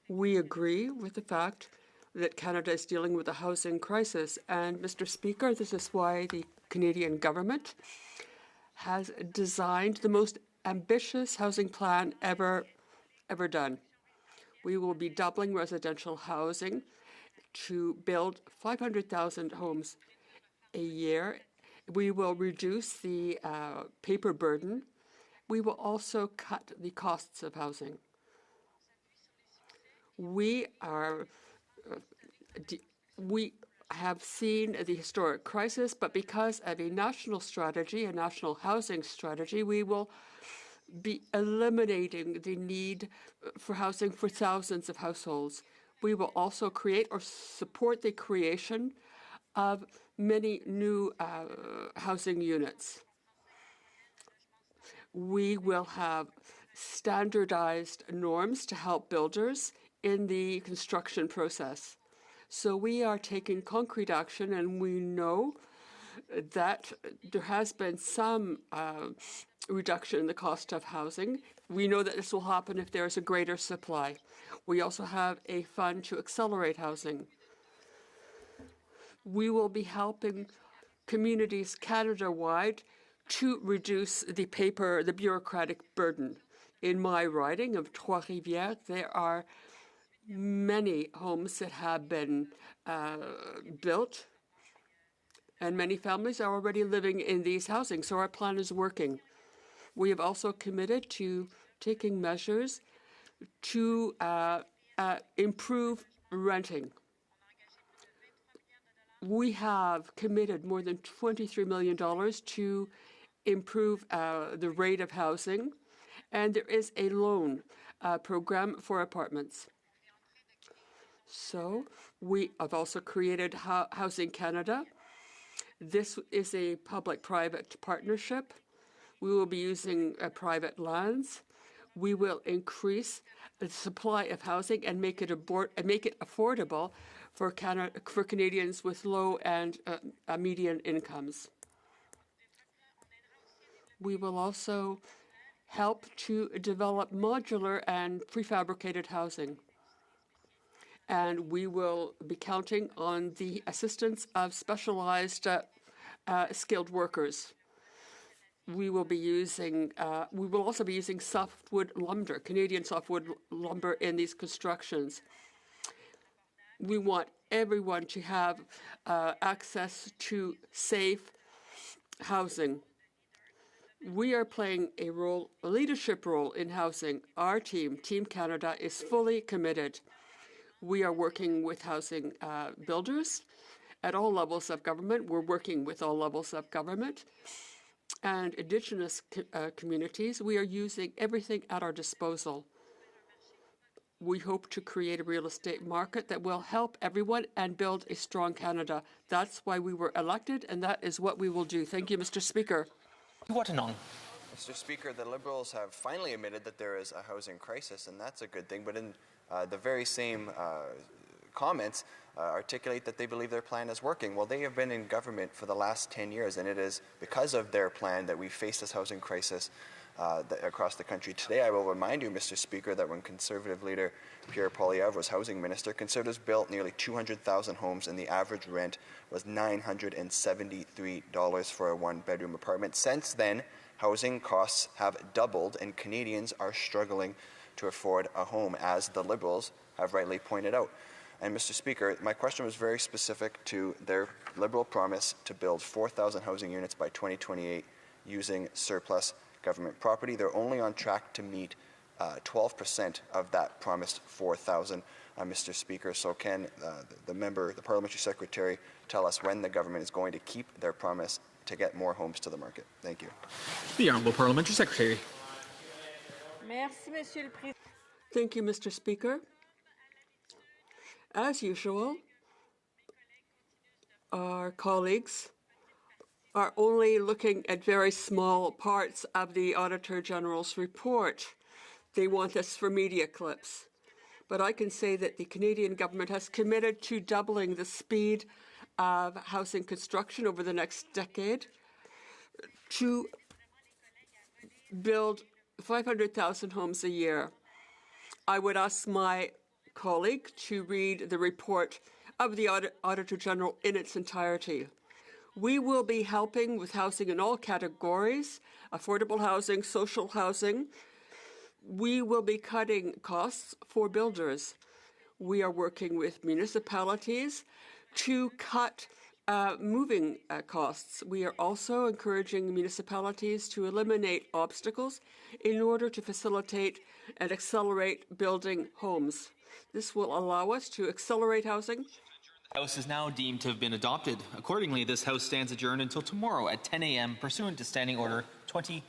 V: we agree with the fact that Canada is dealing with a housing crisis. And, Mr. Speaker, this is why the Canadian government has designed the most ambitious housing plan ever done. We will be doubling residential housing to build 500,000 homes a year. We will reduce the paper burden. We will also cut the costs of housing. We have seen the historic crisis, but because of a national strategy, a national housing strategy, we will be eliminating the need for housing for thousands of households. We will also create or support the creation of many new housing units. We will have standardized norms to help builders in the construction process. So we are taking concrete action, and we know that there has been some reduction in the cost of housing. We know that this will happen if there is a greater supply. We also have a fund to accelerate housing. We will be helping communities Canada-wide to reduce the bureaucratic burden. In my riding of Trois-Rivières, there are many homes that have been built, and many families are already living in these housing, so our plan is working. We have also committed to taking measures to improve renting. We have committed more than $23 million to improve the rate of housing, and there is a loan program for apartments. So we have also created Housing Canada. This is a public-private partnership. We will be using private lands. We will increase the supply of housing and make it affordable for Canadians with low and median incomes. We will also help to develop modular and prefabricated housing. And we will be counting on the assistance of specialized skilled workers. We will also be using softwood lumber, Canadian softwood lumber in these constructions. We want everyone to have access to safe housing. We are playing a leadership role in housing. Our team, Team Canada, is fully committed. We are working with housing builders at all levels of government. We're working with all levels of government and Indigenous communities. We are using everything at our disposal. We hope to create a real estate market that will help everyone and build a strong Canada. That's why we were elected, and that is what we will do. Thank you, Mr. Speaker.
H: Mr. Speaker, the Liberals have finally admitted that there is a housing crisis, and that's a good thing. But in the very same comments, articulate that they believe their plan is working. Well, they have been in government for the last 10 years, and it is because of their plan that we face this housing crisis across the country. Today, I will remind you, Mr. Speaker, that when Conservative leader Pierre Poilievre was housing minister, Conservatives built nearly 200,000 homes, and the average rent was $973 for a one-bedroom apartment. Since then, housing costs have doubled, and Canadians are struggling to afford a home, as the Liberals have rightly pointed out. And Mr. Speaker, my question was very specific to their Liberal promise to build 4,000 housing units by 2028 using surplus government property. They're only on track to meet 12% of that promised 4,000, Mr. Speaker. So can the parliamentary secretary, tell us when the government is going to keep their promise to get more homes to the market? Thank you.
J: The Honourable Parliamentary Secretary.
V: Thank you, Mr. Speaker. As usual, our colleagues are only looking at very small parts of the Auditor General's report. They want us for media clips. But I can say that the Canadian government has committed to doubling the speed of housing construction over the next decade to build 500,000 homes a year. I would ask my colleague to read the report of the Auditor General in its entirety. We will be helping with housing in all categories, affordable housing, social housing. We will be cutting costs for builders. We are working with municipalities to cut moving costs. We are also encouraging municipalities to eliminate obstacles in order to facilitate and accelerate building homes. This will allow us to accelerate housing.
J: The House is now deemed to have been adopted. Accordingly, this House stands adjourned until tomorrow at 10 a.m. pursuant to Standing Order 24-1.